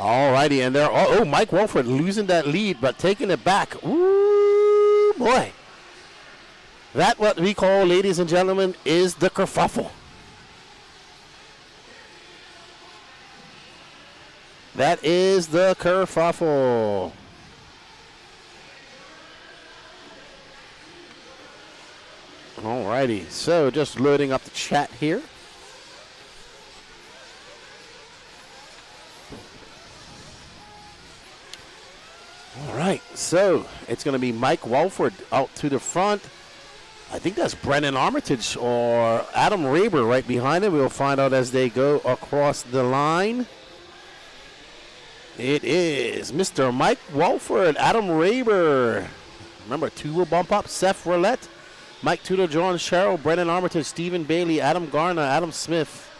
All righty, and there. Oh, Mike Walford losing that lead, but taking it back. Ooh, boy. That what we call, ladies and gentlemen, is the kerfuffle. That is the kerfuffle. All righty, so just loading up the chat here. All right, so it's going to be Mike Walford out to the front. I think that's Brennan Armitage or Adam Raber right behind him. We'll find out as they go across the line. It is Mr. Mike Walford, Adam Raber. Remember, two will bump up. Seth Roulette, Mike Tudor, John Sherrill, Brennan Armitage, Stephen Bailey, Adam Garner, Adam Smith.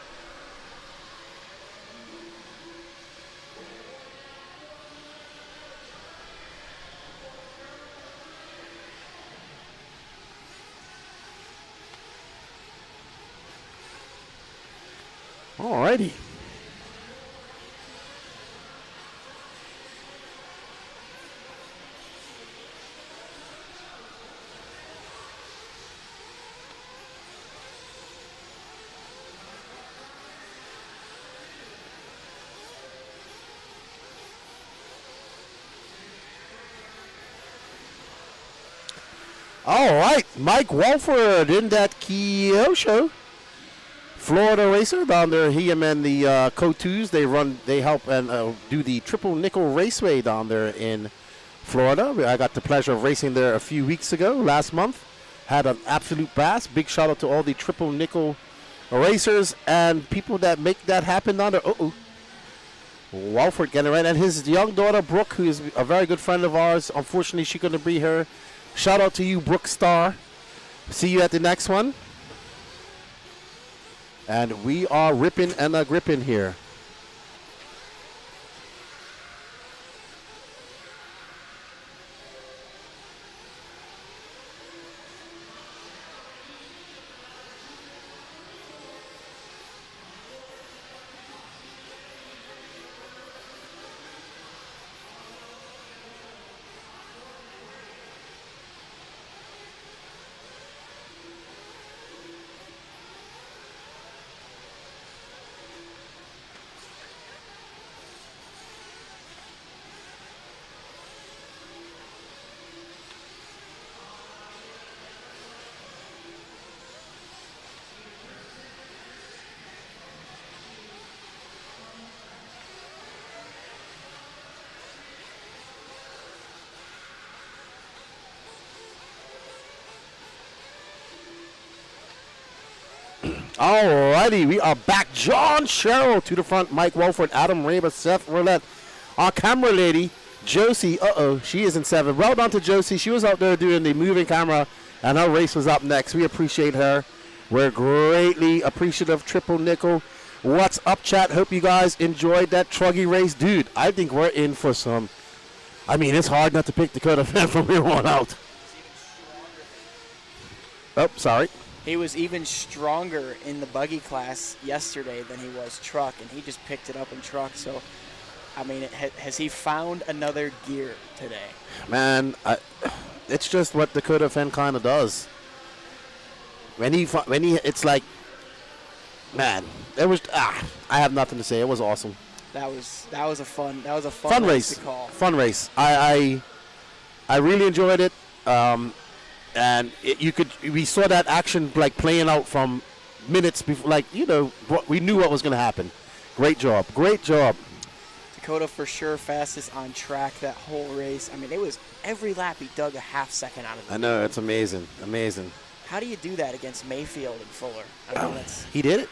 All righty. All right, Mike Walford in that PYSCHO. Florida racer down there. Him and the Co2s, they help and do the Triple Nickel Raceway down there in Florida. I got the pleasure of racing there a few weeks ago, last month. Had an absolute blast. Big shout out to all the Triple Nickel racers and people that make that happen down there. Walford getting right. And his young daughter, Brooke, who is a very good friend of ours. Unfortunately, she couldn't be here. Shout out to you, Brooke Star. See you at the next one. And we are ripping and a gripping here. Alrighty, we are back. John Sherrill to the front. Mike Walford, Adam Raber, Seth Roulette. Our camera lady, Josie. She is in 7. Well done to Josie. She was out there doing the moving camera, and her race was up next. We appreciate her. We're greatly appreciative. Triple Nickel. What's up, chat? Hope you guys enjoyed that truggy race. Dude, I think we're in for some. I mean, it's hard not to pick Dakota fan from here on out. Oh, sorry. He was even stronger in the buggy class yesterday than he was truck, and he just picked it up in truck. So, I mean, has he found another gear today? Man, it's just what Dakota Fenn kind of does. When he, it's like, man, it was. I have nothing to say. It was awesome. That was a fun race to call. Fun race. I really enjoyed it. And we saw that action like playing out from minutes before, like, we knew what was going to happen. Great job. Dakota for sure fastest on track that whole race. I mean, it was every lap he dug a half second out of the I know, lead. it's amazing. How do you do that against Mayfield and Fuller? I mean, he did it.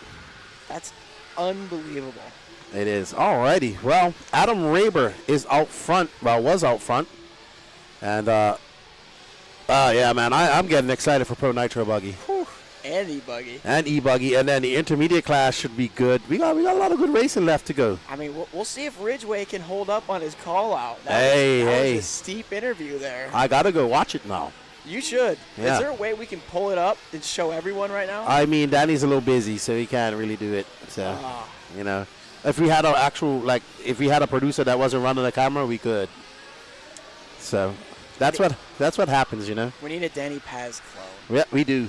That's unbelievable. It is. Alrighty. Well, Adam Raber is out front. Well, was out front. And, yeah, man, I'm getting excited for Pro Nitro Buggy. Whew. And E-Buggy. And then the intermediate class should be good. We got a lot of good racing left to go. I mean, we'll see if Ridgeway can hold up on his call-out. That was a steep interview there. I got to go watch it now. You should. Yeah. Is there a way we can pull it up and show everyone right now? I mean, Danny's a little busy, so he can't really do it. So, If we had if we had a producer that wasn't running the camera, we could. So that's what happens, you know. We need a Danny Paz clone. Yeah, we do.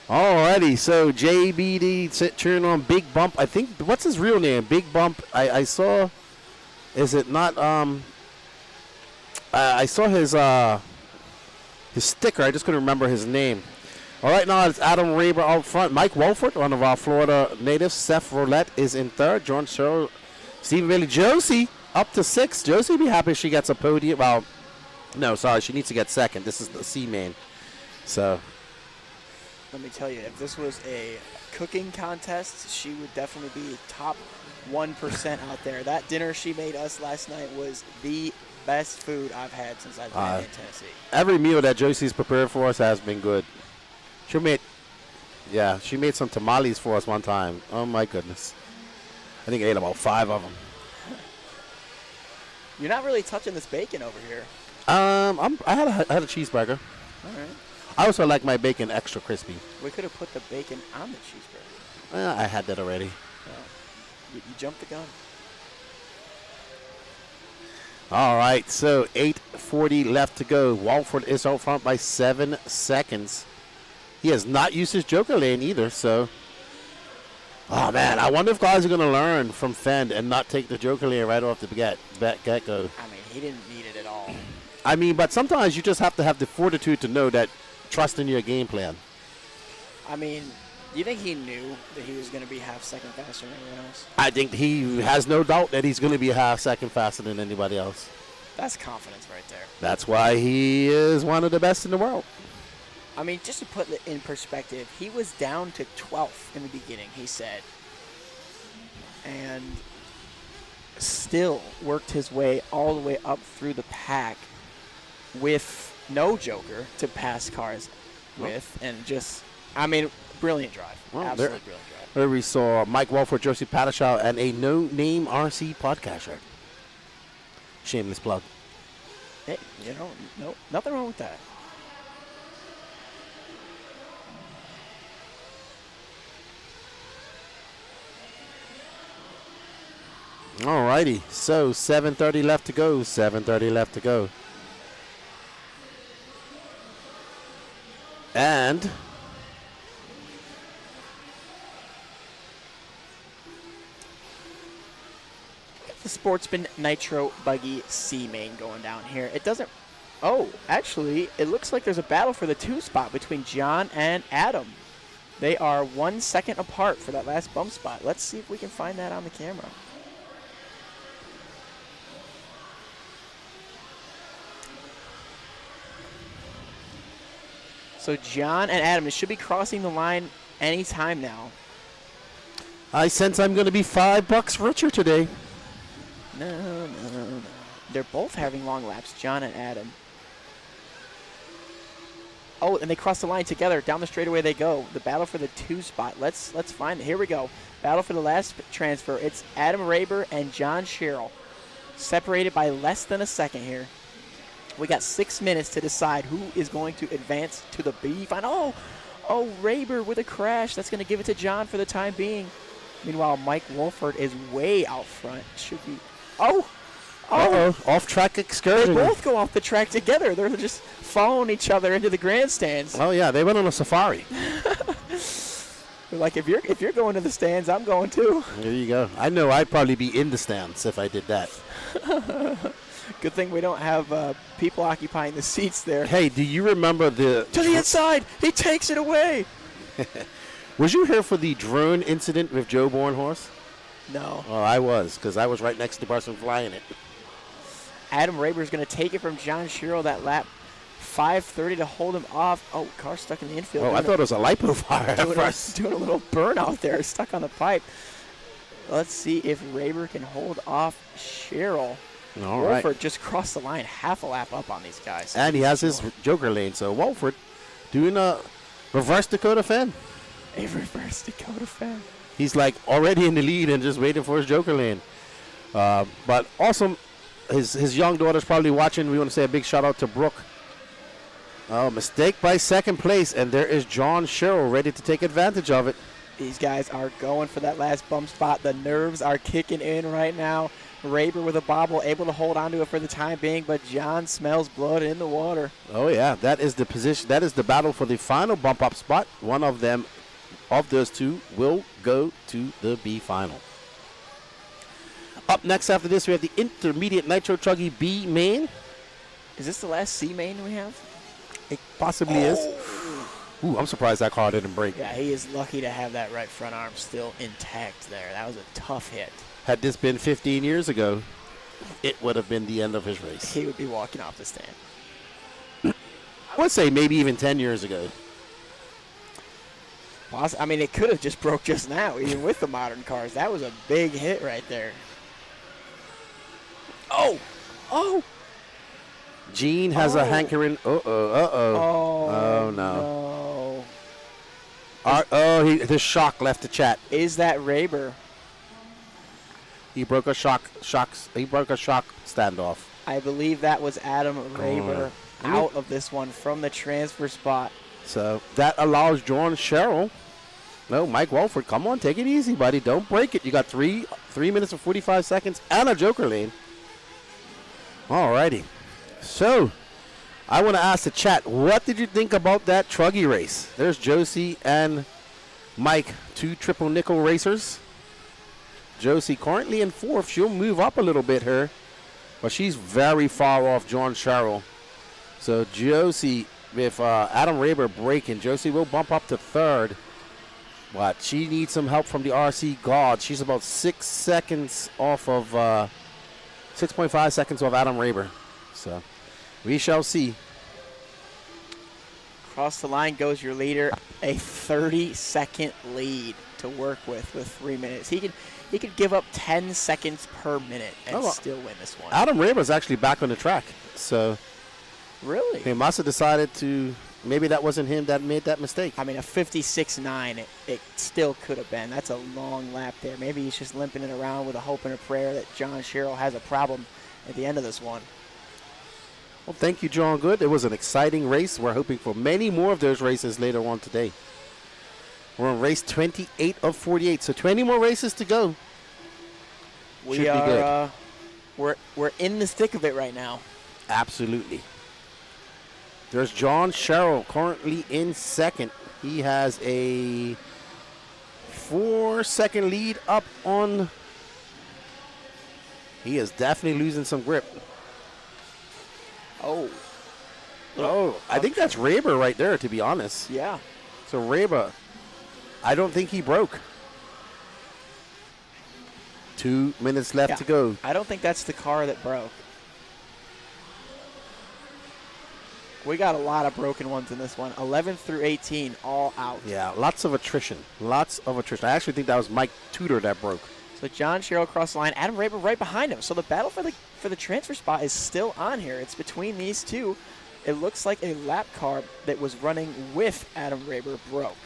Alrighty, so JBD cheering on Big Bump. I think, what's his real name? Big Bump. I saw. Is it not? I saw his sticker. I just couldn't remember his name. All right, now it's Adam Raber out front. Mike Wolford, one of our Florida natives. Seth Roulette is in third. John Sherrill, Stephen Bailey, Josie up to 6th. Josie be happy if she gets a podium. Well, no, sorry, she needs to get 2nd. This is the C-main. So, let me tell you, if this was a cooking contest, she would definitely be top 1% out there. That dinner she made us last night was the best food I've had since I've been in Tennessee. Every meal that Josie's prepared for us has been good. She made some tamales for us one time. Oh my goodness! I think I ate about 5 of them. You're not really touching this bacon over here. I had a cheeseburger. All right. I also like my bacon extra crispy. We could have put the bacon on the cheeseburger. I had that already. Oh. You jumped the gun. All right, so 8:40 left to go. Walford is out front by 7 seconds. He has not used his joker lane either, so. Oh, man, I wonder if guys are going to learn from Fend and not take the joker lane right off the get-go. I mean, he didn't need it at all. I mean, but sometimes you just have to have the fortitude to know that trust in your game plan. I mean, do you think he knew that he was going to be half second faster than anyone else? I think he has no doubt that he's going to be a half second faster than anybody else. That's confidence right there. That's why he is one of the best in the world. I mean, just to put it in perspective, he was down to 12th in the beginning, he said. And still worked his way all the way up through the pack with no joker to pass cars with. And just, I mean, brilliant drive. Absolutely brilliant drive. There we saw Mike Wolford, Josie Pattershaw, and a no-name RC podcast shirt. Shameless plug. Hey, no, nothing wrong with that. Alrighty, so 7:30 left to go. 7:30 left to go. And the Sportsman Nitro Buggy C-main going down here. It doesn't. Oh, actually, it looks like there's a battle for the 2 spot between John and Adam. They are 1 second apart for that last bump spot. Let's see if we can find that on the camera. So John and Adam, they should be crossing the line anytime now. I sense I'm going to be $5 richer today. No. They're both having long laps, John and Adam. Oh, and they cross the line together. Down the straightaway they go. The battle for the 2 spot. Let's find it. Here we go. Battle for the last transfer. It's Adam Raber and John Sherrill. Separated by less than a second here. We got 6 minutes to decide who is going to advance to the B final. Oh, Raber with a crash. That's going to give it to John for the time being. Meanwhile, Mike Wolford is way out front. Should be. Oh. Off-track excursion. They both go off the track together. They're just following each other into the grandstands. Oh yeah, they went on a safari. They're like, if you're going to the stands, I'm going too. There you go. I know I'd probably be in the stands if I did that. Good thing we don't have people occupying the seats there. Hey, do you remember the... To the inside! He takes it away! Was you here for the drone incident with Joe Bornhorst? No. Oh, I was, because I was right next to the person flying it. Adam Raber is going to take it from John Sherrill that lap. 5:30 to hold him off. Oh, car stuck in the infield. Oh, I thought it was a lipo fire at first. Doing a little burnout there, stuck on the pipe. Let's see if Raber can hold off Sherrill. All Wolford right. just crossed the line half a lap up on these guys. And he has his joker lane, so Wolford doing a reverse Dakota Fan. A reverse Dakota Fan. He's like already in the lead and just waiting for his joker lane. But awesome. His young daughter's probably watching. We want to say a big shout out to Brooke. Oh, mistake by second place, and there is John Sherrill ready to take advantage of it. These guys are going for that last bump spot. The nerves are kicking in right now. Raber with a bobble, able to hold on to it for the time being, but John smells blood in the water. Oh, yeah. That is the position. That is the battle for the final bump-up spot. One of them, of those two, will go to the B final. Up next after this, we have the intermediate Nitro Chuggy B-main. Is this the last C-main we have? It possibly is. Ooh, I'm surprised that car didn't break. Yeah, he is lucky to have that right front arm still intact there. That was a tough hit. Had this been 15 years ago, it would have been the end of his race. He would be walking off the stand. I would say maybe even 10 years ago. I mean, it could have just broke just now, even with the modern cars. That was a big hit right there. Oh! Oh! Gene has a hankering. Oh, no. no. The shock left the chat. Is that Raber? He broke a shock standoff. I believe that was Adam Raber Oh. out of this one from the transfer spot. So that allows John Sherrill. No, Mike Walford, come on, take it easy, buddy. Don't break it. You got 3 minutes and 45 seconds and a joker lane. Alrighty. So, I want to ask the chat, what did you think about that Truggy race? There's Josie and Mike, 2 triple nickel racers. Josie currently in 4th. She'll move up a little bit here, but she's very far off John Sherrill. So, Josie, with Adam Raber breaking, Josie will bump up to 3rd, but she needs some help from the RC God. She's about 6 seconds off of, 6.5 seconds off Adam Raber. So, we shall see. Across the line goes your leader, a 30-second lead to work with 3 minutes. He could give up 10 seconds per minute and still win this one. Adam Raber's actually back on the track. So, really? he must have decided to, maybe that wasn't him that made that mistake. I mean, a 56.9, it still could have been. That's a long lap there. Maybe he's just limping it around with a hope and a prayer that John Sherrill has a problem at the end of this one. Well, thank you, John Good. It was an exciting race. We're hoping for many more of those races later on today. We're on race 28 of 48, so 20 more races to go. We Should are, be good. We're in the thick of it right now. Absolutely. There's John Sherrill currently in 2nd. He has a 4-second lead up on. He is definitely losing some grip. Oh, I think that's Raber right there, to be honest. yeah. So Raber, I don't think he broke. 2 minutes left to go. I don't think that's the car that broke. We got a lot of broken ones in this one. 11 through 18, all out. Yeah, lots of attrition. Lots of attrition. I actually think that was Mike Tudor that broke. So John Sherrill across the line, Adam Raber right behind him. So the battle for the transfer spot is still on here. It's between these two. It looks like a lap car that was running with Adam Raber broke.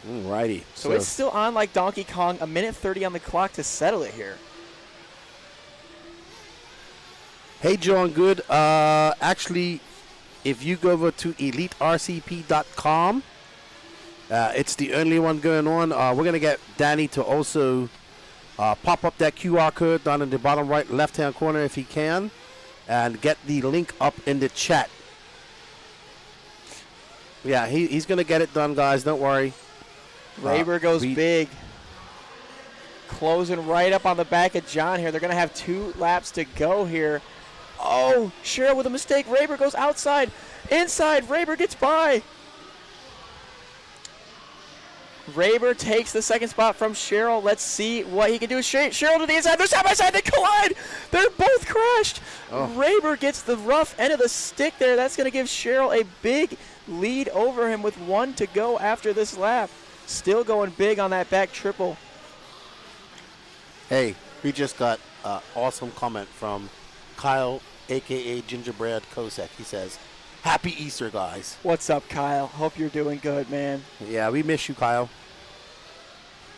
Alrighty. So it's still on like Donkey Kong. 1:30 on the clock to settle it here. Hey, John Good. Actually, if you go over to EliteRCP.com, it's the only one going on. We're going to get Danny to also pop up that QR code down in the bottom right left-hand corner if he can, and get the link up in the chat. Yeah, he's going to get it done, guys. Don't worry. Raber goes big. Closing right up on the back of John here. They're going to have 2 laps to go here. Oh, Sherrill with a mistake. Raber goes outside. Inside. Raber gets by. Raber takes the 2nd spot from Sherrill. Let's see what he can do. Sherrill to the inside. They're side by side. They collide. They're both crashed. Oh. Raber gets the rough end of the stick there. That's going to give Sherrill a big lead over him with 1 to go after this lap. Still going big on that back triple. Hey, we just got an awesome comment from Kyle, a.k.a. Gingerbread Kosek. He says, Happy Easter, guys. What's up, Kyle? Hope you're doing good, man. Yeah, we miss you, Kyle.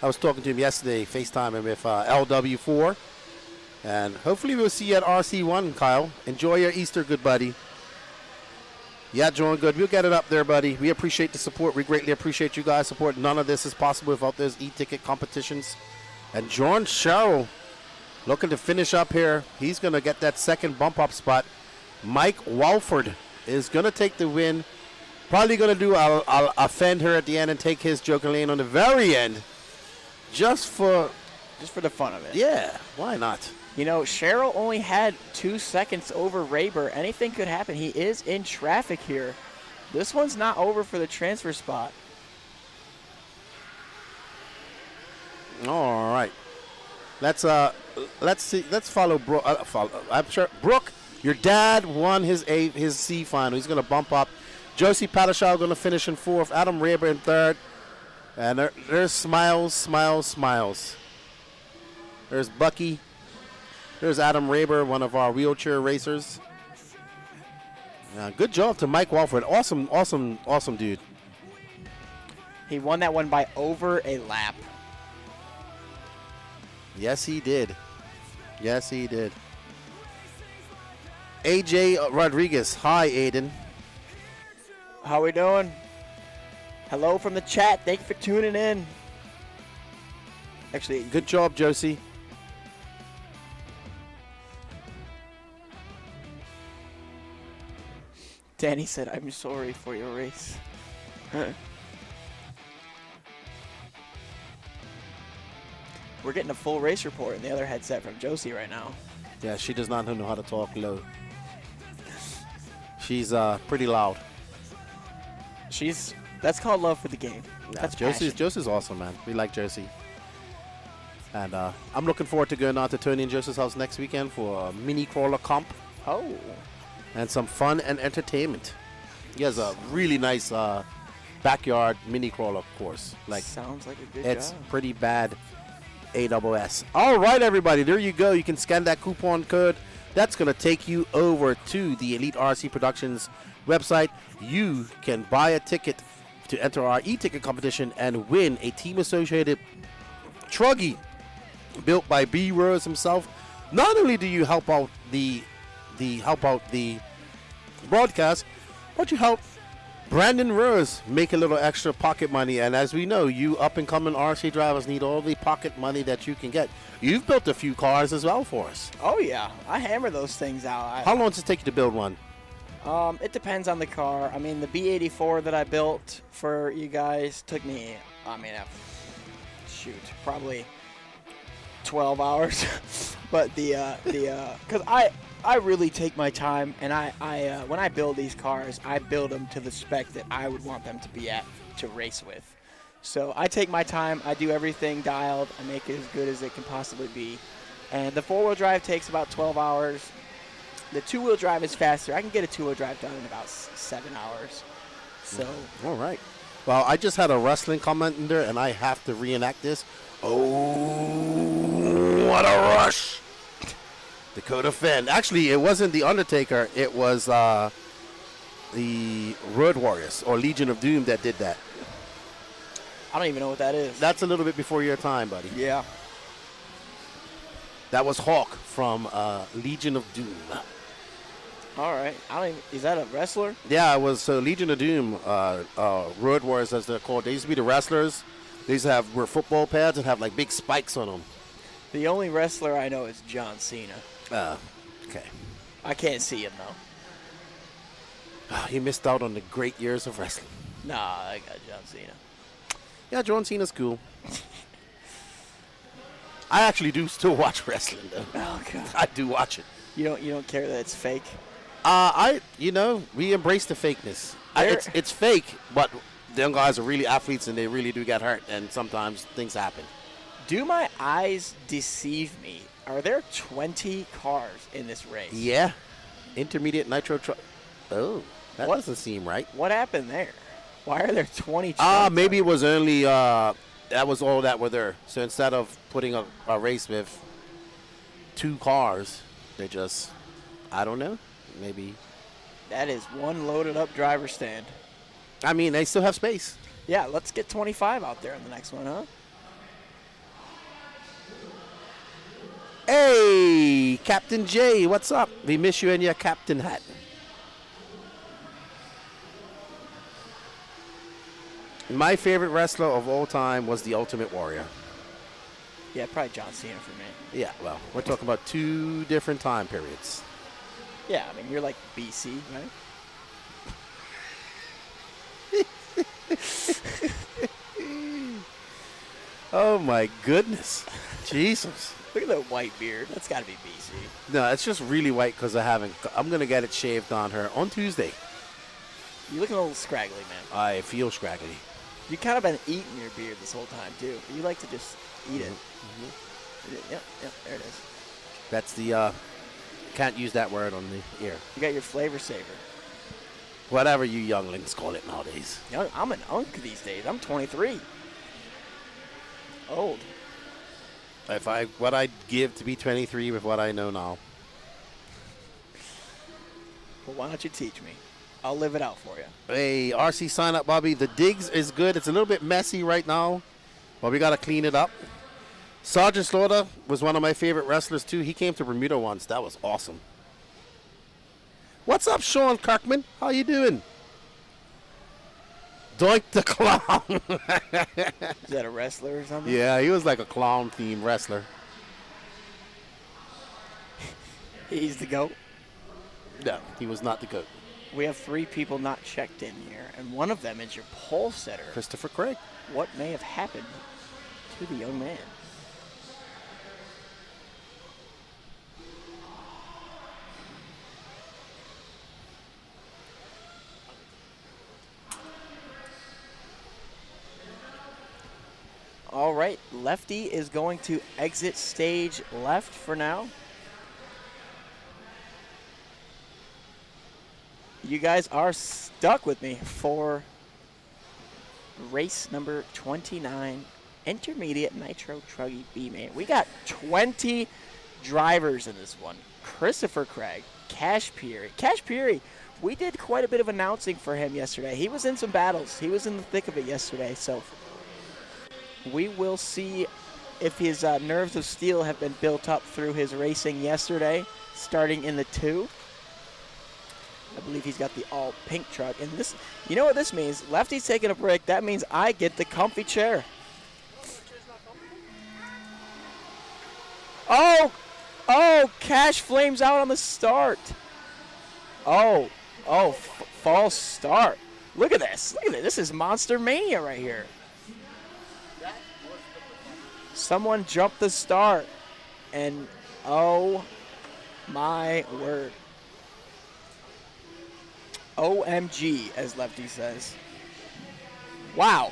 I was talking to him yesterday, FaceTiming with LW4. And hopefully we'll see you at RC1, Kyle. Enjoy your Easter, good buddy. Yeah, John, good. We'll get it up there, buddy. We appreciate the support. We greatly appreciate you guys' support. None of this is possible without those e-ticket competitions. And John Sherrill looking to finish up here. He's going to get that second bump-up spot. Mike Walford is going to take the win. Probably going to do a fend her at the end and take his joker lane on the very end. Just for the fun of it. Yeah, why not? You know, Cheryl only had 2 seconds over Raber. Anything could happen. He is in traffic here. This one's not over for the transfer spot. All right. Let's see. Let's follow Brooke. I'm sure Brooke, your dad won his C final. He's going to bump up. Josie Patashaw going to finish in 4th. Adam Raber in 3rd. And there's smiles. There's Bucky. There's Adam Raber, one of our wheelchair racers. Good job to Mike Walford. Awesome dude. He won that one by over a lap. Yes, he did. AJ Rodriguez. Hi, Aiden. How we doing? Hello from the chat. Thank you for tuning in. Actually, good job, Josie. Danny said, I'm sorry for your race. We're getting a full race report in the other headset from Josie right now. Yeah, she does not know how to talk low. She's pretty loud. That's called love for the game. Yeah, That's Josie's awesome, man. We like Josie. And I'm looking forward to going out to Tony and Josie's house next weekend for a mini crawler comp. Oh. And some fun and entertainment. He has a really nice backyard mini crawler course. Sounds like a good It's job. pretty bad AWS. All right, everybody, there you go. You can scan that coupon code. That's going to take you over to the Elite RC Productions website. You can buy a ticket to enter our e-ticket competition and win a team-associated truggy built by B. Rose himself. Not only do you help out the broadcast, but you help Brandon Rose make a little extra pocket money. And as we know, you up-and-coming RC drivers need all the pocket money that you can get. You've built a few cars as well for us. Oh, yeah. I hammer those things out. How long does it take you to build one? It depends on the car. I mean, the B84 that I built for you guys took me, probably 12 hours. But because I really take my time, and I when I build these cars, I build them to the spec that I would want them to be at to race with. So I take my time, I do everything dialed, I make it as good as it can possibly be. And the 4-wheel drive takes about 12 hours. The 2-wheel drive is faster. I can get a 2-wheel drive done in about 7 hours. So. All right. Well, I just had a wrestling comment in there, and I have to reenact this. Oh, what a rush! Dakota Finn. Actually, it wasn't The Undertaker. It was the Road Warriors or Legion of Doom that did that. I don't even know what that is. That's a little bit before your time, buddy. Yeah. That was Hawk from Legion of Doom. All right. Is that a wrestler? Yeah, it was Legion of Doom, Road Warriors as they're called. They used to be the wrestlers. They used to wear football pads and have like big spikes on them. The only wrestler I know is John Cena. Okay. I can't see him though. He missed out on the great years of wrestling. Nah, I got John Cena. Yeah, John Cena's cool. I actually do still watch wrestling though. Oh God. I do watch it. You don't care that it's fake? We embrace the fakeness. It's fake, but them guys are really athletes and they really do get hurt, and sometimes things happen. Do my eyes deceive me? Are there 20 cars in this race? Yeah. Intermediate Nitro truck. Oh, that doesn't seem right. What happened there? Why are there 20 trucks? Maybe it was only, that was all that were there. So instead of putting a race with 2 cars, they just, I don't know, maybe. That is one loaded up driver stand. I mean, they still have space. Yeah, let's get 25 out there in the next one, huh? Hey, Captain J, what's up? We miss you in your captain hat. My favorite wrestler of all time was the Ultimate Warrior. Yeah, probably John Cena for me. Yeah, well, we're talking about 2 different time periods. Yeah, I mean, you're like BC, right? Oh, my goodness. Jesus. Look at that white beard. That's got to be BC. No, it's just really white because I'm going to get it shaved on her on Tuesday. You're looking a little scraggly, man. I feel scraggly. You kind of been eating your beard this whole time, too. You like to just eat it. Yep, there it is. That's the, can't use that word on the ear. You got your flavor saver. Whatever you younglings call it nowadays. Young, I'm an unk these days. I'm 23. Old. What I'd give to be 23 with what I know now. Well, why don't you teach me? I'll live it out for you. Hey, RC sign up, Bobby. The digs is good. It's a little bit messy right now, but we got to clean it up. Sergeant Slaughter was one of my favorite wrestlers, too. He came to Bermuda once. That was awesome. What's up, Sean Kirkman? How you doing? Doink the Clown. Is that a wrestler or something? Yeah, he was like a clown-themed wrestler. He's the GOAT. No, he was not the GOAT. We have 3 people not checked in here, and one of them is your pole setter. Christopher Craig. What may have happened to the young man? All right, Lefty is going to exit stage left for now. You guys are stuck with me for race number 29, Intermediate Nitro Truggy B-Main. We got 20 drivers in this one. Christopher Craig, Cash Peary. Cash Peary, we did quite a bit of announcing for him yesterday. He was in some battles. He was in the thick of it yesterday, so we will see if his nerves of steel have been built up through his racing yesterday, starting in the 2. I believe he's got the all-pink truck. And this, you know what this means? Lefty's taking a break. That means I get the comfy chair. Oh, Cash flames out on the start. False start. Look at this. Look at this. This is Monster Mania right here. Someone jumped the start, and oh my word. OMG, as Lefty says. Wow,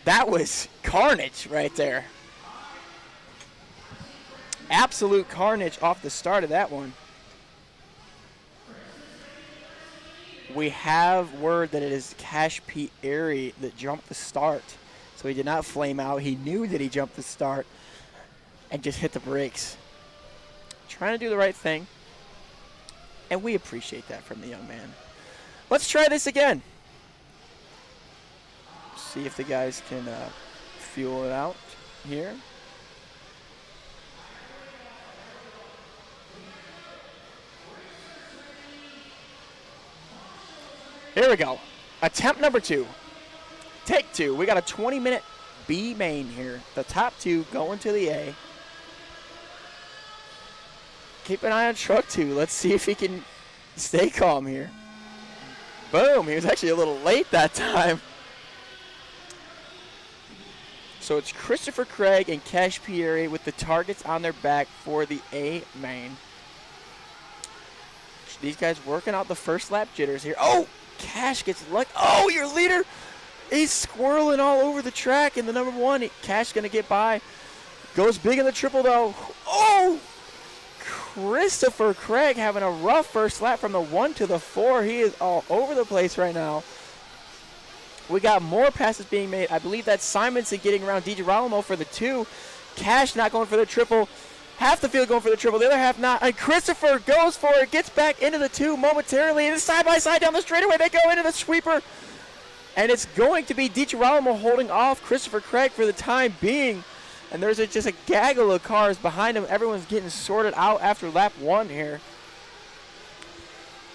that was carnage right there. Absolute carnage off the start of that one. We have word that it is Cash Peary that jumped the start. So he did not flame out. He knew that he jumped the start and just hit the brakes. Trying to do the right thing. And we appreciate that from the young man. Let's try this again. See if the guys can fuel it out here. Here we go. Attempt number 2. Take 2. We got a 20-minute B main here. The top 2 going to the A. Keep an eye on truck 2. Let's see if he can stay calm here. Boom. He was actually a little late that time. So it's Christopher Craig and Cash Peary with the targets on their back for the A main. These guys working out the first lap jitters here. Oh, Cash gets lucky. Oh, your leader. He's squirreling all over the track in the number 1. Cash going to get by. Goes big in the triple, though. Oh! Christopher Craig having a rough first lap from the 1 to the 4. He is all over the place right now. We got more passes being made. I believe that's Simonson getting around DiGirolamo for the 2. Cash not going for the triple. Half the field going for the triple, the other half not. And Christopher goes for it, gets back into the 2 momentarily. And side by side down the straightaway, they go into the sweeper. And it's going to be DiGirolamo holding off Christopher Craig for the time being. And there's just a gaggle of cars behind him. Everyone's getting sorted out after lap 1 here.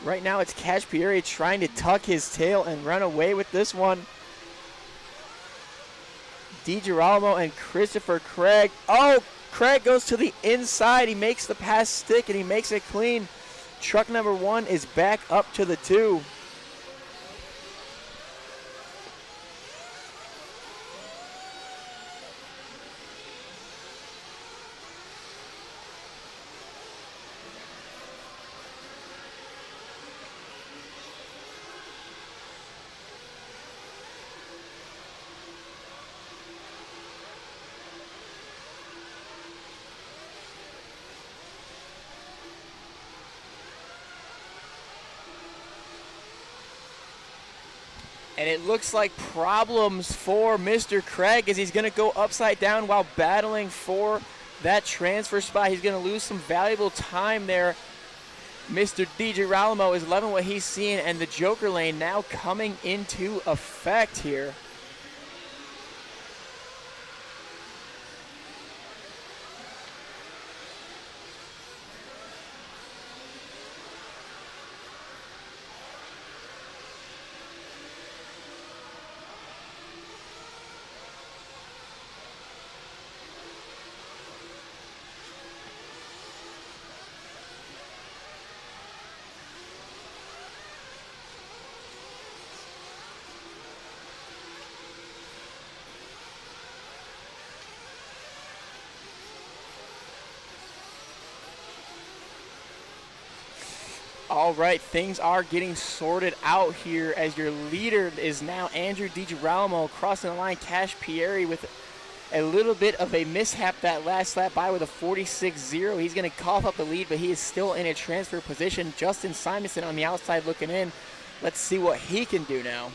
Right now it's Cash Peary trying to tuck his tail and run away with this one. DiGirolamo and Christopher Craig. Oh, Craig goes to the inside. He makes the pass stick, and he makes it clean. Truck number 1 is back up to the 2. And it looks like problems for Mr. Craig as he's going to go upside down while battling for that transfer spot. He's going to lose some valuable time there. Mr. DiGirolamo is loving what he's seeing, and the Joker lane now coming into effect here. All right, things are getting sorted out here as your leader is now Andrew DiGirolamo crossing the line. Cash Pieri with a little bit of a mishap that last lap by with a 46-0. He's going to cough up the lead, but he is still in a transfer position. Justin Simonson on the outside looking in. Let's see what he can do now.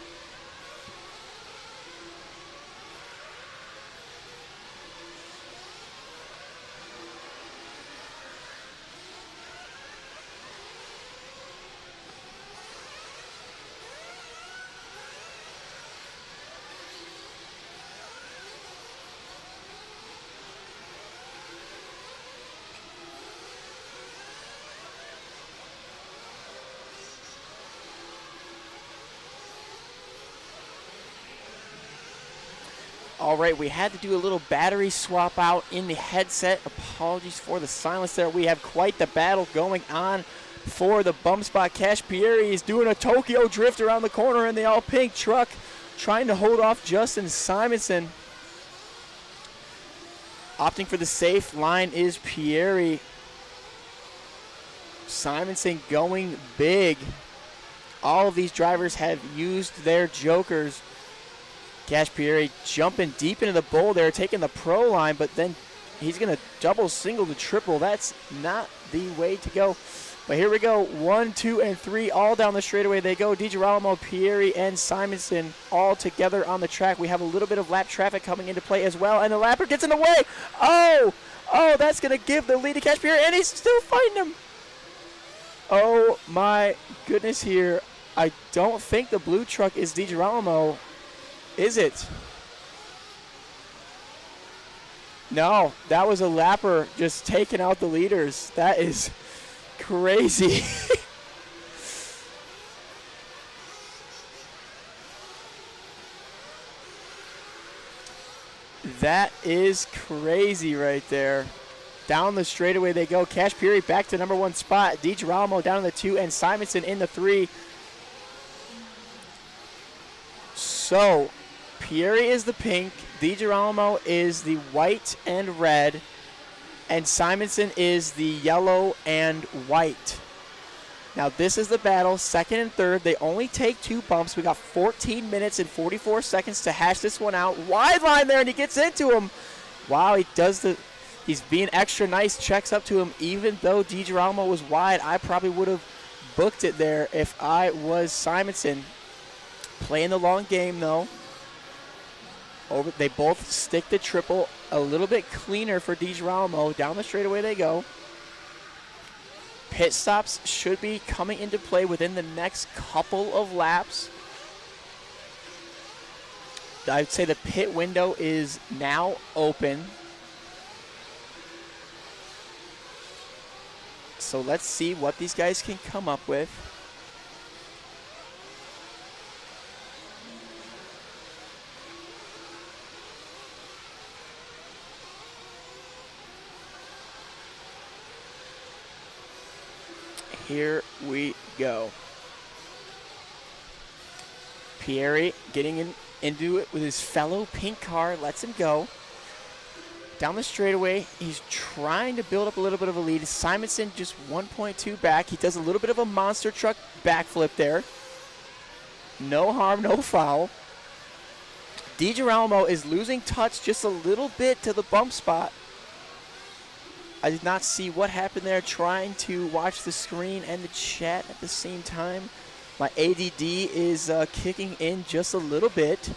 All right, we had to do a little battery swap out in the headset. Apologies for the silence there. We have quite the battle going on for the bump spot. Cash Pieri is doing a Tokyo drift around the corner in the all-pink truck, trying to hold off Justin Simonson. Opting for the safe line is Pieri. Simonson going big. All of these drivers have used their jokers. Cash Pieri jumping deep into the bowl there, taking the pro line, but then he's going to double, single to triple. That's not the way to go. But here we go. 1, 2, and 3 all down the straightaway they go. DiGirolamo, Pieri, and Simonson all together on the track. We have a little bit of lap traffic coming into play as well, and the lapper gets in the way. Oh, that's going to give the lead to Cash Pieri, and he's still fighting him. Oh, my goodness here. I don't think the blue truck is DiGirolamo. Is it? No, that was a lapper just taking out the leaders. That is crazy. That is crazy right there. Down the straightaway they go. Cash Pieri back to number 1 spot. DiGirolamo down in the 2 and Simonson in the 3. So, Pieri is the pink, DiGirolamo is the white and red, and Simonson is the yellow and white. Now this is the battle, second and third. They only take 2 bumps. We got 14 minutes and 44 seconds to hash this one out. Wide line there, and he gets into him. Wow, he's being extra nice, checks up to him. Even though DiGirolamo was wide, I probably would have booked it there if I was Simonson. Playing the long game, though. They both stick the triple. A little bit cleaner for DiGirolamo. Down the straightaway they go. Pit stops should be coming into play within the next couple of laps. I'd say the pit window is now open. So let's see what these guys can come up with. here we go. Pieri getting into it with his fellow pink car, lets him go. Down the straightaway, he's trying to build up a little bit of a lead. Simonson just 1.2 back. He does a little bit of a monster truck backflip there. No harm, no foul. DiGirolamo is losing touch just a little bit to the bump spot. I did not see what happened there, trying to watch the screen and the chat at the same time. My ADD is kicking in just a little bit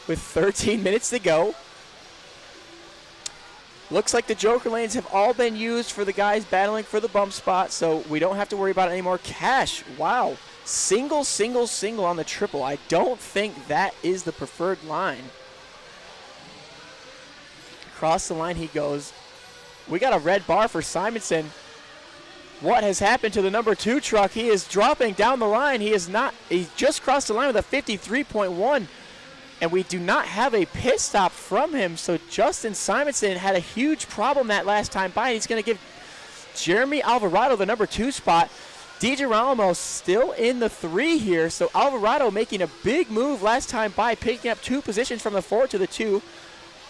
with 13 minutes to go. Looks like the Joker lanes have all been used for the guys battling for the bump spot, so we don't have to worry about it anymore. Cash, wow. Single, single, single on the triple. I don't think that is the preferred line. Across the line he goes. We got a red bar for Simonson. What has happened to the number 2 truck? He is dropping down the line. He just crossed the line with a 53.1. And we do not have a pit stop from him. So Justin Simonson had a huge problem that last time by. He's going to give Jeremy Alvarado the number 2 spot. DiGirolamo still in the 3 here. So Alvarado making a big move last time by, picking up 2 positions from the 4 to the 2.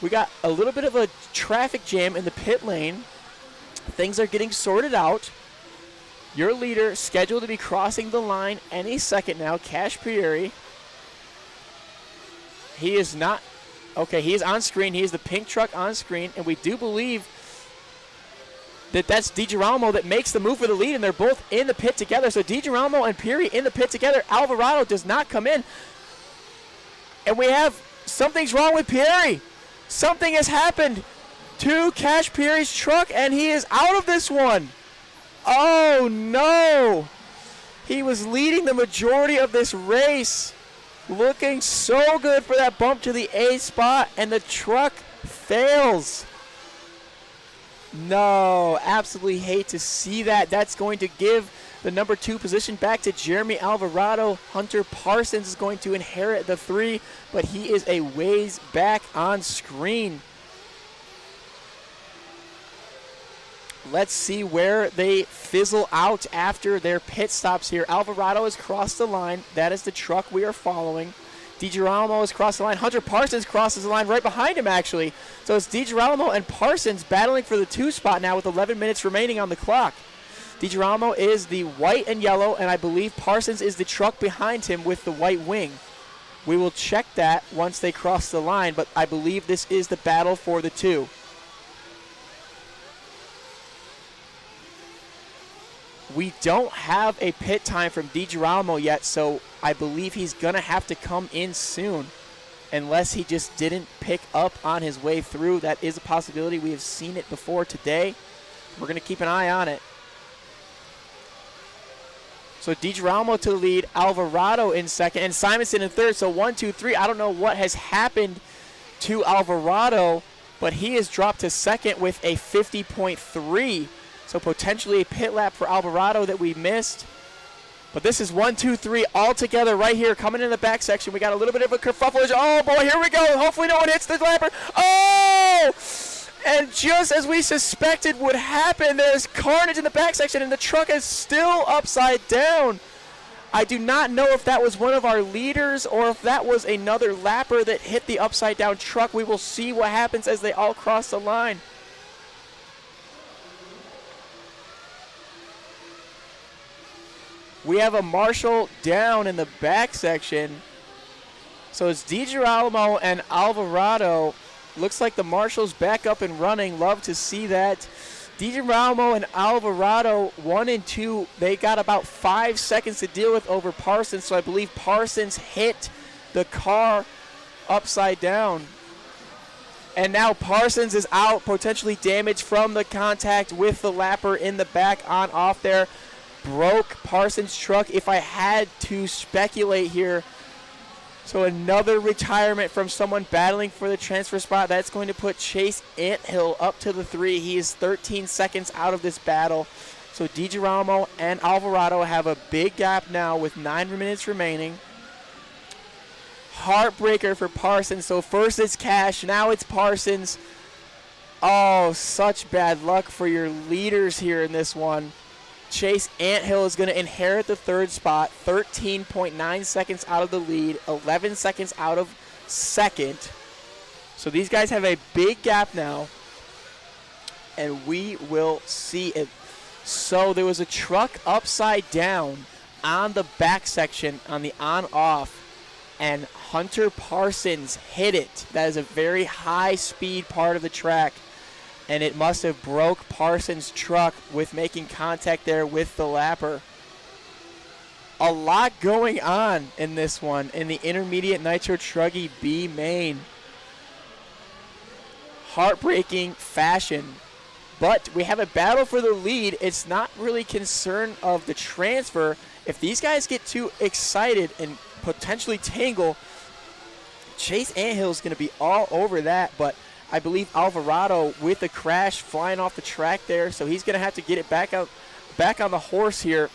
We got a little bit of a traffic jam in the pit lane. Things are getting sorted out. Your leader scheduled to be crossing the line any second now, Cash Pieri. He is not, okay, he is on screen. He is the pink truck on screen, and we do believe that that's DiGirolamo that makes the move for the lead, and they're both in the pit together. So DiGirolamo and Pieri in the pit together. Alvarado does not come in. And we have, something's wrong with Pieri. Something has happened to Cash Pieri's truck, and he is out of this one. Oh, no. He was leading the majority of this race. Looking so good for that bump to the A spot, and the truck fails. No, absolutely hate to see that. That's going to give the number 2 position back to Jeremy Alvarado. Hunter Parsons is going to inherit the 3, but he is a ways back on screen. Let's see where they fizzle out after their pit stops here. Alvarado has crossed the line. That is the truck we are following. DiGirolamo has crossed the line. Hunter Parsons crosses the line right behind him, actually. So it's DiGirolamo and Parsons battling for the 2 spot now with 11 minutes remaining on the clock. DiGirolamo is the white and yellow, and I believe Parsons is the truck behind him with the white wing. We will check that once they cross the line, but I believe this is the battle for the 2. We don't have a pit time from DiGirolamo yet, so I believe he's going to have to come in soon unless he just didn't pick up on his way through. That is a possibility. We have seen it before today. We're going to keep an eye on it. So DiGirolamo to the lead, Alvarado in second, and Simonson in third. So 1, 2, 3. I don't know what has happened to Alvarado, but he has dropped to second with a 50.3. So potentially a pit lap for Alvarado that we missed. But this is 1, 2, 3 all together right here coming in the back section. We got a little bit of a kerfuffle. Oh, boy, here we go. Hopefully no one hits the lapper. Oh! And just as we suspected would happen, there's carnage in the back section, and the truck is still upside down. I do not know if that was one of our leaders or if that was another lapper that hit the upside down truck. We will see what happens as they all cross the line. We have a marshal down in the back section. So it's DiGirolamo and Alvarado. Looks like the marshal's back up and running. Love to see that. DiGirolamo and Alvarado, 1 and 2, they got about 5 seconds to deal with over Parsons. So I believe Parsons hit the car upside down. And now Parsons is out, potentially damaged from the contact with the lapper in the back on off there. Broke Parsons' truck, if I had to speculate here. So another retirement from someone battling for the transfer spot. That's going to put Chase Anthill up to the 3. He is 13 seconds out of this battle. So DiGirolamo and Alvarado have a big gap now with 9 minutes remaining. Heartbreaker for Parsons. So first it's Cash, now it's Parsons. Oh, such bad luck for your leaders here in this one. Chase Anthill is going to inherit the third spot, 13.9 seconds out of the lead, 11 seconds out of second. So these guys have a big gap now, and we will see it. So there was a truck upside down on the back section on the on-off, and Hunter Parsons hit it. That is a very high-speed part of the track, and it must have broke Parsons' truck with making contact there with the lapper. A lot going on in this one in the intermediate Nitro Truggy B main. Heartbreaking fashion. But we have a battle for the lead. It's not really concern of the transfer. If these guys get too excited and potentially tangle, Chase Anthill is going to be all over that. But I believe Alvarado with the crash flying off the track there, so he's going to have to get it back on the horse here.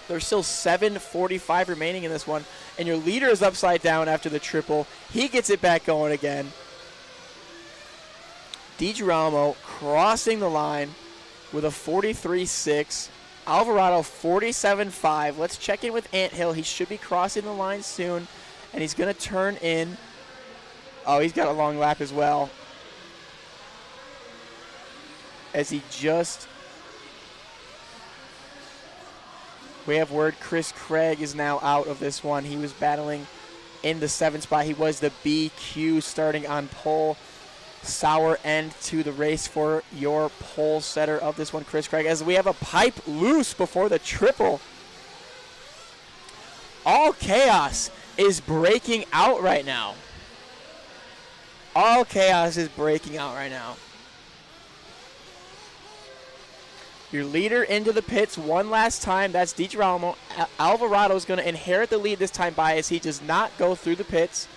There's still 7:45 remaining in this one, and your leader is upside down after the triple. He gets it back going again. DiGirolamo crossing the line with a 43.6. Alvarado 47.5. Let's check in with Anthill. He should be crossing the line soon, and he's going to turn in. Oh, he's got a long lap as well. As he just... We have word Chris Craig is now out of this one. He was battling in the 7th spot. He was the BQ starting on pole. Sour end to the race for your pole setter of this one, Chris Craig. As we have a pipe loose before the triple. All chaos is breaking out right now. All chaos is breaking out right now. Your leader into the pits one last time. That's DiGirolamo. Alvarado is going to inherit the lead this time by as he does not go through the pits.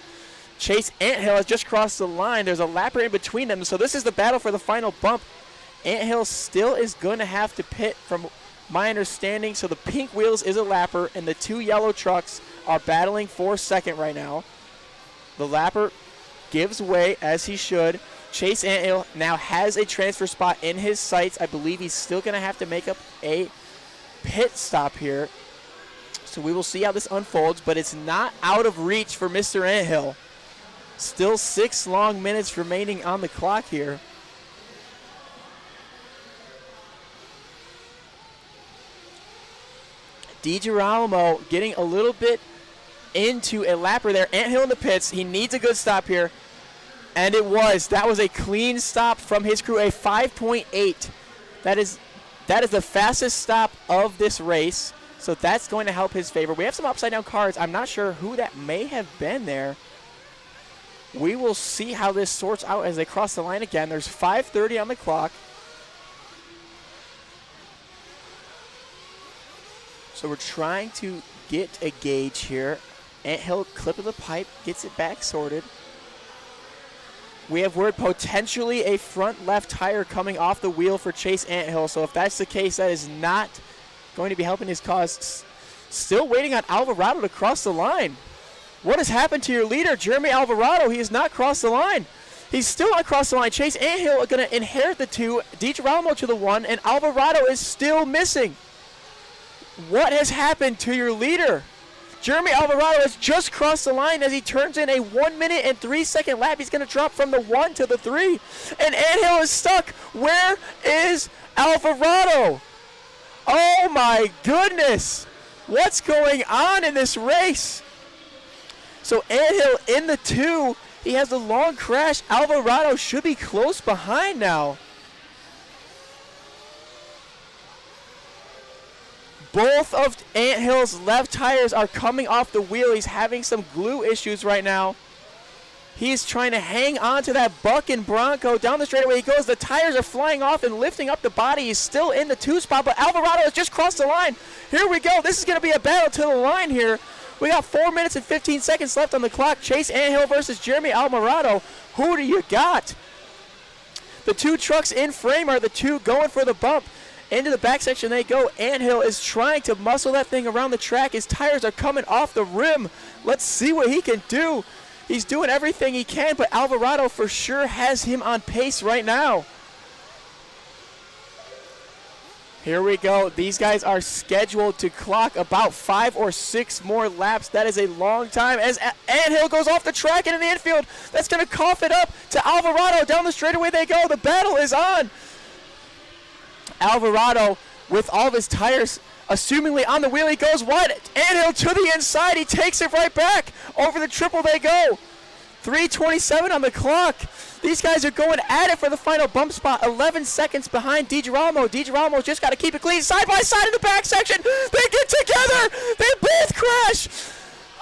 Chase Anthill has just crossed the line. There's a lapper in between them, so this is the battle for the final bump. Anthill still is going to have to pit from my understanding, so the pink wheels is a lapper, and the two yellow trucks are battling for second right now. The lapper gives way as he should. Chase Anthill now has a transfer spot in his sights. I believe he's still going to have to make up a pit stop here. So we will see how this unfolds, but it's not out of reach for Mr. Anthill. Still 6 long minutes remaining on the clock here. DiGirolamo getting a little bit into a lapper there. Anthill in the pits. He needs a good stop here. And it was. That was a clean stop from his crew, a 5.8. That is the fastest stop of this race. So that's going to help his favor. We have some upside down cars. I'm not sure who that may have been there. We will see how this sorts out as they cross the line again. There's 5:30 on the clock. So we're trying to get a gauge here. Anthill clip of the pipe, gets it back sorted. We have word potentially a front left tire coming off the wheel for Chase Anthill. So if that's the case, that is not going to be helping his cause. Still waiting on Alvarado to cross the line. What has happened to your leader, Jeremy Alvarado? He has not crossed the line. He's still not crossed the line. Chase Anthill are going to inherit the 2, DiGirolamo to the 1, and Alvarado is still missing. What has happened to your leader? Jeremy Alvarado has just crossed the line as he turns in a 1 minute and 3 second lap. He's going to drop from the 1 to the 3. And Anthill is stuck. Where is Alvarado? Oh my goodness. What's going on in this race? So Anthill in the 2. He has a long crash. Alvarado should be close behind now. Both of Anthill's left tires are coming off the wheel. He's having some glue issues right now. He's trying to hang on to that Buck and Bronco. Down the straightaway he goes. The tires are flying off and lifting up the body. He's still in the 2 spot, but Alvarado has just crossed the line. Here we go. This is going to be a battle to the line here. We got 4 minutes and 15 seconds left on the clock. Chase Anthill versus Jeremy Alvarado. Who do you got? The 2 trucks in frame are the 2 going for the bump. Into the back section they go. Anthill is trying to muscle that thing around the track. His tires are coming off the rim. Let's see what he can do. He's doing everything he can, but Alvarado for sure has him on pace right now. Here we go. These guys are scheduled to clock about 5 or 6 more laps. That is a long time. As Anthill goes off the track into the infield, that's going to cough it up to Alvarado. Down the straightaway they go. The battle is on. Alvarado, with all of his tires assumingly on the wheel, he goes wide. Anthill to the inside. He takes it right back. Over the triple they go. 3:27 on the clock. These guys are going at it for the final bump spot. 11 seconds behind DiGirolamo. DiGirolamo's just got to keep it clean. Side by side in the back section. They get together. They both crash.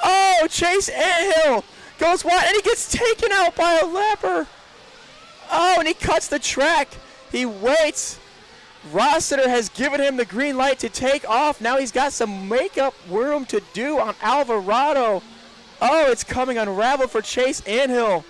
Oh, Chase Anthill goes wide, and he gets taken out by a lapper. Oh, and he cuts the track. He waits. Rossiter has given him the green light to take off. Now he's got some makeup room to do on Alvarado. Oh, it's coming unraveled for Chase Anthill.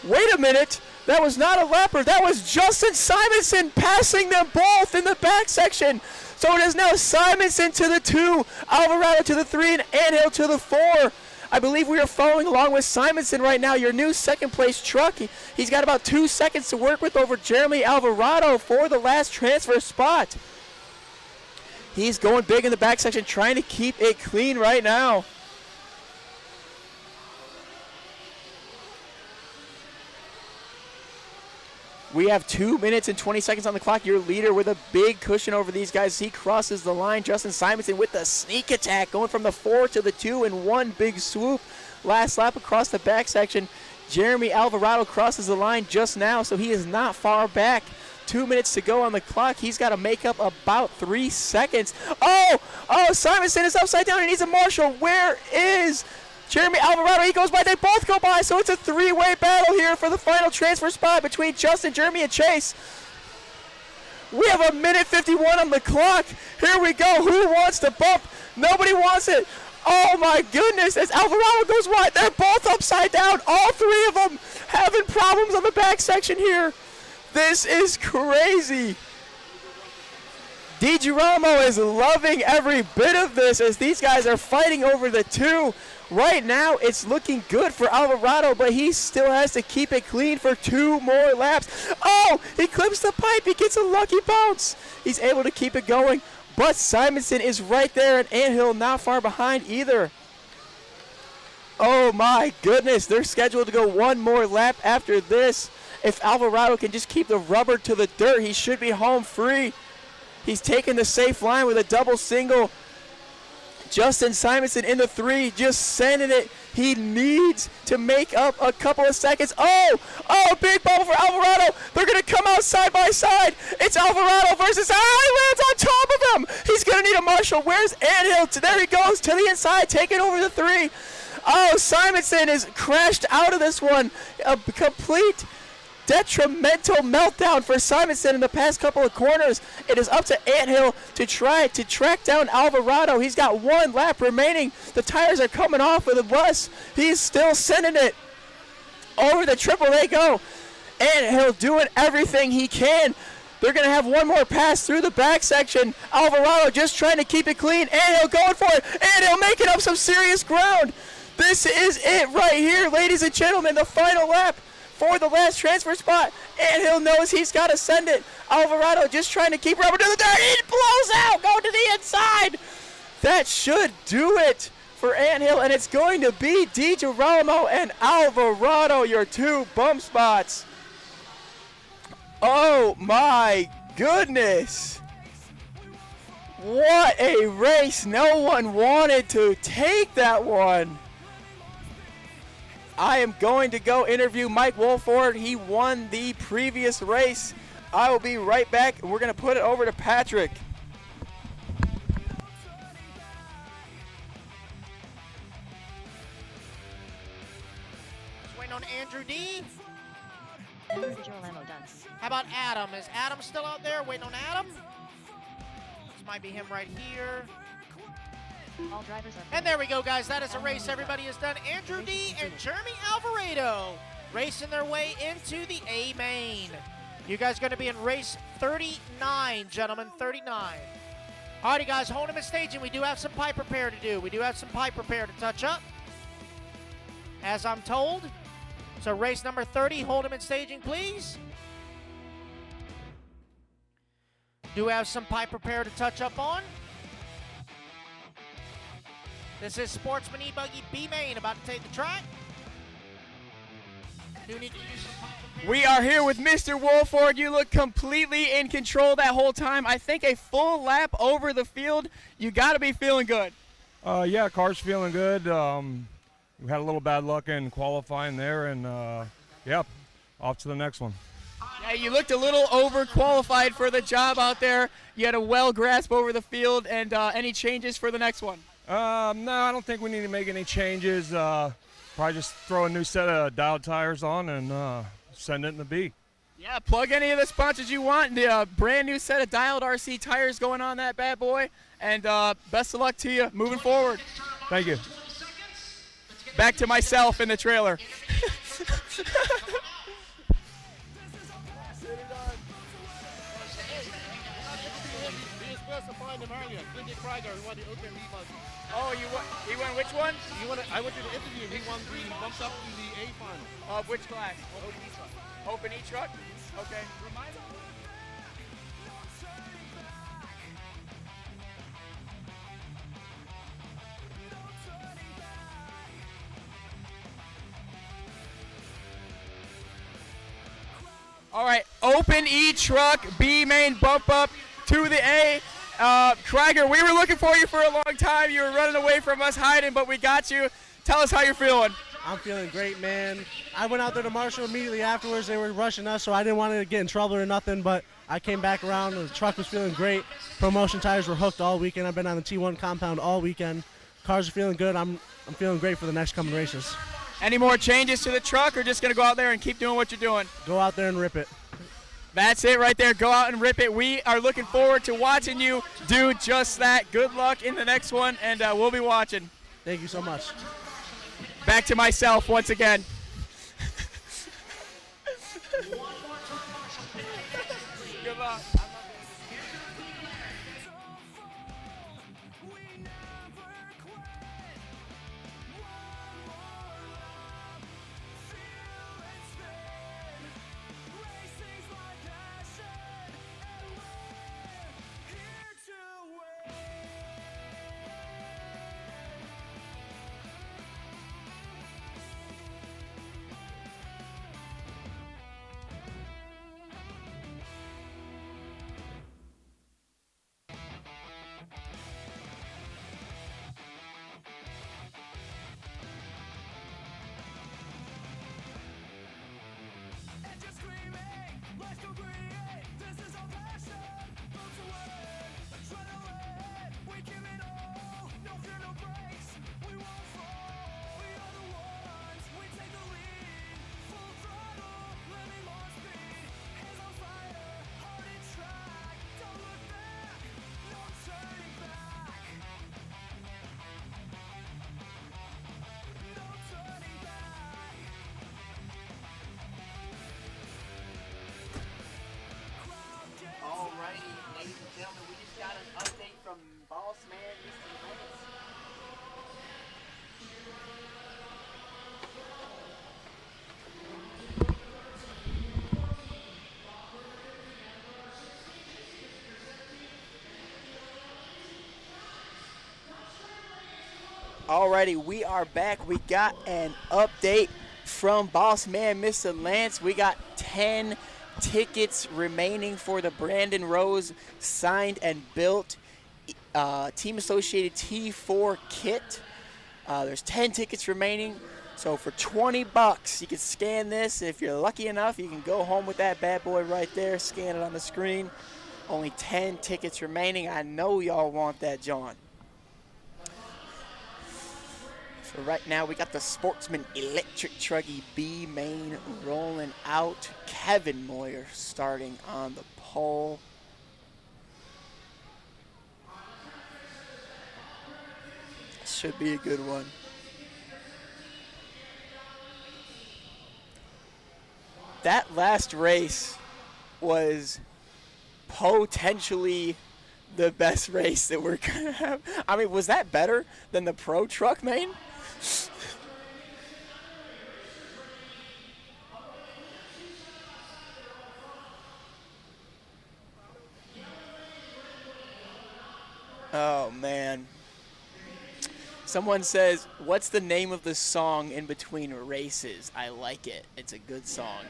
Wait a minute. That was not a lapper. That was Justin Simonson passing them both in the back section. So it is now Simonson to the 2, Alvarado to the 3, and Anthill to the 4. I believe we are following along with Simonson right now, your new second-place truck. He's got about 2 seconds to work with over Jeremy Alvarado for the last transfer spot. He's going big in the back section, trying to keep it clean right now. We have 2 minutes and 20 seconds on the clock. Your leader with a big cushion over these guys. He crosses the line. Justin Simonson with the sneak attack, going from the 4 to the 2 in one big swoop. Last lap across the back section. Jeremy Alvarado crosses the line just now, so he is not far back. 2 minutes to go on the clock. He's got to make up about 3 seconds. Oh, Simonson is upside down. He needs a marshal. Where is Jeremy Alvarado? He goes by. They both go by, so it's a 3-way battle here for the final transfer spot between Justin, Jeremy, and Chase. We have a minute 51 on the clock. Here we go. Who wants to bump? Nobody wants it. Oh my goodness, as Alvarado goes wide, they're both upside down. All 3 of them having problems on the back section here. This is crazy. DiGirolamo is loving every bit of this as these guys are fighting over the 2. Right now, it's looking good for Alvarado, but he still has to keep it clean for 2 more laps. Oh, he clips the pipe. He gets a lucky bounce. He's able to keep it going, but Simonson is right there, and Anthill not far behind either. Oh, my goodness. They're scheduled to go 1 more lap after this. If Alvarado can just keep the rubber to the dirt, he should be home free. He's taking the safe line with a double single. Justin Simonson in the 3, just sending it. He needs to make up a couple of seconds. Oh, big bubble for Alvarado. They're going to come out side by side. It's Alvarado versus, he lands on top of him. He's going to need a marshal. Where's Anthill? There he goes to the inside, taking over the 3. Oh, Simonson is crashed out of this one. A complete detrimental meltdown for Simonson in the past couple of corners. It is up to Anthill to try to track down Alvarado. He's got 1 lap remaining. The tires are coming off of the bus. He's still sending it. Over the triple they go. Anthill doing everything he can. They're going to have 1 more pass through the back section. Alvarado just trying to keep it clean. Anthill going for it. Anthill making up some serious ground. This is it right here, ladies and gentlemen. The final lap for the last transfer spot. Anthill knows he's got to send it. Alvarado just trying to keep rubber to the dirt. He blows out, going to the inside. That should do it for Anthill, and it's going to be DiGirolamo and Alvarado, your 2 bump spots. Oh my goodness. What a race. No one wanted to take that one. I am going to go interview Mike Wolford. He won the previous race. I will be right back, and we're going to put it over to Patrick. Just waiting on Andrew D. How about Adam? Is Adam still out there? Waiting on Adam? This might be him right here. All drivers are and there we go, guys. That is a race everybody has done. Andrew D and Jeremy Alvarado racing their way into the A-main. You guys are going to be in race 39, gentlemen, 39. Alrighty, guys, hold them in staging. We do have some pipe repair to do. We do have some pipe repair to touch up, as I'm told. So race number 30, hold them in staging, please. Do have some pipe repair to touch up on. This is Sportsman E-Buggy B-main about to take the track. Do need to use some pipe repair. We are here with Mr. Wolford. You look completely in control that whole time. I think a full lap over the field. You got to be feeling good. Yeah, car's feeling good. We had a little bad luck in qualifying there, and yeah, off to the next one. Yeah, you looked a little overqualified for the job out there. You had a well grasp over the field, and any changes for the next one? No, I don't think we need to make any changes. Probably just throw a new set of dialed tires on and send it in the B. Yeah, plug any of the sponsors you want. The brand new set of dialed RC tires going on that bad boy. And best of luck to you moving forward. Thank you. Back to myself in the trailer. Oh, he won which one? I went to the interview and he won the bumped up to the A final. Of which class? Open E-Truck? Okay. All right, open E-Truck, B-main bump up to the A. Krieger, we were looking for you for a long time. You were running away from us, hiding, but we got you. Tell us how you're feeling. I'm feeling great, man. I went out there to Marshall immediately afterwards. They were rushing us, so I didn't want to get in trouble or nothing, but I came back around. The truck was feeling great. Promotion tires were hooked all weekend. I've been on the T1 compound all weekend. Cars are feeling good. I'm feeling great for the next coming races. Any more changes to the truck, or just going to go out there and keep doing what you're doing? Go out there and rip it. That's it right there. Go out and rip it. We are looking forward to watching you do just that. Good luck in the next one, and we'll be watching. Thank you so much. Back to myself once again. Good luck. Ladies and gentlemen, we just got an update from Boss Man, Mr. Lance. Alrighty, we are back. We got an update from Boss Man, Mr. Lance. We got 10 tickets remaining for the Brandon Rose signed and built team associated T4 kit. There's 10 tickets remaining, so for $20 you can scan this. If you're lucky enough, you can go home with that bad boy right there, scan it on the screen. Only 10 tickets remaining. I know y'all want that, John. So right now we got the Sportsman Electric Buggy B-main rolling out. Kevin Moyer starting on the pole. Should be a good one. That last race was potentially the best race that we're gonna have. I mean, was that better than the Pro Truck main? Oh, man. Someone says, what's the name of the song in between races? I like it. It's a good song.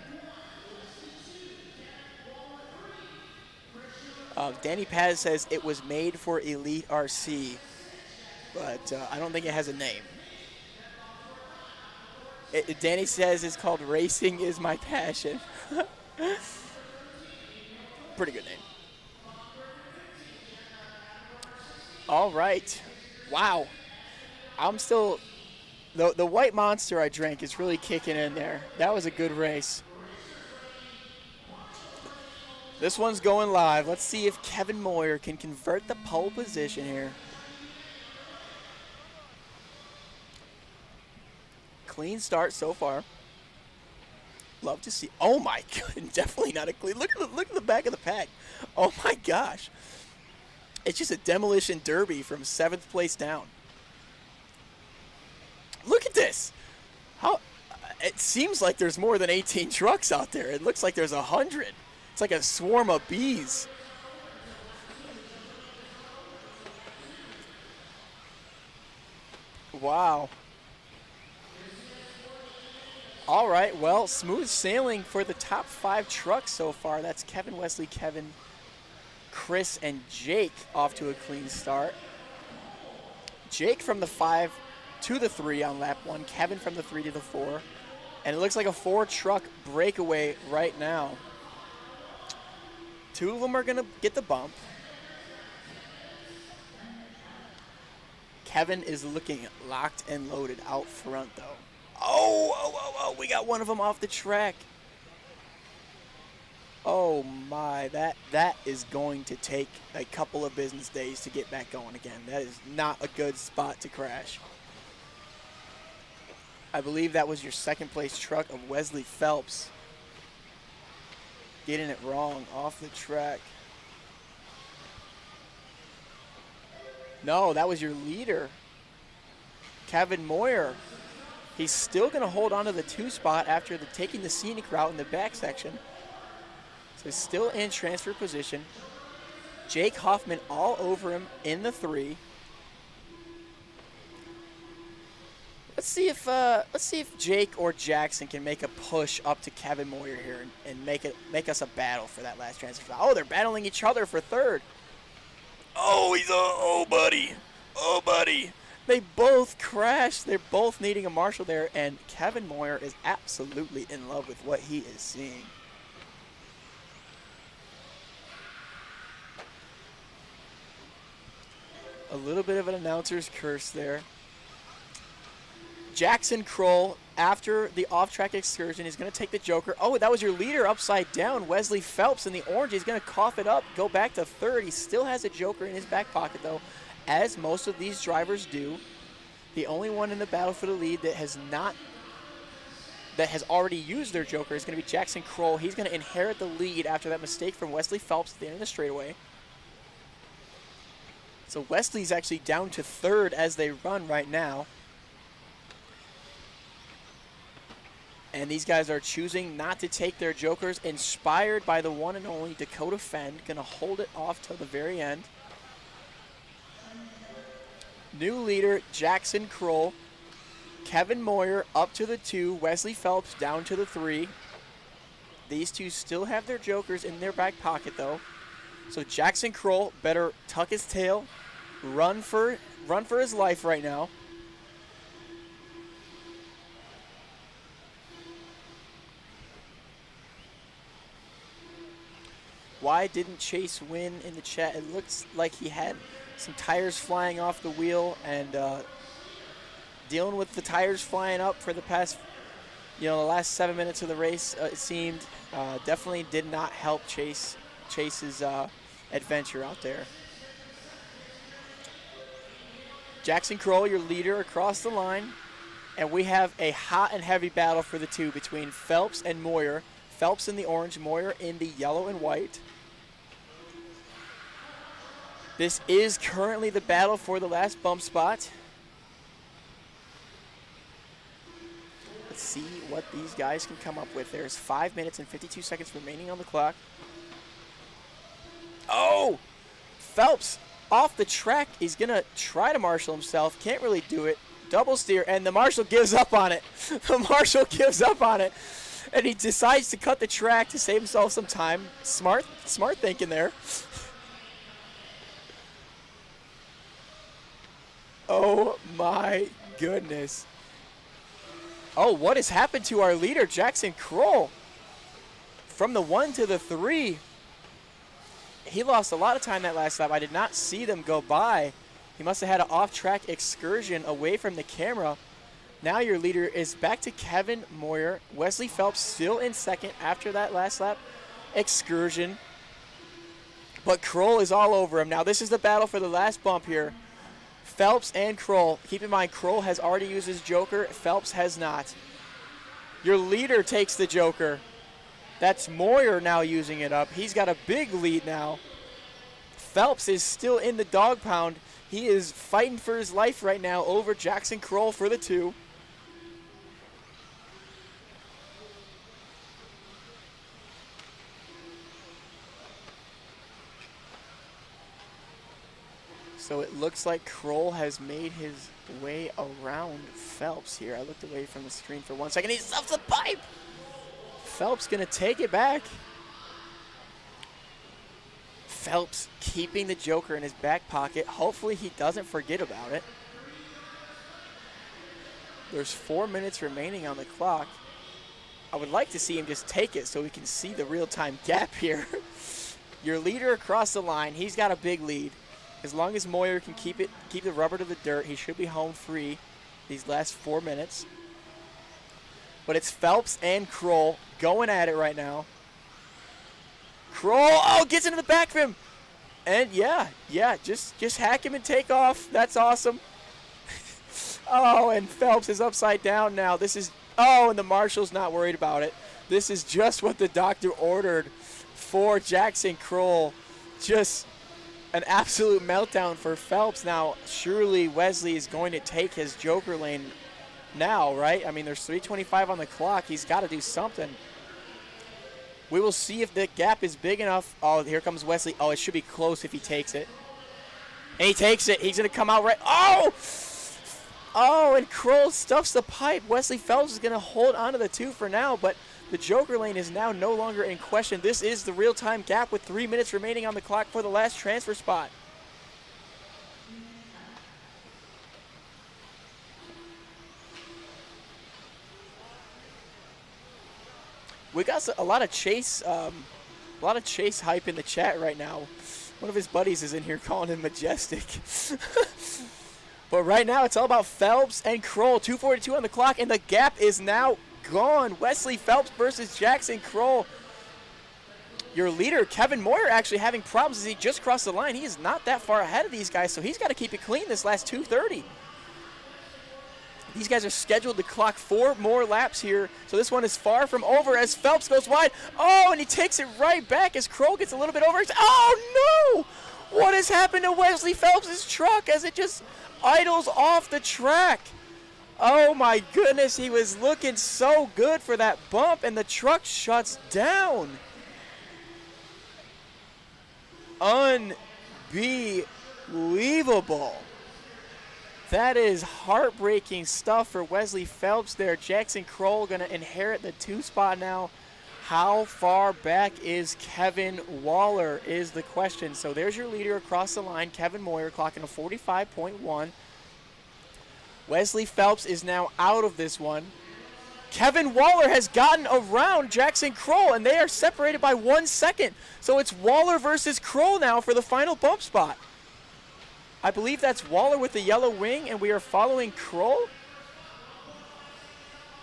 Danny Paz says it was made for Elite RC, but I don't think it has a name. Danny says it's called Racing Is My Passion. Pretty good name. All right. Wow. I'm still, the white monster I drank is really kicking in there. That was a good race. This one's going live. Let's see if Kevin Moyer can convert the pole position here. Clean start so far. Love to see. Oh my God, definitely not a clean. Look at the back of the pack. Oh my gosh. It's just a demolition derby from 7th place down. Look at this. How it seems like there's more than 18 trucks out there. It looks like there's 100. It's like a swarm of bees. Wow. All right, well, smooth sailing for the top 5 trucks so far. That's Kevin, Wesley, Kevin, Chris, and Jake off to a clean start. Jake from the 5 to the 3 on lap 1. Kevin from the 3 to the 4. And it looks like a 4-truck breakaway right now. 2 of them are going to get the bump. Kevin is looking locked and loaded out front, though. Oh, we got one of them off the track. Oh, my. That is going to take a couple of business days to get back going again. That is not a good spot to crash. I believe that was your 2nd place truck of Wesley Phelps. Getting it wrong off the track. No, that was your leader, Kevin Moyer. He's still going to hold on to the 2 spot after taking the scenic route in the back section. So he's still in transfer position. Jake Hoffman all over him in the 3. Let's see if Jake or Jackson can make a push up to Kevin Moyer here and make us a battle for that last transfer. Oh, they're battling each other for 3rd. Oh, buddy. They both crashed. They're both needing a marshal there, and Kevin Moyer is absolutely in love with what he is seeing. A little bit of an announcer's curse there. Jackson Kroll, after the off-track excursion, is going to take the Joker. Oh, that was your leader upside down. Wesley Phelps in the orange. He's going to cough it up, go back to 3rd. He still has a Joker in his back pocket, though, as most of these drivers do. The only one in the battle for the lead that has already used their Joker is going to be Jackson Kroll. He's going to inherit the lead after that mistake from Wesley Phelps at the end of the straightaway. So Wesley's actually down to 3rd as they run right now. And these guys are choosing not to take their Jokers, inspired by the one and only Dakota Fenn. Going to hold it off till the very end. New leader, Jackson Kroll. Kevin Moyer up to the 2. Wesley Phelps down to the 3. These 2 still have their Jokers in their back pocket, though. So Jackson Kroll better tuck his tail, run for his life right now. Why didn't Chase win in the chat? It looks like he had some tires flying off the wheel, and dealing with the tires flying up for the past, the last 7 minutes of the race, it seemed, definitely did not help Chase's adventure out there. Jackson Kroll, your leader, across the line, and we have a hot and heavy battle for the 2 between Phelps and Moyer. Phelps in the orange, Moyer in the yellow and white. This is currently the battle for the last bump spot. Let's see what these guys can come up with. There's 5 minutes and 52 seconds remaining on the clock. Oh! Phelps off the track. He's going to try to marshal himself. Can't really do it. Double steer, and the marshal gives up on it. The marshal gives up on it. And he decides to cut the track to save himself some time. Smart thinking there. Oh my goodness. Oh, what has happened to our leader, Jackson Kroll? From the 1 to the 3. He lost a lot of time that last lap. I did not see them go by. He must have had an off-track excursion away from the camera. Now your leader is back to Kevin Moyer. Wesley Phelps still in second after that last lap excursion. But Kroll is all over him. Now this is the battle for the last bump here. Phelps and Kroll. Keep in mind, Kroll has already used his joker. Phelps has not. Your leader takes the joker. That's Moyer now using it up. He's got a big lead now. Phelps is still in the dog pound. He is fighting for his life right now over Jackson Kroll for the 2. So it looks like Kroll has made his way around Phelps here. I looked away from the screen for 1 second. He stuffs the pipe. Phelps going to take it back. Phelps keeping the joker in his back pocket. Hopefully he doesn't forget about it. There's 4 minutes remaining on the clock. I would like to see him just take it so we can see the real-time gap here. Your leader across the line, he's got a big lead. As long as Moyer can keep the rubber to the dirt, he should be home free these last 4 minutes. But it's Phelps and Kroll going at it right now. Kroll, oh, gets into the back of him. And yeah, just hack him and take off. That's awesome. Oh, and Phelps is upside down now. This is, oh, and the marshal's not worried about it. This is just what the doctor ordered for Jackson Kroll. Just an absolute meltdown for Phelps. Now, surely Wesley is going to take his joker lane now, right? I mean, there's 3:25 on the clock. He's got to do something. We will see if the gap is big enough. Oh, here comes Wesley. Oh, it should be close if he takes it. And he takes it. He's going to come out right. Oh! Oh, and Kroll stuffs the pipe. Wesley Phelps is going to hold on to the 2 for now, but the joker lane is now no longer in question. This is the real-time gap with 3 minutes remaining on the clock for the last transfer spot. We got a lot of chase hype in the chat right now. One of his buddies is in here calling him majestic. But right now it's all about Phelps and Kroll. 2:42 on the clock, and the gap is now gone. Wesley Phelps versus Jackson Kroll. Your leader, Kevin Moyer, actually having problems as he just crossed the line. He is not that far ahead of these guys, so he's got to keep it clean this last 2:30. These guys are scheduled to clock 4 more laps here, so this one is far from over as Phelps goes wide. Oh, and he takes it right back as Kroll gets a little bit over. Oh, no! What has happened to Wesley Phelps' truck as it just idles off the track? Oh, my goodness. He was looking so good for that bump, and the truck shuts down. Unbelievable. That is heartbreaking stuff for Wesley Phelps there. Jackson Kroll going to inherit the 2 spot now. How far back is Kevin Waller is the question. So there's your leader across the line, Kevin Moyer, clocking a 45.1. Wesley Phelps is now out of this one. Kevin Waller has gotten around Jackson Kroll, and they are separated by 1 second. So it's Waller versus Kroll now for the final bump spot. I believe that's Waller with the yellow wing, and we are following Kroll.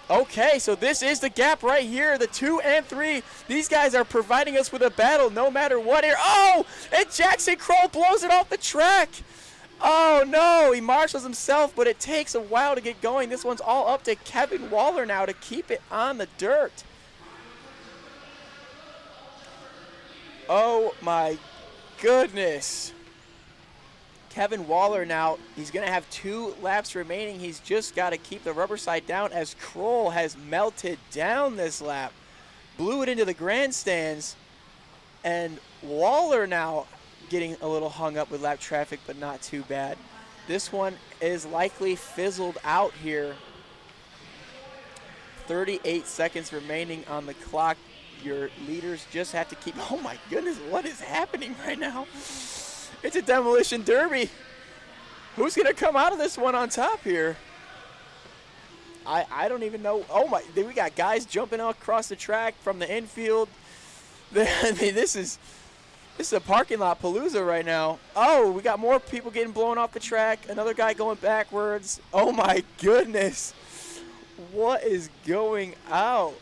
Okay, so this is the gap right here, the 2 and 3. These guys are providing us with a battle no matter what here. Oh, and Jackson Kroll blows it off the track. Oh, no, he marshals himself, but it takes a while to get going. This one's all up to Kevin Waller now to keep it on the dirt. Oh, my goodness. Kevin Waller now, he's going to have 2 laps remaining. He's just got to keep the rubber side down as Kroll has melted down this lap. Blew it into the grandstands. And Waller now getting a little hung up with lap traffic, but not too bad. This one is likely fizzled out here. 38 seconds remaining on the clock. Your leaders just have to keep, oh my goodness, what is happening right now? It's a demolition derby. Who's gonna come out of this one on top here? I don't even know. Oh my, we got guys jumping across the track from the infield. I mean, this is a parking lot palooza right now. Oh, we got more people getting blown off the track. Another guy going backwards. Oh my goodness. What is going out?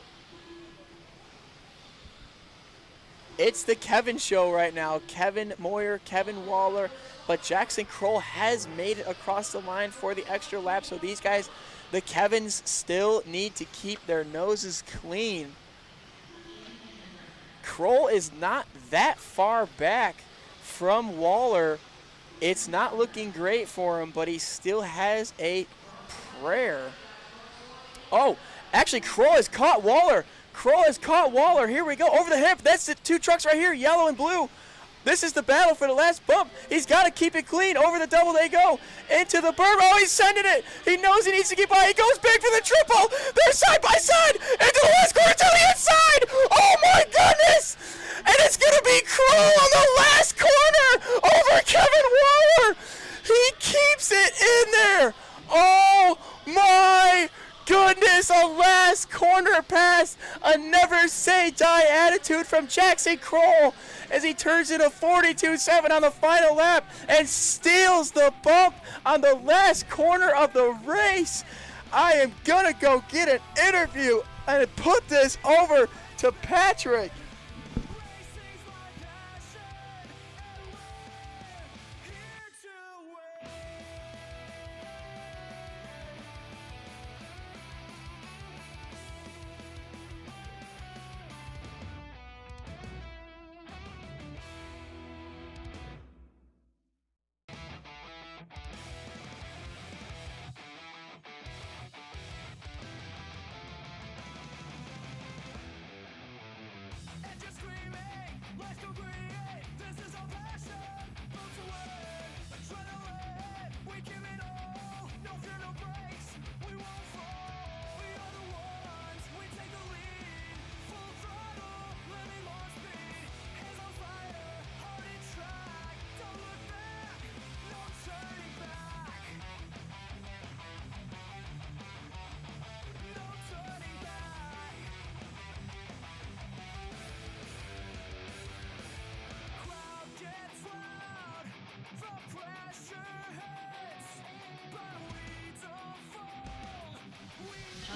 It's the Kevin show right now. Kevin Moyer, Kevin Waller, but Jackson Kroll has made it across the line for the extra lap. So these guys, the Kevins, still need to keep their noses clean. Kroll is not that far back from Waller. It's not looking great for him, but he still has a prayer. Oh, actually, Kroll has caught Waller. Kroll has caught Waller. Here we go. Over the hip. That's the two trucks right here, yellow and blue. This is the battle for the last bump. He's got to keep it clean. Over the double they go. Into the berm. Oh, he's sending it. He knows he needs to get by. He goes big for the triple. They're side by side. Into the last corner to the inside. Oh, my goodness. And it's going to be Kroll on the last corner over Kevin Waller. He keeps it in there. Oh, my goodness, a last corner pass, a never say die attitude from Jackson Kroll as he turns it a 42.7 on the final lap and steals the bump on the last corner of the race. I am gonna go get an interview and put this over to Patrick.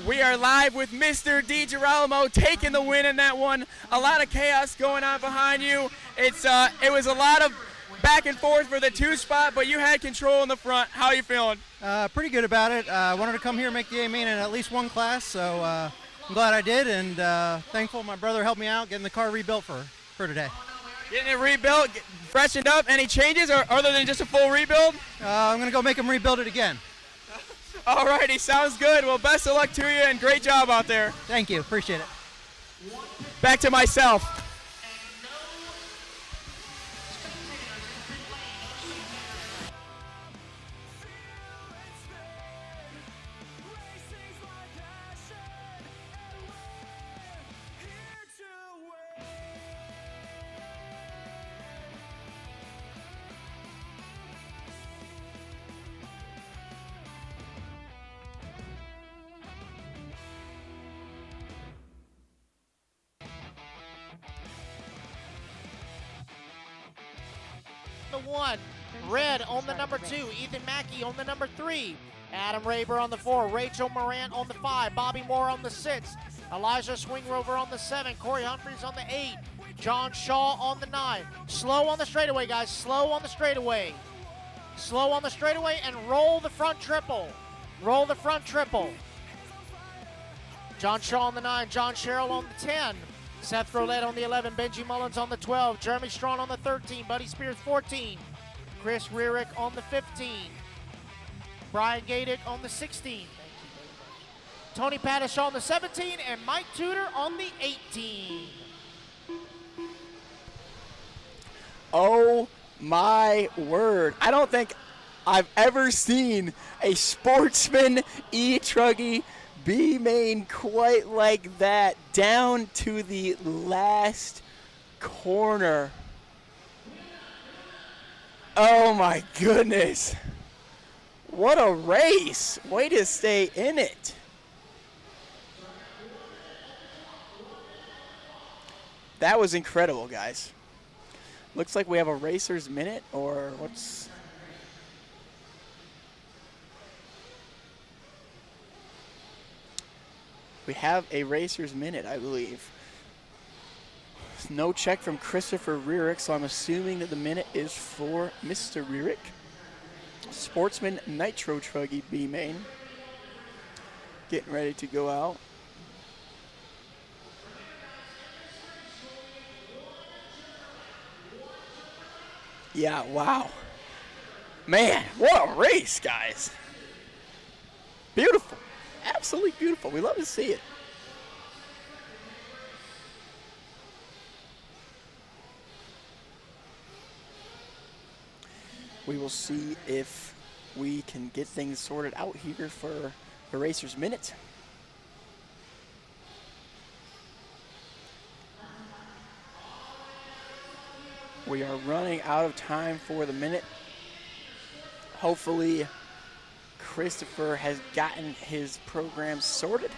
We are live with Mr. DiGirolamo taking the win in that one. A lot of chaos going on behind you. It was a lot of back and forth for the 2 spot, but you had control in the front. How are you feeling? Pretty good about it. I wanted to come here and make the A-main in at least one class, so I'm glad I did, and thankful my brother helped me out getting the car rebuilt for today. Getting it rebuilt, freshened up. Any changes or other than just a full rebuild? I'm going to go make him rebuild it again. All righty, sounds good. Well, best of luck to you and great job out there. Thank you, appreciate it. Back to myself. The 1, Red on the number 2, Ethan Mackey on the number 3, Adam Raber on the 4, Rachel Morant on the 5, Bobby Moore on the 6, Elijah Swingrover on the 7, Corey Humphreys on the 8, John Shaw on the 9. Slow on the straightaway, guys, slow on the straightaway. Slow on the straightaway and roll the front triple. Roll the front triple. John Shaw on the 9, John Sherrill on the 10, Seth Roulette on the 11, Benji Mullins on the 12, Jeremy Strawn on the 13, Buddy Spears 14, Chris Rierick on the 15, Brian Gadick on the 16, Tony Paddish on the 17, and Mike Tudor on the 18. Oh My word. I don't think I've ever seen a Sportsman E-Truggy B-main quite like that, down to the last corner. Oh my goodness. What a race. Way to stay in it. That was incredible, guys. Looks like we have a racer's minute, or what's... We have a racer's minute, I believe. No check from Christopher Rierick, so I'm assuming that the minute is for Mr. Rierick. Sportsman Nitro Truggy B-main. Getting ready to go out. Yeah, wow. Man, what a race, guys. Beautiful. Absolutely beautiful. We love to see it. We will see if we can get things sorted out here for the Racer's Minute. We are running out of time for the minute. Hopefully, Christopher has gotten his program sorted.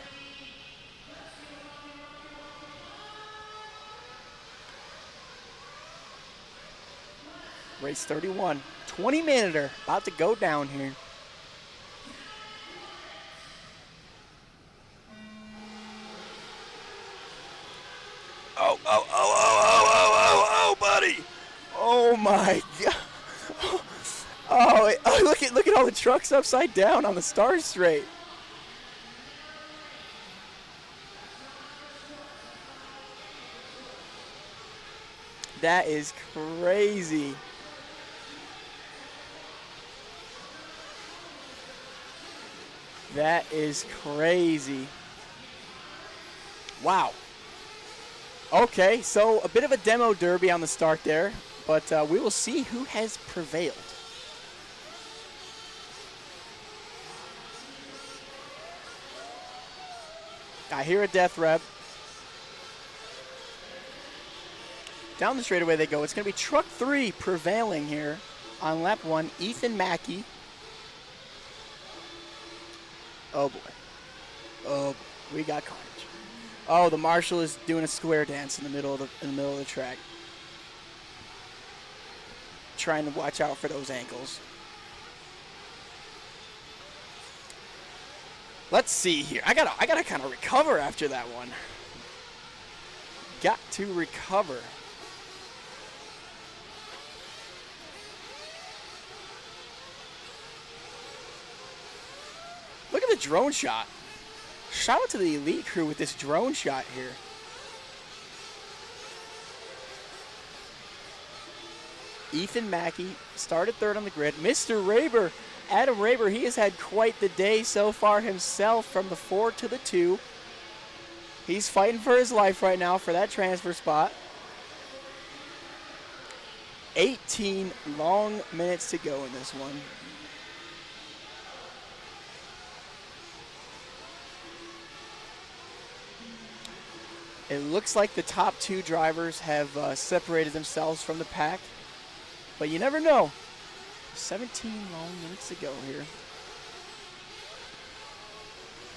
Race 31, 20-minute about to go down here. Oh, buddy. Oh my God. Oh, look at all the trucks upside down on the Star Straight. That is crazy. That is crazy. Wow. Okay, so a bit of a demo derby on the start there, but we will see who has prevailed. I hear a death rev. Down the straightaway they go. It's going to be truck 3 prevailing here on lap 1, Ethan Mackey. Oh boy. Oh, we got carnage. Oh, the marshal is doing a square dance in the middle of the track. Trying to watch out for those ankles. Let's see here. I gotta kind of recover after that one. Got to recover. Look at the drone shot. Shout out to the elite crew with this drone shot here. Ethan Mackey started 3rd on the grid. Mr. Raber, Adam Raber, he has had quite the day so far himself from the 4 to the 2. He's fighting for his life right now for that transfer spot. 18 long minutes to go in this one. It looks like the top 2 drivers have separated themselves from the pack, but you never know. 17 long minutes to go here.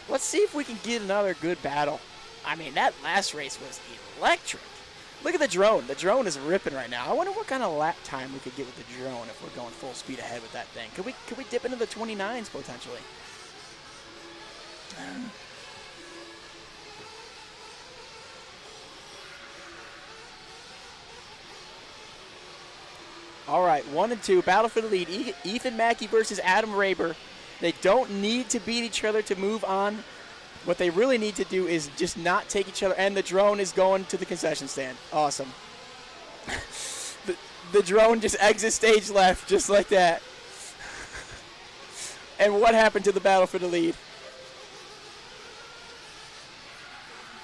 Let's see if we can get another good battle. I mean, that last race was electric. Look at the drone. The drone is ripping right now. I wonder what kind of lap time we could get with the drone if we're going full speed ahead with that thing. Could we dip into the 29s potentially? All right, 1 and 2, battle for the lead. Ethan Mackey versus Adam Raber. They don't need to beat each other to move on. What they really need to do is just not take each other. And the drone is going to the concession stand. Awesome. the drone just exits stage left, just like that. And what happened to the battle for the lead?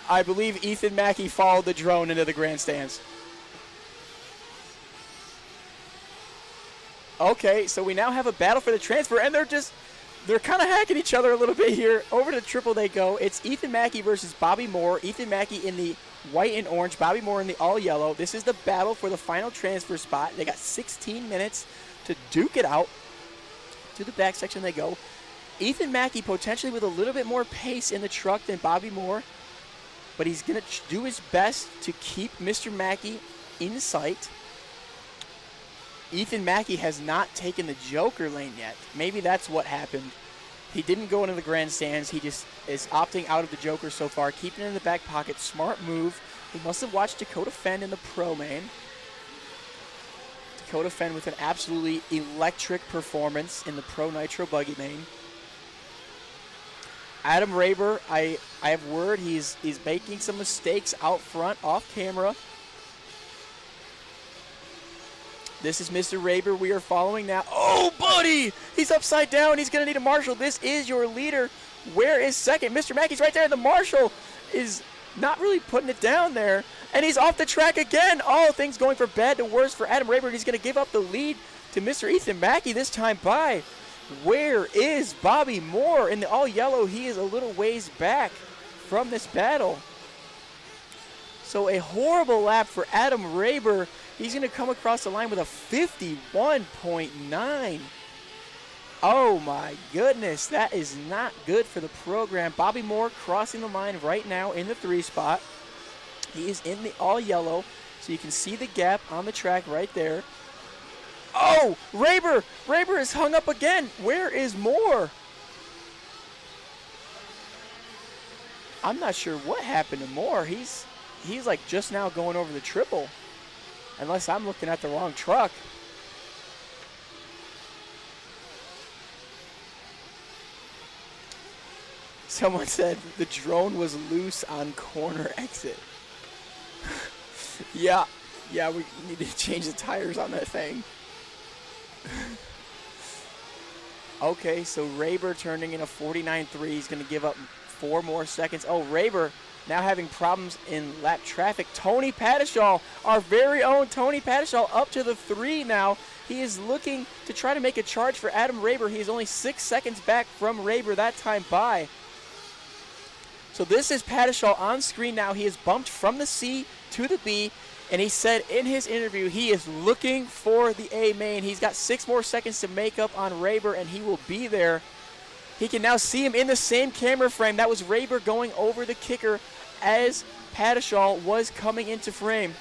I believe Ethan Mackey followed the drone into the grandstands. Okay, so we now have a battle for the transfer, and they're kind of hacking each other a little bit here. Over to triple they go. It's Ethan Mackey versus Bobby Moore. Ethan Mackey in the white and orange, Bobby Moore in the all yellow. This is the battle for the final transfer spot. They got 16 minutes to duke it out. To the back section they go. Ethan Mackey potentially with a little bit more pace in the truck than Bobby Moore, but he's going to do his best to keep Mr. Mackey in sight. Ethan Mackey has not taken the Joker lane yet. Maybe that's what happened. He didn't go into the grandstands. He just is opting out of the Joker so far, keeping it in the back pocket. Smart move. He must have watched Dakota Fenn in the pro main. Dakota Fenn with an absolutely electric performance in the pro Nitro Buggy main. Adam Raber, I have word he's making some mistakes out front off camera. This is Mr. Raber we are following now. Oh, buddy! He's upside down. He's going to need a marshal. This is your leader. Where is second? Mr. Mackey's right there. The marshal is not really putting it down there. And he's off the track again. All things going from bad to worse for Adam Raber. He's going to give up the lead to Mr. Ethan Mackey this time by. Where is Bobby Moore? In the all yellow, he is a little ways back from this battle. So a horrible lap for Adam Raber. He's going to come across the line with a 51.9. Oh my goodness, that is not good for the program. Bobby Moore crossing the line right now in the 3 spot. He is in the all yellow, so you can see the gap on the track right there. Oh, Raber! Raber is hung up again. Where is Moore? I'm not sure what happened to Moore. He's like just now going over the triple. Unless I'm looking at the wrong truck. Someone said the drone was loose on corner exit. Yeah, we need to change the tires on that thing. Okay, so Raber turning in a 49.3. He's going to give up 4 more seconds. Oh, Raber now having problems in lap traffic. Tony Padishall, our very own Tony Padishall, up to the 3 now. He is looking to try to make a charge for Adam Raber. He is only 6 seconds back from Raber that time by. So this is Padishall on screen now. He is bumped from the C to the B, and he said in his interview he is looking for the A main. He's got 6 more seconds to make up on Raber, and he will be there. He can now see him in the same camera frame. That was Raber going over the kicker as Padishall was coming into frame.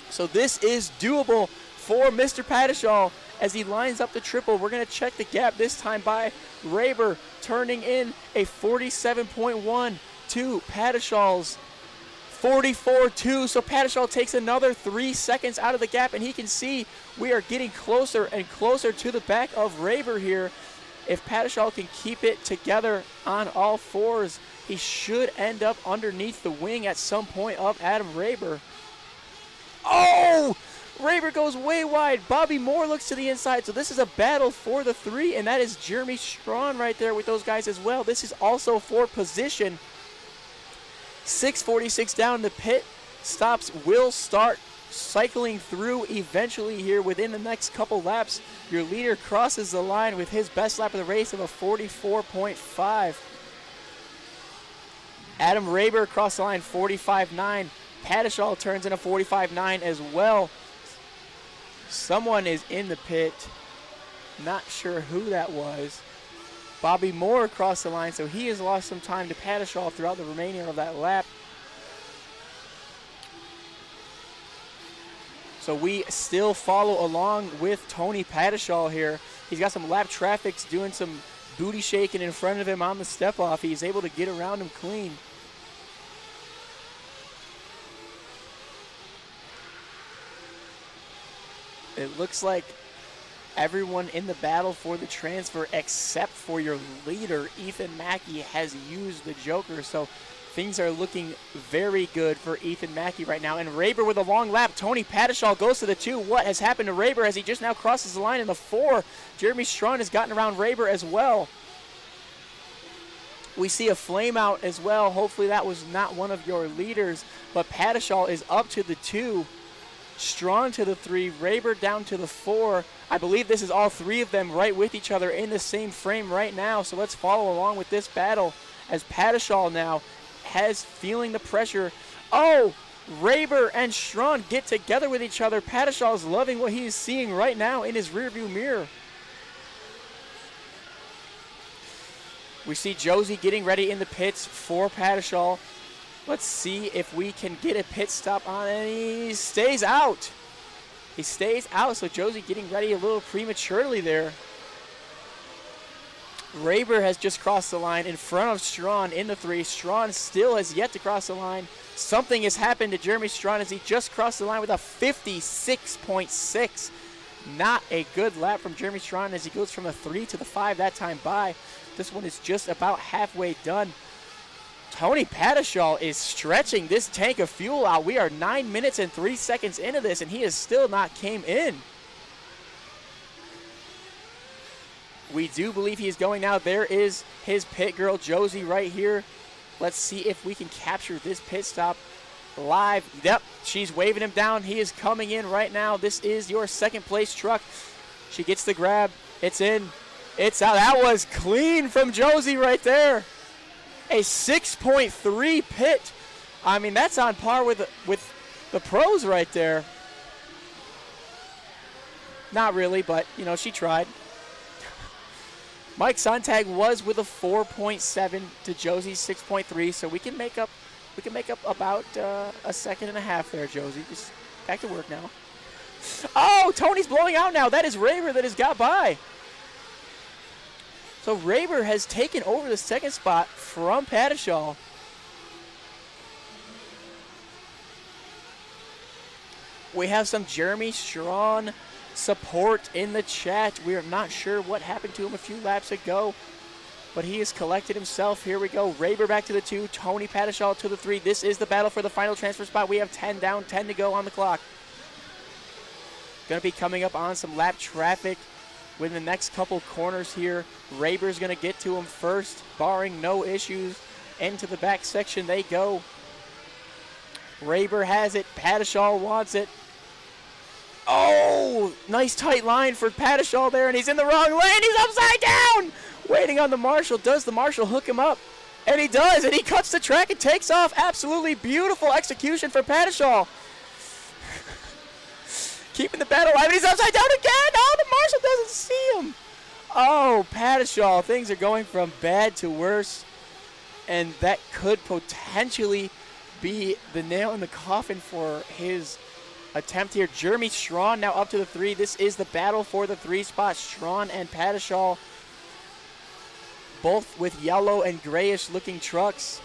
So this is doable for Mr. Padishall as he lines up the triple. We're going to check the gap this time by Raber turning in a 47.1 to Padishall's 44.2. So Padishall takes another 3 seconds out of the gap, and he can see we are getting closer and closer to the back of Raber here. If Padishall can keep it together on all 4s, he should end up underneath the wing at some point of Adam Raber. Oh! Raber goes way wide. Bobby Moore looks to the inside. So this is a battle for the 3, and that is Jeremy Strawn right there with those guys as well. This is also for position. 6:46 down. The pit stops will start cycling through eventually here within the next couple laps. Your leader crosses the line with his best lap of the race of a 44.5. Adam Raber across the line, 45.9. Padishall turns in a 45.9 as well. Someone is in the pit. Not sure who that was. Bobby Moore across the line, so he has lost some time to Padishall throughout the remainder of that lap. So we still follow along with Tony Padishall here. He's got some lap traffics doing some booty shaking in front of him on the step off. He's able to get around him clean. It looks like everyone in the battle for the transfer except for your leader, Ethan Mackey, has used the Joker. So things are looking very good for Ethan Mackey right now. And Raber with a long lap. Tony Padishall goes to the 2. What has happened to Raber as he just now crosses the line in the 4? Jeremy Strawn has gotten around Raber as well. We see a flame out as well. Hopefully that was not one of your leaders. But Padishall is up to the 2. Strawn to the 3, Raber down to the 4. I believe this is all 3 of them right with each other in the same frame right now. So let's follow along with this battle as Padishal now has feeling the pressure. Oh, Raber and Strawn get together with each other. Padishal is loving what he is seeing right now in his rearview mirror. We see Josie getting ready in the pits for Padishal. Let's see if we can get a pit stop on, and he stays out. He stays out, so Josie getting ready a little prematurely there. Raber has just crossed the line in front of Strawn in the 3. Strawn still has yet to cross the line. Something has happened to Jeremy Strawn as he just crossed the line with a 56.6. Not a good lap from Jeremy Strawn as he goes from the 3 to the 5 that time by. This one is just about halfway done. Tony Padishal is stretching this tank of fuel out. We are 9 minutes and 3 seconds into this, and he has still not came in. We do believe he is going now. There is his pit girl, Josie, right here. Let's see if we can capture this pit stop live. Yep, she's waving him down. He is coming in right now. This is your second place truck. She gets the grab. It's in. It's out. That was clean from Josie right there. A 6.3 pit. I mean, that's on par with the pros right there. Not really, but, you know, she tried. Mike Sontag was with a 4.7 to Josie's 6.3, so we can make up about a second and a half there, Josie. Just back to work now. Oh, Tony's blowing out now. That is Raber that has got by. So Raber has taken over the second spot from Padishal. We have some Jeremy Strawn support in the chat. We are not sure what happened to him a few laps ago, but he has collected himself. Here we go. Raber back to the 2, Tony Padishal to the 3. This is the battle for the final transfer spot. We have 10 down, 10 to go on the clock. Going to be coming up on some lap traffic with the next couple corners here. Raber's going to get to him first, barring no issues. Into the back section they go. Raber has it. Padishal wants it. Oh, nice tight line for Padishal there, and he's in the wrong lane. He's upside down. Waiting on the marshal. Does the marshal hook him up? And he does, and he cuts the track and takes off. Absolutely beautiful execution for Padishal. Keeping the battle alive, and he's upside down again. Oh, the marshal doesn't see him. Oh, Padishal, things are going from bad to worse, and that could potentially be the nail in the coffin for his attempt here. Jeremy Strawn now up to the 3. This is the battle for the 3 spot. Strawn and Padishal, both with yellow and grayish looking trucks.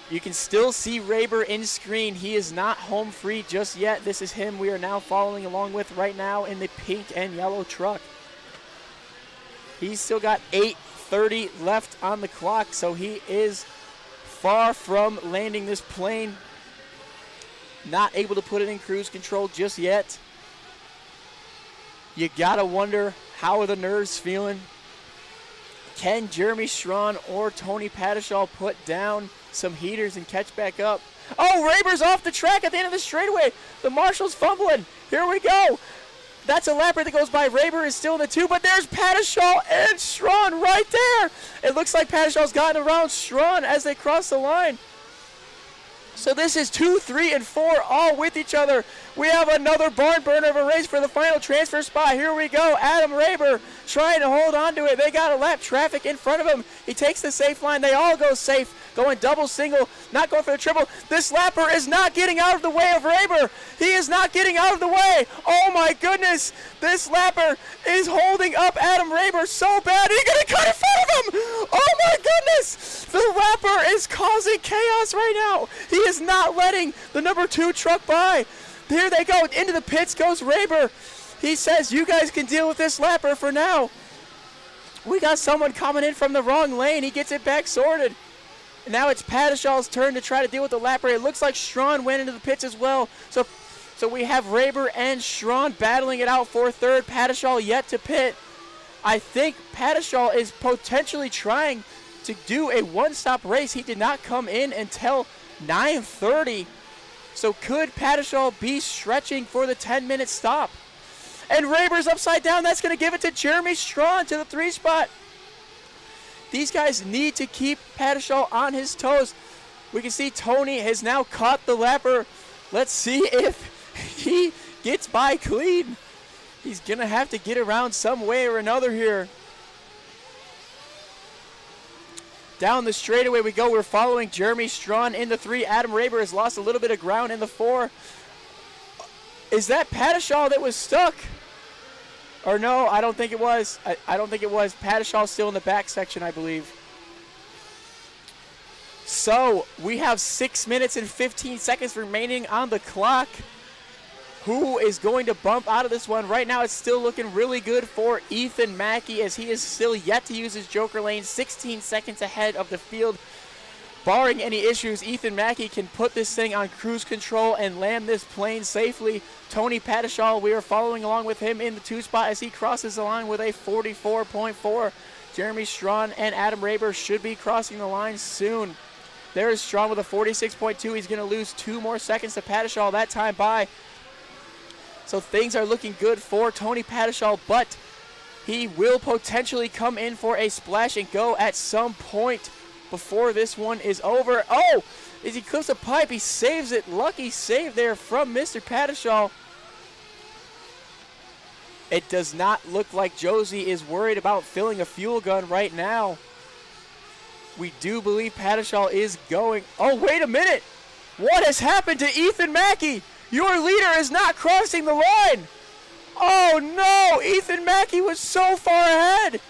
You can still see Raber in screen. He is not home free just yet. This is him we are now following along with right now in the pink and yellow truck. He's still got 8:30 left on the clock, so he is far from landing this plane. Not able to put it in cruise control just yet. You gotta wonder, how are the nerves feeling? Can Jeremy Strawn or Tony Padishal put down some heaters and catch back up? Oh, Raber's off the track at the end of the straightaway. The marshal's fumbling. Here we go. That's a lapper that goes by. Raber is still in the 2, but there's Padishal and Strawn right there. It looks like Padishal's gotten around Strawn as they cross the line. So this is 2, 3, and 4 all with each other. We have another barn burner of a race for the final transfer spot. Here we go. Adam Raber trying to hold on to it. They got a lap traffic in front of him. He takes the safe line. They all go safe. Going double, single, not going for the triple. This lapper is not getting out of the way of Raber. He is not getting out of the way. Oh my goodness. This lapper is holding up Adam Raber so bad. He's going to cut in front of him. Oh my goodness. The lapper is causing chaos right now. He is not letting the number 2 truck by. Here they go. Into the pits goes Raber. He says, you guys can deal with this lapper for now. We got someone coming in from the wrong lane. He gets it back sorted. And now it's Padishal's turn to try to deal with the lapper. It looks like Strawn went into the pits as well. So we have Raber and Strawn battling it out for third. Padishal yet to pit. I think Padishal is potentially trying to do a one-stop race. He did not come in until 9:30. So could Padishaw be stretching for the 10-minute stop? And Raber's upside down. That's going to give it to Jeremy Strawn to the 3 spot. These guys need to keep Padishaw on his toes. We can see Tony has now caught the lapper. Let's see if he gets by clean. He's going to have to get around some way or another here. Down the straightaway we go. We're following Jeremy Strawn in the 3. Adam Raber has lost a little bit of ground in the 4. Is that Padishaw that was stuck? Or no, I don't think it was. I don't think it was. Padishaw's still in the back section, I believe. So we have 6 minutes and 15 seconds remaining on the clock. Who is going to bump out of this one? Right now it's still looking really good for Ethan Mackey as he is still yet to use his Joker lane, 16 seconds ahead of the field. Barring any issues, Ethan Mackey can put this thing on cruise control and land this plane safely. Tony Padishaw, we are following along with him in the 2 spot as he crosses the line with a 44.4. Jeremy Strawn and Adam Raber should be crossing the line soon. There is Strawn with a 46.2. He's going to lose 2 more seconds to Padishaw that time by. So things are looking good for Tony Padishaw, but he will potentially come in for a splash and go at some point before this one is over. Oh, as he clips a pipe, he saves it. Lucky save there from Mr. Padishaw. It does not look like Josie is worried about filling a fuel gun right now. We do believe Padishaw is going. Oh, wait a minute. What has happened to Ethan Mackey? Your leader is not crossing the line. Oh, no. Ethan Mackey was so far ahead.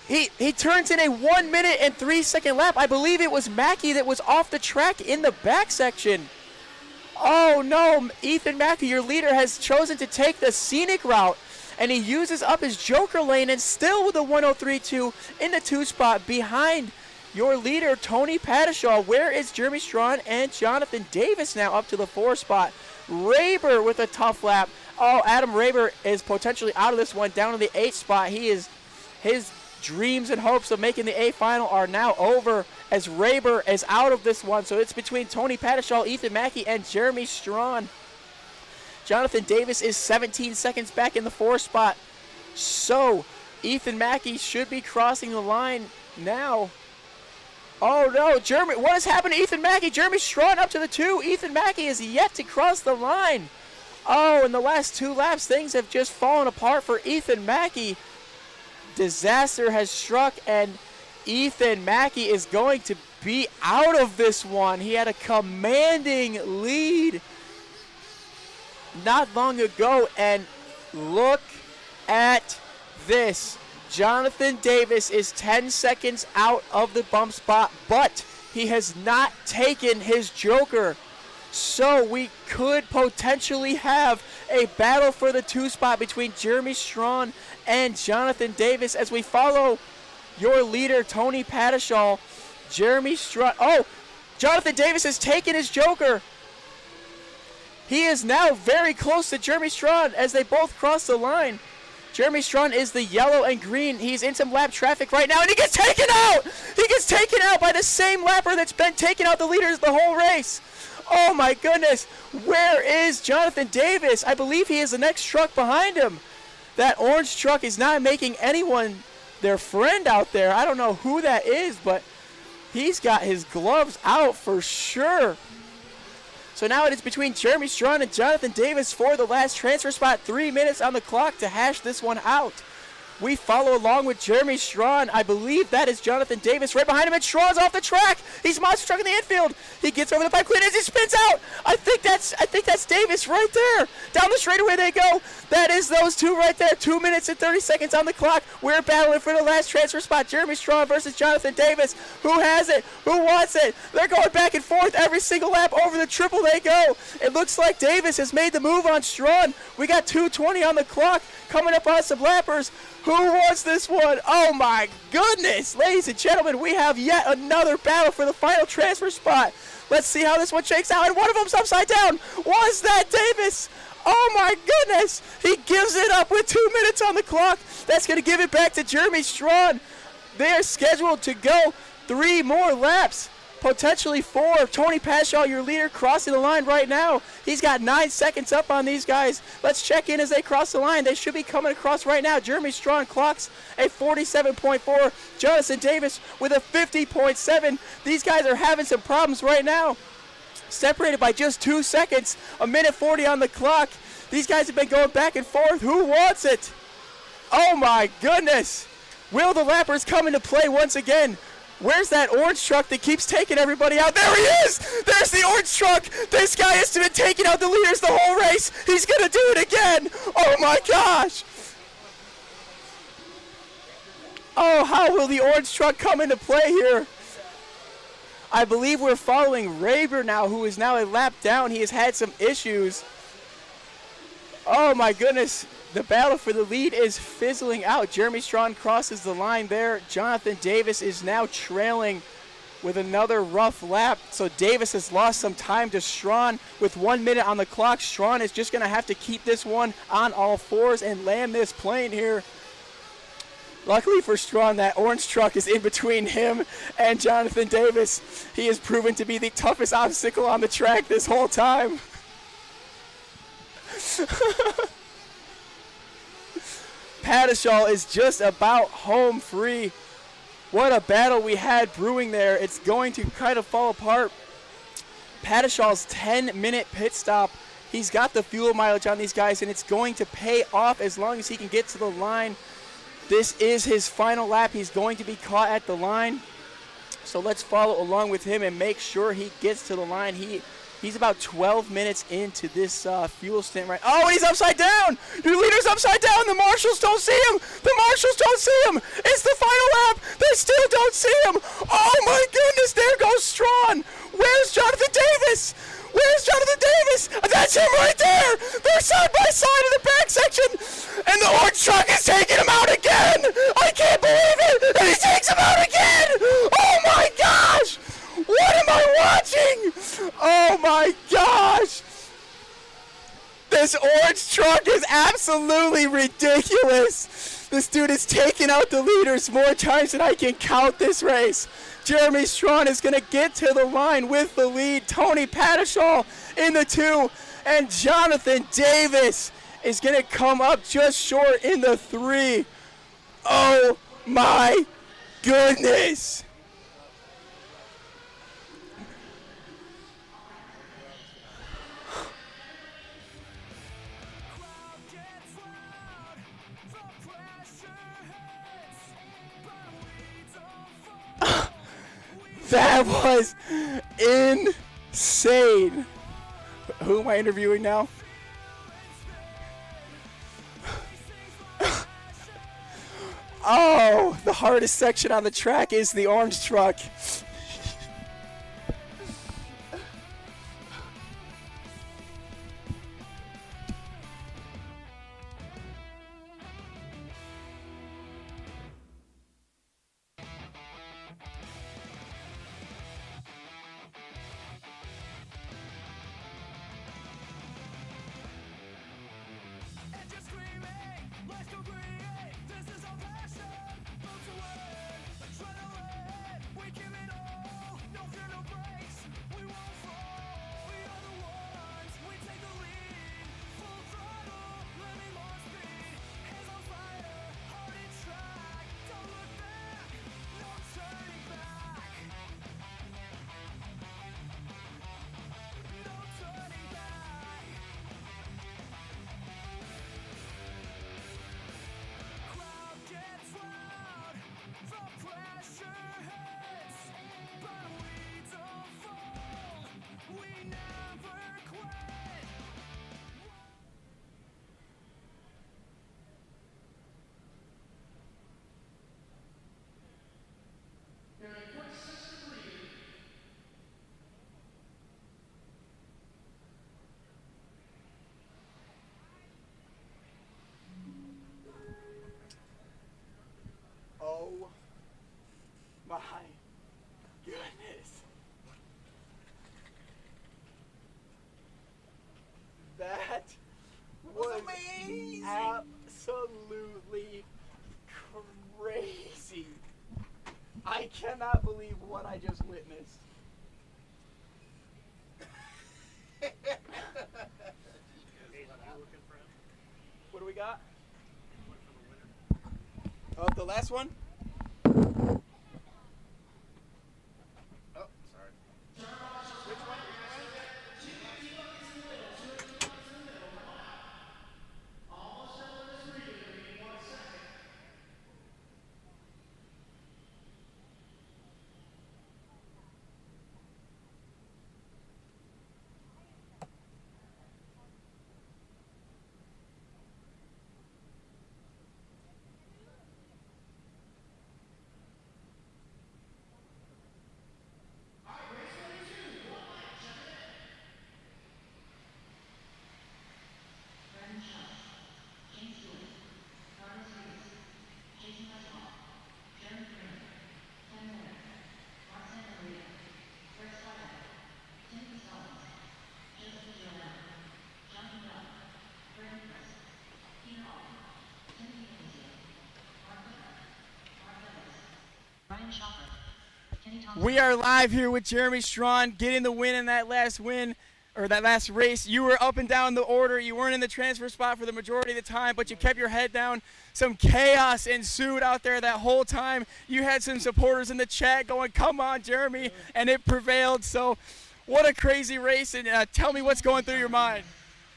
He turns in a 1 minute and 3 second lap. I believe it was Mackey that was off the track in the back section. Oh, no. Ethan Mackey, your leader, has chosen to take the scenic route, and he uses up his Joker lane and still with a 103.2 in the 2 spot behind your leader, Tony Padishaw. Where is Jeremy Strawn and Jonathan Davis now up to the 4 spot? Raber with a tough lap. Oh, Adam Raber is potentially out of this one, down to the 8 spot. His dreams and hopes of making the A final are now over as Raber is out of this one. So it's between Tony Padishaw, Ethan Mackey, and Jeremy Strawn. Jonathan Davis is 17 seconds back in the 4 spot. So Ethan Mackey should be crossing the line now. Oh no, what has happened to Ethan Mackey? Jeremy Strawn up to the 2. Ethan Mackey is yet to cross the line. Oh, in the last 2 laps, things have just fallen apart for Ethan Mackey. Disaster has struck, and Ethan Mackey is going to be out of this one. He had a commanding lead not long ago, and look at this. Jonathan Davis is 10 seconds out of the bump spot, but he has not taken his Joker. So we could potentially have a battle for the 2 spot between Jeremy Strawn and Jonathan Davis as we follow your leader, Tony Padishaw. Jeremy Strawn. Oh, Jonathan Davis has taken his Joker. He is now very close to Jeremy Strawn as they both cross the line. Jeremy Strawn is the yellow and green. He's in some lap traffic right now, and he gets taken out! He gets taken out by the same lapper that's been taking out the leaders the whole race. Oh my goodness, where is Jonathan Davis? I believe he is the next truck behind him. That orange truck is not making anyone their friend out there. I don't know who that is, but he's got his gloves out for sure. So now it is between Jeremy Strawn and Jonathan Davis for the last transfer spot. 3 minutes on the clock to hash this one out. We follow along with Jeremy Strawn. I believe that is Jonathan Davis. Right behind him, and Strawn's off the track. He's monster truck in the infield. He gets over the pipe clean as he spins out. I think that's Davis right there. Down the straightaway they go. That is those 2 right there. 2 minutes and 30 seconds on the clock. We're battling for the last transfer spot. Jeremy Strawn versus Jonathan Davis. Who has it? Who wants it? They're going back and forth every single lap. Over the triple they go. It looks like Davis has made the move on Strawn. We got 2:20 on the clock. Coming up on some lappers. Who wants this one? Oh my goodness, ladies and gentlemen, we have yet another battle for the final transfer spot. Let's see how this one shakes out, and one of them's upside down. Was that Davis? Oh my goodness, he gives it up with 2 minutes on the clock. That's going to give it back to Jeremy Strawn. They are scheduled to go 3 more laps. potentially 4. Tony PYSCHO, your leader, crossing the line right now. He's got 9 seconds up on these guys. Let's check in as they cross the line. They should be coming across right now. Jeremy Strawn clocks a 47.4. Jonathan Davis with a 50.7. These guys are having some problems right now. Separated by just 2 seconds. A minute 40 on the clock. These guys have been going back and forth. Who wants it? Oh my goodness. Will the lappers come into play once again? Where's that orange truck that keeps taking everybody out? There he is! There's the orange truck! This guy has been taking out the leaders the whole race. He's going to do it again! Oh my gosh! Oh, how will the orange truck come into play here? I believe we're following Raber now, who is now a lap down. He has had some issues. Oh my goodness. The battle for the lead is fizzling out. Jeremy Strawn crosses the line there. Jonathan Davis is now trailing with another rough lap. So Davis has lost some time to Strawn with 1 minute on the clock. Strawn is just going to have to keep this one on all fours and land this plane here. Luckily for Strawn, that orange truck is in between him and Jonathan Davis. He has proven to be the toughest obstacle on the track this whole time. PYSCHO is just about home free. What a battle we had brewing there. It's going to kind of fall apart. PYSCHO's 10-minute pit stop. He's got the fuel mileage on these guys, and it's going to pay off as long as he can get to the line. This is his final lap. He's going to be caught at the line. So let's follow along with him and make sure he gets to the line. He's about 12 minutes into this fuel stint right. Oh, and he's upside down. Your leader's upside down. The marshals don't see him. The marshals don't see him. It's the final lap. They still don't see him. Oh, my goodness. There goes Strawn. Where's Jonathan Davis? Where's Jonathan Davis? That's him right there. They're side by side in the back section. And the orange truck is taking him out again. I can't believe it. And he takes him out again. Oh, my gosh. What am I watching? Oh my gosh! This orange truck is absolutely ridiculous. This dude is taking out the leaders more times than I can count this race. Jeremy Strawn is going to get to the line with the lead. Tony PYSCHO in the 2. And Jonathan Davis is going to come up just short in the 3. Oh my goodness! That was insane. Who am I interviewing now? Oh, the hardest section on the track is the orange truck. Oh my goodness. That was amazing. Absolutely crazy. I cannot believe what I just witnessed. What do we got? Oh, the last one? We are live here with Jeremy Strawn getting the win in that last win, or that last race. You were up and down the order. You weren't in the transfer spot for the majority of the time, but you kept your head down. Some chaos ensued out there that whole time. You had some supporters in the chat going, "Come on, Jeremy," and it prevailed. So what a crazy race, and tell me what's going through your mind.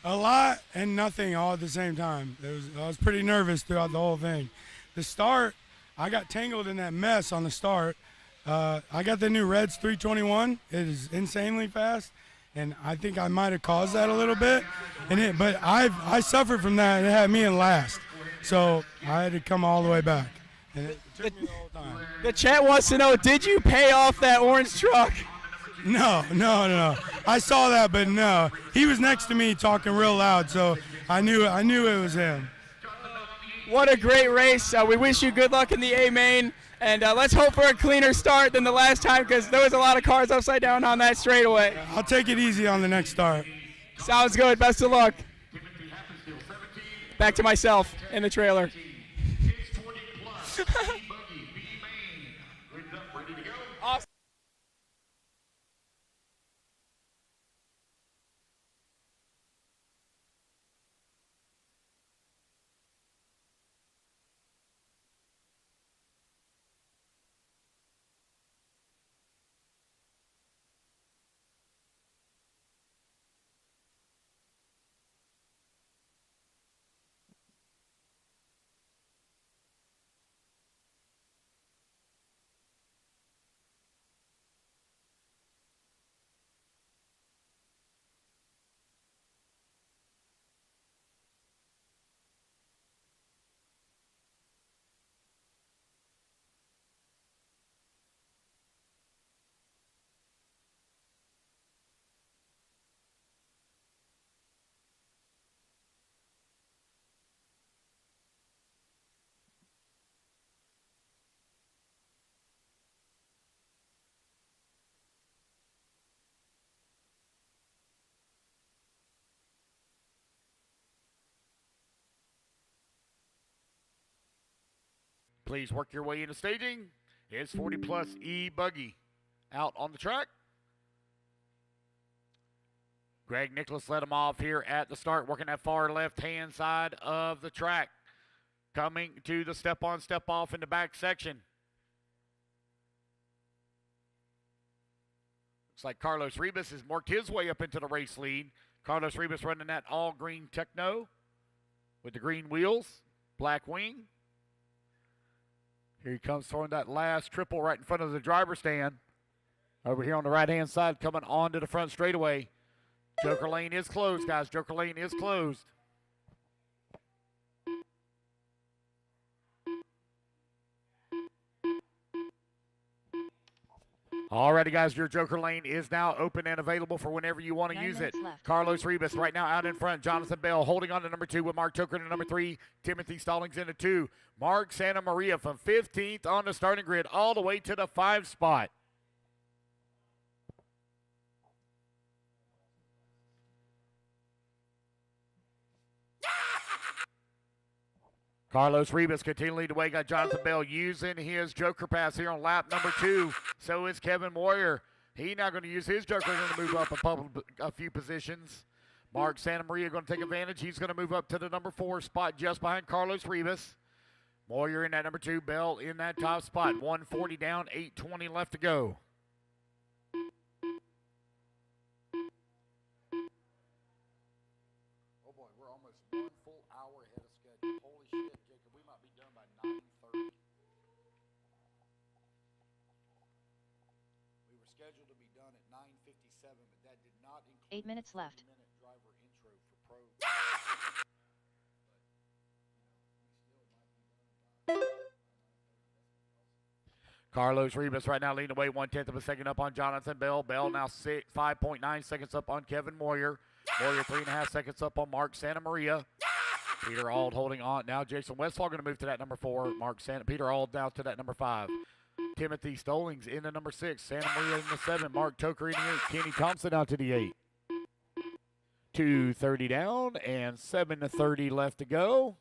A lot and nothing all at the same time. I was pretty nervous throughout the whole thing. The start, I got tangled in that mess on the start. I got the new Reds 321. It is insanely fast, and I think I might have caused that a little bit. But I suffered from that, and it had me in last. So I had to come all the way back, and it took me the whole time. The chat wants to know, did you pay off that orange truck? No. I saw that, but no. He was next to me talking real loud, so I knew it was him. What a great race. We wish you good luck in the A-main. And let's hope for a cleaner start than the last time, because there was a lot of cars upside down on that straightaway. I'll take it easy on the next start. Sounds good. Best of luck. Back to myself in the trailer. Awesome. Please work your way into staging. It's 40 plus E-Buggy out on the track. Greg Nicholas led him off here at the start, working that far left-hand side of the track. Coming to the step-on, step-off in the back section. Looks like Carlos Ribas has worked his way up into the race lead. Carlos Ribas running that all-green Techno with the green wheels, black wing. Here he comes throwing that last triple right in front of the driver's stand. Over here on the right-hand side, coming onto the front straightaway. Joker lane is closed, guys. Joker lane is closed. Alrighty, guys, your Joker lane is now open and available for whenever you want to use it. Left. Carlos Ribas right now out in front. Jonathan Bell holding on to number 2 with Mark Toker to number 3. Timothy Stallings into 2. Mark Santa Maria from 15th on the starting grid all the way to the 5 spot. Carlos Ribas continuing to lead the way. Got Jonathan Bell using his Joker pass here on lap number 2. So is Kevin Moyer. He now going to use his Joker to move up a few positions. Mark Santa Maria going to take advantage. He's going to move up to the number 4 spot just behind Carlos Rivas. Moyer in that number 2. Bell in that top spot. 140 down, 8:20 left to go. Oh boy, we're almost 1 full hour ahead of schedule. Holy shit, Jacob, we might be done by 9:30. We were scheduled to be done at 9:57, but that did not include 8 minutes left. driver intro for pro. Carlos Rivas right now leading away 1/10 of a second up on Jonathan Bell. Bell now 5.9 seconds up on Kevin Moyer. Moyer 3.5 seconds up on Mark Santa Maria. Peter Auld holding on. Now Jason Westfall going to move to that number 4. Peter Auld now to that number 5. Timothy Stallings in the number 6. Santa Maria in the 7. Mark Toker in the 8. Kenny Thompson out to the 8. 2:30 down and 7:30 left to go.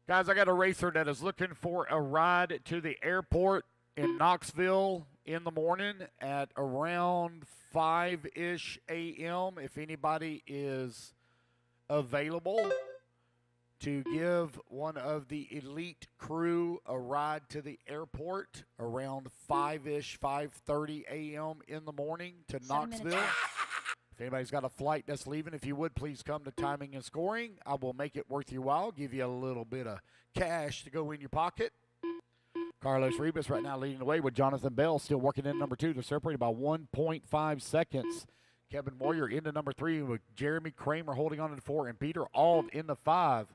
Guys, I got a racer that is looking for a ride to the airport in Knoxville in the morning at around 5-ish a.m. If anybody is available to give one of the elite crew a ride to the airport around 5-ish, 5:30 a.m. in the morning to Knoxville. If anybody's got a flight that's leaving, if you would, please come to Timing and Scoring. I will make it worth your while, give you a little bit of cash to go in your pocket. Carlos Rivas right now leading the way with Jonathan Bell still working in number 2. They're separated by 1.5 seconds. Kevin Moyer into number 3 with Jeremy Kramer holding on to the 4 and Peter Auld in the 5.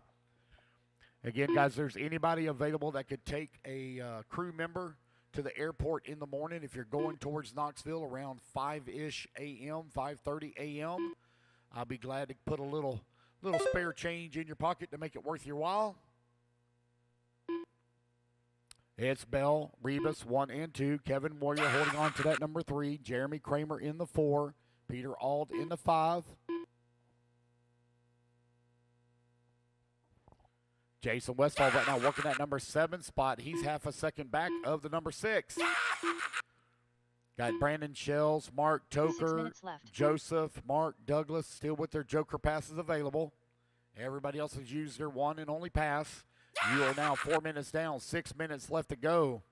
Again, guys, there's anybody available that could take a crew member to the airport in the morning if you're going towards Knoxville around 5-ish a.m., 5:30 a.m. I'll be glad to put a little spare change in your pocket to make it worth your while. It's Bell, Rivas, 1 and 2. Kevin Moyer holding on to that number 3. Jeremy Kramer in the 4. Peter Auld in the 5. Jason Westfall right now working that number 7 spot. He's half a second back of the number 6. Got Brandon Shells, Mark Toker, Joseph, Mark Douglas still with their Joker passes available. Everybody else has used their one and only pass. You are now 4 minutes down, 6 minutes left to go.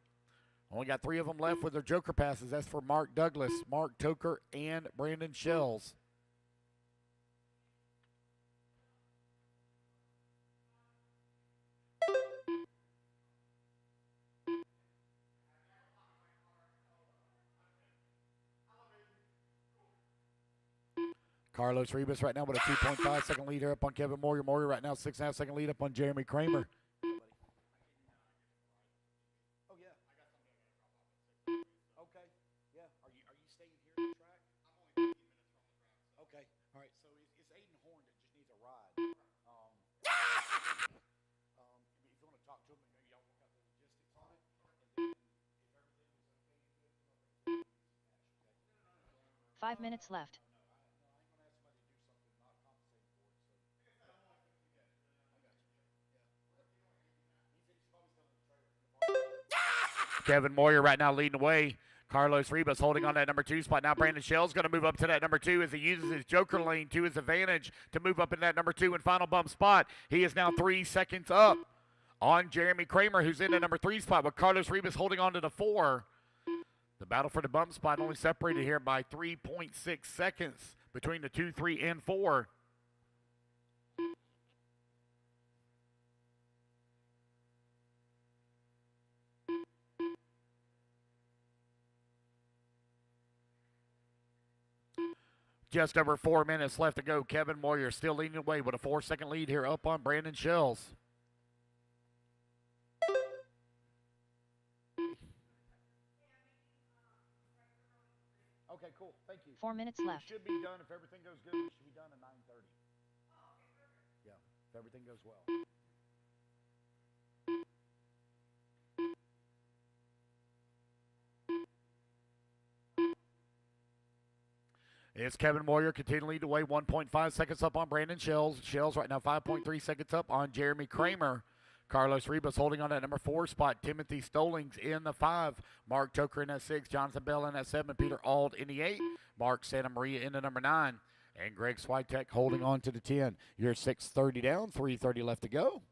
Only got 3 of them left with their Joker passes. That's for Mark Douglas, Mark Toker, and Brandon Shells. Carlos Rivas right now with a 2.5 second lead here up on Kevin Moyer. Moyer right now 6.5 second lead up on Jeremy Kramer. Oh yeah, I got something. Okay, yeah. Are you staying here at the track? I'm only 15 minutes from the track. Okay, all right. So it's Aiden Horn that just needs a ride. If you want to talk to him, maybe y'all work out the logistics on it. And then if everything is okay, 5 minutes left. 5 Kevin Moyer right now leading the way. Carlos Rivas holding on that number 2 spot. Now Brandon Shell's going to move up to that number 2 as he uses his Joker lane to his advantage to move up in that number 2 and final bump spot. He is now 3 seconds up on Jeremy Kramer, who's in the number 3 spot, with Carlos Rivas holding on to the 4. The battle for the bump spot only separated here by 3.6 seconds between the 2, 3, and 4. Just over 4 minutes left to go. Kevin Moyer still leading the way with a 4-second lead here up on Brandon Shells. Okay, cool. Thank you. 4 minutes left. Should be done if everything goes good. We should be done at 9:30. Yeah, if everything goes well. It's Kevin Moyer continuing to lead the way, 1.5 seconds up on Brandon Shells. Shells right now 5.3 seconds up on Jeremy Kramer. Carlos Ribas holding on at number 4 spot. Timothy Stolings in the 5. Mark Toker in that 6. Jonathan Bell in that 7. Peter Auld in the 8. Mark Santa Maria in the number 9. And Greg Switek holding on to the 10. You're 6:30 down, 3:30 left to go.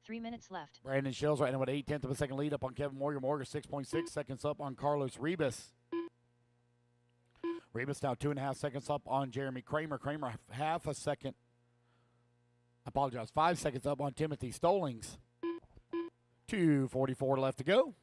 Three minutes left. Brandon Shills right now with 8/10 of a second lead up on Kevin Morgan. Morgan 6.6 seconds up on Carlos Ribas. Ribas now 2.5 seconds up on Jeremy Kramer. Kramer half a second. I apologize. 5 seconds up on Timothy Stolings. 2:44 left to go.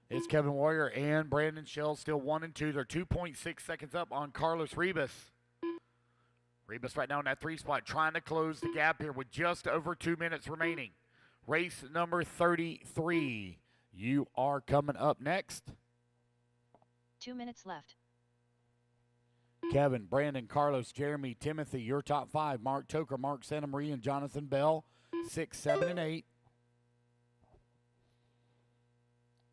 It's Kevin Warrior and Brandon Shell still 1 and 2. They're 2.6 seconds up on Carlos Ribas. Ribas right now in that 3 spot, trying to close the gap here with just over 2 minutes remaining. Race number 33. You are coming up next. 2 minutes left. Kevin, Brandon, Carlos, Jeremy, Timothy, your top 5. Mark Toker, Mark Santa Maria, and Jonathan Bell, 6, 7, and 8.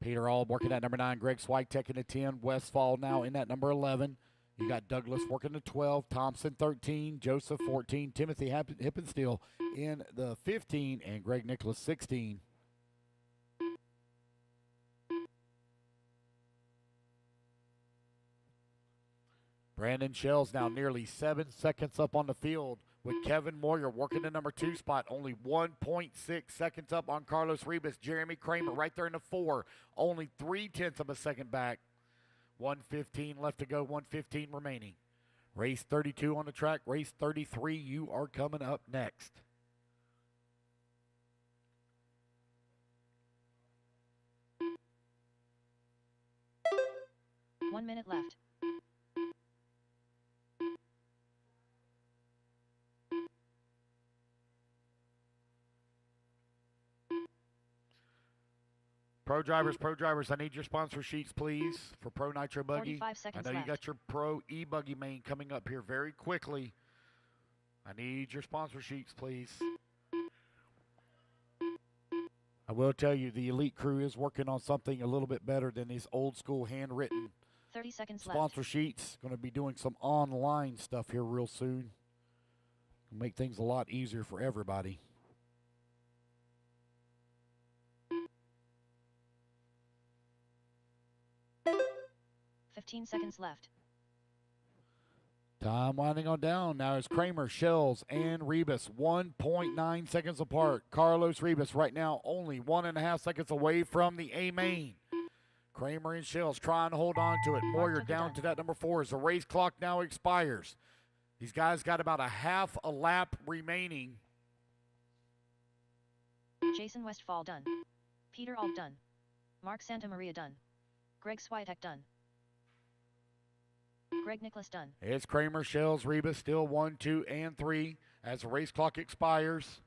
Peter Auld working at number 9. Greg Switek in the 10. Westfall now in that number 11. You got Douglas working the 12. Thompson 13. Joseph 14. Timothy Hippensteel in the 15. And Greg Nicholas 16. Brandon Shells now nearly 7 seconds up on the field with Kevin Moyer working the number 2 spot. Only 1.6 seconds up on Carlos Ribas. Jeremy Kramer right there in the 4. Only 0.3 of a second back. 1:15 left to go. 1:15 remaining. Race 32 on the track. Race 33, you are coming up next. 1 minute left. Pro drivers, I need your sponsor sheets, please, for Pro Nitro Buggy. 45 seconds I know left. you got your Pro E-Buggy main coming up here very quickly. I need your sponsor sheets, please. I will tell you, the Elite crew is working on something a little bit better than these old school handwritten 30 seconds sponsor left. sheets. Going to be doing some online stuff here real soon. Make things a lot easier for everybody. 15 seconds left. Time winding on down. Now is Kramer, Shells, and Ribas 1.9 seconds apart. Carlos Ribas right now only 1.5 seconds away from the A main. Kramer and Shells trying to hold on to it. Moyer down to that number 4 as the race clock now expires. These guys got about a half a lap remaining. Jason Westfall done. Peter Auld done. Mark Santamaria done. Greg Switek done. Greg Nicholas done. It's Kramer, Shells, Ribas still 1, 2, and 3 as the race clock expires.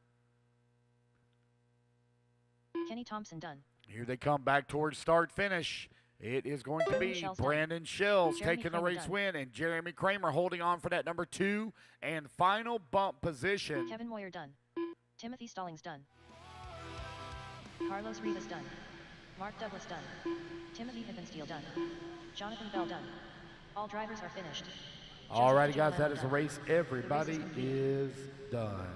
Kenny Thompson done. Here they come back towards start finish. It is going to be Brandon Shells taking the race win and Jeremy Kramer holding on for that number 2 and final bump position. Kevin Moyer done. Timothy Stallings done. Carlos Ribas done. Mark Douglas done. Timothy Hippensteel done. Jonathan Bell done. All drivers are finished. All righty, guys, that is the race. Everybody is done.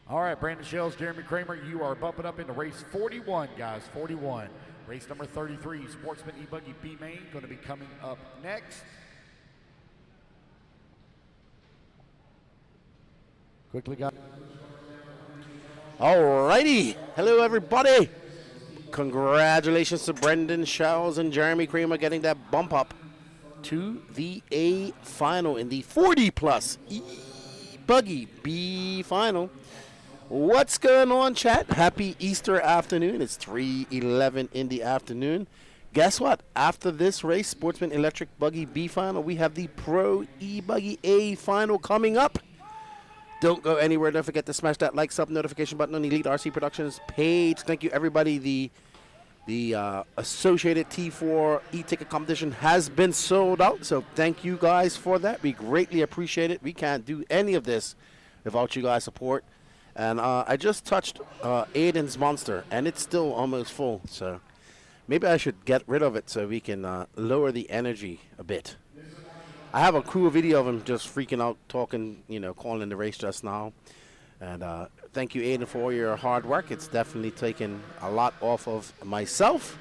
All right, Brandon Shells, Jeremy Kramer, you are bumping up into race 41, guys, 41. Race number 33, Sportsman E-Buggy B-Main, going to be coming up next. Quickly, guys. All righty. Hello, everybody. Congratulations to Brendan Shells and Jeremy Kramer getting that bump up to the A final in the 40-plus Buggy B final. What's going on, chat? Happy Easter afternoon. It's 3:11 in the afternoon. Guess what? After this race, Sportsman Electric Buggy B final, we have the Pro E-Buggy A final coming up. Don't go anywhere. Don't forget to smash that like, sub, notification button on the Elite RC Productions page. Thank you, everybody. The Associated T4 e-ticket competition has been sold out, so thank you guys for that. We greatly appreciate it. We can't do any of this without you guys' support. And I just touched Aiden's Monster, and it's still almost full, so maybe I should get rid of it so we can lower the energy a bit. I have a cool video of him just freaking out, talking, calling the race just now. And thank you, Aiden, for all your hard work. It's definitely taken a lot off of myself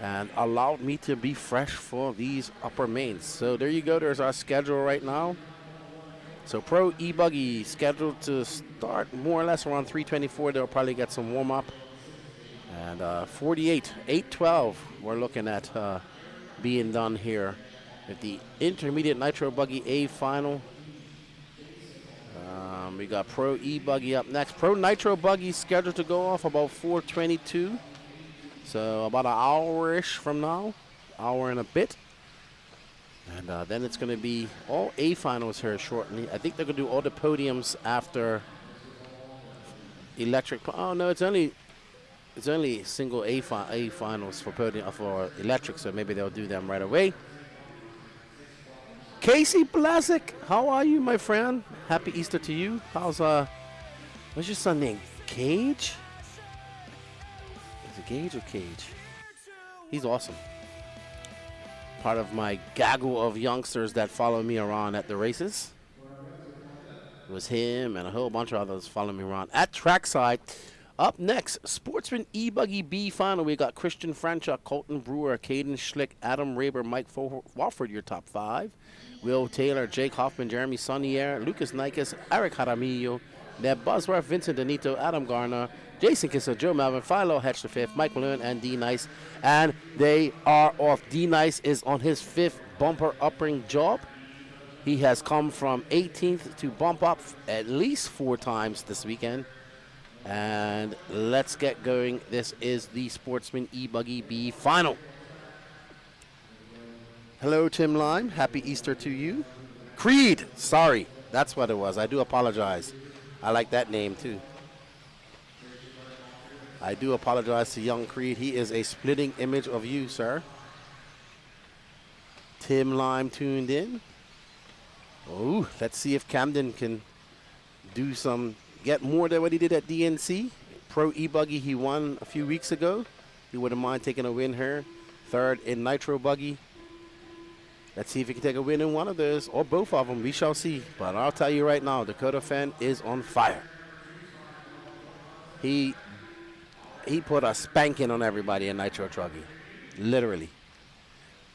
and allowed me to be fresh for these upper mains. So there you go. There's our schedule right now. So Pro E-Buggy scheduled to start more or less around 3:24. They'll probably get some warm-up. And 48, 8:12, we're looking at being done here with the Intermediate Nitro Buggy A final. We got Pro E-Buggy up next. Pro Nitro Buggy scheduled to go off about 4:22. So about an hour-ish from now, hour and a bit. And then it's going to be all A finals here shortly. I think they're going to do all the podiums after Electric. Oh no, it's only single A finals for podium for Electric, so maybe they'll do them right away. Casey Blasick, how are you, my friend? Happy Easter to you. How's what's your son name? Cage? Is it Gage or Cage? He's awesome. Part of my gaggle of youngsters that follow me around at the races. It was him and a whole bunch of others following me around at trackside. Up next, Sportsman E-Buggy B final. We got Christian Franchuk, Colton Brewer, Caden Schlick, Adam Raber, Mike Wofford, your top 5. Will Taylor, Jake Hoffman, Jeremy Sonnier, Lucas Nikes, Eric Jaramillo, Neb Bosworth, Vincent Donito, Adam Garner, Jason Kissel, Joe Melvin, Philo Hedge the 5th, Mike Malone, and D Nice. And they are off. D Nice is on his 5th bumper upping job. He has come from 18th to bump up at least 4 times this weekend. And let's get going. This is the Sportsman E-Buggy B final. Hello, Tim Lime. Happy Easter to you. Creed. Sorry. That's what it was. I do apologize. I like that name, too. I do apologize to young Creed. He is a splitting image of you, sir. Tim Lime tuned in. Oh, let's see if Camden can get more than what he did at DNC. Pro E-Buggy, he won a few weeks ago. He wouldn't mind taking a win here. 3rd in Nitro Buggy. Let's see if he can take a win in one of those, or both of them. We shall see. But I'll tell you right now, Dakota Fenn is on fire. He put a spanking on everybody in Nitro Truggy. Literally.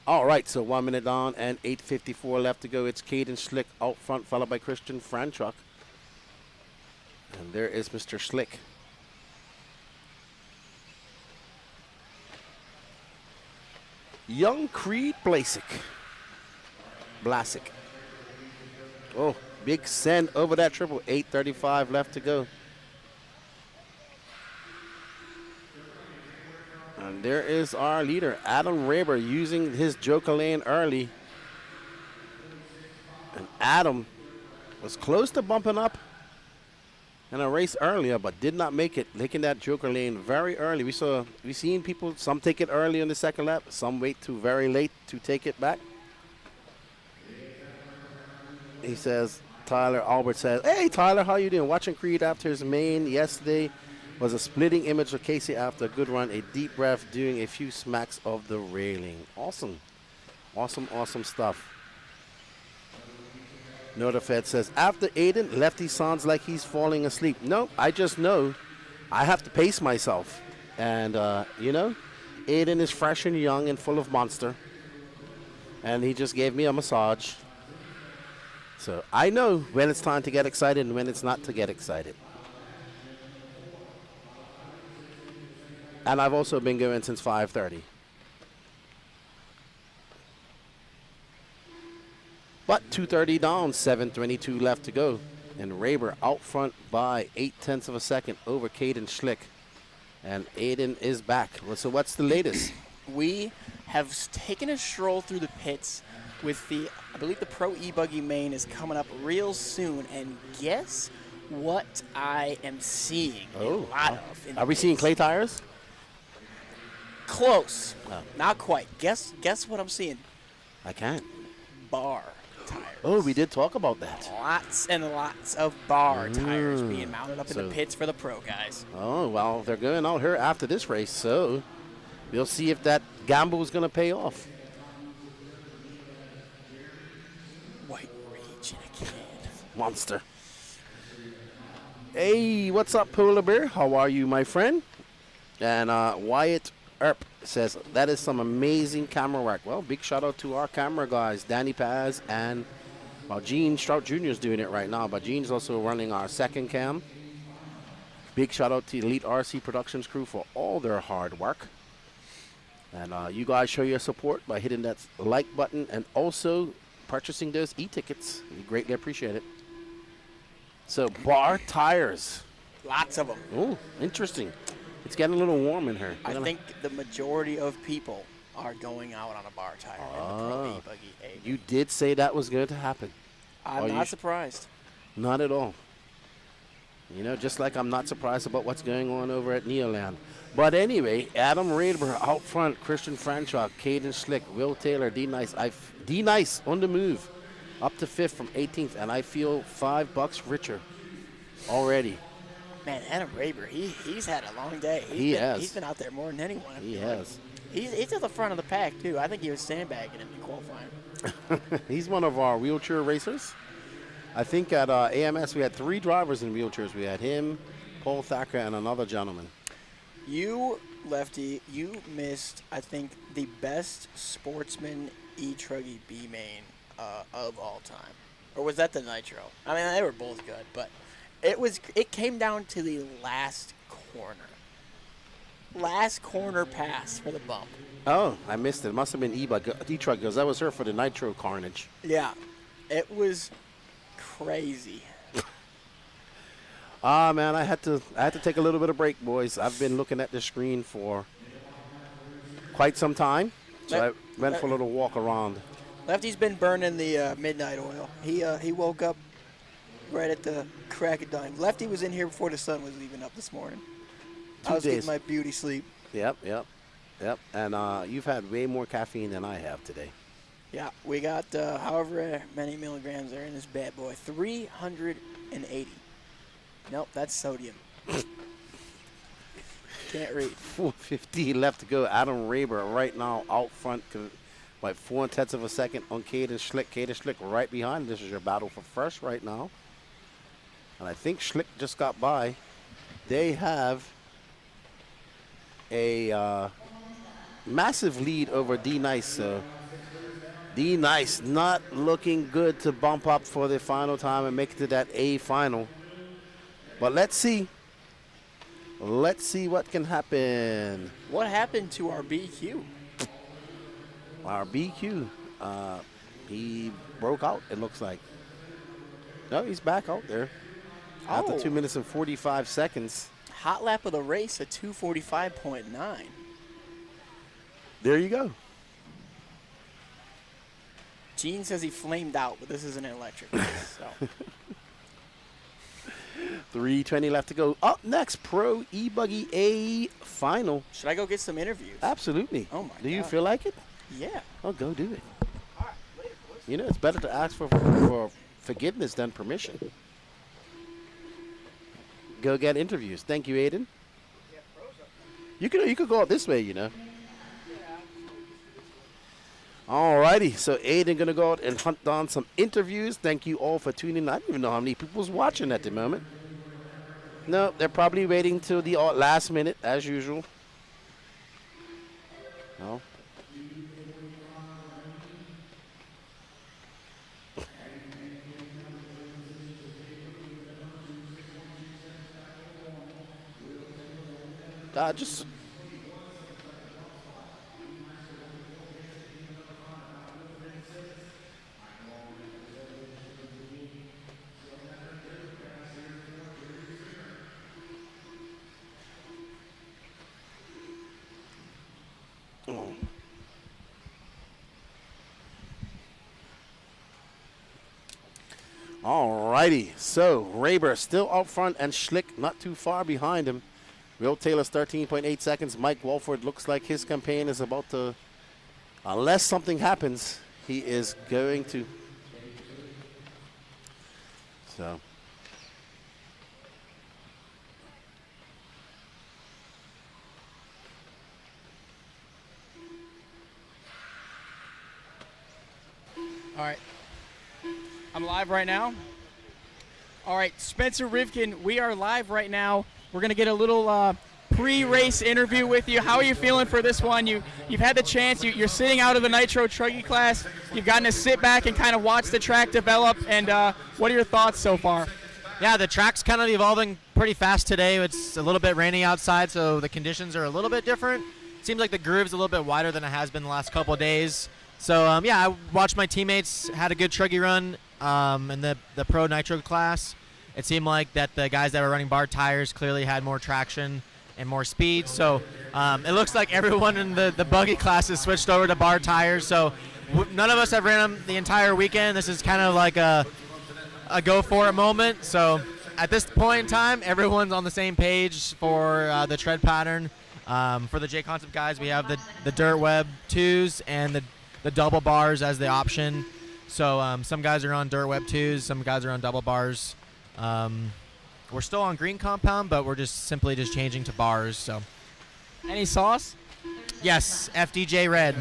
All right, so 1 minute on and 8:54 left to go. It's Caden Schlick out front, followed by Christian Franchuk. And there is Mr. Schlick. Young Creed Blasick. Oh, big send over that triple. 8:35 left to go. And there is our leader, Adam Raber, using his joker lane early. And Adam was close to bumping up in a race earlier, but did not make it, taking that joker lane very early. We seen people, some take it early on the second lap, some wait to very late to take it back. He says, Albert says, hey, Tyler, how you doing? Watching Creed after his main yesterday was a splitting image of Casey after a good run, a deep breath, doing a few smacks of the railing. Awesome. Awesome, awesome stuff. Notafed says, after Aiden, Lefty sounds like he's falling asleep. No, I just know I have to pace myself. And, Aiden is fresh and young and full of monster. And he just gave me a massage. So I know when it's time to get excited and when it's not to get excited. And I've also been going since 5:30. But 2:30 down, 7:22 left to go. And Raber out front by 0.8 of a second over Caden Schlick. And Aiden is back. So what's the latest? We have taken a stroll through the pits with I believe the Pro E-Buggy main is coming up real soon. And guess what I am seeing a lot of. Are we seeing clay tires? Close. Not quite. Guess what I'm seeing. I can't. Bar tires. Oh, we did talk about that. Lots and lots of bar tires being mounted up in the pits for the pro guys. Oh, well, they're going out here after this race, so we'll see if that gamble is going to pay off. White Rage again. Monster. Hey, what's up, Polar Bear? How are you, my friend? And Wyatt Earp says, that is some amazing camera work. Well, big shout out to our camera guys, Danny Paz and Gene Strout Jr. is doing it right now, but Gene's also running our second cam. Big shout out to Elite RC Productions crew for all their hard work. And you guys show your support by hitting that like button and also purchasing those e-tickets. We greatly appreciate it. So, bar tires. Lots of them. Oh, interesting. It's getting a little warm in here. I think the majority of people are going out on a bar tire in the Pro E-Buggy A. You did say that was going to happen. I'm not surprised. Not at all. You know, just like I'm not surprised about what's going on over at Neoland. But anyway, Adam Rader out front, Christian Franchuk, Caden Schlick, Will Taylor, D Nice. D Nice on the move, up to 5th from 18th, and I feel $5 richer already. Man, Adam Raber, he's had a long day. He's been out there more than anyone. He has. He's at the front of the pack, too. I think he was sandbagging him in qualifying. He's one of our wheelchair racers. I think at AMS we had 3 drivers in wheelchairs. We had him, Paul Thacker, and another gentleman. You, Lefty, you missed, I think, the best Sportsman E-Truggy B-main of all time. Or was that the Nitro? I mean, they were both good, but it came down to the last corner. Last corner pass for the bump. Oh, I missed it. It must have been E-Truck because I was here for the Nitro carnage. Yeah, it was crazy. Man, I had to take a little bit of break, boys. I've been looking at the screen for quite some time, so I went for a little walk around. Lefty's been burning the midnight oil. He woke up right at the crack of dawn. Lefty was in here before the sun was leaving up this morning. I was getting my beauty sleep. Yep. And you've had way more caffeine than I have today. Yeah, we got however many milligrams are in this bad boy. 380. Nope, that's sodium. Can't read. 4:50 left to go. Adam Raber right now out front by 0.4 of a second on Caden Schlick. Caden Schlick right behind. This is your battle for first right now. And I think Schlick just got by. They have a massive lead over D Nice. So D Nice not looking good to bump up for the final time and make it to that A final. But let's see. Let's see what can happen. What happened to our BQ? Our BQ, he broke out, it looks like. No, he's back out there. After 2 minutes and 45 seconds. Hot lap of the race, a 2:45.9. There you go. Gene says he flamed out, but this isn't an electric race, so. 3:20 left to go. Up next, Pro E-Buggy A final. Should I go get some interviews? Absolutely. Oh, my God. Do you feel like it? Yeah. Oh, go do it. You know, it's better to ask for forgiveness than permission. Go get interviews. Thank you, Aiden. You could go out this way, you know. Alrighty, so Aiden gonna go out and hunt down some interviews. Thank you all for tuning in. I don't even know how many people's watching at the moment. No, they're probably waiting till the last minute, as usual. No. Just Alrighty, so Raber still up front and Schlick not too far behind him. Will Taylor's 13.8 seconds. Mike Walford looks like his campaign is about to, unless something happens, he is going to. So. All right. I'm live right now. All right, Spencer Rivkin, we are live right now. We're going to get a little pre-race interview with you. How are you feeling for this one? You've had the chance. You're sitting out of the Nitro Truggy class. You've gotten to sit back and kind of watch the track develop. And what are your thoughts so far? Yeah, the track's kind of evolving pretty fast today. It's a little bit rainy outside, so the conditions are a little bit different. It seems like the groove's a little bit wider than it has been the last couple of days. So, yeah, I watched my teammates, had a good truggy run in the Pro Nitro class. It seemed like that the guys that were running bar tires clearly had more traction and more speed. So it looks like everyone in the buggy class has switched over to bar tires. So none of us have ran them the entire weekend. This is kind of like a go-for-it moment. So at this point in time, everyone's on the same page for the tread pattern. For the J-Concept guys, we have the Dirt Web 2s and the double bars as the option. So some guys are on Dirt Web 2s, some guys are on double bars. We're still on green compound, but we're just simply changing to bars. So, any sauce? Yes, FDJ red.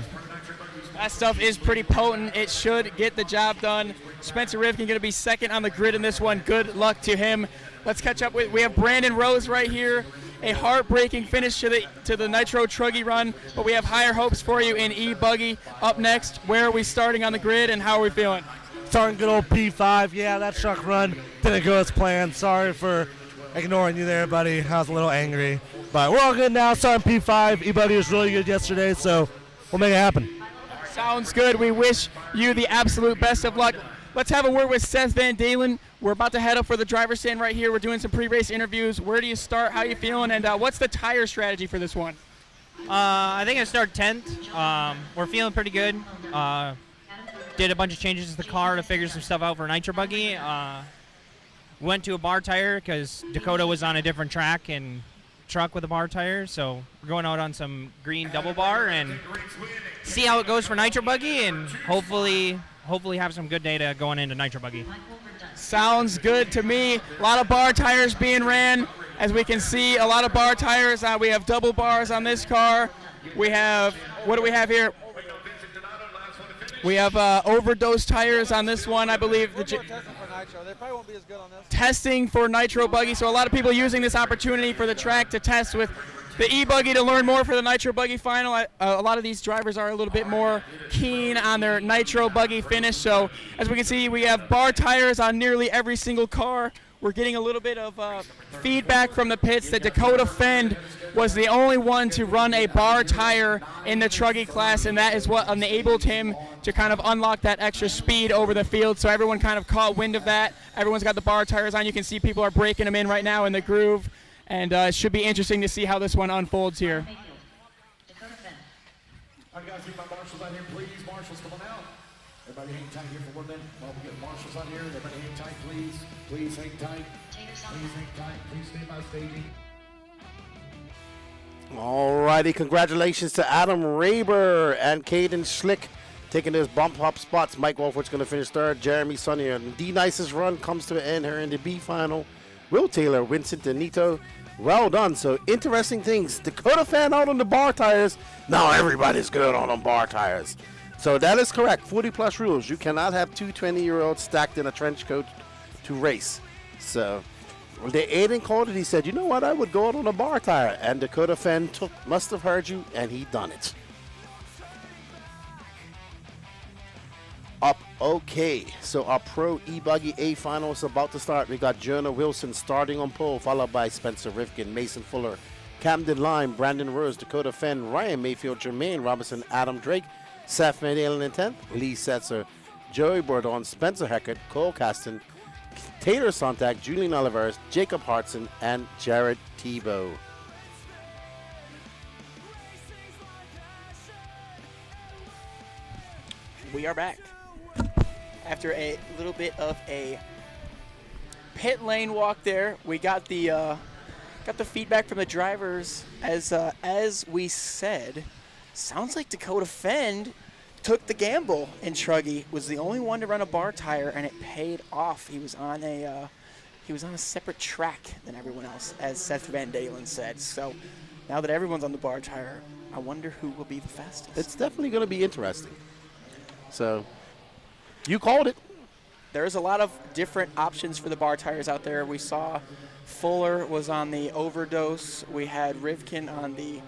That stuff is pretty potent. It should get the job done. Spencer Rivkin going to be second on the grid in this one. Good luck to him. Let's catch up with. We have Brandon Rose right here. A heartbreaking finish to the Nitro Truggy run, but we have higher hopes for you in E-Buggy. Up next, where are we starting on the grid and how are we feeling? Starting good old P5. Yeah, that truck run didn't go as planned. Sorry for ignoring you there, buddy. I was a little angry. But we're all good now. Starting P5. E-Buggy was really good yesterday, so we'll make it happen. Sounds good. We wish you the absolute best of luck. Let's have a word with Seth Van Dalen. We're about to head up for the driver's stand right here. We're doing some pre-race interviews. Where do you start? How are you feeling? And what's the tire strategy for this one? I think I start 10th. We're feeling pretty good. Did a bunch of changes to the car to figure some stuff out for Nitro Buggy. Went to a bar tire because Dakota was on a different track and truck with a bar tire. So we're going out on some green double bar and see how it goes for Nitro Buggy and hopefully have some good data going into Nitro Buggy. Sounds good to me. A lot of bar tires being ran. As we can see, a lot of bar tires. We have double bars on this car. We have, what do we have here? We have overdose tires on this one, I believe. They probably won't be as good on this. Testing for Nitro Buggy. So a lot of people using this opportunity for the track to test with the E-Buggy to learn more for the Nitro Buggy final. A lot of these drivers are a little bit more keen on their Nitro Buggy finish. So as we can see, we have bar tires on nearly every single car. We're getting a little bit of feedback from the pits that Dakota Fend was the only one to run a bar tire in the Truggy class, and that is what enabled him to kind of unlock that extra speed over the field. So everyone kind of caught wind of that. Everyone's got the bar tires on. You can see people are breaking them in right now in the groove, and it should be interesting to see how this one unfolds here. All right, guys, get my marshals on here, please. Marshals, come on out. Everybody hang tight here for 1 minute while we get marshals on here. Everybody hang tight, please. Please hang tight. Please hang tight. Please stay by staging. Alrighty, congratulations to Adam Raber and Caden Schlick taking those bump hop spots. Mike Wolford's going to finish third. Jeremy Sonny and D-Nice's run comes to an end here in the B final. Will Taylor wins it to Nito. Well done. So interesting things. Dakota Fan out on the bar tires. Now everybody's good on them bar tires. So that is correct. 40-plus rules. You cannot have two 20-year-olds stacked in a trench coat to race. So the Aiden called it. He said, you know what? I would go out on a bar tire. And Dakota Fan must have heard you, and he done it. Up, okay. So our Pro E-Buggy A final is about to start. We got Jonah Wilson starting on pole, followed by Spencer Rivkin, Mason Fuller, Camden Lime, Brandon Rose, Dakota Fenn, Ryan Mayfield, Jermaine Robinson, Adam Drake, Seth Van Dalen in 10th, Lee Setzer, Joey Bourdon, Spencer Heckert, Cole Caston, Taylor Sontag, Julian Oliveris, Jacob Hartson, and Jared Tebow. We are back after a little bit of a pit lane walk there. We got the feedback from the drivers as we said. Sounds like Dakota Fend took the gamble, and Truggy was the only one to run a bar tire, and it paid off. He was on a separate track than everyone else, as Seth Van Dalen said. So now that everyone's on the bar tire, I wonder who will be the fastest. It's definitely going to be interesting. So you called it. There's a lot of different options for the bar tires out there. We saw Fuller was on the Overdose. We had Rivkin on the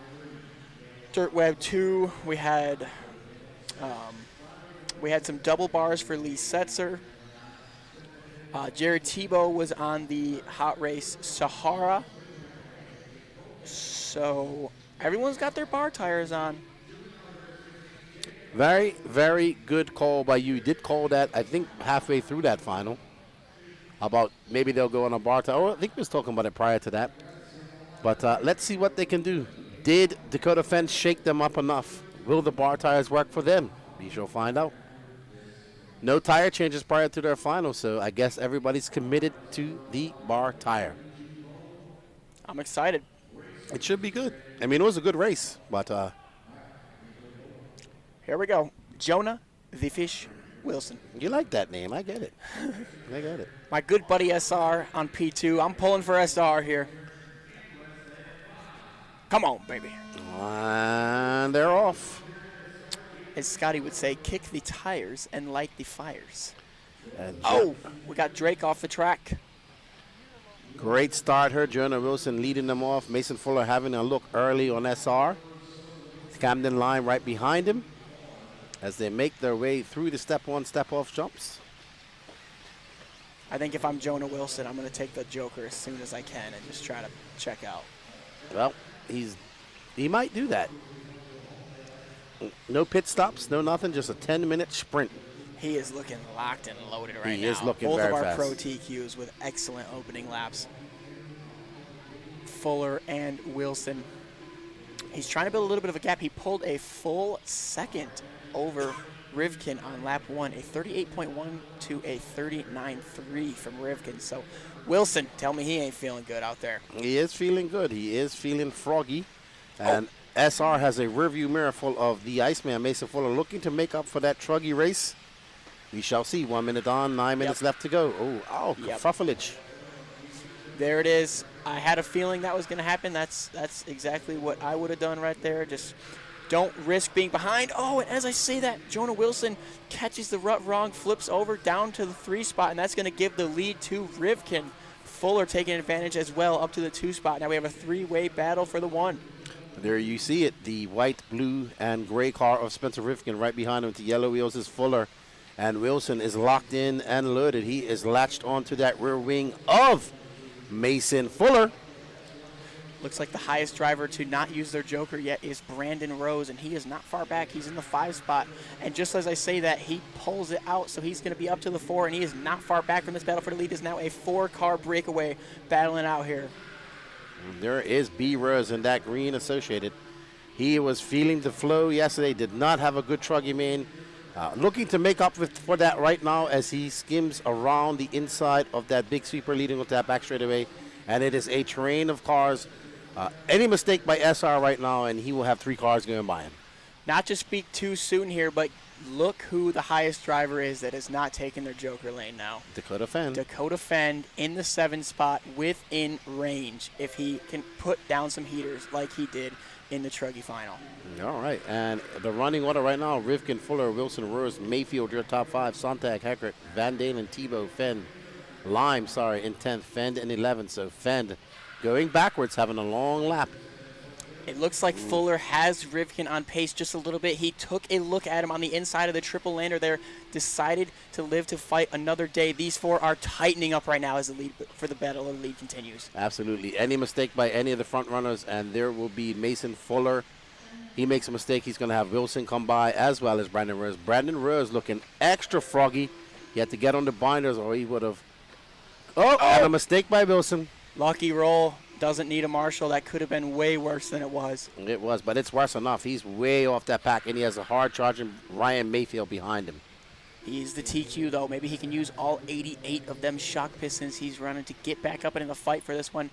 Dirt Web 2. We had some double bars for Lee Setzer. Jared Tebow was on the Hot Race Sahara. So everyone's got their bar tires on. Very, very good call by you. You did call that, I think, halfway through that final. About maybe they'll go on a bar tire. Oh, I think we was talking about it prior to that. But let's see what they can do. Did Dakota Fence shake them up enough? Will the bar tires work for them? We shall find out. No tire changes prior to their final, so I guess everybody's committed to the bar tire. I'm excited. It should be good. I mean, it was a good race, but here we go. Jonah the Fish Wilson. You like that name. I get it. I get it. My good buddy SR on P2. I'm pulling for SR here. Come on, baby. And they're off. As Scotty would say, kick the tires and light the fires. And we got Drake off the track. Great start here. Jonah Wilson leading them off. Mason Fuller having a look early on SR. Camden line right behind him as they make their way through the step on, step off jumps. I think if I'm Jonah Wilson, I'm going to take the Joker as soon as I can and just try to check out. Well, he might do that. No pit stops, no nothing, just a 10-minute sprint. He is looking locked and loaded right now. He is looking Both very of our fast. pro TQs with excellent opening laps. Fuller and Wilson. He's trying to build a little bit of a gap. He pulled a full second over Rivkin on lap 1, a 38.1 to a 39.3 from Rivkin. So Wilson, tell me he ain't feeling good out there. He is feeling good. He is feeling froggy. And SR has a rearview mirror full of the Iceman, Mason Fuller, looking to make up for that truggy race. We shall see. 1 minute on, 9 minutes left to go. Kerfuffleage. There it is. I had a feeling that was going to happen. That's exactly what I would have done right there. Just don't risk being behind. Oh, and as I say that, Jonah Wilson catches the rut wrong, flips over down to the 3 spot, and that's going to give the lead to Rivkin. Fuller taking advantage as well up to the 2 spot. Now we have a 3-way battle for the 1. There you see it, the white, blue, and gray car of Spencer Rivkin. Right behind him with the yellow wheels is Fuller. And Wilson is locked in and loaded. He is latched onto that rear wing of Mason Fuller. Looks like the highest driver to not use their Joker yet is Brandon Rose, and he is not far back. He's in the 5 spot. And just as I say that, he pulls it out, so he's going to be up to the 4, and he is not far back from this battle for the lead. Is now a 4-car breakaway battling out here. There is B. Rose in that green associated. He was feeling the flow yesterday, did not have a good truggy main. Looking to make up for that right now as he skims around the inside of that big sweeper leading with that back straightaway. And it is a train of cars. Any mistake by SR right now, and he will have 3 cars going by him. Not to speak too soon here, but look who the highest driver is that is not taking their Joker lane now. Dakota Fend. Dakota Fend in the 7 spot within range if he can put down some heaters like he did in the Truggy final. All right, and the running order right now, Rivkin, Fuller, Wilson, Rose, Mayfield, your top 5, Sontag, Heckert, Van Dalen, Tebow, Fend, Lime, in 10th, Fend in 11th. So Fend going backwards, having a long lap. It looks like Fuller has Rivkin on pace just a little bit. He took a look at him on the inside of the triple lander there, decided to live to fight another day. These 4 are tightening up right now as the lead for the battle of the lead continues. Absolutely. Any mistake by any of the front runners, and there will be Mason Fuller. He makes a mistake, he's going to have Wilson come by as well as Brandon Rose. Brandon Rose looking extra froggy. He had to get on the binders or he would have... And a mistake by Wilson. Lucky roll. Doesn't need a marshal. That could have been way worse than it was. It was, but it's worse enough. He's way off that pack, and he has a hard-charging Ryan Mayfield behind him. He's the TQ, though. Maybe he can use all 88 of them shock pistons he's running to get back up and in the fight for this one.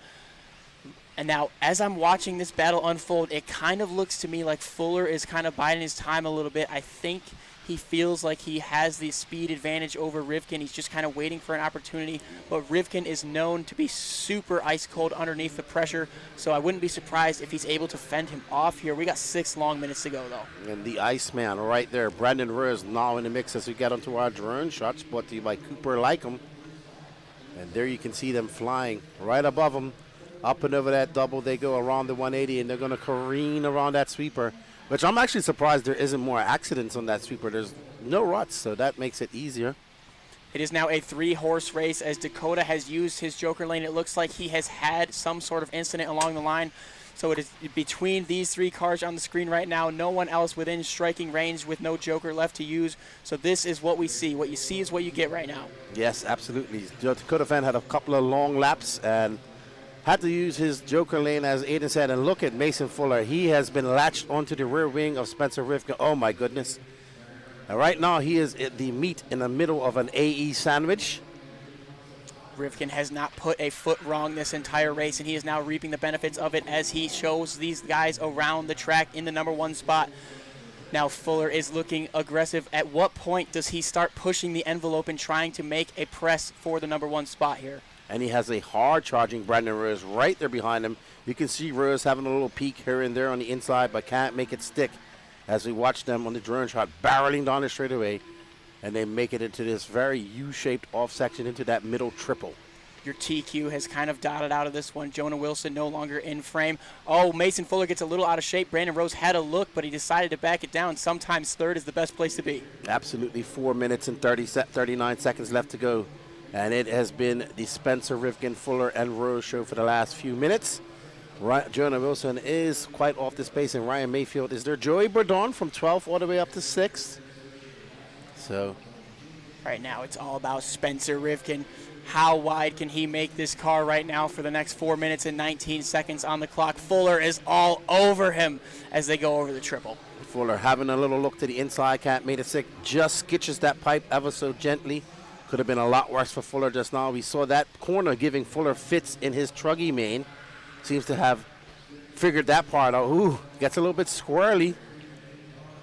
And now, as I'm watching this battle unfold, it kind of looks to me like Fuller is kind of biding his time a little bit. I think he feels like he has the speed advantage over Rivkin. He's just kind of waiting for an opportunity. But Rivkin is known to be super ice cold underneath the pressure, so I wouldn't be surprised if he's able to fend him off here. We got 6 long minutes to go, though. And the Iceman right there, Brandon Rose, now in the mix as we get onto our drone shots, brought to you by Cooper Lycum. And there you can see them flying right above them. Up and over that double, they go around the 180, and they're going to careen around that sweeper, which I'm actually surprised there isn't more accidents on that sweeper. There's no ruts, so that makes it easier. It is now a 3-horse race as Dakota has used his Joker lane. It looks like he has had some sort of incident along the line. So it is between these 3 cars on the screen right now. No one else within striking range with no Joker left to use. So this is what we see. What you see is what you get right now. Yes, absolutely. Dakota fan had a couple of long laps and had to use his Joker lane, as Aiden said. And look at Mason Fuller. He has been latched onto the rear wing of Spencer Rivkin. Oh, my goodness. And right now, he is at the meat in the middle of an AE sandwich. Rivkin has not put a foot wrong this entire race, and he is now reaping the benefits of it as he shows these guys around the track in the number 1 spot. Now Fuller is looking aggressive. At what point does he start pushing the envelope and trying to make a press for the number 1 spot here? And he has a hard-charging Brandon Rose right there behind him. You can see Rose having a little peek here and there on the inside, but can't make it stick as we watch them on the drone shot barreling down the straightaway, and they make it into this very U-shaped off section into that middle triple. Your TQ has kind of dotted out of this one. Jonah Wilson no longer in frame. Oh, Mason Fuller gets a little out of shape. Brandon Rose had a look, but he decided to back it down. Sometimes third is the best place to be. Absolutely. 4 minutes and 39 seconds left to go. And it has been the Spencer, Rivkin, Fuller, and Rose show for the last few minutes. Jonah Wilson is quite off this pace, and Ryan Mayfield is there. Joey Bourdon from 12th all the way up to 6th. So right now it's all about Spencer Rivkin. How wide can he make this car right now for the next 4 minutes and 19 seconds on the clock? Fuller is all over him as they go over the triple. Fuller having a little look to the inside, can't make it sick, just skitches that pipe ever so gently. Could have been a lot worse for Fuller just now. We saw that corner giving Fuller fits in his truggy main. Seems to have figured that part out. Ooh, gets a little bit squirrely,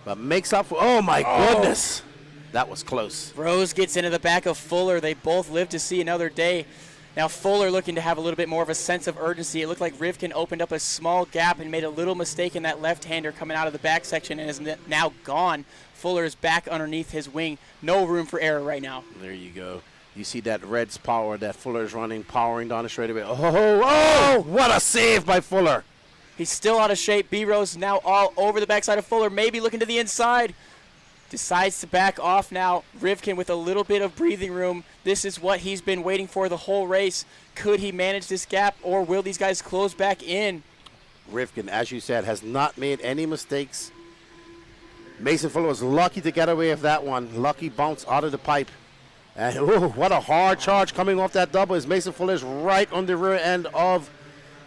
but makes up for, oh my goodness. That was close. Rose gets into the back of Fuller. They both live to see another day. Now Fuller looking to have a little bit more of a sense of urgency. It looked like Rivkin opened up a small gap and made a little mistake in that left-hander coming out of the back section and is now gone. Fuller is back underneath his wing. No room for error right now. There you go. You see that Red's power that Fuller's running, powering down the straightaway. Oh, what a save by Fuller. He's still out of shape. B-Rose now all over the backside of Fuller, maybe looking to the inside. Decides to back off now. Rivkin with a little bit of breathing room. This is what he's been waiting for the whole race. Could he manage this gap, or will these guys close back in? Rivkin, as you said, has not made any mistakes. Mason Fuller was lucky to get away with that one. Lucky bounce out of the pipe. And what a hard charge coming off that double as Mason Fuller's right on the rear end of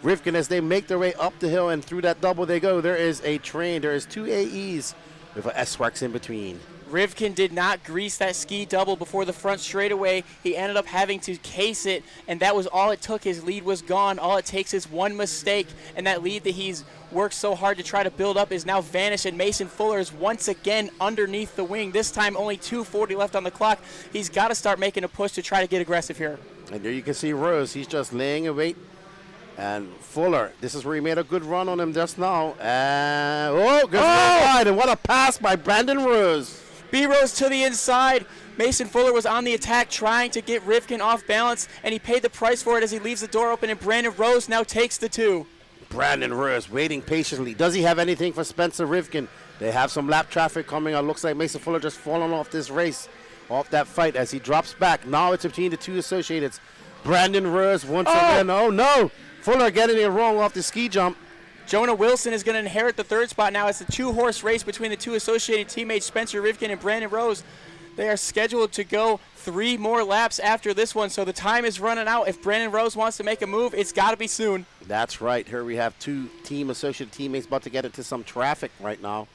Rivkin as they make their way up the hill, and through that double they go. There is a train. There is 2 AEs with an S-Works in between. Rivkin did not grease that ski double before the front straightaway. He ended up having to case it, and that was all it took. His lead was gone. All it takes is one mistake, and that lead that he's worked so hard to try to build up is now vanished, and Mason Fuller is once again underneath the wing. This time only 2:40 left on the clock. He's got to start making a push to try to get aggressive here. And there you can see Rose. He's just laying in wait. And Fuller, this is where he made a good run on him just now. Good ride, and what a pass by Brandon Rose. B-Rose to the inside. Mason Fuller was on the attack trying to get Rivkin off balance, and he paid the price for it as he leaves the door open, and Brandon Rose now takes the 2. Brandon Rose waiting patiently. Does he have anything for Spencer Rivkin? They have some lap traffic coming out. Looks like Mason Fuller just falling off this race, off that fight as he drops back. Now it's between the 2 associates. Brandon Rose once again. Oh, no. Fuller getting it wrong off the ski jump. Jonah Wilson is going to inherit the 3rd spot now. It's a 2-horse race between the 2 associated teammates, Spencer Rivkin and Brandon Rose. They are scheduled to go 3 more laps after this one, so the time is running out. If Brandon Rose wants to make a move, it's got to be soon. That's right. Here we have 2 team associated teammates about to get into some traffic right now.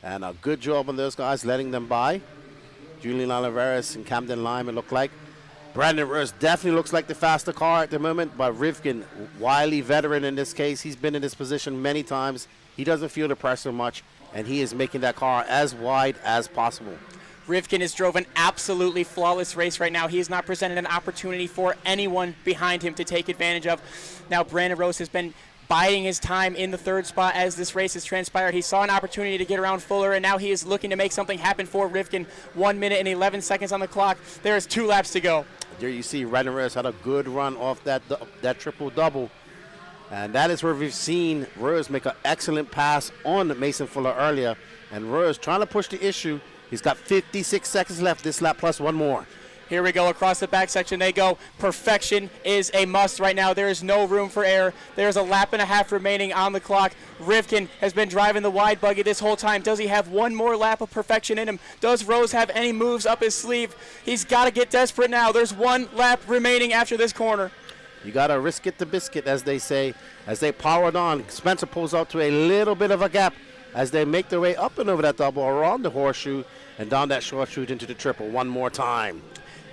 And a good job on those guys letting them by. Julian Oliveras and Camden Lime, it looked like. Brandon Rose definitely looks like the faster car at the moment, but Rivkin, wily veteran in this case, he's been in this position many times. He doesn't feel the pressure much, and he is making that car as wide as possible. Rivkin has drove an absolutely flawless race right now. He has not presented an opportunity for anyone behind him to take advantage of. Now Brandon Rose has been biding his time in the third spot as this race has transpired. He saw an opportunity to get around Fuller, and now he is looking to make something happen for Rivkin. 1 minute and 11 seconds on the clock. There is 2 laps to go. There you see Brandon Rose had a good run off that triple-double. And that is where we've seen Rose make an excellent pass on Mason Fuller earlier. And Rose trying to push the issue. He's got 56 seconds left this lap plus one more. Here we go across the back section. They go. Perfection is a must right now. There is no room for error. There's a lap and a half remaining on the clock. Rivkin has been driving the wide buggy this whole time. Does he have one more lap of perfection in him? Does Rose have any moves up his sleeve? He's got to get desperate now. There's 1 lap remaining after this corner. You got to risk it to biscuit, as they say. As they powered on, Spencer pulls out to a little bit of a gap as they make their way up and over that double, around the horseshoe, and down that short chute into the triple one more time.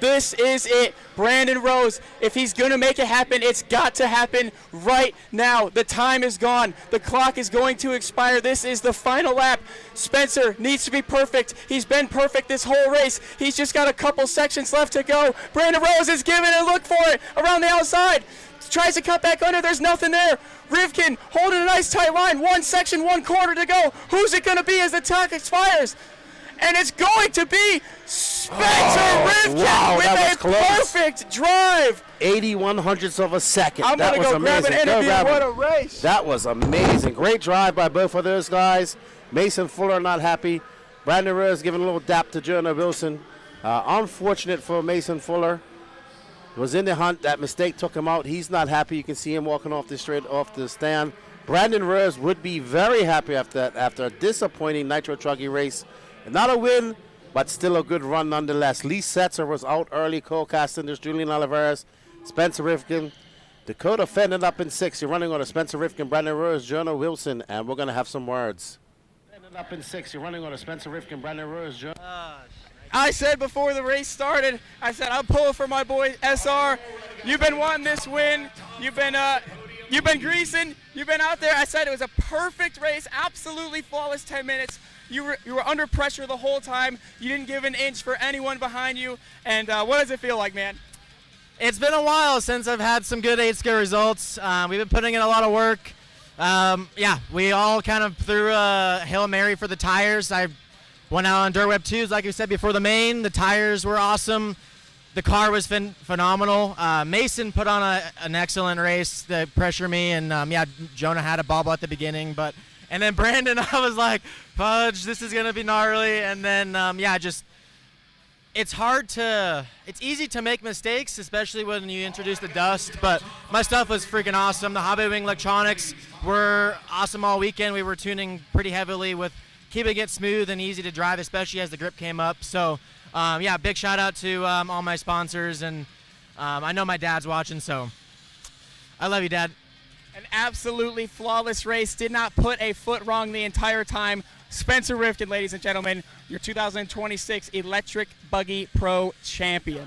This is it. Brandon Rose, if he's going to make it happen, it's got to happen right now. The time is gone. The clock is going to expire. This is the final lap. Spencer needs to be perfect. He's been perfect this whole race. He's just got a couple sections left to go. Brandon Rose is giving a look for it around the outside. Tries to cut back under. There's nothing there. Rivkin holding a nice tight line. 1 section, 1 quarter to go. Who's it going to be as the clock expires? And it's going to be Spencer Rivkin with a perfect drive. 81 hundredths of a second. I'm going to go grab an interview. What a race. That was amazing. Great drive by both of those guys. Mason Fuller not happy. Brandon Rose giving a little dap to Jonah Wilson. Unfortunate for Mason Fuller. Was in the hunt. That mistake took him out. He's not happy. You can see him walking off the stand. Brandon Rose would be very happy after that, after a disappointing Nitro Truggy race. Not a win, but still a good run nonetheless. Lee Setzer was out early, co-casting this. Julian Oliveras, Spencer Rivkin. Dakota fended up in 6th. You're running on a Spencer Rivkin, Brandon Rose, Jonah Wilson, and we're going to have some words. Fended up in 6th. You're running on a Spencer Rivkin, Brandon Rose, I said before the race started, I said I'm pulling for my boy SR. You've been wanting this win. You've been greasing. You've been out there. I said it was a perfect race, absolutely flawless 10 minutes. You were under pressure the whole time. You didn't give an inch for anyone behind you. And what does it feel like, man? It's been a while since I've had some good 8-scale results. We've been putting in a lot of work. Yeah, we all kind of threw a Hail Mary for the tires. I went out on Dirt Web 2s, like you said, before the main. The tires were awesome. The car was phenomenal. Mason put on an excellent race that pressured me. And, yeah, Jonah had a bobble at the beginning. And then Brandon, I was like, fudge, this is going to be gnarly. And then, yeah, just it's easy to make mistakes, especially when you introduce the dust. But my stuff was freaking awesome. The Hobby Wing electronics were awesome all weekend. We were tuning pretty heavily with keeping it smooth and easy to drive, especially as the grip came up. So, yeah, big shout out to all my sponsors. And I know my dad's watching, so I love you, Dad. An absolutely flawless race. Did not put a foot wrong the entire time. Spencer Rivkin, ladies and gentlemen, your 2026 Electric Buggy Pro Champion.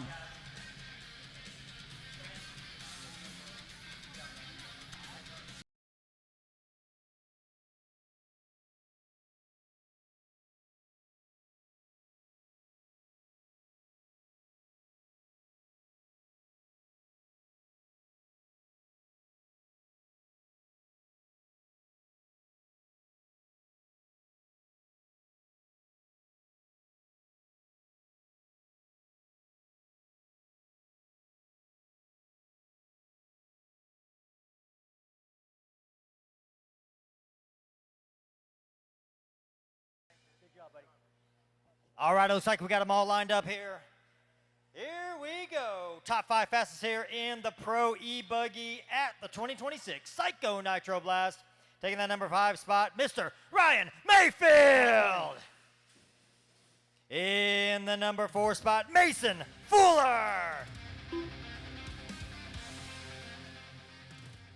All right, looks like we got them all lined up here. Here we go. Top 5 fastest here in the Pro E-Buggy at the 2026 Psycho Nitro Blast. Taking that number 5 spot, Mr. Ryan Mayfield. In the number 4 spot, Mason Fuller.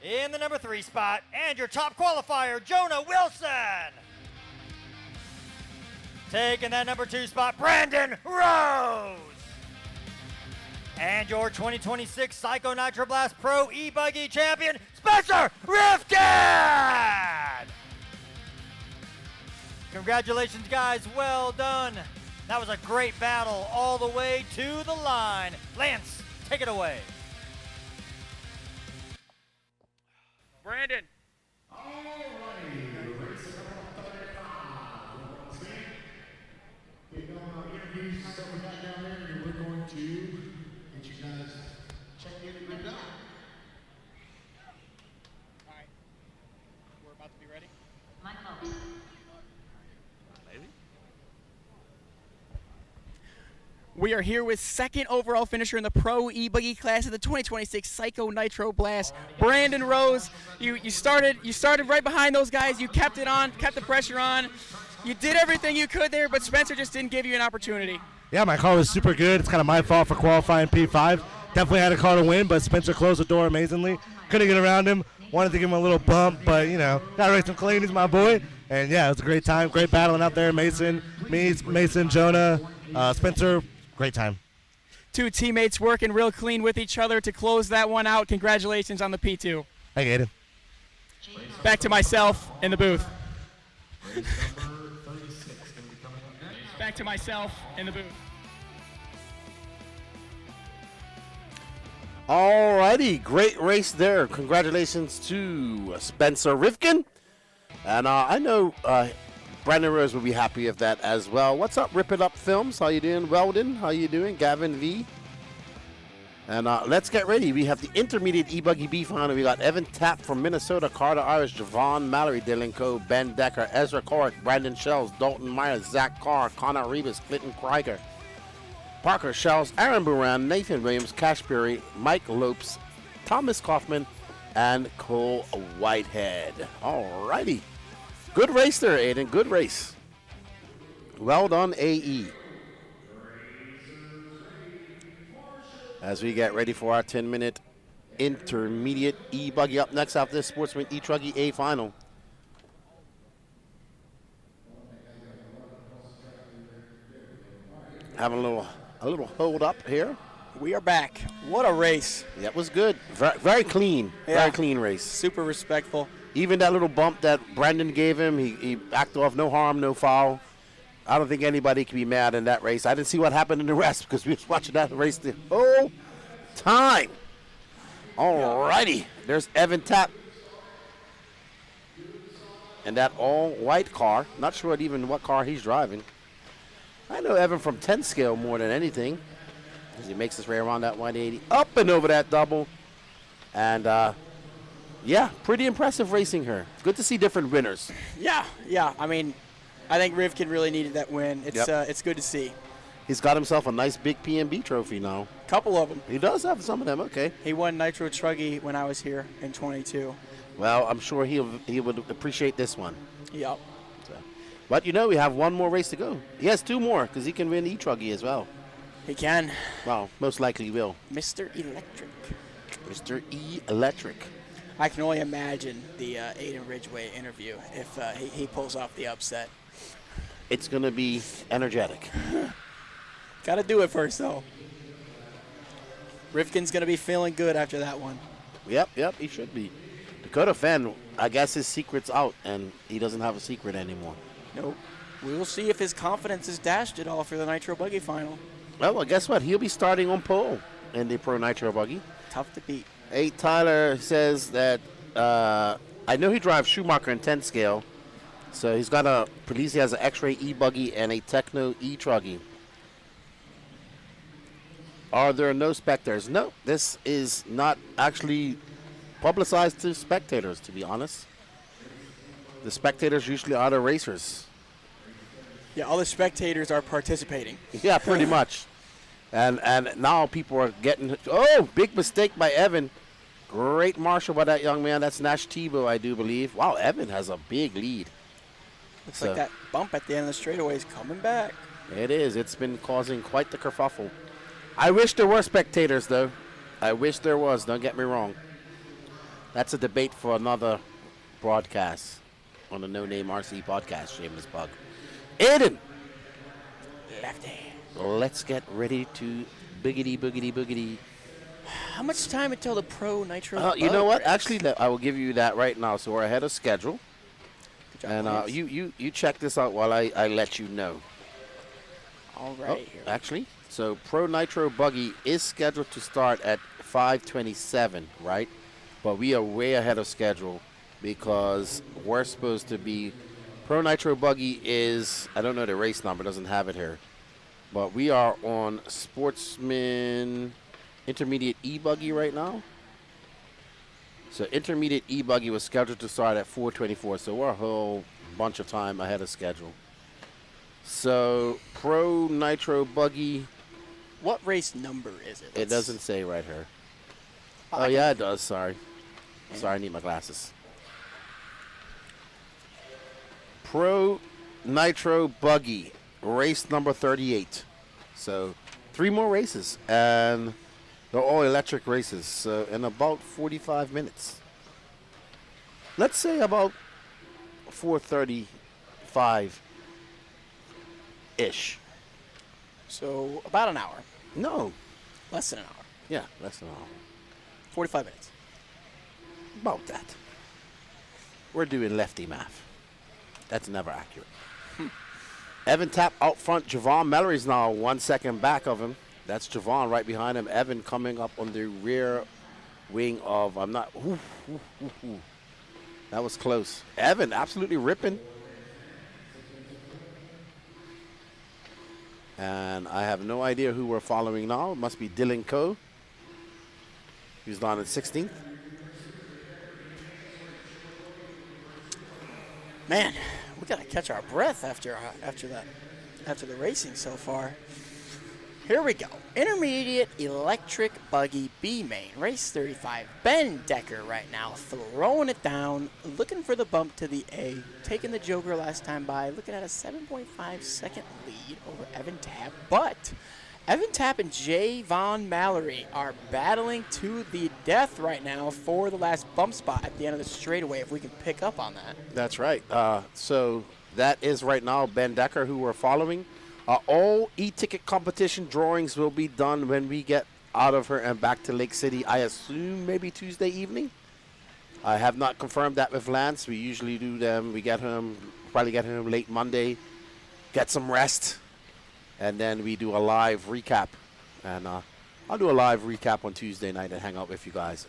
In the number 3 spot, and your top qualifier, Jonah Wilson. Taking that number 2 spot, Brandon Rose. And your 2026 Psycho Nitro Blast Pro E-Buggy champion, Spencer Rifkin! Congratulations, guys. Well done. That was a great battle all the way to the line. Lance, take it away. Brandon. We are here with second overall finisher in the Pro E-Buggy class of the 2026 Psycho Nitro Blast, Brandon Rose. You started right behind those guys. You kept it on, kept the pressure on. You did everything you could there, but Spencer just didn't give you an opportunity. Yeah, my car was super good. It's kind of my fault for qualifying P5. Definitely had a car to win, but Spencer closed the door amazingly. Couldn't get around him. Wanted to give him a little bump, but, you know, got to race him clean. He's my boy. And, yeah, it was a great time. Great battling out there. Mason, Jonah, Spencer. Great time. Two teammates working real clean with each other to close that one out. Congratulations on the P2. Thank you, Aiden. Back to myself in the booth. Back to myself in the booth. Alrighty, great race there. Congratulations to Spencer Rifkin. And I know Brandon Rose will be happy with that as well. What's up, Rip It Up Films? How you doing, Weldon? How you doing, Gavin V? And let's get ready. We have the intermediate E-Buggy B final. We got Evan Tapp from Minnesota, Carter Irish, Javon Mallory, Dylan Coe, Ben Decker, Ezra Corrick, Brandon Shells, Dalton Myers, Zach Carr, Connor Rebus, Clinton Krieger, Parker Shells, Aaron Buran, Nathan Williams, Cash Perry, Mike Lopes, Thomas Kaufman, and Cole Whitehead. Alrighty. Good race there, Aiden. Good race. Well done, AE. As we get ready for our 10-minute intermediate E-Buggy up next after this Sportsman E-Truggy A final. Having a little hold up here. We are back. What a race. That was good. Very clean. Yeah. Very clean race. Super respectful. Even that little bump that Brandon gave him, he backed off. No harm, no foul. I don't think anybody can be mad in that race. I didn't see what happened in the rest because we was watching that race the whole time. Alrighty. There's Evan Tapp. And that all-white car. Not sure even what car he's driving. I know Evan from 10 scale more than anything. As he makes his way around that 180. Up and over that double. And, yeah, pretty impressive racing her. Good to see different winners. Yeah. I mean, I think Rivkin really needed that win. It's good to see. He's got himself a nice big PNB trophy now. Couple of them. He does have some of them, okay. He won Nitro Truggy when I was here in 22. Well, I'm sure he would appreciate this one. Yep. So. But, you know, we have one more race to go. He has two more because he can win E-Truggy as well. He can. Well, most likely he will. Mr. Electric. Mr. E-Electric. I can only imagine the Aiden Ridgway interview if he pulls off the upset. It's going to be energetic. Got to do it first, though. Rifkin's going to be feeling good after that one. Yep, he should be. Dakota Fenn, I guess his secret's out, and he doesn't have a secret anymore. Nope. We will see if his confidence is dashed at all for the Nitro Buggy final. Well, guess what? He'll be starting on pole in the Pro Nitro Buggy. Tough to beat. Hey, Tyler says that I know he drives Schumacher in 10 scale, so he's got he has an X-Ray E-Buggy and a Techno E-Truggy. Are there no spectators? No, this is not actually publicized to spectators, to be honest. The spectators usually are the racers. Yeah, all the spectators are participating. Yeah, pretty much. And now people are getting... Oh, big mistake by Evan. Great marshal by that young man. That's Nash Tebow, I do believe. Wow, Evan has a big lead. Looks like that bump at the end of the straightaway is coming back. It is. It's been causing quite the kerfuffle. I wish there were spectators, though. I wish there was. Don't get me wrong. That's a debate for another broadcast on the No Name RC podcast, shameless plug. Aiden, Lefty. Let's get ready to boogity, boogity, boogity. How much time until the Pro Nitro? You know what? race? Actually, I will give you that right now. So we're ahead of schedule. Good job, And Lance. you check this out while I let you know. All right. Here. Actually, so Pro Nitro Buggy is scheduled to start at 5:27, right? But we are way ahead of schedule because we're supposed to be. Pro Nitro Buggy is, I don't know the race number, doesn't have it here. But we are on Sportsman Intermediate E-Buggy right now. So Intermediate E-Buggy was scheduled to start at 4:24, so we're a whole bunch of time ahead of schedule. So Pro Nitro Buggy. What race number is it? It doesn't say right here. Oh, yeah, it does. Sorry. Sorry, I need my glasses. Pro Nitro Buggy, race number 38. So 3 more races, and they're all electric races. So in about 45 minutes. Let's say about 4:35-ish. So about an hour. No. Less than an hour. Yeah, less than an hour. 45 minutes. About that. We're doing lefty math. That's never accurate. Evan Tapp out front. Javon Mallory's now 1 second back of him. That's Javon right behind him. Evan coming up on the rear wing of, I'm not, that was close. Evan absolutely ripping. And I have no idea who we're following now. It must be Dylan Coe. He's down at 16th. Man, we gotta catch our breath after the racing so far. Here we go. Intermediate Electric Buggy B-main, race 35. Ben Decker right now throwing it down, looking for the bump to the A, taking the Joker last time by, looking at a 7.5 second lead over Evan Tapp. But Evan Tapp and Javon Mallory are battling to the death right now for the last bump spot at the end of the straightaway, if we can pick up on that. That's right. So that is right now Ben Decker, who we're following. All e-ticket competition drawings will be done when we get out of here and back to Lake City. I assume maybe Tuesday evening. I have not confirmed that with Lance. We usually do them. We probably get him late Monday, get some rest, and then we do a live recap. And I'll do a live recap on Tuesday night and hang out with you guys.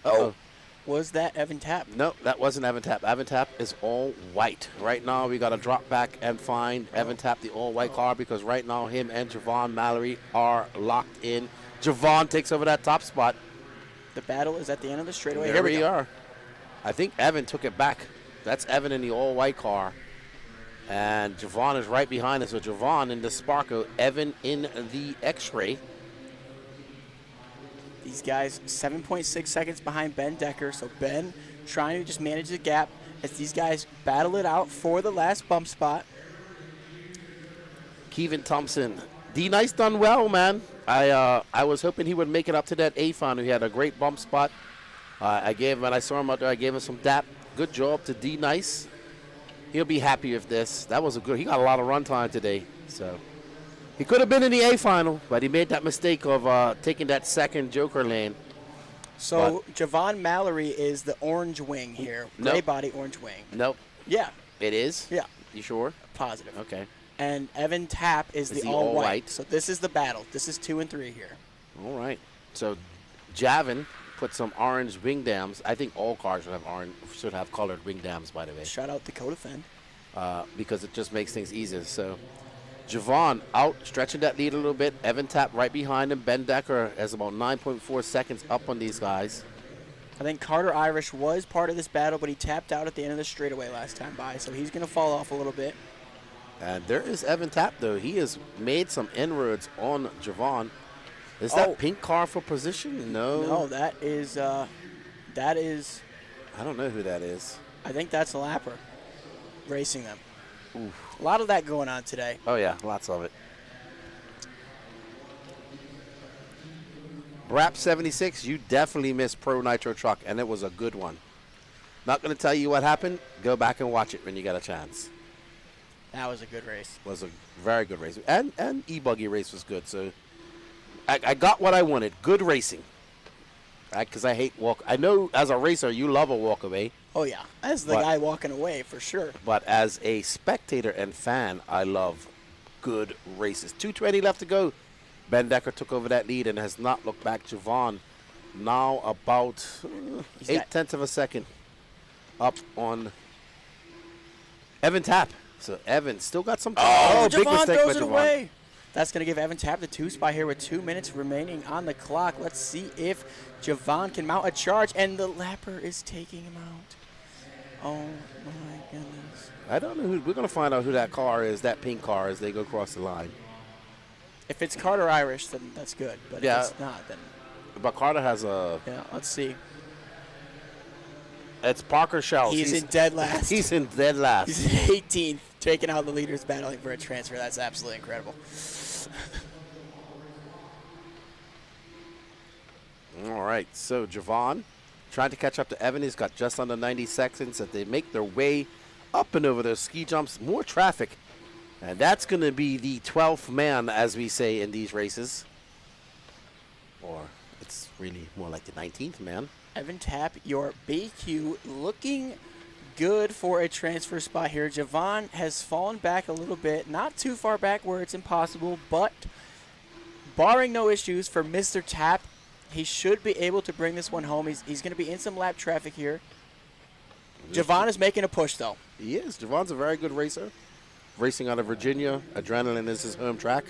Was that Evan Tapp? No, that wasn't Evan Tapp. Evan Tapp is all white. Right now, we got to drop back and find Evan Tapp, the all white car, because right now, him and Javon Mallory are locked in. Javon takes over that top spot. The battle is at the end of the straightaway. Here we are. I think Evan took it back. That's Evan in the all white car. And Javon is right behind us. So Javon in the Sparko, Evan in the X-Ray. These guys 7.6 seconds behind Ben Decker. So Ben trying to just manage the gap as these guys battle it out for the last bump spot. Kevin Thompson. D-Nice done well, man. I was hoping he would make it up to that A final. He had a great bump spot. When I saw him out there, I gave him some dap. Good job to D-Nice. He'll be happy with this. That was he got a lot of run time today. So he could have been in the A final, but he made that mistake of taking that second Joker lane. So Javon Mallory is the orange wing here. Gray Nope. body, orange wing. Nope. Yeah. It is? Yeah. You sure? Positive. Okay. And Evan Tapp is the all white. So this is the battle. This is 2 and 3 here. All right. So Javin put some orange wing dams. I think all cars should have colored wing dams, by the way. Shout out to Co-Defend. Because it just makes things easier. So Javon out, stretching that lead a little bit. Evan Tapp right behind him. Ben Decker has about 9.4 seconds up on these guys. I think Carter Irish was part of this battle, but he tapped out at the end of the straightaway last time by, so he's going to fall off a little bit. And there is Evan Tapp, though. He has made some inroads on Javon. Is that pink car for position? No. No, that is, I don't know who that is. I think that's Lapper racing them. Oof. A lot of that going on today. Oh, yeah, lots of it. Brap 76, you definitely missed Pro Nitro Truck, and it was a good one. Not going to tell you what happened. Go back and watch it when you get a chance. That was a good race. Was a very good race. And e-buggy race was good. So I got what I wanted. Good racing. Because I hate walk. I know as a racer you love a walk away. Oh, yeah. As the guy walking away, for sure. But as a spectator and fan, I love good races. 2:20 left to go. Ben Decker took over that lead and has not looked back. Javon now about 0.8 of a second up on Evan Tapp. So Evan still got some time. Oh, big Javon mistake throws by it Javon. away. That's going to give Evan Tapp the 2 spot here with 2 minutes remaining on the clock. Let's see if Javon can mount a charge, and the lapper is taking him out. Oh, my goodness. I don't know who. We're going to find out who that car is, that pink car, as they go across the line. If it's Carter Irish, then that's good. But Yeah. if it's not, then... But Carter has a... Yeah, let's see. It's Parker Shells. He's in dead last. He's in dead last. He's 18th, taking out the leaders, battling for a transfer. That's absolutely incredible. All right, so Javon trying to catch up to Evan. He's got just under 90 seconds as they make their way up and over those ski jumps. More traffic. And that's going to be the 12th man, as we say in these races. Or it's really more like the 19th man. Evan Tapp, your BQ, looking good for a transfer spot here. Javon has fallen back a little bit. Not too far back where it's impossible, but barring no issues for Mr. Tapp, he should be able to bring this one home. He's going to be in some lap traffic here. Javon is making a push, though. He is. Javon's a very good racer. Racing out of Virginia. Adrenaline is his home track.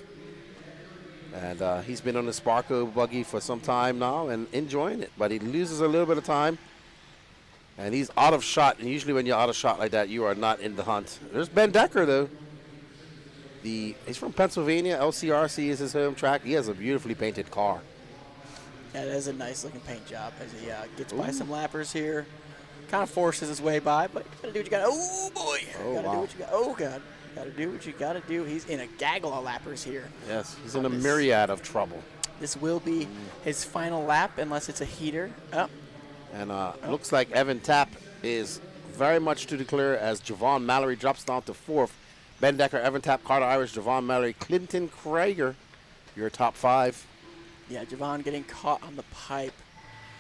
And he's been on the Sparko buggy for some time now and enjoying it. But he loses a little bit of time. And he's out of shot. And usually when you're out of shot like that, you are not in the hunt. There's Ben Decker, though. He's from Pennsylvania. LCRC is his home track. He has a beautifully painted car. Yeah, that is a nice-looking paint job as he gets by some lappers here. Kind of forces his way by, but you got to do what you got to. Oh, boy. Oh, gotta wow. do what you got. Oh, God. Got to do what you got to do. He's in a gaggle of lappers here. Yes, he's in a myriad of trouble. This will be his final lap unless it's a heater. Oh. And looks like Evan Tapp is very much to declare as Javon Mallory drops down to 4th. Ben Decker, Evan Tapp, Carter Irish, Javon Mallory, Clinton Krager, your top 5. Yeah, Javon getting caught on the pipe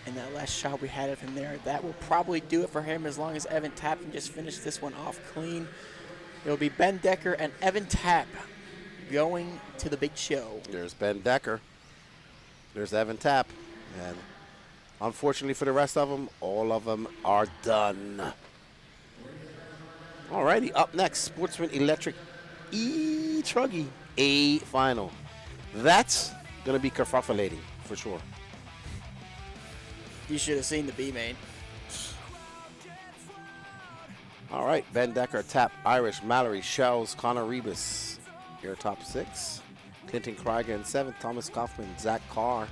in that last shot we had of him there. That will probably do it for him as long as Evan Tapp can just finish this one off clean. It'll be Ben Decker and Evan Tapp going to the big show. There's Ben Decker. There's Evan Tapp. And unfortunately for the rest of them, all of them are done. Alrighty, up next, Sportsman Electric E-Truggy A final. That's going to be kerfuffulating for sure. You should have seen the B-main. All right, Ben Decker, Tapp, Irish, Mallory, Shells, Connor Rebus, your top 6. Clinton Krieger in 7th, Thomas Kaufman, Zach Carr.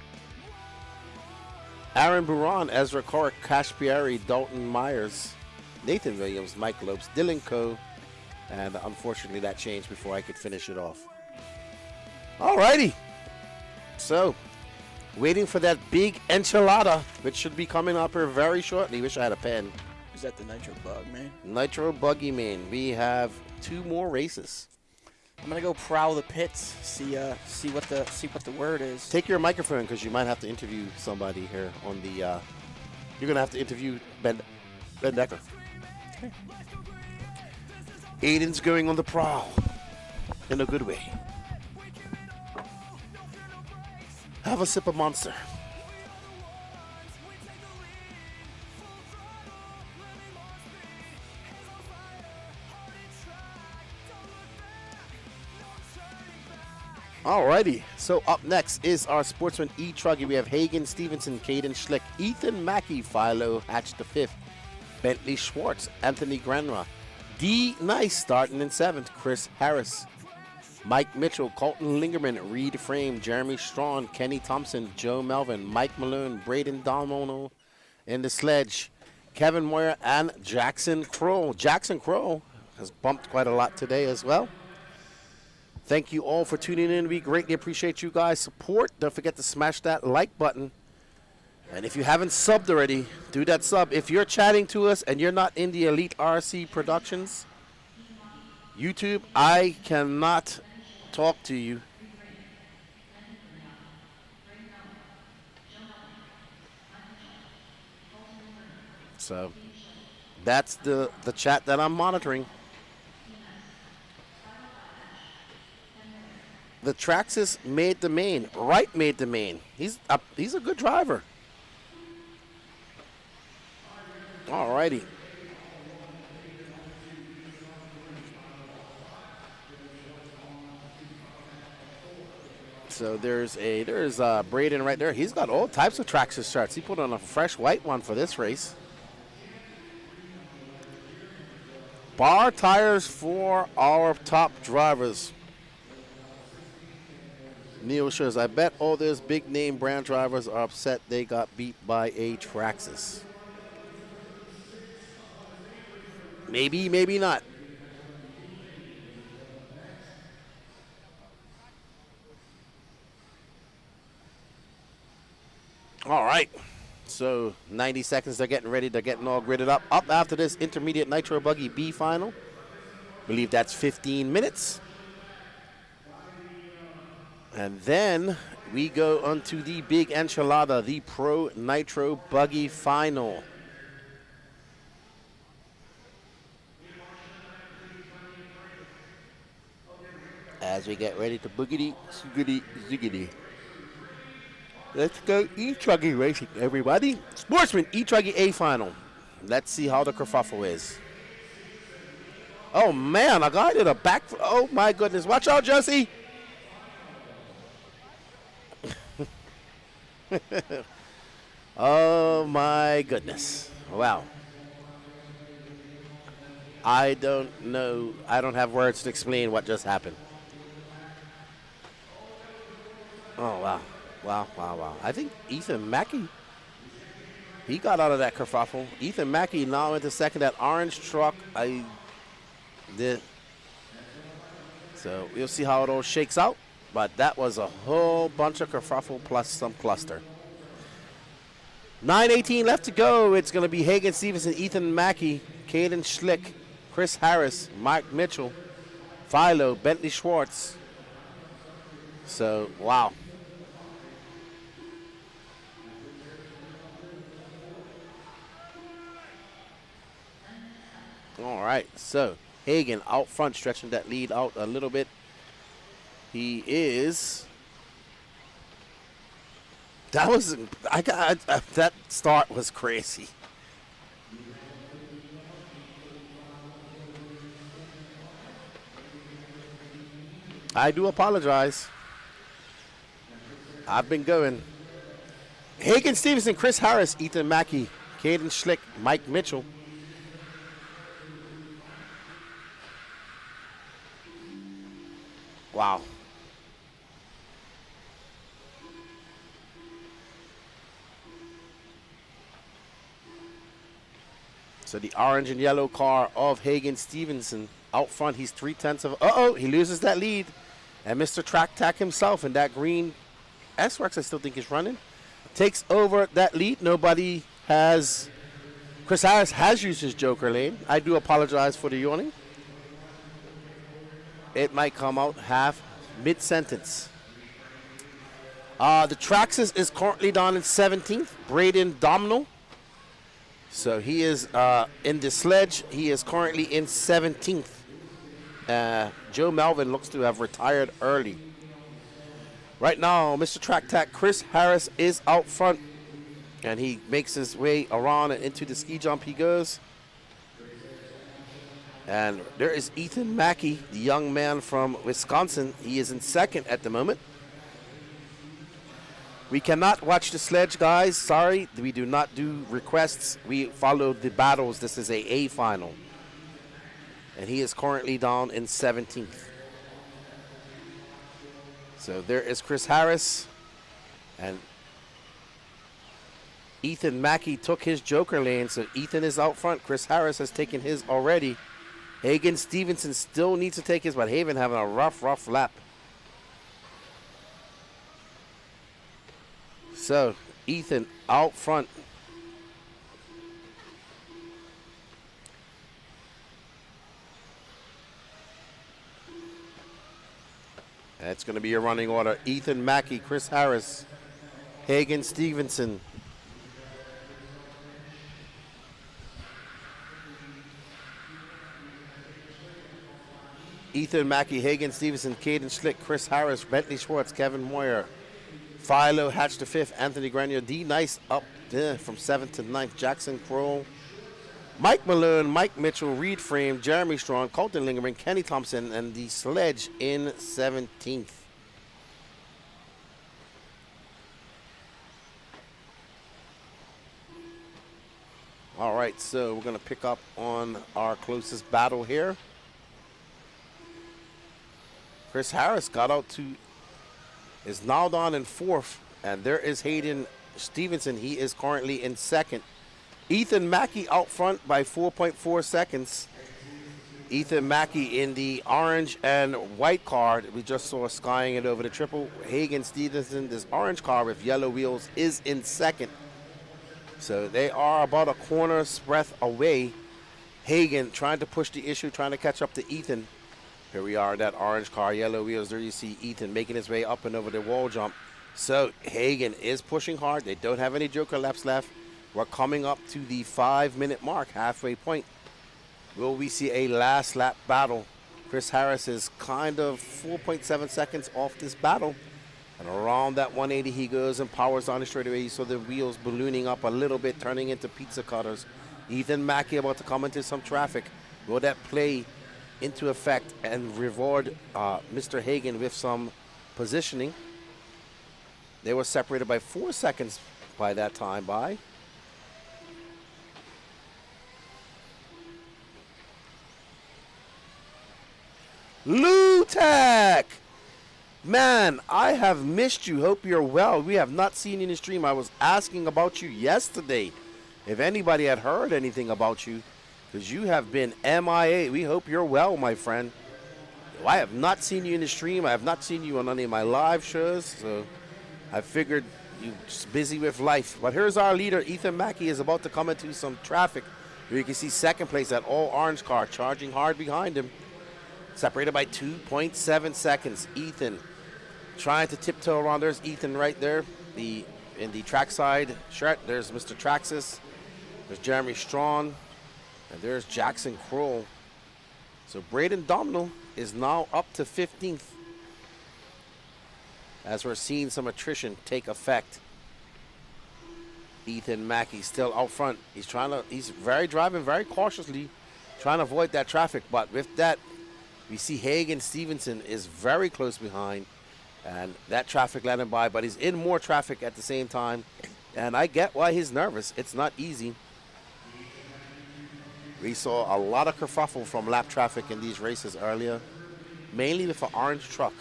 Aaron Buran, Ezra Corrick, Cash Pieri, Dalton Myers, Nathan Williams, Mike Lopes, Dylan Coe, and unfortunately that changed before I could finish it off. All righty. So, waiting for that big enchilada, which should be coming up here very shortly. Wish I had a pen. Is that the Nitro Bug, man? Nitro Buggy, man. We have 2 more races. I'm gonna go prowl the pits, see what the word is. Take your microphone because you might have to interview somebody here on the. You're gonna have to interview Ben Decker. Okay. Aiden's going on the prowl, in a good way. Have a sip of Monster. Alrighty, so up next is our Sportsman E-Truggy. We have Hagen, Stevenson, Caden Schlick, Ethan Mackey, Philo, Hatch the 5th, Bentley Schwartz, Anthony Granra, D. Nice starting in 7th, Chris Harris, Mike Mitchell, Colton Lingerman, Reed Frame, Jeremy Strawn, Kenny Thompson, Joe Melvin, Mike Malone, Braden Dalmono in the sledge, Kevin Moyer, and Jackson Kroll. Jackson Kroll has bumped quite a lot today as well. Thank you all for tuning in. We greatly appreciate you guys' support. Don't forget to smash that like button. And if you haven't subbed already, do that sub. If you're chatting to us and you're not in the Elite RC Productions, YouTube, I cannot talk to you. So that's the chat that I'm monitoring. The Traxxas made the main. Wright made the main. He's a good driver. Alrighty. So there's Braden right there. He's got all types of Traxxas shirts. He put on a fresh white one for this race. Bar tires for our top drivers. Neil shows, I bet all those big name brand drivers are upset they got beat by a Traxxas. Maybe, maybe not. All right. So 90 seconds, they're getting ready. They're getting all gridded up. Up after this intermediate Nitro Buggy B final. Believe that's 15 minutes. And then we go on to the big enchilada, the Pro Nitro Buggy final. As we get ready to boogity, zoogity, ziggity. Let's go E-Truggy racing, everybody. Sportsman, E-Truggy A final. Let's see how the kerfuffle is. Oh, man, a guy did a back. Oh, my goodness. Watch out, Jesse. Oh, my goodness. Wow. I don't know. I don't have words to explain what just happened. Oh, wow. Wow, wow, wow. I think Ethan Mackey, he got out of that kerfuffle. Ethan Mackey now into second. That orange truck, I did. So we'll see how it all shakes out. But that was a whole bunch of kerfuffle plus some cluster. 9:18 left to go. It's going to be Hagen Stevenson, Ethan Mackey, Caden Schlick, Chris Harris, Mike Mitchell, Philo, Bentley Schwartz. So, wow. All right, so Hagen out front, stretching that lead out a little bit. He is. That was that start was crazy. I do apologize. I've been going. Hagen Stevenson, Chris Harris, Ethan Mackey, Caden Schlick, Mike Mitchell. Wow. So the orange and yellow car of Hagen Stevenson out front. He's 3/10 of. Uh-oh, he loses that lead. And Mr. Track Tack himself in that green S-Works, I still think is running, takes over that lead. Nobody has. Chris Harris has used his Joker lane. I do apologize for the yawning. It might come out half mid-sentence. The Traxxas is currently down in 17th. Braden Domino. So he is in the sledge. He is currently in 17th. Joe Melvin looks to have retired early. Right now, Mr. Track Tack, Chris Harris is out front. And he makes his way around and into the ski jump he goes. And there is Ethan Mackey, the young man from Wisconsin. He is in second at the moment. We cannot watch the sledge, guys. Sorry, we do not do requests. We follow the battles. This is a final. And he is currently down in 17th. So there is Chris Harris. And Ethan Mackey took his Joker lane. So Ethan is out front. Chris Harris has taken his already. Hagen Stevenson still needs to take his, but Haven having a rough lap. So, Ethan out front. It's going to be a running order. Ethan Mackey, Chris Harris, Hagen Stevenson. Ethan Mackey, Hagen Stevenson, Caden Schlick, Chris Harris, Bentley Schwartz, Kevin Moyer, Philo Hatch to 5th, Anthony Grenier, D Nice up from 7th to 9th, Jackson Kroll, Mike Malone, Mike Mitchell, Reed Frame, Jeremy Strong, Colton Lingerman, Kenny Thompson, and the Sledge in 17th. All right, so we're going to pick up on our closest battle here. Chris Harris got out to, is now down in 4th, and there is Hayden Stevenson. He is currently in 2nd. Ethan Mackey out front by 4.4 seconds. Ethan Mackey in the orange and white car. We just saw skying it over the triple. Hagen Stevenson, this orange car with yellow wheels, is in 2nd. So they are about a corner's breadth away. Hagen trying to push the issue, trying to catch up to Ethan. Here we are, that orange car, yellow wheels. There you see Ethan making his way up and over the wall jump. So Hagen is pushing hard. They don't have any joker laps left. We're coming up to the 5-minute mark, halfway point. Will we see a last lap battle? Chris Harris is kind of 4.7 seconds off this battle. And around that 180 he goes and powers on the straightaway. You saw the wheels ballooning up a little bit, turning into pizza cutters. Ethan Mackey about to come into some traffic. Will that play into effect and reward Mr. Hagen with some positioning? They were separated by 4 seconds by that time by. Lutek! Man, I have missed you. Hope you're well. We have not seen you in the stream. I was asking about you yesterday. If anybody had heard anything about you, because you have been MIA. We hope you're well, my friend. I have not seen you in the stream. I have not seen you on any of my live shows. So I figured you're just busy with life. But here's our leader. Ethan Mackey is about to come into some traffic. Here you can see 2nd place, that all orange car charging hard behind him. Separated by 2.7 seconds. Ethan trying to tiptoe around. There's Ethan right there. In the trackside shirt, there's Mr. Traxxas. There's Jeremy Strong. And there's Jackson Kroll. So Braden Domino is now up to 15th. As we're seeing some attrition take effect. Ethan Mackey still out front. He's driving very cautiously, trying to avoid that traffic. But with that, we see Hagen Stevenson is very close behind. And that traffic let him by, but he's in more traffic at the same time. And I get why he's nervous. It's not easy. We saw a lot of kerfuffle from lap traffic in these races earlier, mainly with an orange truck.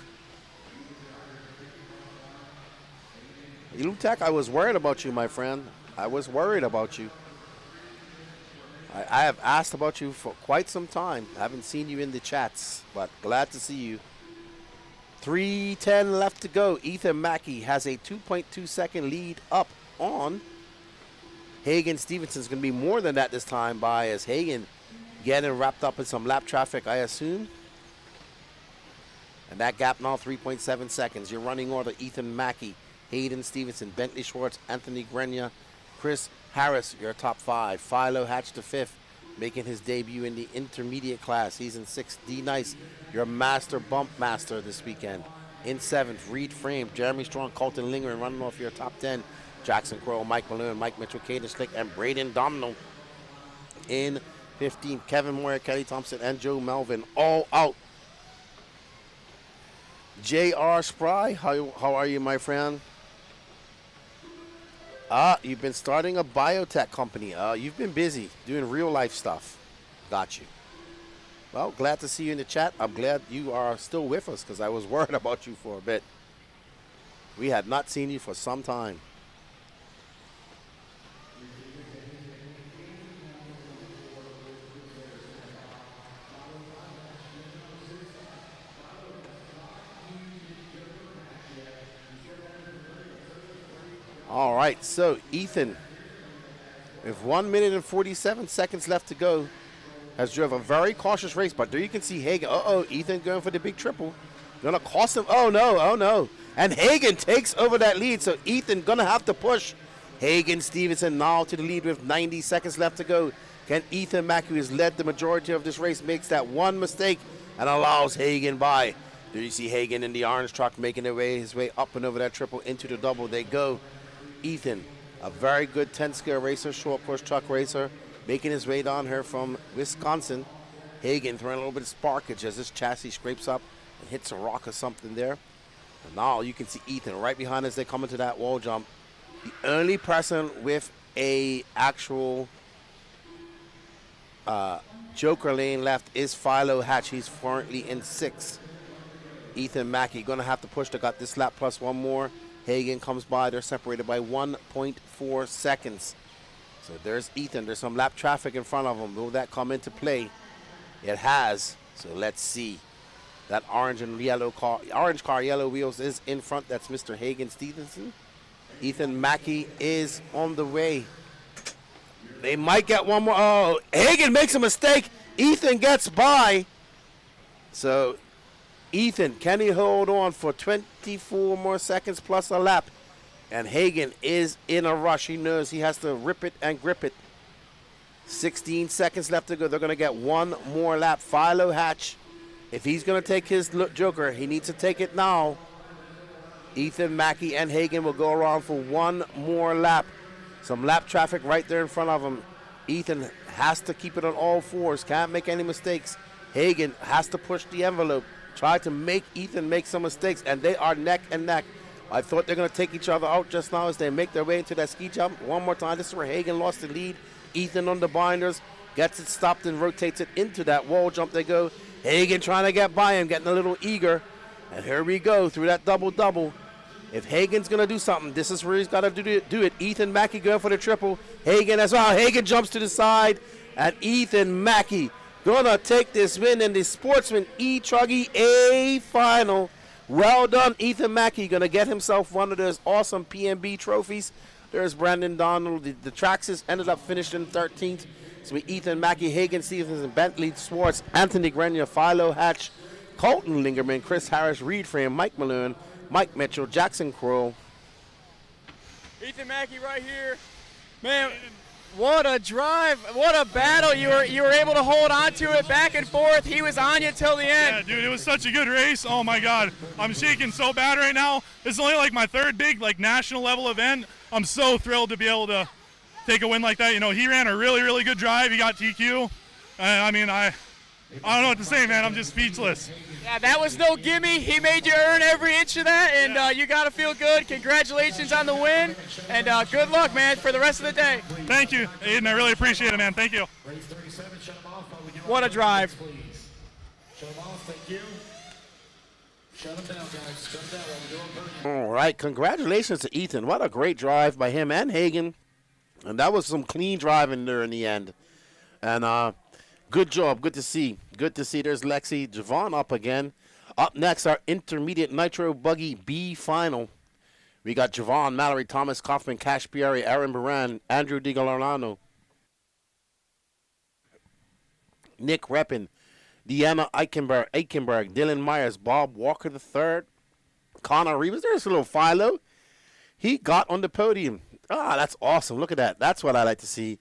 Lutek, I was worried about you, my friend. I was worried about you. I have asked about you for quite some time. I haven't seen you in the chats, but glad to see you. 3:10 left to go. Ethan Mackey has a 2.2 second lead up on Hagen Stevenson's going to be more than that this time by as Hagen getting wrapped up in some lap traffic, I assume. And that gap now 3.7 seconds. Your running order, Ethan Mackey, Hayden Stevenson, Bentley Schwartz, Anthony Grenier, Chris Harris, your top 5. Philo Hatch to 5th, making his debut in the intermediate class. He's in 6th. D Nice, your master bump master this weekend. In 7th, Reed Frame, Jeremy Strong, Colton Linger, running off your top 10. Jackson Kroll, Mike Malone, Mike Mitchell, Caden Schlick, and Braden Domino. In 15th, Kevin Moyer, Kelly Thompson, and Joe Melvin all out. J.R. Spry, how are you, my friend? You've been starting a biotech company. You've been busy doing real life stuff. Got you. Well, glad to see you in the chat. I'm glad you are still with us because I was worried about you for a bit. We had not seen you for some time. All right, so Ethan, with 1 minute and 47 seconds left to go, has driven a very cautious race. But there you can see Hagen. Ethan going for the big triple. Gonna cost him. Oh no, oh no. And Hagen takes over that lead, so Ethan gonna have to push. Hagen Stevenson now to the lead with 90 seconds left to go. Can Ethan Mackey, who has led the majority of this race, makes that one mistake and allows Hagen by. There you see Hagen in the orange truck making his way up and over that triple into the double. They go. Ethan, a very good 10-scale racer, short course truck racer, making his way down here from Wisconsin. Hagen throwing a little bit of sparkage as this chassis scrapes up and hits a rock or something there. And now you can see Ethan right behind as they come into that wall jump. The only person with a actual joker lane left is Philo Hatch. He's currently in 6th. Ethan Mackey going to have to push. They got this lap plus one more. Hagen comes by. They're separated by 1.4 seconds. So there's Ethan. There's some lap traffic in front of him. Will that come into play? It has. So let's see. That orange and yellow car, orange car, yellow wheels is in front. That's Mr. Hagen Stevenson. Ethan Mackey is on the way. They might get one more. Oh, Hagen makes a mistake. Ethan gets by. So Ethan, can he hold on for 24 more seconds plus a lap? And Hagen is in a rush. He knows he has to rip it and grip it. 16 seconds left to go. They're going to get one more lap. Philo Hatch, if he's going to take his joker, he needs to take it now. Ethan Mackey and Hagen will go around for one more lap. Some lap traffic right there in front of him. Ethan has to keep it on all fours. Can't make any mistakes. Hagen has to push the envelope. Try to make Ethan make some mistakes, and they are neck and neck. I thought they're going to take each other out just now as they make their way into that ski jump. One more time. This is where Hagen lost the lead. Ethan on the binders. Gets it stopped and rotates it into that wall jump. They go. Hagen trying to get by him, getting a little eager. And here we go through that double-double. If Hagen's going to do something, this is where he's got to do it. Ethan Mackey going for the triple. Hagen as well. Hagen jumps to the side. And Ethan Mackey going to take this win in the Sportsman E-Truggy A final. Well done, Ethan Mackey. Going to get himself one of those awesome PNB trophies. There's Brandon Donald. The Traxxas ended up finishing 13th. So with Ethan Mackey, Hagen Stevenson, Bentley Swartz, Anthony Grenier, Philo Hatch, Colton Lingerman, Chris Harris, Reed Frame, Mike Malone, Mike Mitchell, Jackson Crow. Ethan Mackey right here. Man, what a drive. What a battle. You were able to hold on to it back and forth. He was on you till the end. Yeah, dude, it was such a good race. Oh, my God. I'm shaking so bad right now. This is only like my third big national level event. I'm so thrilled to be able to take a win like that. You know, he ran a really, really good drive. He got TQ. I mean, I don't know what to say, man. I'm just speechless. Yeah, that was no gimme. He made you earn every inch of that, and you got to feel good. Congratulations on the win, and good luck, man, for the rest of the day. Thank you, Aiden. I really appreciate it, man. Thank you. What a drive. All right, congratulations to Ethan. What a great drive by him and Hagen. And that was some clean driving there in the end. And good job. Good to see. Good to see. There's Lexi. Javon up again. Up next, our intermediate Nitro Buggy B final. We got Javon, Mallory, Thomas, Kaufman, Cash Pieri, Aaron Baran, Andrew DiGalorano, Nick Reppin, Deanna Eichenberg, Dylan Myers, Bob Walker III, Connor Reeves. There's a little Philo. He got on the podium. Ah, that's awesome. Look at that. That's what I like to see.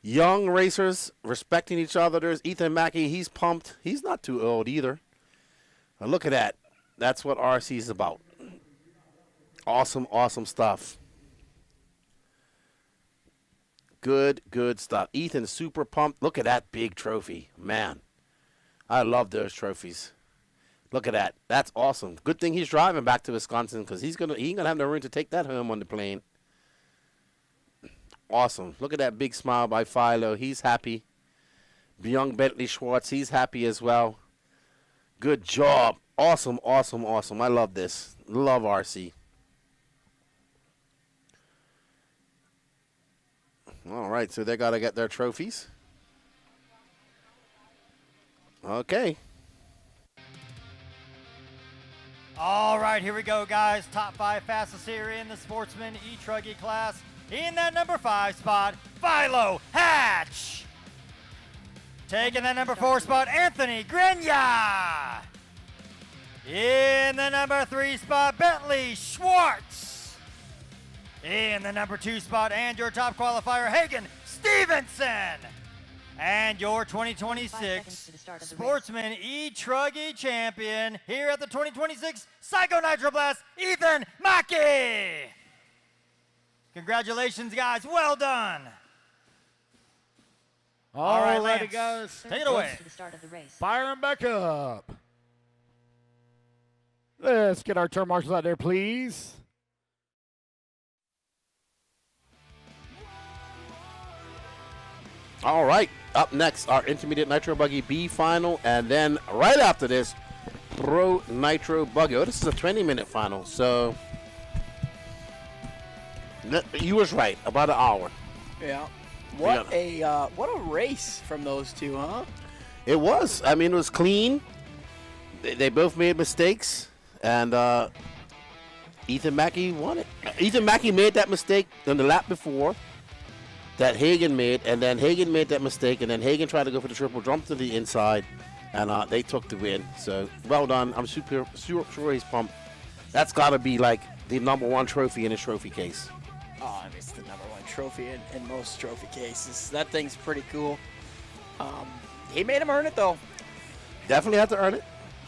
Young racers respecting each other. There's Ethan Mackey. He's pumped. He's not too old either. But look at that. That's what RC is about. Awesome, awesome stuff. Good, good stuff. Ethan's super pumped. Look at that big trophy. Man, I love those trophies. Look at that. That's awesome. Good thing he's driving back to Wisconsin because he ain't gonna have no room to take that home on the plane. Awesome. Look at that big smile by Philo. He's happy. Young Bentley Schwartz, he's happy as well. Good job. Awesome, awesome, awesome. I love this. Love RC. All right, so they got to get their trophies. Okay. All right, here we go, guys. Top 5 fastest here in the Sportsman E-Truggy class. In that number 5 spot, Philo Hatch. Taking that number 4 spot, Anthony Grenier. In the number 3 spot, Bentley Schwartz. In the number 2 spot, and your top qualifier, Hagen Stevenson. And your 2026 Sportsman E-Truggy champion here at the 2026 Psycho Nitro Blast, Ethan Mackey. Congratulations, guys. Well done. All right, Lance, guys. take it away. Fire them back up. Let's get our turn marshals out there, please. All right, up next, our Intermediate Nitro Buggy B final, and then right after this, Pro Nitro Buggy. Oh, this is a 20-minute final, so you was right, about an hour. Yeah. What a race from those two, huh? It was. I mean, it was clean. They both made mistakes, and Ethan Mackey won it. Ethan Mackey made that mistake on the lap before that Hagen made, and then Hagen made that mistake, and then Hagen tried to go for the triple, jumped to the inside, and they took the win. So, well done. I'm super sure he's pumped. That's got to be like the #1 trophy in his trophy case. Oh, I mean, it's the #1 trophy in most trophy cases. That thing's pretty cool. He made him earn it, though. Definitely had to earn it.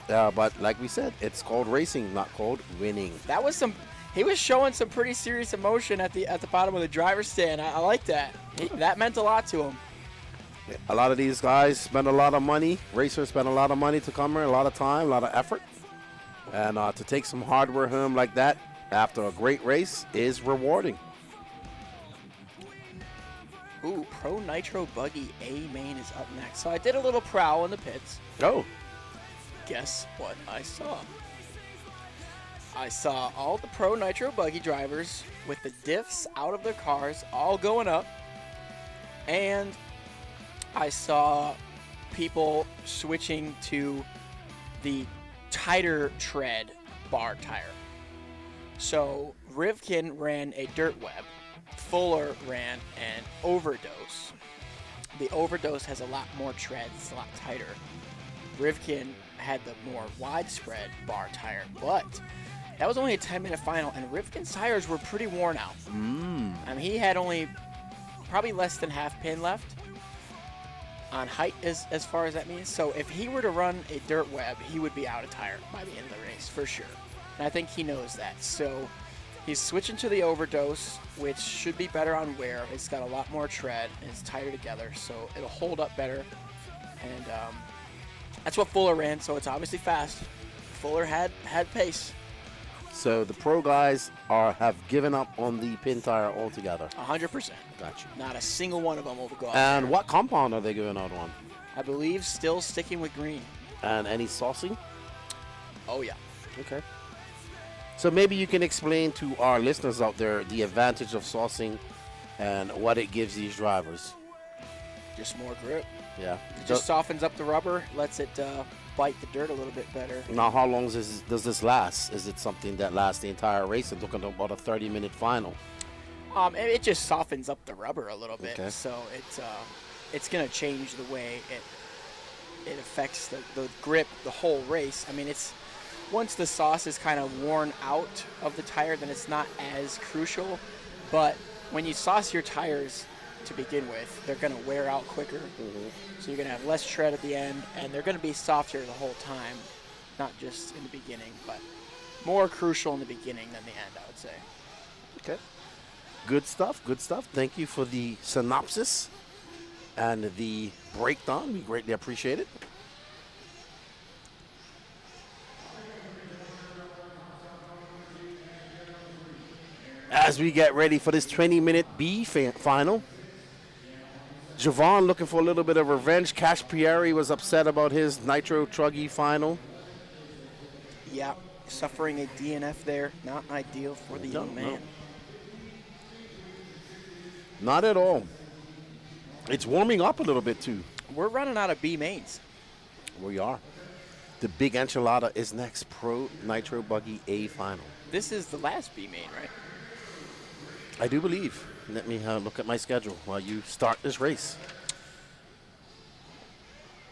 But like we said, it's called racing, not called winning. That was he was showing some pretty serious emotion at the bottom of the driver's stand. I like that. That meant a lot to him. A lot of these guys spend a lot of money. Racers spend a lot of money to come here, a lot of time, a lot of effort. And to take some hardware home like that after a great race is rewarding. Ooh, Pro Nitro Buggy A-main is up next. So I did a little prowl in the pits. Oh. Guess what I saw? I saw all the Pro Nitro Buggy drivers with the diffs out of their cars, all going up. And I saw people switching to the tighter tread bar tire. So Rivkin ran a dirt web. Fuller ran an overdose. The overdose has a lot more tread, it's a lot tighter. Rivkin had the more widespread bar tire, but that was only a 10-minute final, and Rivkin's tires were pretty worn out. I mean, he had only probably less than half pin left on height as far as that means. So if he were to run a dirt web, he would be out of tire by the end of the race for sure. And I think he knows that. So he's switching to the overdose, which should be better on wear. It's got a lot more tread and it's tighter together, so it'll hold up better. And that's what Fuller ran, so it's obviously fast. Fuller had pace. So the pro guys have given up on the pin tire altogether. 100%. Got you. Not a single one of them will go out. And there. what compound are they going out on? I believe still sticking with green. And any saucing? Oh, yeah. Okay. So maybe you can explain to our listeners out there the advantage of saucing and what it gives these drivers. Just more grip. Yeah. It just softens up the rubber, lets it bite the dirt a little bit better. Now, how long does this last? Is it something that lasts the entire race? I'm talking about a 30-minute final. It just softens up the rubber a little bit, okay. So it's going to change the way it affects the grip the whole race. I mean, once the sauce is kind of worn out of the tire, then it's not as crucial. But when you sauce your tires to begin with, they're going to wear out quicker. So you're going to have less tread at the end, and they're going to be softer the whole time, not just in the beginning, but more crucial in the beginning than the end, I would say. Okay. Good stuff, good stuff. Thank you for the synopsis and the breakdown. We greatly appreciate it. As we get ready for this 20-minute B final, Javon looking for a little bit of revenge. Cash Pieri was upset about his Nitro Truggy final. Yeah, suffering a DNF there. Not ideal for the young man. Not at all. It's warming up a little bit, too. We're running out of B mains. We are. The big enchilada is next. Pro Nitro Buggy A final. This is the last B main, right? I do believe. Let me look at my schedule while you start this race.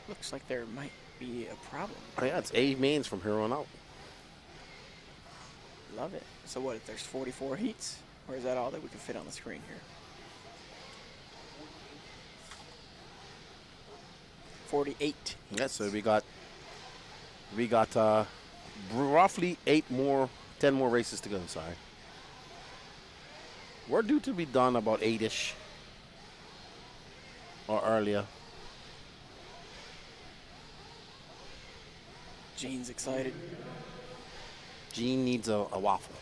Looks like there might be a problem. Oh, yeah, it's A mains from here on out. Love it. So what, if there's 44 heats? Or is that all that we can fit on the screen here? 48. Yeah, so we got roughly 10 more races to go, sorry. We're due to be done about 8-ish or earlier. Gene's excited. Gene needs a waffle.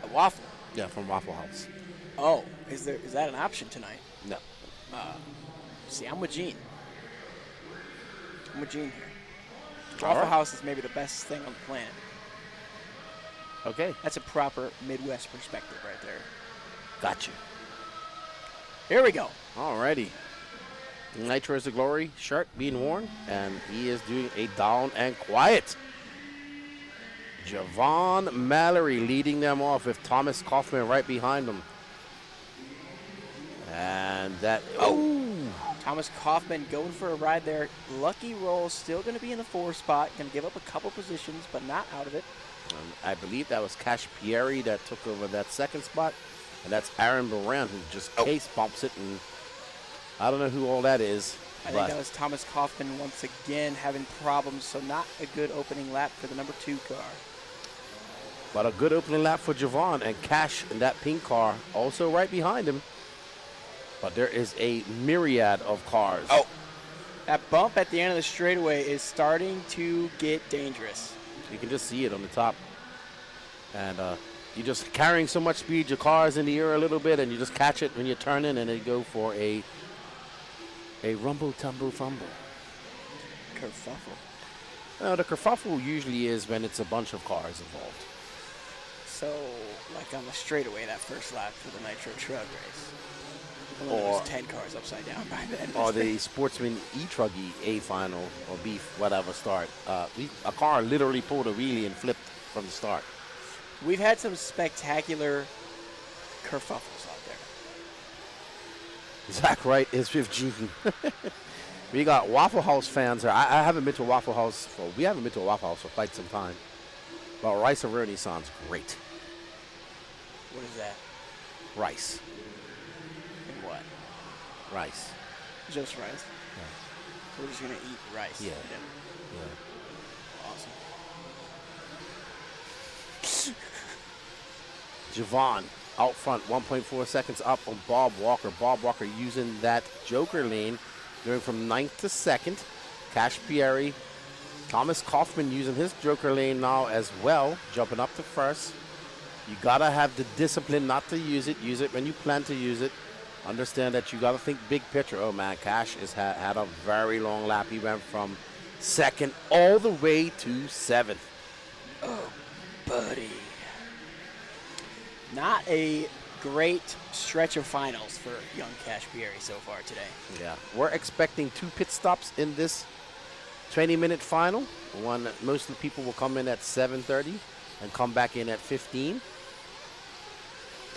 A waffle? Yeah, from Waffle House. Oh, is that an option tonight? No. See, I'm with Gene. I'm with Gene here. All Waffle right. House is maybe the best thing on the planet. Okay. That's a proper Midwest perspective right there. Got you. Here we go. Alrighty. Nitro is the glory shirt being worn, and he is doing a down and quiet. Javon Mallory leading them off with Thomas Kaufman right behind him. And that, Thomas Kaufman going for a ride there. Lucky Roll still going to be in the 4 spot. Going to give up a couple positions, but not out of it. I believe that was Cash Pieri that took over that 2nd spot. And that's Aaron Baran who just case bumps it. And I don't know who all that is. I think that was Thomas Kaufman once again having problems, so not a good opening lap for the number 2 car. But a good opening lap for Javon, and Cash in that pink car also right behind him. But there is a myriad of cars. Oh, that bump at the end of the straightaway is starting to get dangerous. You can just see it on the top. And you're just carrying so much speed, your car is in the air a little bit, and you just catch it when you're turning, and they go for a rumble, tumble, fumble. Kerfuffle. The kerfuffle usually is when it's a bunch of cars involved. So, like on the straightaway, that first lap for the Nitro truck race. Or 10 cars upside down by then. Or the Sportsman E-Truggy A final or B whatever start. A car literally pulled a wheelie and flipped from the start. We've had some spectacular kerfuffles out there. Zach Wright is with Gene. We got Waffle House fans here. I haven't been to Waffle House we haven't been to a Waffle House for quite some time. But rice and roni sounds great. What is that? Rice. And what? Rice. Just rice? Yeah. We're just going to eat rice. Yeah. Awesome. Javon out front, 1.4 seconds up on Bob Walker. Bob Walker using that Joker lane, going from 9th to 2nd. Cash Pieri, Thomas Kaufman using his Joker lane now as well, jumping up to 1st. You gotta have the discipline not to use it. Use it when you plan to use it. Understand that you gotta think big picture. Oh man, Cash had a very long lap. He went from 2nd all the way to 7th. Oh, buddy. Not a great stretch of finals for young Cash Pieri so far today. Yeah, we're expecting 2 pit stops in this 20-minute final. One, most of the people will come in at 7:30 and come back in at 15.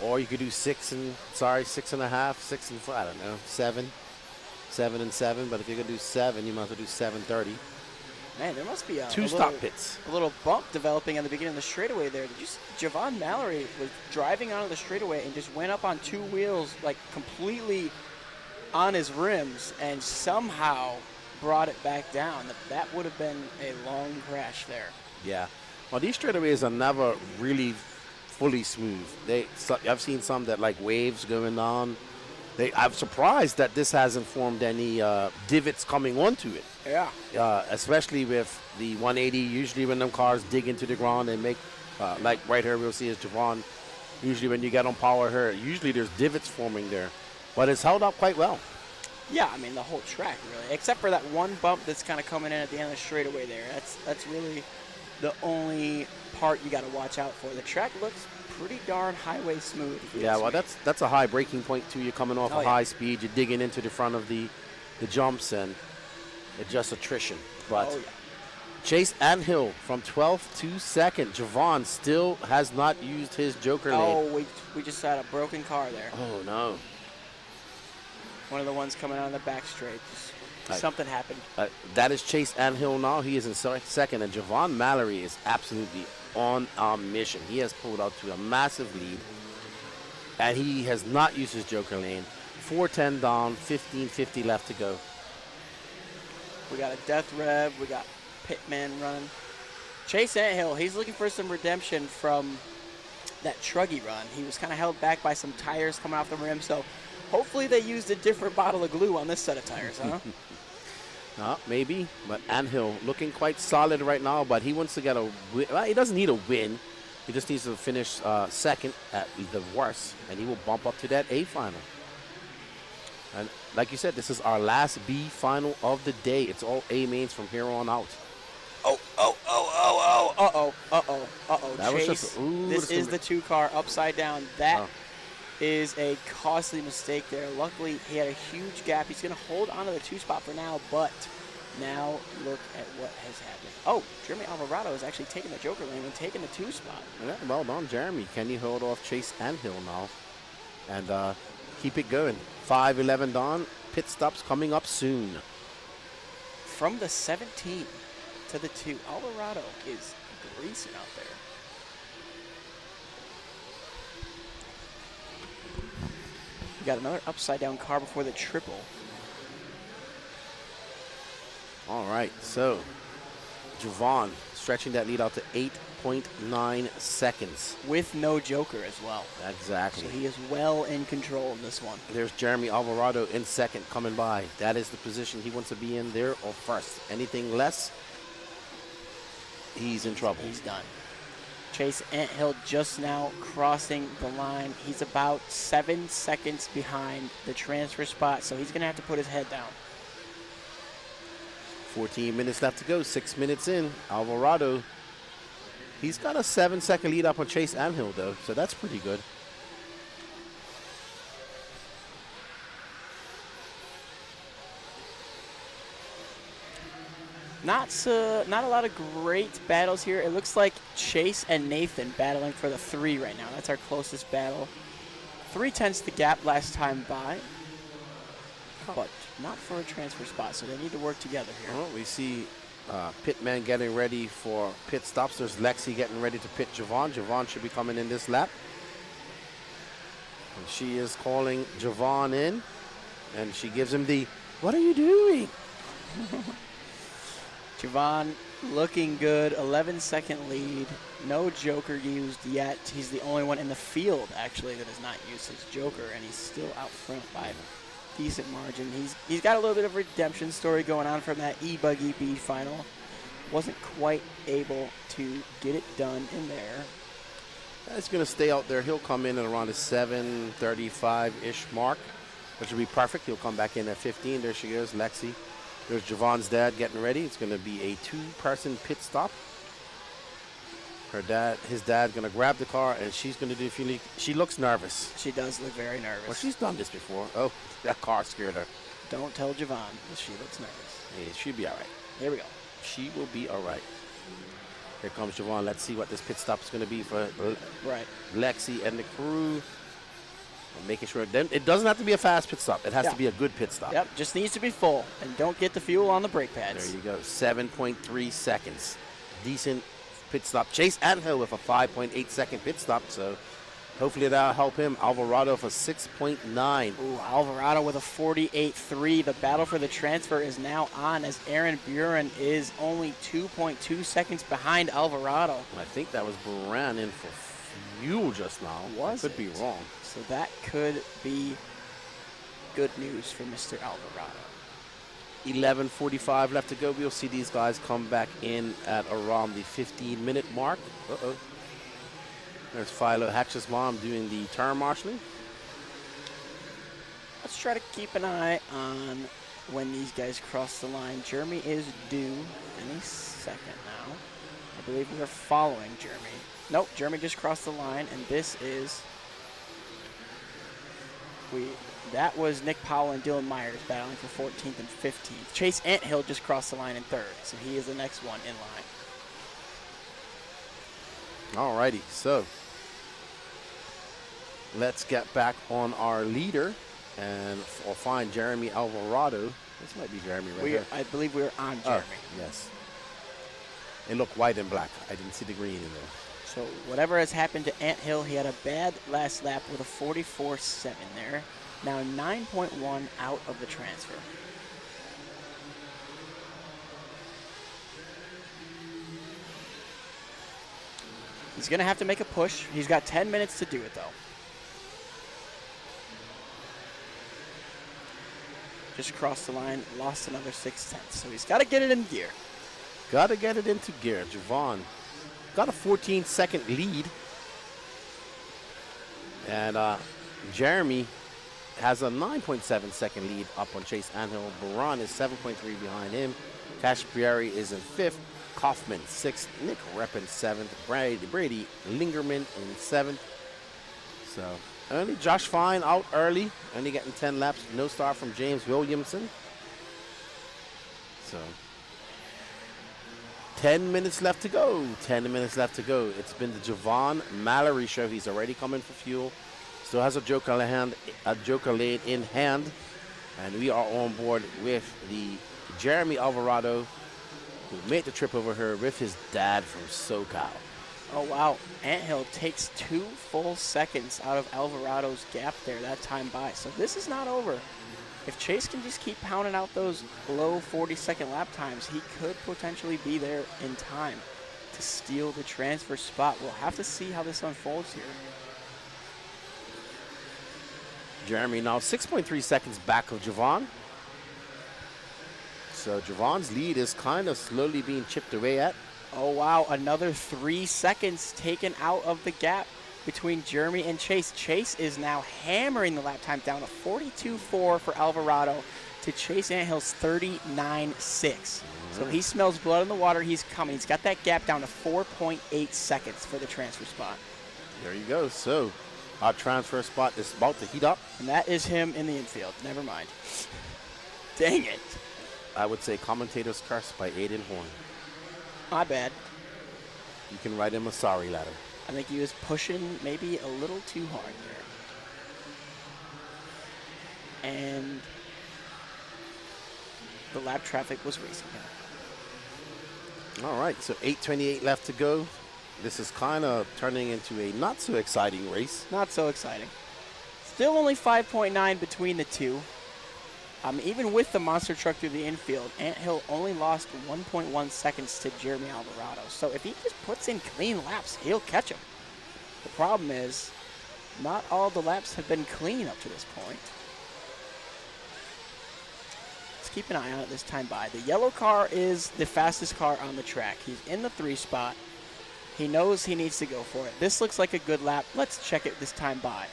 Or you could do 6 and 6.5, 6 and 4, I don't know, 7 and 7. But if you're gonna do 7, you might as well do 7:30. Man, there must be a 2 stop pits. A little bump developing at the beginning of the straightaway there. Javon Mallory was driving onto the straightaway and just went up on 2 wheels, like completely on his rims, and somehow brought it back down. That would have been a long crash there. Yeah. Well, these straightaways are never really fully smooth. I've seen some that like waves going on. I'm surprised that this hasn't formed any divots coming onto it. Yeah. Especially with the 180. Usually when them cars dig into the ground, they make, like right here we'll see is Javon. Usually when you get on power here, usually there's divots forming there. But it's held up quite well. Yeah, I mean the whole track really, except for that one bump that's kind of coming in at the end of the straightaway there. That's really the only part you got to watch out for. The track looks pretty darn highway smooth. Yeah, well that's a high braking point too. You're coming off high speed, you're digging into the front of the jumps, and it's just attrition. But Chase Anthill from 12th to 2nd. Javon still has not used his Joker lane. Oh, we just had a broken car there. Oh no. One of the ones coming out of the back straight. Something happened. That is Chase Anthill now. He is in second, and Javon Mallory is absolutely on a mission. He has pulled out to a massive lead, and he has not used his joker lane. 4:10 down, 15:50 left to go. We got a Death Rev. We got Pitman running. Chase Anthill, he's looking for some redemption from that Truggy run. He was kind of held back by some tires coming off the rim, so hopefully they used a different bottle of glue on this set of tires, huh? Maybe, but Anthill looking quite solid right now, but he wants to get a win. Well, he doesn't need a win. He just needs to finish second at the worst, and he will bump up to that A final. And like you said, this is our last B final of the day. It's all A mains from here on out. That was Chase, just, ooh, this is the 2-car upside down. That is a costly mistake there. Luckily, he had a huge gap. He's going to hold on to the 2 spot for now, but now look at what has happened. Oh, Jeremy Alvarado is actually taking the joker lane and taking the 2 spot. Yeah, well done, Jeremy. Can you hold off Chase Anthill now and keep it going? 5:11 down. Pit stops coming up soon. From the 17 to the 2, Alvarado is greasing out there. We got another upside down car before the triple. All right, so Javon stretching that lead out to 8.9 seconds. With no joker as well. Exactly. So he is well in control of this one. There's Jeremy Alvarado in second coming by. That is the position he wants to be in there or first. Anything less, he's in trouble. He's done. Chase Anthill just now crossing the line. He's about 7 seconds behind the transfer spot, so he's going to have to put his head down. 14 minutes left to go, 6 minutes in. Alvarado, he's got a 7-second lead up on Chase Anthill, though, so that's pretty good. Not a lot of great battles here. It looks like Chase and Nathan battling for the 3 right now. That's our closest battle. 3/10 the gap last time by, but not for a transfer spot, so they need to work together here. Well, we see Pitman getting ready for pit stops. There's Lexi getting ready to pit Javon. Javon should be coming in this lap. And she is calling Javon in, and she gives him the, "What are you doing?" Javon looking good, 11-second lead. No joker used yet. He's the only one in the field, actually, that has not used his joker, and he's still out front by a decent margin. He's got a little bit of a redemption story going on from that E-Buggy B final. Wasn't quite able to get it done in there. He's going to stay out there. He'll come in at around the 7:35-ish mark, which will be perfect. He'll come back in at 15. There she is, Lexi. There's Javon's dad getting ready. It's going to be a 2-person pit stop. His dad, going to grab the car, and she's going to do a few. She looks nervous. She does look very nervous. Well, she's done this before. Oh, that car scared her. Don't tell Javon that she looks nervous. Hey, she'll be all right. Here we go. She will be all right. Here comes Javon. Let's see what this pit stop is going to be for Lexi and the crew. I'm making sure. Then it doesn't have to be a fast pit stop. It has to be a good pit stop. Yep, just needs to be full. And don't get the fuel on the brake pads. There you go. 7.3 seconds. Decent pit stop. Chase Anthill with a 5.8-second pit stop, so hopefully that'll help him. Alvarado for 6.9. Ooh, Alvarado with a 48.3. The battle for the transfer is now on as Aaron Buren is only 2.2 seconds behind Alvarado. I think that was Buran in for fuel just now. Was I could be wrong. So that could be good news for Mr. Alvarado. 11:45 left to go. We'll see these guys come back in at around the 15-minute mark. Uh-oh. There's Philo Hatch's mom doing the turn marshaling. Let's try to keep an eye on when these guys cross the line. Jeremy is due any second now. I believe we are following Jeremy. Nope, Jeremy just crossed the line, and this is... That was Nick Powell and Dylan Myers battling for 14th and 15th. Chase Anthill just crossed the line in 3rd, so he is the next one in line. Alrighty, so let's get back on our leader and or find Jeremy Alvarado. This might be Jeremy right here. I believe we're on Jeremy. Yes. It looked white and black. I didn't see the green in there. So whatever has happened to Ant Hill, he had a bad last lap with a 44.7 there. Now 9.1 out of the transfer. He's going to have to make a push. He's got 10 minutes to do it, though. Just crossed the line, lost another 6/10. So he's got to get it in gear. Got to get it into gear. Javon got a 14-second lead. And Jeremy has a 9.7-second lead up on Chase Anthill. Baran is 7.3 behind him. Cash Pieri is in 5th. Kaufman 6th. Nick Reppin 7th. Brady Lingerman in 7th. So only Josh Fine out early. Only getting 10 laps. No start from James Williamson. So 10 minutes left to go. 10 minutes left to go. It's been the Javon Mallory show. He's already coming for fuel. Still has a joker lane in hand. And we are on board with the Jeremy Alvarado, who made the trip over here with his dad from SoCal. Oh, wow. Anthill takes 2 full seconds out of Alvarado's gap there that time by. So this is not over. If Chase can just keep pounding out those low 40-second lap times, he could potentially be there in time to steal the transfer spot. We'll have to see how this unfolds here. Jeremy now 6.3 seconds back of Javon. So Javon's lead is kind of slowly being chipped away at. Oh, wow. Another 3 seconds taken out of the gap between Jeremy and Chase. Chase is now hammering the lap time down to 42.4 for Alvarado to Chase Anthill's 39.6. So he smells blood in the water. He's coming. He's got that gap down to 4.8 seconds for the transfer spot. There you go. So our transfer spot is about to heat up. And that is him in the infield. Never mind. Dang it. I would say commentator's curse by Aiden Horn. My bad. You can write him a sorry letter. I think he was pushing maybe a little too hard there. And the lap traffic was racing him. All right, so 8:28 left to go. This is kind of turning into a not so exciting race. Not so exciting. Still only 5.9 between the two. Even with the monster truck through the infield, Anthill only lost 1.1 seconds to Jeremy Alvarado. So if he just puts in clean laps, he'll catch him. The problem is, not all the laps have been clean up to this point. Let's keep an eye on it this time by. The yellow car is the fastest car on the track. He's in the 3 spot. He knows he needs to go for it. This looks like a good lap. Let's check it this time by.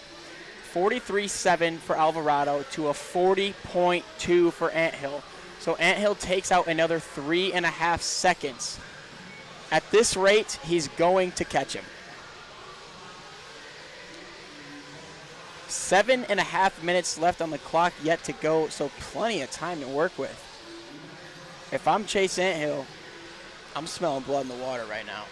43.7 for Alvarado to a 40.2 for Anthill. So Anthill takes out another 3.5 seconds. At this rate, he's going to catch him. 7.5 minutes left on the clock yet to go, so plenty of time to work with. If I'm Chase Anthill, I'm smelling blood in the water right now.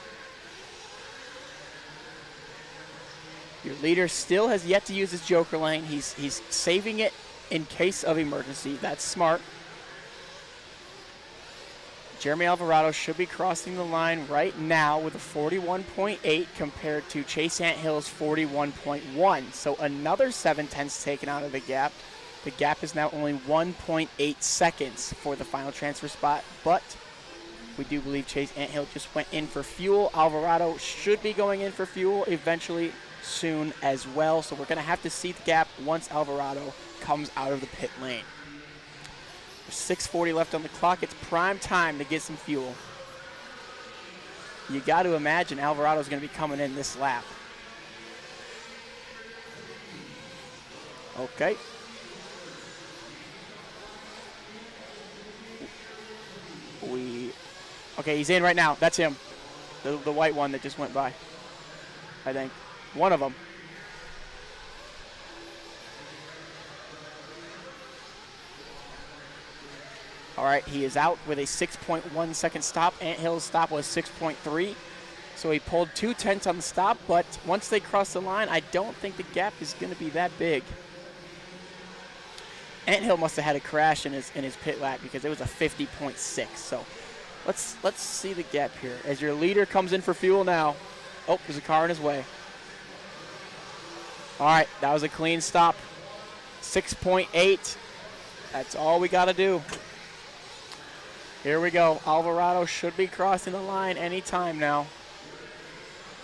Your leader still has yet to use his joker lane. He's saving it in case of emergency. That's smart. Jeremy Alvarado should be crossing the line right now with a 41.8 compared to Chase Anthill's 41.1. So another 7/10 taken out of the gap. The gap is now only 1.8 seconds for the final transfer spot, but we do believe Chase Anthill just went in for fuel. Alvarado should be going in for fuel eventually soon as well. So we're going to have to see the gap once Alvarado comes out of the pit lane. There's 6:40 left on the clock. It's prime time to get some fuel. You got to imagine Alvarado's going to be coming in this lap. Okay. Okay, he's in right now. That's him. The white one that just went by, I think. One of them. All right, he is out with a 6.1 second stop. Anthill's stop was 6.3. So he pulled 2/10 on the stop, but once they cross the line, I don't think the gap is going to be that big. Anthill must have had a crash in his pit lap because it was a 50.6. So let's see the gap here as your leader comes in for fuel now. Oh, there's a car in his way. All right, that was a clean stop. 6.8. That's all we got to do. Here we go. Alvarado should be crossing the line anytime now.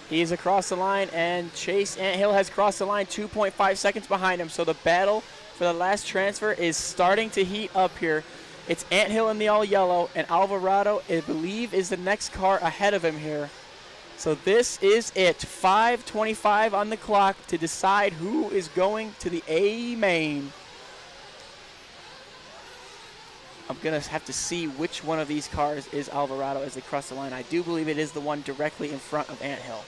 He's across the line, and Chase Anthill has crossed the line 2.5 seconds behind him. So the battle for the last transfer is starting to heat up here. It's Anthill in the all yellow, and Alvarado, I believe, is the next car ahead of him here. So this is it. 5:25 on the clock to decide who is going to the A main. I'm going to have to see which one of these cars is Alvarado as they cross the line. I do believe it is the one directly in front of Anthill.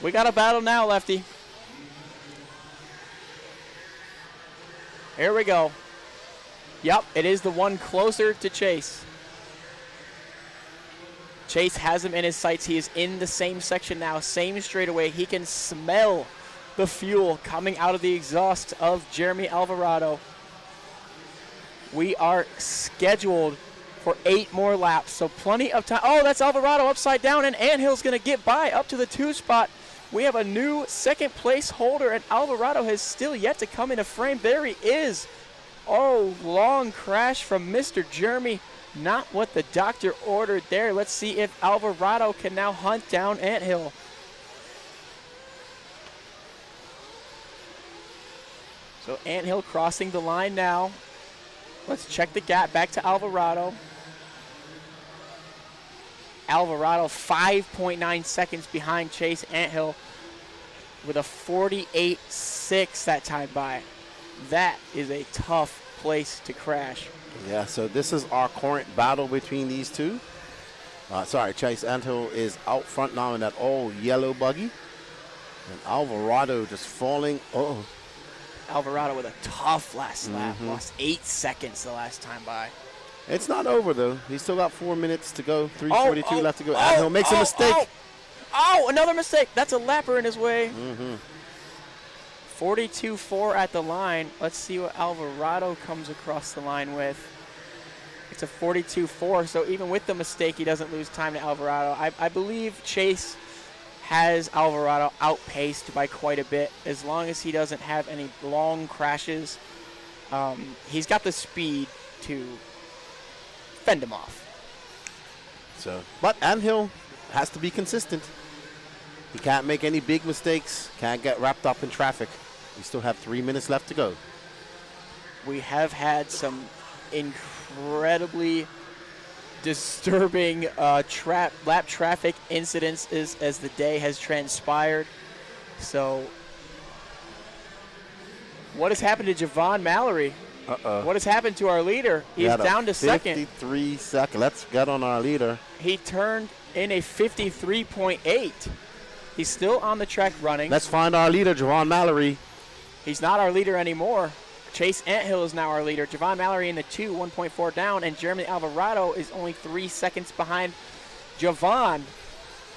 We got a battle now, Lefty. Here we go. Yep, it is the one closer to Chase. Chase has him in his sights. He is in the same section now, same straightaway. He can smell the fuel coming out of the exhaust of Jeremy Alvarado. We are scheduled for 8 more laps, so plenty of time. Oh, that's Alvarado upside down, and Anthill's going to get by up to the 2 spot. We have a new second place holder, and Alvarado has still yet to come into frame. There he is. Oh, long crash from Mr. Jeremy. Not what the doctor ordered there. Let's see if Alvarado can now hunt down Anthill. So Anthill crossing the line now. Let's check the gap back to Alvarado. Alvarado 5.9 seconds behind Chase Anthill with a 48.6 that time by. That is a tough place to crash. Yeah, so this is our current battle between these two. Chase Anthill is out front now in that all yellow buggy. And Alvarado just falling. Oh. Alvarado with a tough last lap. Lost 8 seconds the last time by. It's not over, though. He's still got 4 minutes to go. 3:42 left to go. Anthill makes a mistake. Oh, another mistake. That's a lapper in his way. 42.4 at the line. Let's see what Alvarado comes across the line with. It's a 42.4, so even with the mistake, he doesn't lose time to Alvarado. I believe Chase has Alvarado outpaced by quite a bit. As long as he doesn't have any long crashes, he's got the speed to fend him off. But Anthill has to be consistent. He can't make any big mistakes, can't get wrapped up in traffic. We still have 3 minutes left to go. We have had some incredibly disturbing lap traffic incidents as the day has transpired. So what has happened to Javon Mallory? What has happened to our leader? He's down to second. 53 seconds. Let's get on our leader. He turned in a 53.8. He's still on the track running. Let's find our leader, Javon Mallory. He's not our leader anymore. Chase Anthill is now our leader. Javon Mallory in the 2, 1.4 down, and Jeremy Alvarado is only 3 seconds behind Javon.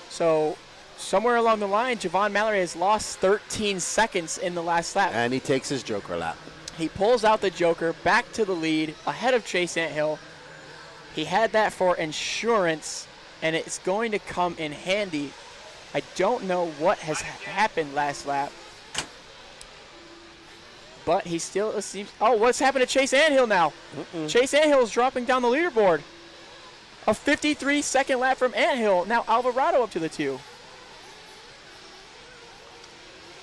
So somewhere along the line, Javon Mallory has lost 13 seconds in the last lap. And he takes his Joker lap. He pulls out the Joker back to the lead ahead of Chase Anthill. He had that for insurance, and it's going to come in handy. I don't know what has happened last lap, but he still seems. Oh, what's happened to Chase Anthill now? Chase Anthill is dropping down the leaderboard. A 53-second lap from Anthill. Now Alvarado up to the 2.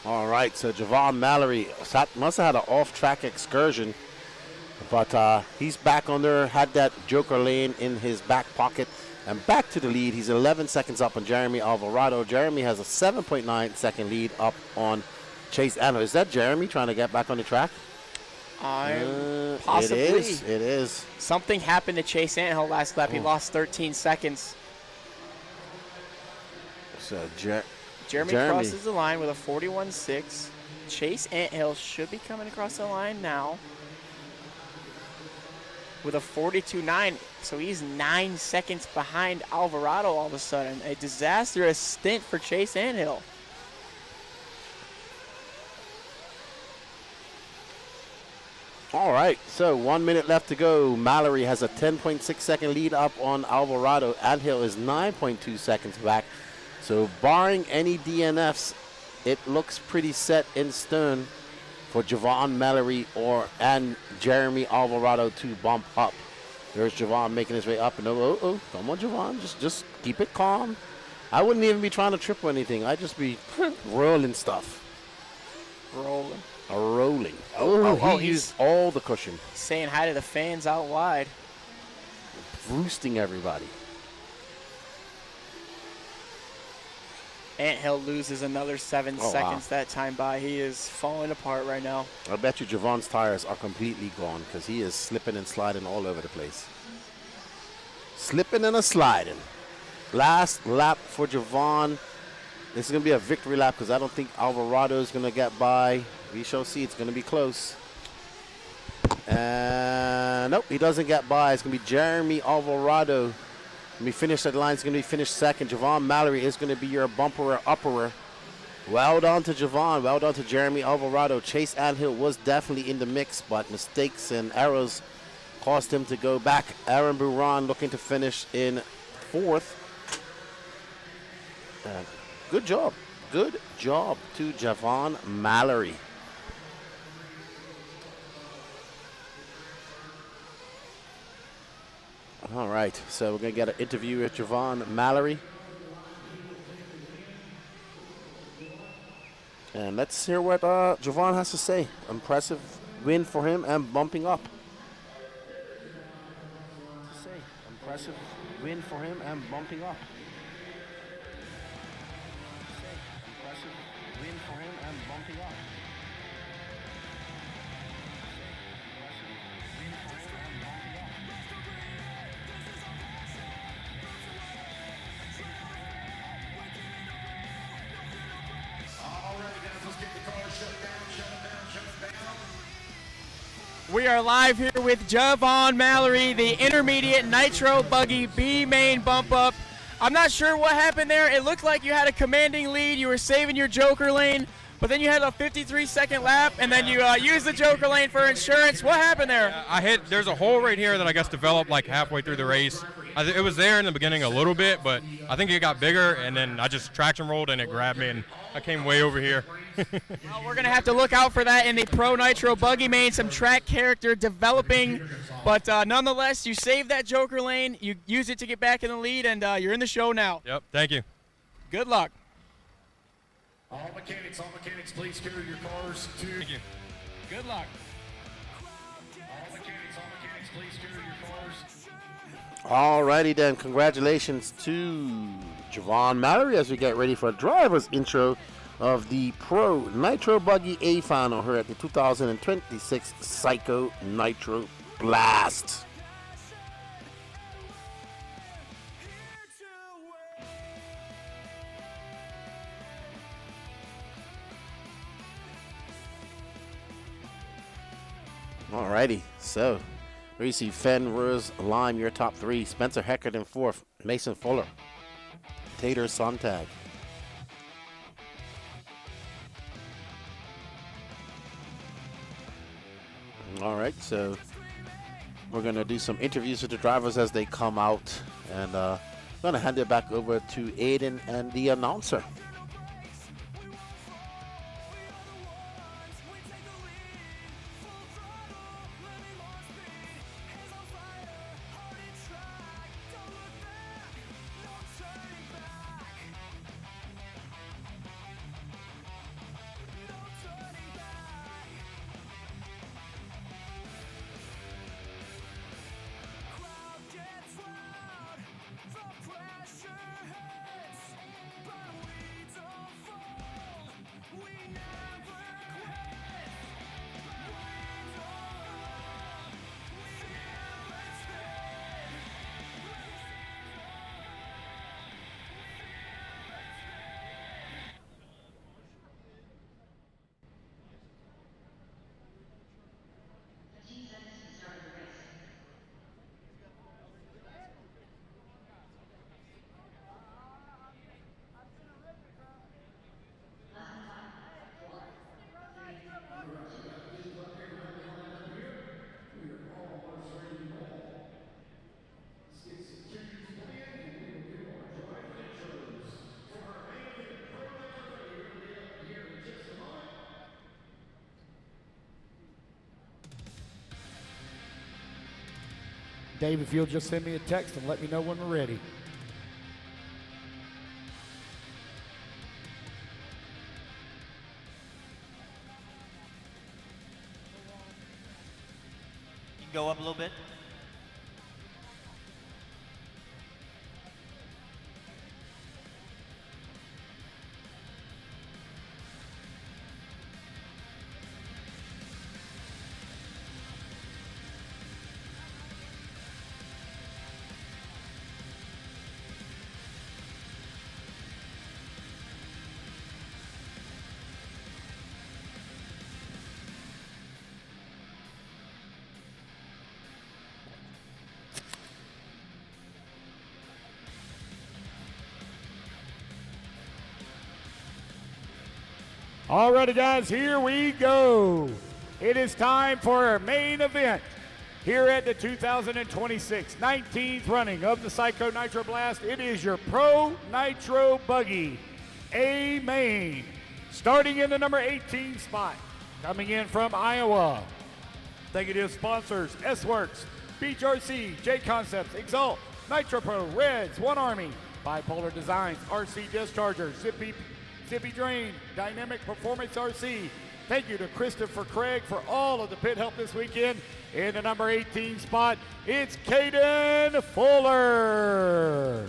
All right, so Javon Mallory must have had an off-track excursion, but he's back on there, had that Joker lane in his back pocket, and back to the lead. He's 11 seconds up on Jeremy Alvarado. Jeremy has a 7.9 second lead up on Chase Anthill. Is that Jeremy trying to get back on the track? Possibly. It is. Something happened to Chase Anthill last lap. He lost 13 seconds. So Jeremy crosses the line with a 41.6. Chase Anthill should be coming across the line now with a 42.9. So he's 9 seconds behind Alvarado all of a sudden. A disastrous stint for Chase Anthill. All right, so 1 minute left to go. Mallory has a 10.6-second lead up on Alvarado. Anthill is 9.2 seconds back. So barring any DNFs, it looks pretty set in stone for Javon Mallory and Jeremy Alvarado to bump up. There's Javon making his way up. And come on, Javon, just keep it calm. I wouldn't even be trying to trip or anything. I'd just be rolling stuff. Rolling. Rolling. He used all the cushion. Saying hi to the fans out wide. Roosting everybody. Anthill loses another 7 seconds that time by. He is falling apart right now. I bet you Javon's tires are completely gone because he is slipping and sliding all over the place. Slipping and a sliding. Last lap for Javon. This is going to be a victory lap because I don't think Alvarado is going to get by. We shall see. It's going to be close. And nope, he doesn't get by. It's going to be Jeremy Alvarado. When we finish that line, it's going to be finished second. Javon Mallory is going to be your bumperer-upperer. Well done to Javon. Well done to Jeremy Alvarado. Chase Anthill was definitely in the mix, but mistakes and errors caused him to go back. Aaron Buran looking to finish in fourth. Good job. Good job to Javon Mallory. All right, so we're going to get an interview with Javon Mallory. And let's hear what Javon has to say. Impressive win for him and bumping up. Impressive win for him and bumping up. Impressive win for him and bumping up. We are live here with Javon Mallory, the intermediate Nitro Buggy B-main bump up. I'm not sure what happened there. It looked like you had a commanding lead. You were saving your Joker lane, but then you had a 53-second lap, and then you used the Joker lane for insurance. What happened there? There's a hole right here that I guess developed like halfway through the race. It was there in the beginning a little bit, but I think it got bigger, and then I just traction rolled and it grabbed me, and I came way over here. Well, we're going to have to look out for that in the Pro Nitro Buggy main, some track character developing. But nonetheless, you saved that Joker lane, you used it to get back in the lead, and you're in the show now. Yep, thank you. Good luck. All mechanics, please carry your cars to. Thank you. Good luck. All mechanics, please carry your cars. All righty then, congratulations to Javon Mallory as we get ready for a driver's intro of the Pro Nitro Buggy A final here at the 2026 Psycho Nitro Blast. Alrighty, so here you see Fenn, Rose, Lime, your top three. Spencer Heckert in fourth. Mason Fuller. Tater Sontag. All right, so we're going to do some interviews with the drivers as they come out. And I'm going to hand it back over to Aiden and the announcer. Dave, if you'll just send me a text and let me know when we're ready. You can go up a little bit. Alrighty, guys, here we go. It is time for our main event here at the 2026 19th running of the PYSCHO Nitro Blast. It is your Pro Nitro Buggy A-main. Starting in the number 18 spot, coming in from Iowa. Thank you to sponsors, S-Works, Beach RC, J Concepts, Exalt, Nitro Pro, Reds, One Army, Bipolar Designs, RC Discharger, Zippy Drain, Dynamic Performance RC. Thank you to Christopher Craig for all of the pit help this weekend. In the number 18 spot, it's Caden Fuller.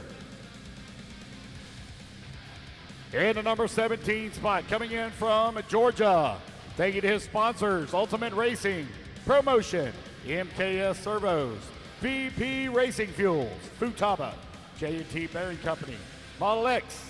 In the number 17 spot, coming in from Georgia. Thank you to his sponsors, Ultimate Racing, Promotion, MKS Servos, VP Racing Fuels, Futaba, J&T Bearing Company, Model X,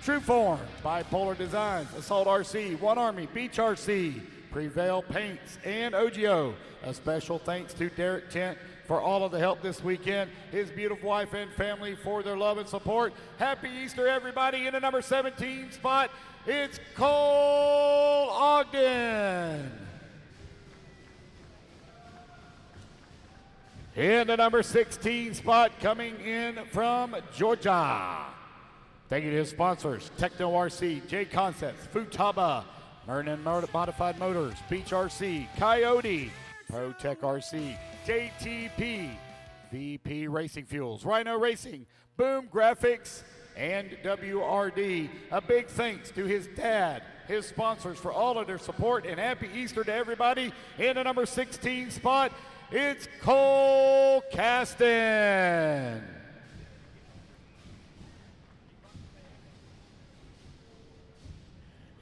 Trueform, Bipolar Designs, Assault RC, One Army, Beach RC, Prevail Paints, and OGO. A special thanks to Derek Tent for all of the help this weekend, his beautiful wife and family for their love and support. Happy Easter, everybody. In the number 17 spot, it's Cole Ogden. In the number 16 spot, coming in from Georgia. Thank you to his sponsors, Techno RC, J Concepts, Futaba, Mernon Modified Motors, Beach RC, Coyote, ProTech RC, JTP, VP Racing Fuels, Rhino Racing, Boom Graphics, and WRD. A big thanks to his dad, his sponsors for all of their support, and happy Easter to everybody. In the number 16 spot, it's Cole Caston.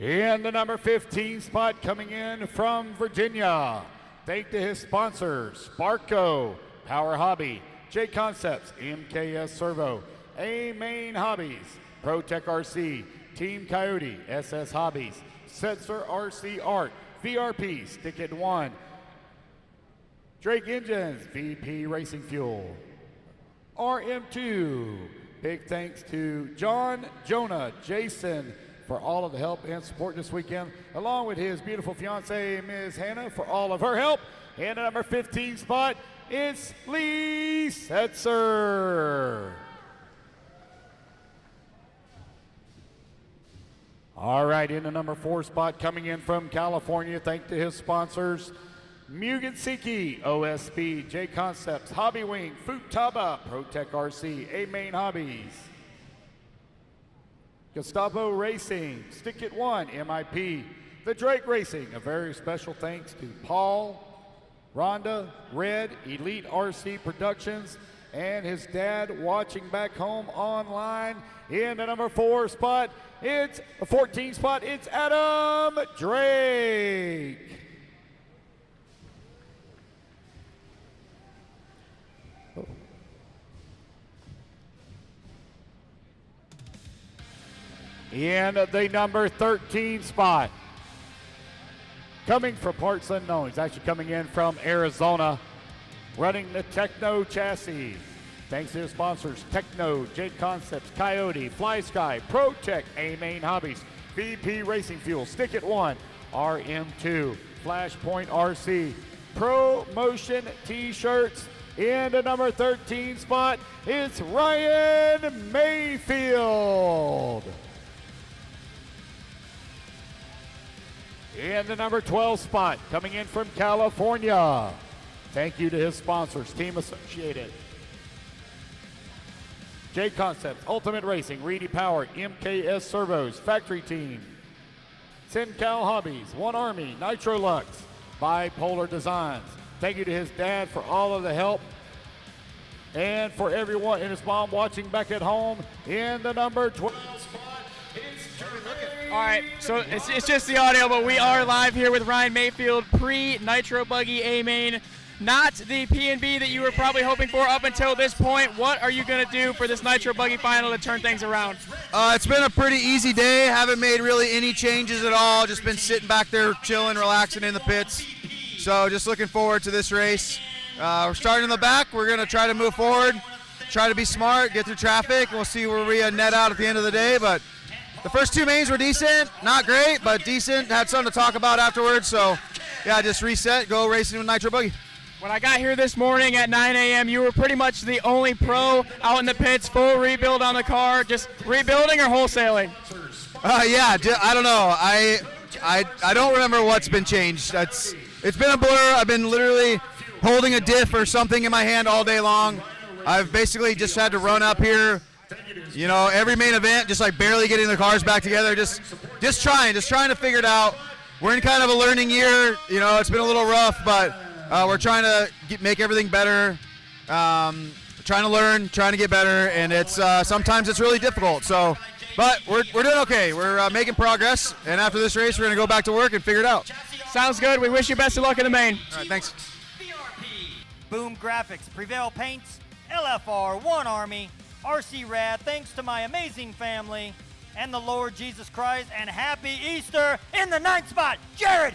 In the number 15 spot, coming in from Virginia, thank to his sponsors, Sparco, Power Hobby, J Concepts, MKS Servo, A-main Hobbies, ProTech RC, Team Coyote, SS Hobbies, Setzer RC Art, VRP, Stick It One, Drake Engines, VP Racing Fuel, RM2. Big thanks to John, Jonah, Jason, for all of the help and support this weekend, along with his beautiful fiancee, Ms. Hannah, for all of her help. In the number 15 spot, it's Lee Setzer. All right, in the number 4 spot, coming in from California, thanks to his sponsors, Mugansiki, OSB, J Concepts, Hobby Wing, Futaba, ProTech RC, A-main Hobbies, Gestapo Racing, Stick It One, MIP, The Drake Racing. A very special thanks to Paul, Rhonda, Red, Elite RC Productions, and his dad watching back home online. In the number 4 spot, it's a 14 spot, it's Adam Drake. In the number 13 spot, coming from parts unknown, he's actually coming in from Arizona, running the Techno chassis. Thanks to his sponsors, Techno, J Concepts, Coyote, Fly Sky, ProTech, A-main Hobbies, VP Racing Fuel, Stick It One, RM2, Flashpoint RC, Pro Motion T-shirts. In the number 13 spot, it's Ryan Mayfield. In the number 12 spot, coming in from California, Thank you to his sponsors, Team Associated, J Concepts, Ultimate Racing, Reedy Power, MKS Servos, Factory Team, SinCal Hobbies, One Army, Nitro Lux, Bipolar Designs. Thank you to his dad for all of the help, and for everyone and his mom watching back at home in the number 12 spot. All right, so it's just the audio, but we are live here with Ryan Mayfield, pre-Nitro Buggy A-Main. Not the P&B that you were probably hoping for up until this point. What are you going to do for this Nitro Buggy final to turn things around? It's been a pretty easy day. Haven't made really any changes at all. Just been sitting back there chilling, relaxing in the pits. So just looking forward to this race. We're starting in the back. We're going to try to move forward, try to be smart, get through traffic. We'll see where we net out at the end of the day. But the first two mains were decent. Not great, but decent. Had something to talk about afterwards. So, yeah, just reset, go racing with Nitro Buggy. When I got here this morning at 9 a.m., you were pretty much the only pro out in the pits, full rebuild on the car. Just rebuilding or wholesaling? Yeah, I don't know. I don't remember what's been changed. It's been a blur. I've been literally holding a diff or something in my hand all day long. I've basically just had to run up here, you know, every main event, just like barely getting the cars back together, just trying to figure it out. We're in kind of a learning year. You know, it's been a little rough, but we're trying to make everything better, trying to learn, trying to get better, and it's sometimes it's really difficult. So, but we're doing okay. We're making progress, and after this race, we're going to go back to work and figure it out. Sounds good. We wish you best of luck in the main. All right, thanks. Boom Graphics, Prevail Paints, LFR, One Army, RC Rad, thanks to my amazing family, and the Lord Jesus Christ, and happy Easter in the 9th spot, Jared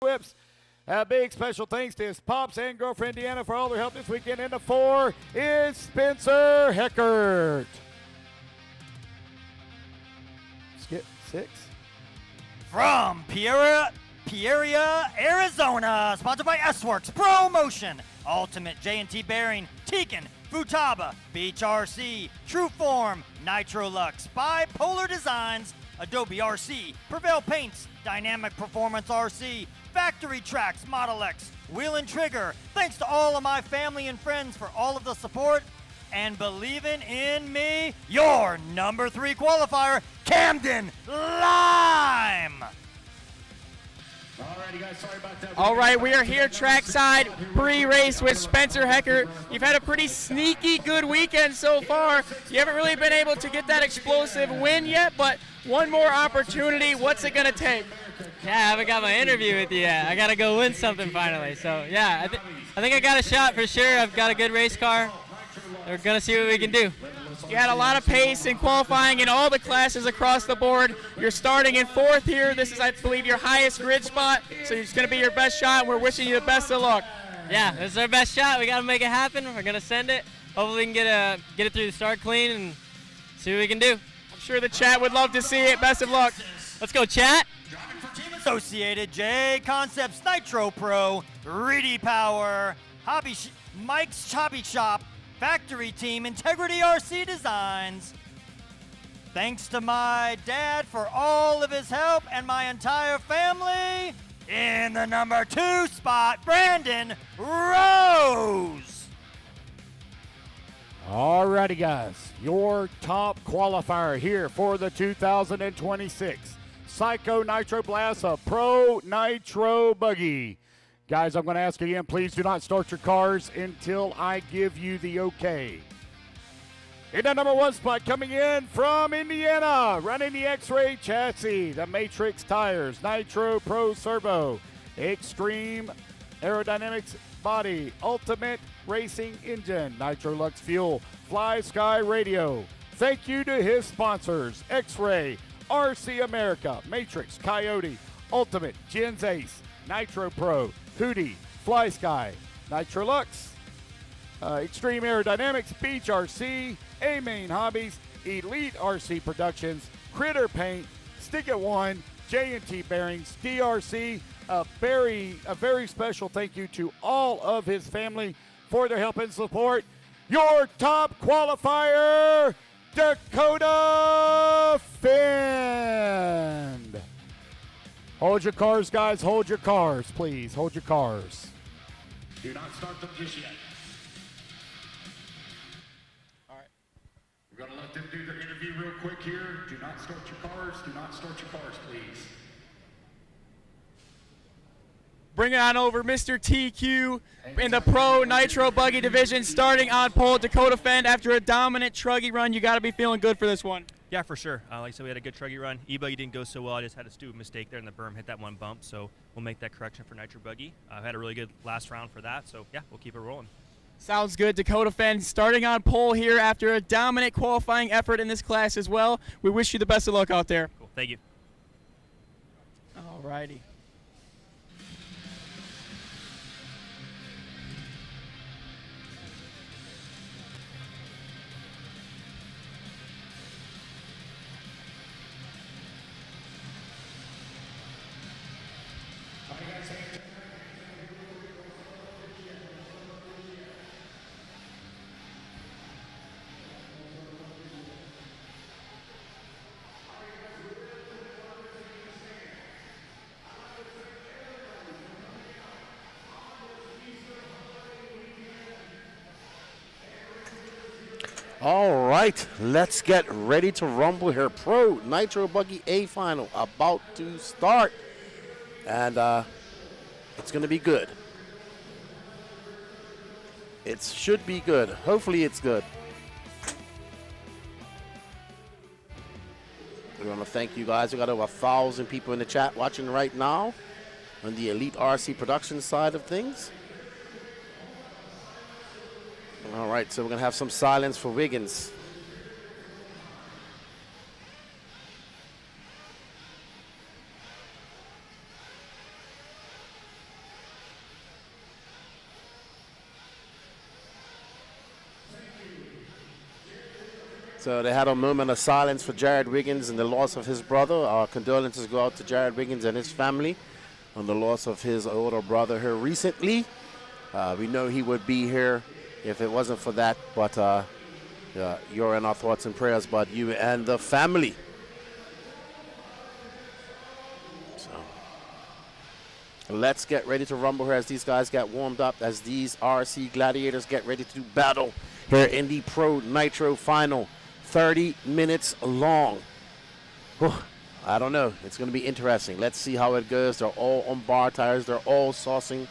Whips. A big special thanks to his pops and girlfriend Deanna for all their help this weekend. And the 4 is Spencer Heckert. Skip 6. From Peoria, Arizona, sponsored by S-Works, Promotion, Ultimate J&T Bearing, Tekin, Futaba, Beach RC, Trueform, Nitro Lux, Bipolar Designs, Adobe RC, Prevail Paints, Dynamic Performance RC, Factory Tracks, Model X, Wheel and Trigger. Thanks to all of my family and friends for all of the support and believing in me. Your number 3 qualifier, Camden Lime. All right, we are here trackside pre-race with Spencer Heckert. You've had a pretty sneaky good weekend so far. You haven't really been able to get that explosive win yet, but one more opportunity. What's it going to take? Yeah, I haven't got my interview with you yet. I got to go win something finally. So, yeah, I think I got a shot for sure. I've got a good race car. We're going to see what we can do. You had a lot of pace in qualifying in all the classes across the board. You're starting in 4th here. This is, I believe, your highest grid spot, so it's going to be your best shot. We're wishing you the best of luck. Yeah, this is our best shot. We got to make it happen. We're going to send it. Hopefully we can get it through the start clean and see what we can do. I'm sure the chat would love to see it. Best of luck. Let's go, chat. Associated J Concepts Nitro Pro, Reedy Power, Mike's Hobby Shop, Factory Team, Integrity RC Designs. Thanks to my dad for all of his help and my entire family. In the number 2 spot, Brandon Rose. All righty, guys. Your top qualifier here for the 2026 Psycho Nitro Blast, a Pro Nitro Buggy. Guys, I'm going to ask again, please do not start your cars until I give you the okay. In the number 1 spot, coming in from Indiana, running the X-Ray chassis, the Matrix tires, Nitro Pro Servo, Extreme Aerodynamics body, Ultimate Racing engine, Nitro Lux fuel, Fly Sky radio. Thank you to his sponsors, X-Ray, RC America, Matrix, Coyote, Ultimate, Gens Ace, Nitro Pro, Hootie, Fly Sky, Nitro Lux, Extreme Aerodynamics, Beach RC, A-Main Hobbies, Elite RC Productions, Critter Paint, Stick It One, J&T Bearings, DRC. A very special thank you to all of his family for their help and support. Your top qualifier, Dakota Finn. Hold your cars, guys. Hold your cars, please. Hold your cars. Do not start them just yet. All right. We're going to let them do their interview real quick here. Do not start your cars. Do not start your cars, please. Bring it on over, Mr. TQ in the Pro Nitro Buggy division, starting on pole. Dakota Fend, after a dominant truggy run, you got to be feeling good for this one. Yeah, for sure. Like I said, we had a good truggy run. E-Buggy didn't go so well. I just had a stupid mistake there in the berm, hit that one bump, so we'll make that correction for Nitro Buggy. I had a really good last round for that, so yeah, we'll keep it rolling. Sounds good. Dakota Fend starting on pole here after a dominant qualifying effort in this class as well. We wish you the best of luck out there. Cool. Thank you. All righty. All right, let's get ready to rumble here. Pro Nitro Buggy A final about to start. And it's going to be good. It should be good. Hopefully it's good. We want to thank you guys. We got over 1,000 people in the chat watching right now on the Elite RC production side of things. All right, so we're going to have some silence for Wiggins. So they had a moment of silence for Jared Wiggins and the loss of his brother. Our condolences go out to Jared Wiggins and his family on the loss of his older brother here recently. We know he would be here if it wasn't for that, but you're in our thoughts and prayers, but you and the family. So let's get ready to rumble here as these guys get warmed up, as these RC Gladiators get ready to do battle here in the Pro Nitro Final. 30 minutes long. Whew, I don't know. It's going to be interesting. Let's see how it goes. They're all on bar tires. They're all saucing.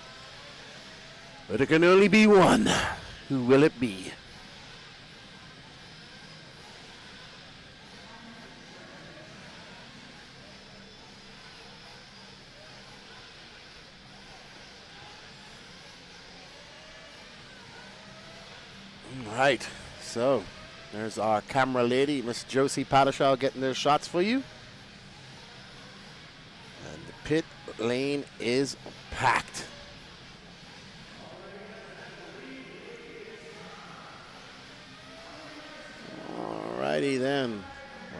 But there can only be one. Who will it be? All right. So there's our camera lady, Miss Josie Pattershaw, getting their shots for you. And the pit lane is packed. Alrighty then.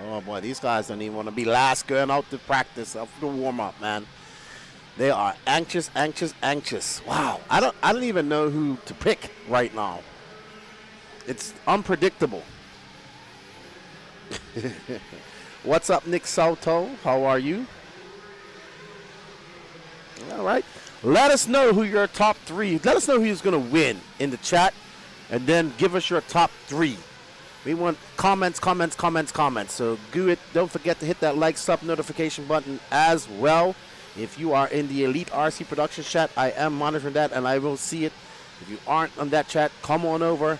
Oh boy, these guys don't even want to be last going out to practice, up to warm up, man. They are anxious, anxious, anxious. Wow, I don't even know who to pick right now. It's unpredictable. What's up, Nick Soto? How are you? All right. Let us know who your top three. Let us know who's going to win in the chat, and then give us your top three. We want comments, comments, comments, comments. So do it. Don't forget to hit that like, sub, notification button as well. If you are in the Elite RC Production chat, I am monitoring that, and I will see it. If you aren't on that chat, come on over.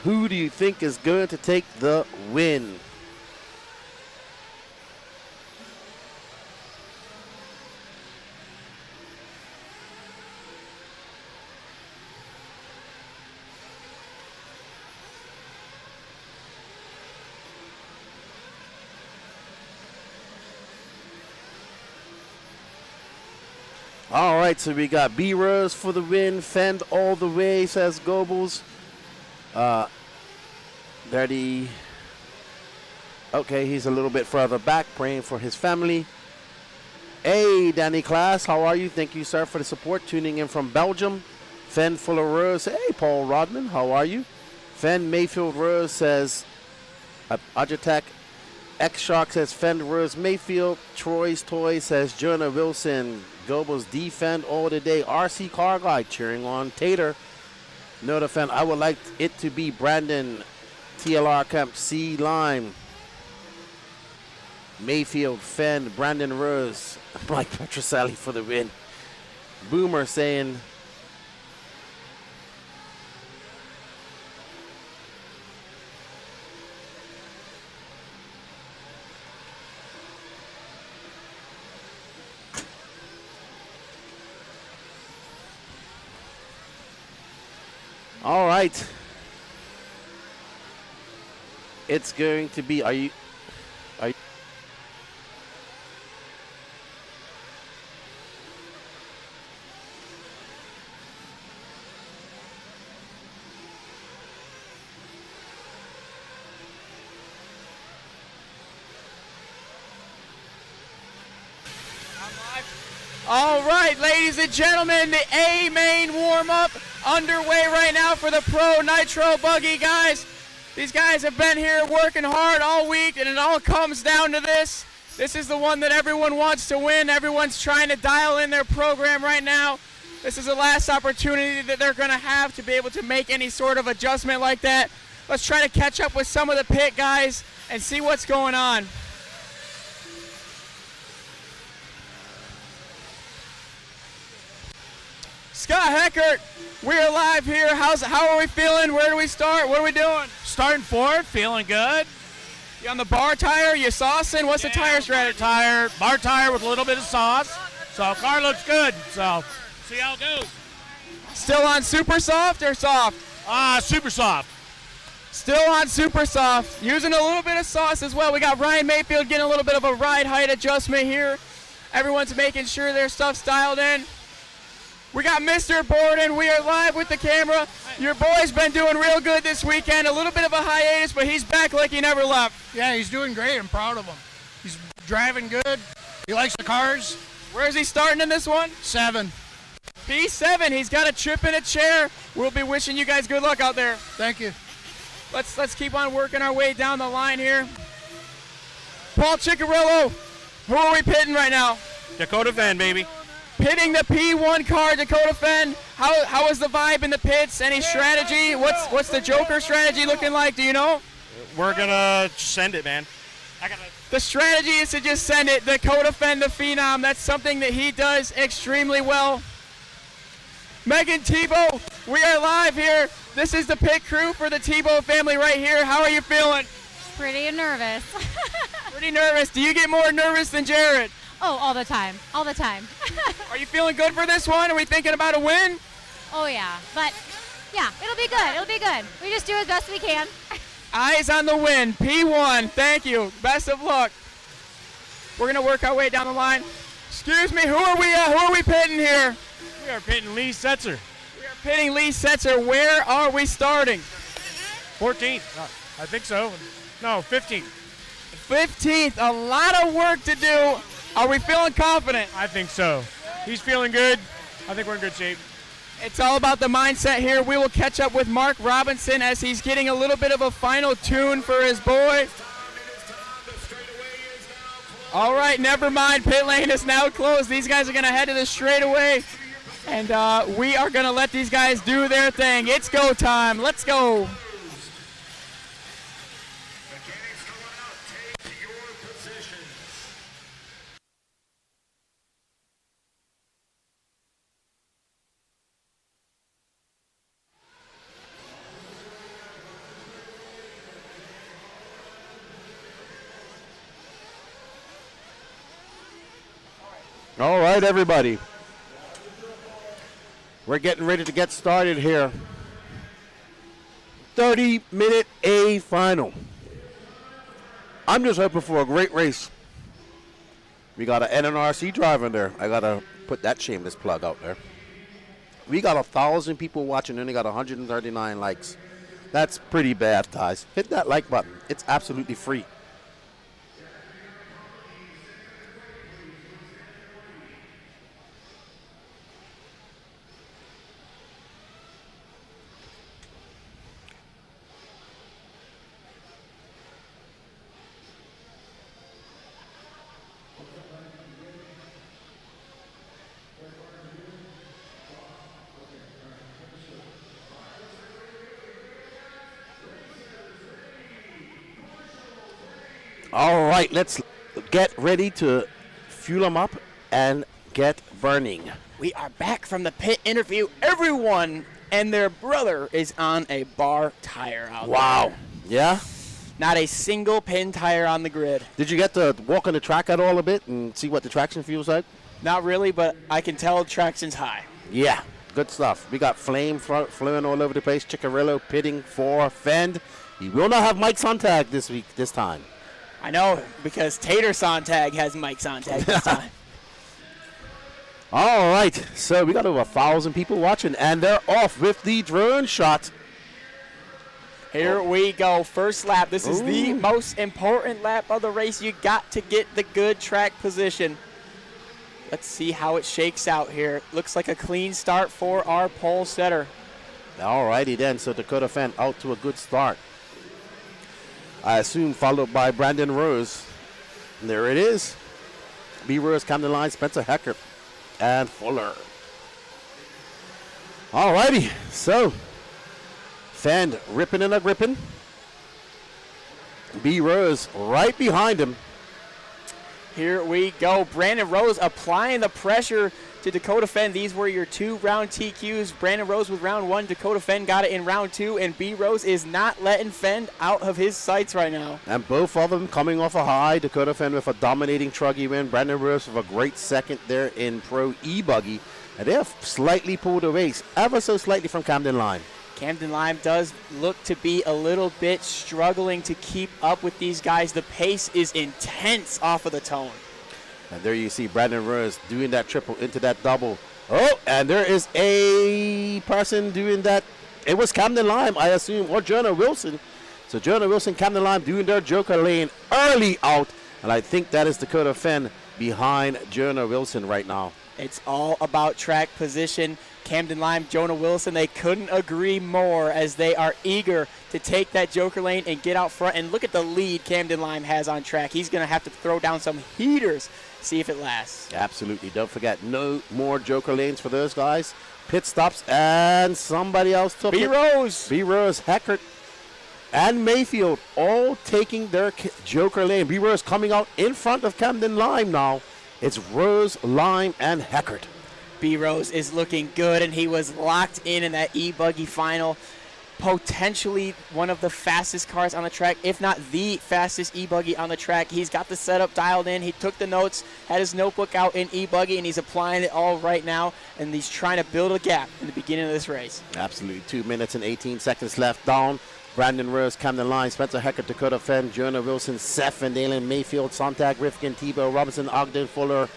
Who do you think is going to take the win? All right, so we got B-Rose for the win. Fend all the way, says Goebbels. Okay, he's a little bit further back, praying for his family. Hey, Danny Class, how are you? Thank you, sir, for the support. Tuning in from Belgium. Fend Fuller Rose. Hey, Paul Rodman, how are you? Fend Mayfield Rose says, Ajatek. X-Shark says Fend Rose Mayfield. Troy's Toy says Jonah Wilson. Goebbels defend all the day. RC Car Guy cheering on Tater. No defend. I would like it to be Brandon TLR Camp C Lime. Mayfield, Fend, Brandon Rose, Mike Petroselli for the win. Boomer saying all right. It's going to be, are you All right, ladies and gentlemen, the A-main warm-up underway right now for the Pro Nitro Buggy guys. These guys have been here working hard all week, and it all comes down to this. This is the one that everyone wants to win. Everyone's trying to dial in their program right now. This is the last opportunity that they're going to have to be able to make any sort of adjustment like that. Let's try to catch up with some of the pit guys and see what's going on. Scott Heckert, we're live here. How are we feeling? Where do we start? What are we doing? Starting fourth, feeling good. You on the bar tire? You saucing? What's the tire strategy? Bar tire with a little bit of sauce. So car looks good. So see how it goes. Still on super soft or soft? Super soft. Still on super soft. Using a little bit of sauce as well. We got Ryan Mayfield getting a little bit of a ride height adjustment here. Everyone's making sure their stuff's dialed in. We got Mr. Borden. We are live with the camera. Your boy's been doing real good this weekend. A little bit of a hiatus, but he's back like he never left. Yeah, he's doing great. I'm proud of him. He's driving good. He likes the cars. Where is he starting in this one? 7. P7. He's got a chip in a chair. We'll be wishing you guys good luck out there. Thank you. Let's keep on working our way down the line here. Paul Ciccarello, who are we pitting right now? Dakota Fan, baby. Pitting the P1 car, Dakota Fen. How is the vibe in the pits? Any strategy? What's the Joker strategy looking like? Do you know? We're gonna send it, man. The strategy is to just send it. Dakota Fen, the Phenom. That's something that he does extremely well. Megan Tebow, we are live here. This is the pit crew for the Tebow family right here. How are you feeling? Pretty nervous. Pretty nervous. Do you get more nervous than Jared? Oh, all the time. All the time. Are you feeling good for this one? Are we thinking about a win? Oh, yeah. But, yeah, it'll be good. It'll be good. We just do as best we can. Eyes on the win. P1. Thank you. Best of luck. We're going to work our way down the line. Excuse me. Who are we pitting here? We are pitting Lee Setzer. We are pitting Lee Setzer. Where are we starting? 14th. I think so. No, 15th. 15th. A lot of work to do. Are we feeling confident? I think so. He's feeling good. I think we're in good shape. It's all about the mindset here. We will catch up with Mark Robinson as he's getting a little bit of a final tune for his boy. All right, never mind. Pit lane is now closed. These guys are going to head to the straightaway, and we are going to let these guys do their thing. It's go time. Let's go. All right, everybody. We're getting ready to get started here. 30-minute A final. I'm just hoping for a great race. We got an NNRC driver in there. I got to put that shameless plug out there. We got 1,000 people watching and only got 139 likes. That's pretty bad, guys. Hit that like button. It's absolutely free. All right, let's get ready to fuel them up and get burning. We are back from the pit interview. Everyone and their brother is on a bar tire out there. Wow. Yeah? Not a single pin tire on the grid. Did you get to walk on the track at all a bit and see what the traction feels like? Not really, but I can tell traction's high. Yeah, good stuff. We got flame flowing all over the place. Ciccarello pitting for Fend. He will not have Mike Sontag this time. I know, because Tater Sontag has Mike Sontag this time. All right, so we got over 1,000 people watching, and they're off with the drone shot. Here we go, first lap. This is the most important lap of the race. You got to get the good track position. Let's see how it shakes out here. Looks like a clean start for our pole setter. All righty then, so Dakota Fan out to a good start. I assume followed by Brandon Rose. And there it is. B. Rose, Camden Line, Spencer Hecker, and Fuller. All righty, so Fend ripping and a gripping. B. Rose right behind him. Here we go. Brandon Rose applying the pressure to Dakota Fen. These were your 2 round TQs. Brandon Rose with round 1. Dakota Fen got it in round 2. And B. Rose is not letting Fen out of his sights right now. And both of them coming off a high. Dakota Fen with a dominating truggy win. Brandon Rose with a great second there in Pro E-Buggy. And they have slightly pulled the race, ever so slightly from Camden Line. Camden Lime does look to be a little bit struggling to keep up with these guys. The pace is intense off of the tone. And there you see Brandon Rose doing that triple into that double. Oh, and there is a person doing that. It was Camden Lime, I assume, or Jonah Wilson. So Jonah Wilson, Camden Lime doing their Joker lane early out. And I think that is Dakota Fenn behind Jonah Wilson right now. It's all about track position. Camden Lime, Jonah Wilson, they couldn't agree more as they are eager to take that Joker lane and get out front. And look at the lead Camden Lime has on track. He's going to have to throw down some heaters, see if it lasts. Absolutely. Don't forget, no more Joker lanes for those guys. Pit stops, and somebody else took B. it. Rose. B. Rose, Heckert, and Mayfield all taking their Joker lane. B. Rose coming out in front of Camden Lime now. It's Rose, Lime, and Heckert. B. Rose is looking good, and he was locked in that E-Buggy final. Potentially one of the fastest cars on the track, if not the fastest E-Buggy on the track. He's got the setup dialed in. He took the notes, had his notebook out in E-Buggy, and he's applying it all right now, and he's trying to build a gap in the beginning of this race. Absolutely. 2 minutes and 18 seconds left down. Brandon Rose, Camden Lime, Spencer Heckert, Dakota Fenn, Jonah Wilson, Seth Van Dalen, Mayfield, Sontag, Rifkin, Tebow, Robinson, Ogden, Fuller,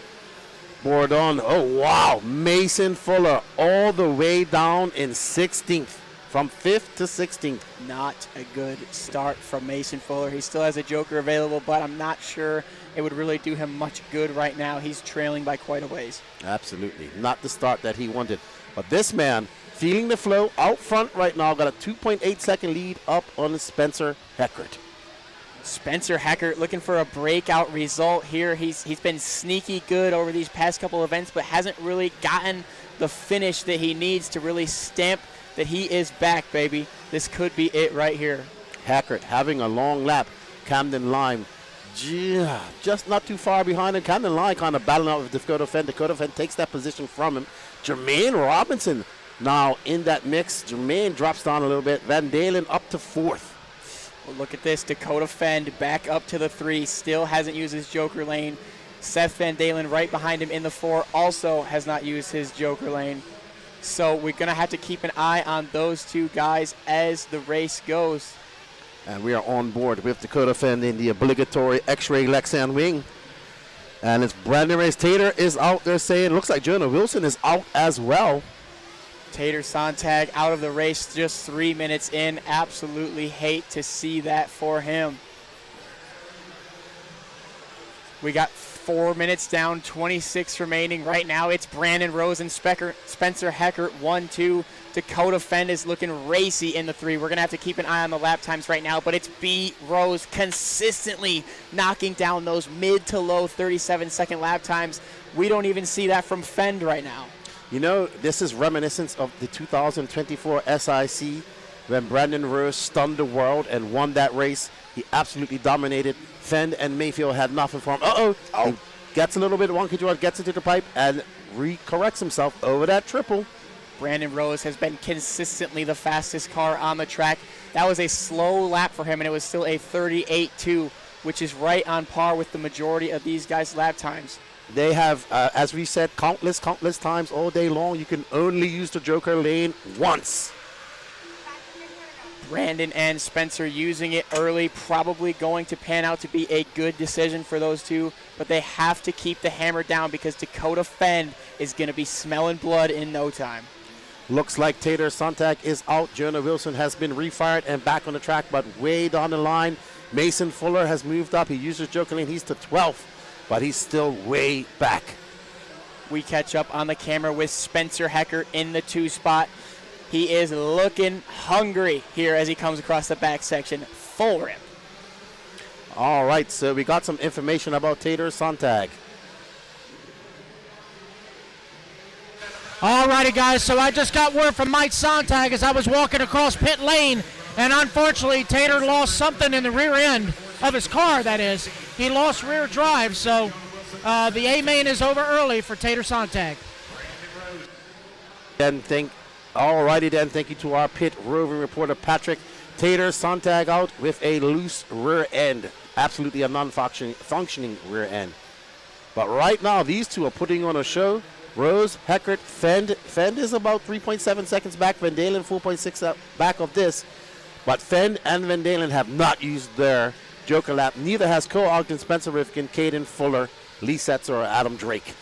Bourdon. Oh, wow. Mason Fuller all the way down in 16th. From 5th to 16th. Not a good start from Mason Fuller. He still has a Joker available, but I'm not sure it would really do him much good right now. He's trailing by quite a ways. Absolutely. Not the start that he wanted. But this man, feeling the flow out front right now, got a 2.8 second lead up on Spencer Heckert. Spencer Heckert looking for a breakout result here. He's been sneaky good over these past couple events, but hasn't really gotten the finish that he needs to really stamp that he is back, baby. This could be it right here. Heckert having a long lap. Camden Lime just not too far behind him. Camden Lime kind of battling out with Dakota Fenn. Dakota Fenn takes that position from him. Jermaine Robinson now in that mix. Jermaine drops down a little bit. Van Dalen up to 4th. Well, look at this. Dakota Fenn back up to the 3. Still hasn't used his Joker lane. Seth Van Dalen right behind him in the 4 also has not used his Joker lane. So we're going to have to keep an eye on those two guys as the race goes. And we are on board with Dakota Fenn in the obligatory X-Ray Lexan wing. And it's Brandon Race Tater is out there saying, looks like Jonah Wilson is out as well. Tater Sontag out of the race just 3 minutes in. Absolutely hate to see that for him. We got 4 minutes down, 26 remaining. Right now it's Brandon Rose and Spencer Heckert, 1-2. Dakota Fenn is looking racy in the 3. We're going to have to keep an eye on the lap times right now, but it's B. Rose consistently knocking down those mid to low 37-second lap times. We don't even see that from Fenn right now. You know, this is reminiscent of the 2024 SIC when Brandon Rose stunned the world and won that race. He absolutely dominated. Fenn and Mayfield had nothing for him. He gets a little bit wonky, gets into the pipe, and recorrects himself over that triple. Brandon Rose has been consistently the fastest car on the track. That was a slow lap for him, and it was still a 38.2, which is right on par with the majority of these guys' lap times. They have, as we said, countless times all day long. You can only use the Joker lane once. Brandon and Spencer using it early, probably going to pan out to be a good decision for those two, but they have to keep the hammer down because Dakota Fenn is going to be smelling blood in no time. Looks like Tater Sontag is out. Jonah Wilson has been refired and back on the track, but way down the line. Mason Fuller has moved up. He uses Joker lane. He's to 12th, but he's still way back. We catch up on the camera with Spencer Heckert in the 2 spot. He is looking hungry here as he comes across the back section. Full rip. All right, so we got some information about Tater Sontag. All righty, guys, so I just got word from Mike Sontag as I was walking across pit lane, and unfortunately Tater lost something in the rear end of his car, that is. He lost rear drive, so the A-main is over early for Tater Sontag. All righty then, thank you to our pit roving reporter Patrick. Tater Sontag out with a loose rear end. Absolutely a non-functioning rear end. But right now, these two are putting on a show. Rose, Heckert, Fenn. Fenn is about 3.7 seconds back. Van Dalen 4.6 back of this. But Fenn and Van Dalen have not used their Joker lap. Neither has Cole Ogden, Spencer Rifkin, Caden Fuller, Lee Setzer, or Adam Drake.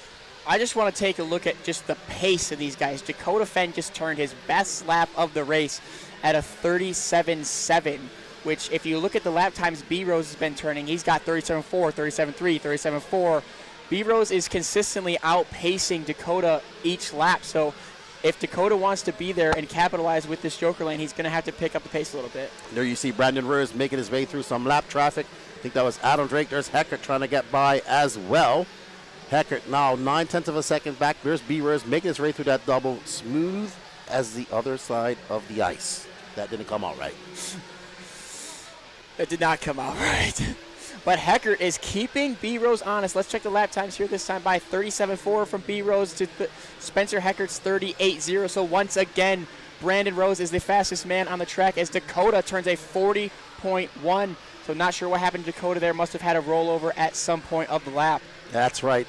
I just want to take a look at just the pace of these guys. Dakota Fenn just turned his best lap of the race at a 37.7, which if you look at the lap times B-Rose has been turning, he's got 37.4, 37.3, 37.4. B-Rose is consistently outpacing Dakota each lap, so if Dakota wants to be there and capitalize with this Joker lane, he's going to have to pick up the pace a little bit. There you see Brandon Rose making his way through some lap traffic. I think that was Adam Drake. There's Heckert trying to get by as well. Heckert now 9/10 of a second back. There's B-Rose making his way through that double, smooth as the other side of the ice. That didn't come out right. It did not come out right. But Heckert is keeping B-Rose honest. Let's check the lap times here this time by 37.4 from B-Rose to Spencer Heckert's 38.0. So once again, Brandon Rose is the fastest man on the track as Dakota turns a 40.1. So not sure what happened to Dakota there. Must have had a rollover at some point of the lap. That's right.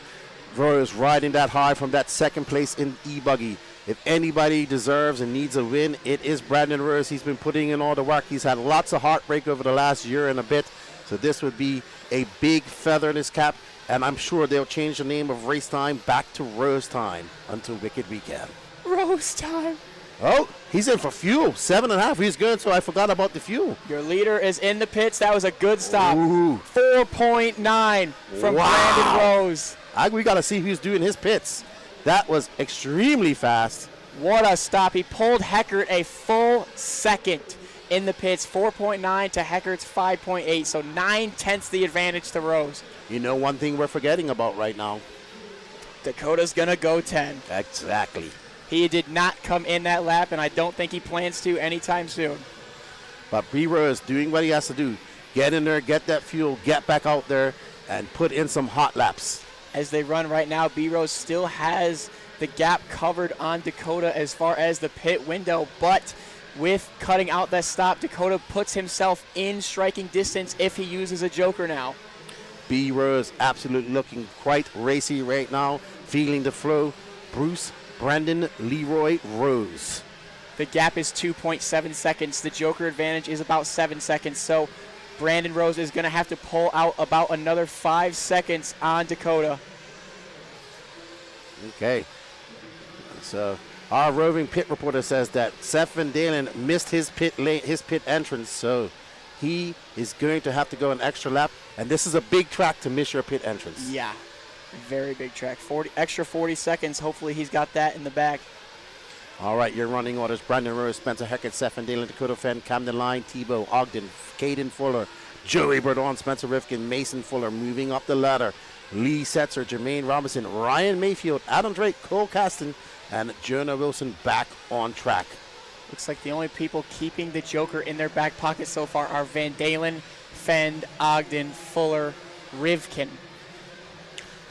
Rose riding that high from that second place in E-Buggy. If anybody deserves and needs a win, it is Brandon Rose. He's been putting in all the work. He's had lots of heartbreak over the last year and a bit. So this would be a big feather in his cap. And I'm sure they'll change the name of RaceTime back to Rose Time until Wicked Weekend. Rose Time. Oh, he's in for fuel. 7.5. He's good, so I forgot about the fuel. Your leader is in the pits. That was a good stop. Ooh. 4.9 from Brandon Rose. We got to see who's doing his pits. That was extremely fast. What a stop. He pulled Heckert a full second in the pits. 4.9 to Heckert's 5.8. So 9/10 the advantage to Rose. You know one thing we're forgetting about right now? Dakota's going to go 10. Exactly. He did not come in that lap, and I don't think he plans to anytime soon. But B-Rose doing what he has to do. Get in there, get that fuel, get back out there, and put in some hot laps. As they run right now, B-Rose still has the gap covered on Dakota as far as the pit window, but with cutting out that stop, Dakota puts himself in striking distance if he uses a Joker now. B-Rose absolutely looking quite racy right now, feeling the flow. Bruce Brandon Leroy Rose. The gap is 2.7 seconds. The Joker advantage is about 7 seconds. So Brandon Rose is going to have to pull out about another 5 seconds on Dakota. Okay. So our roving pit reporter says that Seth Van Dalen missed his pit entrance, so he is going to have to go an extra lap. And this is a big track to miss your pit entrance. Yeah. Very big track. Extra 40 seconds. Hopefully he's got that in the back. All right, your running orders. Brandon Rose, Spencer Heckert, Seth Van Dalen, Dakota Fenn, Camden Line, Tebow, Ogden, Caden Fuller, Joey Burdon, Spencer Rifkin, Mason Fuller moving up the ladder. Lee Setzer, Jermaine Robinson, Ryan Mayfield, Adam Drake, Cole Caston, and Jonah Wilson back on track. Looks like the only people keeping the Joker in their back pocket so far are Van Dalen, Fenn, Ogden, Fuller, Rivkin.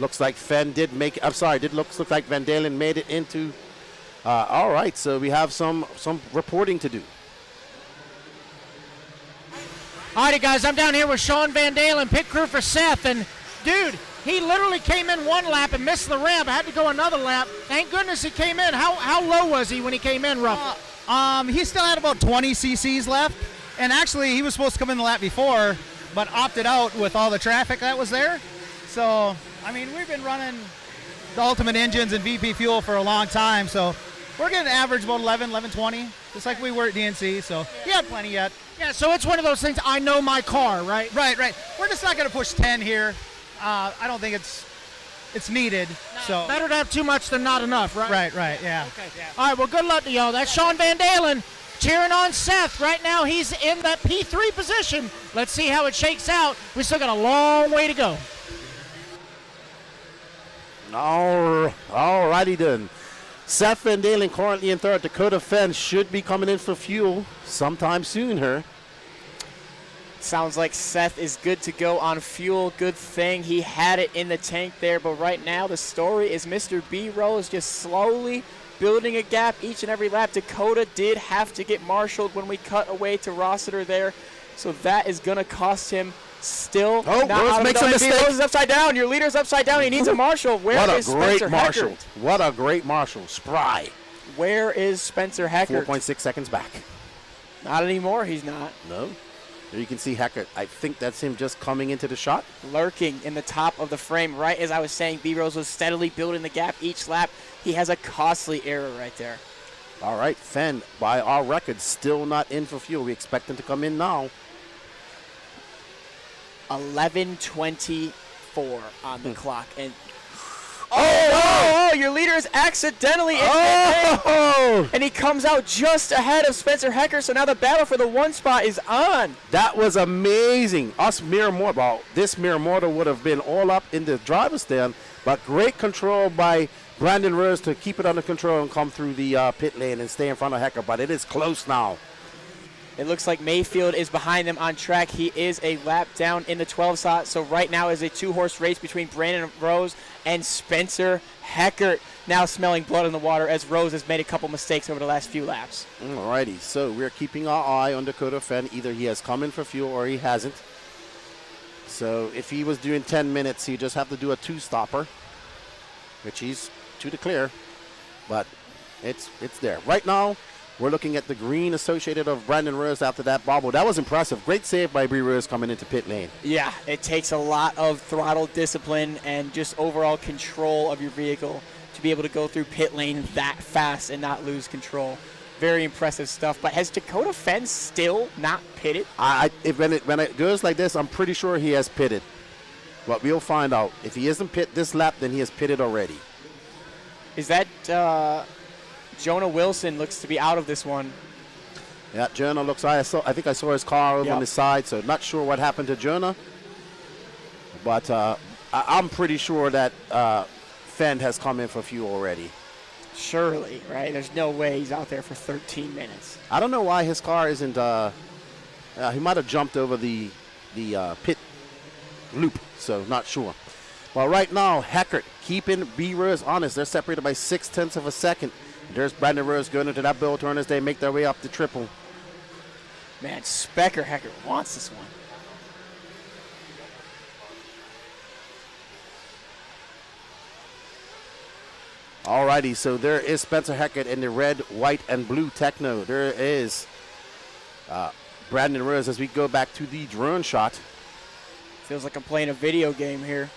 Looks like Fenn did make it. I'm sorry, looks like Van Dalen made it into. All right, so we have some reporting to do. All right, guys, I'm down here with Sean Van Dalen, pit crew for Seth, and dude, he literally came in one lap and missed the ramp. I had to go another lap. Thank goodness he came in. How low was he when he came in, roughly? He still had about 20 cc's left, and actually he was supposed to come in the lap before, but opted out with all the traffic that was there. So, I mean, we've been running the Ultimate engines and VP fuel for a long time, so we're getting an average about 11:20, just like we were at DNC, so he had plenty yet. Yeah, so it's one of those things, I know my car, right? Right. We're just not going to push 10 here. I don't think it's needed. So better to have too much than not enough, right? Right, yeah. Okay. Yeah. All right, well, good luck to y'all. That's Sean Van Dalen cheering on Seth. Right now, he's in that P3 position. Let's see how it shakes out. We still got a long way to go. All righty then. Seth Van Dalen currently in third. Dakota Fenn should be coming in for fuel sometime soon here. Sounds like Seth is good to go on fuel. Good thing he had it in the tank there. But right now the story is Mr. B-Rose just slowly building a gap each and every lap. Dakota did have to get marshaled when we cut away to Rossiter there. So that is going to cost him still. Oh, Rose makes a mistake. Rose is upside down. Your leader's upside down. He needs a marshal. Where is Spencer Heckert? What a great marshal. Spry. Where is Spencer Heckert? 4.6 seconds back. Not anymore. He's not. No. There you can see Heckert. I think that's him just coming into the shot. Lurking in the top of the frame, right as I was saying, B-Rose was steadily building the gap each lap. He has a costly error right there. All right, Fenn, by our record, still not in for fuel. We expect him to come in now. 11:24 on the clock. And oh, your leader is accidentally in and he comes out just ahead of Spencer Hecker, so now the battle for the 1 spot is on. That was amazing. Us this Mirror Mortal would have been all up in the driver's stand, but great control by Brandon Rose to keep it under control and come through the pit lane and stay in front of Hecker, but it is close now. It looks like Mayfield is behind them on track. He is a lap down in the 12 slot, so right now is a 2-horse race between Brandon Rose and Spencer Hecker. Now smelling blood in the water as Rose has made a couple mistakes over the last few laps. Alrighty, so we're keeping our eye on Dakota Fenn. Either he has come in for fuel or he hasn't. So if he was doing 10 minutes, he'd just have to do a 2-stopper, which he's to the clear, but it's there. Right now, we're looking at the green associated of Brandon Rose after that bobble. That was impressive. Great save by Bree Rose coming into pit lane. Yeah, it takes a lot of throttle discipline and just overall control of your vehicle to be able to go through pit lane that fast and not lose control. Very impressive stuff. But has Dakota Fenn still not pitted? When it goes like this, I'm pretty sure he has pitted. But we'll find out. If he isn't pit this lap, then he has pitted already. Is that Jonah Wilson looks to be out of this one? Yeah, Jonah looks. I think I saw his car over on the side, so not sure what happened to Jonah. But I'm pretty sure that Fenn has come in for fuel already. Surely, right? There's no way he's out there for 13 minutes. I don't know why his car isn't. He might have jumped over the pit loop, so not sure. Well, right now, Heckert keeping B. Rose honest. They're separated by 0.6 of a second. There's Brandon Rose going into that bill turn as they make their way up the triple. Man, Specker Heckert wants this one. Alrighty, so there is Spencer Heckert in the red, white, and blue Techno. There is Brandon Rose as we go back to the drone shot. Feels like I'm playing a video game here.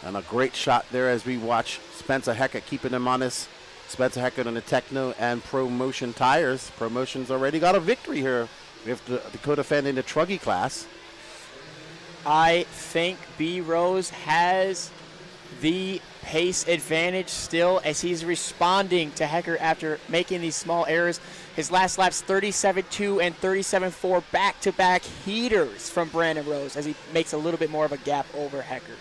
And a great shot there as we watch Spencer Heckert keeping him honest. Spencer Heckert on the Techno and ProMotion tires. ProMotion's already got a victory here with the Dakota Fenn in the Truggy class. I think B. Rose has the pace advantage still as he's responding to Heckert after making these small errors. His last lap's 37.2 and 37.4 back-to-back heaters from Brandon Rose as he makes a little bit more of a gap over Heckert.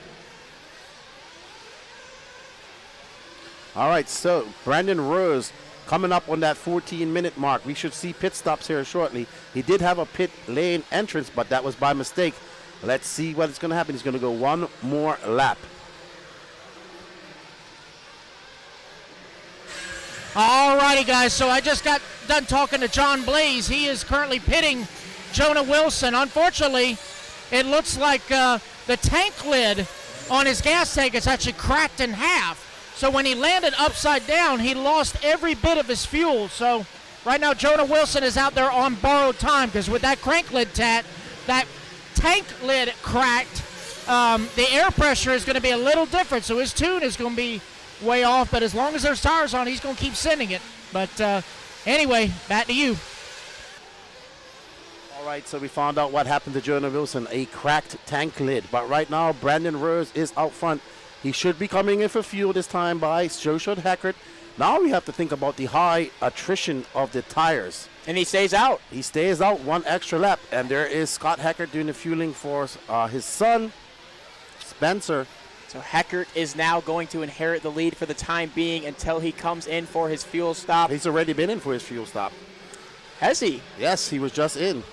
All right, so Brandon Rose coming up on that 14-minute mark. We should see pit stops here shortly. He did have a pit lane entrance, but that was by mistake. Let's see what's going to happen. He's going to go one more lap. All righty, guys, so I just got done talking to John Blaze. He is currently pitting Jonah Wilson. Unfortunately, it looks like the tank lid on his gas tank is actually cracked in half. So when he landed upside down, he lost every bit of his fuel. So right now, Jonah Wilson is out there on borrowed time because with that crank lid that tank lid cracked, the air pressure is going to be a little different. So his tune is going to be way off. But as long as there's tires on, he's going to keep sending it. But anyway, back to you. All right, so we found out what happened to Jonah Wilson, a cracked tank lid. But right now, Brandon Rose is out front. He should be coming in for fuel this time by Joshua Heckert. Now we have to think about the high attrition of the tires. And he stays out. He stays out one extra lap. And there is Scott Heckert doing the fueling for his son, Spencer. So Heckert is now going to inherit the lead for the time being until he comes in for his fuel stop. He's already been in for his fuel stop. Has he? Yes, he was just in.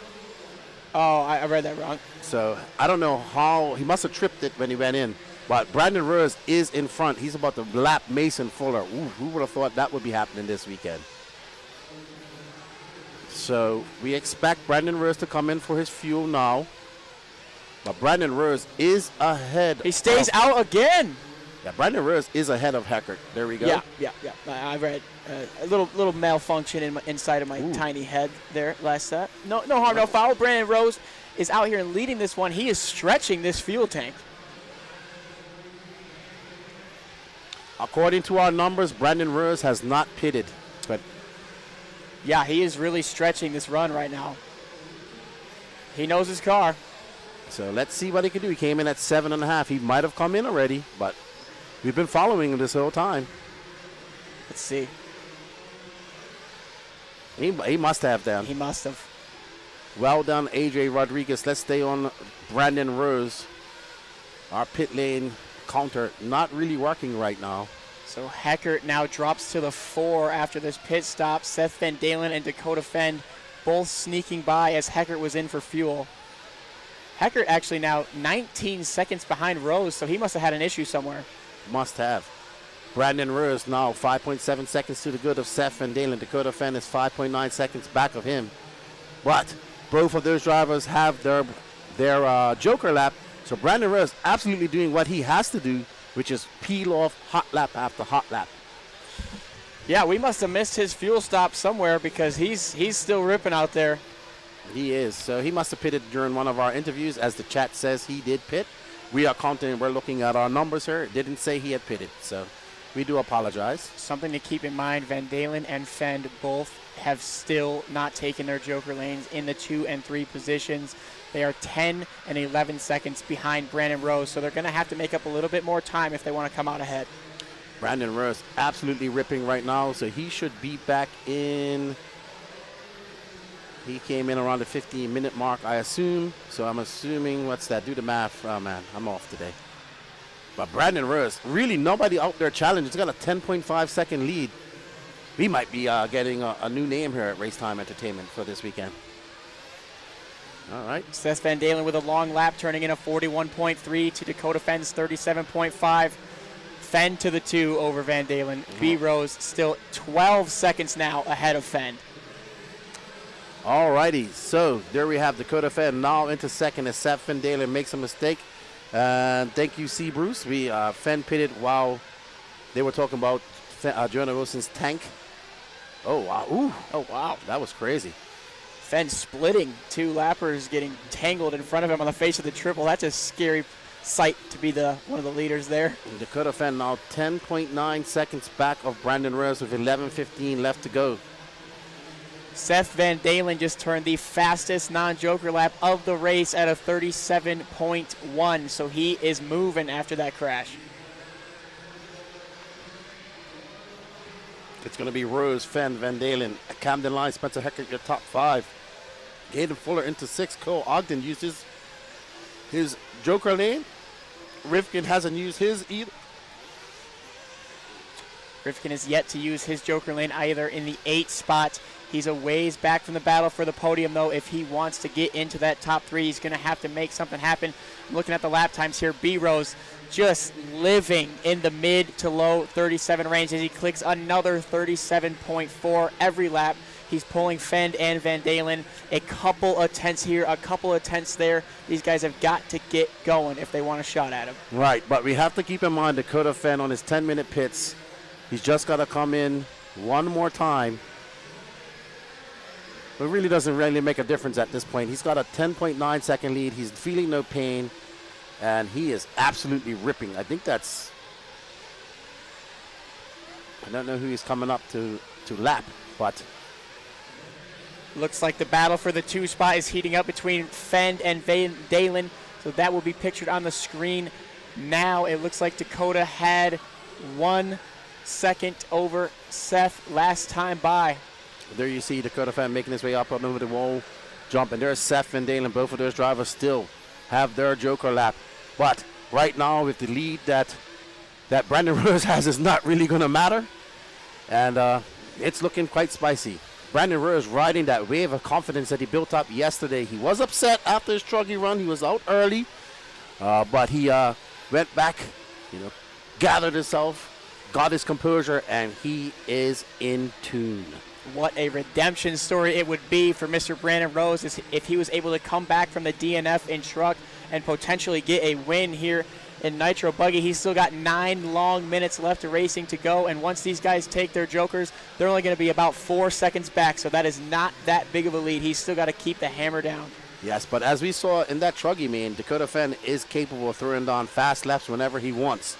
Oh, I read that wrong. So I don't know how. He must have tripped it when he went in. But Brandon Rose is in front. He's about to lap Mason Fuller. Ooh, who would have thought that would be happening this weekend? So we expect Brandon Rose to come in for his fuel now. But Brandon Rose is ahead. He stays out again. Yeah, Brandon Rose is ahead of Heckert. There we go. Yeah. I read a little malfunction inside of my tiny head there last set. No harm, no foul. Brandon Rose is out here and leading this one. He is stretching this fuel tank. According to our numbers, Brandon Rose has not pitted, but yeah, he is really stretching this run right now. He knows his car. So let's see what he can do. He came in at 7.5. He might have come in already, but we've been following him this whole time. Let's see. He must have then. He must have. Well done, AJ Rodriguez. Let's stay on Brandon Rose. Our pit lane counter not really working right now. So Heckert now drops to the 4 after this pit stop. Seth Van Dalen and Dakota Fend both sneaking by as Heckert was in for fuel. Heckert actually now 19 seconds behind Rose, so he must have had an issue somewhere. Must have. Brandon Rose now 5.7 seconds to the good of Seth Van Dalen. Dakota Fend is 5.9 seconds back of him. But both of those drivers have their joker lap. So Brandon Rose absolutely doing what he has to do, which is peel off hot lap after hot lap. Yeah, we must have missed his fuel stop somewhere because he's still ripping out there. He is. So he must have pitted during one of our interviews. As the chat says, he did pit. We are counting. We're looking at our numbers here. It didn't say he had pitted. So we do apologize. Something to keep in mind, Van Dalen and Fend both have still not taken their joker lanes in the 2 and 3 positions. They are 10 and 11 seconds behind Brandon Rose, so they're going to have to make up a little bit more time if they want to come out ahead. Brandon Rose absolutely ripping right now, so he should be back in. He came in around the 15-minute mark, I assume. So I'm assuming, what's that? Do the math. Oh, man, I'm off today. But Brandon Rose, really nobody out there challenging. He's got a 10.5-second lead. We might be getting a new name here at RaceTime Entertainment for this weekend. All right. Seth Van Dalen with a long lap, turning in a 41.3 to Dakota Fend's 37.5. Fend to the 2 over Van Dalen. B. Rose still 12 seconds now ahead of Fend. All righty. So there we have Dakota Fend now into second as Seth Van Dalen makes a mistake. And thank you, C. Bruce. We Fend pitted while they were talking about Jonah Wilson's tank. Oh, wow. Ooh. Oh, wow. That was crazy. Fend splitting 2 lappers, getting tangled in front of him on the face of the triple. That's a scary sight to be one of the leaders there. Dakota Fend now 10.9 seconds back of Brandon Rose with 11:15 left to go. Seth Van Dalen just turned the fastest non-joker lap of the race at a 37.1, so he is moving after that crash. It's going to be Rose, Fend, Van Dalen, Camden Line, Spencer Heckert, your top 5. Gaden Fuller into 6. Cole Ogden uses his joker lane. Rivkin hasn't used his either. Rivkin is yet to use his joker lane either in the 8 spot. He's a ways back from the battle for the podium, though. If he wants to get into that top 3, he's going to have to make something happen. I'm looking at the lap times here. B. Rose just living in the mid to low 37 range as he clicks another 37.4 every lap. He's pulling Fend and Van Dalen. A couple of tenths here, a couple of tenths there. These guys have got to get going if they want a shot at him. Right, but we have to keep in mind Dakota Fend on his 10-minute pits. He's just got to come in one more time. But it really doesn't really make a difference at this point. He's got a 10.9 second lead. He's feeling no pain. And he is absolutely ripping. I think that's... I don't know who he's coming up to lap, but... Looks like the battle for the 2 spot is heating up between Fend and Van Dalen. So that will be pictured on the screen now. It looks like Dakota had 1 second over Seth last time by. There you see Dakota Fend making his way up over the wall jump. And there's Seth Van Dalen. Both of those drivers still have their joker lap. But right now with the lead that Brandon Rose has is not really going to matter. And it's looking quite spicy. Brandon Rose riding that wave of confidence that he built up yesterday. He was upset after his truggy run. He was out early. But he went back, gathered himself, got his composure, and he is in tune. What a redemption story it would be for Mr. Brandon Rose if he was able to come back from the DNF in truck and potentially get a win here in Nitro Buggy. He's still got 9 long minutes left of racing to go, and once these guys take their jokers, they're only going to be about 4 seconds back, so that is not that big of a lead. He's still got to keep the hammer down. Yes, but as we saw in that Truggy main, Dakota Fenn is capable of throwing down fast laps whenever he wants.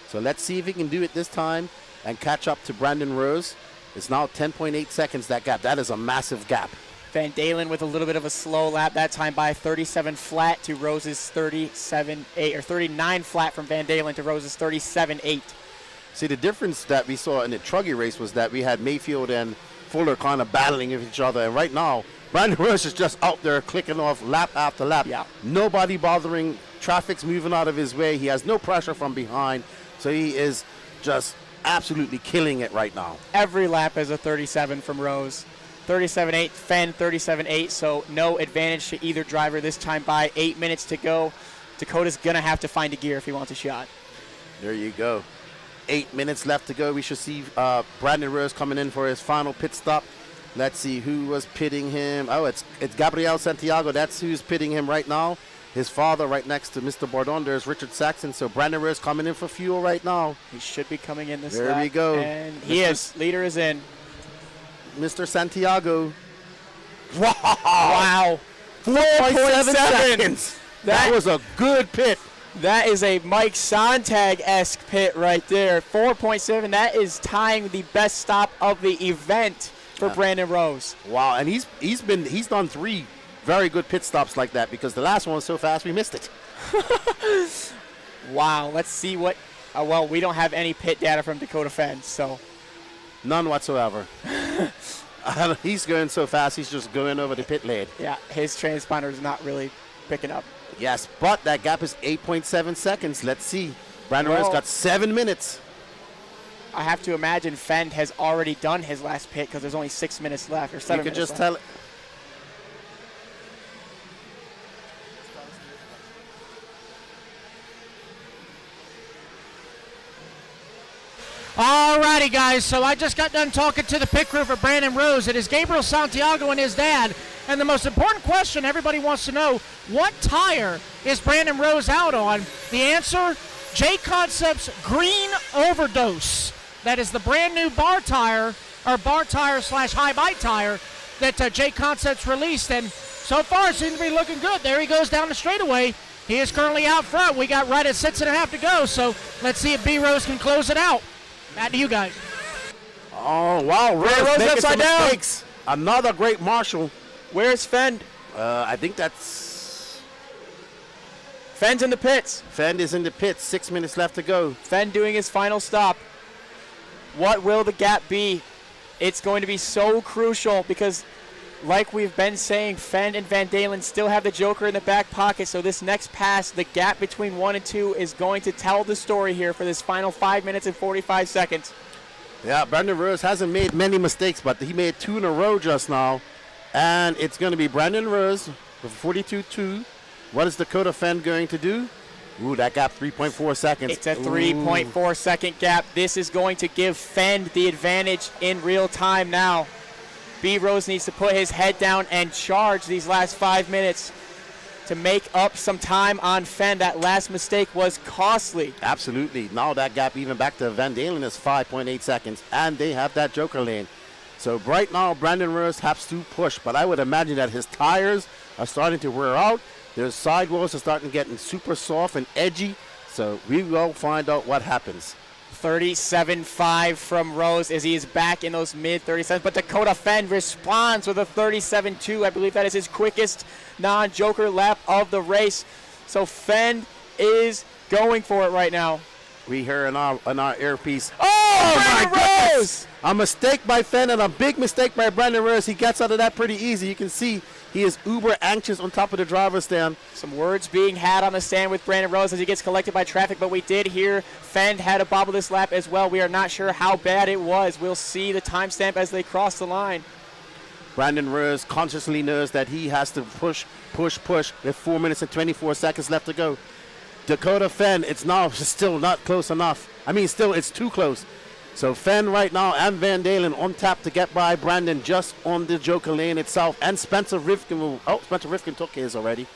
So let's see if he can do it this time and catch up to Brandon Rose. It's now 10.8 seconds, that gap. That is a massive gap. Van Dalen with a little bit of a slow lap that time by 37 flat to Rose's 37.8, or 39 flat from Van Dalen to Rose's 37.8. See, the difference that we saw in the Truggy race was that we had Mayfield and Fuller kind of battling with each other, and right now, Brandon Rose is just out there clicking off lap after lap. Yeah. Nobody bothering. Traffic's moving out of his way. He has no pressure from behind, so he is just absolutely killing it right now. Every lap is a 37 from Rose. 37.8, Fenn 37.8, so no advantage to either driver this time by 8 minutes to go. Dakota's going to have to find a gear if he wants a shot. There you go. 8 minutes left to go. We should see Brandon Rose coming in for his final pit stop. Let's see who was pitting him. Oh, it's Gabriel Santiago. That's who's pitting him right now. His father right next to Mr. Bordon. There's Richard Saxon. So Brandon Rose coming in for fuel right now. He should be coming in this There lap. we go. And he is. Leader is in. Mr. Santiago. Wow. 4.7 seconds. That was a good pit. That is a Mike Sontag-esque pit right there. 4.7. That is tying the best stop of the event for Brandon Rose. Wow, and he's done 3 very good pit stops like that, because the last one was so fast we missed it. Wow, let's see what. Well, we don't have any pit data from Dakota Fenn, so. None whatsoever. He's going so fast, he's just going over the pit lane. Yeah, his transponder is not really picking up. Yes, but that gap is 8.7 seconds. Let's see. Brandon Rose got 7 minutes. I have to imagine Fenn has already done his last pit because there's only 6 minutes left, or 7 You could minutes just left. tell. Alrighty, guys, so I just got done talking to the pit crew for Brandon Rose. It is Gabriel Santiago and his dad. And the most important question everybody wants to know, what tire is Brandon Rose out on? The answer, J Concepts Green Overdose. That is the brand new bar tire, or bar tire / high bite tire that J Concepts released. And so far it seems to be looking good. There he goes down the straightaway. He is currently out front. We got right at 6.5 to go. So let's see if B Rose can close it out. Back to you guys. Oh, wow. Rose making upside some down. mistakes. Another great marshal. Where's Fenn? I think that's... Fenn's in the pits. Fenn is in the pits. 6 minutes left to go. Fenn doing his final stop. What will the gap be? It's going to be so crucial because, like we've been saying, Fenn and Van Dalen still have the joker in the back pocket, so this next pass, the gap between 1 and 2, is going to tell the story here for this final 5 minutes and 45 seconds. Yeah, Brandon Rose hasn't made many mistakes, but he made 2 in a row just now. And it's going to be Brandon Rose with 42.2. What is Dakota Fenn going to do? Ooh, that gap 3.4 seconds. It's a 3.4 second gap. This is going to give Fenn the advantage in real time now. B Rose needs to put his head down and charge these last 5 minutes to make up some time on Fenn. That last mistake was costly. Absolutely. Now that gap even back to Van Dalen is 5.8 seconds, and they have that joker lane. So right now, Brandon Rose has to push, but I would imagine that his tires are starting to wear out. Their sidewalls are starting getting super soft and edgy, so we will find out what happens. 37.5 from Rose as he is back in those mid-37s, but Dakota Fenn responds with a 37.2. I believe that is his quickest non-joker lap of the race. So Fenn is going for it right now. We hear in our earpiece. Oh, my Brandon Rose! A mistake by Fenn and a big mistake by Brandon Rose. He gets out of that pretty easy. You can see he is uber anxious on top of the driver's stand. Some words being had on the stand with Brandon Rose as he gets collected by traffic, but we did hear Fenn had a bobble this lap as well. We are not sure how bad it was. We'll see the timestamp as they cross the line. Brandon Rose consciously knows that he has to push with 4 minutes and 24 seconds left to go. Dakota Fenn, it's now still not close enough. I mean, still, it's too close. So Fenn right now and Van Dalen on tap to get by Brandon just on the joker lane itself. And Spencer Rifkin Spencer Rifkin took his already.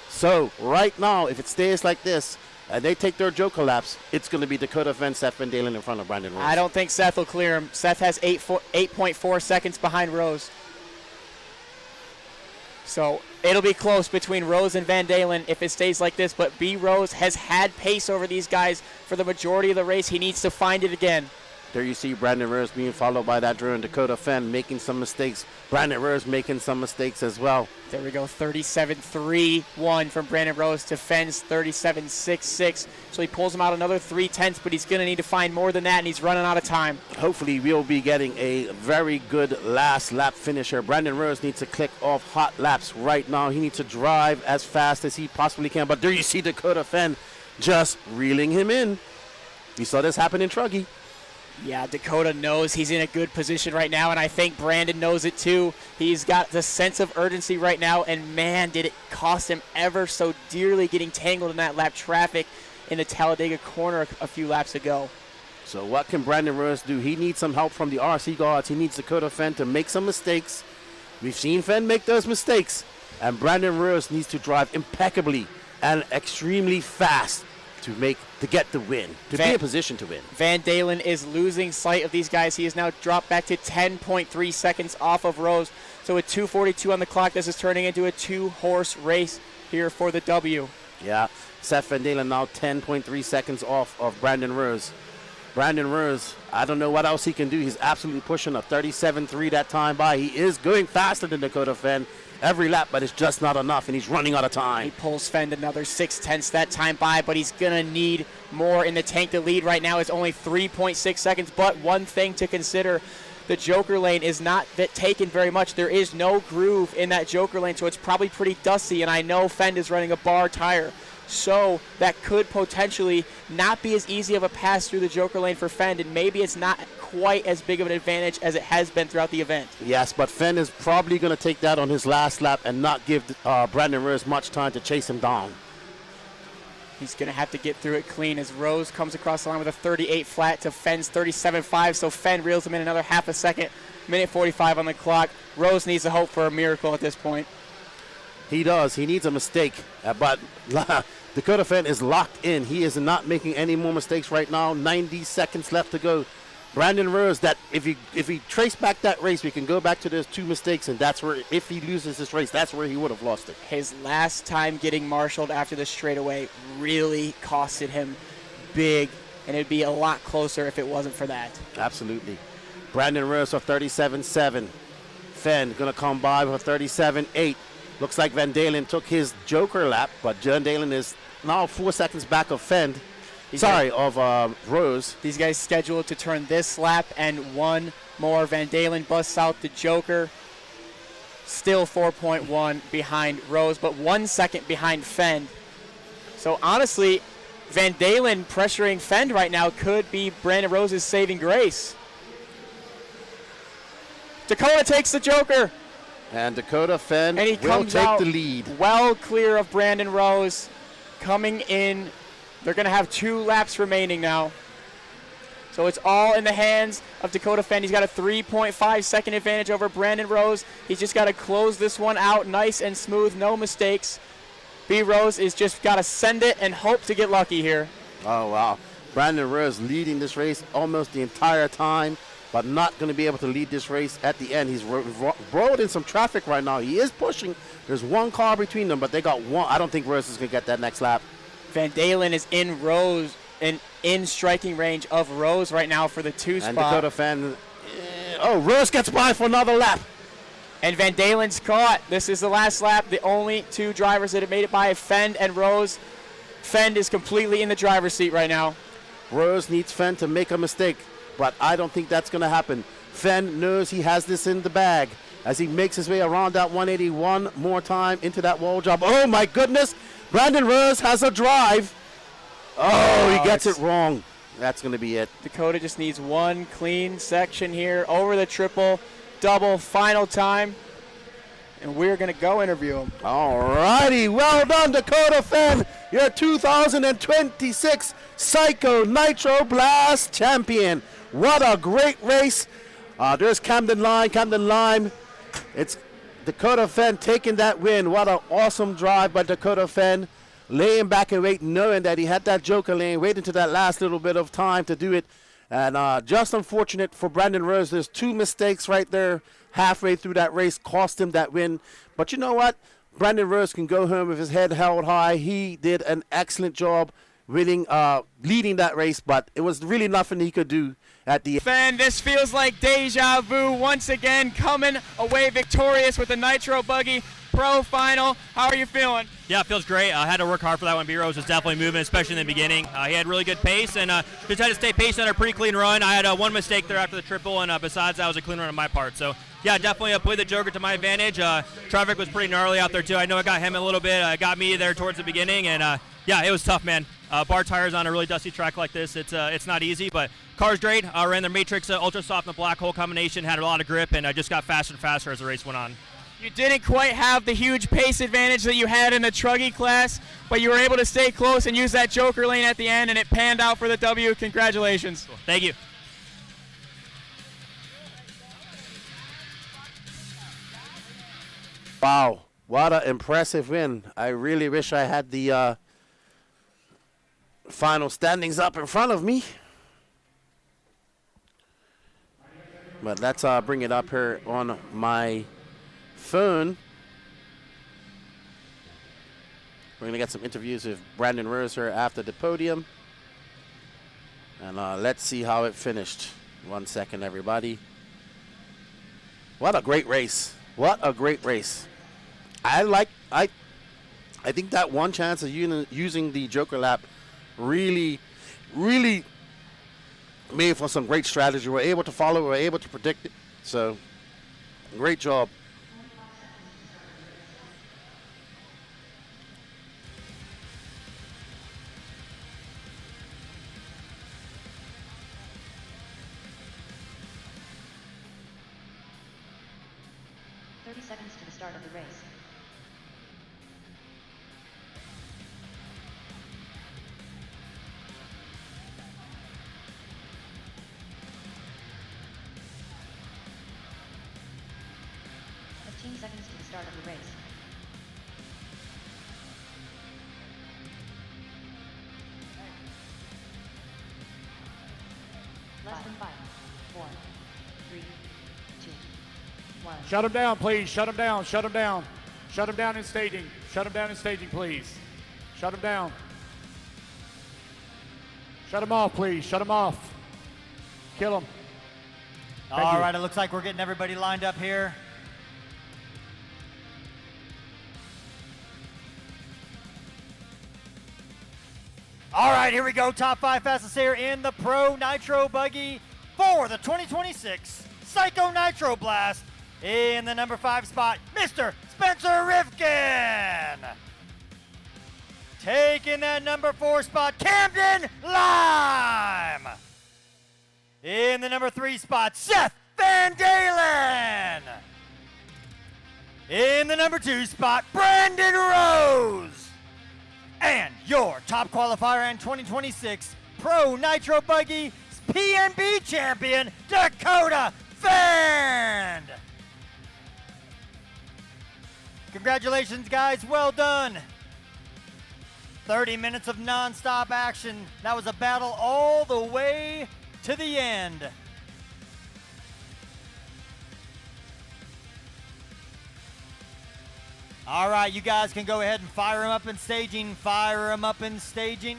So right now, if it stays like this, and they take their Joker laps, it's going to be Dakota Fenn, Seth Van Dalen in front of Brandon Rose. I don't think Seth will clear him. Seth has 8.4 seconds behind Rose. So it'll be close between Rose and Van Dalen if it stays like this, but B. Rose has had pace over these guys for the majority of the race. He needs to find it again. There you see Brandon Rose being followed by that drone, Dakota Fenn making some mistakes. Brandon Rose making some mistakes as well. There we go, 37.31 from Brandon Rose to Fenn's 37.66. So he pulls him out another 0.3, but he's going to need to find more than that, and he's running out of time. Hopefully we'll be getting a very good last lap finisher. Brandon Rose needs to click off hot laps right now. He needs to drive as fast as he possibly can. But there you see Dakota Fenn just reeling him in. We saw this happen in Truggy. Yeah, Dakota knows he's in a good position right now, and I think Brandon knows it too. He's got the sense of urgency right now, and man, did it cost him ever so dearly getting tangled in that lap traffic in the Talladega corner a few laps ago. So what can Brandon Rose do? He needs some help from the RC guards. He needs Dakota Fenn to make some mistakes. We've seen Fenn make those mistakes, and Brandon Rose needs to drive impeccably and extremely fast to get the win, to be in a position to win. Van Dalen is losing sight of these guys. He has now dropped back to 10.3 seconds off of Rose. So with 2:42 on the clock, this is turning into a two-horse race here for the W. Yeah, Seth Van Dalen now 10.3 seconds off of Brandon Rose. Brandon Rose, I don't know what else he can do. He's absolutely pushing a 37.3 that time by. He is going faster than Dakota Fenn every lap, but it's just not enough, and he's running out of time. He pulls Fenn another 0.6 that time by, but he's going to need more in the tank. The lead right now is only 3.6 seconds, but one thing to consider, the Joker lane is not taken very much. There is no groove in that Joker lane, so it's probably pretty dusty, and I know Fenn is running a bar tire. So that could potentially not be as easy of a pass through the Joker lane for Fenn, and maybe it's not quite as big of an advantage as it has been throughout the event. Yes, but Fenn is probably going to take that on his last lap and not give Brandon Rose much time to chase him down. He's going to have to get through it clean as Rose comes across the line with a 38 flat to Fenn's 37.5, so Fenn reels him in another half a second. Minute 45 on the clock. Rose needs to hope for a miracle at this point. He does. He needs a mistake, but Dakota Fenn is locked in. He is not making any more mistakes right now. 90 seconds left to go. Brandon Rose, that if he trace back that race, we can go back to those two mistakes, and that's where, if he loses this race, that's where he would have lost it. His last time getting marshaled after the straightaway really costed him big, and it'd be a lot closer if it wasn't for that. Absolutely. Brandon Rose for 37.7. Fenn going to come by with 37.8. Looks like Van Dalen took his Joker lap, but Van Dalen is now 4 seconds back of Fenn. Of Rose. These guys scheduled to turn this lap and one more. Van Dalen busts out the Joker. Still 4.1 behind Rose, but 1 second behind Fenn. So honestly, Van Dalen pressuring Fenn right now could be Brandon Rose's saving grace. Dakota takes the Joker. And Dakota Fenn and he will take the lead. Well clear of Brandon Rose. Coming in. They're going to have 2 laps remaining now. So it's all in the hands of Dakota Fenn. He's got a 3.5 second advantage over Brandon Rose. He's just got to close this one out nice and smooth, no mistakes. B. Rose is just got to send it and hope to get lucky here. Oh, wow. Brandon Rose leading this race almost the entire time, but not going to be able to lead this race at the end. He's rolled in some traffic right now. He is pushing. There's one car between them, but they got one. I don't think Rose is going to get that next lap. Van Dalen is in Rose and in striking range of Rose right now for the 2 spot. And Dakota Fenn, Rose gets by for another lap. And Van Dalen's caught. This is the last lap. The only 2 drivers that have made it by, Fenn and Rose. Fenn is completely in the driver's seat right now. Rose needs Fenn to make a mistake, but I don't think that's going to happen. Fenn knows he has this in the bag as he makes his way around that 181 more time into that wall job. Oh, my goodness. Brandon Rose has a drive. Oh, he gets it wrong. That's going to be it. Dakota just needs one clean section here over the triple, double, final time. And we're going to go interview him. All righty. Well done, Dakota Fenn, your 2026 Psycho Nitro Blast champion. What a great race. There's Camden Lime. It's Dakota Fenn taking that win. What an awesome drive by Dakota Fenn. laying back and waiting, knowing that he had that joker lane, waiting to that last little bit of time to do it. And just unfortunate for Brandon Rose. There's 2 mistakes right there halfway through that race, cost him that win. But you know what? Brandon Rose can go home with his head held high. He did an excellent job winning, leading that race, but it was really nothing he could do at the end. Fan, this feels like deja vu once again, coming away victorious with the Nitro Buggy Pro Final. How are you feeling? Yeah, it feels great. I had to work hard for that one. B-Rose was definitely moving, especially in the beginning. He had really good pace, and just had to stay patient on a pretty clean run. I had 1 mistake there after the triple, and besides that was a clean run on my part. So, yeah, definitely played the joker to my advantage. Traffic was pretty gnarly out there, too. I know it got him a little bit. Got me there towards the beginning, and, yeah, it was tough, man. Bar tires on a really dusty track like this, it's not easy, but car's great. Ran the Matrix Ultra Soft and the Black Hole combination, had a lot of grip, and I just got faster and faster as the race went on. You didn't quite have the huge pace advantage that you had in the Truggy class, but you were able to stay close and use that joker lane at the end, and it panned out for the W. Congratulations. Cool. Thank you. Wow, what an impressive win. I really wish I had the final standings up in front of me. But let's bring it up here on my phone. We're going to get some interviews with Brandon Roser after the podium. And let's see how it finished. 1 second, everybody. What a great race. What a great race. I think that one chance of using the joker lap really made for some great strategy. We're able to follow, we're able to predict it. So, great job. Seconds to the start of the race. Seconds to the start of the race. Less than 5, 4, 3, 2, 1. Shut him down, please. Shut him down. Shut him down. Shut him down in staging. Shut him down in staging, please. Shut him down. Shut him off, please. Shut him off. Kill him. All right, it looks like we're getting everybody lined up here. All right, here we go. Top 5 fastest here in the Pro Nitro Buggy for the 2026 Psycho Nitro Blast. In the number 5 spot, Mr. Spencer Rifkin. Taking that number 4 spot, Camden Lime. In the number 3 spot, Seth Van Dalen. In the number 2 spot, Brandon Rose. And your top qualifier in 2026 Pro Nitro Buggy PNB champion, Dakota Fand. Congratulations, guys. Well done. 30 minutes of non-stop action. That was a battle all the way to the end. All right, you guys can go ahead and fire them up in staging. Fire them up in staging.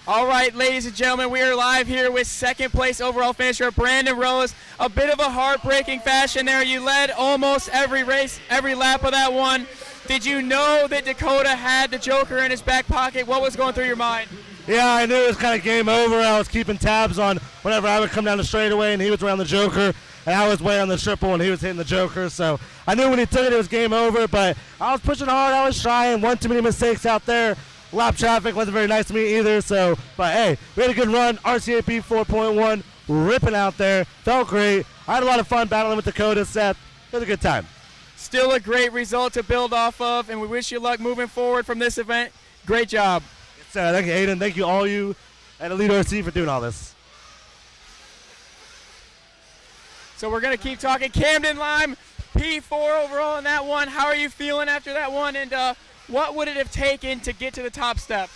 All right, ladies and gentlemen, we are live here with second place overall finisher Brandon Rose. A bit of a heartbreaking fashion there. You led almost every race, every lap of that one. Did you know that Dakota had the joker in his back pocket? What was going through your mind? Yeah, I knew it was kind of game over. I was keeping tabs on whenever I would come down the straightaway and he was around the joker, and I was way on the triple and he was hitting the joker. So I knew when he took it, it was game over, but I was pushing hard. I was trying. One too many mistakes out there. Lap traffic wasn't very nice to me either. So, but hey, we had a good run. RCAP 4.1, ripping out there. Felt great. I had a lot of fun battling with Dakota, Seth. It was a good time. Still a great result to build off of, and we wish you luck moving forward from this event. Great job. Yes, thank you, Aiden. Thank you, all you at Elite RC, for doing all this. So we're going to keep talking. Camden Lime P4 overall in that one. How are you feeling after that one? And what would it have taken to get to the top step?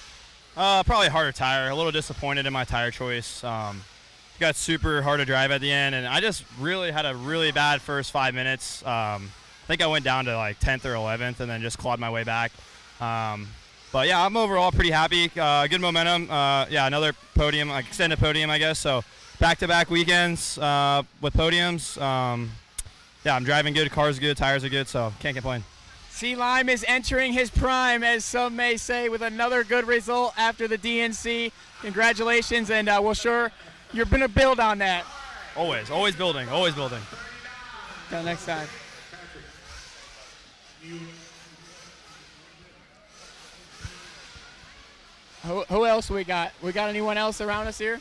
Probably harder tire. A little disappointed in my tire choice. Got super hard to drive at the end, and I just really had a really bad first 5 minutes. I think I went down to like 10th or 11th and then just clawed my way back. But yeah, I'm overall pretty happy. Good momentum. Yeah, another podium, like extended podium, I guess. So back-to-back weekends with podiums. Yeah, I'm driving good, car's good, tires are good, so can't complain. C-Lime is entering his prime, as some may say, with another good result after the DNC. Congratulations, and we'll sure you're going to build on that. Always building, always building. Till next time. Who else we got? We got anyone else around us here?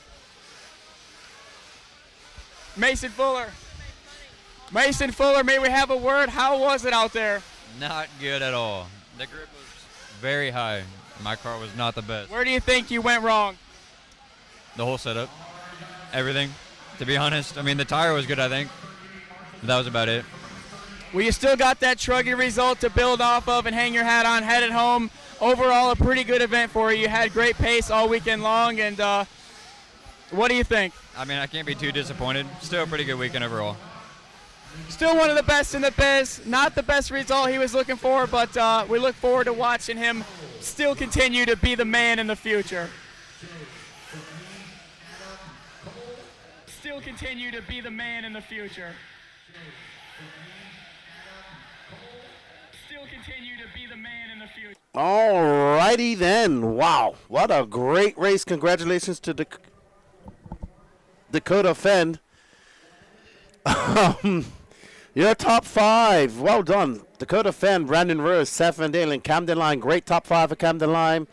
Mason Fuller. Mason Fuller, may we have a word? How was it out there? Not good at all. The grip was very high. My car was not the best. Where do you think you went wrong? The whole setup. Everything, to be honest. I mean, the tire was good, I think. But that was about it. Well, you still got that Truggy result to build off of and hang your hat on, headed home. Overall, a pretty good event for you. You had great pace all weekend long, and what do you think? I mean, I can't be too disappointed. Still a pretty good weekend overall. Still one of the best in the biz. Not the best result he was looking for, but we look forward to watching him still continue to be the man in the future. Still continue to be the man in the future. Still continue to be the man in the future. All righty then. Wow, what a great race. Congratulations to Dakota Fend. Your top five. Well done. Dakota Fend, Brandon Rose, Seth Dalen, Camden Line. Great top five for Camden Line.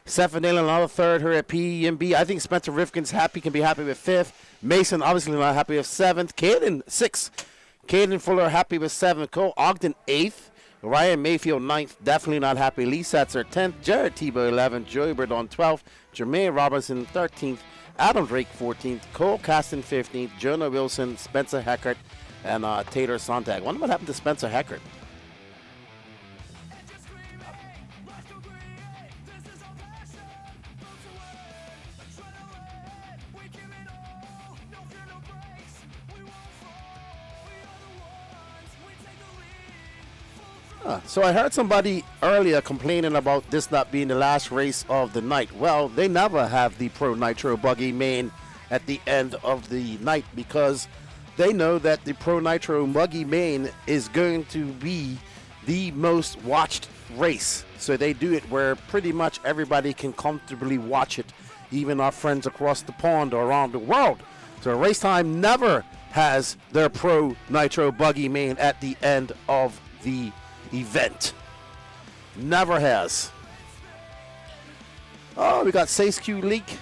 Seth Dalen, another third here at PEMB. I think Spencer Rifkin's can be happy with fifth. Mason, obviously not happy with seventh. Caden, sixth. Caden Fuller, happy with seventh. Cole Ogden, eighth. Ryan Mayfield, ninth. Definitely not happy. Lee Setzer, 10th. Jared Tebow, 11th. Joey Burdon, 12th. Jermaine Robinson, 13th. Adam Drake, 14th. Cole Caston, 15th. Jonah Wilson, Spencer Heckert, and Tater Sontag. I wonder what happened to Spencer Heckert. So I heard somebody earlier complaining about this not being the last race of the night. Well, they never have the Pro Nitro Buggy main at the end of the night because they know that the Pro Nitro Buggy main is going to be the most watched race. So they do it where pretty much everybody can comfortably watch it, even our friends across the pond or around the world. So RaceTime never has their Pro Nitro Buggy main at the end of the event. Never has. Oh, we got Sace Q leak.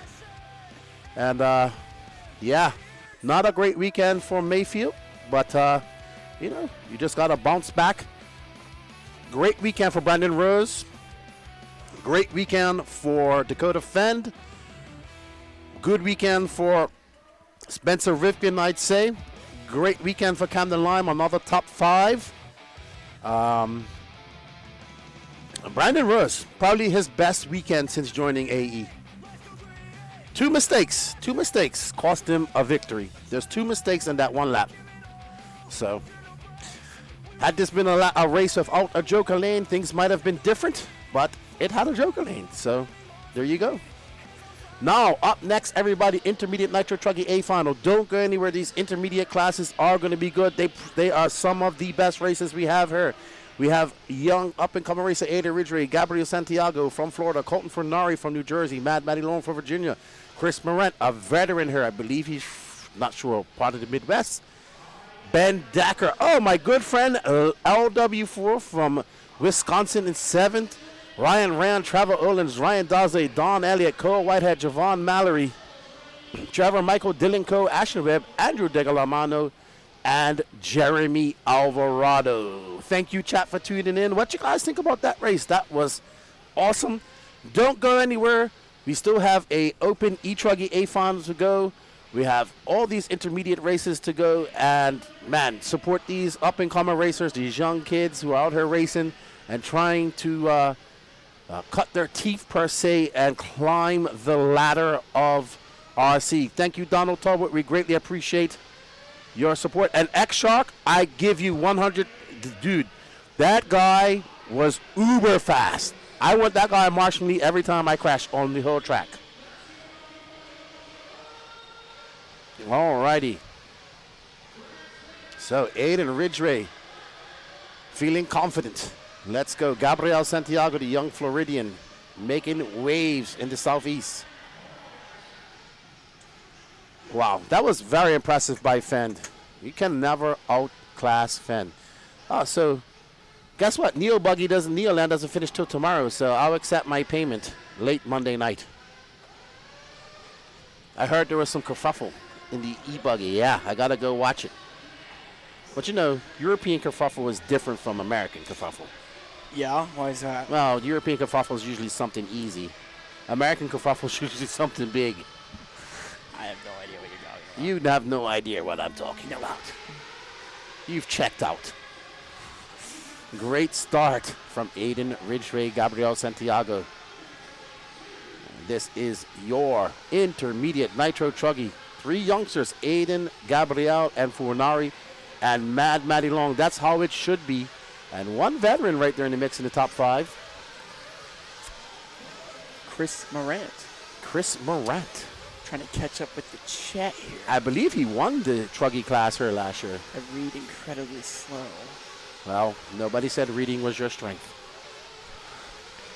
And yeah, not a great weekend for Mayfield, but you know, you just got to bounce back. Great weekend for Brandon Rose. Great weekend for Dakota Fend. Good weekend for Spencer Rifkin, I'd say. Great weekend for Camden Lime, another top five. Brandon Rose, probably his best weekend since joining AE. Two mistakes cost him a victory. There's two mistakes in that one lap. So, had this been a race without a joker lane, things might have been different, but it had a joker lane. So, there you go. Now, up next, everybody, Intermediate Nitro Trucking A Final. Don't go anywhere. These intermediate classes are going to be good. They are some of the best races we have here. We have young up-and-coming racer Ada Ridgway, Gabriel Santiago from Florida, Colton Fernari from New Jersey, Matty Long from Virginia, Chris Morant, a veteran here. I believe he's, not sure, part of the Midwest. Ben Dacker, oh, my good friend, LW4 from Wisconsin in 7th. Ryan Rand, Trevor Owens, Ryan Daze, Don Elliott, Cole Whitehead, Javon Mallory, Trevor Michael, Dylan Coe, Ashton Webb, Andrew Degalamano, and Jeremy Alvarado. Thank you, chat, for tuning in. What you guys think about that race? That was awesome. Don't go anywhere. We still have a open E-Truggy A-Finals to go. We have all these intermediate races to go, and man, support these up-and-coming racers, these young kids who are out here racing and trying to cut their teeth per se and climb the ladder of RC. Thank you, Donald Talbot. We greatly appreciate your support. And X-Shark, I give you 100. Dude, that guy was uber fast. I want that guy marshing me every time I crash on the whole track. Alrighty. So Aiden Ridgway feeling confident. Let's go. Gabriel Santiago, the young Floridian, making waves in the southeast. Wow, that was very impressive by Fend. You can never outclass Fend. So guess what? Neoland doesn't finish till tomorrow, so I'll accept my payment late Monday night. I heard there was some kerfuffle in the e-buggy. Yeah, I gotta go watch it. But you know, European kerfuffle is different from American kerfuffle. Yeah, why is that? Well, European kerfuffle is usually something easy. American kerfuffle is usually something big. I have no idea what you're talking about. You have no idea what I'm talking about. You've checked out. Great start from Aiden Ridgway, Gabriel Santiago. This is your intermediate Nitro Truggy. 3 youngsters, Aiden, Gabriel, and Furnari, and Mad Matty Long. That's how it should be. And 1 veteran right there in the mix in the top 5. Chris Morant. Chris Morant. Trying to catch up with the chat here. I believe he won the Truggy class here last year. I read incredibly slow. Well, nobody said reading was your strength.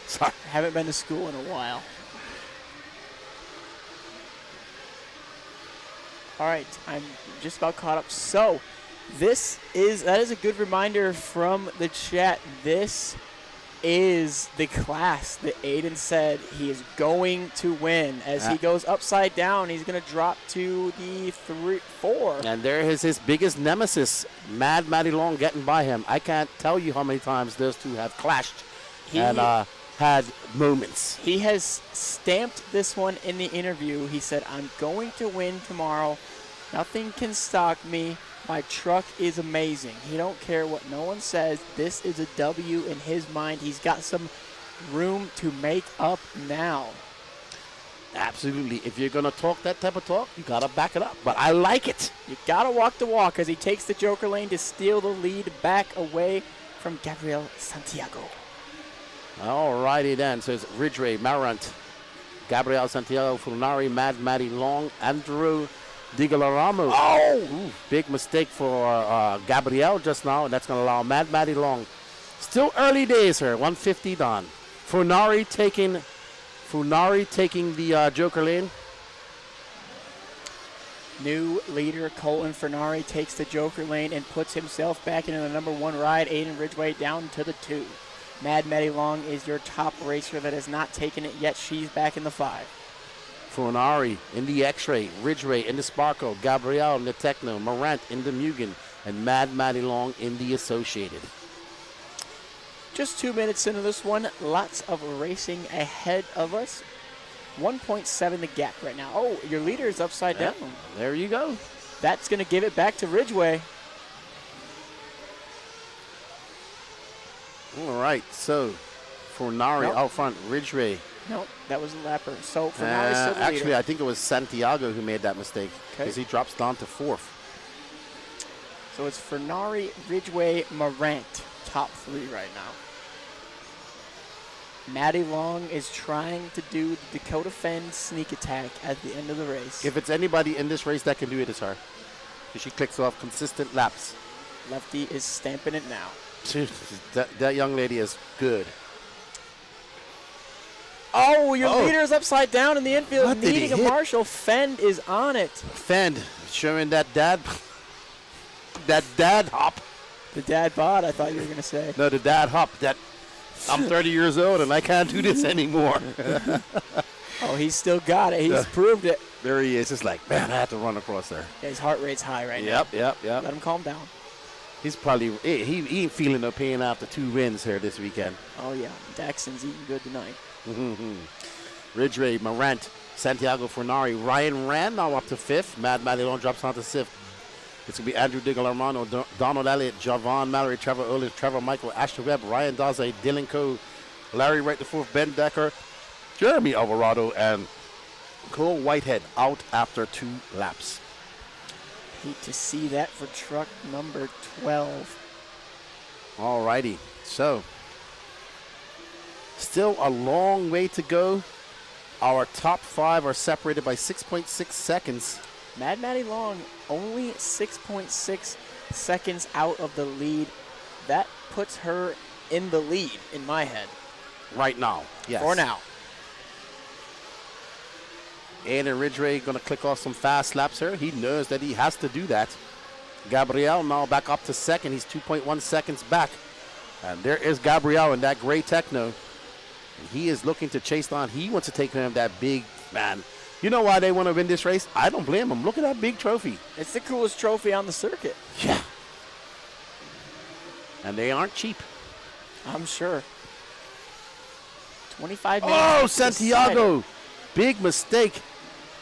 Sorry. I haven't been to school in a while. All right, I'm just about caught up. So, that is a good reminder from the chat. This is the class that Aiden said he is going to win. As he goes upside down, he's going to drop to the 4. And there is his biggest nemesis, Mad Matty Long, getting by him. I can't tell you how many times those two have clashed and had moments. He has stamped this one in the interview. He said, I'm going to win tomorrow. Nothing can stop me. My truck is amazing. He don't care what no one says. This is a W in his mind. He's got some room to make up now. Absolutely. If you're going to talk that type of talk, you got to back it up. But I like it. You got to walk the walk as he takes the Joker lane to steal the lead back away from Gabriel Santiago. All righty then. So it's Ridgway, Marant, Gabriel Santiago, Fulnari, Mad Matty Long, Andrew DiGaloramo. Oh! Big mistake for Gabriel just now, and that's going to allow Mad Matty Long. Still early days here, 150 done. Funari taking the Joker lane. New leader Colton Fernari takes the Joker lane and puts himself back into the number 1 ride. Aiden Ridgway down to the 2. Mad Matty Long is your top racer that has not taken it yet. She's back in the 5. Funari in the X-Ray, Ridgway in the Sparkle, Gabriel in the Techno, Morant in the Mugen, and Mad Matty Long in the Associated. Just 2 minutes into this one, lots of racing ahead of us. 1.7 the gap right now. Oh, your leader is upside down. There you go. That's going to give it back to Ridgway. All right, so Funari out front, Ridgway. No, that was a lapper. So Fernari's still the leader. Actually, I think it was Santiago who made that mistake because he drops down to 4th. So it's Fernari, Ridgway, Morant, top 3 right now. Matty Long is trying to do the Dakota Fend sneak attack at the end of the race. If it's anybody in this race that can do it, it's her. Because she clicks off consistent laps. Lefty is stamping it now. That young lady is good. Oh, your leader is upside down in the infield, What did he needing a hit? marshal. Fend is on it. Fend showing that dad hop. The dad bod, I thought you were going to say. No, the dad hop. That I'm 30 years old and I can't do this anymore. Oh, he's still got it. He's proved it. There he is. It's like, man, I have to run across there. Yeah, his heart rate's high right now. Yep. Let him calm down. He's probably he ain't feeling no pain after 2 wins here this weekend. Oh yeah, Daxton's eating good tonight. Ridgway, Morant, Santiago Fornari. Ryan Rand now up to 5th. Mad Matty Long drops down to 6th. It's going to be Andrew Digalarmano, Donald Elliott, Javon Mallory, Trevor Early, Trevor Michael, Ashton Webb, Ryan Daze, Dylan Coe, Larry Wright the 4th, Ben Decker, Jeremy Alvarado, and Cole Whitehead out after 2 laps. Hate to see that for truck number 12. All righty. So, still a long way to go. Our top 5 are separated by 6.6 seconds. Mad Matty Long only 6.6 seconds out of the lead. That puts her in the lead in my head. Right now, yes. For now. Aiden Ridgway going to click off some fast laps here. He knows that he has to do that. Gabriel now back up to 2nd. He's 2.1 seconds back. And there is Gabriel in that gray Techno. And he is looking to chase down. He wants to take home that big, man. You know why they want to win this race? I don't blame them. Look at that big trophy. It's the coolest trophy on the circuit. Yeah. And they aren't cheap. I'm sure. 25 minutes. Oh, Santiago. Big mistake.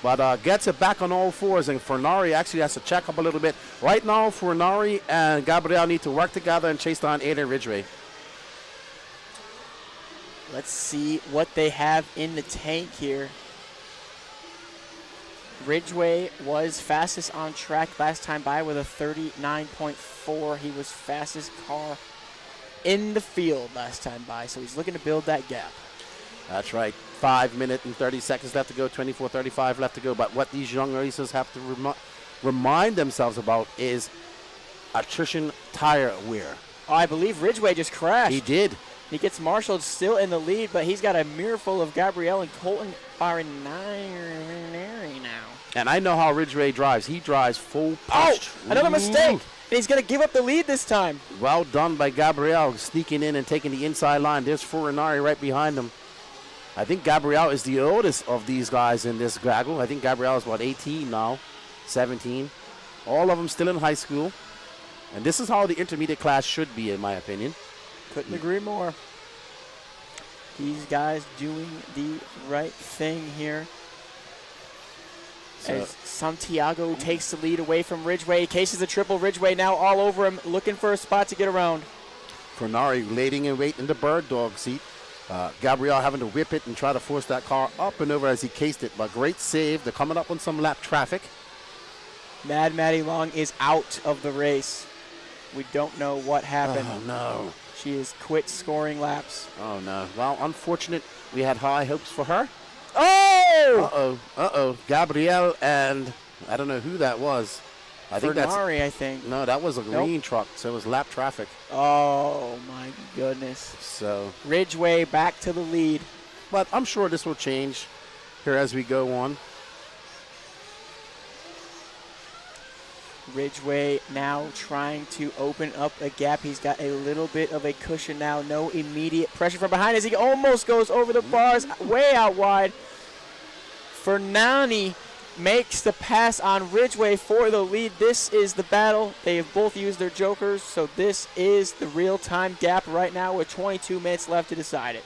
But gets it back on all 4s. And Fornari actually has to check up a little bit. Right now, Fornari and Gabriel need to work together and chase down Aiden Ridgway. Let's see what they have in the tank here. Ridgway was fastest on track last time by with a 39.4. He was fastest car in the field last time by, so he's looking to build that gap. That's right. 5 minutes and 30 seconds left to go, 24:35 left to go. But what these young racers have to remind themselves about is attrition tire wear. Oh, I believe Ridgway just crashed. He did. He gets marshaled still in the lead, but he's got a mirror full of Gabrielle and Colton Farinari now. And I know how Ridgway drives. He drives full push. Oh, another mistake. And he's going to give up the lead this time. Well done by Gabrielle, sneaking in and taking the inside line. There's Farinari right behind him. I think Gabrielle is the oldest of these guys in this gaggle. I think Gabrielle is, 18 now, 17. All of them still in high school. And this is how the intermediate class should be, in my opinion. Couldn't agree more. These guys doing the right thing here. So, as Santiago takes the lead away from Ridgway. Cases a triple. Ridgway now all over him, looking for a spot to get around. Fornari laying in wait in the bird dog seat. Gabriel having to whip it and try to force that car up and over as he cased it. But great save. They're coming up on some lap traffic. Mad Matty Long is out of the race. We don't know what happened. Oh, no. She has quit scoring laps. Oh, no. Well, unfortunate. We had high hopes for her. Oh! Uh-oh. Uh-oh. Gabrielle and I don't know who that was. I think that's Fornari, I think. No, that was a green truck, so it was lap traffic. Oh, my goodness. So Ridgway back to the lead. But I'm sure this will change here as we go on. Ridgway now trying to open up a gap. He's got a little bit of a cushion now. No immediate pressure from behind as he almost goes over the bars, way out wide. Fernani makes the pass on Ridgway for the lead. This is the battle. They have both used their jokers, so this is the real-time gap right now with 22 minutes left to decide it.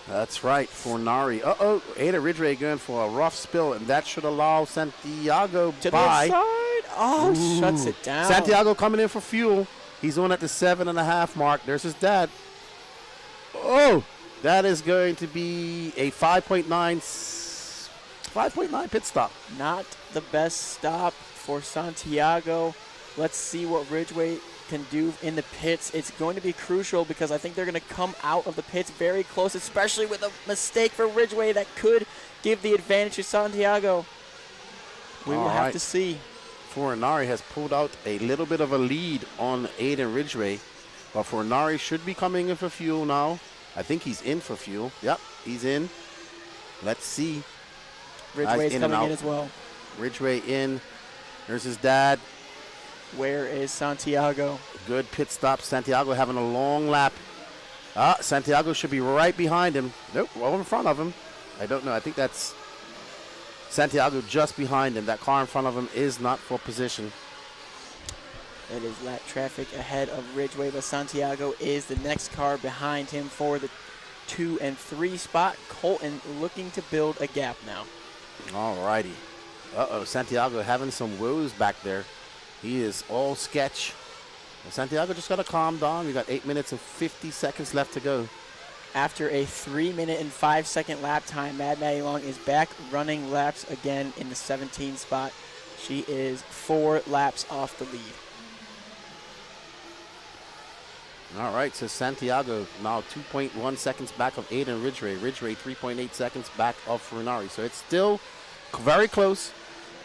That's right, Fornari. Uh-oh, Ada Ridgway going for a rough spill, and that should allow Santiago To by. the side. Oh, shuts it down. Santiago coming in for fuel. He's on at the 7.5 mark. There's his dad. Oh, that is going to be a 5.9 pit stop. Not the best stop for Santiago. Let's see what Ridgway can do in the pits. It's going to be crucial because I think they're going to come out of the pits very close, especially with a mistake for Ridgway that could give the advantage to Santiago. We will have to see. Fornari has pulled out a little bit of a lead on Aiden Ridgway, but Fornari should be coming in for fuel now. I think he's in for fuel. Yep, he's in. Let's see. Ridgway's coming in as well. Ridgway in. There's his dad. Where is Santiago? Good pit stop. Santiago having a long lap. Santiago should be right behind him. Nope, well in front of him. I don't know. I think that's Santiago just behind him. That car in front of him is not for position. It is lap traffic ahead of Ridgway, but Santiago is the next car behind him for the 2 and 3 spot. Colton looking to build a gap now. All righty. Uh-oh, Santiago having some woes back there. He is all sketch. Well, Santiago just got to calm down. We got 8 minutes and 50 seconds left to go. After a 3-minute and 5-second lap time, Mad Maddie Long is back running laps again in the 17 spot. She is 4 laps off the lead. All right, so Santiago now 2.1 seconds back of Aiden Ridgway. Ridgway 3.8 seconds back of Furnari. So it's still very close.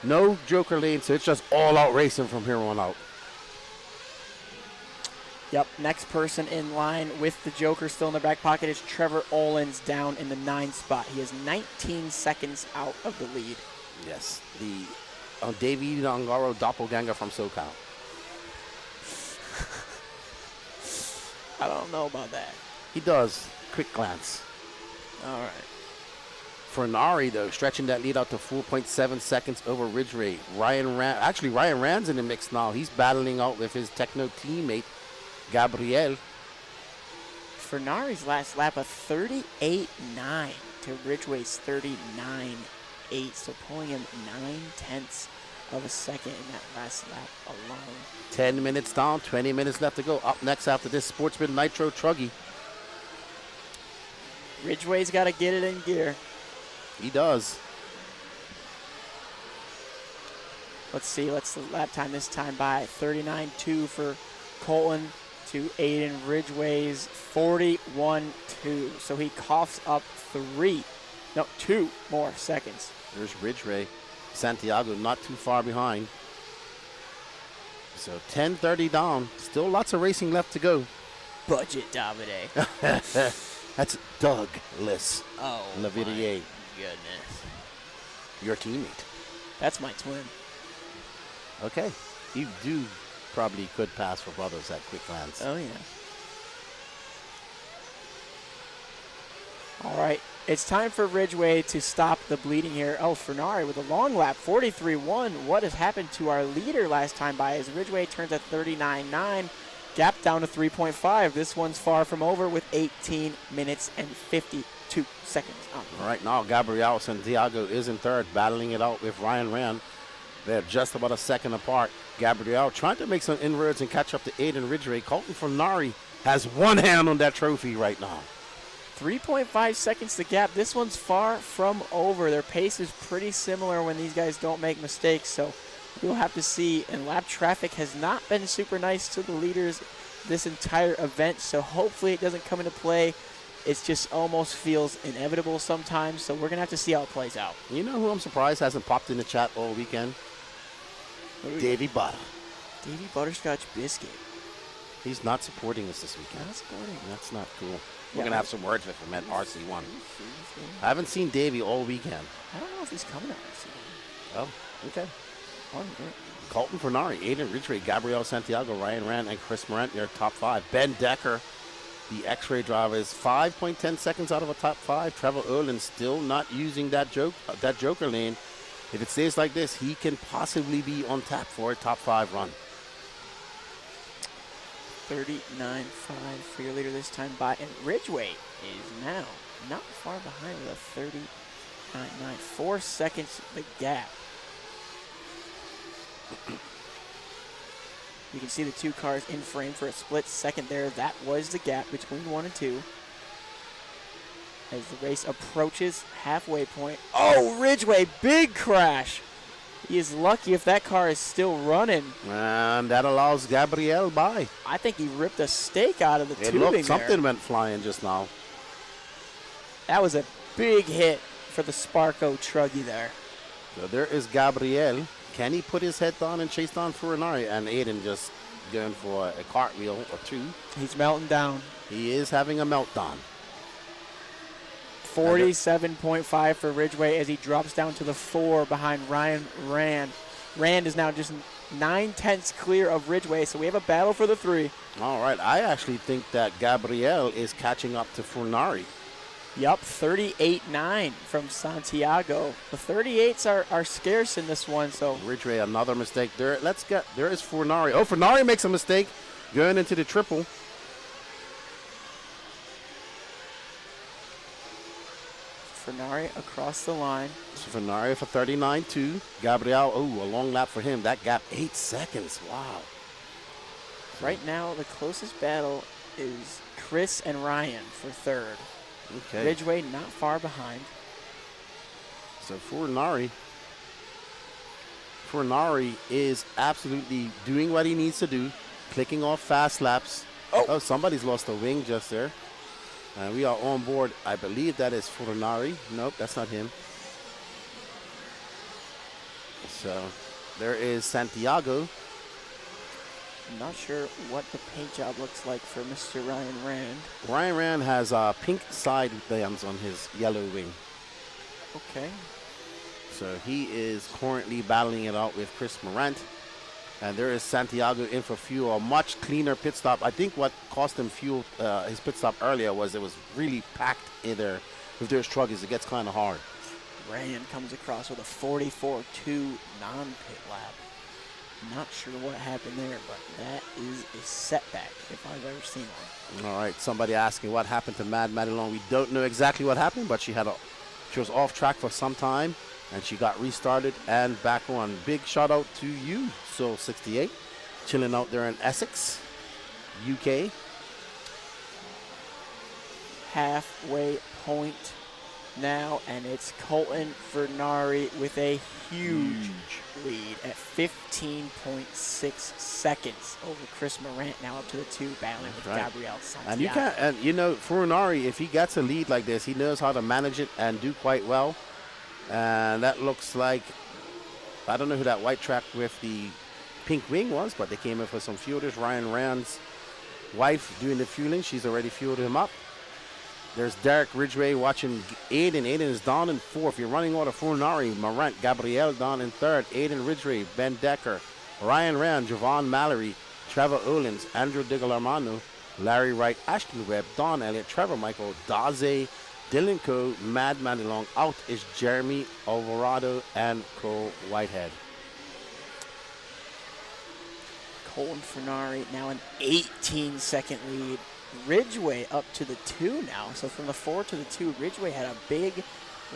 No joker lane, so it's just all out racing from here on out. Yep, next person in line with the joker still in the back pocket is Trevor Olins down in the 9th spot. He is 19 seconds out of the lead. Yes, the David Ongaro doppelganger from SoCal. I don't know about that. He does. Quick glance. All right. Furnari, though, stretching that lead out to 4.7 seconds over Ridgway. Ryan Rand's in the mix now. He's battling out with his Techno teammate, Gabriel. Furnari's last lap of 38.9 to Ridgway's 39.8, so pulling him 9/10 of a second in that last lap alone. 10 minutes down, 20 minutes left to go. Up next after this, Sportsman Nitro Truggy. Ridgway's got to get it in gear. He does. Let's see. Let's the lap time this time by 39.2 for Colton to Aiden Ridgway's 41.2. So he coughs up 2 more seconds. There's Ridgway. Santiago not too far behind. So 10:30 down. Still lots of racing left to go. Budget Davide. That's Douglas. Oh, Lavidier. Goodness. Your teammate. That's my twin. Okay. You do probably could pass for brothers at quick glance. Oh, yeah. All right. It's time for Ridgway to stop the bleeding here. Oh, Furnari with a long lap, 43.1. What has happened to our leader last time by as Ridgway turns at 39.9. Gap down to 3.5. This one's far from over with 18 minutes and 52 seconds on. Right now, Gabriel Santiago is in third, battling it out with Ryan Rand. They're just about a second apart. Gabriel trying to make some inroads and catch up to Aiden Ridgway. Colton Furnari has one hand on that trophy right now. 3.5 seconds to gap. This one's far from over. Their pace is pretty similar when these guys don't make mistakes, so we'll have to see. And lap traffic has not been super nice to the leaders this entire event, so hopefully it doesn't come into play. It just almost feels inevitable sometimes, so we're going to have to see how it plays out. You know who I'm surprised hasn't popped in the chat all weekend? Davey Butter. Davey Butterscotch Biscuit. He's not supporting us this weekend. Not supporting. That's not cool. We're going to have some words with him at RC1. I haven't seen Davey all weekend. I don't know if he's coming to RC1. Oh, okay. Colton Furnari, Aiden Ridgway, Gabriel Santiago, Ryan Rand, and Chris Morant, their top 5. Ben Decker, the X-Ray driver, is 5.10 seconds out of a top 5. Trevor Erlin still not using that joker lane. If it stays like this, he can possibly be on tap for a top 5 run. 39.5 for your leader this time by, and Ridgway is now not far behind with a 39.9. 4 seconds the gap. You can see the 2 cars in frame for a split second there. That was the gap between 1 and 2. As the race approaches halfway point. Oh, Ridgway, big crash. He is lucky if that car is still running. And that allows Gabriel by. I think he ripped a steak out of the tubing there. Something went flying just now. That was a big hit for the Sparko Truggy there. So there is Gabriel. Can he put his head down and chase down Furnari? And Aiden just going for a cartwheel or 2. He's melting down. He is having a meltdown. 47.5 for Ridgway as he drops down to the 4 behind Ryan Rand. Rand is now just 9/10 clear of Ridgway, so we have a battle for the 3. All right, I actually think that Gabriel is catching up to Furnari. Yup, 38.9 from Santiago. The 38s are scarce in this one, so. Ridgway, another mistake there. There is Furnari. Oh, Furnari makes a mistake going into the triple. Fernari across the line. So Fernari for 39.2. Gabriel, a long lap for him. That gap, 8 seconds. Wow. Right now, the closest battle is Chris and Ryan for third. Okay. Ridgway not far behind. So Fernari is absolutely doing what he needs to do, clicking off fast laps. Oh, somebody's lost a wing just there. And we are on board. I believe that is Fernari. Nope, that's not him. So there is Santiago. I'm not sure what the paint job looks like for Mr. Ryan Rand. Ryan Rand has pink side bands on his yellow wing. Okay. So he is currently battling it out with Chris Morant. And there is Santiago in for fuel. A much cleaner pit stop. I think what cost him fuel, his pit stop earlier, was it was really packed in there with their struggles. It gets kind of hard. Rand comes across with a 44.2 non-pit lap. Not sure what happened there, but that is a setback if I've ever seen one. All right, somebody asking what happened to Mad Madelon. We don't know exactly what happened, but she was off track for some time, and she got restarted and back on. Big shout out to you, Soul68, chilling out there in Essex, UK. Halfway point now, and it's Colton Fernari with a huge lead at 15.6 seconds over Chris Morant, now up to the 2, battling with Gabriel Santiago. And you can't, and you know, Fernari, if he gets a lead like this, he knows how to manage it and do quite well. And that looks like, I don't know who that white track with the pink wing was, but they came in for some fuelers. Ryan Rand's wife doing the fueling. She's already fueled him up. There's Derek Ridgway watching Aiden. Aiden is down in 4th. You're running order Fernari, Morant, Gabriel down in 3rd. Aiden Ridgway, Ben Decker, Ryan Rand, Javon Mallory, Trevor Olins, Andrew Digalarmano, Larry Wright, Ashton Webb, Don Elliott, Trevor Michael, Daze, Dylan Coe, Mad Manilong. Out is Jeremy Alvarado and Cole Whitehead. Colton Fernari now an 18-second lead. Ridgway up to the 2 now. So from the 4 to the 2, Ridgway had a big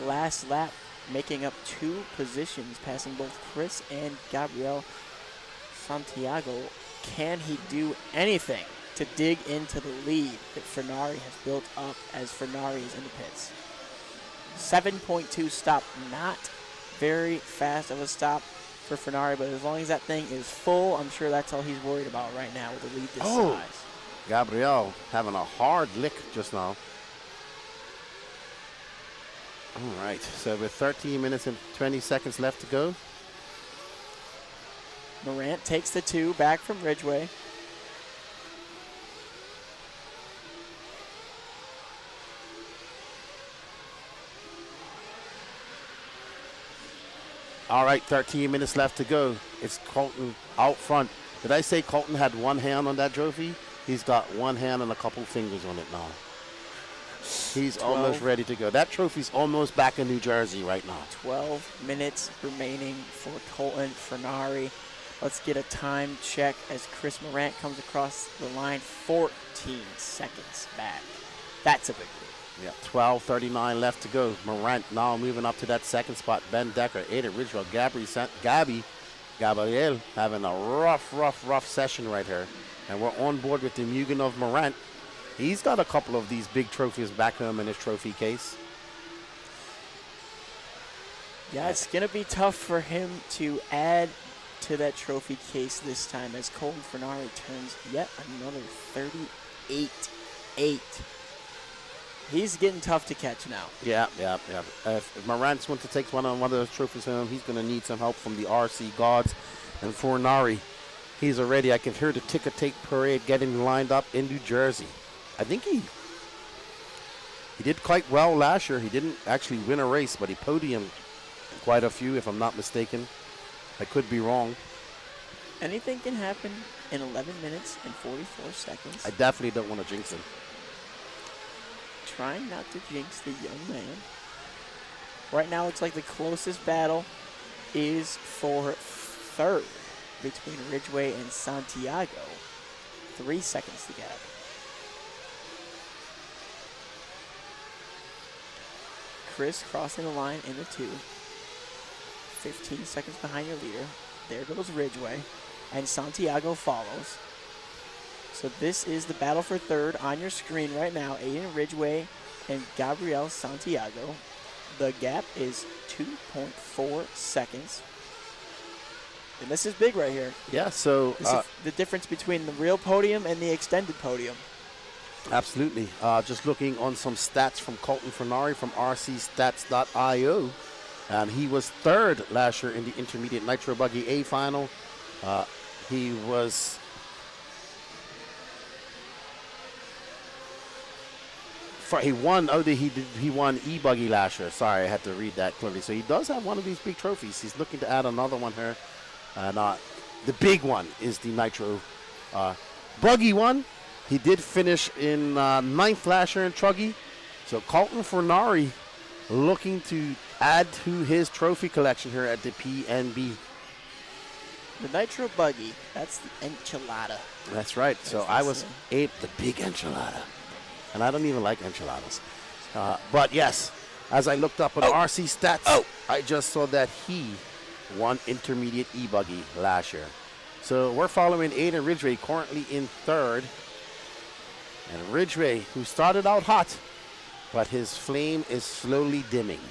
last lap, making up 2 positions, passing both Chris and Gabriel Santiago. Can he do anything to dig into the lead that Fernari has built up as Fernari is in the pits? 7.2 stop, not very fast of a stop for Fernari, but as long as that thing is full, I'm sure that's all he's worried about right now with a lead this size. Gabriel having a hard lick just now. All right, so with 13 minutes and 20 seconds left to go. Morant takes the 2 back from Ridgway. All right, 13 minutes left to go. It's Colton out front. Did I say Colton had one hand on that trophy? He's got one hand and a couple fingers on it now. He's almost ready to go. That trophy's almost back in New Jersey right now. 12 minutes remaining for Colton Fernari. Let's get a time check as Chris Morant comes across the line. 14 seconds back. That's a big lead. Yeah, 12:39 left to go. Morant now moving up to that second spot. Ben Decker, Aiden Ridgwell, Gabriel having a rough session right here. And we're on board with the Mugen of Morant. He's got a couple of these big trophies back home in his trophy case. Yeah, it's going to be tough for him to add to that trophy case this time as Colton Fernari turns yet another 38-8. He's getting tough to catch now. Yeah. If Morant's want to take one of those trophies home, he's going to need some help from the RC gods. And Fernari, he's already, I can hear the ticker tape parade getting lined up in New Jersey. I think he did quite well last year. He didn't actually win a race, but he podiumed quite a few, if I'm not mistaken. I could be wrong. Anything can happen in 11 minutes and 44 seconds. I definitely don't want to jinx him. Trying not to jinx the young man. Right now, it's like the closest battle is for third between Ridgway and Santiago. 3 seconds together. Chris crossing the line in the 2. 15 seconds behind your leader. There goes Ridgeway. And Santiago follows. So this is the battle for third on your screen right now. Aiden Ridgeway and Gabriel Santiago. The gap is 2.4 seconds. And this is big right here. Yeah, so This is the difference between the real podium and the extended podium. absolutely. Just looking on some stats from Colton Fernari from rcstats.io. And he was third last year in the Intermediate Nitro Buggy A final. He was he won E-Buggy last year. Sorry, I had to read that clearly. So he does have one of these big trophies. He's looking to add another one here. And the big one is the Nitro Buggy one. He did finish in 9th last year in Truggy. So Colton Fernari looking to add to his trophy collection here at the PNB. The Nitro Buggy, that's the enchilada. That's right. So I ate the big enchilada. And I don't even like enchiladas. But yes, as I looked up on RC Stats, I just saw that he won Intermediate E-Buggy last year. So we're following Aiden Ridgeway currently in third. And Ridgeway, who started out hot, but his flame is slowly dimming.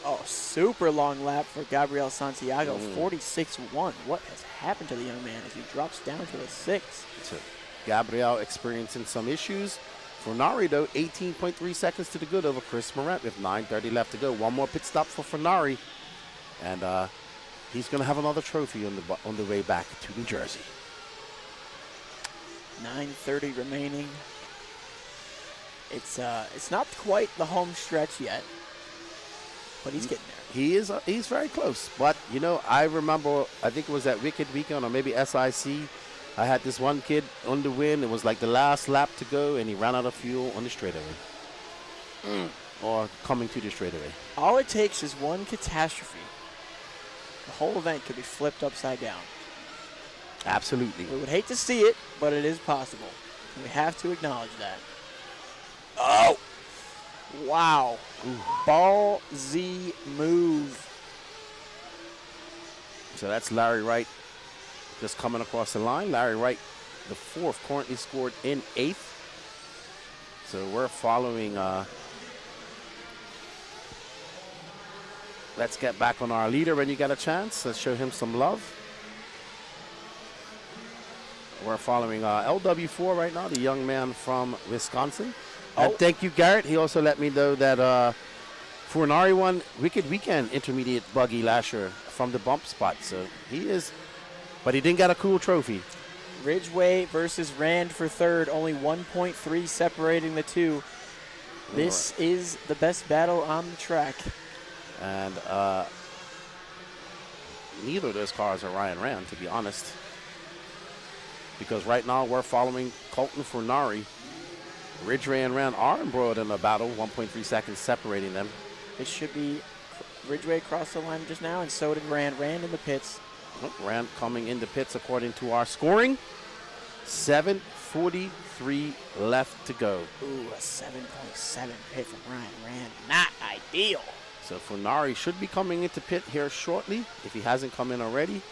Oh, super long lap for Gabriel Santiago, 46.1. What has happened to the young man as he drops down to a 6? So Gabriel experiencing some issues. Fernari, though, 18.3 seconds to the good over Chris Morant with 9:30 left to go. One more pit stop for Fernari. And he's going to have another trophy on the way back to New Jersey. 9:30 remaining. It's not quite the home stretch yet, but he's getting there. He's very close. But, you know, I remember, I think it was at Wicked Weekend or maybe SIC. I had this one kid on the win. It was like the last lap to go, and he ran out of fuel on the straightaway. Or coming to the straightaway. All it takes is one catastrophe. The whole event could be flipped upside down. Absolutely. We would hate to see it, but it is possible. We have to acknowledge that. Oh! Wow. Ball Z move. So that's Larry Wright just coming across the line. Larry Wright, the 4th, currently scored in 8th. So we're following. Let's get back on our leader when you get a chance. Let's show him some love. We're following LW4 right now, the young man from Wisconsin. And thank you, Garrett. He also let me know that Furnari won Wicked Weekend Intermediate Buggy last year from the bump spot. So he is, but he didn't get a cool trophy. Ridgeway versus Rand for third, only 1.3 separating the two. This is the best battle on the track. And neither of those cars are Ryan Rand, to be honest. Because right now we're following Colton Furnari. Ridgeway and Rand are embroiled in a battle, 1.3 seconds separating them. It should be Ridgeway crossed the line just now, and so did Rand. Rand in the pits. Rand coming into pits according to our scoring. 7:43 left to go. Ooh, a 7.7 pit from Ryan Rand. Not ideal. So Furnari should be coming into pit here shortly, if he hasn't come in already.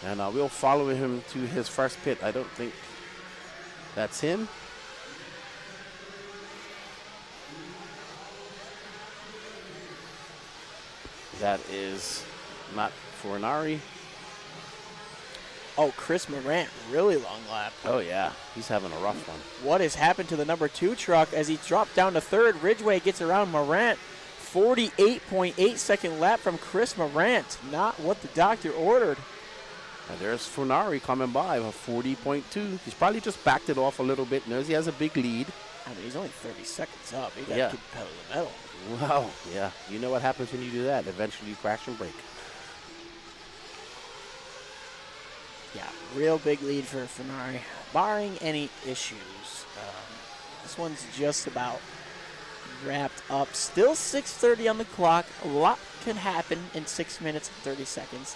And we'll follow him to his first pit. I don't think that's him. That is not Furnari. Oh, Chris Morant, really long lap. Oh, yeah. He's having a rough one. What has happened to the number 2 truck as he dropped down to third? Ridgeway gets around Morant. 48.8 second lap from Chris Morant. Not what the doctor ordered. And there's Furnari coming by, 40.2. He's probably just backed it off a little bit. Knows he has a big lead. I mean, he's only 30 seconds up. He got to keep pedal to the metal. Wow, yeah. You know what happens when you do that. Eventually you crash and break. Yeah, real big lead for Furnari, barring any issues. This one's just about wrapped up. Still 6:30 on the clock. A lot can happen in 6 minutes and 30 seconds.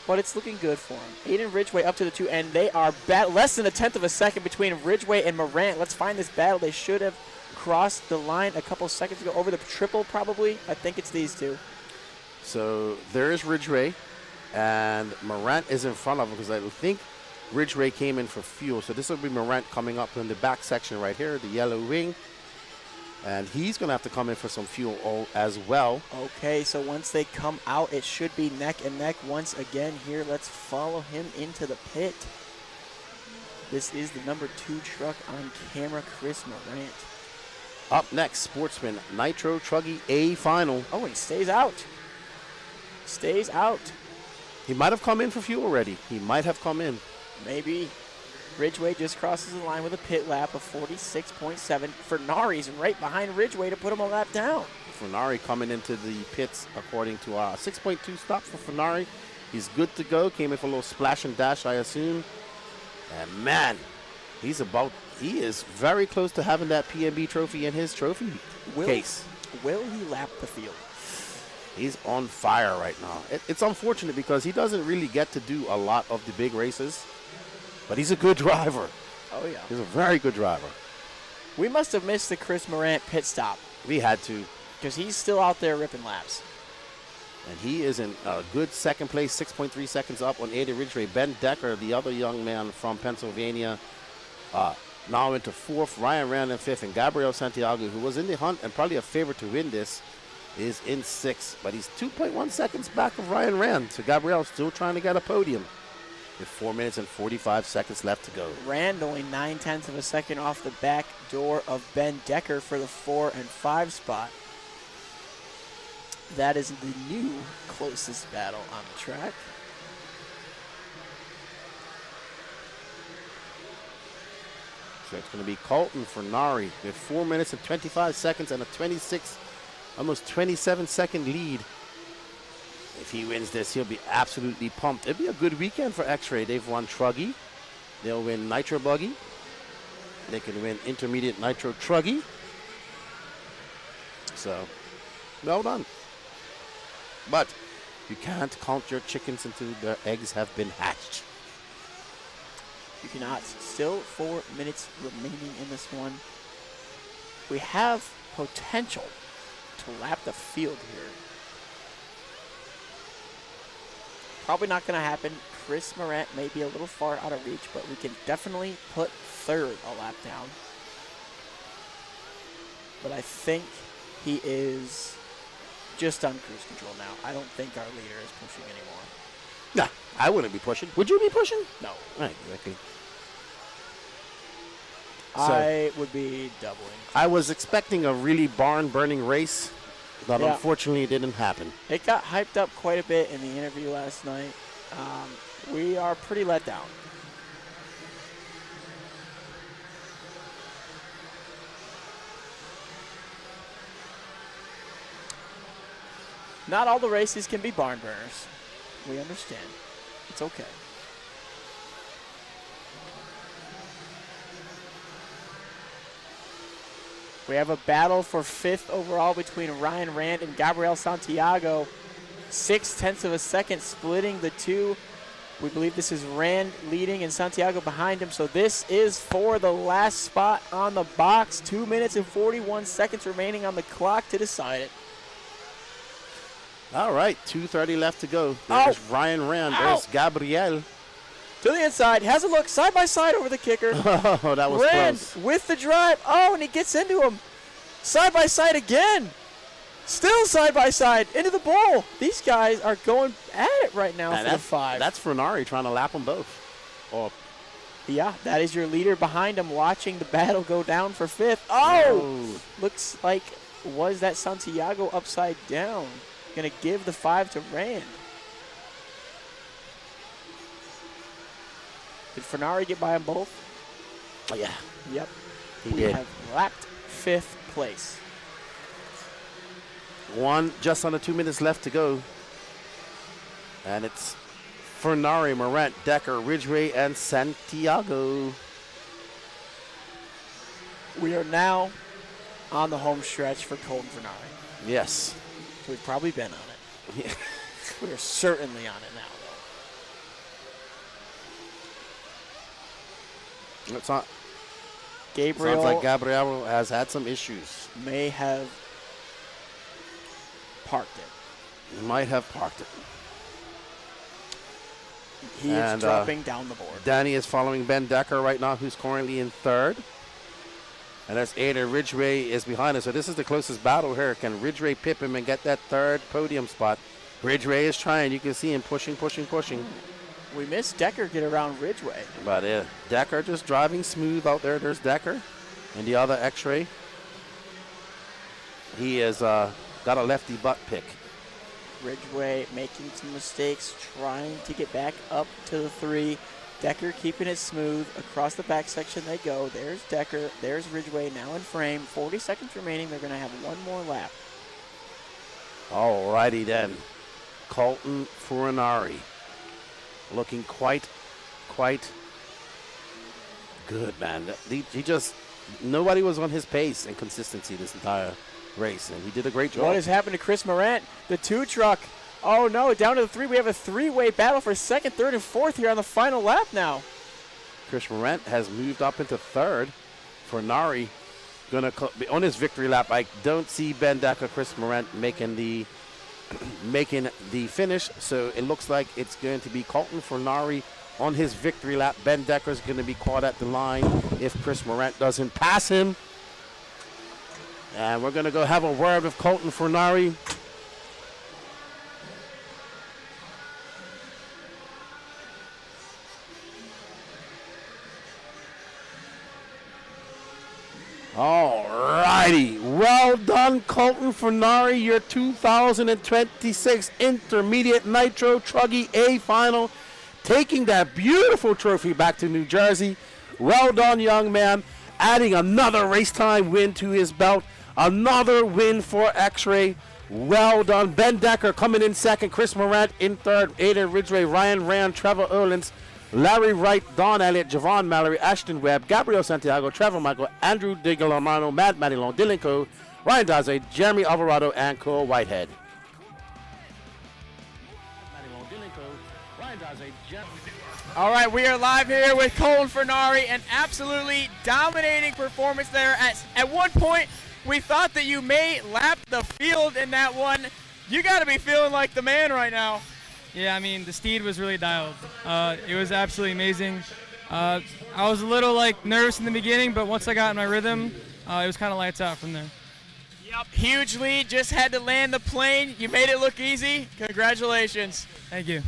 But it's looking good for him. Aiden Ridgeway up to the 2, and they are less than 1/10 of a second between Ridgeway and Morant. Let's find this battle. They should have crossed the line a couple seconds ago over the triple, probably. I think it's these two. So there is Ridgeway, and Morant is in front of him because I think Ridgeway came in for fuel. So this will be Morant coming up in the back section right here, the yellow ring. And he's going to have to come in for some fuel as well. Okay, so once they come out, it should be neck and neck once again here. Let's follow him into the pit. This is the number 2 truck on camera, Chris Morant. Up next, Sportsman Nitro Truggy A final. Oh, he stays out. Stays out. He might have come in for fuel already. He might have come in. Maybe. Ridgeway just crosses the line with a pit lap of 46.7. Fernari's right behind Ridgeway to put him a lap down. Fernari coming into the pits according to 6.2 stop for Fernari. He's good to go. Came in for a little splash and dash, I assume. And man, he is very close to having that PNB trophy in his trophy case. Will he lap the field? He's on fire right now. It's unfortunate because he doesn't really get to do a lot of the big races, but he's a good driver. Oh, yeah. He's a very good driver. We must have missed the Chris Morant pit stop. We had to. Because he's still out there ripping laps. And he is in a good second place, 6.3 seconds up on Eddie Ridgeway. Ben Decker, the other young man from Pennsylvania, now into 4th. Ryan Rand in 5th. And Gabriel Santiago, who was in the hunt and probably a favorite to win this, is in 6th. But he's 2.1 seconds back of Ryan Rand. So Gabriel's still trying to get a podium with 4 minutes and 45 seconds left to go. Rand only 9/10 of a second off the back door of Ben Decker for the 4 and 5 spot. That is the new closest battle on the track. So it's going to be Colton Fernari with 4 minutes and 25 seconds and a 26, almost 27-second lead. If he wins this, he'll be absolutely pumped. It'll be a good weekend for X-Ray. They've won Truggy. They'll win Nitro Buggy. They can win Intermediate Nitro Truggy. So, well done. But you can't count your chickens until their eggs have been hatched. You cannot. Still 4 minutes remaining in this one. We have potential to lap the field here. Probably not going to happen. Chris Morant may be a little far out of reach, but we can definitely put 3rd a lap down. But I think he is just on cruise control now. I don't think our leader is pushing anymore. Nah, I wouldn't be pushing. Would you be pushing? No. Right, exactly. I would be doubling. I was expecting a really barn-burning race, but unfortunately it didn't happen. It got hyped up quite a bit in the interview last night. We are pretty let down. Not all the races can be barn burners. We understand. It's okay. We have a battle for 5th overall between Ryan Rand and Gabriel Santiago. 6/10 of a second splitting the two. We believe this is Rand leading and Santiago behind him. So this is for the last spot on the box. 2 minutes and 41 seconds remaining on the clock to decide it. All right, 2:30 left to go. There's Ryan Rand. There's Gabriel. To the inside. Has a look side by side over the kicker. Oh, that was Rand close. with the drive. Oh, and he gets into him. Side by side again. Still side by side into the bowl. These guys are going at it right now for the 5. That's Fernari trying to lap them both. Oh, yeah, that is your leader behind him watching the battle go down for 5th. Oh! Looks like, was that Santiago upside down? Going to give the 5 to Rand. Did Fernari get by them both? Oh, yeah. Yep. He we did. have lapped 5th place. Just under 2 minutes left to go. And it's Fernari, Morant, Decker, Ridgeway, and Santiago. We are now on the home stretch for Colton Fernari. Yes. We've probably been on it. Yeah. We are certainly on it now, though. It's not. Gabriel Sounds like Gabriel has had some issues. may have parked it. He might have parked it. He is dropping down the board. Danny is following Ben Decker right now, who's currently in third. And that's Ada Ridgway is behind us. So this is the closest battle here. Can Ridgway pip him and get that third podium spot? Ridgway is trying. You can see him pushing. We missed Decker get around Ridgway. But Decker just driving smooth out there. There's Decker and the other X-Ray. He has got a lefty butt pick. Ridgway making some mistakes, trying to get back up to the 3. Decker keeping it smooth. Across the back section they go. There's Decker. There's Ridgway now in frame. 40 seconds remaining. They're going to have one more lap. All righty then. Colton Furinari looking quite good, man. He just, nobody was on his pace and consistency this entire race, and he did a great job. What has happened to Chris Morant? The 2 truck. Oh no, down to the 3. We have a 3-way battle for second, third, and fourth here on the final lap now. Chris Morant has moved up into third. Furinari gonna be on his victory lap. I don't see Ben Decker, Chris Morant making the finish, so it looks like it's going to be Colton Furinari on his victory lap. Ben Decker's going to be caught at the line if Chris Morant doesn't pass him. And we're going to go have a word with Colton Furinari. All righty. Well done, Colton Furinari, your 2026 Intermediate Nitro Truggy A Final, taking that beautiful trophy back to New Jersey. Well done, young man, adding another race time win to his belt. Another win for X-Ray. Well done. Ben Decker coming in second. Chris Morant in third. Aiden Ridgway, Ryan Rand, Trevor Erlins, Larry Wright, Don Elliott, Javon Mallory, Ashton Webb, Gabriel Santiago, Trevor Michael, Andrew DiGiormano, Matt Madelon, Dylan Coe, Ryan Daze, Jeremy Alvarado, and Cole Whitehead. All right, we are live here with Colton Furinari, an absolutely dominating performance there. At one point, we thought that you may lap the field in that one. You got to be feeling like the man right now. Yeah, I mean, the steed was really dialed. It was absolutely amazing. I was a little nervous in the beginning, but once I got in my rhythm, it was kind of lights out from there. Yep, huge lead. Just had to land the plane. You made it look easy. Congratulations. Thank you.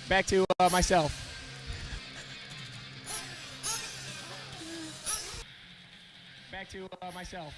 Back to myself. Back to myself.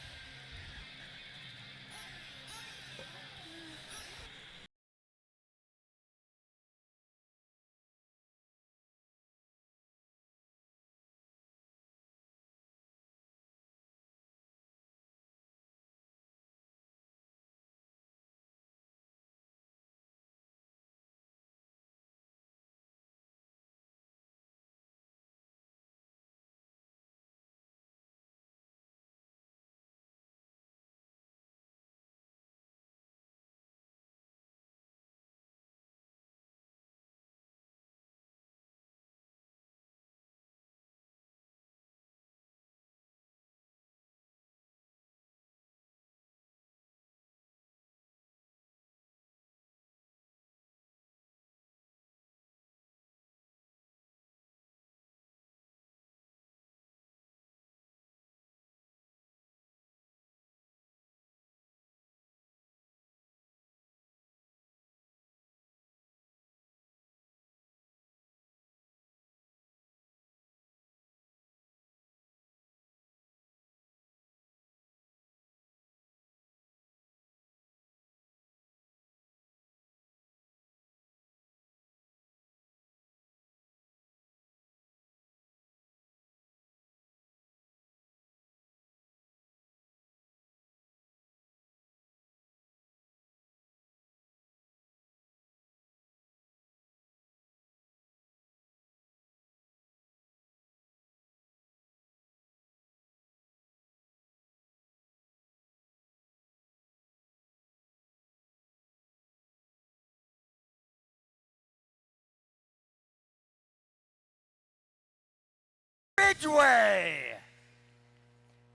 Ridgeway.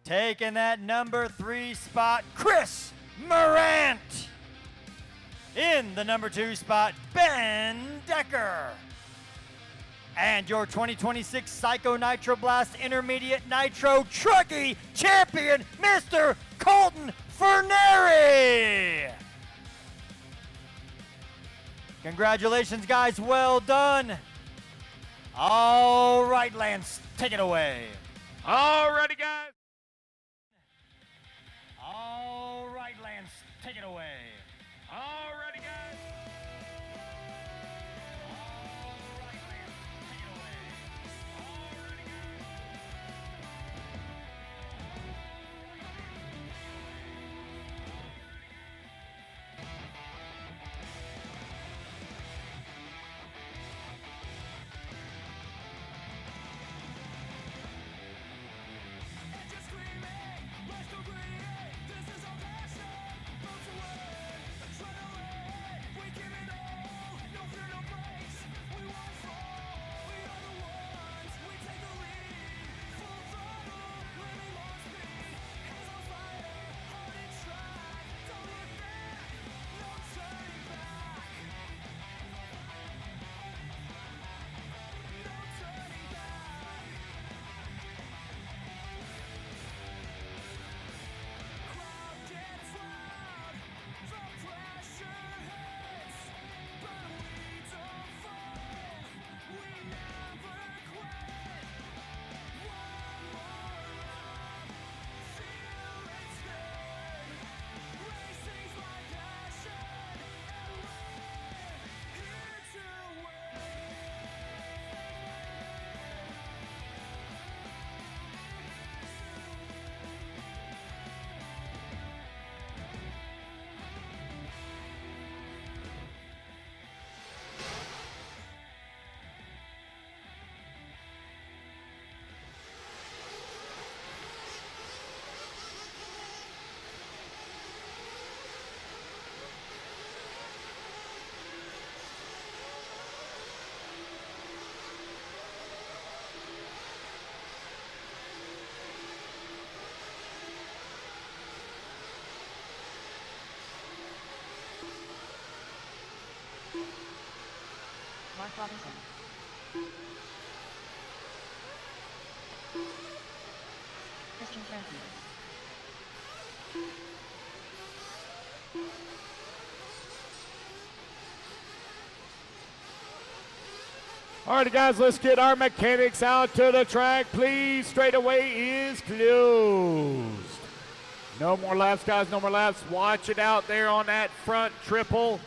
Taking that number 3 spot, Chris Morant. In the number 2 spot, Ben Decker. And your 2026 Psycho Nitro Blast Intermediate Nitro Truckee Champion, Mr. Colton Ferneri. Congratulations, guys. Well done. All right, Lance, take it away. All righty, guys. All right, Lance, take it away. All righty, guys. Mark Robinson. Christian Frankie. All right, guys, let's get our mechanics out to the track, please. Straightaway is closed. No more laps, guys, no more laps. Watch it out there on that front triple.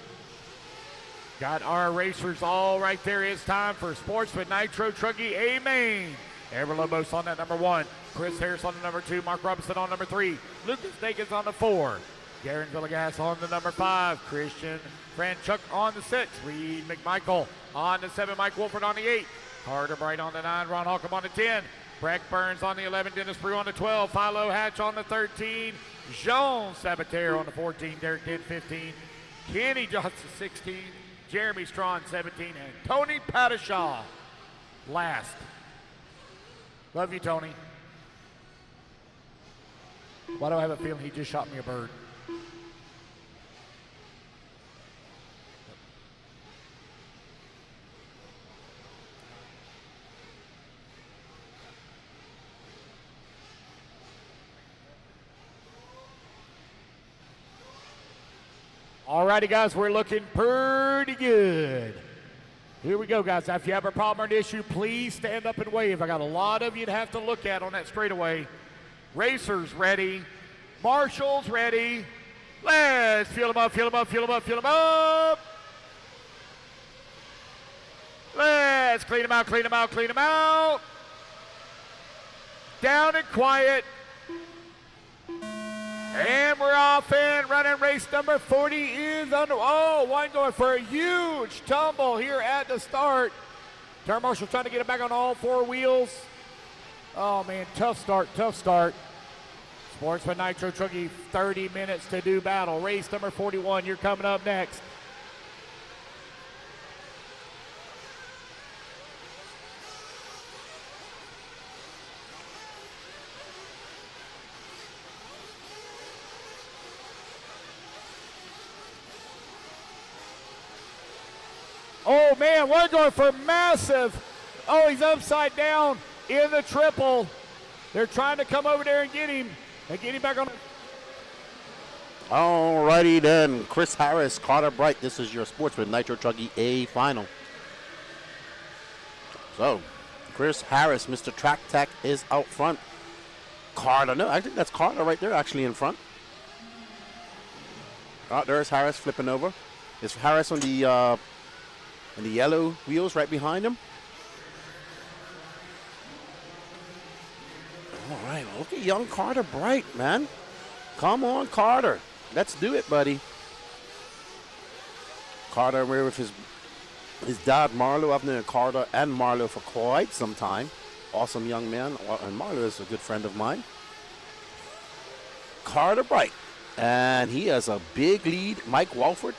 Got our racers all right there. It's time for Sportsman Nitro Truckee A-Main. Ever Lobos on that number 1. Chris Harris on the number 2. Mark Robinson on number 3. Lucas Nakins on the 4. Garen Villegas on the number 5. Christian Franchuk on the 6. Reed McMichael on the 7. Mike Wolford on the 8. Carter Bright on the 9. Ron Holcomb on the 10. Breck Burns on the 11. Dennis Brew on the 12. Philo Hatch on the 13. Jean Sabater on the 14. Derek Didd 15. Kenny Johnson 16. Jeremy Strawn 17. And Tony Padishaw last. Love you, Tony. Why do I have a feeling he just shot me a bird? All righty, guys, we're looking pretty good. Here we go, guys. Now, if you have a problem or an issue, please stand up and wave. I got a lot of you to have to look at on that straightaway. Racers ready. Marshals ready. Let's fuel them up, fuel them up, fuel them up, fuel them up. Let's clean them out, clean them out, clean them out. Down and quiet. And we're off and running. Race number 40 is under. Oh, one going for a huge tumble here at the start. Turn Marshall trying to get it back on all 4 wheels. Oh, man, tough start, tough start. Sportsman Nitro Truckee, 30 minutes to do battle. Race number 41, you're coming up next. Oh, man, one going for massive. Oh, he's upside down in the triple. They're trying to come over there and get him back on. Alrighty then, Chris Harris, Carter Bright. This is your Sportsman Nitro Truggy A final. So, Chris Harris, Mr. Track Tech, is out front. Carter, no, I think that's Carter right there, actually in front. Oh, there's Harris flipping over. Is Harris on the yellow wheels right behind him? All right, look at young Carter Bright, man. Come on, Carter. Let's do it, buddy. Carter with his dad, Marlo. I've known Carter and Marlo for quite some time. Awesome young man. And Marlo is a good friend of mine. Carter Bright. And he has a big lead. Mike Walford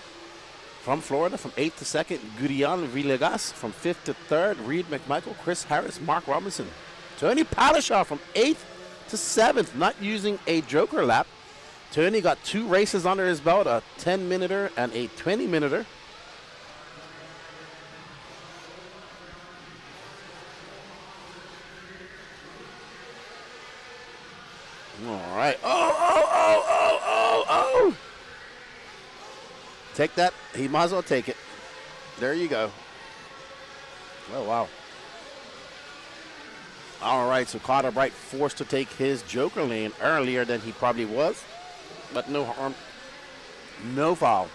from Florida from 8th to 2nd. Gurian Villegas from 5th to 3rd. Reed McMichael, Chris Harris, Mark Robinson. Tony Palashaw from 8th to 7th, not using a joker lap. Tony got 2 races under his belt, a 10-minuter and a 20-minuter. All right. Oh. Take that. He might as well take it. There you go. Oh, wow. All right, so Carter Bright forced to take his joker lane earlier than he probably was. But no harm, no foul.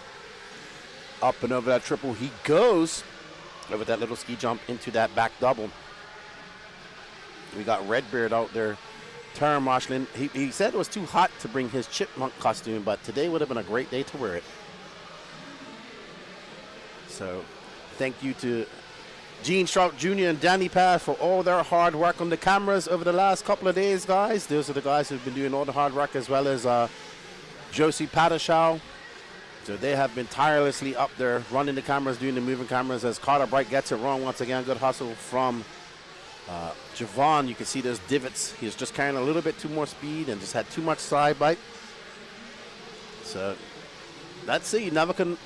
Up and over that triple he goes over that little ski jump into that back double. We got Redbeard out there. Terry Marshland, he said it was too hot to bring his chipmunk costume, but today would have been a great day to wear it. So thank you to Gene Sharp Jr. and Danny Paz for all their hard work on the cameras over the last couple of days, guys. Those are the guys who've been doing all the hard work, as well as Josie Pataschow. So they have been tirelessly up there running the cameras, doing the moving cameras, as Carter Bright gets it wrong once again. Good hustle from Javon. You can see those divots. He was just carrying a little bit too more speed and just had too much side bite. So that's it. You never can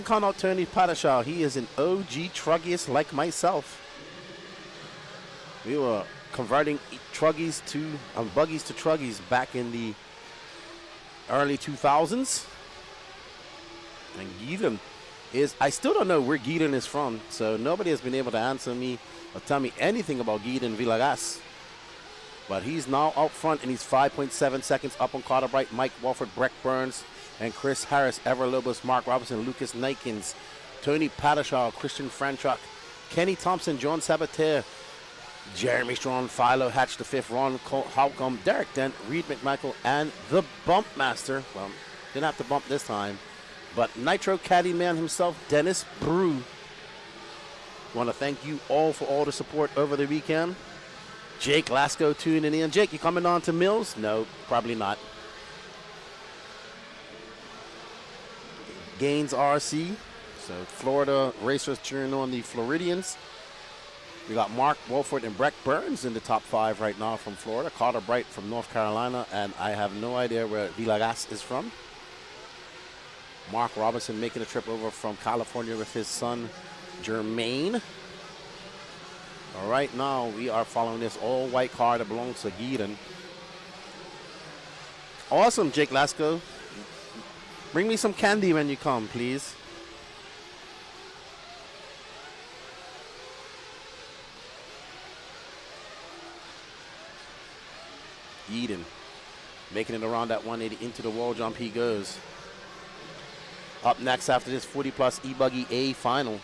count out Tony Pataschow. He is an OG truggyist like myself. We were converting buggies to truggies back in the early 2000s. And Gideon is, I still don't know where Gideon is from, so nobody has been able to answer me or tell me anything about Gideon Villegas. But he's now out front, and he's 5.7 seconds up on Carter Bright, Mike Walford, Breck Burns, and Chris Harris, Ever Lobos, Mark Robinson, Lucas Nikens, Tony Pataschow, Christian Franchuk, Kenny Thompson, John Sabater, Jeremy Strong, Philo Hatch the fifth, Ron Halcomb, Derek Dent, Reed McMichael, and the Bump Master. Well, didn't have to bump this time, but Nitro Caddy Man himself, Dennis Brew. Want to thank you all for all the support over the weekend. Jake Lasco tuning in. Jake, you coming on to Mills? No, probably not. Gaines RC. So Florida racers cheering on the Floridians. We got Mark Wolford and Breck Burns in the top 5 right now from Florida. Carter Bright from North Carolina, and I have no idea where Villegas is from. Mark Robinson making a trip over from California with his son, Jermaine. All right, now we are following this all-white car that belongs to Gideon. Awesome, Jake Lasco. Bring me some candy when you come, please. Eden making it around that 180 into the wall jump he goes. Up next after this 40-plus E-Buggy A final,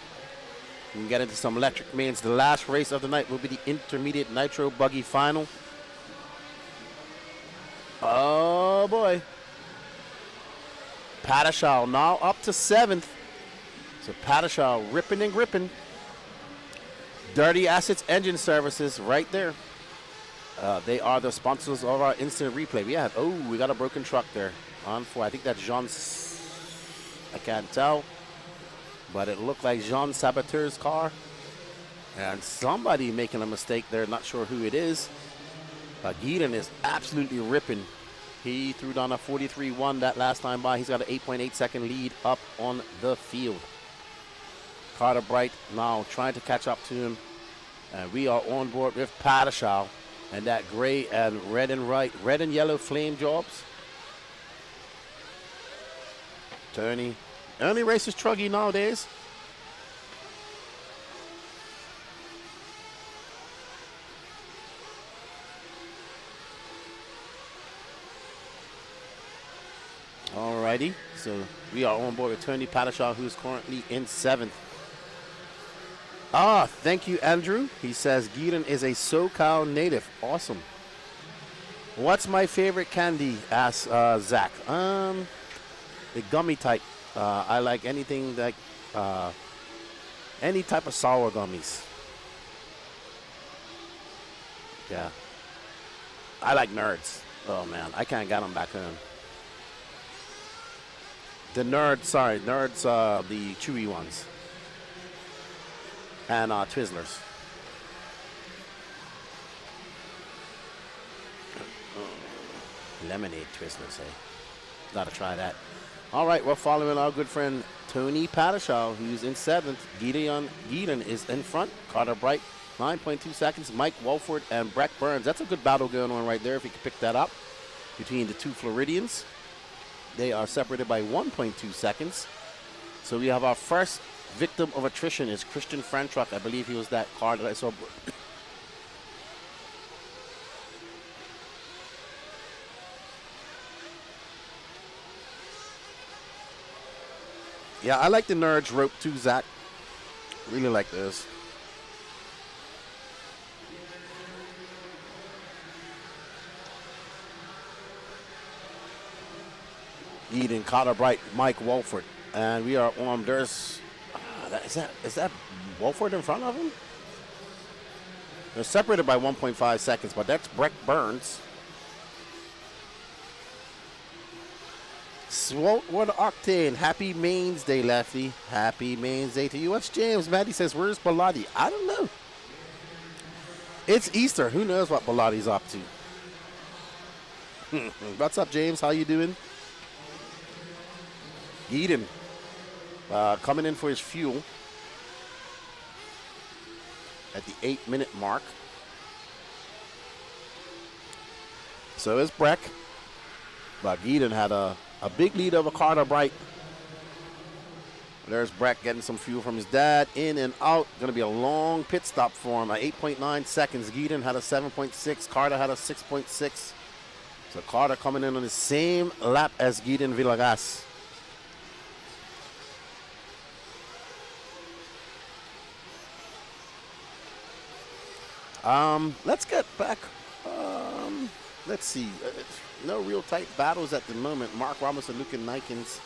we can get into some electric mains. The last race of the night will be the intermediate Nitro Buggy final. Oh boy. Pataschow now up to 7th. So Pataschow ripping and gripping. Dirty Assets Engine Services right there. They are the sponsors of our instant replay. We got a broken truck there on 4. I think that's Jean's. I can't tell, but it looked like Jean Sabateur's car. And somebody making a mistake there, not sure who it is. Gideon is absolutely ripping. He threw down a 43.1 that last time by. He's got an 8.8 second lead up on the field. Carter Bright now trying to catch up to him. And we are on board with PYSCHO and that gray and red and yellow flame jobs. Tony. Only races truggy nowadays. Alrighty, so we are on board with Tony PYSCHO, who's currently in 7th. Thank you, Andrew. He says Gideon is a SoCal native. Awesome. What's my favorite candy? Asks Zach. The gummy type. I like anything like any type of sour gummies. Yeah. I like Nerds. Oh man, I can't get them back home. The Nerds, the chewy ones. And Twizzlers. Lemonade Twizzlers, eh? Gotta try that. All right, we're following our good friend Tony PYSCHO, who's in 7th. Gideon is in front. Carter Bright, 9.2 seconds. Mike Walford and Breck Burns. That's a good battle going on right there if you can pick that up between the two Floridians. They are separated by 1.2 seconds. So we have our first victim of attrition is Christian Franchuk. I believe he was that car that I saw. Yeah, I like the Nerds rope too, Zach. Really like this. Eden, Carter Bright, Mike Walford. And we are on, there's, is that Walford in front of him? They're separated by 1.5 seconds, but that's Breck Burns. Saltwater Octane, happy Mains Day, Lefty. Happy Mains Day to you. What's James? Maddie says, where's Bilotti? I don't know. It's Easter. Who knows what Bilotti's up to? What's up, James? How you doing? Eden coming in for his fuel at the 8-minute mark. So is Breck. But Eden had a big lead over Carter Bright. There's Breck getting some fuel from his dad. In and out. Going to be a long pit stop for him. 8.9 seconds. Gideon had a 7.6. Carter had a 6.6. So Carter coming in on the same lap as Gideon Villegas. Let's get back. Let's see. No real tight battles at the moment. Mark Robinson, Luke and Nikens.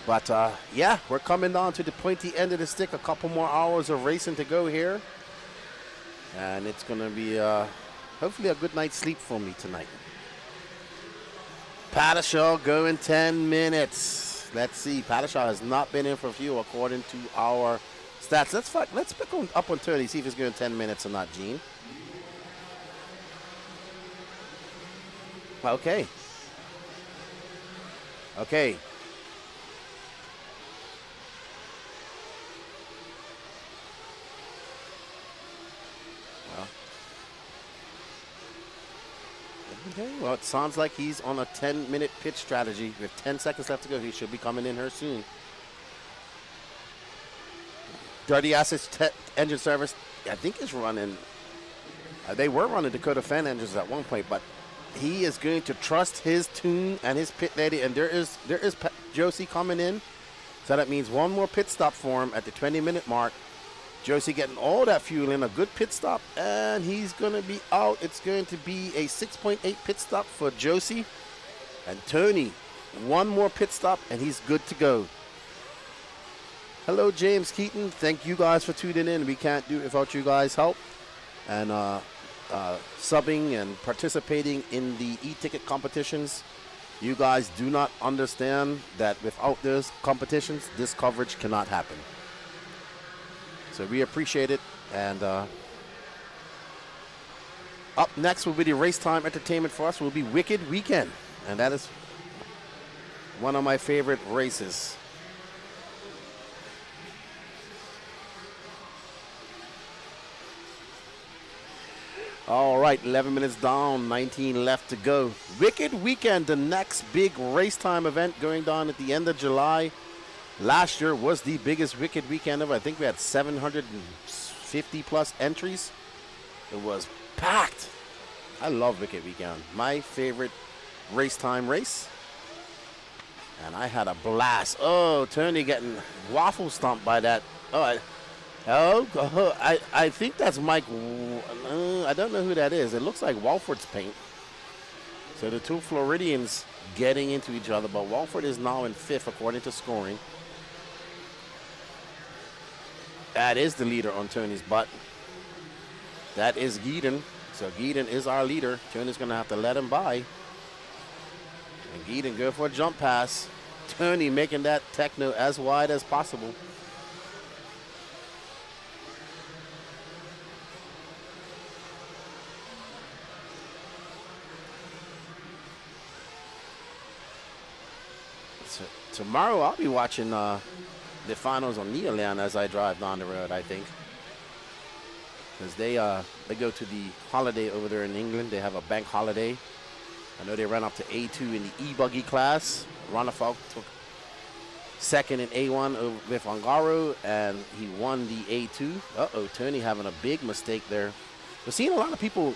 But, yeah, we're coming down to the pointy end of the stick. A couple more hours of racing to go here. And it's going to be, hopefully, a good night's sleep for me tonight. PYSCHO going 10 minutes. Let's see. PYSCHO has not been in for fuel according to our stats. Let's pick up on 30, see if it's going 10 minutes or not, Gene. Okay. Okay. Okay, well, it sounds like he's on a 10-minute pitch strategy. With 10 seconds left to go, he should be coming in here soon. Dirty Assets engine service, I think is running. They were running Dakota fan engines at one point, but he is going to trust his tune and his pit lady. And there is Josie coming in, so that means one more pit stop for him at the 20-minute mark. Josie getting all that fuel in, a good pit stop, and he's going to be out. It's going to be a 6.8 pit stop for Josie. And Tony, one more pit stop, and he's good to go. Hello, James Keaton. Thank you guys for tuning in. We can't do it without you guys' help. And subbing and participating in the e-ticket competitions. You guys do not understand that without those competitions, this coverage cannot happen. So we appreciate it. And up next will be the race time entertainment for us will be Wicked Weekend. And that is one of my favorite races. All right, 11 minutes down, 19 left to go. Wicked Weekend, the next big race time event going down at the end of July. Last year was the biggest Wicked Weekend ever. I think we had 750 plus entries. It was packed. I love Wicked Weekend. My favorite race time race. And I had a blast. Oh, Tony getting waffle stomped by that. I think that's Mike. I don't know who that is. It looks like Walford's paint. So the two Floridians getting into each other, but Walford is now in 5th according to scoring. That is the leader on Tony's butt. That is Geeden. So Geeden is our leader. Tony's going to have to let him by. And Geeden go for a jump pass. Tony making that techno as wide as possible. Tomorrow I'll be watching the finals on Neoland as I drive down the road, I think. Because they go to the holiday over there in England. They have a bank holiday. I know they ran up to A2 in the E-Buggy class. Ronafalk took second in A1 with Ongaro, and he won the A2. Uh-oh, Tony having a big mistake there. We're seeing a lot of people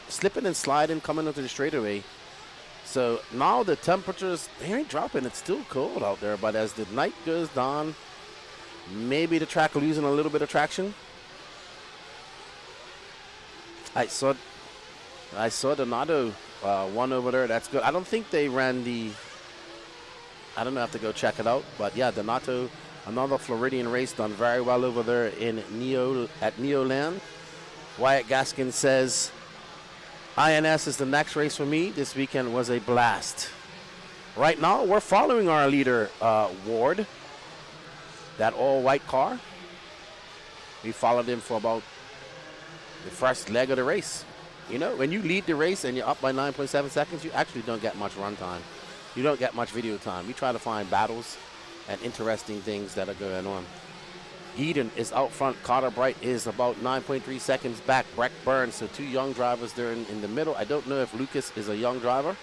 slipping and sliding coming into the straightaway. So now the temperatures, they ain't dropping. It's still cold out there, but as the night goes down, maybe the track losing a little bit of traction. I saw Donato one over there. That's good. I don't think they ran the, I don't know, I have to go check it out. But yeah, Donato, another Floridian race, done very well over there in Neoland. Wyatt Gaskin says, INS is the next race for me. This weekend was a blast. Right now, we're following our leader, Ward, that all-white car. We followed him for about the first leg of the race. You know, when you lead the race and you're up by 9.7 seconds, you actually don't get much run time. You don't get much video time. We try to find battles and interesting things that are going on. Eden is out front. Carter Bright is about 9.3 seconds back. Breck Burns, so two young drivers there in the middle. I don't know if Lucas is a young driver.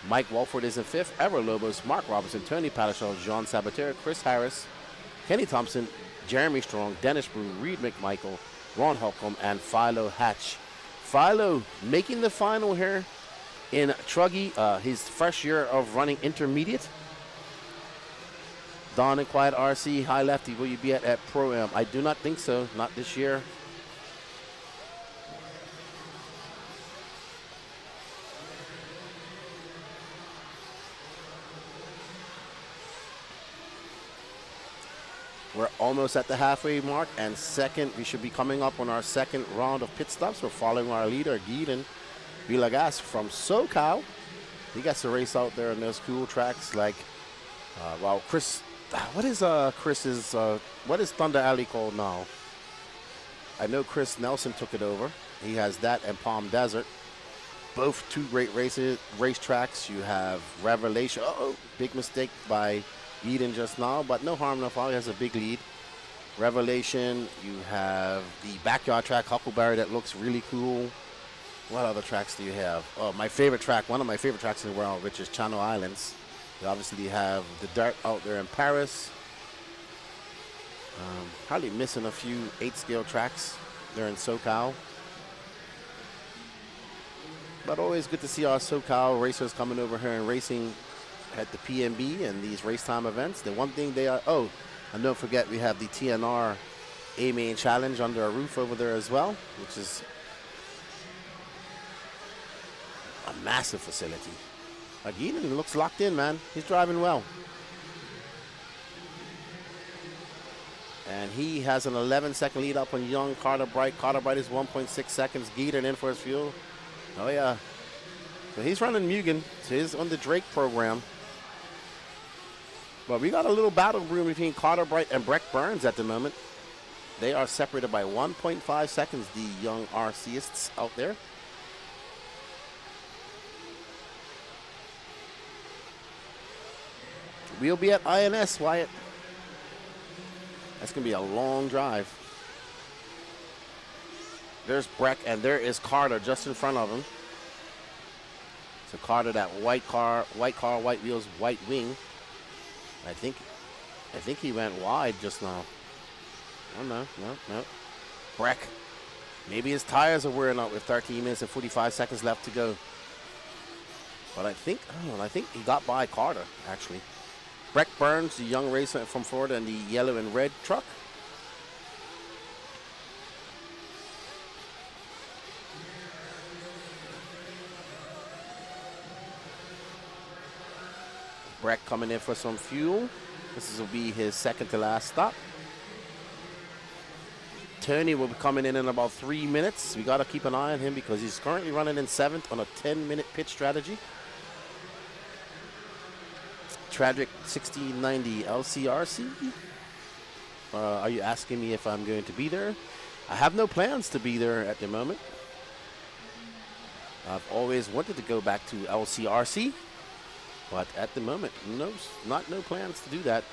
Mike Walford is in 5th. Ever Lobos, Mark Robinson, Tony Palaszczuk, Jean Sabater, Chris Harris, Kenny Thompson, Jeremy Strong, Dennis Brew, Reed McMichael, Ron Holcomb, and Philo Hatch. Philo making the final here in Truggy, his first year of running intermediate. Don and Quiet RC, High Lefty, will you be at Pro-Am? I do not think so, not this year. We're almost at the halfway mark, and second, we should be coming up on our second round of pit stops. We're following our leader, Geeden Villegas from SoCal. He gets to race out there on those cool tracks like, Chris, what is Thunder Alley called now? I know Chris Nelson took it over. He has that and Palm Desert. Both two great racetracks. You have Revelation. Big mistake by Eden just now, but no harm, no foul. He has a big lead. Revelation, you have the backyard track, Huckleberry, that looks really cool. What other tracks do you have? Oh, my favorite track, one of my favorite tracks in the world, which is Channel Islands. You obviously have the dirt out there in Paris. Probably missing a few 8-scale tracks there in SoCal. But always good to see our SoCal racers coming over here and racing at the PMB and these race time events. The one thing they are, and don't forget we have the TNR A-Main Challenge under a roof over there as well, which is a massive facility. Eden looks locked in, man. He's driving well. And he has an 11-second lead up on young Carter Bright. Carter Bright is 1.6 seconds. Eden in for his fuel. Oh, yeah. So he's running Mugen. So he's on the Drake program. But we got a little battle room between Carter Bright and Breck Burns at the moment. They are separated by 1.5 seconds, the young RCists out there. We'll be at INS, Wyatt. That's going to be a long drive. There's Breck, and there is Carter just in front of him. So Carter, that white car, white wheels, white wing. I think he went wide just now. Oh, no. Breck. Maybe his tires are wearing out with 13 minutes and 45 seconds left to go. But I think he got by Carter, actually. Breck Burns, the young racer from Florida in the yellow and red truck. Breck coming in for some fuel. This will be his second to last stop. Tony will be coming in about 3 minutes. We got to keep an eye on him because he's currently running in 7th on a 10-minute pit strategy. Tragic 1690 LCRC. Are you asking me if I'm going to be there? I have no plans to be there at the moment. I've always wanted to go back to LCRC, but at the moment, no plans to do that.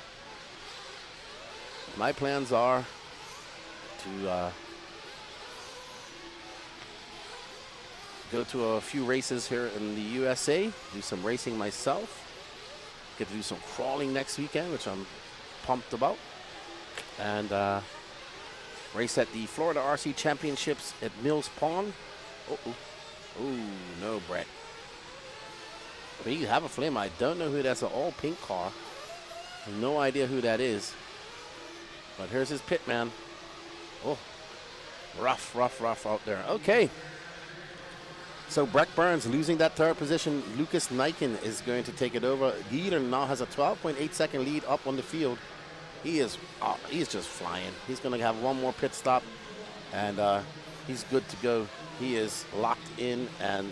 My plans are to go to a few races here in the USA, do some racing myself. Get to do some crawling next weekend, which I'm pumped about. And race at the Florida RC Championships at Mills Pond. Oh, no, Brett. But you have a flame. I don't know who that's, an all pink car. No idea who that is. But here's his pit man. Oh, rough out there. Okay. So Breck Burns losing that third position. Lucas Niken is going to take it over. Gieder now has a 12.8 second lead up on the field. He's just flying. He's going to have one more pit stop, and he's good to go. He is locked in and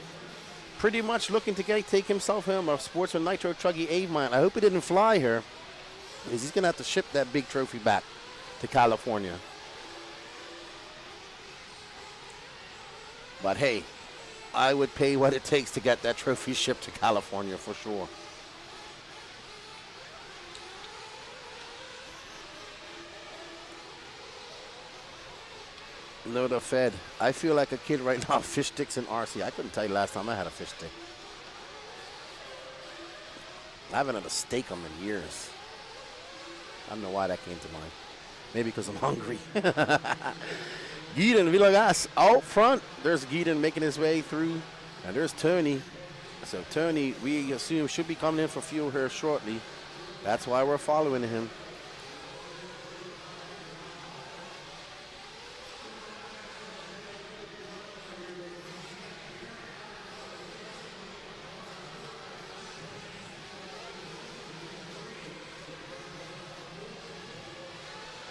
pretty much looking to take himself home a Sportsman Nitro Truggy A-Mine. I hope he didn't fly here, because he's going to have to ship that big trophy back to California. But hey, I would pay what it takes to get that trophy shipped to California for sure. No, the Fed. I feel like a kid right now. Fish sticks and RC. I couldn't tell you last time I had a fish stick. I haven't had a steak on in years. I don't know why that came to mind. Maybe because I'm hungry. Gieden, Villegas out front. There's Gieden making his way through. And there's Tony. So Tony, we assume, should be coming in for fuel here shortly. That's why we're following him.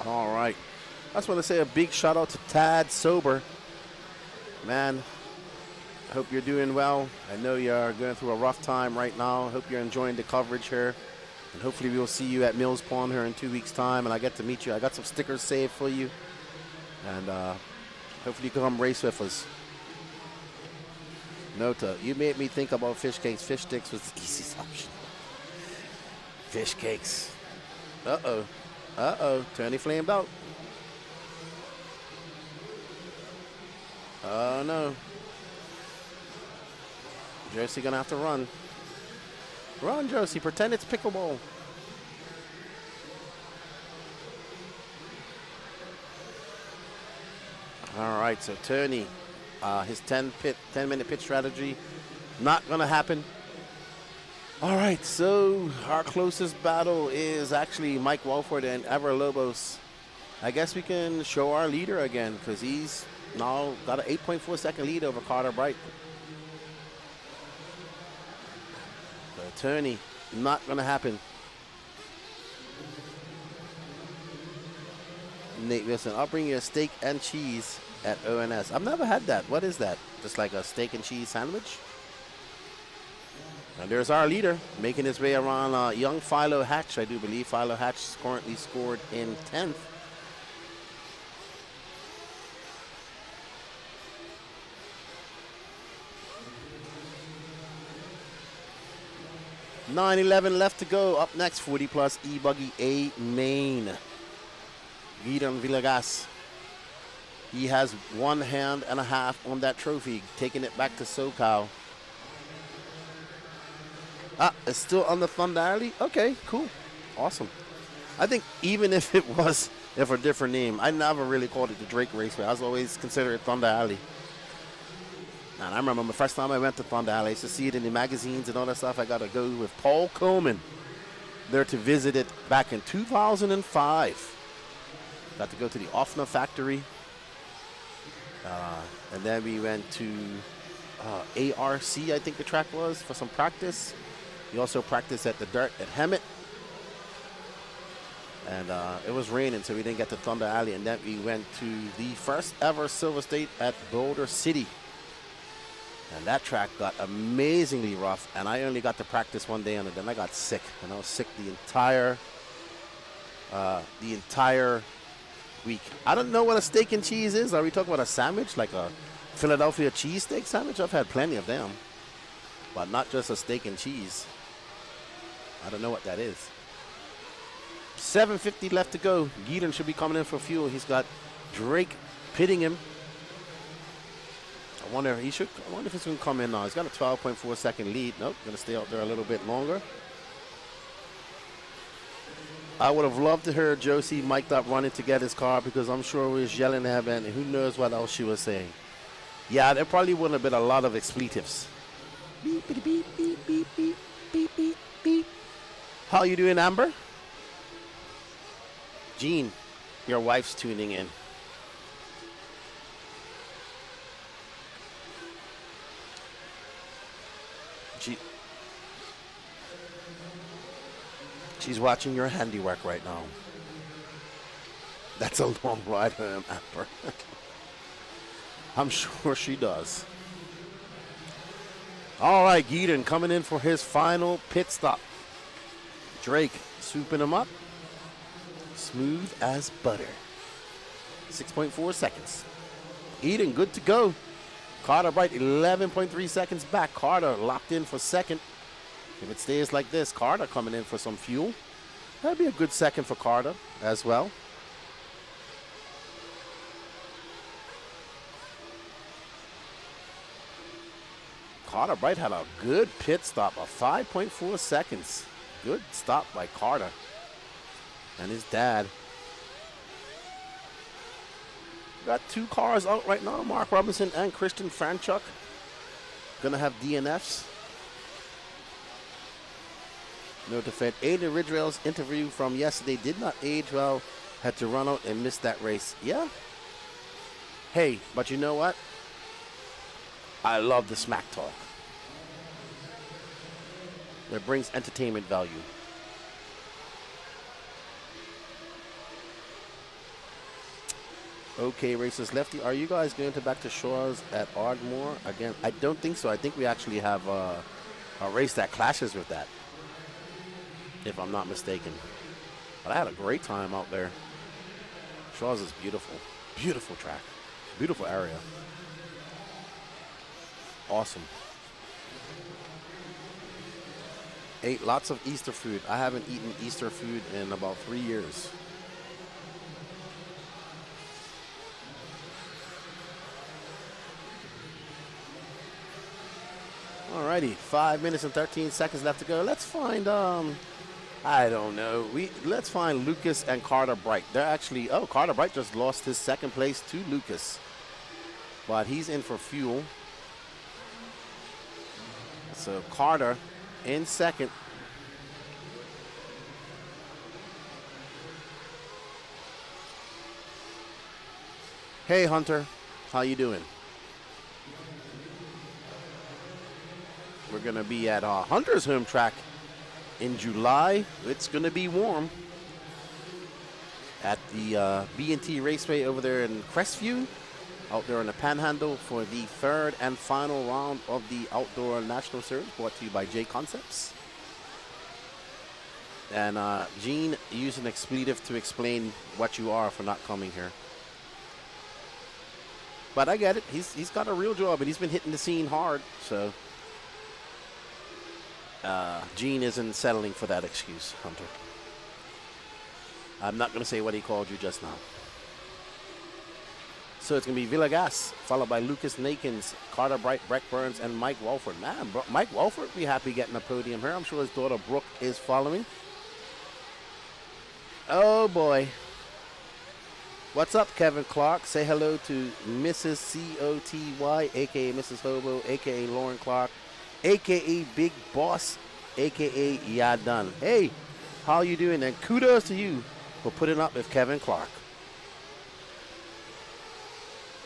All right. I just want to say a big shout out to Tad Sober. Man, I hope you're doing well. I know you're going through a rough time right now. I hope you're enjoying the coverage here. And hopefully we'll see you at Mills Pond here in 2 weeks' time, and I get to meet you. I got some stickers saved for you. And hopefully you can come race with us. Nota, you made me think about fish cakes. Fish sticks was the easiest option. Fish cakes. Uh-oh. Uh-oh. Tony flamed out. Oh, no. Josie gonna have to run. Run, Josie. Pretend it's pickleball. All right, so Tony, his 10-minute pit strategy, not gonna happen. All right, so our closest battle is actually Mike Walford and Ever Lobos. I guess we can show our leader again, because he's now got an 8.4 second lead over Carter Bright. So Tony, not gonna happen. Nate Wilson, I'll bring you a steak and cheese at ONS. I've never had that. What is that? Just like a steak and cheese sandwich? And there's our leader making his way around young Philo Hatch. I do believe Philo Hatch is currently scored in 10th. $9.11 left to go. Up next, 40 plus E-Buggy A-main. Gideon Villegas. He has 1 hand and a half on that trophy, taking it back to SoCal. It's still on the Thunder Alley? Okay, cool. Awesome. I think even if it was a different name, I never really called it the Drake Raceway. I was always considered it Thunder Alley. And I remember the first time I went to Thunder Alley, I used to see it in the magazines and all that stuff. I got to go with Paul Coleman there to visit it back in 2005. Got to go to the Offner factory. And then we went to ARC, I think the track was, for some practice. We also practiced at the Dirt at Hemet. And it was raining, so we didn't get to Thunder Alley. And then we went to the first ever Silver State at Boulder City. And that track got amazingly rough, and I only got to practice one day on it. Then I got sick, and I was sick the entire week. I don't know what a steak and cheese is. Are we talking about a sandwich, like a Philadelphia cheesesteak sandwich? I've had plenty of them, but not just a steak and cheese. I don't know what that is. 7:50 left to go. Gideon should be coming in for fuel. He's got Drake pitting him. I wonder if he's going to come in now. He's got a 12.4 second lead. Nope, going to stay out there a little bit longer. I would have loved to hear Josie mic'd up running to get his car, because I'm sure we was yelling at him, and who knows what else she was saying. Yeah, there probably wouldn't have been a lot of expletives. Beep, beep, beep, beep, beep, beep, beep, beep, beep. How you doing, Amber? Jean, your wife's tuning in. She's watching your handiwork right now. That's a long ride home, Amber. I'm sure she does. All right, Gideon coming in for his final pit stop. Drake swooping him up. Smooth as butter. 6.4 seconds. Eden good to go. Carter Bright 11.3 seconds back. Carter locked in for second. If it stays like this, Carter coming in for some fuel. That'd be a good second for Carter as well. Carter Bright had a good pit stop of 5.4 seconds. Good stop by Carter and his dad. Got 2 cars out right now, Mark Robinson and Christian Franchuk. Gonna have DNFs. No defense. Aiden Ridgewell's interview from yesterday did not age well. Had to run out and miss that race. Yeah. Hey, but you know what? I love the smack talk. It brings entertainment value. Okay, Racers Lefty, are you guys going to back to Shaw's at Ardmore again? I don't think so. I think we actually have a race that clashes with that, if I'm not mistaken. But I had a great time out there. Shaw's is beautiful. Beautiful track. Beautiful area. Awesome. Ate lots of Easter food. I haven't eaten Easter food in about 3 years. Alrighty, 5 minutes and 13 seconds left to go. Let's find, I don't know. Let's find Lucas and Carter Bright. They're actually, Carter Bright just lost his second place to Lucas. But he's in for fuel. So Carter in second. Hey Hunter, how you doing? We're gonna be at Hunter's home track in July. It's gonna be warm at the B&T Raceway over there in Crestview. out there in the Panhandle for the third and final round of the Outdoor National Series, brought to you by J Concepts. And Gene used an expletive to explain what you are for not coming here. But I get it. He's got a real job, and he's been hitting the scene hard. So Gene isn't settling for that excuse, Hunter. I'm not going to say what he called you just now. So it's going to be Villegas, followed by Lucas Nakins, Carter Bright, Breck Burns, and Mike Walford. Man, Mike Walford will be happy getting a podium here. I'm sure his daughter Brooke is following. Oh, boy. What's up, Kevin Clark? Say hello to Mrs. C-O-T-Y, a.k.a. Mrs. Hobo, a.k.a. Lauren Clark, a.k.a. Big Boss, a.k.a. Yadan. Hey, how you doing? And kudos to you for putting up with Kevin Clark.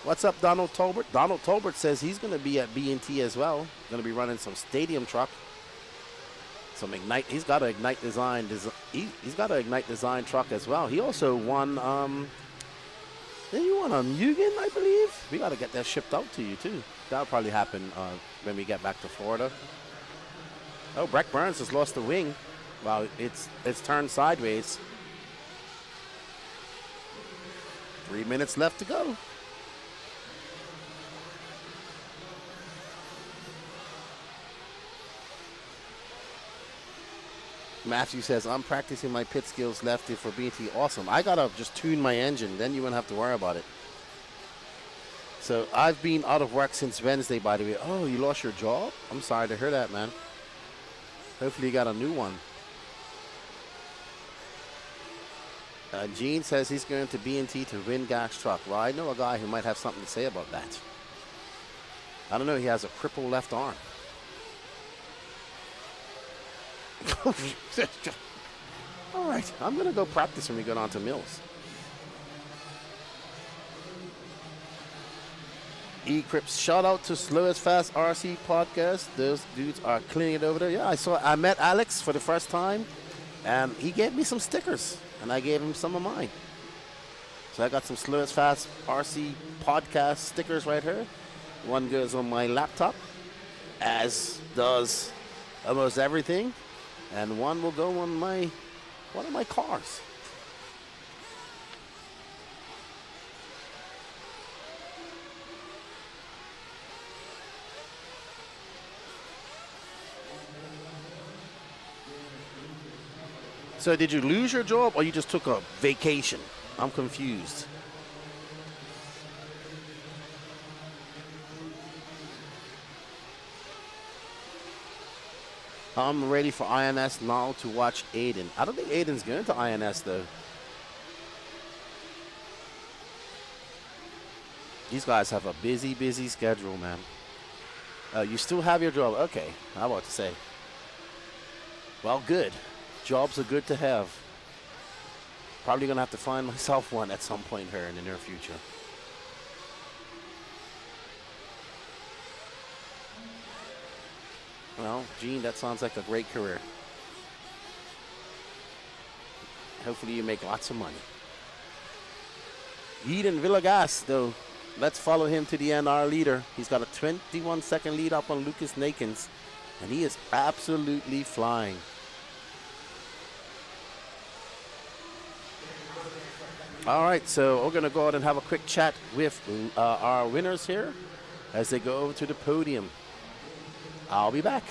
What's up, Donald Tolbert? Donald Tolbert says he's going to be at B&T as well. Going to be running some stadium truck. Some Ignite. He's got an Ignite Design. He's got an Ignite Design truck as well. He also won. Then you won a Mugen, I believe. We got to get that shipped out to you too. That'll probably happen when we get back to Florida. Oh, Breck Burns has lost the wing. Well, it's turned sideways. 3 minutes left to go. Matthew says, I'm practicing my pit skills lefty for BT. Awesome. I got to just tune my engine. Then you won't have to worry about it. So I've been out of work since Wednesday, by the way. Oh, you lost your job? I'm sorry to hear that, man. Hopefully you got a new one. Gene says he's going to B&T to win Gash's truck. Well, I know a guy who might have something to say about that. I don't know. He has a crippled left arm. All right, I'm going to go practice when we go down to Mills. E-Crips, shout out to Slowest Fast RC Podcast. Those dudes are cleaning it over there. Yeah, I met Alex for the first time, and he gave me some stickers, and I gave him some of mine. So I got some Slowest Fast RC Podcast stickers right here. One goes on my laptop, as does almost everything. And one will go on one of my cars. So did you lose your job or you just took a vacation? I'm confused. I'm ready for INS now to watch Aiden. I don't think Aiden's going to INS, though. These guys have a busy, busy schedule, man. You still have your job. Okay, I about to say. Well, good. Jobs are good to have. Probably going to have to find myself one at some point here in the near future. Well, Gene, that sounds like a great career. Hopefully you make lots of money. Eden Villegas, though, let's follow him to the end, our leader. He's got a 21-second lead up on Lucas Nakins, and he is absolutely flying. All right, so we're going to go ahead and have a quick chat with our winners here as they go over to the podium. I'll be back.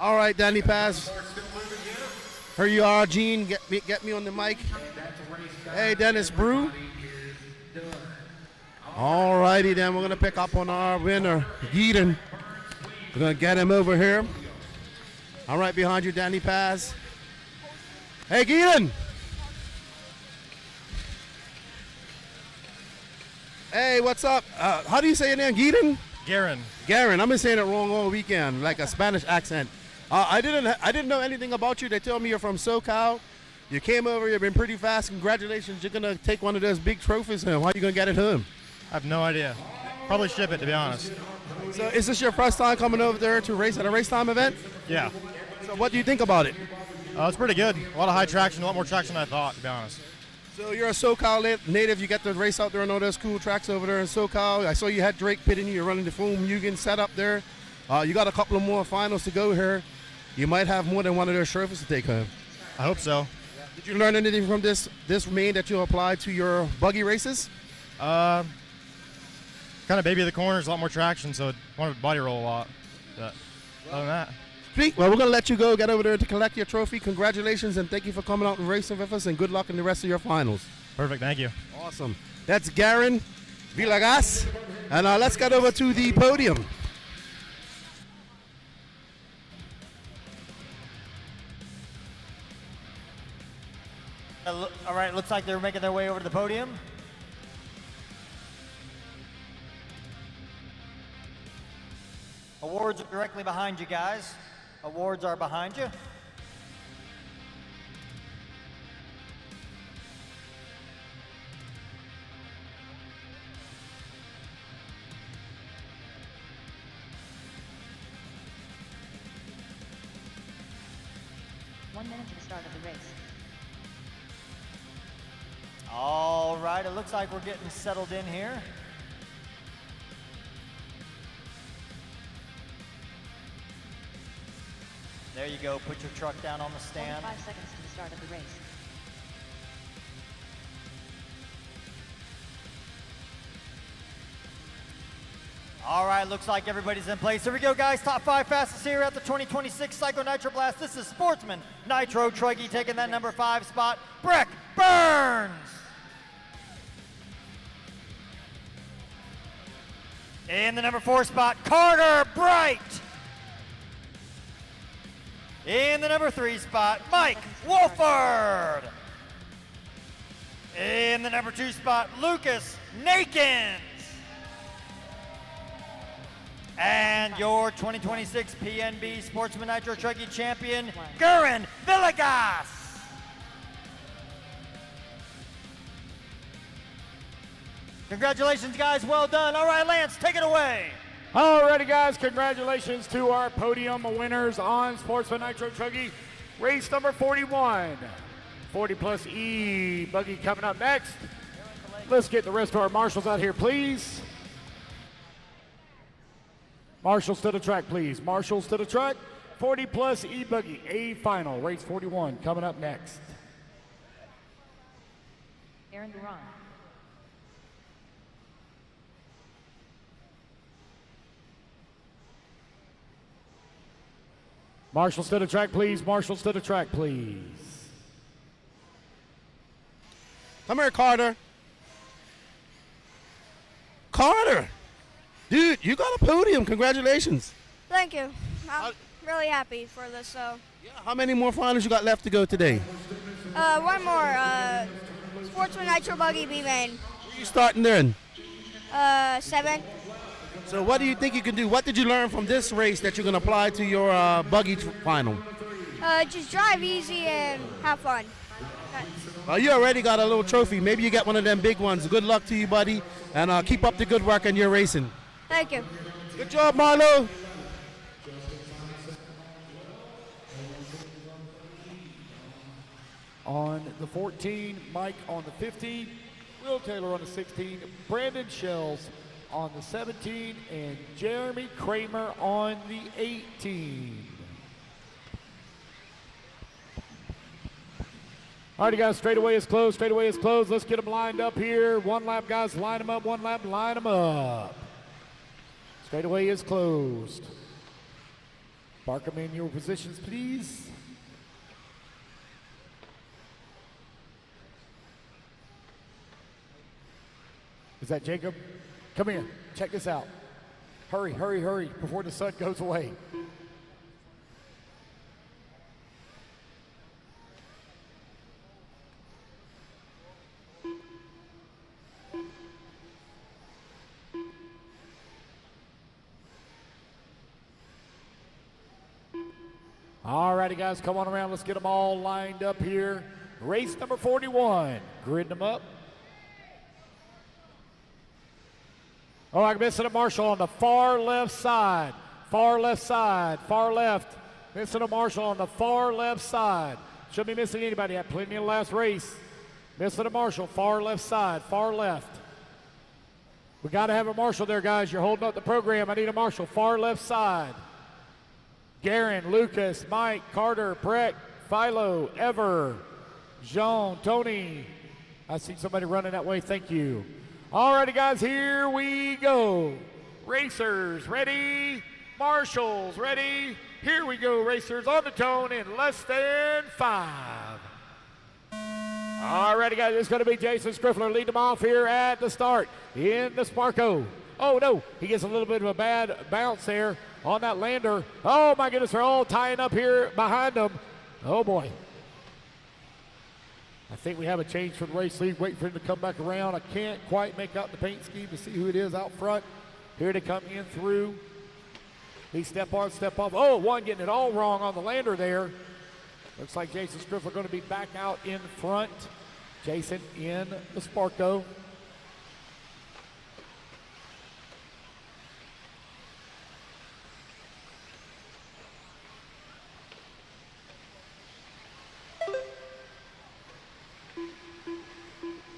All right, Danny Paz. Here you are, Gene. Get me on the mic. Hey, Dennis Brew. All righty, then we're gonna pick up on our winner, Geeden. We're gonna get him over here. All right, behind you, Danny Paz. Hey, Geeden. Hey, what's up? How do you say your name, Geeden? Garen. Garen. I've been saying it wrong all weekend, like a Spanish accent. I didn't know anything about you. They told me you're from SoCal. You came over. You've been pretty fast. Congratulations. You're gonna take one of those big trophies home. How are you gonna get it home? I have no idea. Probably ship it, to be honest. So is this your first time coming over there to race at a RaceTime event? Yeah. So what do you think about it? It's pretty good. A lot of high traction, a lot more traction than I thought, to be honest. So you're a SoCal native. You get to race out there on all those cool tracks over there in SoCal. I saw you had Drake pitting you. You're running the full Mugen setup there. You got a couple of more finals to go here. You might have more than one of those trophies to take home. I hope so. Did you learn anything from this main that you apply to your buggy races? Kind of baby the corners, a lot more traction, so I wanted to body roll a lot. But other than that. Sweet. Well, we're going to let you go. Get over there to collect your trophy. Congratulations, and thank you for coming out and racing with us, and good luck in the rest of your finals. Perfect. Thank you. Awesome. That's Garen Villegas. And let's get over to the podium. All right, looks like they're making their way over to the podium. Awards are directly behind you guys. Awards are behind you. One minute to the start of the race. All right, it looks like we're getting settled in here. There you go, put your truck down on the stand. 5 seconds to the start of the race. All right, looks like everybody's in place. Here we go, guys. Top 5 fastest here at the 2026 Psycho Nitro Blast. This is Sportsman Nitro Truggy taking that number 5 spot. Breck Burns. In the number 4 spot, Carter Bright. In the number 3 spot, Mike Wolford. In the number 2 spot, Lucas Nakins. And your 2026 PNB Sportsman Nitro Truggy champion, Garen Villegas. Congratulations, guys. Well done. All right, Lance, take it away. Alrighty, guys, congratulations to our podium winners on Sportsman Nitro Truggy. Race number 41. 40 plus E Buggy coming up next. Let's get the rest of our marshals out here, please. Marshals to the track, please. Marshals to the track. 40 plus E Buggy, A final, race 41 coming up next. Aaron Duran. Marshals to the track, please. Marshals to the track, please. Come here, Carter. Carter! Dude, you got a podium. Congratulations. Thank you. I'm really happy for this. So. Yeah, how many more finals you got left to go today? One more. Sportsman Nitro Buggy B-main. Where are you starting then? 7. So what do you think you can do? What did you learn from this race that you're going to apply to your buggy final? Just drive easy and have fun. You already got a little trophy. Maybe you get one of them big ones. Good luck to you, buddy. And keep up the good work in your racing. Thank you. Good job, Marlo. On the 14, Mike on the 15, Will Taylor on the 16, Brandon Shells on the 17, and Jeremy Kramer on the 18. All right, guys, straightaway is closed. Straightaway is closed. Let's get them lined up here. One lap, guys, line them up. One lap, line them up. Straightaway is closed. Park them in your positions, please. Is that Jacob? Come here. Check this out. Hurry, hurry, hurry before the sun goes away. All righty, guys, come on around. Let's get them all lined up here. Race number 41. Grid them up. Oh, I'm missing a Marshall on the far left side. Far left side. Far left. Missing a Marshall on the far left side. Shouldn't be missing anybody. Had plenty in the last race. Missing a Marshall. Far left side. Far left. We got to have a Marshall there, guys. You're holding up the program. I need a Marshall. Far left side. Garen, Lucas, Mike, Carter, Breck, Philo, Ever, Jean, Tony. I see somebody running that way. Thank you. All righty, guys, here we go. Racers ready. Marshals ready. Here we go, racers on the tone in less than 5. All righty, guys, it's going to be Jason Scriffler leading them off here at the start in the Sparko. Oh, no, he gets a little bit of a bad bounce there on that lander. Oh, my goodness, they're all tying up here behind them. Oh, boy. I think we have a change for the race lead. Wait for him to come back around. I can't quite make out the paint scheme to see who it is out front. Here to come in through. He step on, step off. Oh, one getting it all wrong on the lander there. Looks like Jason Scriffler going to be back out in front. Jason in the Sparko.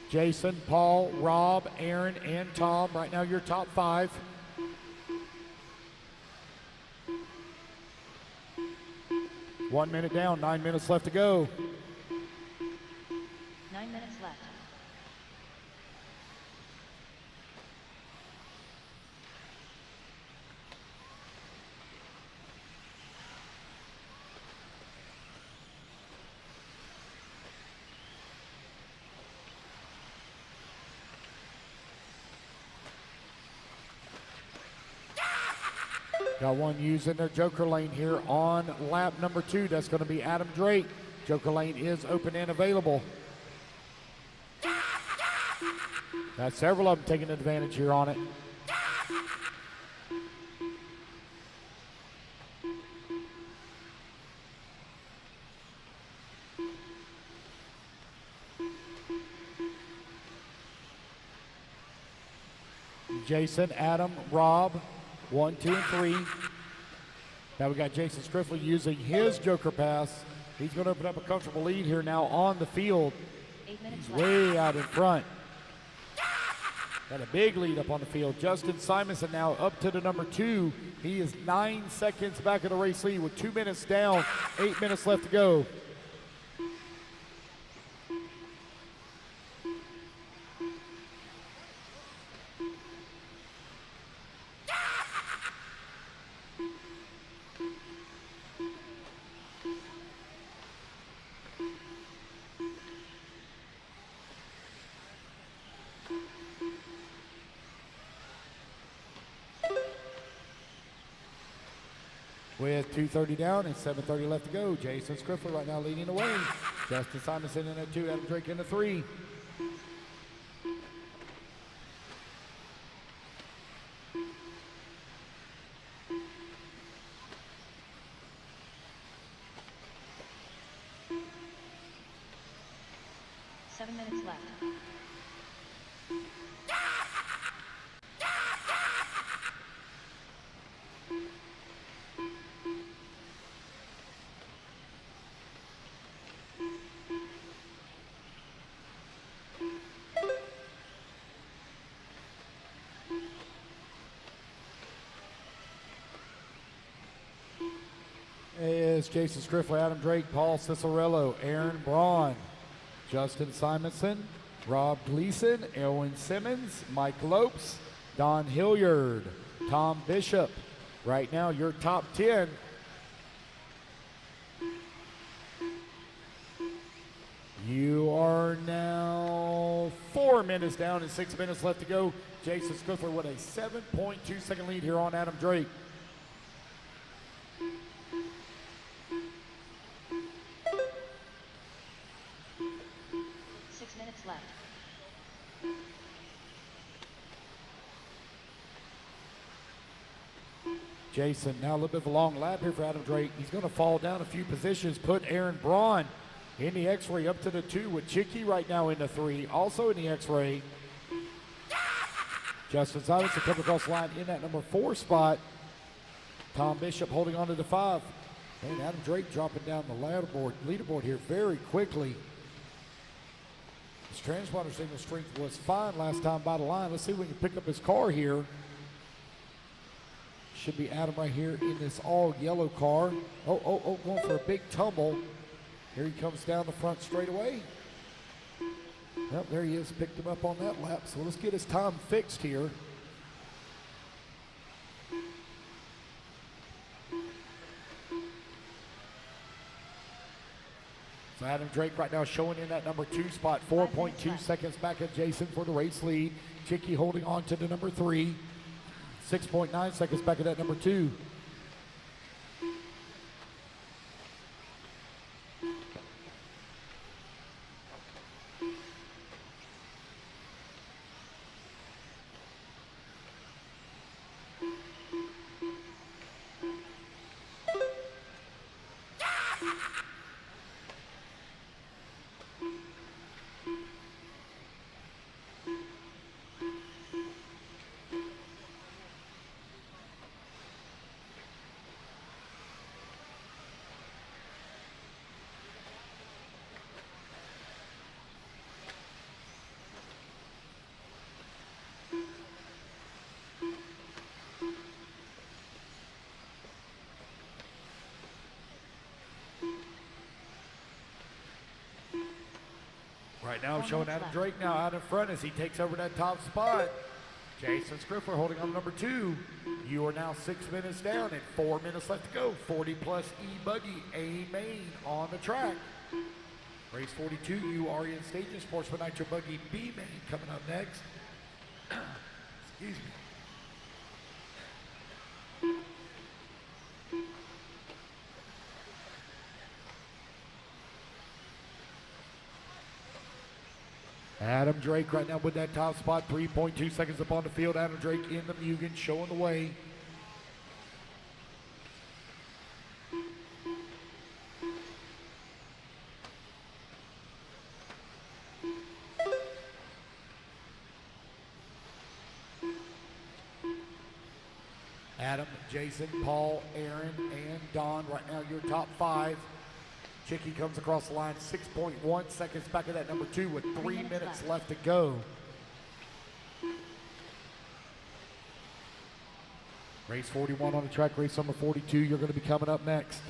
Jason, Paul, Rob, Aaron, and Tom. Right now, your top 5. One minute down, 9 minutes left to go. 9 minutes left. Got one using their Joker lane here on lap number 2. That's going to be Adam Drake. Joker lane is open and available. Got several of them taking advantage here on it. Jason, Adam, Rob. 1, 2, and 3. Now we got Jason Scriffler using his Joker pass. He's going to open up a comfortable lead here now on the field. 8 minutes He's way out in front. Got a big lead up on the field. Justin Simonson now up to the number 2. He is 9 seconds back of the race lead with 2 minutes down, 8 minutes left to go. With 2:30 down and 7:30 left to go, Jason Scriffler right now leading the way. Justin Simonson in at 2, Adam Drake in at 3. Minutes left. Is Jason Scriffler, Adam Drake, Paul Cicerello, Aaron Braun, Justin Simonson, Rob Gleason, Elwin Simmons, Mike Lopes, Don Hilliard, Tom Bishop. Right now, your top 10 You are now 4 minutes down and 6 minutes left to go. Jason Scriffler with a 7.2 second lead here on Adam Drake. Left. Jason, now a little bit of a long lap here for Adam Drake. He's going to fall down a few positions, put Aaron Braun in the X-ray up to the 2 with Chicky right now in the 3, also in the X-ray. Justin Simonson coming across the line in that number 4 spot. Tom Bishop holding on to the 5. And Adam Drake dropping down the leaderboard here very quickly. His transponder signal strength was fine last time by the line. Let's see if we can pick up his car here. Should be Adam right here in this all yellow car. Oh, going for a big tumble. Here he comes down the front straightaway. Well, there he is, picked him up on that lap. So let's get his time fixed here. So Adam Drake right now showing in that number 2 spot, 4.2 seconds back at Jason for the race lead. Chicky holding on to the number 3, 6.9 seconds back at that number 2. Right now showing Adam Drake now out in front as he takes over that top spot. Jason Scriffler holding on number 2. You are now 6 minutes down and 4 minutes left to go. 40 plus E-Buggy A-main on the track. Race 42, you are in stages. Sportsman Nitro Buggy B-main coming up next. Excuse me. Adam Drake right now with that top spot, 3.2 seconds up on the field. Adam Drake in the Mugen showing the way. Adam, Jason, Paul, Aaron, and Don right now your top 5. Chicky comes across the line 6.1 seconds back of that number 2 with 3 minutes left to go. Race 41 on the track, race number 42, you're going to be coming up next.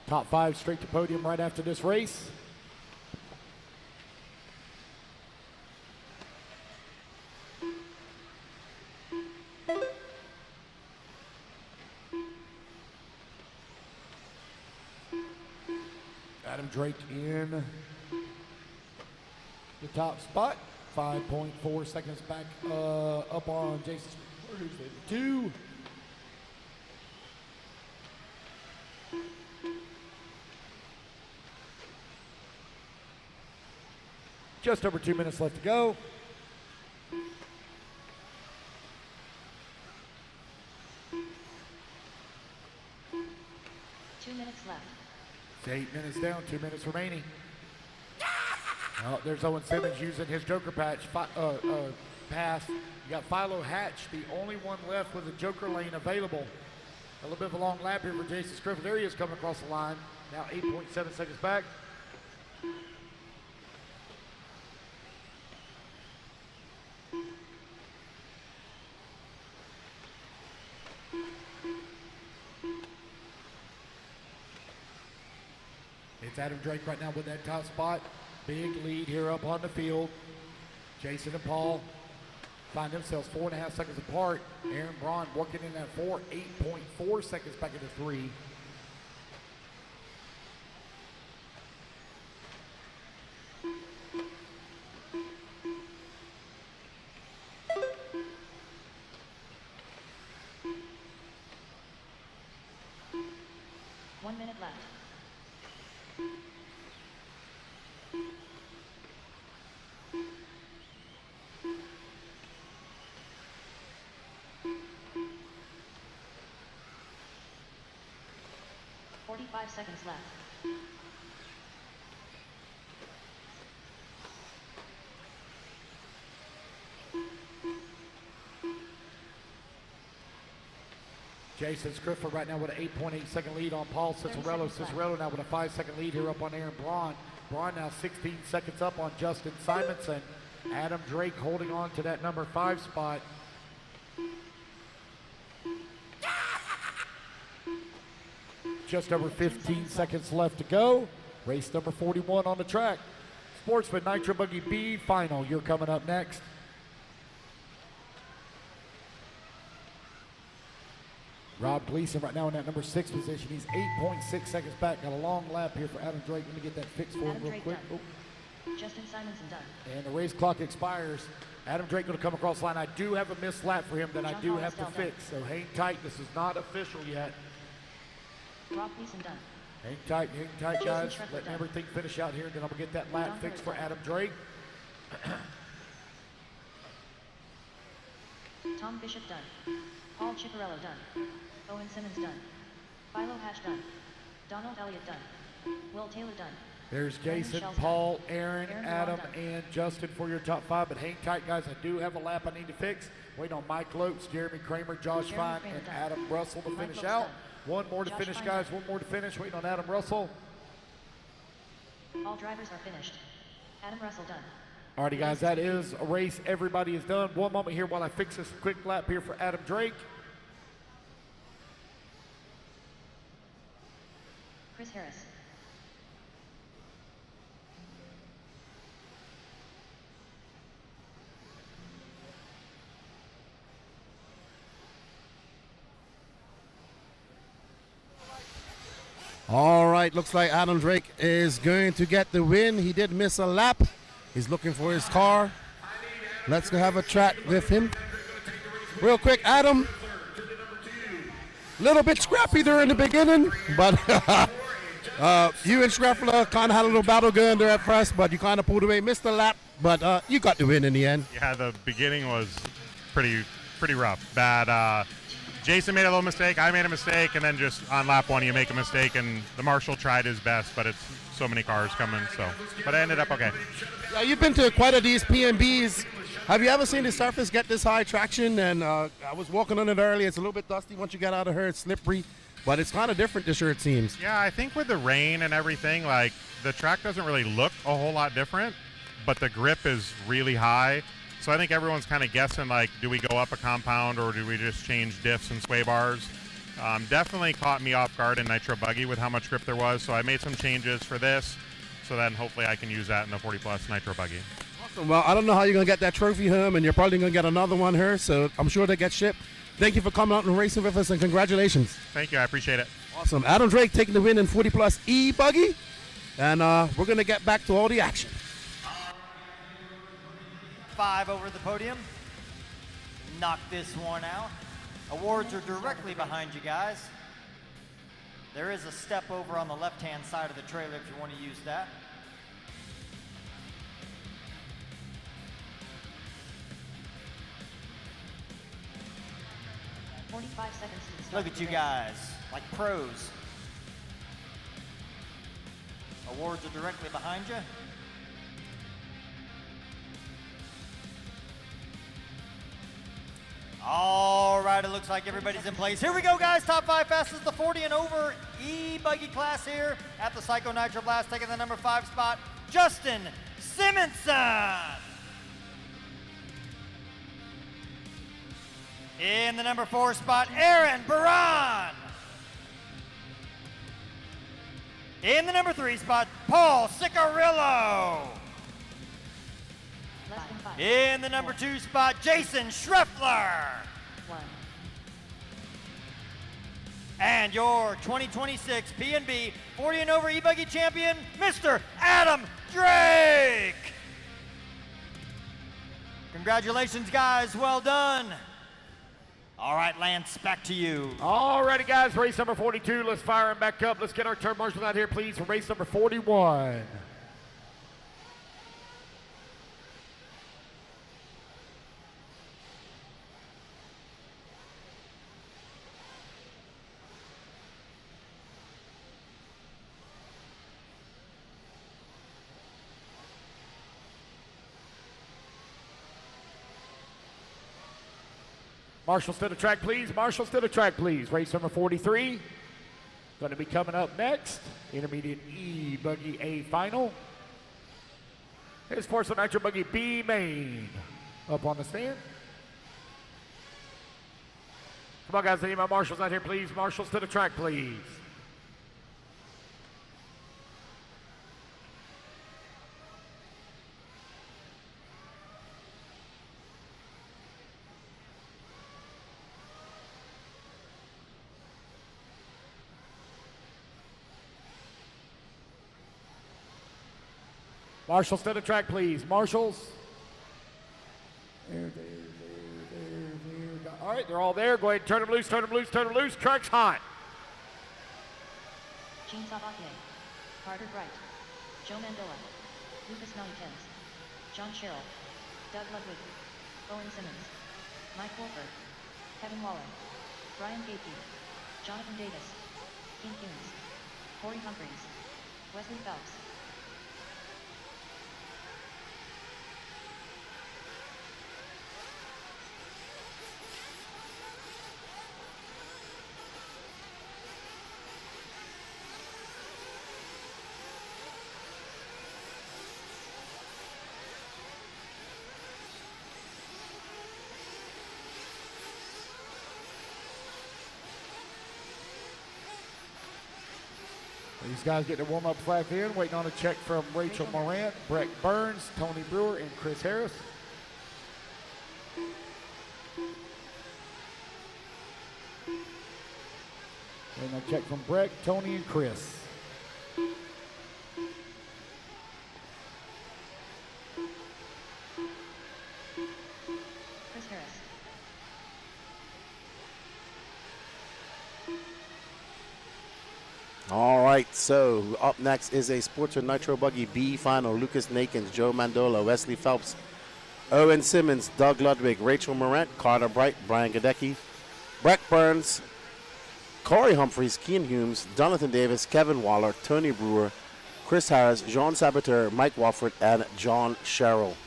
Top 5 straight to podium right after this race. Adam Drake in the top spot, 5.4 seconds back up on Jason, who's at 2. Just over 2 minutes left to go. It's 8 minutes down, 2 minutes remaining. Oh, there's Owen Simmons using his Joker pass. You got Philo Hatch, the only one left with a Joker lane available. A little bit of a long lap here for Jason Scriffler. There he is coming across the line. Now 8.7 seconds back. It's Adam Drake right now with that top spot. Big lead here up on the field. Jason and Paul find themselves 4.5 seconds apart. Aaron Braun working in that 4, 8.4 seconds back into 3. One minute left. Five seconds left. Jason Scriffler right now with an 8.8 second lead on Paul Cicerello. Cicerello now with a 5 second lead here up on Aaron Braun. Braun now 16 seconds up on Justin Simonson. Adam Drake holding on to that number 5 spot. Just over 15 seconds left to go. Race number 41 on the track. Sportsman Nitro Buggy B final. You're coming up next. Rob Gleason right now in that number 6 position. He's 8.6 seconds back. Got a long lap here for Adam Drake. Let me get that fixed for him real quick. Oh. Justin Simonson done. And the race clock expires. Adam Drake going to come across the line. I do have a missed lap for him that I do have to fix. So hang tight. This is not official yet. Rob Gleason done. Hang tight, guys. Letting everything finish out here, and then I'm going to get that lap fixed for Adam Drake. Tom Bishop done. Paul Cicerello done. Owen Simmons done. Philo Hash done. Donald Elliott done. Will Taylor done. There's Jason, Paul, Aaron, Adam, and Justin for your top 5. But hang tight, guys. I do have a lap I need to fix. Waiting on Mike Lopes, Jeremy Kramer, Josh Fine, and Adam Russell to finish out. One more to finish, guys. One more to finish. Waiting on Adam Russell. All drivers are finished. Adam Russell done. Alrighty, guys. That is a race. Everybody is done. One moment here while I fix this quick lap here for Adam Drake. Chris Harris. All right, looks like Adam Drake is going to get the win. He did miss a lap. He's looking for his car. Let's go have a chat with him. Real quick, Adam. Little bit scrappy there in the beginning, but you and Scraffler kind of had a little battle going there at first, but you kind of pulled away, missed a lap, but you got the win in the end. Yeah, the beginning was pretty rough. Bad. Jason made a little mistake, I made a mistake, and then just on lap 1 you make a mistake, and the Marshal tried his best, but it's so many cars coming, so. But I ended up okay. Yeah, you've been to quite a these PMBs. Have you ever seen the surface get this high traction? And I was walking on it earlier. It's a little bit dusty once you get out of here. It's slippery, but it's kind of different this year, it seems. Yeah, I think with the rain and everything, like the track doesn't really look a whole lot different, but the grip is really high. So I think everyone's kind of guessing, like, do we go up a compound or do we just change diffs and sway bars? Definitely caught me off guard in Nitro Buggy with how much grip there was. So I made some changes for this. So then hopefully I can use that in the 40 Plus Nitro Buggy. Awesome. Well, I don't know how you're going to get that trophy home, and you're probably going to get another one here. So I'm sure they get shipped. Thank you for coming out and racing with us, and congratulations. Thank you. I appreciate it. Awesome. Adam Drake taking the win in 40 Plus E-Buggy. And we're going to get back to all the action. 5 over the podium. Knock this one out. Awards are directly behind you guys. There is a step over on the left-hand side of the trailer if you want to use that. $45 seconds to the start. Look at you guys, like pros. Awards are directly behind you. All right, it looks like everybody's in place. Here we go, guys. Top 5 fastest, the 40 and over E-Buggy class here at the Psycho Nitro Blast, taking the number 5 spot, Justin Simonson. In the number 4 spot, Aaron Baran. In the number 3 spot, Paul Cicerello. Less than 5. In the number 2 spot, Jason Schreffler. 1. And your 2026 P&B 40 and over e-buggy champion, Mr. Adam Drake. Congratulations, guys. Well done. All right, Lance, back to you. All righty, guys. Race number 42. Let's fire him back up. Let's get our turn marshals out here, please, for race number 41. Marshals to the track, please. Marshals to the track, please. Race number 43. Going to be coming up next. Intermediate E Buggy A final. Here's Sportsman Nitro Buggy B-main up on the stand. Come on, guys. I need my marshals out here, please. Marshals to the track, please. Marshals to the track, please. Marshals. There. All right, they're all there. Go ahead and turn them loose, turn them loose, turn them loose. Track's hot. Gene Sabatier, Carter Bright, Joe Mandola, Lucas Melitens, John Sherrill, Doug Ludwig, Owen Simmons, Mike Wolford, Kevin Waller, Brian Gapey, Jonathan Davis, King Kuhns, Corey Humphreys, Wesley Phelps. These guys get their warm-up flag in, waiting on a check from Rachel Morant, Brett Burns, Tony Brewer, and Chris Harris. Waiting on a check from Brett, Tony, and Chris. Chris Harris. All right, so up next is a Sportsman Nitro Buggy B final. Lucas Nakins, Joe Mandola, Wesley Phelps, Owen Simmons, Doug Ludwig, Rachel Morant, Carter Bright, Brian Gadecki, Brett Burns, Corey Humphreys, Keen Humes, Jonathan Davis, Kevin Waller, Tony Brewer, Chris Harris, Jean Sabater, Mike Wofford, and John Sherrill.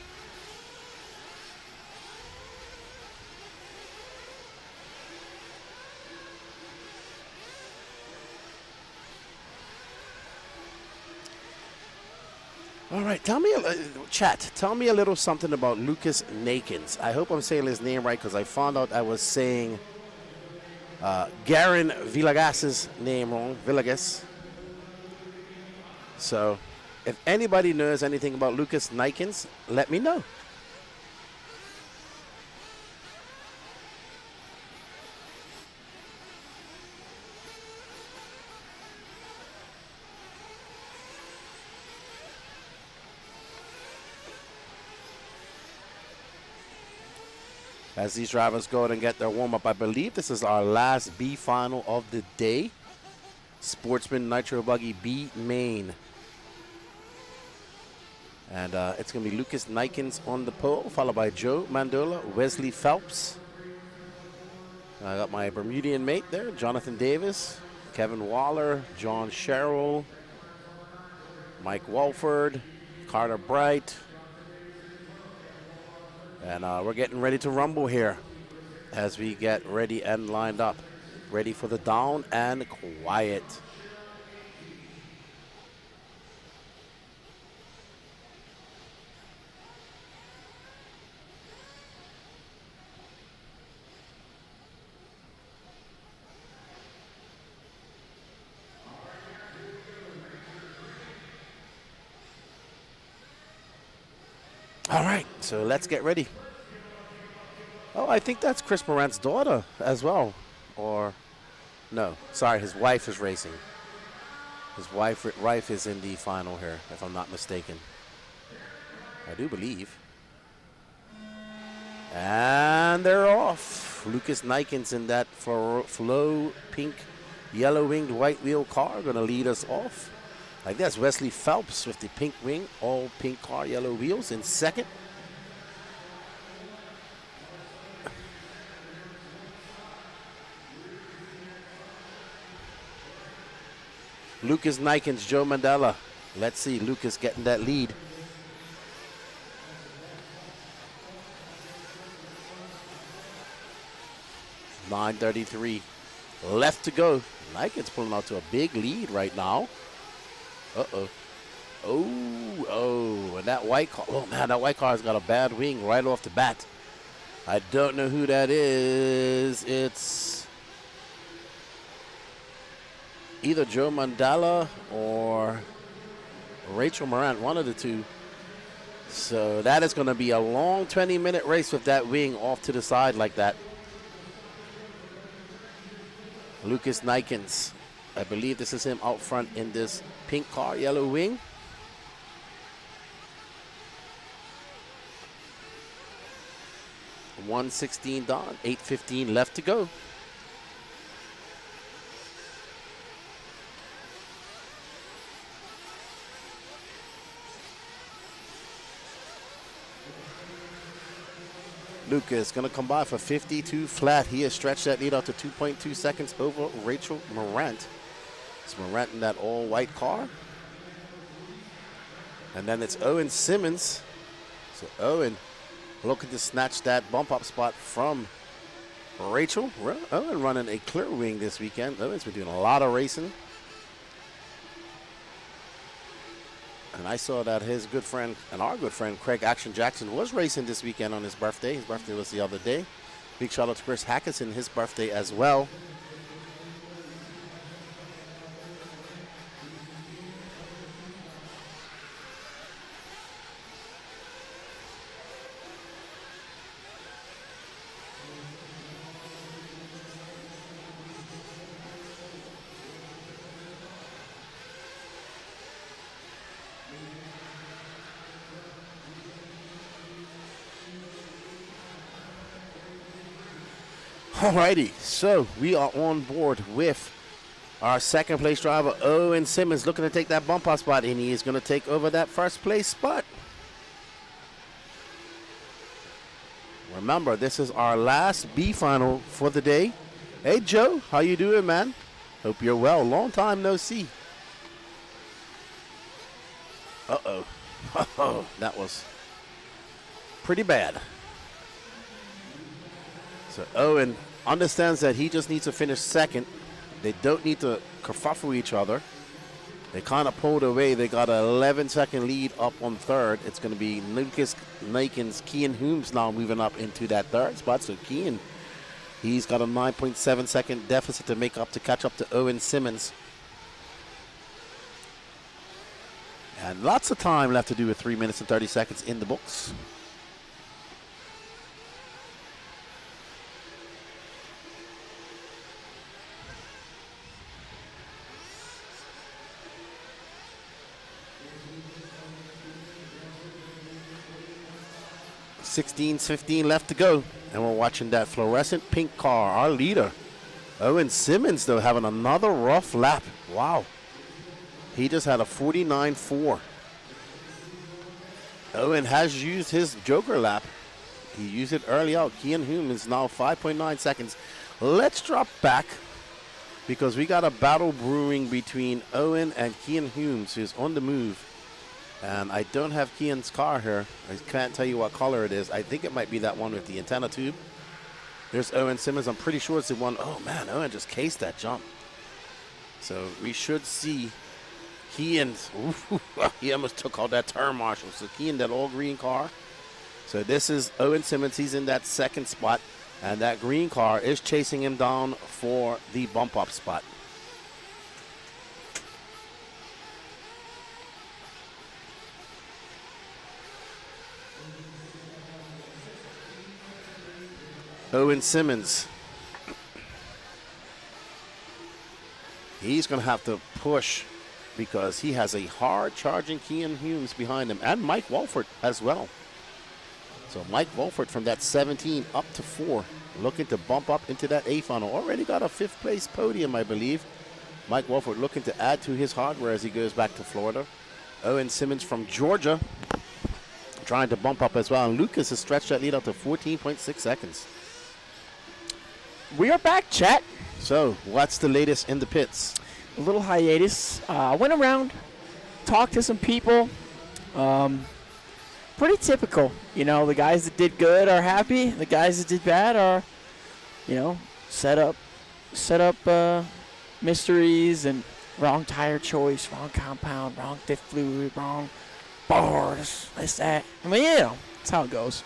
All right, tell me, chat, tell me a little something about Lucas Nakins. I hope I'm saying his name right because I found out I was saying Garen Villegas' name wrong, Villegas. So, if anybody knows anything about Lucas Nakins, let me know. As these drivers go and get their warm-up, I believe this is our last B final of the day. Sportsman Nitro Buggy B main. And it's going to be Lucas Nakins on the pole, followed by Joe Mandola, Wesley Phelps. I got my Bermudian mate there, Jonathan Davis, Kevin Waller, John Sherrill, Mike Walford, Carter Bright. And we're getting ready to rumble here as we get ready and lined up. Ready for the down and quiet. All right, so let's get ready. Oh, I think that's Chris Morant's daughter as well. Or, no, sorry, his wife is racing. His wife is in the final here, if I'm not mistaken. I do believe. And they're off. Lucas Nikens in that flow pink, yellow winged white wheel car going to lead us off. Like that's Wesley Phelps with the pink wing, all pink car, yellow wheels in second. Lucas Nikens, Joe Mandela. Let's see, Lucas getting that lead. .933 left to go. Nikens pulling out to a big lead right now. Uh-oh. Oh, and that white car. Oh, man, that white car's got a bad wing right off the bat. I don't know who that is. It's either Joe Mandela or Rachel Morant, one of the two. So that is going to be a long 20-minute race with that wing off to the side like that. Lucas Nikens, I believe this is him out front in this pink car, yellow wing. .116 done, 8:15 left to go. Lucas going to come by for 52 flat. He has stretched that lead out to 2.2 seconds over Rachel Morant. It's Morant in that all-white car. And then it's Owen Simmons. So Owen looking to snatch that bump-up spot from Rachel. Owen running a clear wing this weekend. Owen's been doing a lot of racing. And I saw that his good friend and our good friend Craig Action Jackson was racing this weekend on his birthday. His birthday was the other day. Big shout out to Chris Hackerson, his birthday as well. Alrighty, so we are on board with our second place driver, Owen Simmons, looking to take that bump out spot, and he is going to take over that first place spot. Remember, this is our last B final for the day. Hey, Joe, how you doing, man? Hope you're well. Long time no see. Uh-oh. Uh-oh, that was pretty bad. So Owen understands that he just needs to finish second. They don't need to kerfuffle each other. They kind of pulled away. They got an 11-second lead up on third. It's going to be Lucas Nikens, Kean Humes now moving up into that third spot. So Kean, he's got a 9.7-second deficit to make up to catch up to Owen Simmons. And lots of time left to do with 3 minutes and 30 seconds in the books. .15 left to go, and we're watching that fluorescent pink car, our leader. Owen Simmons, though, having another rough lap. Wow. He just had a 49.4. Owen has used his joker lap. He used it early out. Kean Hume is now 5.9 seconds. Let's drop back because we got a battle brewing between Owen and Kean Humes, who's on the move. And I don't have Kean's car here. I can't tell you what color it is. I think it might be that one with the antenna tube. There's Owen Simmons. I'm pretty sure it's the one. Oh, man, Owen just cased that jump. So we should see Kean. He almost took out that turn marshal. So Kean, that all-green car. So this is Owen Simmons. He's in that second spot. And that green car is chasing him down for the bump-up spot. Owen Simmons. He's going to have to push because he has a hard charging Kean Humes behind him, and Mike Walford as well. So Mike Walford from that 17 up to 4, looking to bump up into that A funnel. Already got a 5th place podium, I believe. Mike Walford looking to add to his hardware as he goes back to Florida. Owen Simmons from Georgia trying to bump up as well. And Lucas has stretched that lead out to 14.6 seconds. We are back, chat. So, what's the latest in the pits? A little hiatus. Went around, talked to some people. Pretty typical. You know, the guys that did good are happy. The guys that did bad are, you know, set up mysteries and wrong tire choice, wrong compound, wrong diff fluid, wrong bars, this, that. I mean, you know, that's how it goes.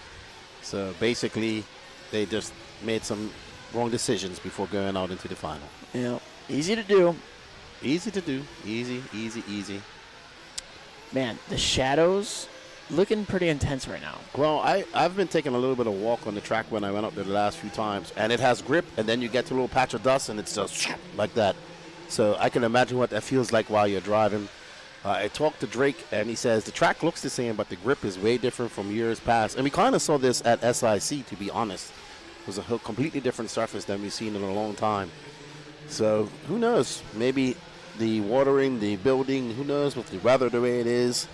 So, basically, they just made some wrong decisions before going out into the final. Yeah, easy to do. Easy to do. Easy, easy, easy. Man, the shadows looking pretty intense right now. Well, I've been taking a little bit of walk on the track when I went up there the last few times, and it has grip, and then you get to a little patch of dust, and it's just like that. So I can imagine what that feels like while you're driving. I talked to Drake, and he says the track looks the same, but the grip is way different from years past. And we kind of saw this at SIC, to be honest. It was a completely different surface than we've seen in a long time. So who knows? Maybe the watering, the building, who knows, with the weather the way it is.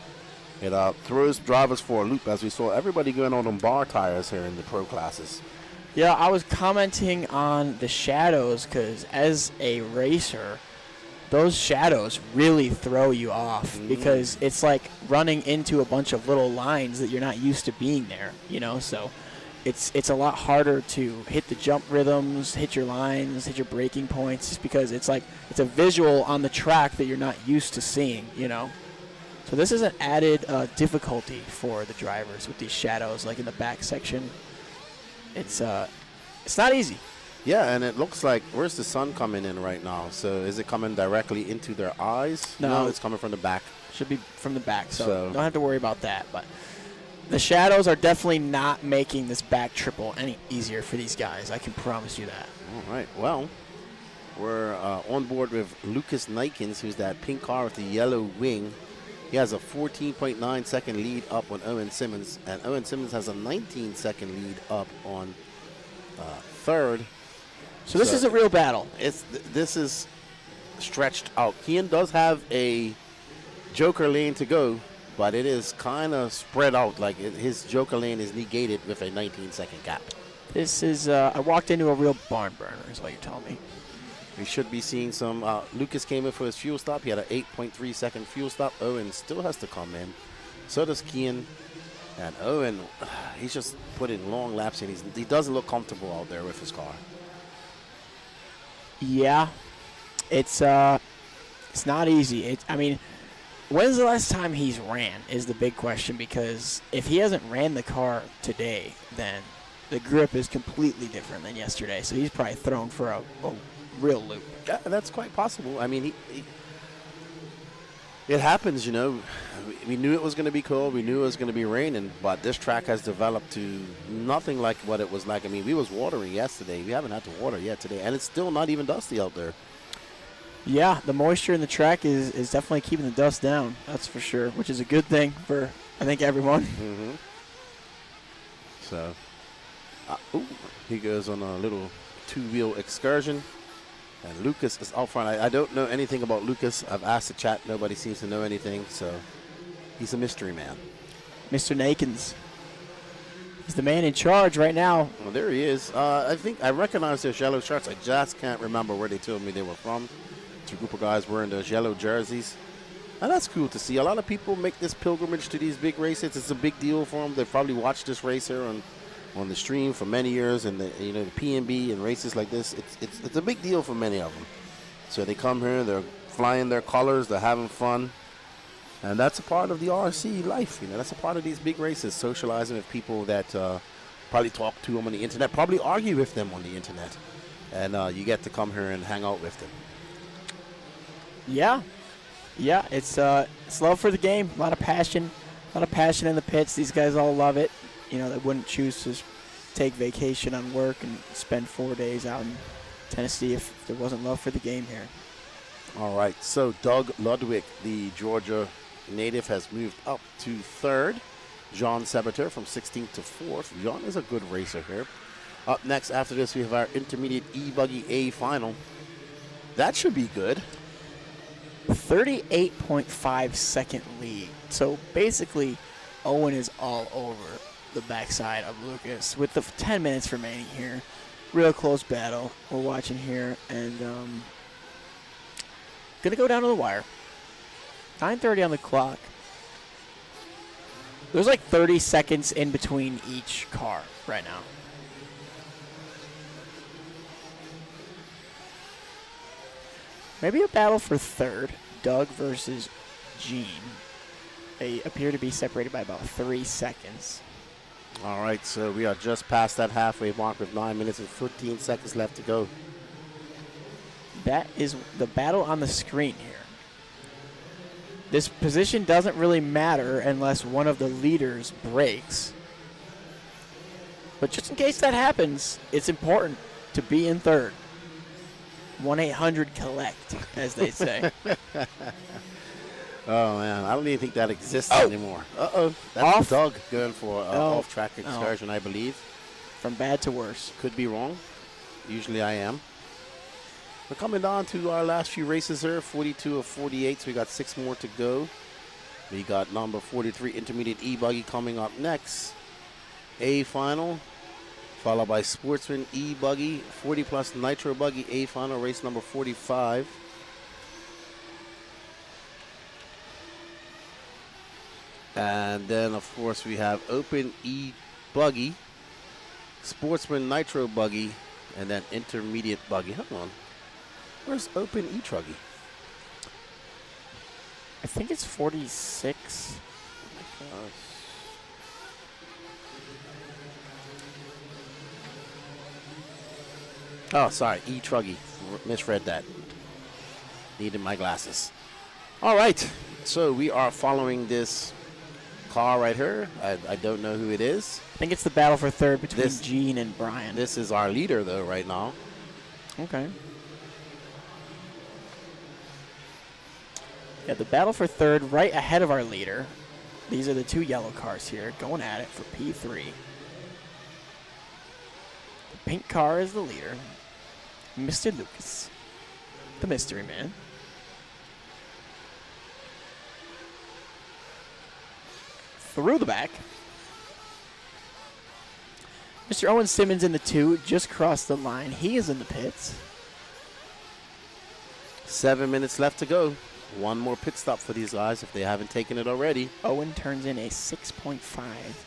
It throws drivers for a loop, as we saw everybody going on bar tires here in the pro classes. Yeah, I was commenting on the shadows because as a racer, those shadows really throw you off because it's like running into a bunch of little lines that you're not used to being there, you know, so it's a lot harder to hit the jump rhythms, hit your lines, hit your braking points, just because it's like it's a visual on the track that you're not used to seeing, you know. So this is an added difficulty for the drivers with these shadows, like in the back section. It's not easy. Yeah, and it looks like, where's the sun coming in right now? So is it coming directly into their eyes? No, it's coming from the back. Should be from the back, so don't have to worry about that. But the shadows are definitely not making this back triple any easier for these guys. I can promise you that. All right, well, we're on board with Lucas Nikens, who's that pink car with the yellow wing. He has a 14.9 second lead up on Owen Simmons, and Owen Simmons has a 19 second lead up on third. So this is a real battle. This is stretched out. Kean does have a joker lane to go, but it is kind of spread out. Like his joker lane is negated with a 19 second gap. This is, I walked into a real barn burner is what you're telling me. We should be seeing some. Lucas came in for his fuel stop. He had an 8.3 second fuel stop. Owen still has to come in. So does Kean. And Owen, he's just putting long laps in. He doesn't look comfortable out there with his car. Yeah, it's not easy. I mean, when's the last time he's ran is the big question, because if he hasn't ran the car today, then the grip is completely different than yesterday. So he's probably thrown for a real loop. Yeah, that's quite possible. I mean, it happens, you know. We knew it was going to be cold. We knew it was going to be raining, but this track has developed to nothing like what it was like. I mean, we was watering yesterday. We haven't had to water yet today, and it's still not even dusty out there. Yeah, the moisture in the track is definitely keeping the dust down. That's for sure, which is a good thing for, I think, everyone. Mm-hmm. So, he goes on a little two-wheel excursion. And Lucas is out front. I don't know anything about Lucas. I've asked the chat. Nobody seems to know anything. So he's a mystery man. Mr. Nakins. He's the man in charge right now. Well, there he is. I think I recognize those yellow shirts. I just can't remember where they told me they were from. It's a group of guys wearing those yellow jerseys. And that's cool to see. A lot of people make this pilgrimage to these big races. It's a big deal for them. They've probably watched this race here on the stream for many years, and the PNB and races like this, it's a big deal for many of them. So they come here, they're flying their colors, they're having fun, and that's a part of the RC life. That's a part of these big races, socializing with people that probably talk to them on the internet, probably argue with them on the internet, and you get to come here and hang out with them. Yeah, it's love for the game, a lot of passion in the pits. These guys all love it. They wouldn't choose to take vacation on work and spend 4 days out in Tennessee if there wasn't love for the game here. All right, so Doug Ludwig, the Georgia native, has moved up to 3rd. John Sabater from 16th to 4th. John is a good racer here. Up next after this, we have our intermediate E-Buggy A final. That should be good. 38.5 second lead. So basically, Owen is all over the backside of Lucas with the 10 minutes remaining here. Real close battle we're watching here, and gonna go down to the wire. 9:30 on the clock. There's like 30 seconds in between each car right now. Maybe a battle for 3rd. Doug versus Gene. They appear to be separated by about 3 seconds. All right, so we are just past that halfway mark with 9 minutes and 15 seconds left to go. That is the battle on the screen here. This position doesn't really matter unless one of the leaders breaks. But just in case that happens, it's important to be in 3rd. 1-800-COLLECT, as they say. Oh, man, I don't even think that exists anymore. Uh-oh, that's Off. Doug going for an off-track excursion, I believe. From bad to worse. Could be wrong. Usually I am. We're coming down to our last few races here, 42 of 48, so we got 6 more to go. We got number 43 Intermediate E-Buggy coming up next. A final, followed by Sportsman E-Buggy, 40 plus Nitro Buggy A final, race number 45. And then, of course, we have Open E-Buggy, Sportsman Nitro Buggy, and then Intermediate Buggy. Hold on. Where's Open E-Truggy? I think it's 46. Oh my gosh. Oh, sorry, E-Truggy. Misread that. Needed my glasses. All right, so we are following this car right here. I don't know who it is. I think it's the battle for 3rd between Gene and Brian. This is our leader, though, right now. Okay. Yeah, the battle for 3rd right ahead of our leader. These are the 2 yellow cars here going at it for P3. The pink car is the leader. Mr. Lucas, the mystery man. Through the back. Mr. Owen Simmons in the 2 just crossed the line. He is in the pits. 7 minutes left to go. One more pit stop for these guys if they haven't taken it already. Owen turns in a 6.5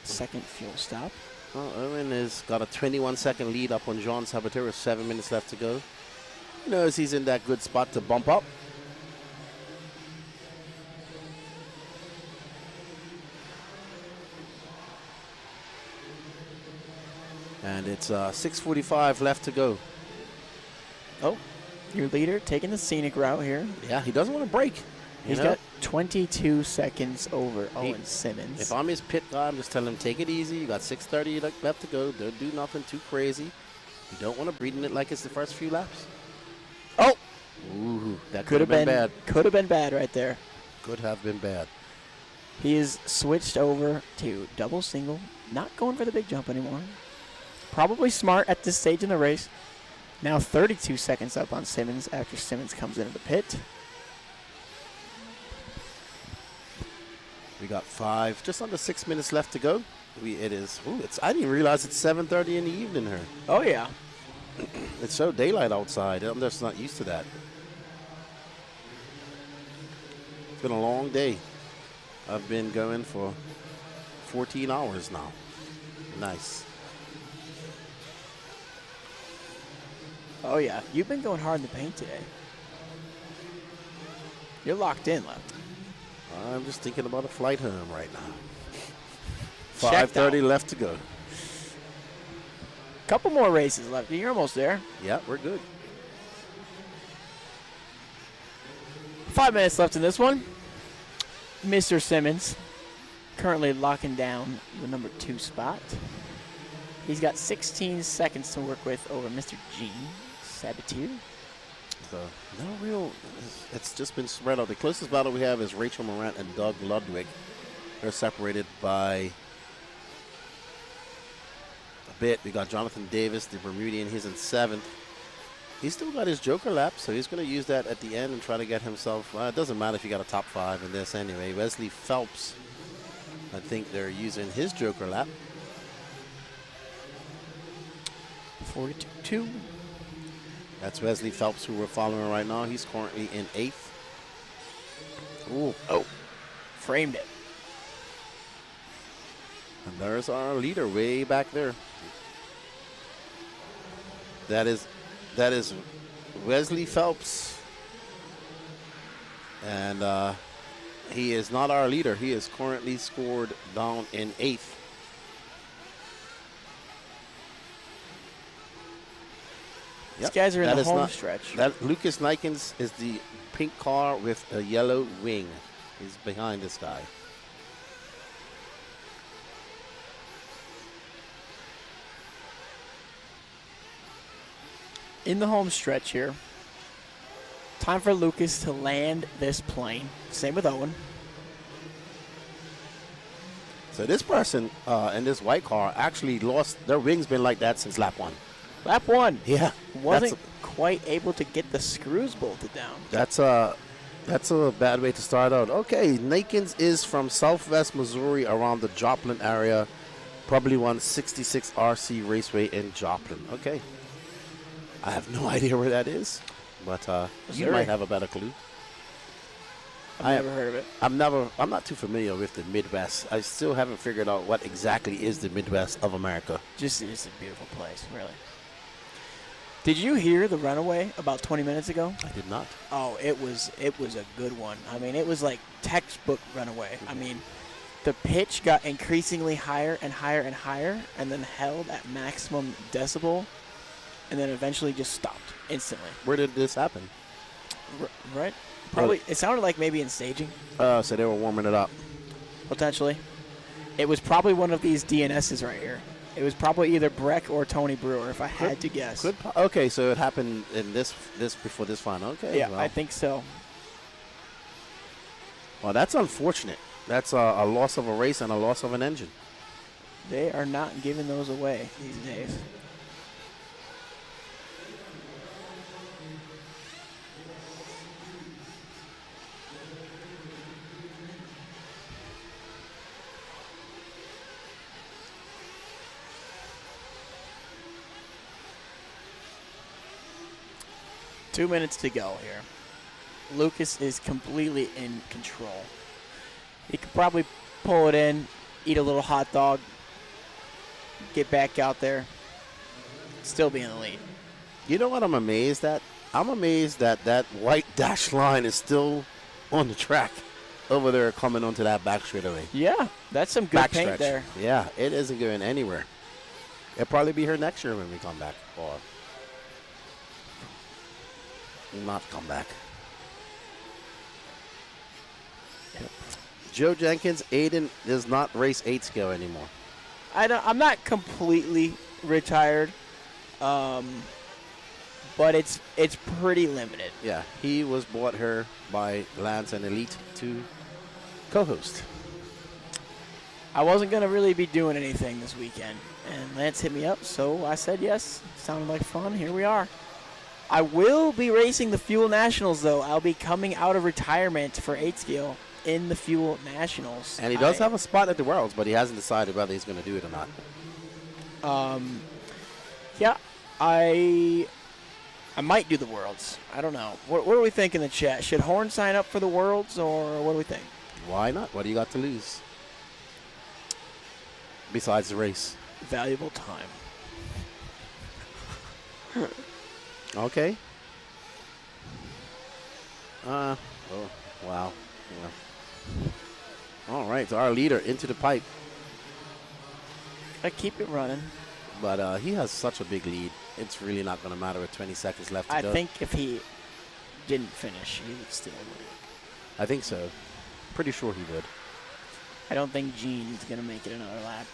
second fuel stop. Well, Owen has got a 21-second lead up on John Sabater with 7 minutes left to go. He knows he's in that good spot to bump up. And it's 6:45 left to go. Oh, your leader taking the scenic route here. Yeah, he doesn't want to break. He's got 22 seconds over Owen Simmons. If I'm his pit guy, I'm just telling him, take it easy. You got 6:30 left to go. Don't do nothing too crazy. You don't want to breathe in it like it's the first few laps. Oh! Ooh, that could have been bad. Could have been bad right there. Could have been bad. He is switched over to double single. Not going for the big jump anymore. Probably smart at this stage in the race. Now 32 seconds up on Simmons after Simmons comes into the pit. We got just under 6 minutes left to go. I didn't realize it's 7:30 in the evening here. Oh, yeah. It's so daylight outside. I'm just not used to that. It's been a long day. I've been going for 14 hours now. Nice. Oh, yeah. You've been going hard in the paint today. You're locked in, left. I'm just thinking about a flight home right now. Checked 5:30 out. left to go. Couple more races left. You're almost there. Yeah, we're good. 5 minutes left in this one. Mr. Simmons currently locking down the number 2 spot. He's got 16 seconds to work with over Mr. Gene Sabatier. So, no real, it's just been spread out. The closest battle we have is Rachel Morant and Doug Ludwig. They're separated by a bit. We got Jonathan Davis, the Bermudian. He's in 7th. He's still got his Joker lap, so he's going to use that at the end and try to get himself. It doesn't matter if you got a top 5 in this anyway. Wesley Phelps, I think they're using his Joker lap. 42. That's Wesley Phelps, who we're following right now. He's currently in 8th. Ooh, oh, framed it. And there's our leader way back there. That is Wesley Phelps. And he is not our leader. He is currently scored down in 8th. These guys are in the home stretch. That Lucas Nikens is the pink car with a yellow wing. He's behind this guy. In the home stretch here. Time for Lucas to land this plane. Same with Owen. So this person in this white car actually lost, their wing's been like that since lap 1. Lap 1. Yeah. Wasn't quite able to get the screws bolted down. That's a bad way to start out. Okay, Nakins is from Southwest Missouri around the Joplin area. Probably won 66 RC Raceway in Joplin. Okay. I have no idea where that is, but you might have a better clue. I've never heard of it. I'm not too familiar with the Midwest. I still haven't figured out what exactly is the Midwest of America. Just it's a beautiful place, really. Did you hear the runaway about 20 minutes ago? I did not. Oh, it was a good one. I mean, it was like textbook runaway. I mean, the pitch got increasingly higher and higher and higher, and then held at maximum decibel, and then eventually just stopped instantly. Where did this happen? Right? Probably. It sounded like maybe in staging. So they were warming it up. Potentially. It was probably one of these DNSs right here. It was probably either Breck or Tony Brewer, if I had to guess. Okay, so it happened in this before this final. Okay. Yeah, well. I think so. Well, that's unfortunate. That's a loss of a race and a loss of an engine. They are not giving those away these days. Two minutes to go here. Lucas is completely in control. He could probably pull it in, eat a little hot dog, get back out there, still be in the lead. You know what I'm amazed at? I'm amazed that that white dash line is still on the track over there coming onto that back straightaway. Yeah, that's some good paint there. Yeah, it isn't going anywhere. It'll probably be here next year when we come back. Or not come back. Yep. Joe Jenkins, Aiden does not race 8 scale anymore. I'm not completely retired, but it's pretty limited. Yeah, he was bought here by Lance and Elite to co-host. I wasn't going to really be doing anything this weekend, and Lance hit me up, so I said yes. Sounded like fun. Here we are. I will be racing the Fuel Nationals, though. I'll be coming out of retirement for 8 scale in the Fuel Nationals. And he does have a spot at the Worlds, but he hasn't decided whether he's going to do it or not. Yeah, I might do the Worlds. I don't know. What do we think in the chat? Should Horn sign up for the Worlds, or what do we think? Why not? What do you got to lose? Besides the race. Valuable time. Okay. Oh, wow. Yeah. All right, so our leader into the pipe. I keep it running. But he has such a big lead. It's really not going to matter with 20 seconds left to go. I think if he didn't finish, he would still win. I think so. Pretty sure he would. I don't think Gene's going to make it another lap.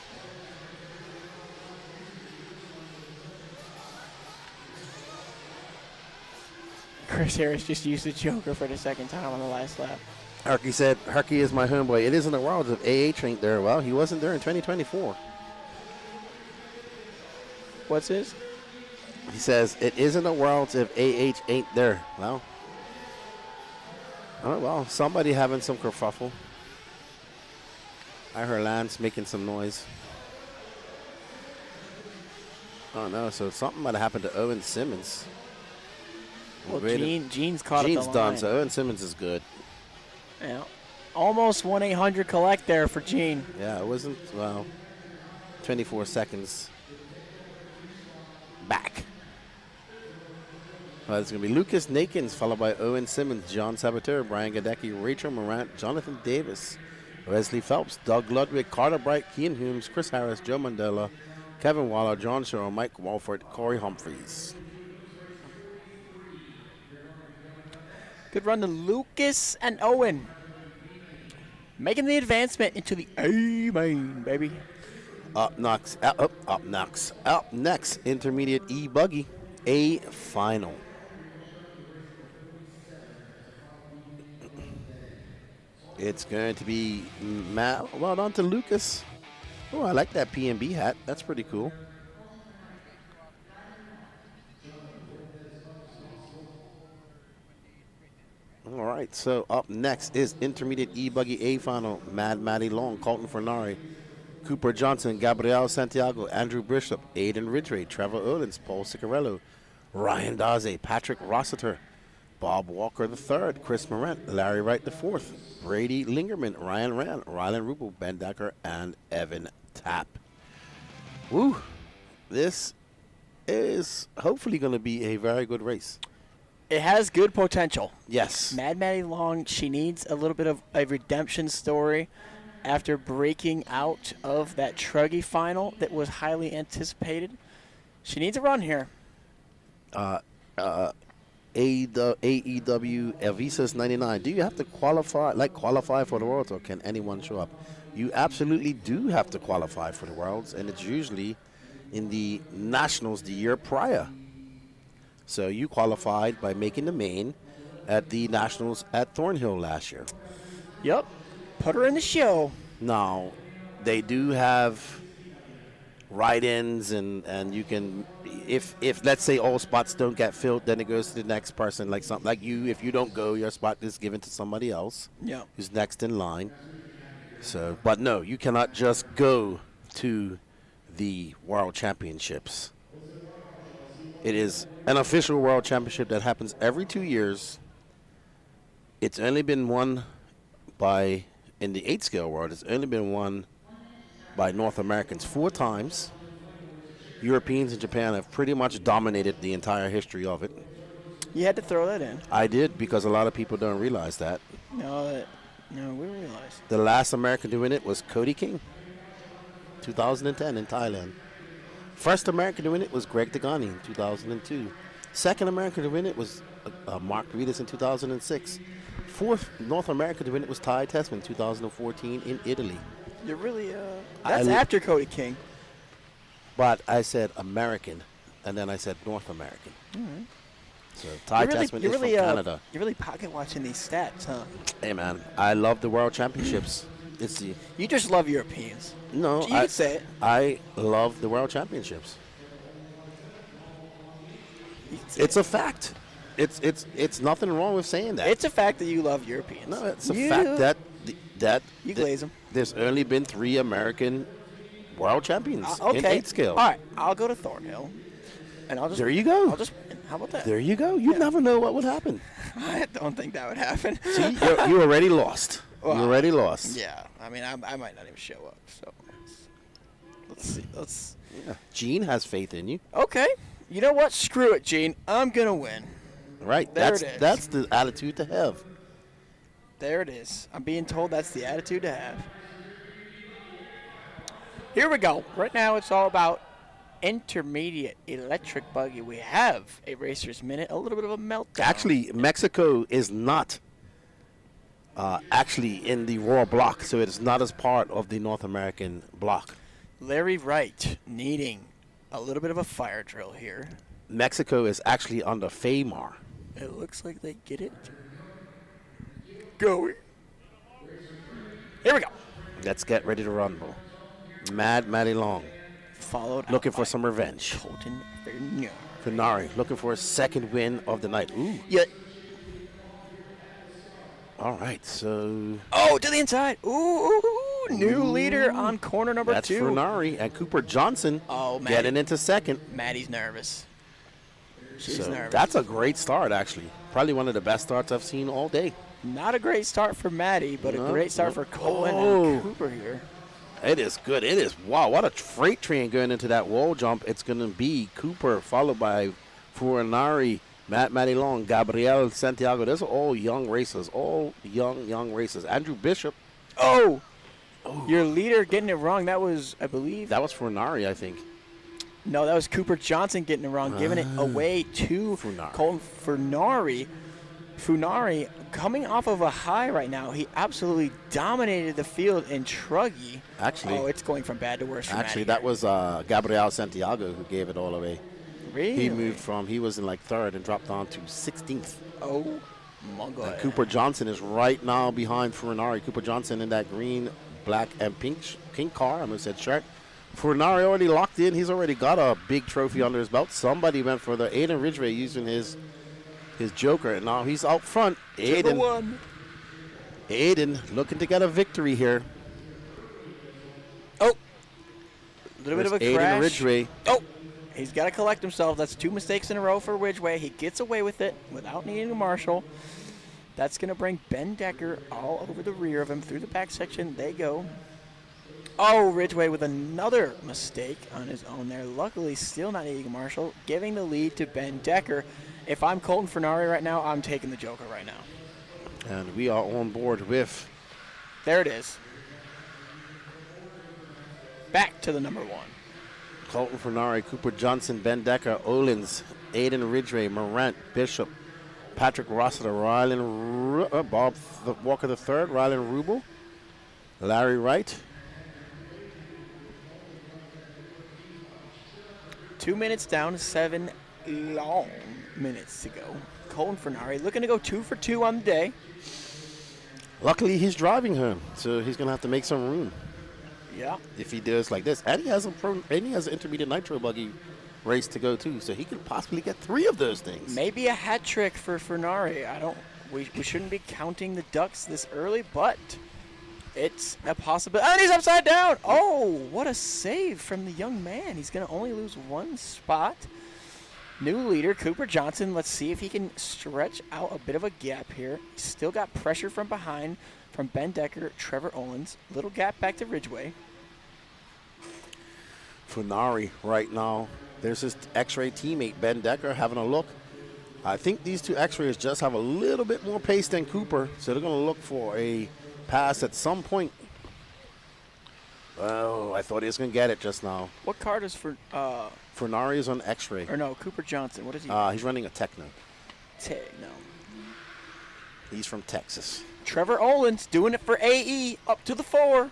Chris Harris just used the Joker for the second time on the last lap. Herky said, Herky is my homeboy. It isn't the world if AH ain't there. Well, he wasn't there in 2024. What's his? He says, it isn't a world if AH ain't there. Well, all right, well, somebody having some kerfuffle. I heard Lance making some noise. Oh, no, so something might have happened to Owen Simmons. Well, Gene's caught Gene's up the done, line. so Owen Simmons is good. Yeah. Almost 1-800 there for Gene. Yeah, it wasn't, well, 24 seconds back. Well, it's going to be Lucas Nakins, followed by Owen Simmons, John Sabater, Brian Gadecki, Rachel Morant, Jonathan Davis, Wesley Phelps, Doug Ludwig, Carter Bright, Kean Humes, Chris Harris, Joe Mandela, Kevin Waller, John Sherrill, Mike Walford, Corey Humphreys. Good run to Lucas and Owen. Making the advancement into the A-main, baby. Up next, intermediate E-Buggy, A final. It's going to be Matt. Well done to Lucas. Oh, I like that PNB hat. That's pretty cool. All right, so up next is intermediate E-Buggy A final. Mad Matty Long, Colton Fernari, Cooper Johnson, Gabriel Santiago, Andrew Bishop, Aiden Ridgway, Trevor Owens, Paul Ciccarello, Ryan Daze, Patrick Rossiter, Bob Walker III, Chris Morant, Larry Wright IV, Brady Lingerman, Ryan Rand, Rylan Rubel, Ben Decker, and Evan Tapp. Woo! This is hopefully going to be a very good race. It has good potential. Yes. Mad Maddie Long, she needs a little bit of a redemption story after breaking out of that Truggy final that was highly anticipated. She needs a run here. AEW Avisa's 99. Do you have to qualify for the Worlds, or can anyone show up? You absolutely do have to qualify for the Worlds, and it's usually in the Nationals the year prior. So you qualified by making the main at the Nationals at Thornhill last year. Yep. Put her in the show. Now, they do have write-ins, and you can, if let's say all spots don't get filled, then it goes to the next person, like something like you. If you don't go, your spot is given to somebody else. Yeah. Who's next in line. So, but no, you cannot just go to the World Championships. It is an official World Championship that happens every 2 years. It's only been won by, in the 8-scale world, it's only been won by North Americans 4 times. Europeans and Japan have pretty much dominated the entire history of it. You had to throw that in. I did, because a lot of people don't realize that. No, we realize. The last American to win it was Cody King, 2010 in Thailand. First American to win it was Greg Degani in 2002. Second American to win it was Mark Reedus in 2006. Fourth North American to win it was Ty Tessman, 2014 in Italy. You're really, that's after Cody King. But I said American, and then I said North American. All right. So Ty Tessman is from Canada. You're really pocket watching these stats, huh? Hey, man, I love the World Championships. You just love Europeans. No, you can say it. I love the World Championships. It's a fact. It's nothing wrong with saying that. It's a fact that you love Europeans. No, it's a fact that you glaze them. There's only been 3 American World Champions in 8 scale. All right, I'll go to Thornhill, and I'll just. There you go. I'll just. How about that? There you go. You never know what would happen. I don't think that would happen. See, you already lost. Well, you already lost. Yeah, I mean, I might not even show up. So let's see. Yeah. Gene has faith in you. Okay. You know what? Screw it, Gene. I'm gonna win. Right. There it is. That's the attitude to have. There it is. I'm being told that's the attitude to have. Here we go. Right now, it's all about intermediate electric buggy. We have a Racer's Minute, a little bit of a meltdown. Actually, Mexico is not actually in the Royal Block, so it is not as part of the North American block. Larry Wright needing a little bit of a fire drill here. Mexico is actually under FAMAR. It looks like they get it going. Here we go. Let's get ready to rumble. Maddie Long. Followed looking out for by some revenge. Colton Fernari. Fernari looking for a second win of the night. Ooh. Yeah. All right, so. Oh, to the inside. Ooh, new leader on corner number That's 2. Fernari and Cooper Johnson getting into second. Maddie's nervous. She's So nervous. that's a great start, actually. Probably one of the best starts I've seen all day. Not a great start for Maddie, but a great start for Colton and Cooper here. It is good. It is. Wow, what a freight train going into that wall jump. It's going to be Cooper, followed by Fernari, Matty Long, Gabriel Santiago. Those are all young racers. All young racers. Andrew Bishop. Oh! Your leader getting it wrong. That was, I believe. That was Fernari, I think. No, that was Cooper Johnson getting it wrong, giving it away to Colton Fernari. Funari coming off of a high right now. He absolutely dominated the field in Truggy. Actually. Oh, it's going from bad to worse for Actually, Maddie that was Gabriel Santiago who gave it all away. Really? He moved he was in like third and dropped down to 16th. Oh, Mongo. And Cooper Johnson is right now behind Fernari. Cooper Johnson in that green, black, and pink car. I almost said shirt. Fernari already locked in. He's already got a big trophy under his belt. Somebody went for the Aiden Ridgway using his Joker, and now he's out front. Aiden looking to get a victory here. Oh, a little bit of a Aiden crash. Ridgway. Oh, he's got to collect himself. That's 2 mistakes in a row for Ridgway. He gets away with it without needing a marshal. That's going to bring Ben Decker all over the rear of him through the back section. They go. Oh, Ridgway with another mistake on his own there. Luckily, still not needing a marshal, giving the lead to Ben Decker. If I'm Colton Fernari right now, I'm taking the Joker right now. And we are on board with. There it is. Back to the number 1. Colton Fernari, Cooper Johnson, Ben Decker, Olins, Aiden Ridgway, Morant, Bishop, Patrick Rossiter, Rylan, Bob Walker III, Rylan Rubel, Larry Wright. 2 minutes down, 7 long minutes to go. Colton Fernari looking to go 2 for 2 on the day. Luckily, he's driving her, so he's going to have to make some room. Yeah. If he does like this. And he has an intermediate Nitro Buggy race to go too, so he could possibly get 3 of those things. Maybe a hat trick for Fernari. We shouldn't be counting the ducks this early, but it's a possibility. And he's upside down. Oh, what a save from the young man. He's going to only lose 1 spot. New leader, Cooper Johnson. Let's see if he can stretch out a bit of a gap here. He's still got pressure from behind from Ben Decker, Trevor Owens. Little gap back to Ridgway. Fernari right now. There's his X-Ray teammate, Ben Decker, having a look. I think these 2 X-Rays just have a little bit more pace than Cooper, so they're going to look for a pass at some point. Oh, I thought he was going to get it just now. What car does Fernari is on X-Ray. Or no, Cooper Johnson. What is he? He's running a Techno. No. He's from Texas. Trevor Owens doing it for AE up to the 4.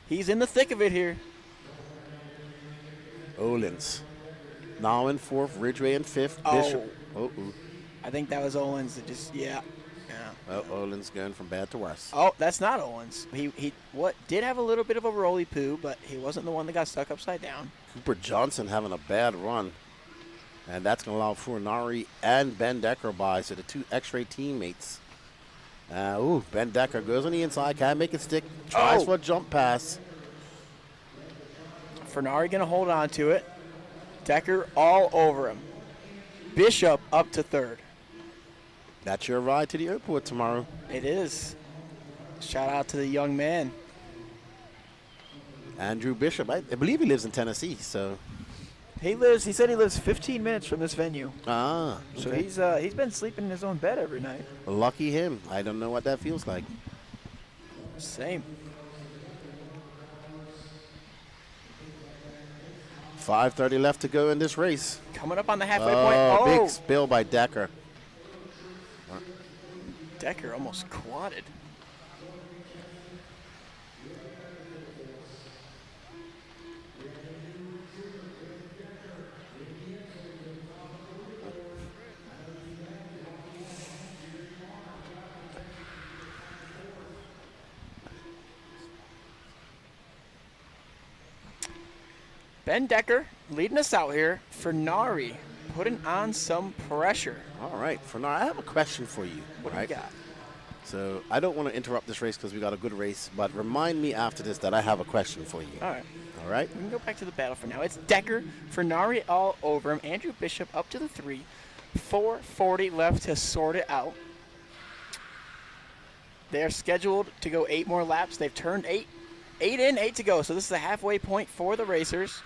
He's in the thick of it here. Olins. Now in 4th, Ridgway in 5th. Bishop. I think that was Owens that just, yeah. Oh, Olins going from bad to worse. Oh, that's not Owens. He did have a little bit of a roly poo, but he wasn't the one that got stuck upside down. Cooper Johnson having a bad run. And that's going to allow Fernari and Ben Decker by, so the 2 X-Ray teammates. Ben Decker goes on the inside, can't make it stick, tries for a jump pass. Fernari going to hold on to it. Decker all over him. Bishop up to 3rd. That's your ride to the airport tomorrow. It is. Shout out to the young man. Andrew Bishop. I believe he lives in Tennessee, so. He said he lives 15 minutes from this venue. Okay. So he's been sleeping in his own bed every night. Lucky him. I don't know what that feels like. Same. 5:30 left to go in this race. Coming up on the halfway point. Big spill by Decker. Decker almost quadded. Ben Decker leading us out here. Fernari putting on some pressure. All right, Fernari, I have a question for you. What do you got? So I don't want to interrupt this race because we got a good race, but remind me after this that I have a question for you. All right. All right? We can go back to the battle for now. It's Decker, Fernari all over him. Andrew Bishop up to the 3. 4:40 left to sort it out. They're scheduled to go 8 more laps. They've turned 8 in, 8 to go. So this is the halfway point for the racers.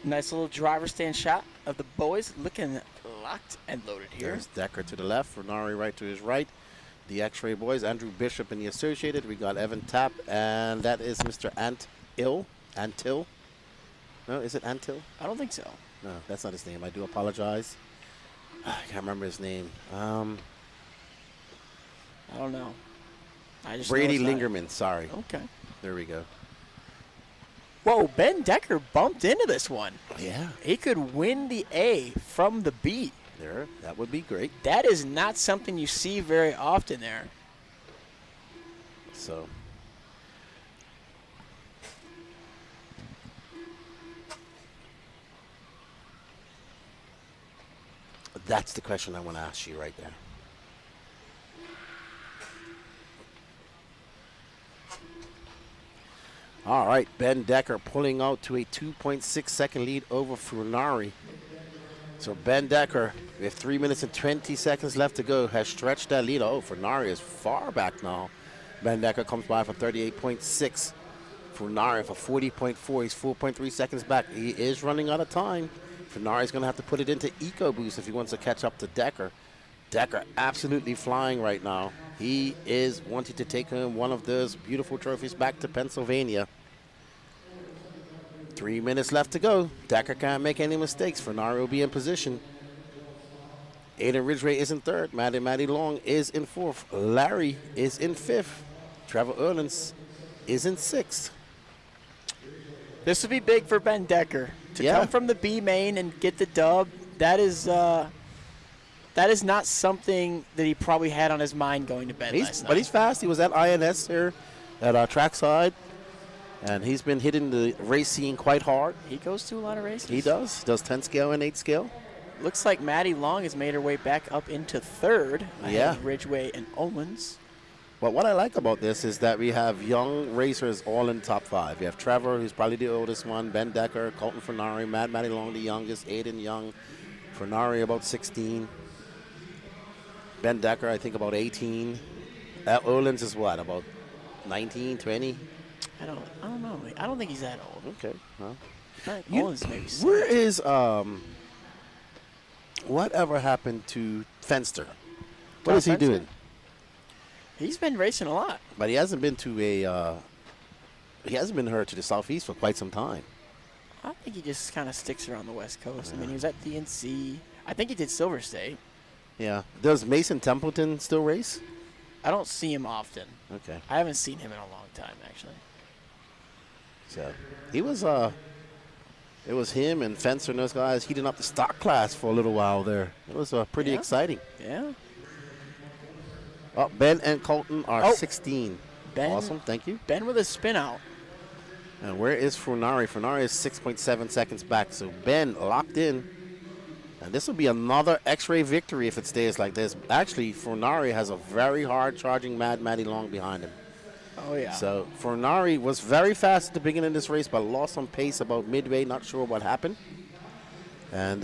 Nice little driver stand shot of the boys looking locked and loaded here. There's Decker to the left, Fernari right to his right. The X-Ray boys, Andrew Bishop and the Associated. We got Evan Tapp, and that is Mr. Antil. No, is it Antil? I don't think so. No, that's not his name. I do apologize. I can't remember his name. I don't know. I just Brady know it's not- Lingerman, sorry. Okay. There we go. Whoa, Ben Decker bumped into this one. Yeah. He could win the A from the B. There, that would be great. That is not something you see very often there. So. That's the question I want to ask you right there. All right, Ben Decker pulling out to a 2.6 second lead over Furnari. So Ben Decker, with 3 minutes and 20 seconds left to go, has stretched that lead. Oh, Furnari is far back now. Ben Decker comes by for 38.6. Furnari for 40.4. He's 4.3 seconds back. He is running out of time. Furnari's going to have to put it into EcoBoost if he wants to catch up to Decker. Decker absolutely flying right now. He is wanting to take home one of those beautiful trophies back to Pennsylvania. 3 minutes left to go. Decker can't make any mistakes. Fernari will be in position. Aiden Ridgway is in third. Matty Long is in fourth. Larry is in fifth. Trevor Erlins is in sixth. This would be big for Ben Decker to come from the B main and get the dub. That is not something that he probably had on his mind going to bed last night. But he's fast. He was at INS here at our trackside, and he's been hitting the race scene quite hard. He goes through a lot of races. He does. Does 10 scale and 8 scale. Looks like Maddie Long has made her way back up into third. Yeah. Ahead of Ridgway and Owens. But what I like about this is that we have young racers all in top 5. You have Trevor, who's probably the oldest one, Ben Decker, Colton Fernari, Matty Long, the youngest, Aiden Young, Fernari about 16, Ben Decker, I think about 18. Olins is what, about 19, 20? I don't know. I don't think he's that old. Okay. Well, Owens maybe. where is whatever happened to Fenster? What is he doing? He's been racing a lot. But he hasn't been to he hasn't been heard to the southeast for quite some time. I think he just kind of sticks around the West Coast. I mean, he was at DNC. I think he did Silver State. Yeah. Does Mason Templeton still race? I don't see him often. Okay. I haven't seen him in a long time, actually. So he was it was him and Fencer and those guys heating up the stock class for a little while there. It was pretty exciting. Yeah. Oh, Ben and Colton are 16. Ben, awesome, thank you. Ben with a spin out. And where is Furnari? Furnari is 6.7 seconds back. So Ben locked in. And this will be another X-ray victory if it stays like this. Actually, Furnari has a very hard charging Matty Long behind him. Oh, yeah. So Furnari was very fast at the beginning of this race, but lost some pace about midway. Not sure what happened. And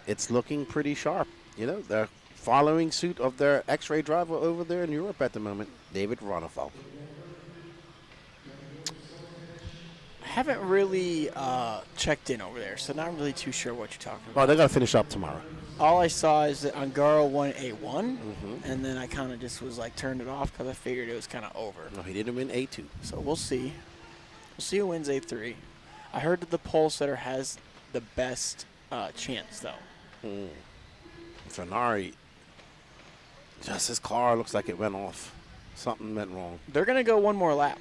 it's looking pretty sharp. You know, they're following suit of their X-ray driver over there in Europe at the moment, David Ronefalk. I haven't really checked in over there, so not really too sure what you're talking about. Oh, they're going to finish up tomorrow. All I saw is that Angaro won A1, and then I kind of just was like turned it off because I figured it was kind of over. No, he didn't win A2. So we'll see. We'll see who wins A3. I heard that the pole setter has the best chance, though. Fernari, just his car looks like it went off. Something went wrong. They're going to go one more lap.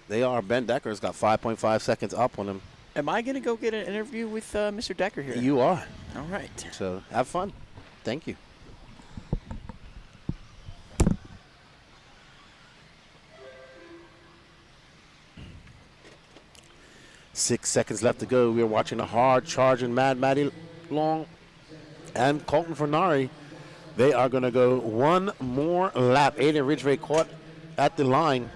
They are. Ben Decker's got 5.5 seconds up on him. Am I going to go get an interview with Mr. Decker here? You are. All right. So have fun. Thank you. 6 seconds left to go. We're watching a hard charging Mad Matty Long and Colton Fernari. They are going to go one more lap. Aiden Ridgway caught at the line.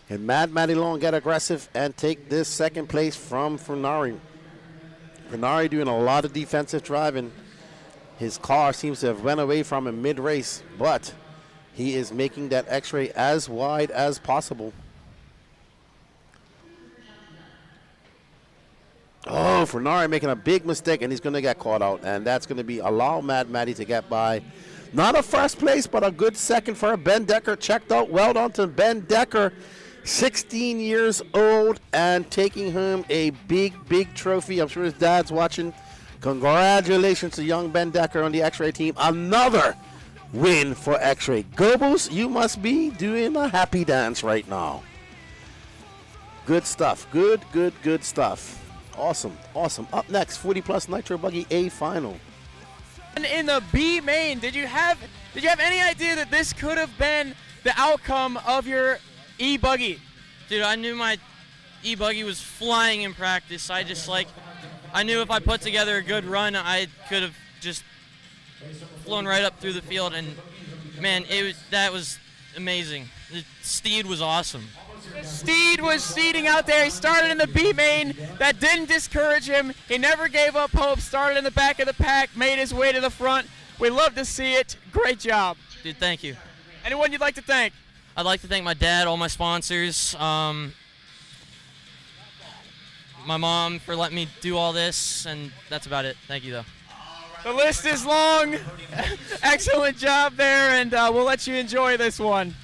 And Mad Matty Long get aggressive and take this second place from Fernari. Fernari doing a lot of defensive driving. His car seems to have run away from him mid-race, but he is making that X-ray as wide as possible. Oh, Fernari making a big mistake, and he's going to get caught out, and that's going to be allow Mad Matty to get by. Not a first place, but a good second for Ben Decker. Checked out. Well done to Ben Decker, 16 years old, and taking home a big, big trophy. I'm sure his dad's watching. Congratulations to young Ben Decker on the X-ray team. Another win for X-ray. Goebbels, you must be doing a happy dance right now. Good stuff. Good stuff. Awesome. Up next, 40+ Nitro Buggy A final. And in the B main, did you have any idea that this could have been the outcome of your E-Buggy? Dude, I knew my E-Buggy was flying in practice. I knew if I put together a good run, I could have just flown right up through the field, and man, that was amazing. The Steed was awesome. Steed was seeding out there. He started in the B main. That didn't discourage him. He never gave up hope. Started in the back of the pack, made his way to the front. We love to see it. Great job. Dude, thank you. Anyone you'd like to thank? I'd like to thank my dad, all my sponsors, my mom for letting me do all this, and that's about it. Thank you, though. The list is long. Excellent job there, and we'll let you enjoy this one.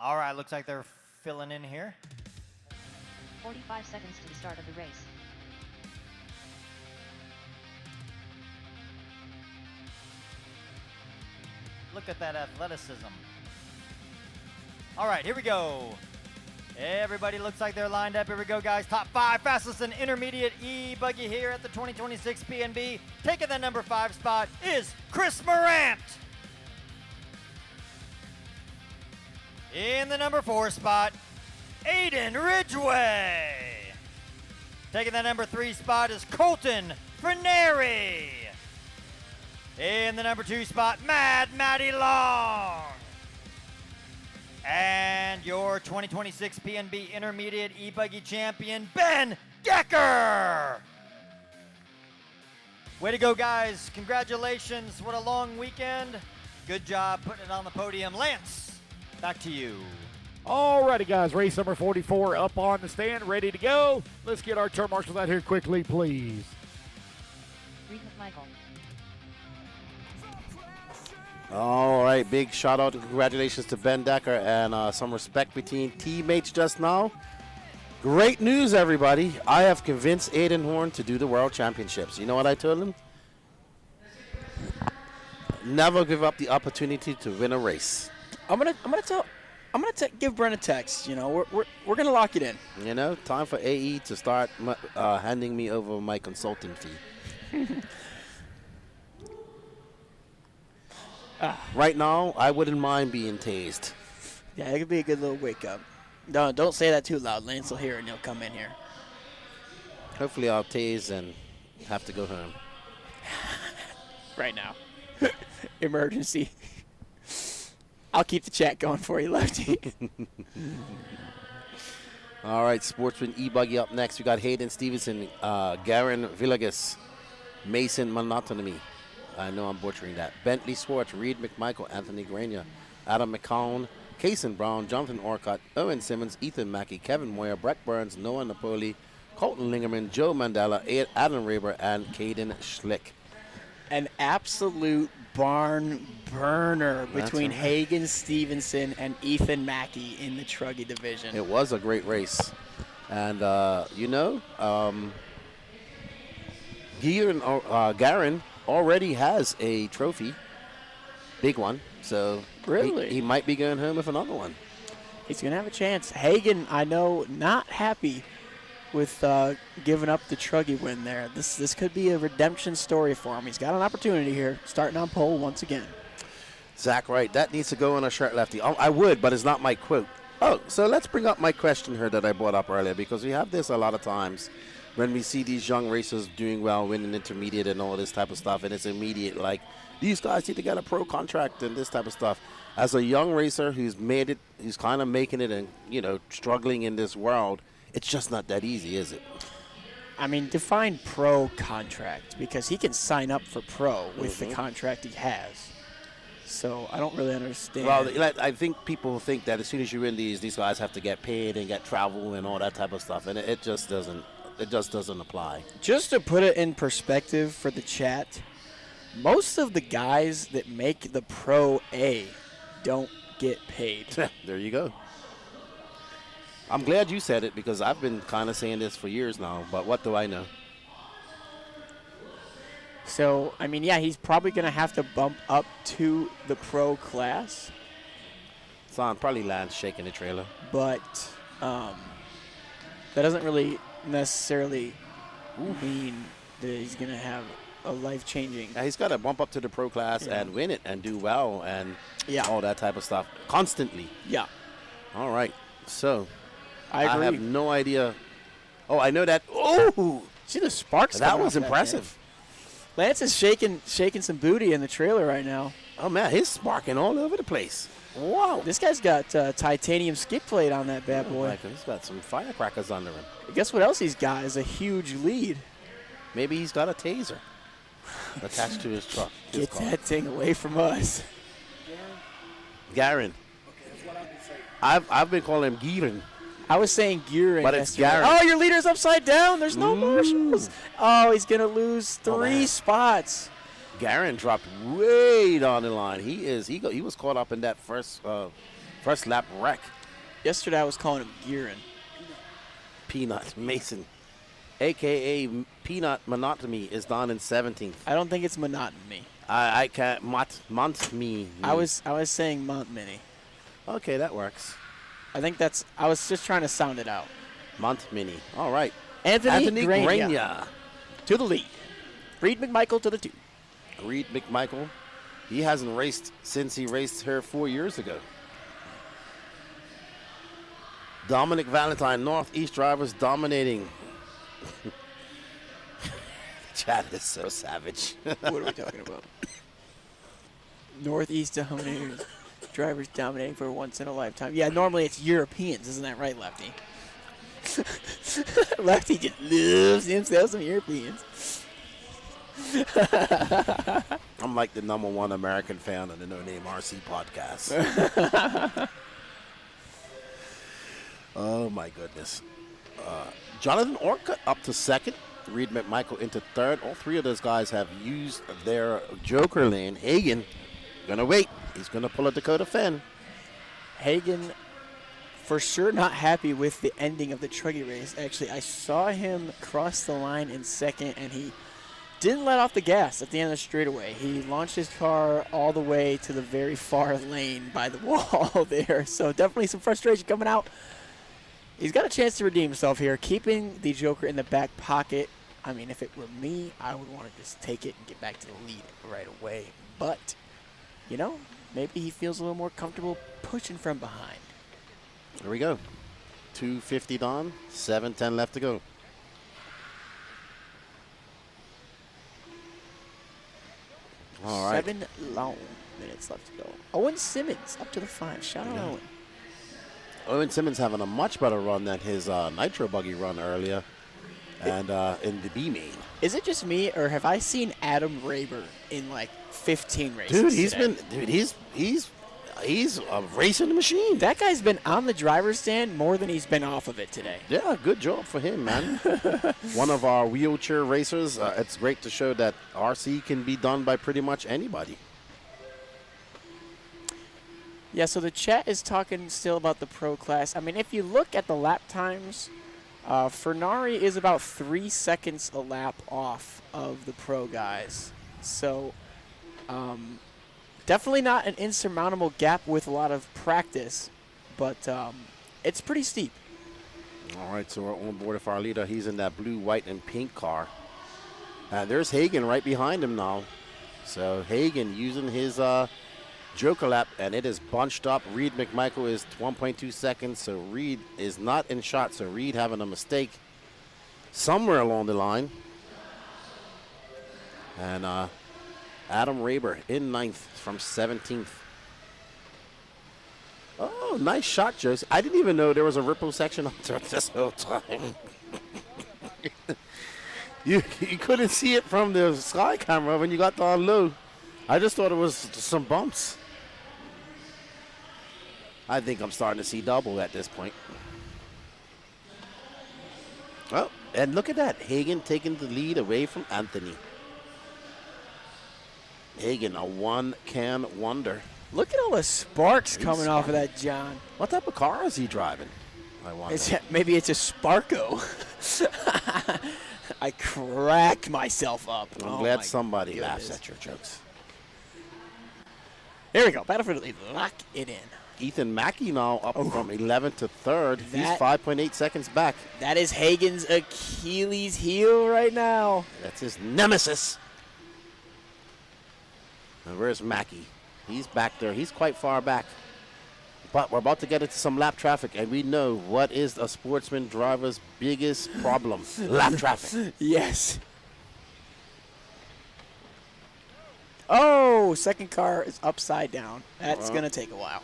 All right, looks like they're filling in here. 45 seconds to the start of the race. Look at that athleticism. All right, here we go. Everybody looks like they're lined up. Here we go, guys. Top 5 fastest and intermediate E-Buggy here at the 2026 PNB. Taking the number 5 spot is Chris Morant. In the number 4 spot, Aiden Ridgway. Taking the number 3 spot is Colton Fernari. In the number 2 spot, Mad Matty Long. And your 2026 PNB Intermediate E-Buggy Champion, Ben Decker. Way to go, guys. Congratulations. What a long weekend. Good job putting it on the podium. Lance, back to you. Alrighty, guys. Race number 44 up on the stand, ready to go. Let's get our turn marshals out here quickly, please. Reed McMichael. All right, big shout out and congratulations to Ben Decker, and some respect between teammates just now. Great news, everybody. I have convinced Aiden Horn to do the World Championships. You know what I told him? Never give up the opportunity to win a race. I'm gonna give Brent a text. You know, we're gonna lock it in. You know, time for AE to start handing me over my consulting fee. Right now, I wouldn't mind being tased. Yeah, it could be a good little wake up. No, don't say that too loud. Lance will hear it and he'll come in here. Hopefully I'll tase and have to go home. Right now. Emergency. I'll keep the chat going for you, Lefty. All right, Sportsman E-Buggy up next. We got Hayden Stevenson, Garen Villegas, Mason Monotony. I know I'm butchering that. Bentley Swartz, Reed McMichael, Anthony Grania, Adam McCown, Kason Brown, Jonathan Orcutt, Owen Simmons, Ethan Mackey, Kevin Moyer, Brett Burns, Noah Napoli, Colton Lingerman, Joe Mandela, Adam Raber, and Caden Schlick. An absolute barn burner between right. Hagen Stevenson and Ethan Mackey in the Truggy division. It was a great race. And, Garin already has a trophy, big one. So really, he might be going home with another one. He's going to have a chance. Hagen, I know, not happy with giving up the Truggy win there. This could be a redemption story for him. He's got an opportunity here, starting on pole once again. Zach Wright, that needs to go on a shirt, Lefty. Oh, I would, but it's not my quote. Oh, so let's bring up my question here that I brought up earlier, because we have this a lot of times when we see these young racers doing well, winning intermediate and all this type of stuff, and it's immediate, like, these guys need to get a pro contract and this type of stuff. As a young racer who's made it, who's kind of making it and, struggling in this world, it's just not that easy, is it? I mean, define pro contract, because he can sign up for pro with the contract he has. So I don't really understand. Well, I think people think that as soon as you win these guys have to get paid and get travel and all that type of stuff, and it just doesn't. It just doesn't apply. Just to put it in perspective for the chat, most of the guys that make the Pro A don't get paid. There you go. I'm glad you said it, because I've been kind of saying this for years now, but what do I know? So, I mean, yeah, he's probably going to have to bump up to the pro class. Son, probably Lance shaking the trailer. But that doesn't really necessarily mean that he's going to have a life-changing. Yeah, he's got to bump up to the pro class and win it and do well and all that type of stuff constantly. Yeah. All right. So, I agree. have no idea. Oh, I know that. Oh! See the sparks. That was impressive. Lance is shaking some booty in the trailer right now. Oh, man, he's sparking all over the place. Wow. This guy's got titanium skip plate on that bad boy. He's got some firecrackers under him. Guess what else he's got is a huge lead. Maybe he's got a taser attached to his truck. Get that thing away from us. Garin. I've been calling him Girin. I was saying Girin. But it's Garin. Oh, your leader's upside down. There's no marshals. Oh, he's going to lose 3 spots. Garin dropped way down the line. He was caught up in that first lap wreck. Yesterday I was calling him Girin. Peanut Mason, a.k.a. Peanut Monotony, is down in 17th. I don't think it's monotony. I can't. Montme. I was saying Montmini. Okay, that works. I think that's. I was just trying to sound it out. Montmini. All right. Anthony Grania to the lead. Reed McMichael to the 2. Reed McMichael. He hasn't raced since he raced here 4 years ago. Dominic Valentine, Northeast drivers dominating. Chat is so savage. What are we talking about? Northeast dominators. Drivers dominating for once in a lifetime. Yeah, normally it's Europeans. Isn't that right, Lefty? Lefty just loves himself some Europeans. I'm like the #1 American fan of the No Name RC podcast. Oh, my goodness. Jonathan Orcutt up to 2nd. Reed McMichael into 3rd. All 3 of those guys have used their Joker lane. Hagen going to wait. He's going to pull a Dakota Fenn. Hagen, for sure, not happy with the ending of the Truggy race. Actually, I saw him cross the line in 2nd, and he didn't let off the gas at the end of the straightaway. He launched his car all the way to the very far lane by the wall there. So definitely some frustration coming out. He's got a chance to redeem himself here, keeping the Joker in the back pocket. I mean, if it were me, I would want to just take it and get back to the lead right away. But, maybe he feels a little more comfortable pushing from behind. There we go. 2:50 on, 7:10 left to go. All right. 7 long minutes left to go. Owen Simmons up to the 5. Shout out Owen. Owen Simmons having a much better run than his Nitro Buggy run earlier, and in the B-main. Is it just me, or have I seen Adam Raber in like 15 races? He's a racing machine. That guy's been on the driver's stand more than he's been off of it today. Yeah, good job for him, man. One of our wheelchair racers. It's great to show that RC can be done by pretty much anybody. Yeah, so the chat is talking still about the pro class. I mean, if you look at the lap times, Fernari is about 3 seconds a lap off of the pro guys. So definitely not an insurmountable gap with a lot of practice, but it's pretty steep. All right, so we're on board with our leader. He's in that blue, white, and pink car. There's Hagen right behind him now. So Hagen using his Joker lap, and it is bunched up. Reed McMichael is 1.2 seconds, so Reed is not in shot. So Reed having a mistake somewhere along the line. And Adam Raber in 9th from 17th. Oh, nice shot, Josie. I didn't even know there was a ripple section on this whole time. you couldn't see it from the sky camera when you got down low. I just thought it was some bumps. I think I'm starting to see double at this point. Oh, and look at that. Hagen taking the lead away from Anthony. Hagen, a one-can wonder. Look at all the sparks coming off of that, John. What type of car is he driving? I wonder. Maybe it's a Sparko. I cracked myself up. I'm glad somebody laughs at your jokes. There we go. Battlefield lead. Lock it in. Ethan Mackey now up from 11th to 3rd. He's 5.8 seconds back. That is Hagen's Achilles heel right now. That's his nemesis. And where's Mackey? He's back there. He's quite far back. But we're about to get into some lap traffic, and we know what is a Sportsman driver's biggest problem. Lap traffic. Yes. Oh, second car is upside down. That's going to take a while.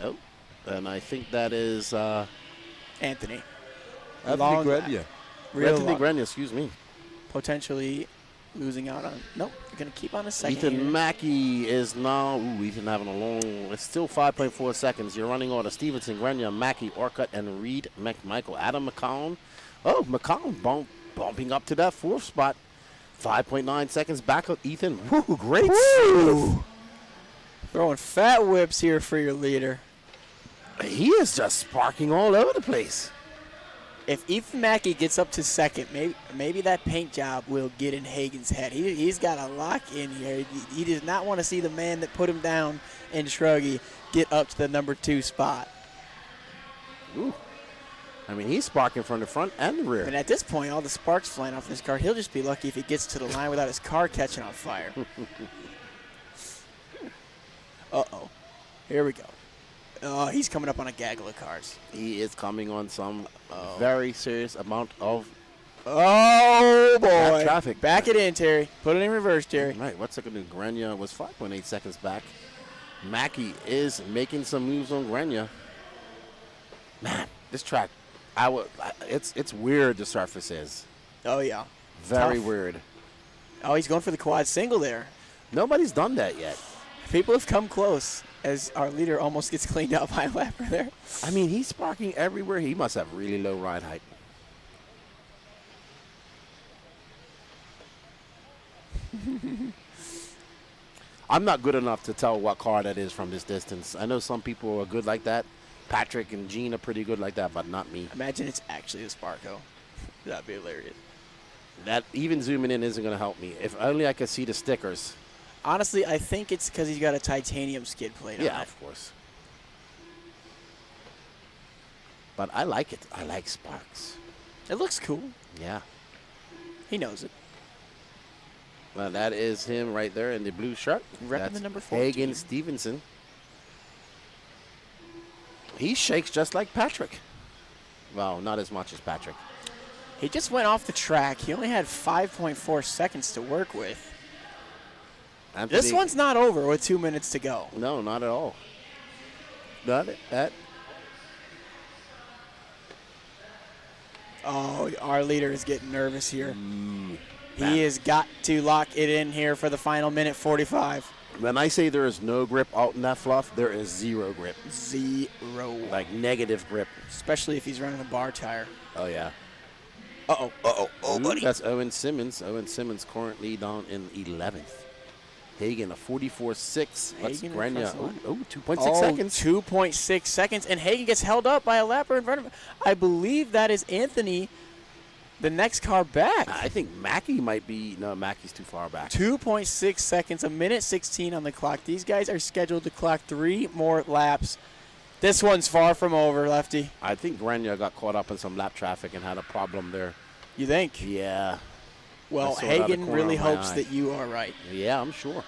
Oh, and I think that is Anthony. Anthony Grenier. Anthony Grenier, excuse me. Potentially losing out on. Nope, you're going to keep on a second. Ethan Mackey is now. Ooh, Ethan having a long. It's still 5.4 seconds. You're running order. Stevenson, Grenier, Mackey, Orcutt, and Reed McMichael. Adam McCown. Oh, McCown bumping up to that 4th spot. 5.9 seconds back of Ethan. Woo, great. Woo. Throwing fat whips here for your leader. He is just sparking all over the place. If Ethan Mackey gets up to 2nd, maybe that paint job will get in Hagen's head. He's got a lock in here. He does not want to see the man that put him down in Shruggy get up to the number 2 spot. Ooh. I mean, he's sparking from the front and the rear. And at this point, all the sparks flying off this car, he'll just be lucky if he gets to the line without his car catching on fire. Uh-oh. Here we go. He's coming up on a gaggle of cars. He is coming on some very serious amount of boy. traffic. Back it in, Terry. Put it in reverse, Terry. Right, what's it going to do? Grenier was 5.8 seconds back. Mackey is making some moves on Grenier. Man, this track, it's weird, the surface is. Oh, yeah. Very Tough. weird. Oh, he's going for the quad single there. Nobody's done that yet. People have come close as our leader almost gets cleaned out by a lapper there. I mean, he's sparking everywhere. He must have really low ride height. I'm not good enough to tell what car that is from this distance. I know some people are good like that. Patrick and Gene are pretty good like that, but not me. Imagine it's actually a Sparko. That'd be hilarious. That even zooming in isn't going to help me. If only I could see the stickers. Honestly, I think it's because he's got a titanium skid plate on it. Yeah, of course. But I like it. I like sparks. It looks cool. Yeah. He knows it. Well, that is him right there in the blue shirt. Repping the number 14. Hagen Stevenson. He shakes just like Patrick. Well, not as much as Patrick. He just went off the track. He only had 5.4 seconds to work with. Anthony, this one's not over with 2 minutes to go. No, not at all. Not that. Oh, our leader is getting nervous here. He has got to lock it in here for the final minute 45. When I say there is no grip out in that fluff, there is zero grip. Zero. Like negative grip. Especially if he's running a bar tire. Oh, yeah. Uh-oh. Oh, buddy. That's Owen Simmons. Owen Simmons currently down in 11th. Hagen, a 44.6. That's Grenier. 2.6 seconds. 2.6 seconds. And Hagen gets held up by a lapper in front of him. I believe that is Anthony, the next car back. I think Mackey might be. No, Mackey's too far back. 2.6 seconds, a minute 16 on the clock. These guys are scheduled to clock 3 more laps. This one's far from over, Lefty. I think Grenier got caught up in some lap traffic and had a problem there. You think? Yeah. Well, Hagen really hopes that you are right. Yeah, I'm sure.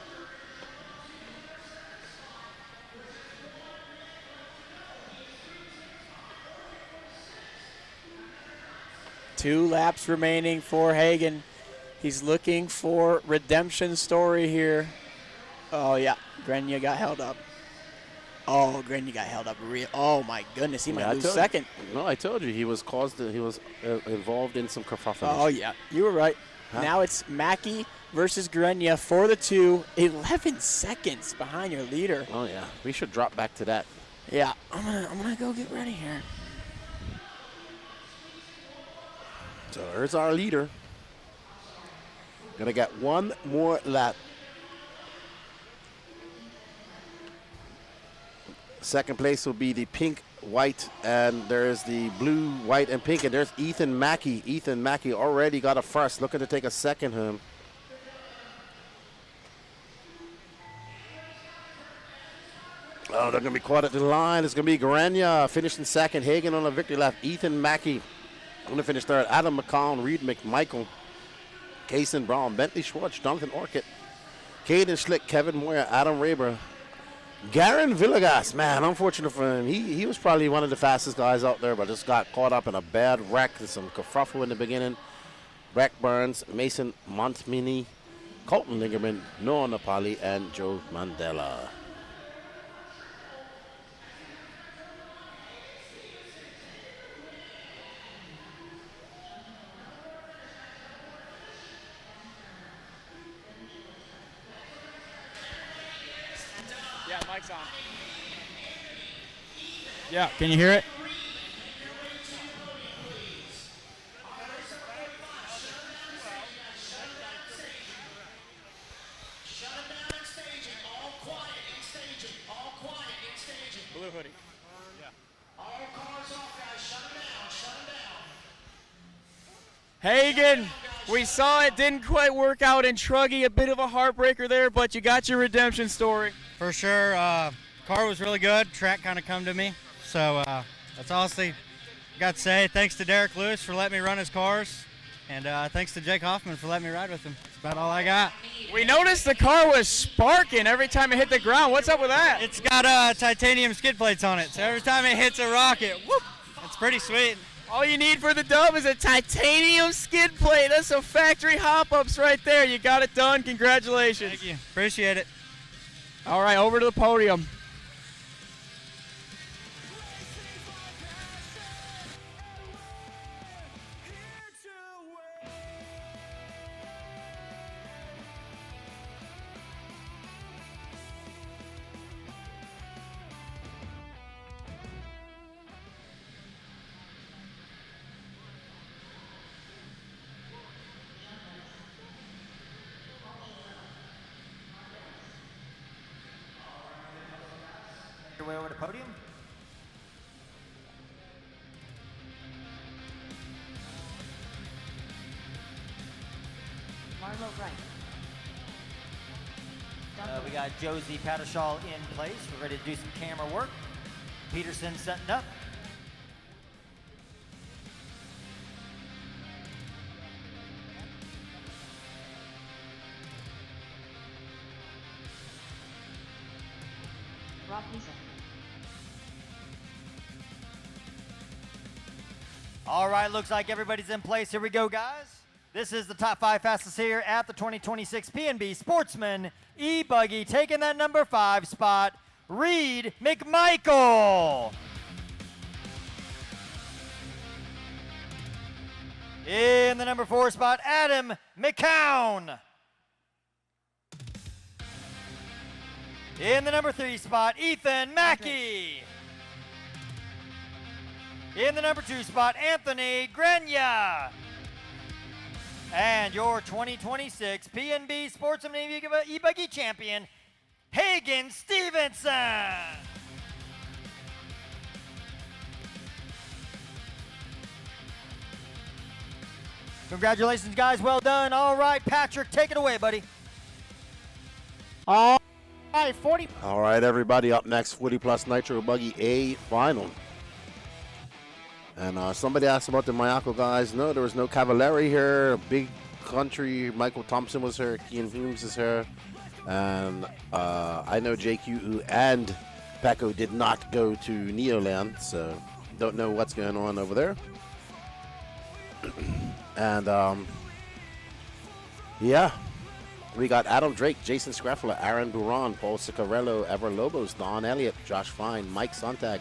Two laps remaining for Hagen. He's looking for redemption story here. Oh, yeah. Grenier got held up. Oh, Grenier got held up. Oh, my goodness. He might lose second. No, I told you he was involved in some kerfuffle. Oh, yeah. You were right. Huh? Now it's Mackey versus Grenier for the 2. 11 seconds behind your leader. Oh, yeah. We should drop back to that. Yeah. I'm gonna go get ready here. So there's our leader. Gonna get one more lap. Second place will be the pink, white, and there's the blue, white, and pink. And there's Ethan Mackey. Ethan Mackey already got a first, looking to take a second home. Oh, they're going to be caught at the line. It's going to be Grenier finishing second. Hagen on a victory lap. Ethan Mackey going to finish third. Adam McCown, Reed McMichael, Kason Brown, Bentley Schwartz, Duncan Orchid, Caden Schlick, Kevin Moyer, Adam Raber, Garen Villegas. Man, unfortunate for him. He was probably one of the fastest guys out there, but just got caught up in a bad wreck and some kerfuffle in the beginning. Breck Burns, Mason Montmini, Colton Lingerman, Noah Napali, and Joe Mandela. Yeah, mic's on. Yeah, can you hear it? Blue hoodie. Hagen, we saw it didn't quite work out in Truggy, a bit of a heartbreaker there, but you got your redemption story. For sure. Car was really good. Track kind of come to me. So that's honestly got to say. Thanks to Derek Lewis for letting me run his cars. And thanks to Jake Hoffman for letting me ride with him. That's about all I got. We noticed the car was sparking every time it hit the ground. What's up with that? It's got titanium skid plates on it. So every time it hits a rocket, whoop, it's pretty sweet. All you need for the dub is a titanium skid plate. That's some factory hop-ups right there. You got it done. Congratulations. Thank you. Appreciate it. All right, over to the podium. Your way over to Podium. Marlo Wright. We got Josie Pattershall in place. We're ready to do some camera work. Peterson setting up. Rob Lisa. All right, looks like everybody's in place. Here we go, guys. This is the top 5 fastest here at the 2026 P&B Sportsman E-Buggy. Taking that number 5 spot, Reed McMichael. In the number 4 spot, Adam McCown. In the number 3 spot, Ethan Mackey. In the number 2 spot, Anthony Grenia. And your 2026 PNB Sportsman e-buggy champion, Hagen Stevenson. Congratulations, guys. Well done. All right, Patrick, take it away, buddy. All right, 40. All right, everybody. Up next, 40 Plus Nitro Buggy A final. And somebody asked about the Mayako guys. No, there was no Cavallari here. Big Country, Michael Thompson was here. Kean Humes is here. And I know JQ and PYSCHO did not go to Neoland, so don't know what's going on over there. And yeah, we got Adam Drake, Jason Scraffler, Aaron Duran, Paul Ciccarello, Ever Lobos, Don Elliott, Josh Fine, Mike Sontag,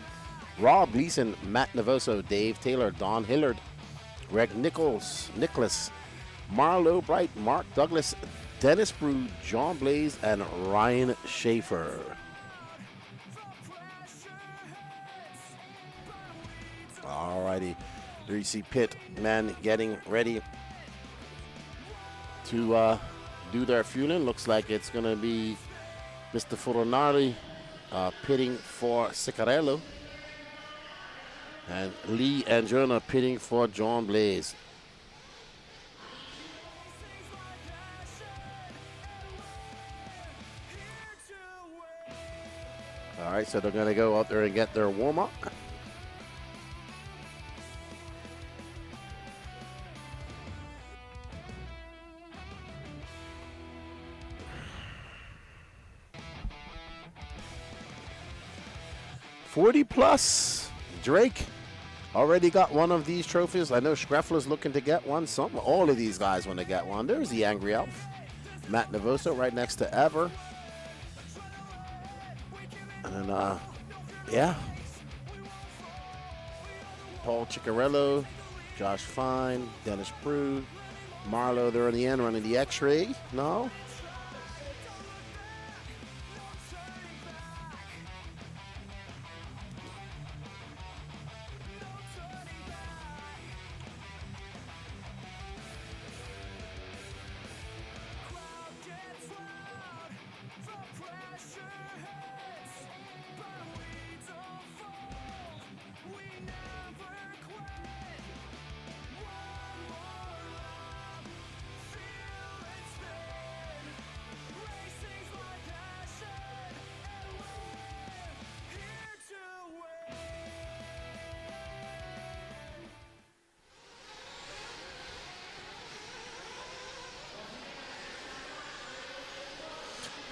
Rob Gleason, Matt Navoso, Dave Taylor, Don Hillard, Greg Nicholas, Marlo Bright, Mark Douglas, Dennis Brew, John Blaze, and Ryan Schaefer. All righty. There you see Pit men getting ready to do their fueling. Looks like it's going to be Mr. Furonari pitting for Ciccarello. And Lee and Jonah pitting for John Blaze. All right, so they're going to go out there and get their warm-up. $40 plus. Drake already got one of these trophies. I know Scraffler's looking to get one. All of these guys want to get one. There's the Angry Elf. Matt Navoso right next to Ever. And yeah. Paul Ciccarello, Josh Fine, Dennis Brew, Marlo, they're in the end running the X-Ray. No?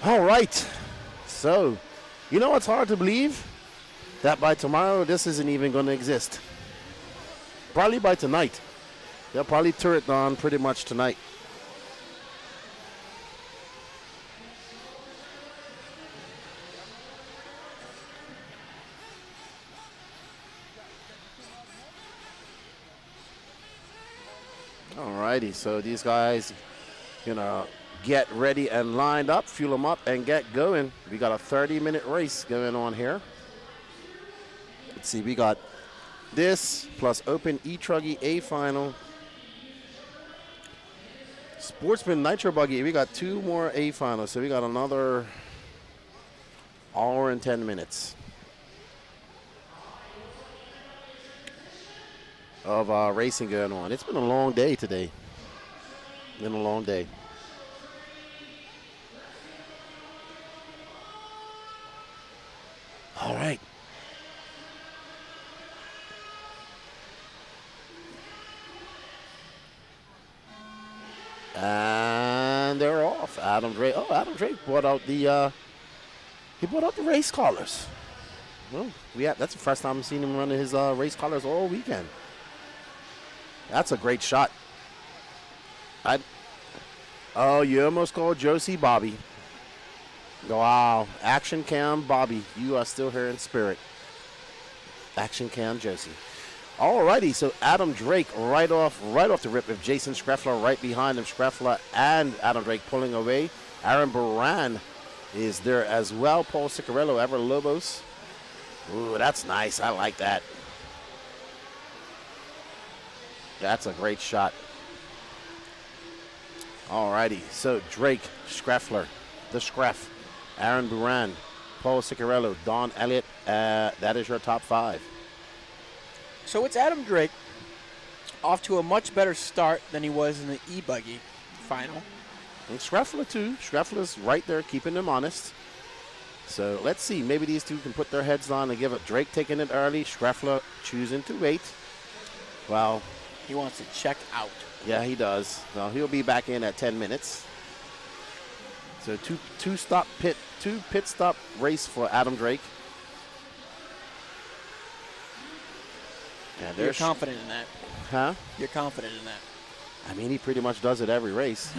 All right. So, you know what's hard to believe? That by tomorrow, this isn't even going to exist. Probably by tonight. They'll probably tour it on pretty much tonight. All righty. So these guys, get ready and lined up, fuel them up, and get going. We got a 30-minute race going on here. Let's see, we got this plus Open E-Truggy A final. Sportsman Nitro Buggy, we got 2 more A finals, so we got another hour and 10 minutes of racing going on. It's been a long day today. Been a long day. All right. And they're off. Adam Drake. Oh, Adam Drake brought out the race collars. Well, that's the first time I've seen him running his race collars all weekend. That's a great shot. You almost called Josie Bobby. Wow. Action Cam Bobby, you are still here in spirit. Action Cam Josie. Alrighty, so Adam Drake right off the rip with Jason Schreffler right behind him. Schreffler and Adam Drake pulling away. Aaron Baran is there as well. Paul Ciccarello, Ever Lobos. Ooh, that's nice. I like that. That's a great shot. Alrighty, so Drake, Schreffler, the Screff, Aaron Baran, Paul Ciccarello, Don Elliott. That is your top 5. So it's Adam Drake off to a much better start than he was in the E-Buggy final. And Schreffler too. Schreffler's right there keeping them honest. So let's see. Maybe these two can put their heads on and give it. Drake taking it early. Schreffler choosing to wait. Well, he wants to check out. Yeah, he does. Well, he'll be back in at 10 minutes. So two pit stop race for Adam Drake. Yeah, You're confident in that. Huh? You're confident in that. I mean, he pretty much does it every race.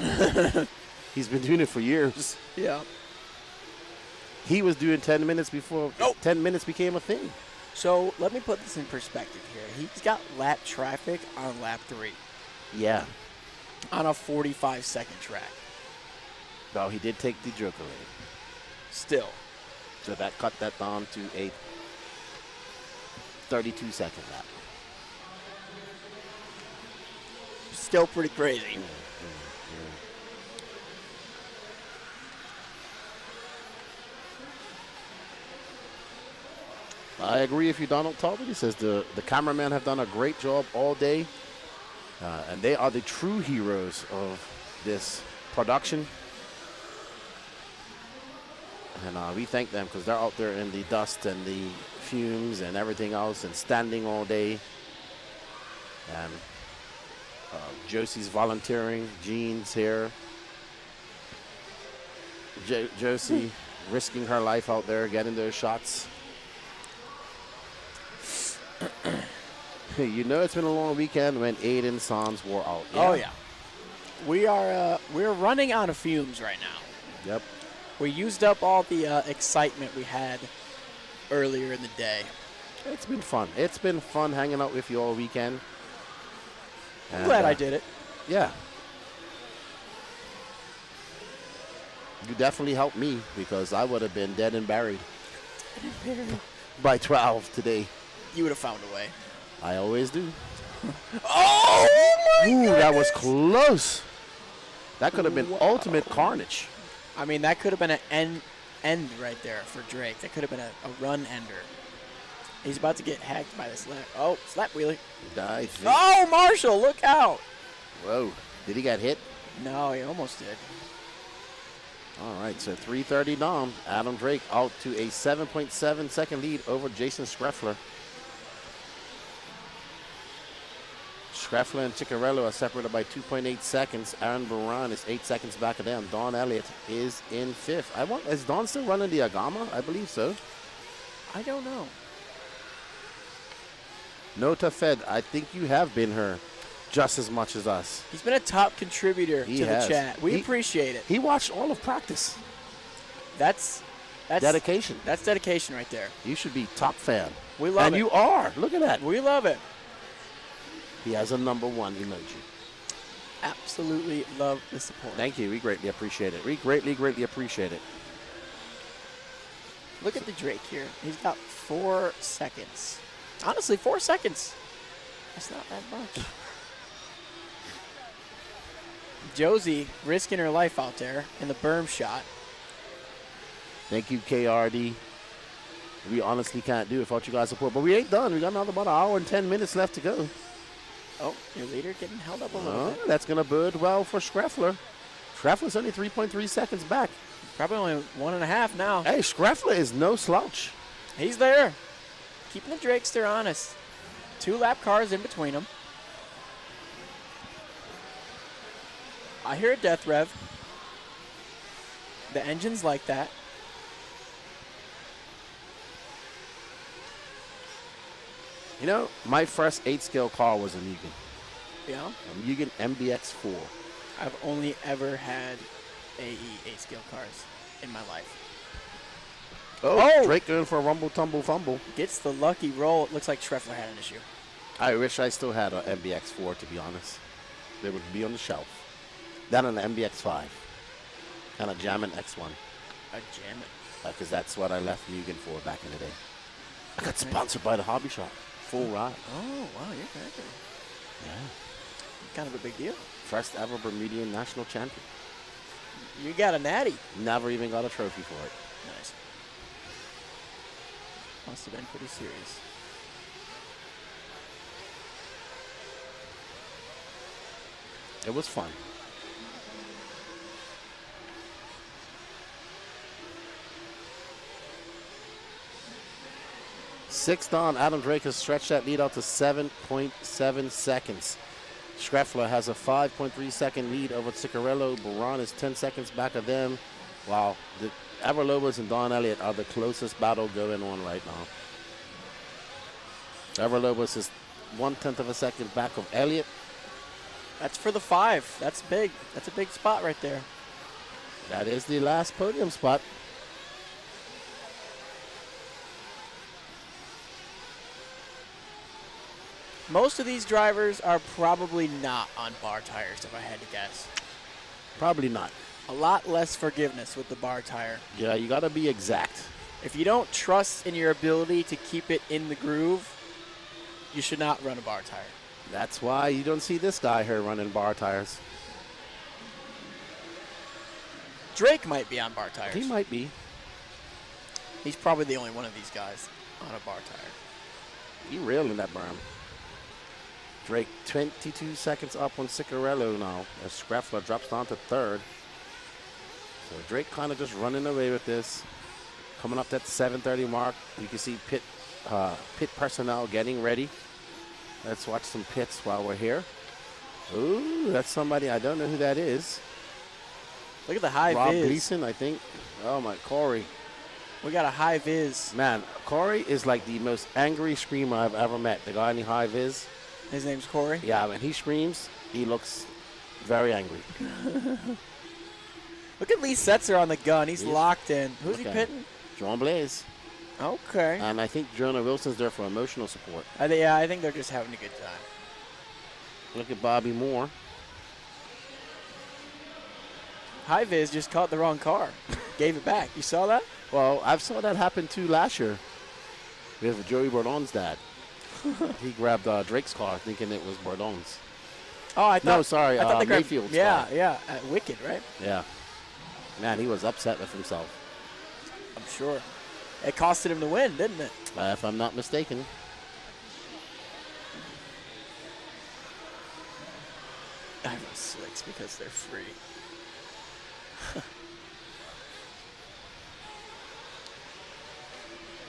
He's been doing it for years. Yeah. He was doing 10 minutes before 10 minutes became a thing. So let me put this in perspective here. He's got lap traffic on lap 3. Yeah. On a 45-second track. No, he did take the Joker lane. Still. So that cut that down to a 32-second lap. Still pretty crazy. I agree with you, Donald Talbot. He says the cameramen have done a great job all day. And they are the true heroes of this production. And we thank them because they're out there in the dust and the fumes and everything else and standing all day. And Josie's volunteering. Jean's here. Josie risking her life out there, getting those shots. You know it's been a long weekend when Aiden Sans wore out. Yeah. Oh, yeah. We're running out of fumes right now. Yep. We used up all the excitement we had earlier in the day. It's been fun. It's been fun hanging out with you all weekend. I'm glad I did it. Yeah. You definitely helped me because I would have been dead and buried by 12 today. You would have found a way. I always do. Oh, my goodness. That was close. That could have been ultimate carnage. I mean, that could have been an end right there for Drake. That could have been a run ender. He's about to get hacked by this lap. Oh, slap wheelie. Oh, Marshall, look out. Whoa. Did he get hit? No, he almost did. All right, so 3:30 down. Adam Drake out to a 7.7 second lead over Jason Schreffler. Schreffler and Ciccarello are separated by 2.8 seconds. Aaron Baran is 8 seconds back of them. Don Elliott is in 5th. Is Don still running the Agama? I believe so. I don't know. Nota Fed, I think you have been here just as much as us. He's been a top contributor to the chat. We appreciate it. He watched all of practice. That's dedication. That's dedication right there. You should be top fan. We love it. And you are. Look at that. We love it. He has a #1 emoji. Absolutely love the support. Thank you. We greatly appreciate it. We greatly, greatly appreciate it. Look at the Drake here. He's got 4 seconds. Honestly, 4 seconds. That's not that much. Josie risking her life out there in the berm shot. Thank you, KRD. We honestly can't do it without you guys' support. But we ain't done. We got another about an hour and 10 minutes left to go. Oh, your leader getting held up a little bit. That's going to bode well for Schreffler. Schreffler's only 3.3 seconds back. Probably only 1.5 now. Hey, Schreffler is no slouch. He's there. Keeping the Drakester honest. 2 lap cars in between them. I hear a death rev. The engine's like that. You know, my first 8-scale car was a Mugen. Yeah? A Mugen MBX4. I've only ever had AE 8-scale cars in my life. Oh, Drake going for a rumble, tumble, fumble. Gets the lucky roll. It looks like Schreffler had an issue. I wish I still had an MBX4, to be honest. They would be on the shelf. That and the MBX5. Kind of jamming X1. A jamming. Because that's what I left Mugen for back in the day. I got sponsored by the hobby shop. Full ride. Oh, wow, you're crazy. Yeah. Kind of a big deal. First ever Bermudian national champion. You got a natty. Never even got a trophy for it. Nice. Must have been pretty serious. It was fun. Sixth on, Adam Drake has stretched that lead out to 7.7 seconds. Schreffler has a 5.3 second lead over Ciccarello. Baran is 10 seconds back of them. Wow, the Everlobos and Don Elliott are the closest battle going on right now. Everlobos is 1/10 of a second back of Elliott. That's for the 5. That's big. That's a big spot right there. That is the last podium spot. Most of these drivers are probably not on bar tires, if I had to guess. Probably not. A lot less forgiveness with the bar tire. Yeah, you got to be exact. If you don't trust in your ability to keep it in the groove, you should not run a bar tire. That's why you don't see this guy here running bar tires. Drake might be on bar tires. He might be. He's probably the only one of these guys on a bar tire. He reeling that berm. Drake 22 seconds up on Ciccarello now as Schreffler drops down to third. So Drake kind of just running away with this. Coming up that 7:30 mark, you can see pit personnel getting ready. Let's watch some pits while we're here. Ooh, that's somebody, I don't know who that is. Look at the high Rob viz. Gleason, I think. Oh my, Corey. We got a high viz. Man, Corey is like the most angry screamer I've ever met. The guy in the high viz. His name's Corey? Yeah, when he screams, he looks very angry. Look at Lee Setzer on the gun. He's locked in. Who's he Okay. pitting? John Blaze. Okay. And I think Jonah Wilson's there for emotional support. Yeah, I think they're just having a good time. Look at Bobby Moore. High Viz just caught the wrong car. Gave it back. You saw that? Well, I saw that happen too last year with Joey Bourdon's dad. He grabbed Drake's car thinking it was Bourdon's. Oh, I thought. No, sorry, I thought they grabbed- Mayfield's Yeah, car. yeah. Wicked, right? Yeah. Man, he was upset with himself. I'm sure. It costed him the win, didn't it? If I'm not mistaken. I run slicks because they're free.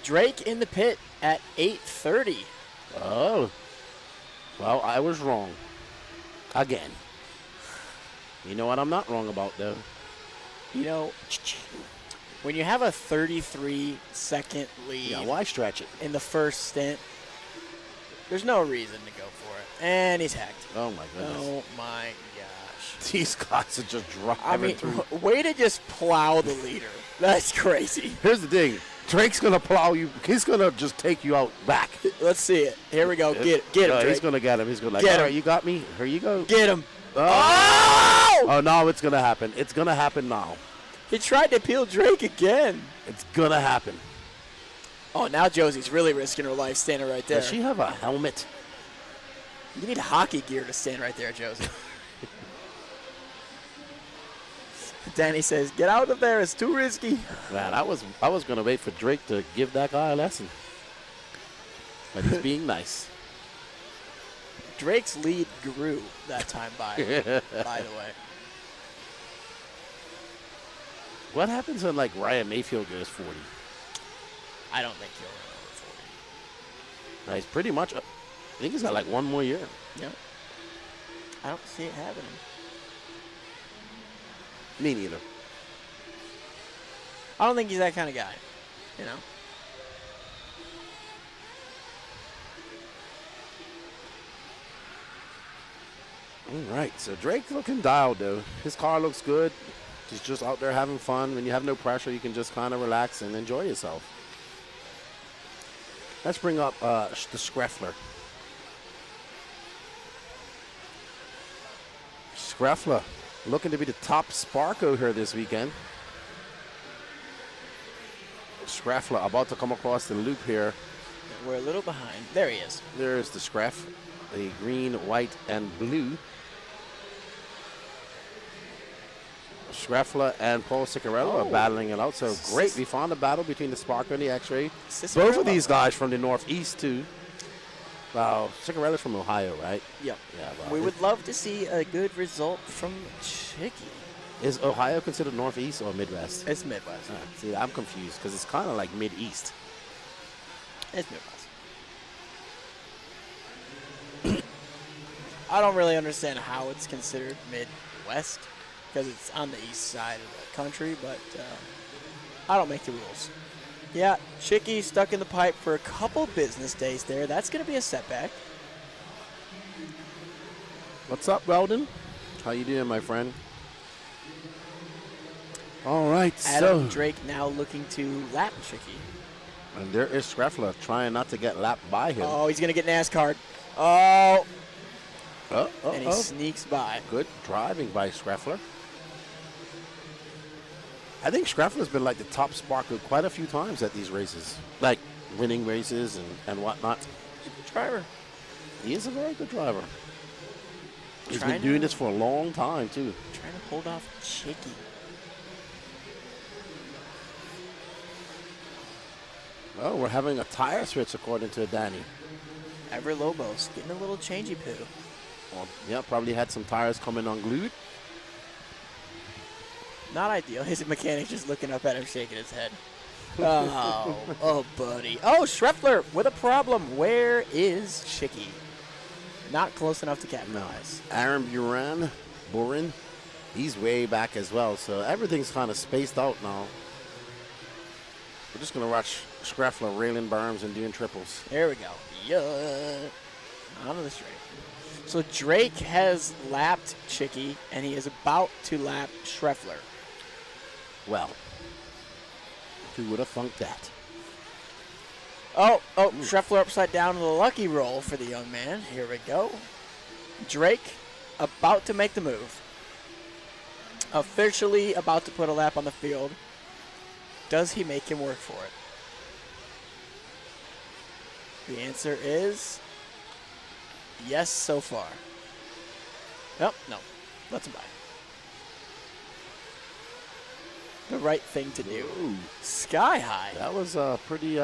Drake in the pit at 8:30. Oh. Well, I was wrong. Again. You know what I'm not wrong about, though? You know, when you have a 33-second lead, Yeah, why stretch it? in the first stint, there's no reason to go for it. And he's hacked. Oh, my goodness. Oh, my gosh. These guys are just driving I mean, through. way to just plow the leader. That's crazy. Here's the thing. Drake's going to plow you. He's going to just take you out back. Let's see it. Here we go. Get him, No, Drake. he's going to get him. He's going to Get all him. right, you got me. Here you go. Get him. Oh! Oh, now it's going to happen. It's going to happen now. He tried to peel Drake again. It's going to happen. Oh, now Josie's really risking her life standing right there. Does she have a helmet? You need hockey gear to stand right there, Josie. Danny says, get out of there. It's too risky. Man, I was going to wait for Drake to give that guy a lesson. But he's being nice. Drake's lead grew that time by the way. What happens when, like, Ryan Mayfield goes 40? I don't think he'll run over 40. He's pretty much, I think he's got, like, one more year. Yeah. I don't see it happening. Me neither. I don't think he's that kind of guy, you know? All right, so Drake's looking dialed, though. His car looks good. He's just out there having fun. When you have no pressure, you can just kind of relax and enjoy yourself. Let's bring up the Schreffler. Scraffler looking to be the top Sparko here this weekend. Scraffler about to come across the loop here. We're a little behind. There he is. There's the Scraff, the green, white, and blue. Scraffler and Paul Ciccarello are battling it out. So great. We found a battle between the Sparko and the X-Ray. Both of these guys from the Northeast, too. Wow, Ciccarella's from Ohio, right? Yep. Yeah, well, We would love to see a good result from Chicky. Is Ohio considered Northeast or Midwest? It's Midwest. See, I'm confused because it's kind of like Mid-East. It's Midwest. I don't really understand how it's considered Midwest because it's on the east side of the country, but I don't make the rules. Yeah, Chicky stuck in the pipe for a couple business days there. That's going to be a setback. What's up, Weldon? How you doing, my friend? All right, Adam so Drake now looking to lap Chicky. and there is Scraffler trying not to get lapped by him. Oh, he's going to get NASCAR. Oh. And he oh. sneaks by. Good driving by Scraffler. I think Scraffler's been like the top Sparko quite a few times at these races, like winning races and whatnot. He's a good driver. He is a very good driver. He's Trying been doing to- this for a long time, too. Trying to hold off Chicky. Oh, we're having a tire switch, according to Danny. Ever Lobos getting a little changey poo. Well, yeah, probably had some tires coming unglued. Not ideal. His mechanic just looking up at him, shaking his head. Oh, buddy. Oh, Schreffler with a problem. Where is Chicky? Not close enough to capitalize. Aaron Burin, he's way back as well, so everything's kind of spaced out now. We're just going to watch Scraffler railing berms and doing triples. There we go. Yeah. Onto the straight. So Drake has lapped Chicky, and he is about to lap Schreffler. Well, who would have funked that? Oh, Schreffler upside down in the lucky roll for the young man. Here we go. Drake about to make the move. Officially about to put a lap on the field. Does he make him work for it? The answer is yes so far. Nope, no. Let's him by. The right thing to do. Ooh. Sky high. That was pretty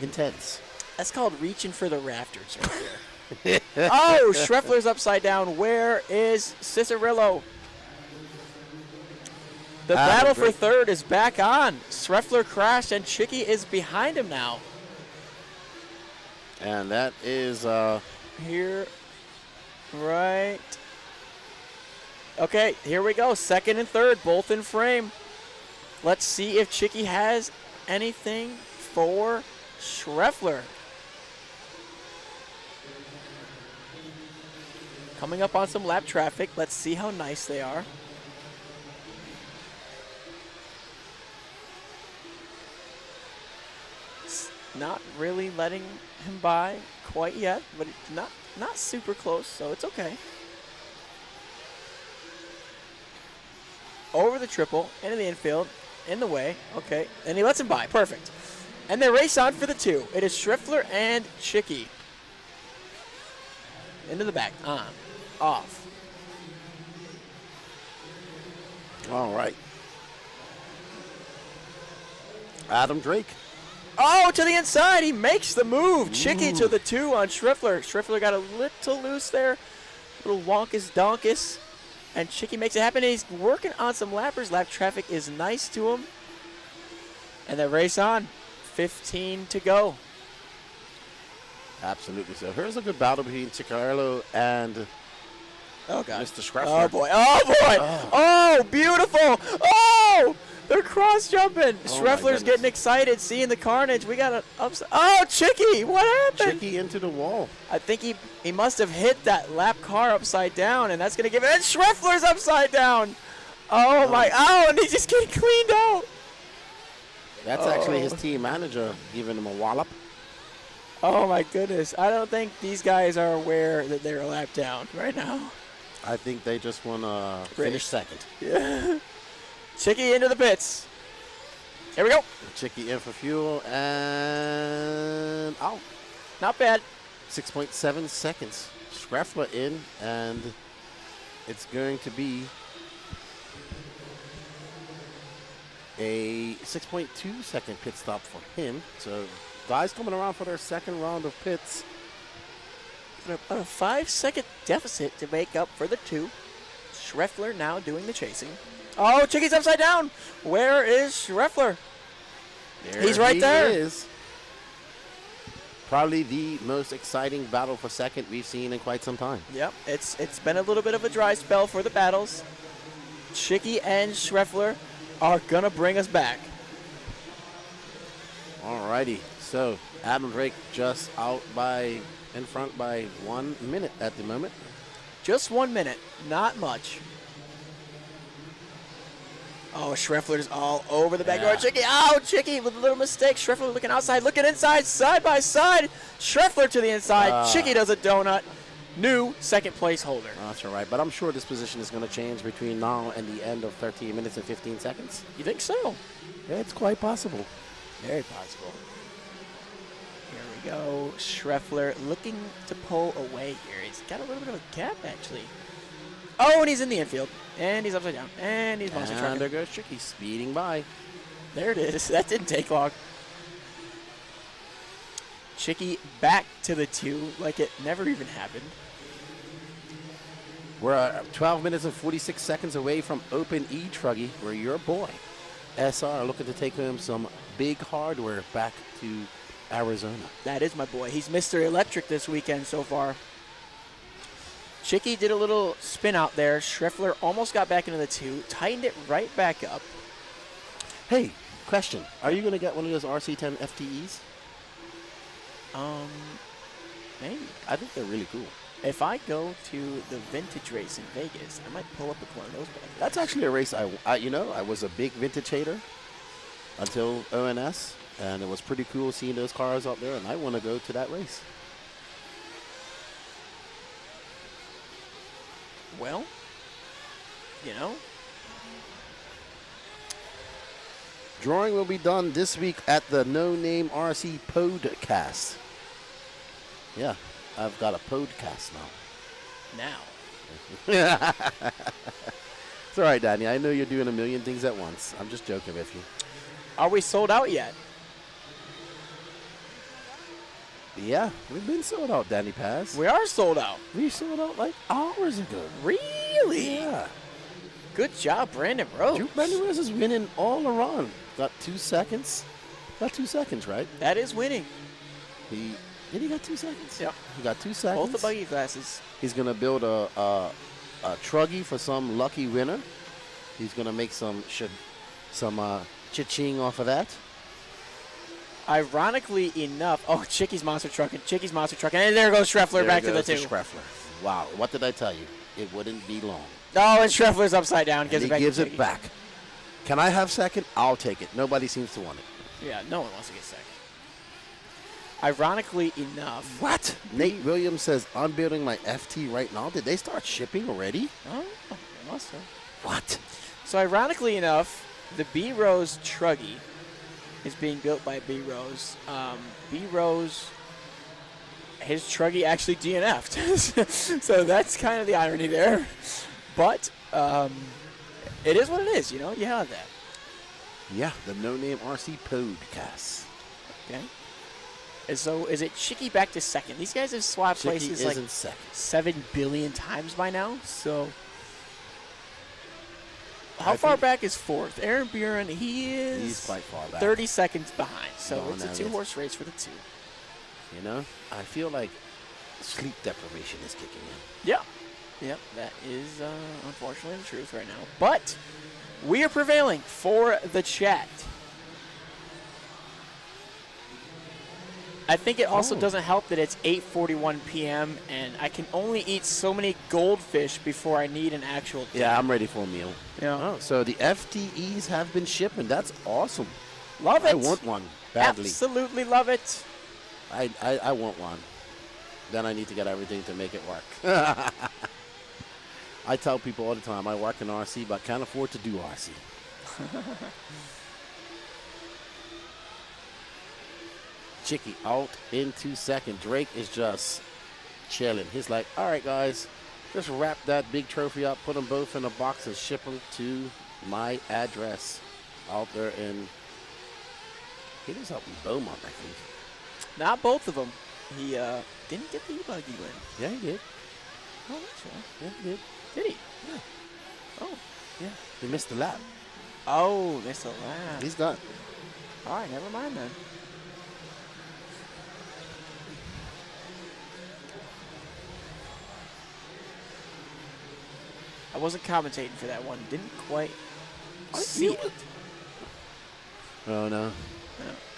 intense. That's called reaching for the rafters right there. Oh, Schreffler's upside down. Where is Cicerillo? The battle for third is back on. Schreffler crashed, and Chicky is behind him now. And that is here, right. Okay, here we go. Second and third, both in frame. Let's see if Chicky has anything for Schreffler. Coming up on some lap traffic. Let's see how nice they are. Not really letting him by quite yet, but it's not super close, so it's okay. Over the triple, into the infield, in the way, okay, and he lets him by, perfect. And they race on for the two. It is Schreffler and Chicky. Into the back, on, off. all right. Adam Drake. Oh, to the inside. He makes the move. Chicky to the two on Schreffler. Schreffler got a little loose there. Little wonkus donkus. And Chicky makes it happen. He's working on some lappers. Lap traffic is nice to him. And they race on. 15 to go. Absolutely. So here's a good battle between Ciccarello and Mr. Schreffler. Oh, boy. Oh, boy. Oh, beautiful. Oh! They're cross jumping. Schreffler's getting excited, seeing the carnage. We got an upside. Oh, Chicky, what happened? Chicky into the wall. I think he must have hit that lap car upside down, and that's going to give it. And Schreffler's upside down. Oh, my. Oh, and he's just getting cleaned out. That's actually his team manager giving him a wallop. Oh, my goodness. I don't think these guys are aware that they're a lap down right now. I think they just want to finish second. Yeah. Chicky into the pits. Here we go. Chicky in for fuel and out. Not bad. 6.7 seconds. Scraffler in, and it's going to be a 6.2 second pit stop for him. So guys coming around for their second round of pits. About a 5-second deficit to make up for the 2. Schreffler now doing the chasing. Oh, Chicky's upside down. Where is Schreffler? He's right there. He is. Probably the most exciting battle for second we've seen in quite some time. Yep, it's been a little bit of a dry spell for the battles. Chicky and Schreffler are gonna bring us back. Alrighty, so Adam Drake just out in front by 1 minute at the moment. Just 1 minute, not much. Oh, Schreffler's all over the backyard. Chicky, oh, Chicky with a little mistake. Schreffler looking outside, looking inside, side by side. Schreffler to the inside. Chicky does a donut. New second place holder. That's all right, but I'm sure this position is going to change between now and the end of 13 minutes and 15 seconds. You think so? Yeah, it's quite possible. Very possible. Here we go. Schreffler looking to pull away here. He's got a little bit of a gap, actually. Oh, and he's in the infield. And he's upside down. And he's monster trucking. And there goes Chicky speeding by. There it is. That didn't take long. Chicky back to the 2 like it never even happened. We're 12 minutes and 46 seconds away from Open E-Truggy, where your boy, SR, looking to take home some big hardware back to Arizona. That is my boy. He's Mr. Electric this weekend so far. Chicky did a little spin out there. Schreffler almost got back into the 2, tightened it right back up. Hey, question. Are you going to get one of those RC10 FTEs? Maybe. I think they're really cool. If I go to the vintage race in Vegas, I might pull up with one of those bags. That's actually a race I was a big vintage hater until ONS, and it was pretty cool seeing those cars out there, and I want to go to that race. Well, Drawing will be done this week at the No Name RC Podcast. Yeah, I've got a podcast now. It's all right, Danny. I know you're doing a million things at once. I'm just joking with you. Are we sold out yet? Yeah, we've been sold out, Danny Paz. We are sold out. We sold out like hours ago. Really? Yeah. Good job, Brandon Rose. Brandon Rose is winning all around. Got 2 seconds. Got 2 seconds, right? That is winning. He got 2 seconds? Yeah. He got 2 seconds. Both the buggy classes. He's going to build a truggy for some lucky winner. He's going to make some cha-ching off of that. Ironically enough, Chicky's monster trucking, and there goes Schreffler back to the 2. Schreffler. Wow, what did I tell you? It wouldn't be long. Oh, and Schreffler's upside down. Gives it back. Can I have second? I'll take it. Nobody seems to want it. Yeah, no one wants to get second. Ironically enough. What? Nate Williams says, I'm building my FT right now. Did they start shipping already? Oh, they must have. What? So ironically enough, the B Rose Truggy is being built by B Rose. B Rose, his Truggy actually DNF'd. So that's kind of the irony there. But it is what it is, you have that. Yeah, the No Name RC Podcast. Okay. And so is it Chicky back to second? These guys have swapped places like 7 billion times by now. So how far back is fourth? Aaron Buren, he's quite far back. 30 seconds behind. So it's a 2-horse race for the 2. I feel like sleep deprivation is kicking in. Yeah. Yep, that is unfortunately the truth right now. But we are prevailing for the chat. I think it also doesn't help that it's 8:41 p.m. and I can only eat so many goldfish before I need an actual dinner. Yeah, I'm ready for a meal. Yeah. Oh, so the FTEs have been shipping. That's awesome. Love it. I want one badly. Absolutely love it. I want one. Then I need to get everything to make it work. I tell people all the time, I work in RC, but can't afford to do RC. Chicky out into second. Drake is just chilling. He's like, all right, guys, just wrap that big trophy up, put them both in a box, and ship them to my address out there in, he was up in Beaumont, I think. Not both of them. He didn't get the E-Buggy win. Yeah, he did. Oh, that's right. Yeah, he did. Did he? Yeah. Oh. Yeah. He missed the lap. Oh, missed a lap. He's done. All right, never mind then. I wasn't commentating for that one. Didn't quite see it. Oh, no. No.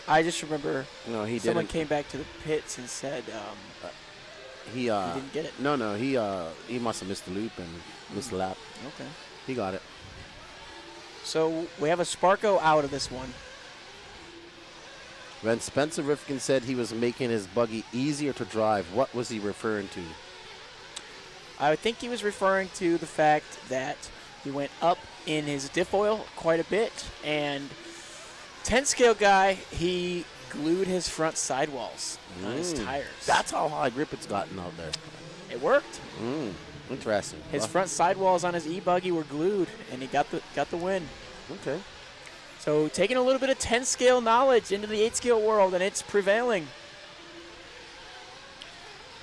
I just remember No, he someone didn't. came back to the pits and said He didn't get it. No, he must have missed the loop and missed the lap. Okay. He got it. So we have a Sparko out of this one. When Spencer Rifkin said he was making his buggy easier to drive, what was he referring to? I think he was referring to the fact that he went up in his diff oil quite a bit, and 10 scale guy, he glued his front sidewalls on his tires. That's how high grip it's gotten out there. It worked. Interesting. His Well, front sidewalls on his e-buggy were glued, and he got the win. Okay. So taking a little bit of 10 scale knowledge into the 8 scale world, and it's prevailing.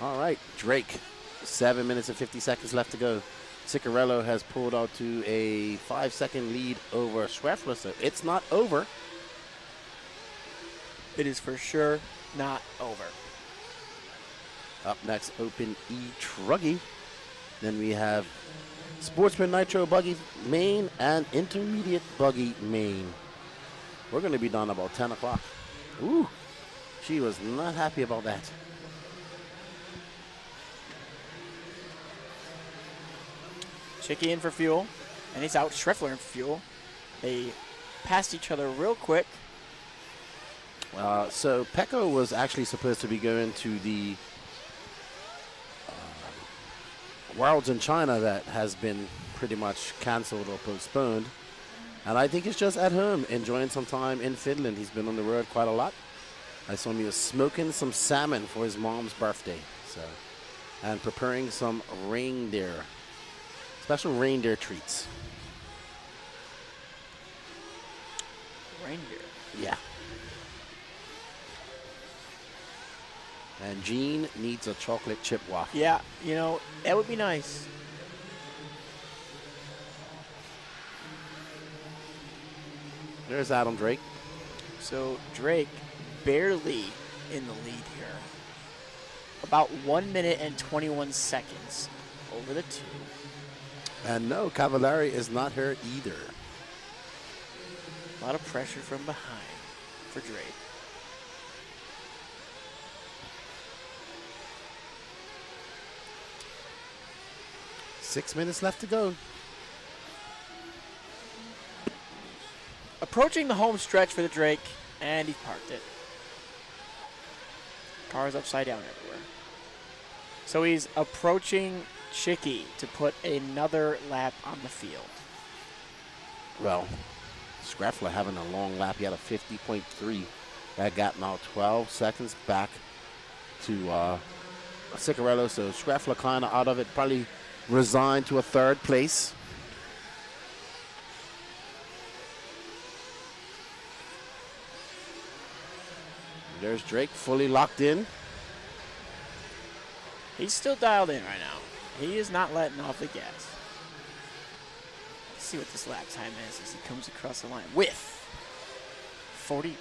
All right, Drake. 7 minutes and 50 seconds left to go. Ciccarello has pulled out to a 5-second lead over Schweffler, so it's not over. It is for sure not over. Up next, Open E Truggy. Then we have Sportsman Nitro Buggy main and Intermediate Buggy main. We're going to be done about 10 o'clock. Ooh, she was not happy about that. Chicky in for fuel, and he's out. Schweffler in for fuel. They passed each other real quick. So Pecco was actually supposed to be going to the Worlds in China that has been pretty much canceled or postponed. And I think he's just at home enjoying some time in Finland. He's been on the road quite a lot. I saw him, he was smoking some salmon for his mom's birthday. So, and preparing some reindeer, special reindeer treats. Reindeer. Yeah. And Gene needs a chocolate chip waffle. Yeah, you know, that would be nice. There's Adam Drake. So Drake barely in the lead here. About 1 minute and 21 seconds over the 2. And no, Cavallari is not here either. A lot of pressure from behind for Drake. Six minutes left to go. Approaching the home stretch for the Drake, and he parked it. Car's upside down everywhere. So he's approaching Chicky to put another lap on the field. Well, Schweffler having a long lap. He had a 50.3. That got now 12 seconds back to Ciccarello. So Schweffler kind of out of it. Probably resigned to a third place. There's Drake fully locked in. He's still dialed in right now. He is not letting off the gas. Let's see what this lap time is as he comes across the line with 40.1.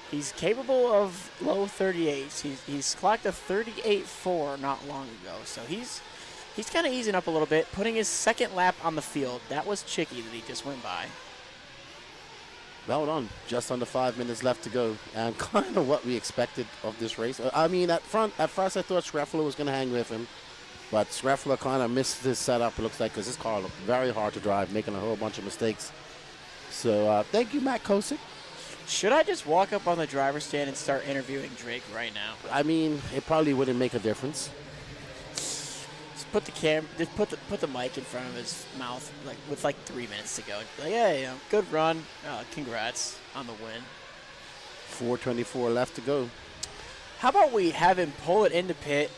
He's capable of low 38s. He's clocked a 38.4 not long ago. So he's kind of easing up a little bit, putting his second lap on the field. That was Chicky that he just went by. Well done. Just under 5 minutes left to go. And kind of what we expected of this race. I mean, at first I thought Schweffler was going to hang with him. But Schweffler kind of missed his setup, it looks like, because his car looked very hard to drive, making a whole bunch of mistakes. So thank you, Matt Kosick. Should I just walk up on the driver's stand and start interviewing Drake right now? I mean, it probably wouldn't make a difference. It's put the mic in front of his mouth with 3 minutes to go. Like, hey, good run. Congrats on the win. 4:24 left to go. How about we have him pull it into pit,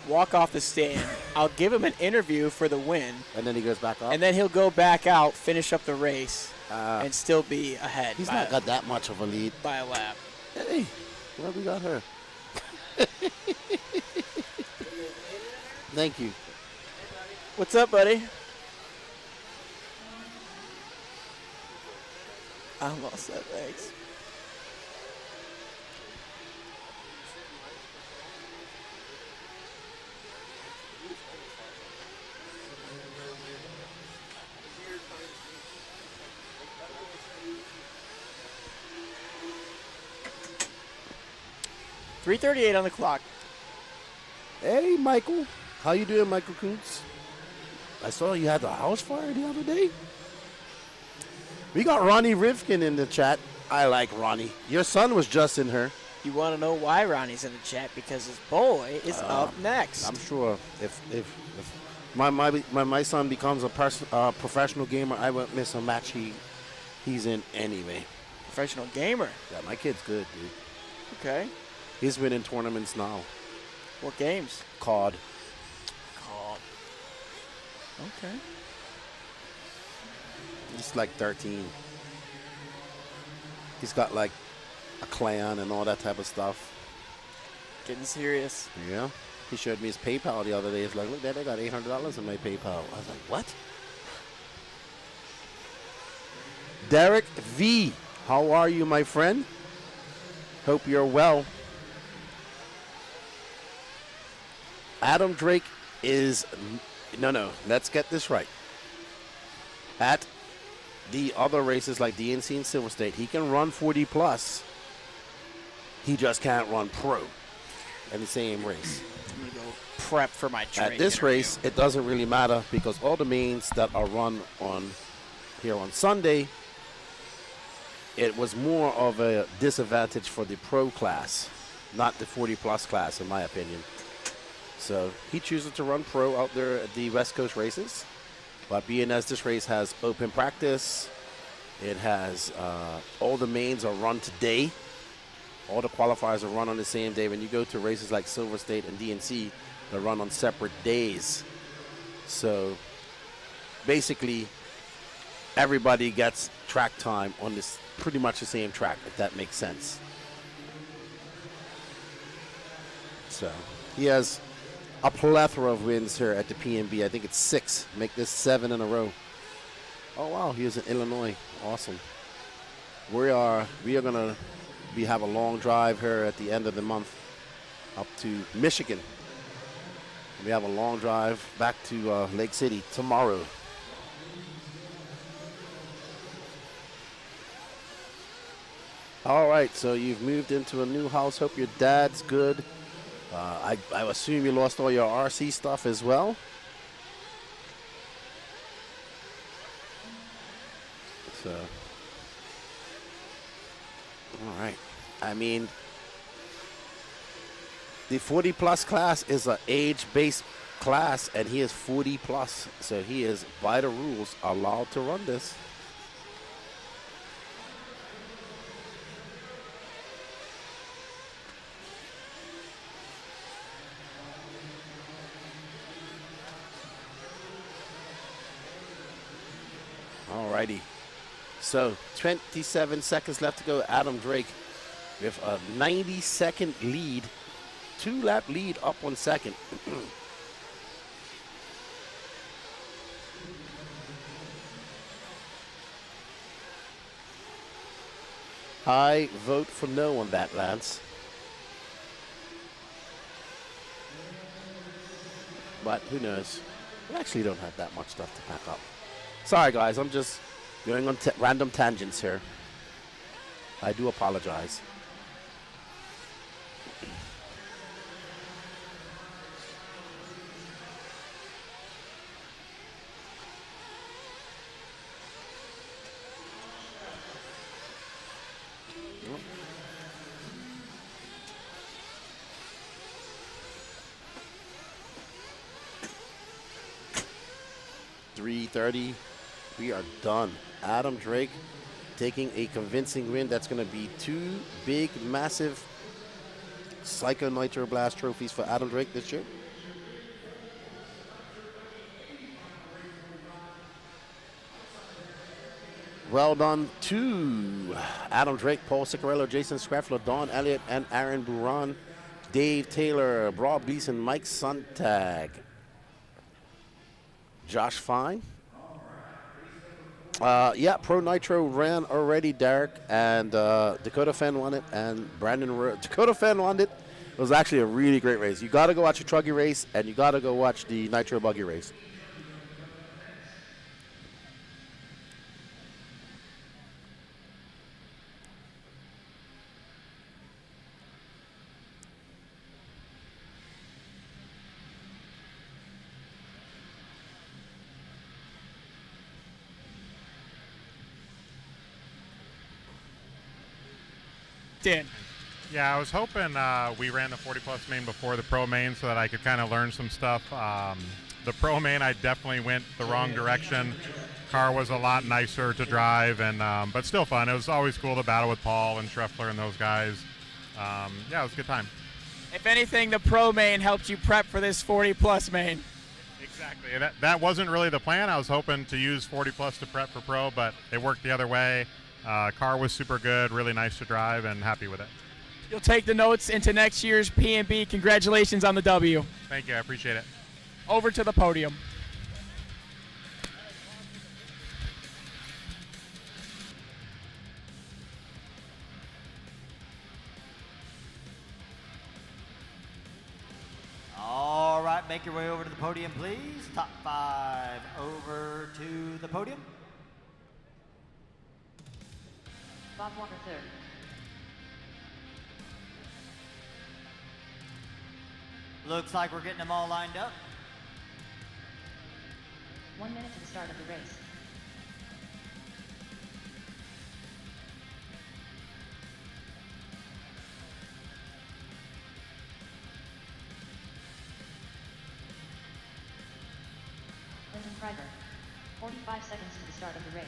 walk off the stand. I'll give him an interview for the win. And then he goes back up? And then he'll go back out, finish up the race, and still be ahead. He's not got that much of a lead. By a lap. Hey, what we got her? Thank you. What's up, buddy? I'm all set, thanks. .338 on the clock. Hey, Michael. How you doing, Michael Kuntz? I saw you had the house fire the other day. We got Ronnie Rivkin in the chat. I like Ronnie. Your son was just in her. You want to know why Ronnie's in the chat? Because his boy is up next. I'm sure if my son becomes a professional gamer, I won't miss a match he's in anyway. Professional gamer? Yeah, my kid's good, dude. Okay. He's winning tournaments now. What games? COD. Okay. He's like 13. He's got like a clan and all that type of stuff. Getting serious. Yeah. He showed me his PayPal the other day. He's like, look, Dad, I got $800 in my PayPal. I was like, what? Derek V. How are you, my friend? Hope you're well. Adam Drake is... No, let's get this right. At the other races like DNC and Silver State, he can run 40 plus. He just can't run pro in the same race. I'm going to go prep for my training. At this race, it doesn't really matter because all the mains that are run here on Sunday, it was more of a disadvantage for the pro class, not the 40 plus class, in my opinion. So he chooses to run pro out there at the West Coast races. But being as this race has open practice, it has all the mains are run today. All the qualifiers are run on the same day. When you go to races like Silver State and DNC, they're run on separate days. So basically, everybody gets track time on this pretty much the same track, if that makes sense. So he has a plethora of wins here at the PNB. I think it's 6. Make this 7 in a row. Oh wow, he is in Illinois. Awesome. We are gonna have a long drive here at the end of the month up to Michigan. We have a long drive back to Lake City tomorrow. All right, so you've moved into a new house. Hope your dad's good. I assume you lost all your RC stuff as well. So, all right. I mean, the 40 plus class is an age-based class, and he is 40 plus, so he is, by the rules, allowed to run this. Alrighty. So 27 seconds left to go. Adam Drake with a 90-second lead, 2-lap lead up on second. I vote for no on that, Lance. But who knows? We actually don't have that much stuff to pack up. Sorry, guys. I'm just going on random tangents here. I do apologize. 3:30. We are done. Adam Drake taking a convincing win. That's going to be 2 big, massive Psycho Nitro Blast trophies for Adam Drake this year. Well done to Adam Drake, Paul Ciccarello, Jason Scraffler, Don Elliott, and Aaron Buran, Dave Taylor, Rob Beeson, Mike Sontag, Josh Fine. Yeah, Pro Nitro ran already, Derek, and Dakota Fenn won it, and Dakota Fenn won it. It was actually a really great race. You got to go watch the Truggy race, and you got to go watch the Nitro Buggy race. Dan. Yeah, I was hoping we ran the 40-plus main before the pro main so that I could kind of learn some stuff. The pro main, I definitely went the wrong direction. Car was a lot nicer to drive, and but still fun. It was always cool to battle with Paul and Schreffler and those guys. Yeah, it was a good time. If anything, the pro main helped you prep for this 40-plus main. Exactly. That wasn't really the plan. I was hoping to use 40-plus to prep for pro, but it worked the other way. Car was super good, really nice to drive, and happy with it. You'll take the notes into next year's P&B. Congratulations on the W. Thank you. I appreciate it. Over to the podium. All right, make your way over to the podium, please. Top 5 over to the podium. Bob Walker, third. Looks like we're getting them all lined up. 1 minute to the start of the race. Lyndon Kreiger. 45 seconds to the start of the race.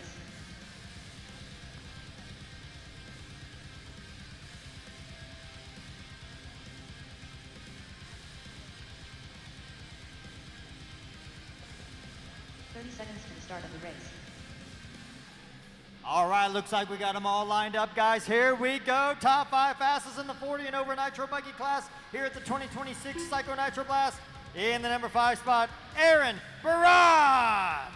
Seconds to the start of the race. All right, looks like we got them all lined up, guys. Here we go. Top 5 fastest in the 40 and over Nitro Buggy class here at the 2026 Psycho Nitro Blast. In the number 5 spot, Aaron Barad.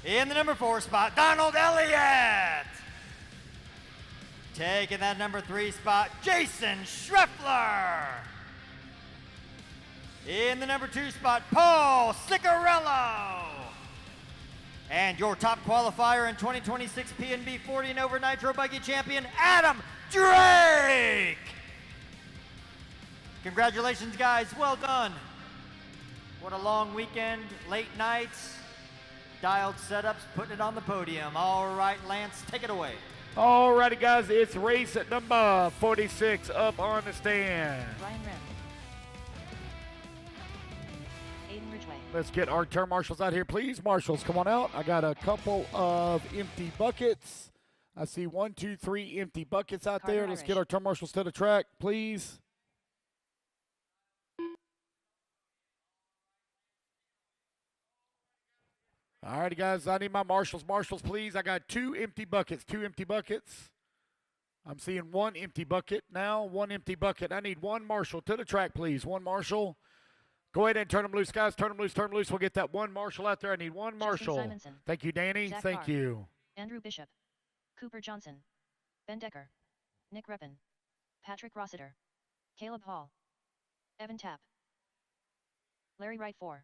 In the number 4 spot, Donald Elliott. Taking that number 3 spot, Jason Schreffler. In the number 2 spot, Paul Ciccarello. And your top qualifier in 2026 P&B 40 and over Nitro Buggy champion, Adam Drake. Congratulations, guys. Well done. What a long weekend, late nights, dialed setups, putting it on the podium. All right, Lance, take it away. All righty, guys. It's race at number 46 up on the stand. Ryan Rim. Let's get our turn marshals out here, please. Marshals, come on out. I got a couple of empty buckets. I see 1, 2, 3 empty buckets out there. Let's get our turn marshals to the track, please. All righty, guys. I need my marshals. Marshals, please. I got 2 empty buckets. 2 empty buckets. I'm seeing 1 empty bucket now. 1 empty bucket. I need 1 marshal to the track, please. 1 marshal. Go ahead and turn them loose, guys. Turn them loose, turn them loose. We'll get that 1 marshal out there. I need 1 marshal. Thank you, Danny. Zach Thank Carr, you. Andrew Bishop. Cooper Johnson. Ben Decker. Nick Reppin. Patrick Rossiter. Caleb Hall. Evan Tapp. Larry Wright 4.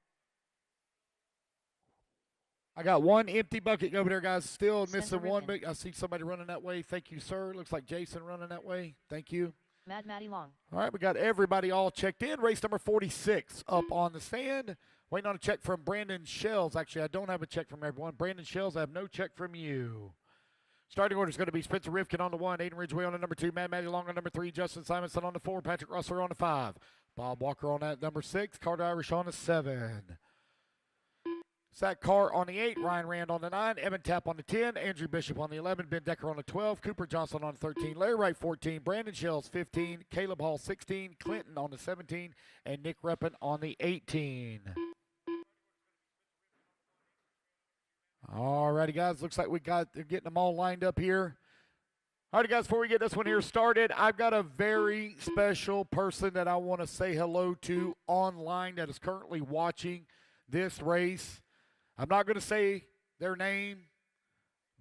I got 1 empty bucket over there, guys. Still Spencer missing 1. Ripken. I see somebody running that way. Thank you, sir. Looks like Jason running that way. Thank you. Mad Matty Long. All right, we got everybody all checked in. Race number 46 up on the stand. Waiting on a check from Brandon Shells. Actually, I don't have a check from everyone. Brandon Shells, I have no check from you. Starting order is going to be Spencer Rifkin on the 1, Aiden Ridgway on the number 2, Mad Matty Long on number 3, Justin Simonson on the 4, Patrick Russell on the 5, Bob Walker on that number 6, Carter Irish on the 7. Zach Carr on the 8, Ryan Rand on the 9, Evan Tapp on the 10, Andrew Bishop on the 11, Ben Decker on the 12, Cooper Johnson on the 13, Larry Wright 14, Brandon Shells 15, Caleb Hall 16, Clinton on the 17, and Nick Reppin on the 18. All righty, guys. Looks like they're getting them all lined up here. All right, guys, before we get this one here started, I've got a very special person that I want to say hello to online that is currently watching this race. I'm not going to say their name,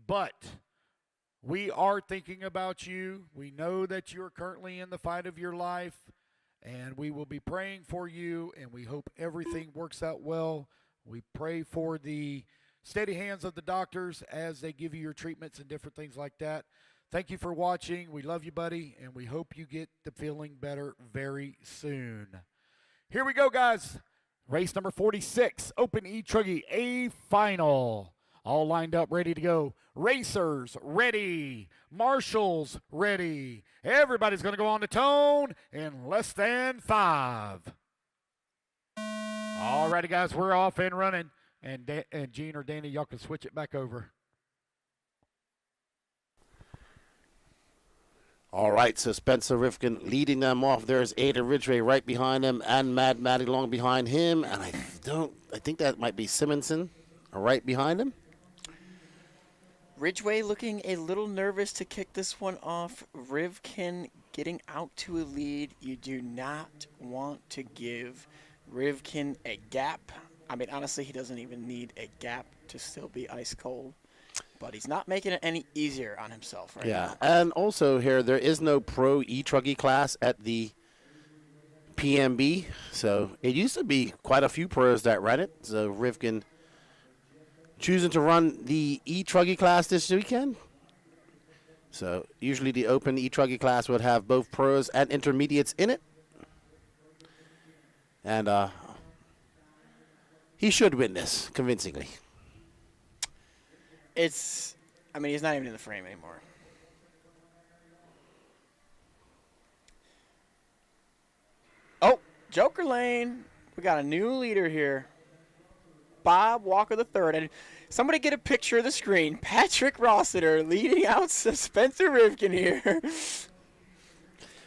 but we are thinking about you. We know that you're currently in the fight of your life, and we will be praying for you, and we hope everything works out well. We pray for the steady hands of the doctors as they give you your treatments and different things like that. Thank you for watching. We love you, buddy, and we hope you get the feeling better very soon. Here we go, guys. Race number 46, Open E-Truggy A Final. All lined up, ready to go. Racers, ready. Marshals, ready. Everybody's going to go on the tone in less than 5. All righty, guys, we're off and running. And Gene or Danny, y'all can switch it back over. All right, so Spencer Rifkin leading them off. There's Aiden Ridgway right behind him and Mad Matty Long behind him. And I think that might be Simonson right behind him. Ridgway looking a little nervous to kick this one off. Rivkin getting out to a lead. You do not want to give Rivkin a gap. I mean, honestly, he doesn't even need a gap to still be ice cold. But he's not making it any easier on himself right now. Yeah, and also here, there is no pro E-Truggy class at the PMB. So it used to be quite a few pros that ran it. So Rivkin choosing to run the E-Truggy class this weekend. So usually the Open E-Truggy class would have both pros and intermediates in it. And he should win this convincingly. I mean, he's not even in the frame anymore. Oh, Joker Lane. We got a new leader here. Bob Walker III. And somebody get a picture of the screen. Patrick Rossiter leading out Spencer Rivkin here.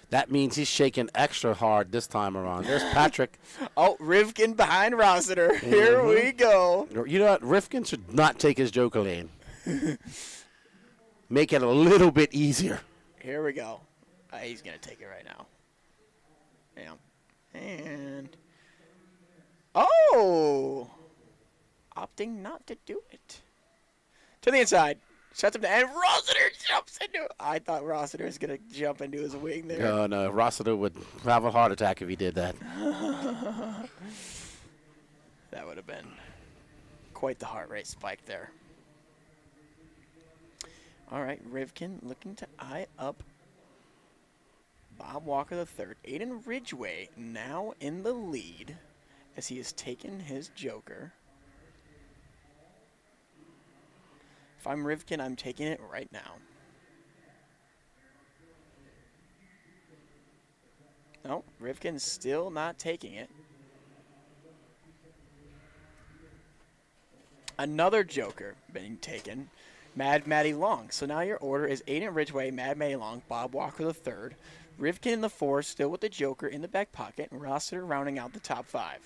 That means he's shaking extra hard this time around. There's Patrick. Oh, Rivkin behind Rossiter. Here we go. You know what? Rivkin should not take his Joker Lane. Make it a little bit easier. Here we go. He's going to take it right now. Yeah. And. Oh! Opting not to do it. To the inside. Shuts him down. And Rossiter jumps into it. I thought Rossiter was going to jump into his wing there. Oh, no. Rossiter would have a heart attack if he did that. That would have been quite the heart rate spike there. All right, Rivkin looking to eye up Bob Walker III. Aiden Ridgway now in the lead as he has taken his Joker. If I'm Rivkin, I'm taking it right now. No, Rivkin's still not taking it. Another Joker being taken. Mad Matty Long. So now your order is Aiden Ridgway, Mad Matty Long, Bob Walker III, Rivkin in the 4, still with the Joker in the back pocket, and Rossiter rounding out the top 5.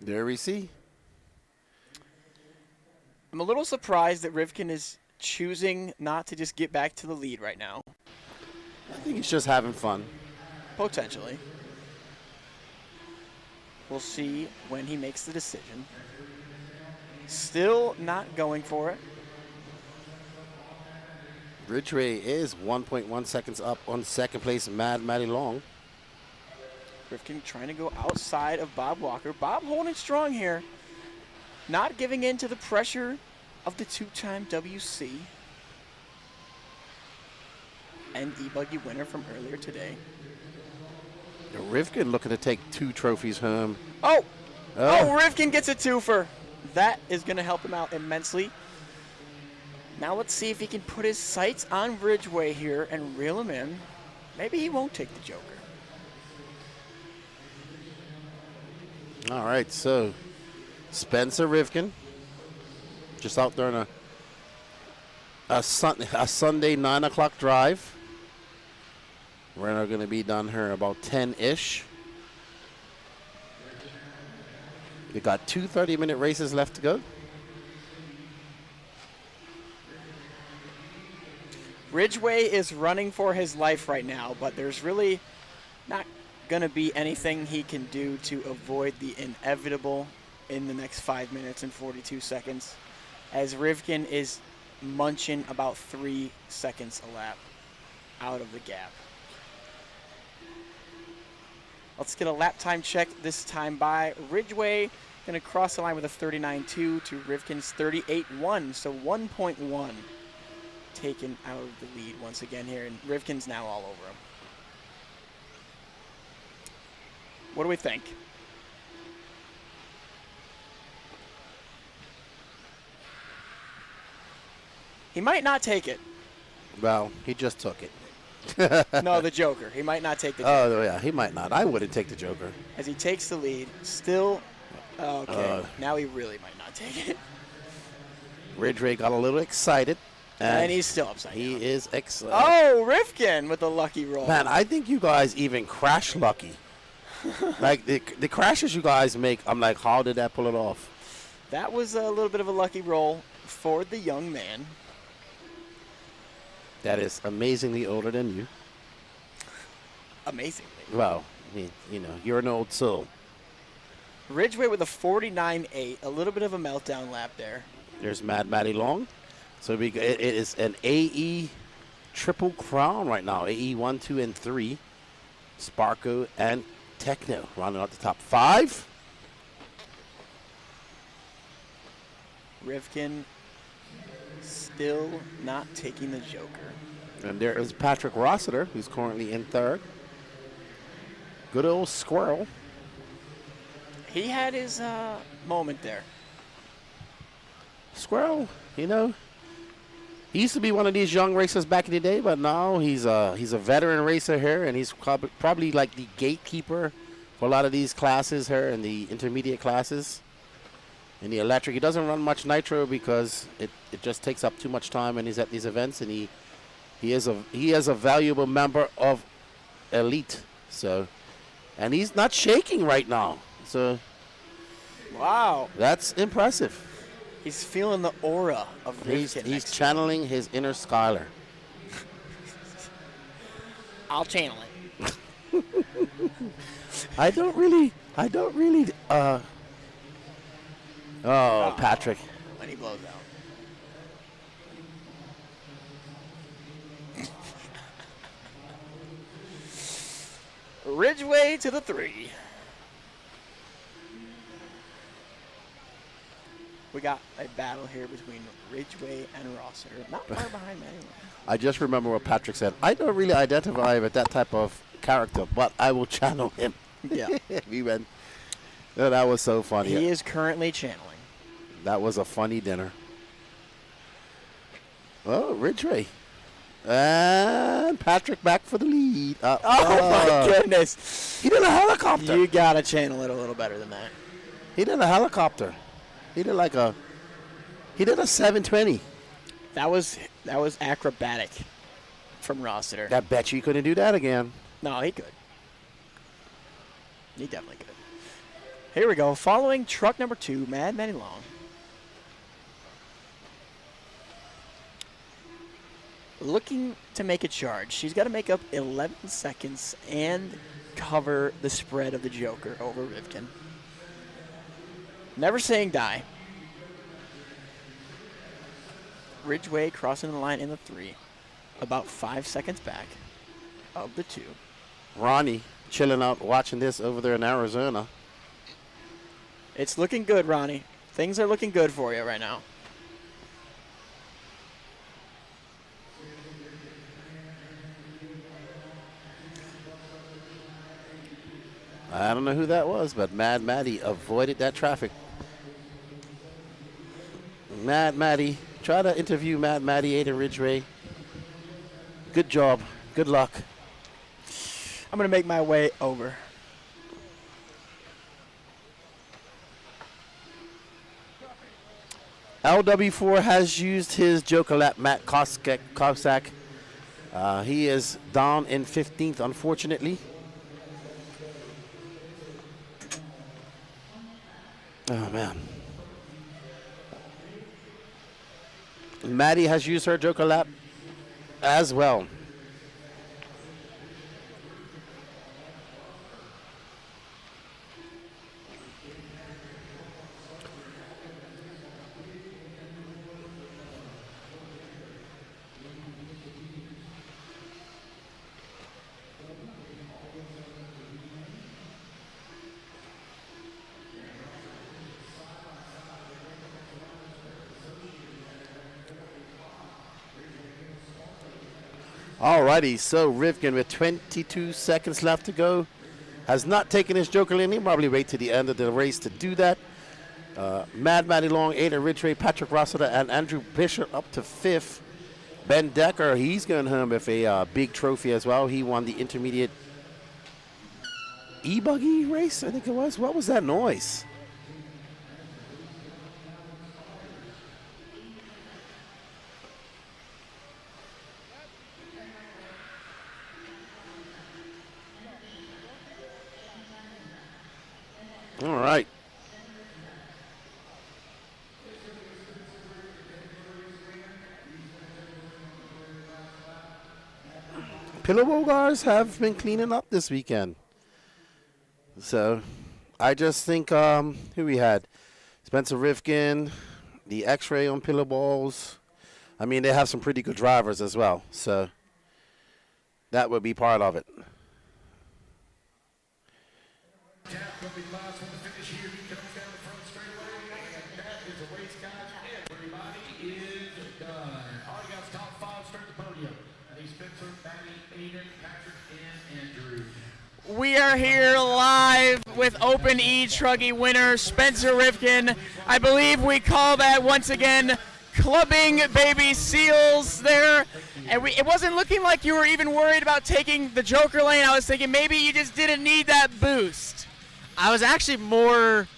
There we see. I'm a little surprised that Rivkin is choosing not to just get back to the lead right now. I think he's just having fun. Potentially. We'll see when he makes the decision. Still not going for it. Ridgway is 1.1 seconds up on second place, Mad Matty Long. Rivkin trying to go outside of Bob Walker. Bob holding strong here. Not giving in to the pressure of the 2-time WC and E-Buggy winner from earlier today. Rivkin looking to take 2 trophies home. Oh, Rivkin gets a twofer. That is going to help him out immensely. Now let's see if he can put his sights on Ridgway here and reel him in. Maybe he won't take the Joker. All right, so Spencer Rivkin, just out there on a Sunday 9 o'clock drive. We're going to be done here about 10-ish. We got 2 30-minute races left to go. Ridgway is running for his life right now, but there's really not going to be anything he can do to avoid the inevitable in the next 5 minutes and 42 seconds, as Rivkin is munching about 3 seconds a lap out of the gap. Let's get a lap time check this time by Ridgway. Going to cross the line with a 39.2 to Rivkin's 38.1, so 1.1 taken out of the lead once again here, and Rivkin's now all over him. What do we think? He might not take it. Well, he just took it. No, the Joker. He might not take the Joker. Oh, yeah, he might not. I wouldn't take the Joker. As he takes the lead, still, okay, now he really might not take it. Ridgway got a little excited. And he's still upside down. He is excited. Oh, Rivkin with a lucky roll. Man, I think you guys even crash lucky. Like, the crashes you guys make, I'm like, how did that pull it off? That was a little bit of a lucky roll for the young man. That is amazingly older than you. Amazingly. Well, I mean, you know, you're an old soul. Ridgway with a 49.8, a little bit of a meltdown lap there. There's Mad Matty Long. So it is an AE triple crown right now. AE 1, 2, and 3. Sparko and Techno rounding out the top 5. Rivkin still not taking the Joker. And there is Patrick Rossiter, who's currently in 3rd. Good old Squirrel. He had his moment there. Squirrel, you know, he used to be one of these young racers back in the day, but now he's a veteran racer here, and he's probably like the gatekeeper for a lot of these classes here in the intermediate classes. In the electric, he doesn't run much nitro because it just takes up too much time, and he's at these events, and he is a valuable member of elite. So, and he's not shaking right now. So, wow, that's impressive. He's feeling the aura of Rivkin. He's channeling his inner Skylar. I'll channel it. I don't really. Oh, Patrick. When he blows out. Ridgway to the 3. We got a battle here between Ridgway and Rossiter. Not far behind me anyway. I just remember what Patrick said. I don't really identify with that type of character, but I will channel him. Yeah. We went. Oh, that was so funny. He is currently channeling. That was a funny dinner. Oh, Ridgway. And Patrick back for the lead. Oh, my goodness. He did a helicopter. You got to channel it a little better than that. He did a helicopter. He did a 720. That was acrobatic from Rossiter. I bet you couldn't do that again. No, he could. He definitely could. Here we go. Following truck number 2, Mad Matty Long. Looking to make a charge. She's got to make up 11 seconds and cover the spread of the Joker over Rivkin. Never saying die. Ridgway crossing the line in the 3. About 5 seconds back of the 2. Ronnie chilling out watching this over there in Arizona. It's looking good, Ronnie. Things are looking good for you right now. I don't know who that was, but Mad Matty avoided that traffic. Mad Matty. Try to interview Mad Matty, Aiden Ridgway. Good job. Good luck. I'm going to make my way over. LW4 has used his Joker lap, Matt Cossack. He is down in 15th, unfortunately. Oh, man. Maddie has used her Joker lap as well. Alrighty, so Rivkin with 22 seconds left to go has not taken his Joker lane. He'll probably wait to the end of the race to do that. Matty Long, Aiden Ridgway, Patrick Rossiter, and Andrew Bishop up to 5th. Ben Decker, he's going home with a big trophy as well. He won the intermediate e-buggy race, I think it was. What was that noise? All right. Pillowbow guys have been cleaning up this weekend. So I just think who we had? Spencer Rivkin, the X-Ray on pillow balls. I mean, they have some pretty good drivers as well. So that would be part of it. We are here live with Open E-Truggy winner Spencer Rivkin. I believe we call that once again clubbing baby seals there. And it wasn't looking like you were even worried about taking the Joker lane. I was thinking maybe you just didn't need that boost. I was actually more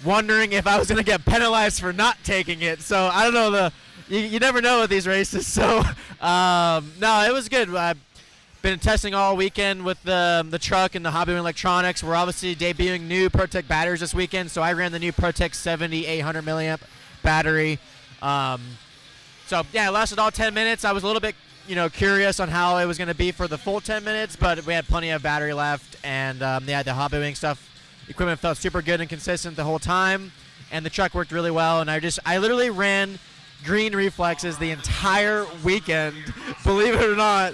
wondering if I was going to get penalized for not taking it. So I don't know. You never know with these races. So no, it was good. I've been testing all weekend with the truck and the Hobby electronics. We're obviously debuting new ProTech batteries this weekend. So I ran the new ProTech 70 800 milliamp battery. So yeah, it lasted all 10 minutes. I was a little bit curious on how it was going to be for the full 10 minutes, but we had plenty of battery left, and yeah, the Hobby Wing stuff equipment felt super good and consistent the whole time, and the truck worked really well. And I literally ran green reflexes the entire weekend, believe it or not,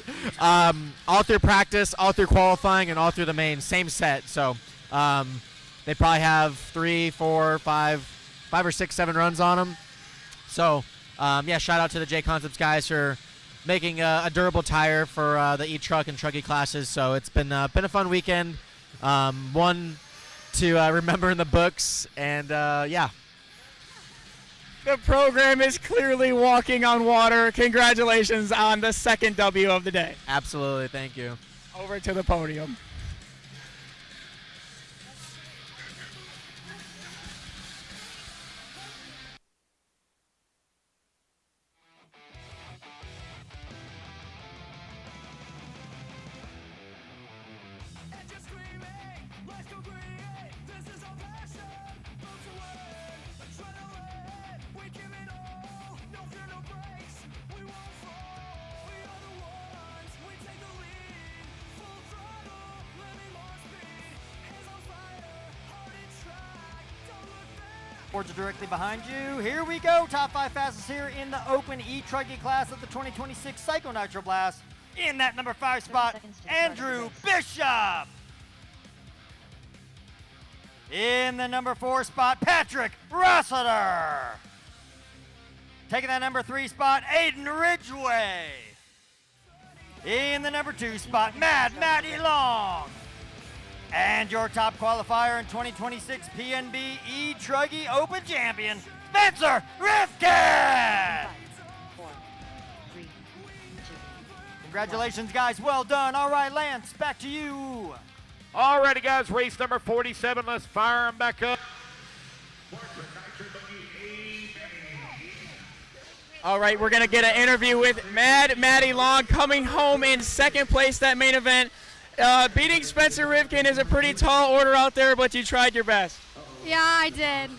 all through practice, all through qualifying, and all through the main, same set. So they probably have 3, 4, 5 or 6, 7 runs on them. So yeah, shout out to the J Concepts guys for making a durable tire for the E-Truck and Truggy classes. So it's been a fun weekend, one to remember in the books, and yeah. The program is clearly walking on water. Congratulations on the second W of the day. Absolutely, thank you. Over to the podium. Boards are directly behind you. Here we go. Top 5 fastest here in the Open E-Truggy class of the 2026 Psycho Nitro Blast. In that number 5 spot, Andrew Bishop. In the number 4 spot, Patrick Rossiter. Taking that number 3 spot, Aiden Ridgway. In the number 2 spot, Matty Long. And your top qualifier in 2026 PNB E-Truggy Open Champion, Spencer Rivkin! Congratulations, guys. Well done. All right, Lance, back to you. All righty, guys. Race number 47. Let's fire them back up. All right, we're going to get an interview with Mad Matty Long coming home in second place that main event. Beating Spencer Rivkin is a pretty tall order out there, but you tried your best. Yeah, I did.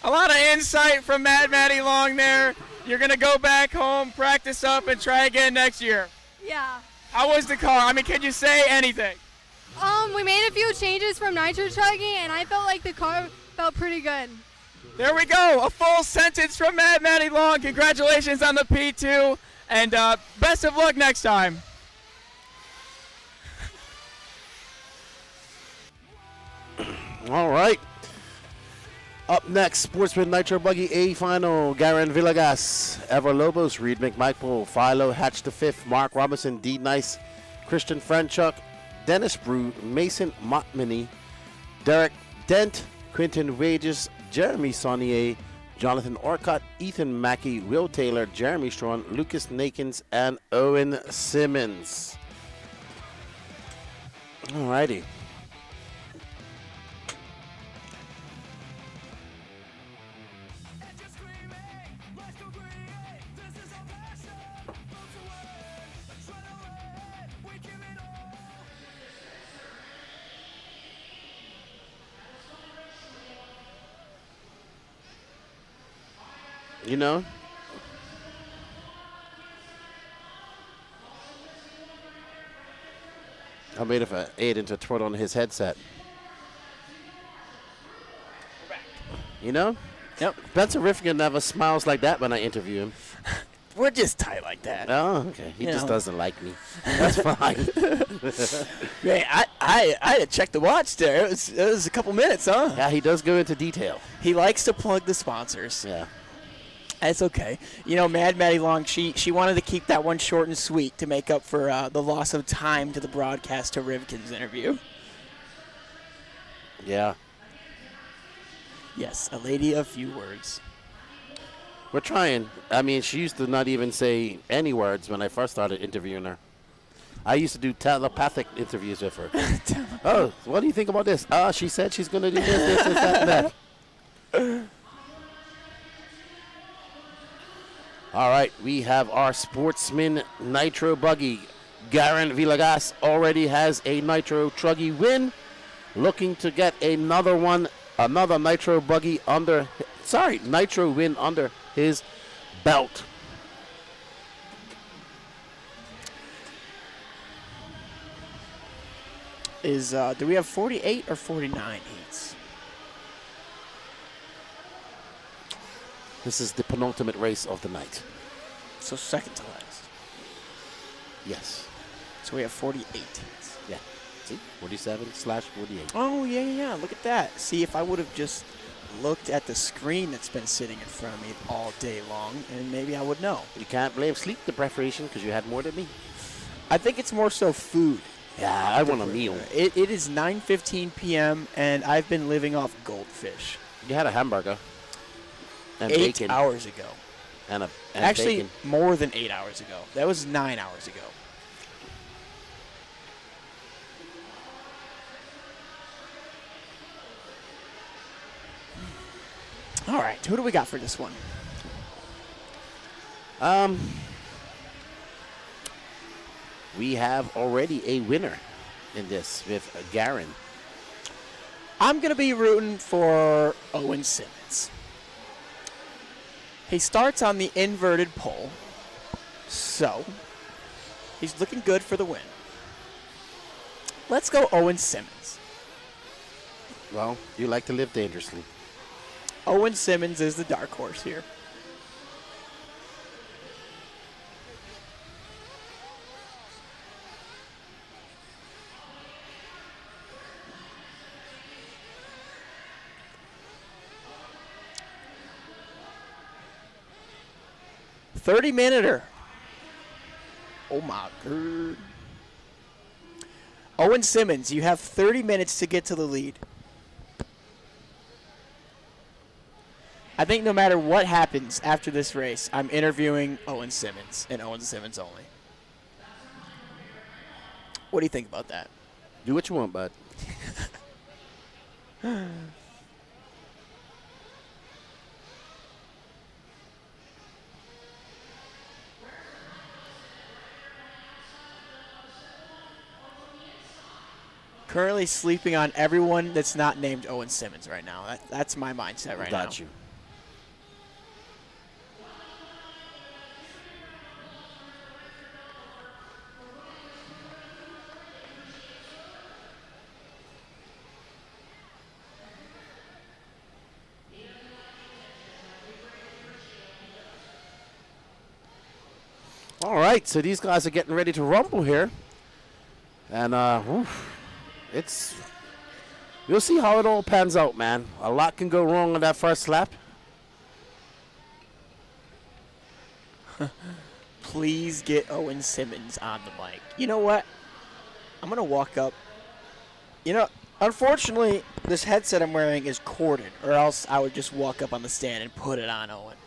A lot of insight from Mad Matty Long there. You're going to go back home, practice up, and try again next year. Yeah. How was the car? I mean, can you say anything? We made a few changes from Nitro chugging, and I felt like the car felt pretty good. There we go. A full sentence from Mad Matty Long. Congratulations on the P2, and best of luck next time. All right. Up next, Sportsman Nitro Buggy A final. Garen Villegas, Ever Lobos, Reed McMichael, Philo, Hatch the Fifth, Mark Robinson, D Nice, Christian Franchuk, Dennis Brew, Mason Montminy, Derek Dent, Quinton Wages, Jeremy Saunier, Jonathan Orcutt, Ethan Mackey, Will Taylor, Jeremy Strawn, Lucas Nakins, and Owen Simmons. All righty. You know, I made an aid to twirl on his headset. You know? Yep. Spencer Rifkin never smiles like that when I interview him. We're just tight like that. Oh, okay. He You just know. doesn't like me. That's fine. Man, I had to check the watch there. It was a couple minutes, huh? Yeah, he does go into detail. He likes to plug the sponsors. Yeah. That's okay. You know, Mad Matty Long, she wanted to keep that one short and sweet to make up for the loss of time to the broadcast to Rivkin's interview. Yeah. Yes, a lady of few words. We're trying. I mean, she used to not even say any words when I first started interviewing her. I used to do telepathic interviews with her. Oh, what do you think about this? She said she's going to do this, that, and that. All right, we have our Sportsman Nitro Buggy. Garen Villegas already has a Nitro Truggy win. Looking to get another Nitro Buggy Nitro win under his belt. Do we have 48 or 49 heats? This is the penultimate race of the night. So second to last. Yes. So we have 48 heats. Yeah. See? 47/48. Oh, yeah. Look at that. See, if I would have just looked at the screen that's been sitting in front of me all day long, and maybe I would know. You can't blame sleep deprivation because you had more than me. I think it's more so food. Yeah, I want a meal. It is 9:15 p.m., and I've been living off goldfish. You had a hamburger. And 8 bacon. hours ago. And Actually, bacon. more than 8 hours ago. That was 9 hours ago. All right, who do we got for this one? We have already a winner in this with Garen. I'm going to be rooting for Owen Simmons. He starts on the inverted pole, so he's looking good for the win. Let's go Owen Simmons. Well, you like to live dangerously. Owen Simmons is the dark horse here. $30-minuter. Oh my God. Owen Simmons, you have 30 minutes to get to the lead. I think no matter what happens after this race, I'm interviewing Owen Simmons and Owen Simmons only. What do you think about that? Do what you want, bud. currently sleeping on everyone that's not named Owen Simmons right now. That's my mindset right now. Got you. All right, so these guys are getting ready to rumble here. And you'll see how it all pans out, man. A lot can go wrong on that first lap. Please get Owen Simmons on the mic. You know what? I'm going to walk up. You know, unfortunately, this headset I'm wearing is corded, or else I would just walk up on the stand and put it on Owen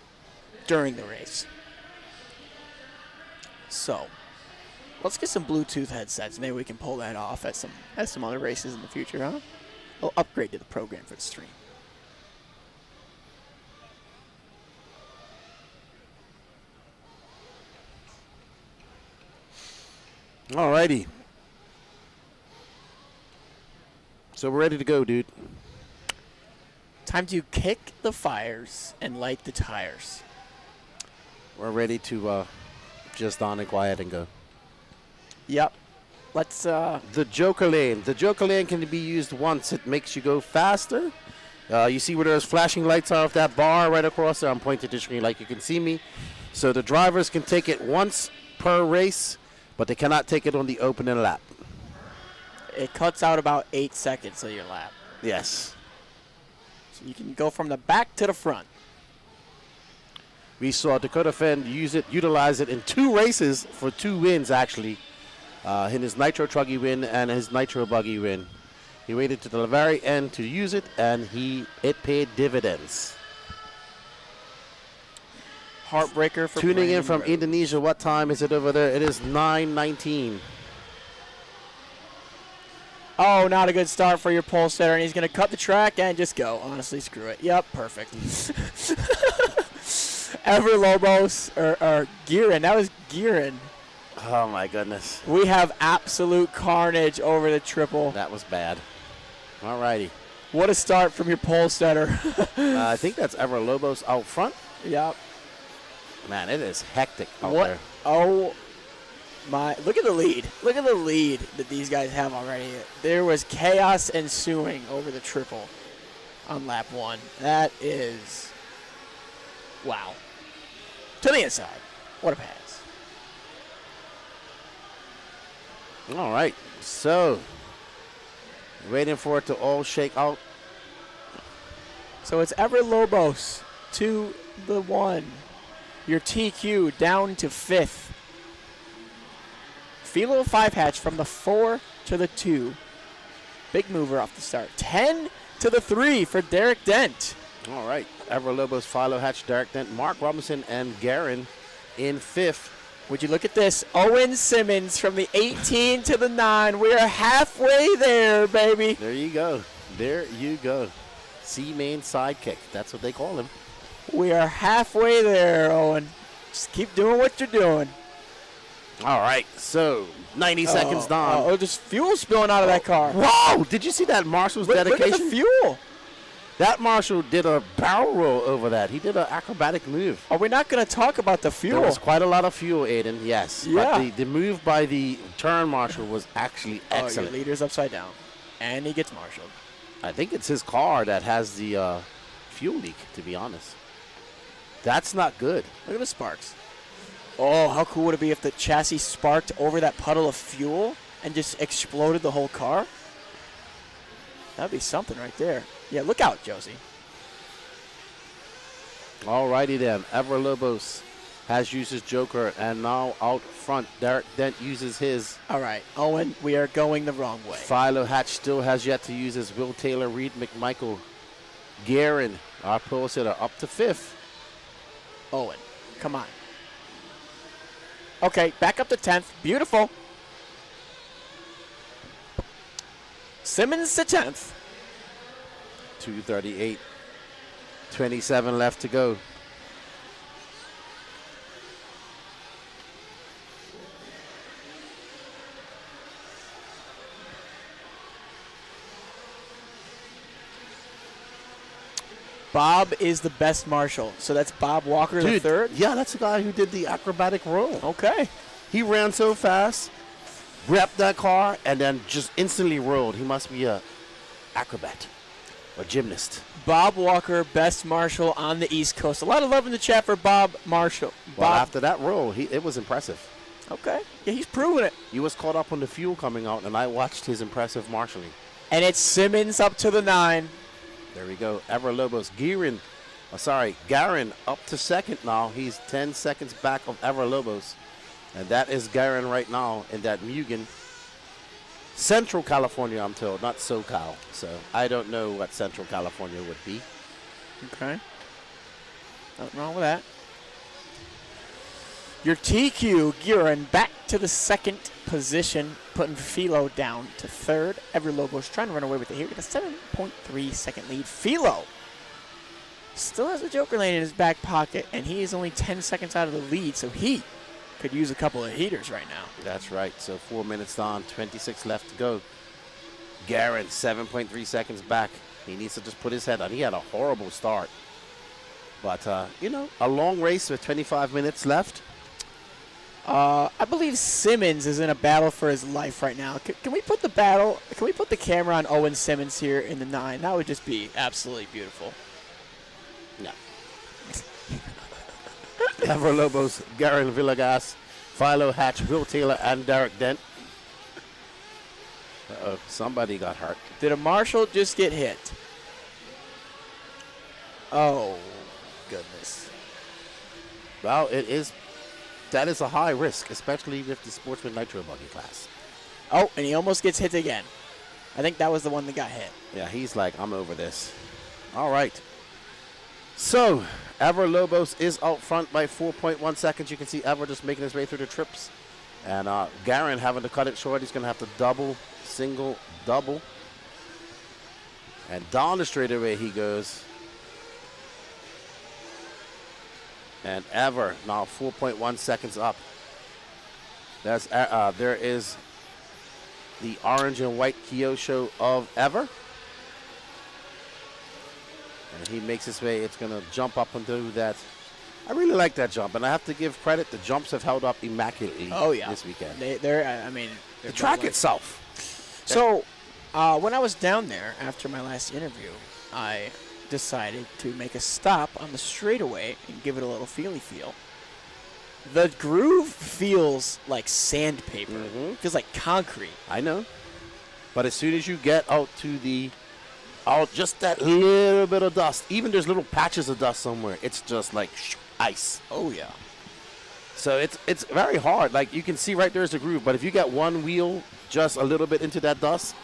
during the race. So, let's get some Bluetooth headsets. Maybe we can pull that off at some other races in the future, huh? I'll upgrade to the program for the stream. Alrighty. So we're ready to go, dude. Time to kick the fires and light the tires. We're ready to just on and quiet and go. Yep. Let's the Joker lane. The Joker lane can be used once. It makes you go faster. You see where those flashing lights are of that bar right across there? I'm pointing to the screen like you can see me. So the drivers can take it once per race, but they cannot take it on the opening lap. It cuts out about 8 seconds of your lap. Yes. So you can go from the back to the front. We saw Dakota Fenn utilize it in 2 races for 2 wins, actually. In his Nitro Truggy win and his Nitro Buggy win. He waited to the very end to use it, and it paid dividends. Heartbreaker for Tuning in Brandon from Rowe. Indonesia. What time is it over there? It is 9:19. Oh, not a good start for your pole setter, and he's going to cut the track and just go. Honestly, screw it. Yep, perfect. Ever Lobos, or Gearin. That was Gearin. Oh, my goodness. We have absolute carnage over the triple. That was bad. All righty. What a start from your pole setter. I think that's Ever Lobos out front. Yep. Man, it is hectic out What? there. Oh, my. Look at the lead. Look at the lead that these guys have already. There was chaos ensuing over the triple on lap 1. That is, wow. To the inside. What a pass. All right. So, waiting for it to all shake out. So it's Ever Lobos to the 1. Your TQ down to 5th. Philo 5 hatch from the 4 to the 2. Big mover off the start. 10 to the 3 for Derek Dent. All right. Ever Lobos, Philo Hatch, Derek Dent, Mark Robinson, and Garin in 5th. Would you look at this? Owen Simmons from the 18 to the 9. We are halfway there, baby. There you go. There you go. C-main sidekick. That's what they call him. We are halfway there, Owen. Just keep doing what you're doing. All right. So, 90 seconds down. Oh, just fuel spilling out of that car. Whoa! Did you see that Marshall's dedication? Look at the fuel. That Marshall did a barrel roll over that. He did an acrobatic move. Are we not going to talk about the fuel? There was quite a lot of fuel, Aiden, yes. Yeah. But the move by the turn marshal was actually excellent. Oh, your leader's upside down. And he gets marshaled. I think it's his car that has the fuel leak, to be honest. That's not good. Look at the sparks. Oh, how cool would it be if the chassis sparked over that puddle of fuel and just exploded the whole car? That'd be something right there. Yeah, look out, Josie. All righty then. Ever Lobos has used his Joker, and now out front, Derek Dent uses his. All right, Owen, we are going the wrong way. Philo Hatch still has yet to use his. Will Taylor, Reed McMichael, Garin, our pole sitter, up to 5th. Owen, come on. Okay, back up to 10th. Beautiful. Simmons to 10th. 2:38. 27 left to go. Bob is the best marshal. So that's Bob Walker the Dude, third? yeah, that's the guy who did the acrobatic roll. Okay. He ran so fast, grabbed that car, and then just instantly rolled. He must be a acrobat or gymnast. Bob Walker, best marshal on the East Coast. A lot of love in the chat for Bob Marshall. Well, Bob. after that roll, it was impressive. Okay. Yeah, he's proven it. He was caught up on the fuel coming out, and I watched his impressive marshalling. And it's Simmons up to the 9. There we go. Ever Lobos. Garin up to second now. He's 10 seconds back of Ever Lobos. And that is Garin right now in that Mugen. Central California, I'm told, not SoCal. So I don't know what Central California would be. Okay. Nothing wrong with that. Your TQ, Guerin, back to the second position, putting Philo down to third. Ever Lobos trying to run away with it here. Got a 7.3 second lead. Philo still has a Joker lane in his back pocket, and he is only 10 seconds out of the lead, so he could use a couple of heaters right now. That's right. So 4 minutes on, 26 left to go. Garin, 7.3 seconds back. He needs to just put his head on. He had a horrible start. But, a long race with 25 minutes left. I believe Simmons is in a battle for his life right now. Can we put the camera on Owen Simmons here in the 9? That would just be absolutely beautiful. No. Ever Lobos, Garin Villegas, Philo Hatch, Will Taylor, and Derek Dent. Uh-oh, somebody got hurt. Did a marshal just get hit? Oh, goodness. Well, that is a high risk, especially with the Sportsman Nitro Buggy class. Oh, and he almost gets hit again. I think that was the one that got hit. Yeah, he's like, I'm over this. All right. So, Ever Lobos is out front by 4.1 seconds. You can see Ever just making his way through the trips. And Garin having to cut it short. He's going to have to double, single, double. And down the straightaway he goes. And Ever now 4.1 seconds up. There is the orange and white Kyosho of Ever. And he makes his way. It's going to jump up and do that. I really like that jump, and I have to give credit. The jumps have held up immaculately this weekend. The track itself. So, when I was down there after my last interview, I decided to make a stop on the straightaway and give it a little feely feel. The groove feels like sandpaper. It feels like concrete. I know. But as soon as you get out to just that little bit of dust, even there's little patches of dust somewhere, it's just like ice. Oh, yeah. So it's very hard. Like, you can see right there's the groove, but if you get one wheel just a little bit into that dust,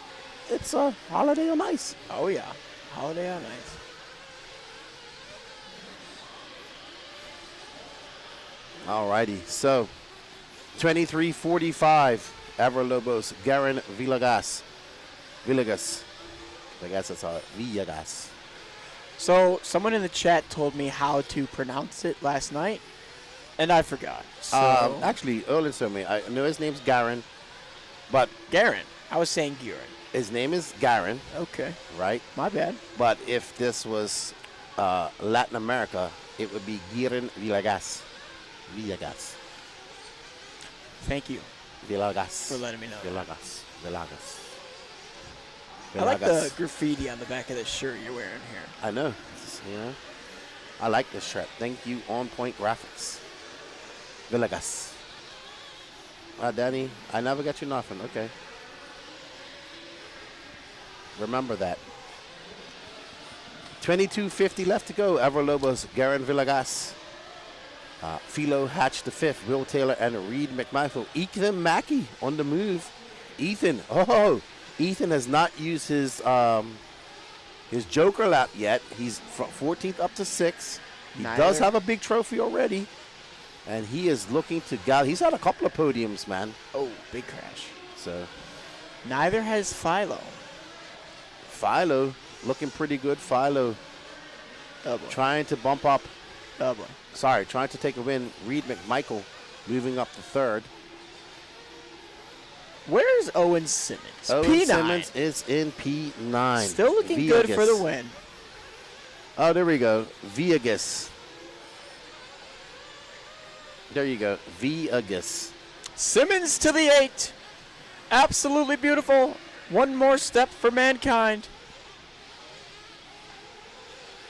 it's a holiday on ice. Oh, yeah. Holiday on ice. Alrighty, so 23:45, Ever Lobos, Garin Villegas. I guess that's how Villegas. So someone in the chat told me how to pronounce it last night, and I forgot. So Actually, Erlen told me. I know his name's Garin, but Garin. I was saying Guerin. His name is Garin. Okay. Right? My bad. But if this was Latin America, it would be Garin Villegas. Thank you. Villegas. For letting me know. Villegas. I like the graffiti on the back of the shirt you're wearing here. I know. I like this shirt. Thank you, On Point Graphics. Villegas. Danny, I never got you nothing. Okay. Remember that. 22:50 left to go. Ever Lobos, Garin Villegas. Philo Hatch the fifth, Will Taylor, and Reed McMichael. Ethan Mackey on the move. Ethan has not used his Joker lap yet. He's from 14th up to 6th. He does have a big trophy already. And he is looking to go. He's had a couple of podiums, man. Oh, big crash. So. Neither has Philo. Philo looking pretty good. Philo trying to bump up. Trying to take a win. Reed McMichael moving up to third. Where's Owen Simmons? Owen P9. Simmons is in P9. Still looking good for the win. Oh, there we go. Viegas. There you go. Viegas. Simmons to the 8. Absolutely beautiful. One more step for mankind.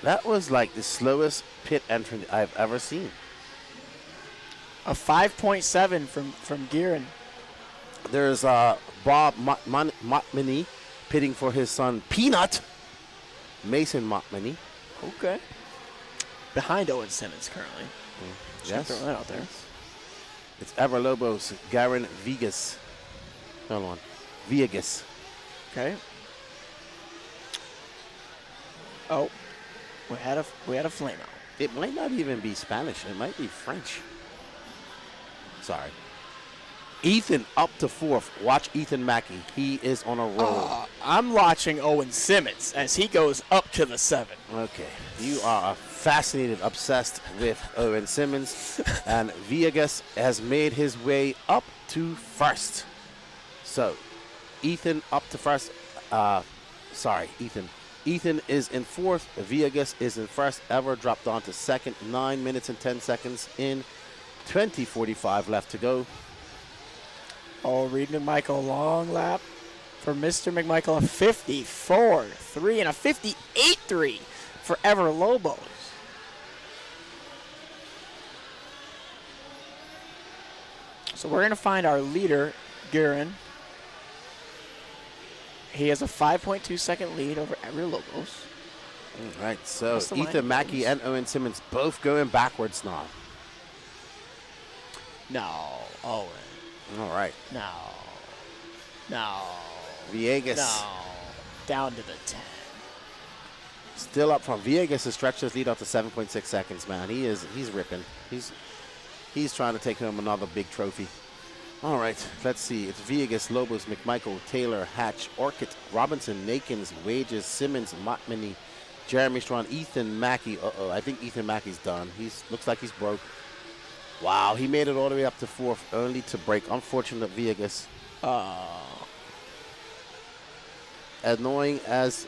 That was like the slowest pit entrant I've ever seen. A 5.7 from Gearin. There's Bob Montminy pitting for his son Peanut. Mason Montminy. Okay. Behind Owen Simmons currently. Yes. Throw that out there. It's Everlobos, Garen Vegas. Hold on. Viegas. Okay. Oh. We had a flame out. It might not even be Spanish. It might be French. Sorry. Ethan up to 4th. Watch Ethan Mackey. He is on a roll. I'm watching Owen Simmons as he goes up to the 7. Okay. You are fascinated, obsessed with Owen Simmons. And Viegas has made his way up to 1st. So, Ethan up to 1st. Sorry, Ethan. Ethan is in 4th. Viegas is in 1st. Ever dropped down to 2nd. 9 minutes and 10 seconds in. 20:45 left to go. Oh, Reed McMichael, long lap for Mr. McMichael. A 54.3 and a 58.3 for Ever Lobos. So we're going to find our leader, Guerin. He has a 5.2 second lead over Ever Lobos. All right, so What's the line? Ethan Mackey and Owen Simmons both going backwards now. No, Owen. All right. No. No. Viegas. No. Down to the 10. Still up front. Viegas has stretched his lead up to 7.6 seconds, man. He's ripping. He's trying to take home another big trophy. All right, let's see. It's Viegas, Lobos, McMichael, Taylor, Hatch, Orchid, Robinson, Nakins, Wages, Simmons, Montminy, Jeremy Strawn, Ethan Mackey. I think Ethan Mackey's done. Looks like he's broke. Wow, he made it all the way up to 4th, only to break. Unfortunate Viegas. Annoying as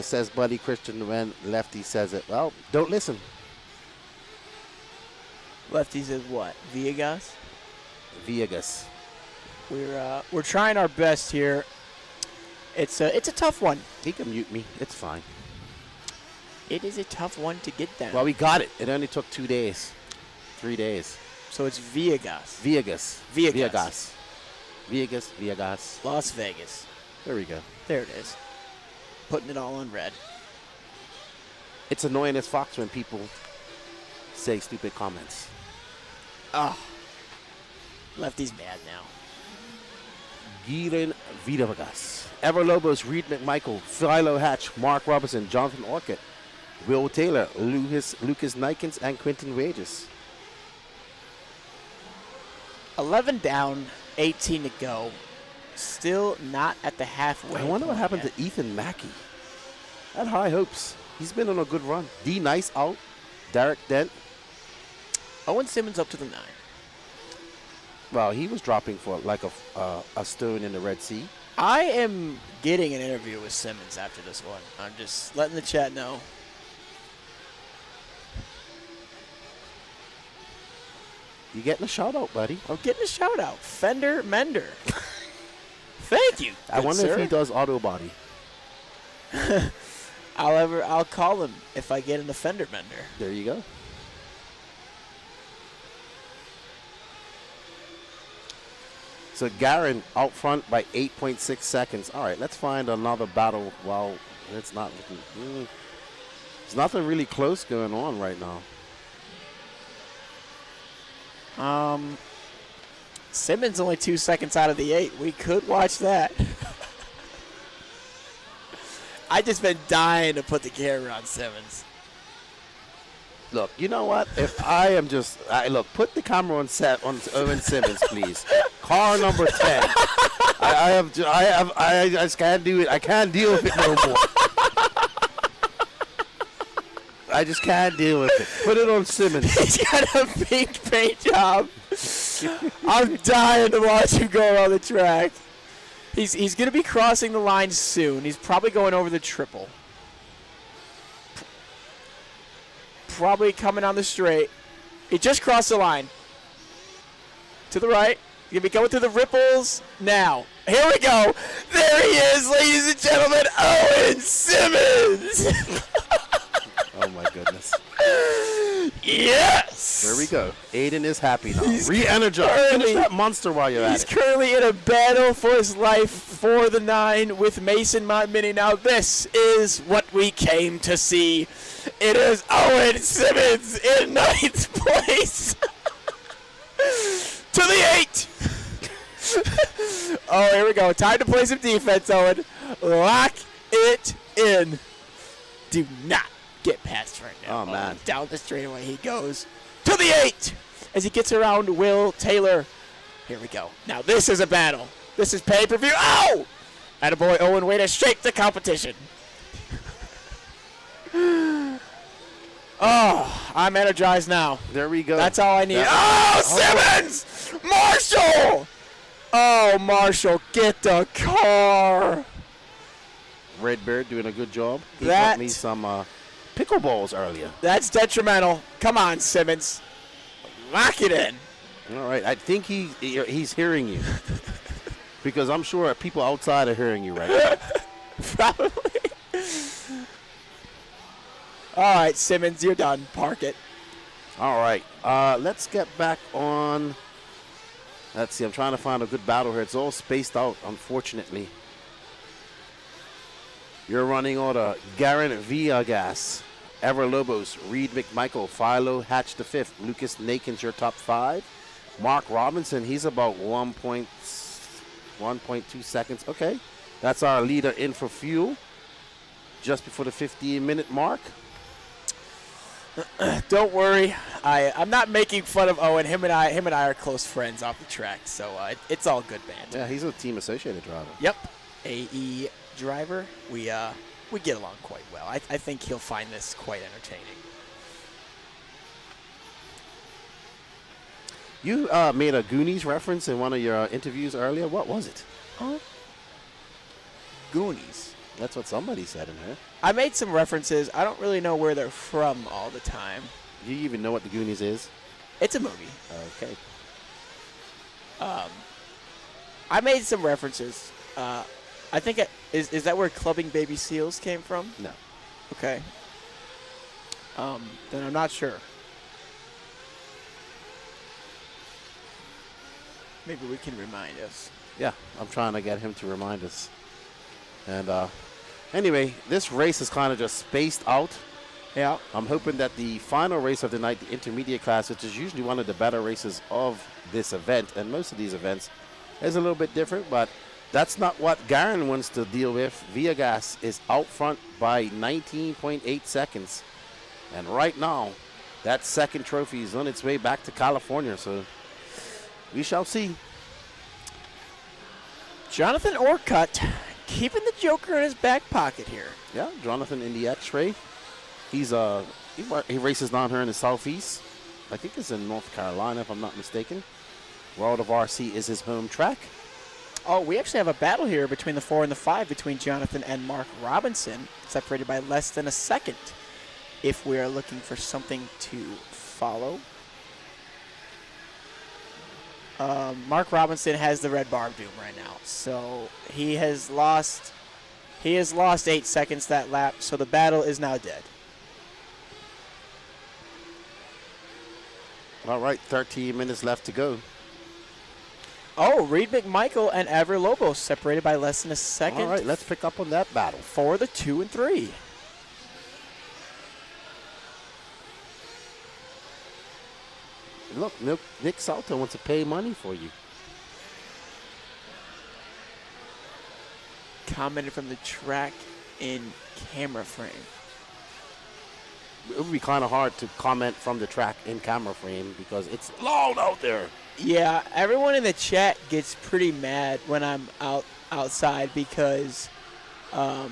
says Buddy Christian when Lefty says it. Well, don't listen. Lefty says what? Viegas? Viegas. We're trying our best here. It's a tough one. He can mute me. It's fine. It is a tough one to get down. Well, we got it. It only took 2 days. 3 days. So it's Viegas. Viegas. Viegas. Viegas. Viegas. Las Vegas. There we go. There it is. Putting it all on red. It's annoying as Fox when people say stupid comments. Lefty's mad now. Giren Viegas. Ever Lobos, Reed McMichael, Philo Hatch, Mark Robinson, Jonathan Orchid, Will Taylor, Lucas Nikens, and Quentin Wages. 11 down, 18 to go. Still not at the halfway. I wonder what point happened yet. to Ethan Mackey. I had high hopes. He's been on a good run. D Nice out. Derek Dent. Owen Simmons up to the 9. Well, he was dropping for like a stone in the Red Sea. I am getting an interview with Simmons after this one. I'm just letting the chat know. You getting a shout out, buddy? I'm getting a shout out. Fender Mender. Thank you. I wonder if he does auto body. I'll call him if I get an Fender Mender. There you go. So Garen out front by 8.6 seconds. All right, let's find another battle. Well, it's not looking. There's nothing really close going on right now. Simmons only 2 seconds out of the 8. We could watch that. I just been dying to put the camera on Simmons. Look, you know what? If I am just look, put the camera on set on Owen Simmons, please. Car number 10. I just can't do it. I can't deal with it no more. I just can't deal with it. Put it on Simmons. He's got a pink paint job. I'm dying to watch him go around the track. He's going to be crossing the line soon. He's probably going over the triple. probably coming on the straight. He just crossed the line. To the right. He's going to be going through the ripples now. Here we go. There he is, ladies and gentlemen. Owen Simmons. Oh, my goodness. Yes. There we go. Aiden is happy now. He's Re-energized. Finish that monster while you're at He's it. currently in a battle for his life for the 9 with Mason Montmini. Now this is what we came to see. It is Owen Simmons in 9th place. To the 8. Oh, here we go. Time to play some defense, Owen. Lock it in. Do not get past right now. Oh, man. Down the straightaway he goes. To the 8 as he gets around Will Taylor. Here we go. Now this is a battle. This is pay-per-view. Oh! Attaboy Owen, way to shake the competition. Oh, I'm energized now. There we go. That's all I need. Oh, Simmons! Marshall! Oh, Marshall, get the car. Redbeard doing a good job. He That- got me some pickleballs earlier. That's detrimental. Come on, Simmons. Lock it in. All right. I think he's hearing you. Because I'm sure people outside are hearing you right now. Probably. All right, Simmons, you're done. Park it. All right. Let's get back on. Let's see. I'm trying to find a good battle here. It's all spaced out, unfortunately. You're running order. Garen Villegas, Ever Lobos, Reed McMichael, Philo Hatch the 5th, Lucas Nakin's your top 5. Mark Robinson, he's about 1.2 seconds. Okay. That's our leader in for fuel. Just before the 15-minute mark. Don't worry. I'm not making fun of Owen. Him and I are close friends off the track, so it's all good, man. Yeah, he's a team associated driver. Yep. AE driver. We get along quite well. I think he'll find this quite entertaining. You made a Goonies reference in one of your interviews earlier. What was it? Huh? Goonies. That's what somebody said in here. I made some references. I don't really know where they're from all the time. Do you even know what the Goonies is? It's a movie. Okay. I made some references. I think is that where Clubbing Baby Seals came from? No. Okay. Then I'm not sure. Maybe we can remind us. Yeah, I'm trying to get him to remind us. And anyway, this race is kind of just spaced out. Yeah. I'm hoping that the final race of the night, the intermediate class, which is usually one of the better races of this event, and most of these events, is a little bit different, but that's not what Garen wants to deal with. Villegas is out front by 19.8 seconds. And right now, that second trophy is on its way back to California, so we shall see. Jonathan Orcutt keeping the Joker in his back pocket here. Yeah, Jonathan in the X-Ray. He races down here in the southeast. I think it's in North Carolina, if I'm not mistaken. World of RC is his home track. Oh, we actually have a battle here between the 4 and the 5 between Jonathan and Mark Robinson, separated by less than a second. If we are looking for something to follow. Mark Robinson has the red bar of doom right now. So he has lost 8 seconds that lap, so the battle is now dead. All right, 13 minutes left to go. Oh, Reed McMichael and Ever Lobos separated by less than a second. All right, let's pick up on that battle. For the 2 and 3. Look, Nick Salto wants to pay money for you. Commented from the track in camera frame. It would be kind of hard to comment from the track in camera frame because it's loud out there. Yeah, everyone in the chat gets pretty mad when I'm outside because you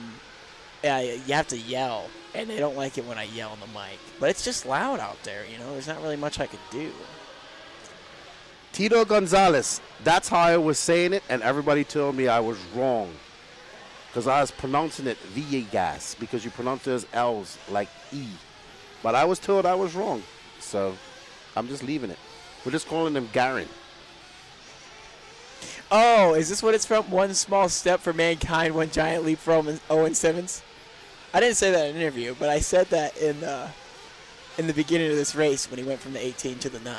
have to yell, and they don't like it when I yell on the mic. But it's just loud out there, you know. There's not really much I could do. Tito Gonzalez, that's how I was saying it, and everybody told me I was wrong because I was pronouncing it Villegas because you pronounce those L's like E. But I was told I was wrong. So I'm just leaving it. We're just calling him Garen. Oh, is this what it's from? One small step for mankind, one giant leap for Owen Simmons? I didn't say that in an interview, but I said that in the beginning of this race when he went from the 18 to the 9.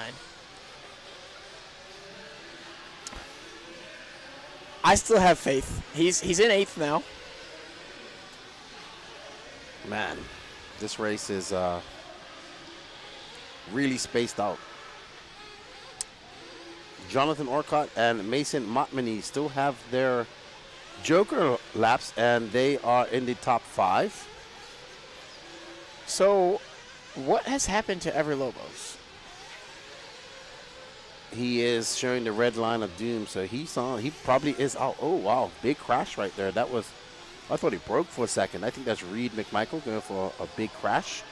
I still have faith. He's in 8th now. Man, this race is really spaced out. Jonathan Orcutt and Mason Montmany still have their Joker laps, and they are in the top 5. So, what has happened to Everlobos? He is showing the red line of doom, so he probably is out. Oh, wow, big crash right there. That was, I thought he broke for a second. I think that's Reed McMichael going for a big crash.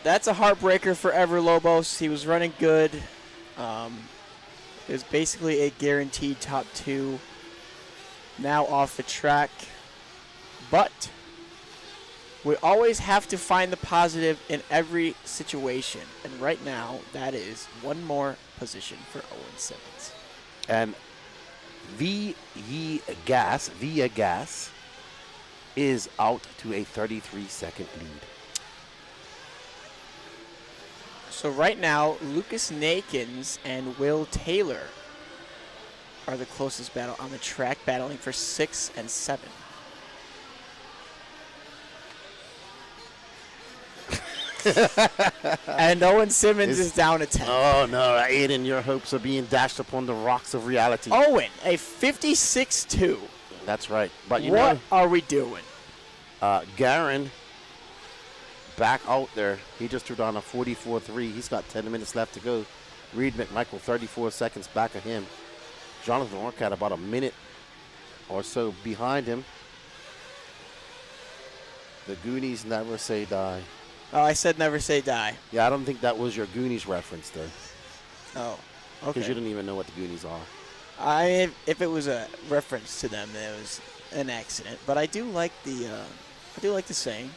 That's a heartbreaker for Everlobos. He was running good. It was basically a guaranteed top 2. Now off the track. But we always have to find the positive in every situation. And right now, that is one more position for Owen Simmons. And Via Gas is out to a 33-second lead. So right now, Lucas Nakins and Will Taylor are the closest battle on the track, battling for 6 and 7. And Owen Simmons is down to 10. Oh, no, Aiden, your hopes are being dashed upon the rocks of reality. Owen, a 56-2. That's right. But you what know, are we doing? Garen back out there. He just threw down a 44.3. He's got 10 minutes left to go. Reed McMichael, 34 seconds back of him. Jonathan Orcutt about a minute or so behind him. The Goonies never say die. Oh, I said never say die. Yeah, I don't think that was your Goonies reference, though. Oh, okay. Because you didn't even know what the Goonies are. If it was a reference to them, then it was an accident. But I do like the saying.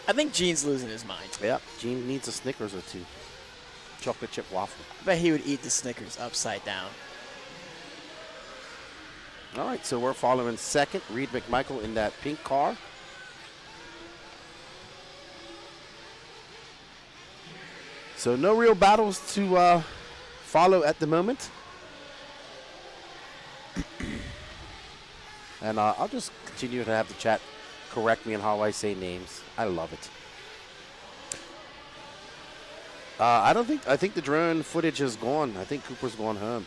I think Gene's losing his mind. Yeah, Gene needs a Snickers or 2. Chocolate chip waffle. I bet he would eat the Snickers upside down. All right, so we're following second. Reed McMichael in that pink car. So no real battles to follow at the moment. And I'll just continue to have the chat correct me on how I say names. I love it. I think the drone footage is gone. I think Cooper's going home.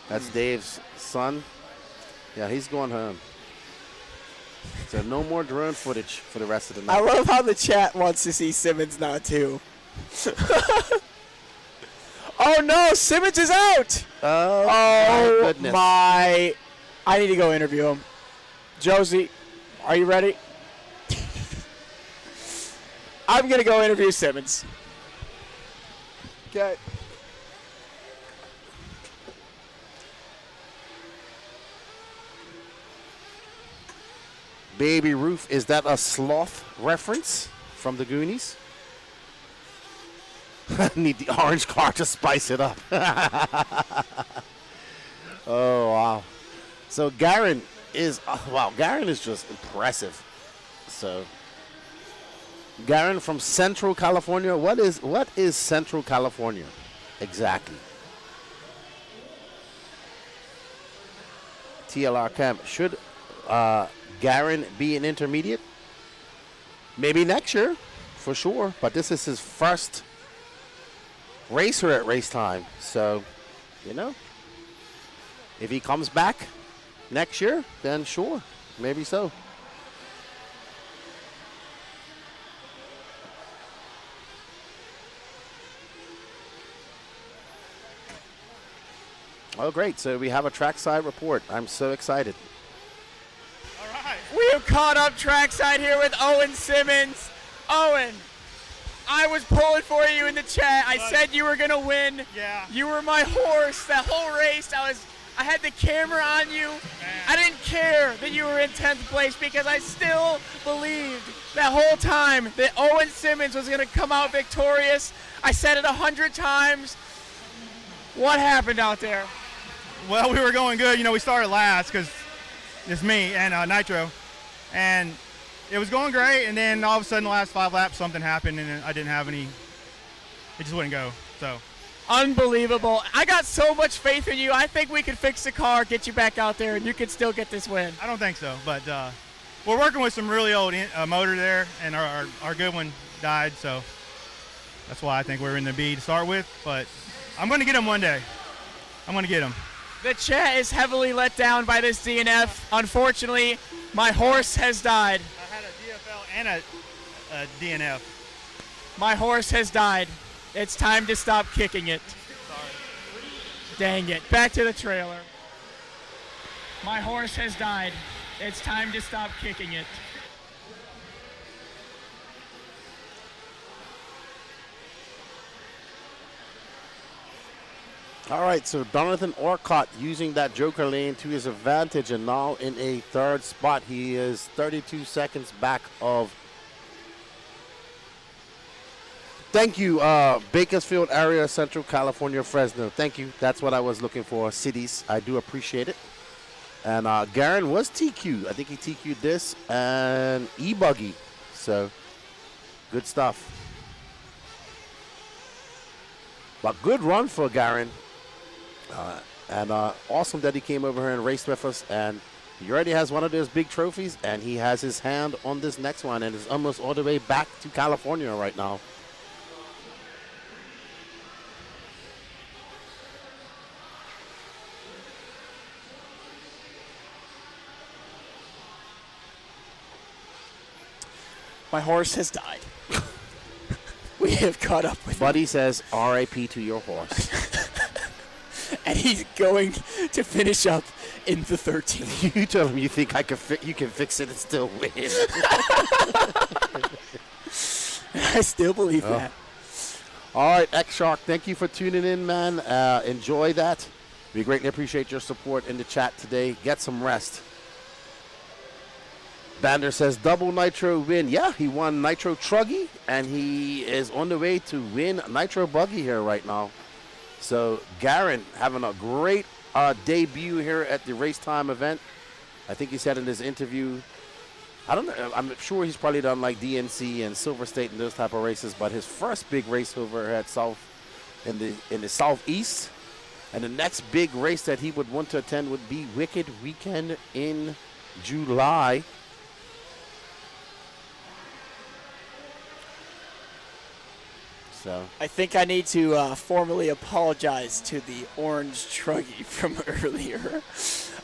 That's Dave's son. Yeah, he's going home. So no more drone footage for the rest of the night. I love how the chat wants to see Simmons now, too. Oh, no, Simmons is out. Oh my goodness. I need to go interview him. Josie, are you ready? I'm going to go interview Simmons. Okay. Baby Ruth, is that a sloth reference from the Goonies? I need the orange car to spice it up. Oh, wow. So Garen is, Garen is just impressive. So Garen from Central California. What is Central California exactly? TLR Camp, should Garen be an intermediate? Maybe next year, for sure. But this is his first racer at RaceTime. So, if he comes back next year, then sure, maybe so. Oh, great. So we have a trackside report. I'm so excited. We have caught up trackside here with Owen Simmons. Owen, I was pulling for you in the chat. I said you were going to win. Yeah. You were my horse that whole race. I had the camera on you. I didn't care that you were in 10th place because I still believed that whole time that Owen Simmons was going to come out victorious. I said it 100 times. What happened out there? Well, we were going good. You know, we started last because it's me and Nitro. And it was going great. And then all of a sudden, the last 5 laps, something happened and I didn't have any. It just wouldn't go. So. Unbelievable. I got so much faith in you. I think we could fix the car, get you back out there, and you could still get this win. I don't think so, but we're working with some really old motor there, and our good one died, so that's why I think we're in the B to start with, but I'm going to get him one day. I'm going to get him. The chat is heavily let down by this DNF. Unfortunately, my horse has died. I had a DFL and a DNF. My horse has died. It's time to stop kicking it. Sorry. Dang it. Back to the trailer. My horse has died. It's time to stop kicking it. All right, so Jonathan Orcott using that joker lane to his advantage and now in a 3rd spot. He is 32 seconds back of. Thank you, Bakersfield area, Central California, Fresno. Thank you. That's what I was looking for, cities. I do appreciate it. And Garen was TQ. I think he TQ'd this and E-Buggy. So, good stuff. But good run for Garen. And awesome that he came over here and raced with us. And he already has one of those big trophies. And he has his hand on this next one. And is almost all the way back to California right now. My horse has died. We have caught up with Buddy says, R.I.P. to your horse. And he's going to finish up in the 13th. You tell him you think you can fix it and still win. I still believe that. All right, X-Shark, thank you for tuning in, man. Enjoy that. We greatly appreciate your support in the chat today. Get some rest. Bander says double Nitro win. Yeah, he won Nitro Truggy, and he is on the way to win Nitro Buggy here right now. So Garen having a great debut here at the RaceTime event. I think he said in his interview, I don't know, I'm sure he's probably done like DNC and Silver State and those type of races, but his first big race over at in the Southeast, and the next big race that he would want to attend would be Wicked Weekend in July. So I think I need to formally apologize to the orange truggy from earlier.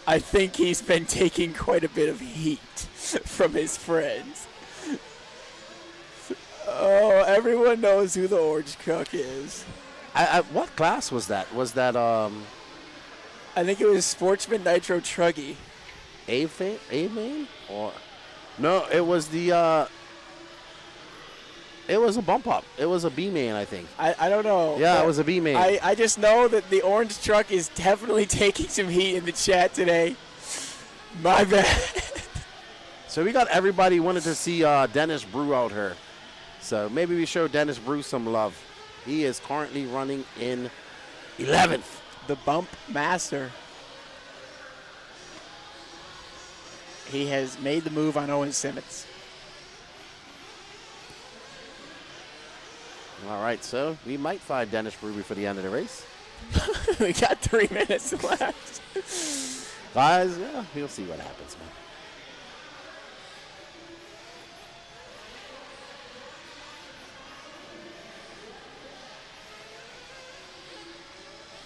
I think he's been taking quite a bit of heat from his friends. Oh, everyone knows who the orange truck is. What class was that? Was that I think it was Sportsman Nitro Truggy. A-main? Or no, it was the it was a bump up. It was a B-main, I think. I don't know. Yeah, it was a B-main. I just know that the orange truck is definitely taking some heat in the chat today. My bad. So we got everybody wanted to see Dennis Brew out here. So maybe we show Dennis Brew some love. He is currently running in 11th. The bump master. He has made the move on Owen Simmons. All right, so we might find Dennis Brew before the end of the race. We got 3 minutes left. Guys, yeah, we'll see what happens,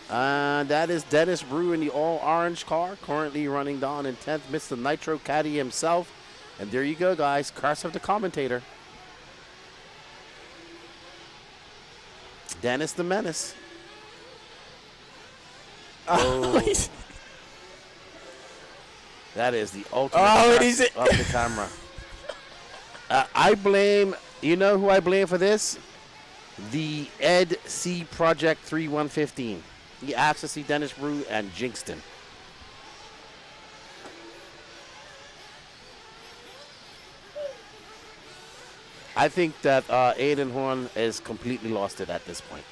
man. That is Dennis Brew in the all-orange car, currently running down in 10th. Mr. Nitro Caddy himself. And there you go, guys. Curse of the commentator. Dennis the Menace. Oh. That is the ultimate of the camera. I blame, you know who I blame for this? The Ed C Project 3115. He asked to see Dennis Brew and jinxed him. I think that Aiden Horn is completely lost it at this point.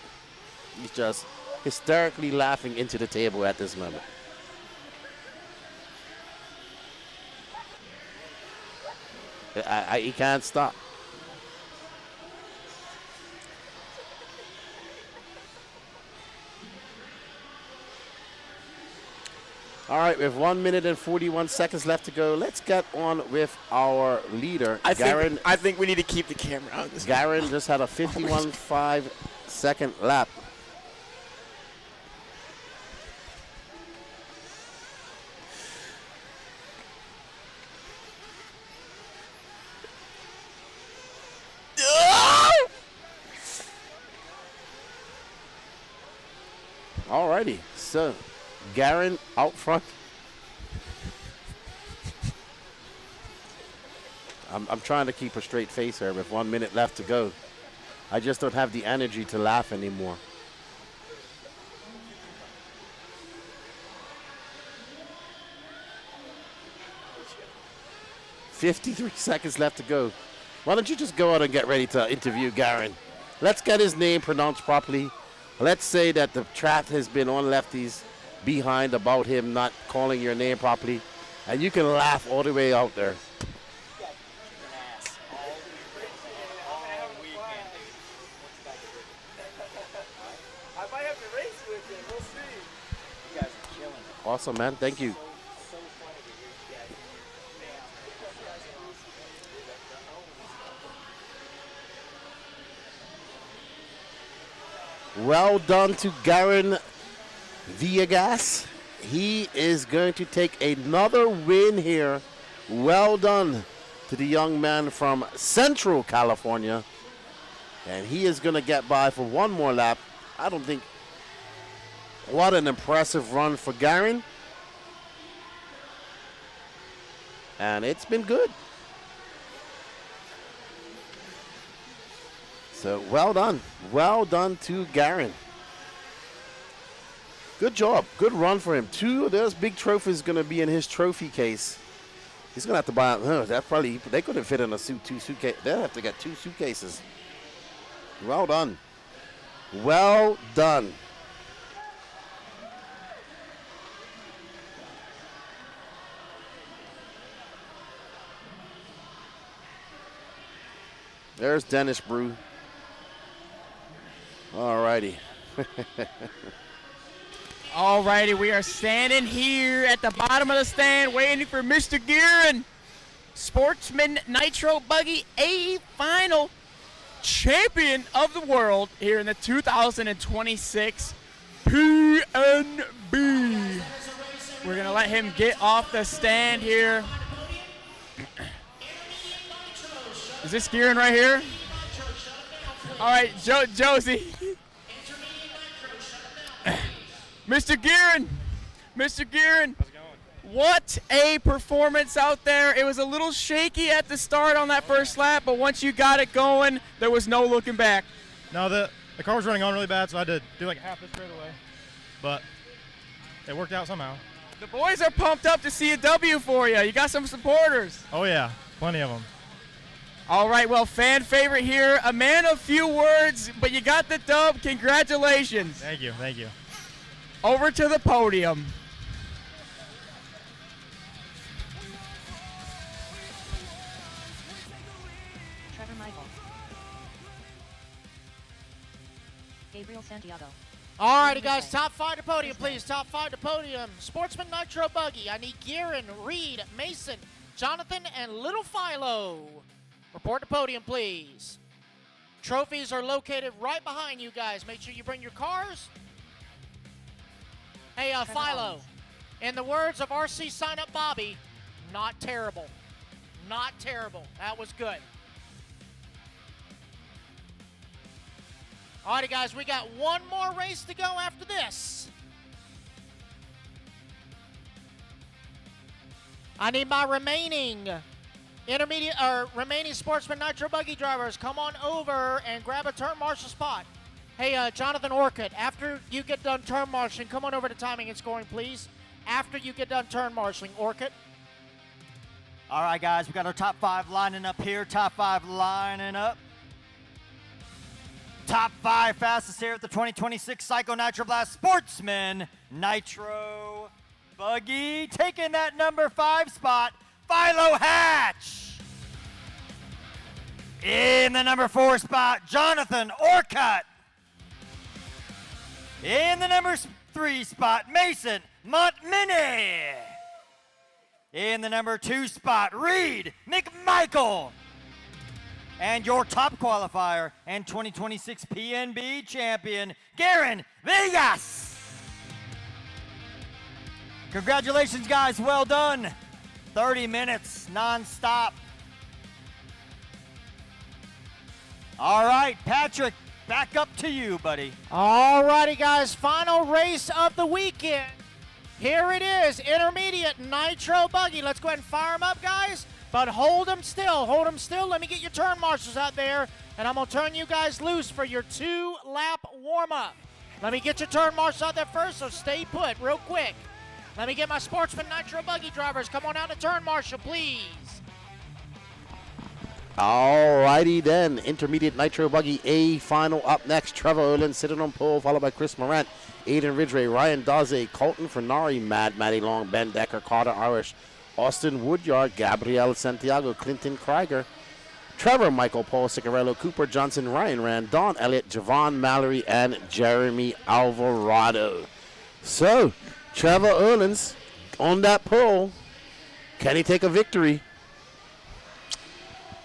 He's just hysterically laughing into the table at this moment. He can't stop. All right, we have 1 minute and 41 seconds left to go. Let's get on with our leader, Garen. I think we need to keep the camera on this. Garen just had a 51.5 second lap. Alrighty, so Garen out front. I'm trying to keep a straight face here with 1 minute left to go. I just don't have the energy to laugh anymore. $53 seconds left to go. Why don't you just go out and get ready to interview Garen? Let's get his name pronounced properly. Let's say that the chat has been on Lefty's behind about him not calling your name properly, and you can laugh all the way out there. I might have to race with him. We'll see. You guys are killing it. Awesome, man. Thank you. Well done to Garen Villegas. He is going to take another win here. Well done to the young man from Central California. And he is going to get by for one more lap. I don't think. What an impressive run for Garen. And it's been good. So well done. Well done to Garen. Good job. Good run for him. Two of those big trophies going to be in his trophy case. He's going to have to buy, that probably, they couldn't fit in a two suitcase. They'll have to get 2 suitcases. Well done. Well done. There's Dennis Brew. All righty. All righty, we are standing here at the bottom of the stand waiting for Mr. Guerin. Sportsman Nitro Buggy A final champion of the world here in the 2026 PNB. We're going to let him get off the stand here. Is this Guerin right here? All right, Josie. Mr. Guerin. Mr. Guerin. How's it going? What a performance out there. It was a little shaky at the start on that first lap, but once you got it going, there was no looking back. No, the car was running on really bad, so I had to do like half this straightaway. But it worked out somehow. The boys are pumped up to see a W for you. You got some supporters. Oh, yeah. Plenty of them. All right, well, fan favorite here. A man of few words, but you got the dub. Congratulations. Thank you. Thank you. Over to the podium. Trevor Michael. Gabriel Santiago. All righty, guys, top 5 to podium, please. Top 5 to podium. Sportsman Nitro Buggy. I need Guerin, Reed, Mason, Jonathan, and Little Philo. Report to podium, please. Trophies are located right behind you guys. Make sure you bring your cars. Hey, Philo, in the words of RC Sign-Up Bobby, not terrible. Not terrible. That was good. All righty, guys, we got one more race to go after this. I need my remaining remaining Sportsman Nitro Buggy drivers. Come on over and grab a turn marshal spot. Hey, Jonathan Orcutt, after you get done turn marshaling, come on over to timing and scoring, please. After you get done turn marshaling, Orcutt. All right, guys, we got our top 5 lining up here. Top 5 lining up. Top 5 fastest here at the 2026 Psycho Nitro Blast Sportsman Nitro Buggy. Taking that number 5 spot, Philo Hatch. In the number 4 spot, Jonathan Orcutt. In the number 3 spot, Mason Montmini. In the number 2 spot, Reed McMichael. And your top qualifier and 2026 PNB champion, Garen Vegas. Congratulations, guys. Well done. 30 minutes nonstop. All right, Patrick, back up to you, buddy. All righty, guys. Final race of the weekend. Here it is, intermediate Nitro Buggy. Let's go ahead and fire them up, guys. But hold them still. Hold them still. Let me get your turn marshals out there, and I'm going to turn you guys loose for your 2-lap warm-up. Let me get your turn marshals out there first, so stay put real quick. Let me get my Sportsman Nitro Buggy drivers. Come on out to turn marshal, please. All righty then. Intermediate Nitro Buggy A final up next. Trevor Olin sitting on pole, followed by Chris Morant, Aiden Ridgway, Ryan Daze, Colton Fernari, Matty Long, Ben Decker, Carter Irish, Austin Woodyard, Gabriel Santiago, Clinton Krieger, Trevor Michael, Paul Ciccarello, Cooper Johnson, Ryan Rand, Don Elliott, Javon Mallory, and Jeremy Alvarado. So, Trevor Olins on that pole. Can he take a victory?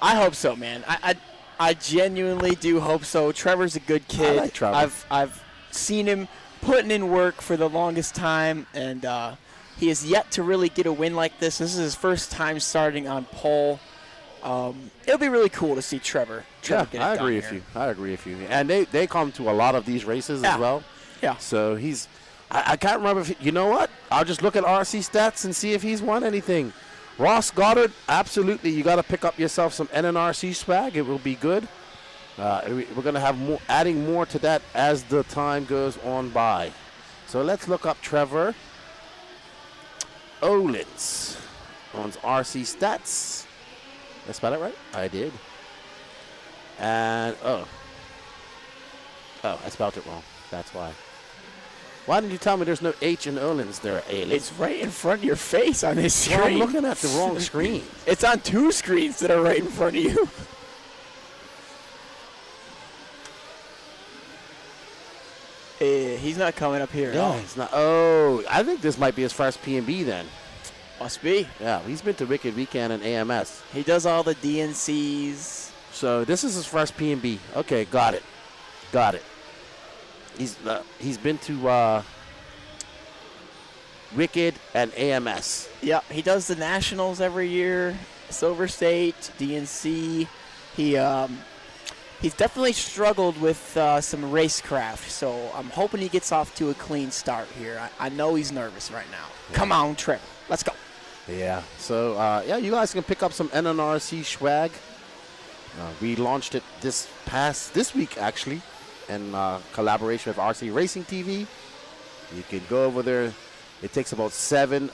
I hope so, man. I genuinely do hope so. Trevor's a good kid. I like Trevor. I've seen him putting in work for the longest time, and he has yet to really get a win like this. This is his first time starting on pole. It'll be really cool to see Trevor get it I done agree here. with you. I agree with you. And they come to a lot of these races as well. Yeah. So he's, I can't remember if, you know what? I'll just look at RC stats and see if he's won anything. Ross Goddard, absolutely. You got to pick up yourself some NNRC swag. It will be good. We're going to have more, adding more to that as the time goes on by. So let's look up Trevor Olins on RC stats. Did I spell it right? I did. And, oh, I spelled it wrong. That's why. Why didn't you tell me there's no H in Olins there, Alias? It's right in front of your face on this screen. Well, I'm looking at the wrong screen. It's on 2 screens that are right in front of you. He's not coming up here at all. He's not. Oh, I think this might be his first P&B then. Must be. Yeah, he's been to Wicked Weekend and AMS. He does all the DNCs. So this is his first P&B. Okay, got it. Got it. He's been to Wicked and AMS. Yeah, he does the Nationals every year, Silver State, DNC. He's definitely struggled with some racecraft, so I'm hoping he gets off to a clean start here. I know he's nervous right now. Yeah. Come on, Trevor. Let's go. Yeah. So, yeah, you guys can pick up some NNRC swag. We launched it this week, actually, in collaboration with RC Racing TV. You can go over there. It takes about 7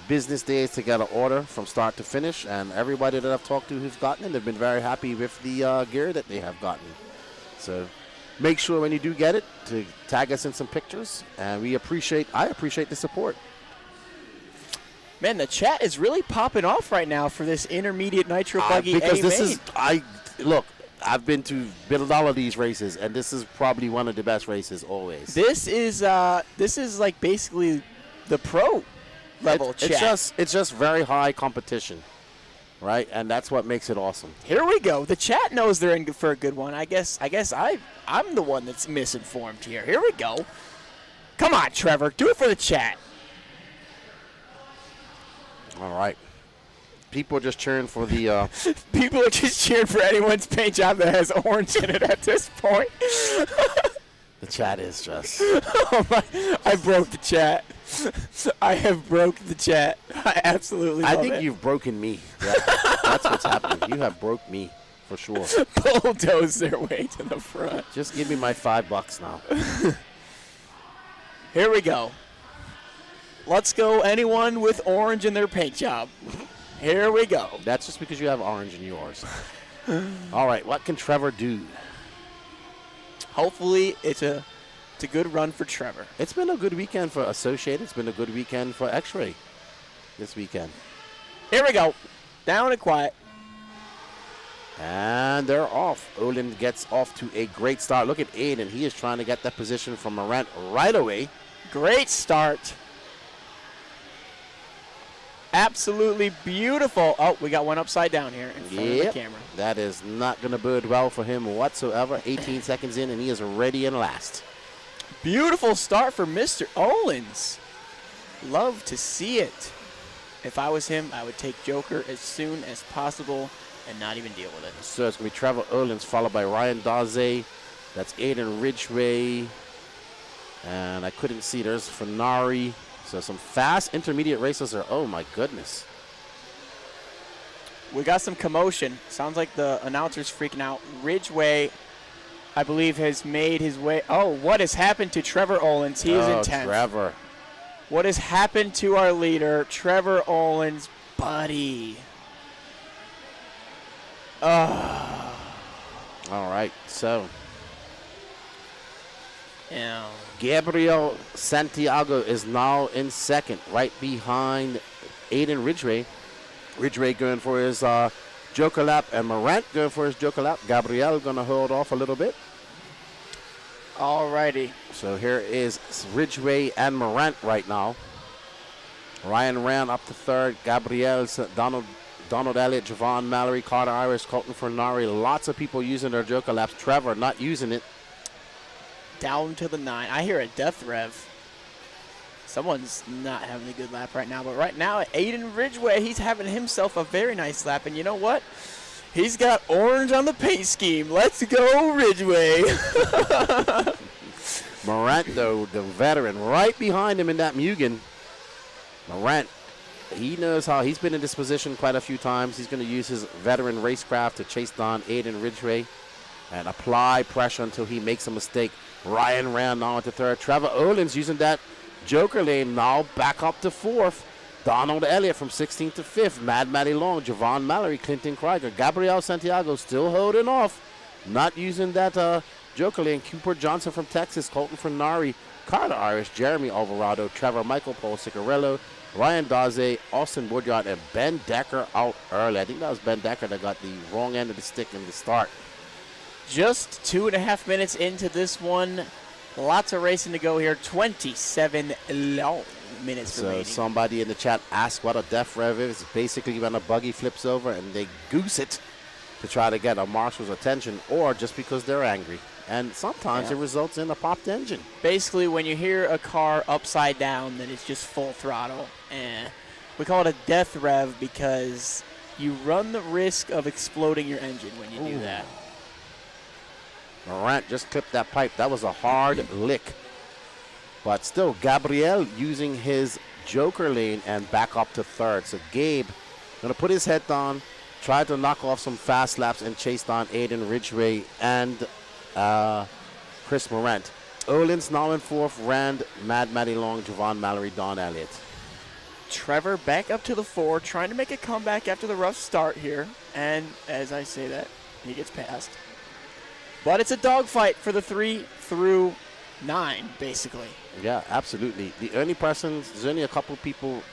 business days to get an order from start to finish, and everybody that I've talked to who's gotten it, they've been very happy with the gear that they have gotten. So make sure when you do get it to tag us in some pictures, and I appreciate the support. Man, the chat is really popping off right now for this intermediate Nitro Buggy because this A-main. is I've been to all of these races, and this is probably one of the best races always. This is like basically the pro level chat. It's just very high competition, right? And that's what makes it awesome. Here we go. The chat knows they're in for a good one. I guess I'm the one that's misinformed here. Here we go. Come on, Trevor. Do it for the chat. All right. People are just cheering for the... People are just cheering for anyone's paint job that has orange in it at this point. The chat is just... Oh my, I broke the chat. I have broke the chat. I absolutely love think it. you've broken me. Yeah, that's what's happening. You have broke me, for sure. Bulldoze their way to the front. Just give me my $5 now. Here we go. Let's go anyone with orange in their paint job. Here we go. That's just because you have orange in yours. All right, what can Trevor do? Hopefully, it's a good run for Trevor. It's been a good weekend for Associated. It's been a good weekend for X-Ray this weekend. Here we go. Down and quiet. And they're off. Olin gets off to a great start. Look at Aiden. He is trying to get that position from Morant right away. Great start. Absolutely beautiful. Oh, we got one upside down here in front of the camera. That is not going to bode well for him whatsoever. 18 seconds in, and he is ready in last. Beautiful start for Mr. Olins. Love to see it. If I was him, I would take Joker as soon as possible and not even deal with it. So it's going to be Trevor Olins followed by Ryan Daze. That's Aiden Ridgway. And I couldn't see. There's Fenari. So some fast intermediate racers are, oh my goodness. We got some commotion. Sounds like the announcer's freaking out. Ridgway, I believe, has made his way. Oh, what has happened to Trevor Olins? He is in 10th. Trevor. What has happened to our leader, Trevor Olins' buddy? All right, so. Yeah. Gabriel Santiago is now in second, right behind Aiden Ridgway. Ridgway going for his joker lap, and Morant going for his joker lap. Gabriel going to hold off a little bit. Alrighty. So here is Ridgway and Morant right now. Ryan Rand up to third. Gabriel, Donald Elliott, Javon Mallory, Carter Irish, Colton Fernari. Lots of people using their joker laps. Trevor not using it. Down to the 9. I hear a death rev. Someone's not having a good lap right now, but right now, Aiden Ridgway, he's having himself a very nice lap, and you know what? He's got orange on the paint scheme. Let's go, Ridgway. Morant, though, the veteran, right behind him in that Mugen. Morant, he knows how. He's been in this position quite a few times. He's going to use his veteran racecraft to chase down Aiden Ridgway and apply pressure until he makes a mistake. Ryan Rand now into third. Trevor Olins using that joker lane now back up to fourth. Donald Elliott from 16th to 5th. Mad Matty Long, Javon Mallory, Clinton Krieger. Gabriel Santiago still holding off. Not using that joker lane. Cooper Johnson from Texas. Colton Fernari. Carter Irish. Jeremy Alvarado. Trevor Michael. Paul Ciccarello. Ryan Daze. Austin Woodyard. And Ben Decker out early. I think that was Ben Decker that got the wrong end of the stick in the start. Just 2.5 minutes into this one. Lots of racing to go here. 27 long minutes remaining. So somebody in the chat asked what a death rev is. It's basically when a buggy flips over and they goose it to try to get a marshal's attention, or just because they're angry. And sometimes it results in a popped engine. Basically, when you hear a car upside down, then it's just full throttle. We call it a death rev because you run the risk of exploding your engine when you do that. Morant just clipped that pipe. That was a hard lick. But still, Gabriel using his joker lane and back up to third. So Gabe going to put his head down, try to knock off some fast laps and chase down Aiden Ridgway and Chris Morant. Olins now in fourth. Rand, Mad Matty Long, Javon Mallory, Don Elliott. Trevor back up to the 4, trying to make a comeback after the rough start here. And as I say that, he gets passed. But it's a dogfight for the 3 through 9, basically. Yeah, absolutely. The only person, there's only a couple people.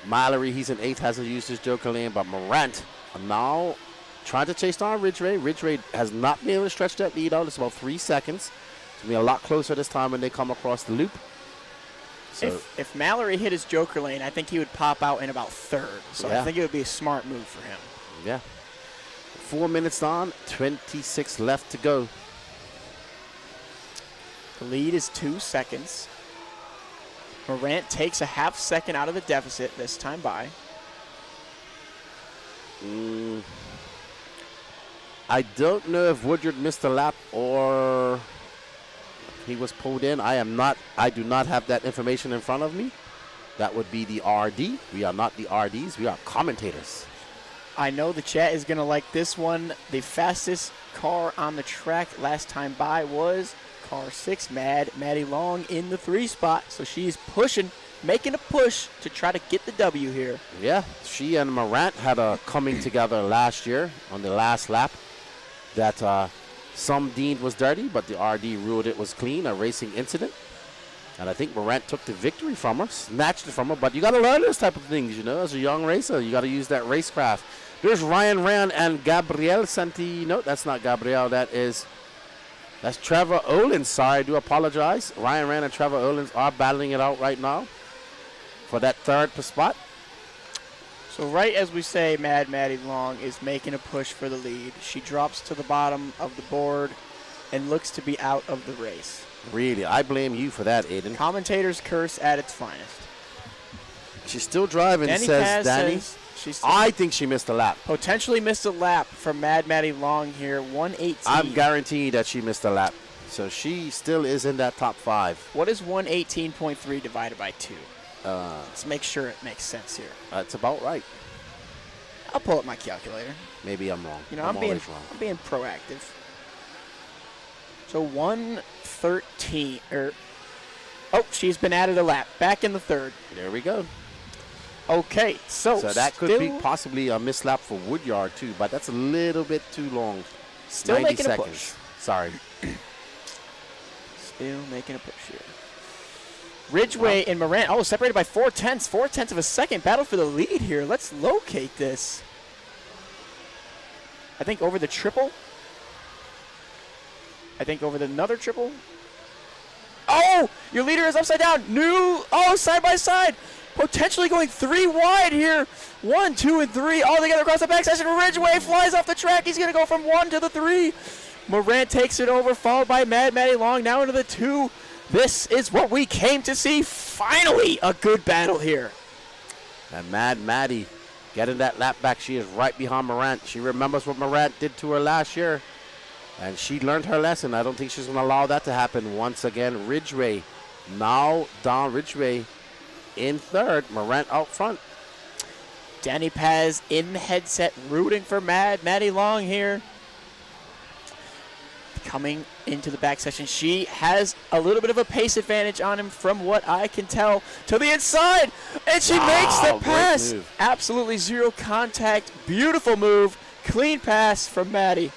Mallory, he's in 8th, hasn't used his joker lane, but Morant now trying to chase down Ridgway. Ridgway has not been able to stretch that lead out. It's about 3 seconds. It's going to be a lot closer this time when they come across the loop. So if Mallory hit his joker lane, I think he would pop out in about 3rd. So I think it would be a smart move for him. Yeah. 4 minutes on, 26 left to go. The lead is 2 seconds. Morant takes a half second out of the deficit this time by. I don't know if Woodyard missed a lap or he was pulled in. I do not have that information in front of me. That would be the RD. We are not the RDs. We are commentators. I know the chat is going to like this one. The fastest car on the track last time by was Car 6, Maddie Long in the 3 spot. So she's pushing, making a push to try to get the W here. Yeah, she and Morant had a coming together last year on the last lap that some deemed was dirty, but the RD ruled it was clean, a racing incident. And I think Morant took the victory from her, snatched it from her. But you got to learn those type of things, you know, as a young racer. You got to use that racecraft. There's Ryan Rand and Gabrielle Santi. No, that's not Gabrielle. That's Trevor Olins. Sorry, I do apologize. Ryan Rand and Trevor Olins are battling it out right now for that 3rd spot. So right as we say, Maddie Long is making a push for the lead. She drops to the bottom of the board and looks to be out of the race. Really, I blame you for that, Aiden. Commentator's curse at its finest. She's still driving, Danny says Paz Danny. I think she missed a lap. Potentially missed a lap from Maddie Long here, 118. I'm guaranteed that she missed a lap. So she still is in that top 5. What is 118.3 divided by 2? Let's make sure it makes sense here. That's about right. I'll pull up my calculator. Maybe I'm wrong. You know, I'm I'm being proactive. So 113. Oh, she's been added a lap. Back in the 3rd. There we go. Okay, so that could be possibly a missed lap for Woodyard too, but that's a little bit too long. Still 90 making seconds. a push. Sorry. Still making a push here. Ridgway and Morant, separated by 4/10. 4/10 of a second. Battle for the lead here. Let's locate this. I think over the triple. I think over another triple. Oh, your leader is upside down. Side by side. Potentially going 3 wide here. 1, 2, and 3 all together across the back section. Ridgway flies off the track. He's going to go from 1 to the 3. Morant takes it over, followed by Maddie Long now into the 2. This is what we came to see. Finally, a good battle here. And Maddie getting that lap back. She is right behind Morant. She remembers what Morant did to her last year. And she learned her lesson. I don't think she's going to allow that to happen once again. Ridgway now down. Ridgway in 3rd. Morant out front. Danny Paz in the headset rooting for Maddie Long here. Coming into the back section. She has a little bit of a pace advantage on him from what I can tell. To the inside. And she makes the pass. Absolutely zero contact. Beautiful move. Clean pass from Maddie.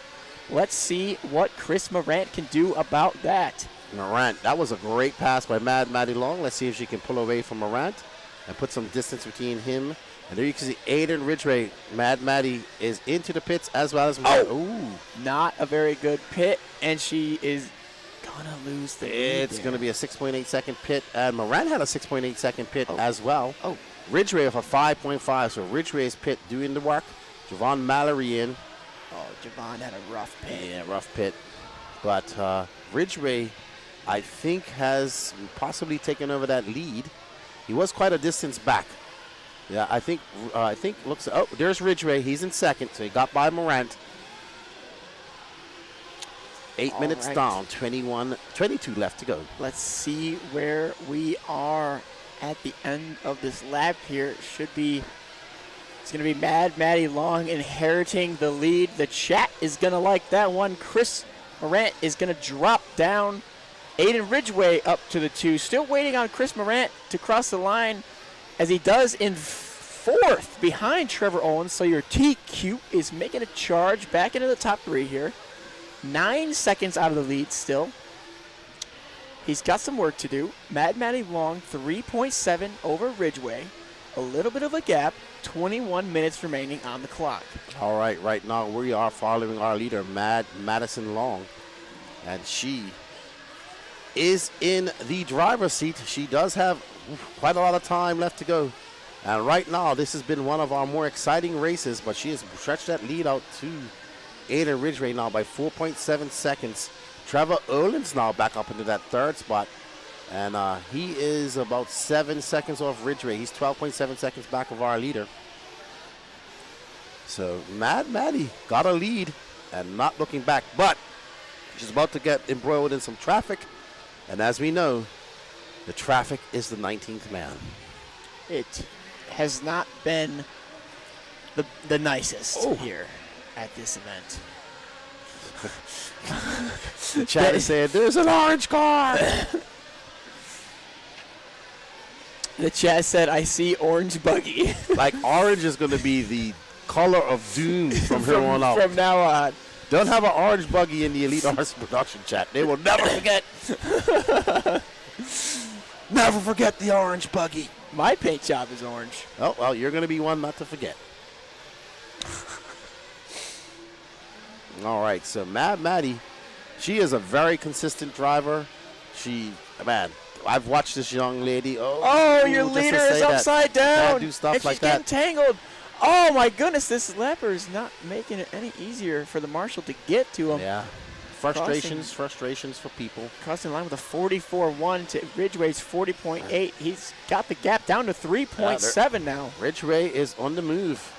Let's see what Chris Morant can do about that. Morant, that was a great pass by Maddie Long. Let's see if she can pull away from Morant and put some distance between him. And there you can see Aiden Ridgway. Maddie is into the pits as well as Morant. Ooh. Not a very good pit, and she is going to lose the lead. It's going to be a 6.8 second pit, and Morant had a 6.8 second pit as well. Ridgway with a 5.5, so Ridgway's pit doing the work. Javon Mallory in. Javon had a rough pit. Yeah, rough pit. But Ridgway, I think, has possibly taken over that lead. He was quite a distance back. Yeah, I think looks. Oh, there's Ridgway. He's in 2nd, so he got by Morant. 8 minutes down, 22 left to go. Let's see where we are at the end of this lap here. It's going to be Maddie Long inheriting the lead. The chat is going to like that one. Chris Morant is going to drop down. Aiden Ridgway up to the 2. Still waiting on Chris Morant to cross the line as he does in 4th behind Trevor Owens. So your TQ is making a charge back into the top 3 here. 9 seconds out of the lead still. He's got some work to do. Maddie Long, 3.7 over Ridgway. A little bit of a gap. 21 minutes remaining on the clock. All right, right now we are following our leader, Madison Long. And she is in the driver's seat. She does have quite a lot of time left to go. And right now, this has been one of our more exciting races, but she has stretched that lead out to Aiden Ridgway now by 4.7 seconds. Trevor Olins now back up into that 3rd spot. And he is about 7 seconds off Ridgway. He's 12.7 seconds back of our leader. So Maddie got a lead and not looking back. But she's about to get embroiled in some traffic. And as we know, the traffic is the 19th man. It has not been the nicest here at this event. Chat is saying, there's an orange car. The chat said, I see orange buggy. Like, orange is going to be the color of doom from here on out. From now on. Don't have an orange buggy in the Elite RC production chat. They will never forget. Never forget the orange buggy. My paint job is orange. Oh, well, you're going to be one not to forget. All right, so Mad Maddie, she is a very consistent driver. Man, I've watched this young lady. Your just leader to is say that. upside You can't down. do stuff and like she's that. getting tangled. Oh, my goodness. This leper is not making it any easier for the marshal to get to him. Yeah. Frustrations for people. Crossing the line with a 44.1 to Ridgway's 40.8. He's got the gap down to 3.7 now. Ridgway is on the move.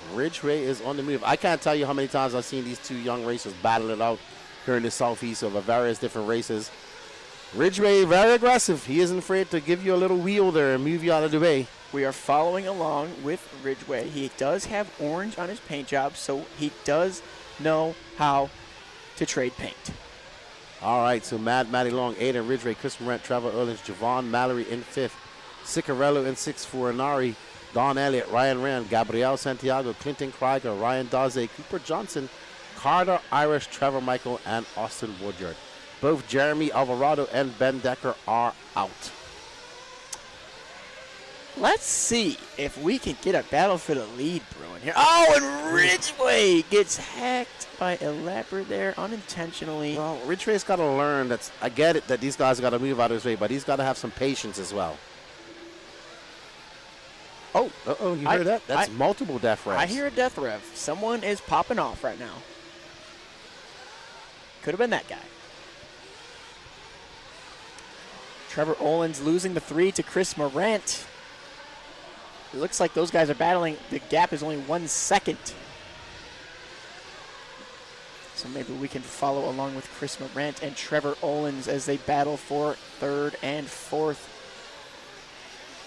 I can't tell you how many times I've seen these two young racers battle it out here in the Southeast over various different races. Ridgway, very aggressive. He isn't afraid to give you a little wheel there and move you out of the way. We are following along with Ridgway. He does have orange on his paint job, so he does know how to trade paint. All right, so Maddie Long, Aiden Ridgway, Chris Morant, Trevor Erlins, Javon Mallory in 5th, Ciccarello in 6th for Inari, Don Elliott, Ryan Rand, Gabriel Santiago, Clinton Krieger, Ryan Daze, Cooper Johnson, Carter Irish, Trevor Michael, and Austin Woodyard. Both Jeremy Alvarado and Ben Decker are out. Let's see if we can get a battle for the lead brewing here. Oh, and Ridgway gets hacked by a lapper there unintentionally. Well, Ridgway's got to learn that. I get it that these guys got to move out of his way, but he's got to have some patience as well. Oh, you hear that? That's multiple death revs. I hear a death rev. Someone is popping off right now. Could have been that guy. Trevor Olins losing the 3 to Chris Morant. It looks like those guys are battling. The gap is only 1 second. So maybe we can follow along with Chris Morant and Trevor Olins as they battle for 3rd and 4th.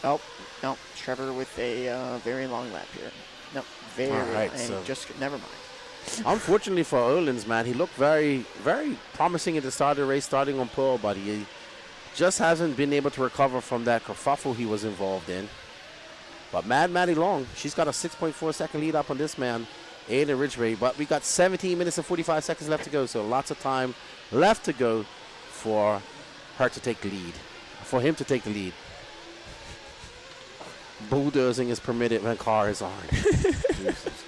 Oh, no. Trevor with a very long lap here. No, very All right, long. so And just never mind. Unfortunately for Olins, man, he looked very, very promising at the start of the race, starting on pole, but he just hasn't been able to recover from that kerfuffle he was involved in. But Maddie Long, she's got a 6.4 second lead up on this man, Aiden Ridgway. But we got 17 minutes and 45 seconds left to go, so lots of time left to go for her to take the lead, for him to take the lead. Bulldozing is permitted when car is orange. Jesus.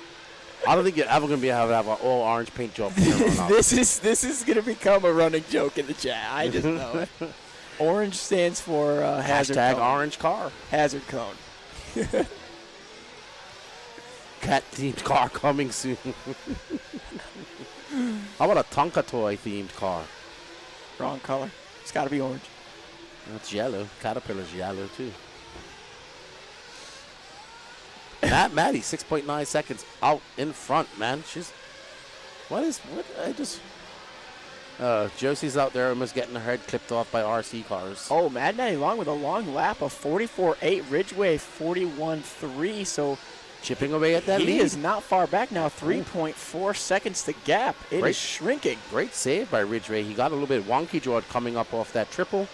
I don't think you're ever going to be able to have an all orange paint job. This is going to become a running joke in the chat. I just know it. Orange stands for hazard Hashtag cone. orange car. Hazard cone. Cat themed car coming soon. How about a Tonka toy themed car? Wrong color. It's got to be orange. That's yellow. Caterpillar's yellow too. Maddie, 6.9 seconds out in front, man. Josie's out there almost getting her head clipped off by RC cars. Oh, Maddie Long with a long lap of 44.8. Ridgway 41.3. So chipping away at that lead. He is not far back now. 3.4 seconds to gap. It is shrinking. Great save by Ridgway. He got a little bit wonky jawed coming up off that triple.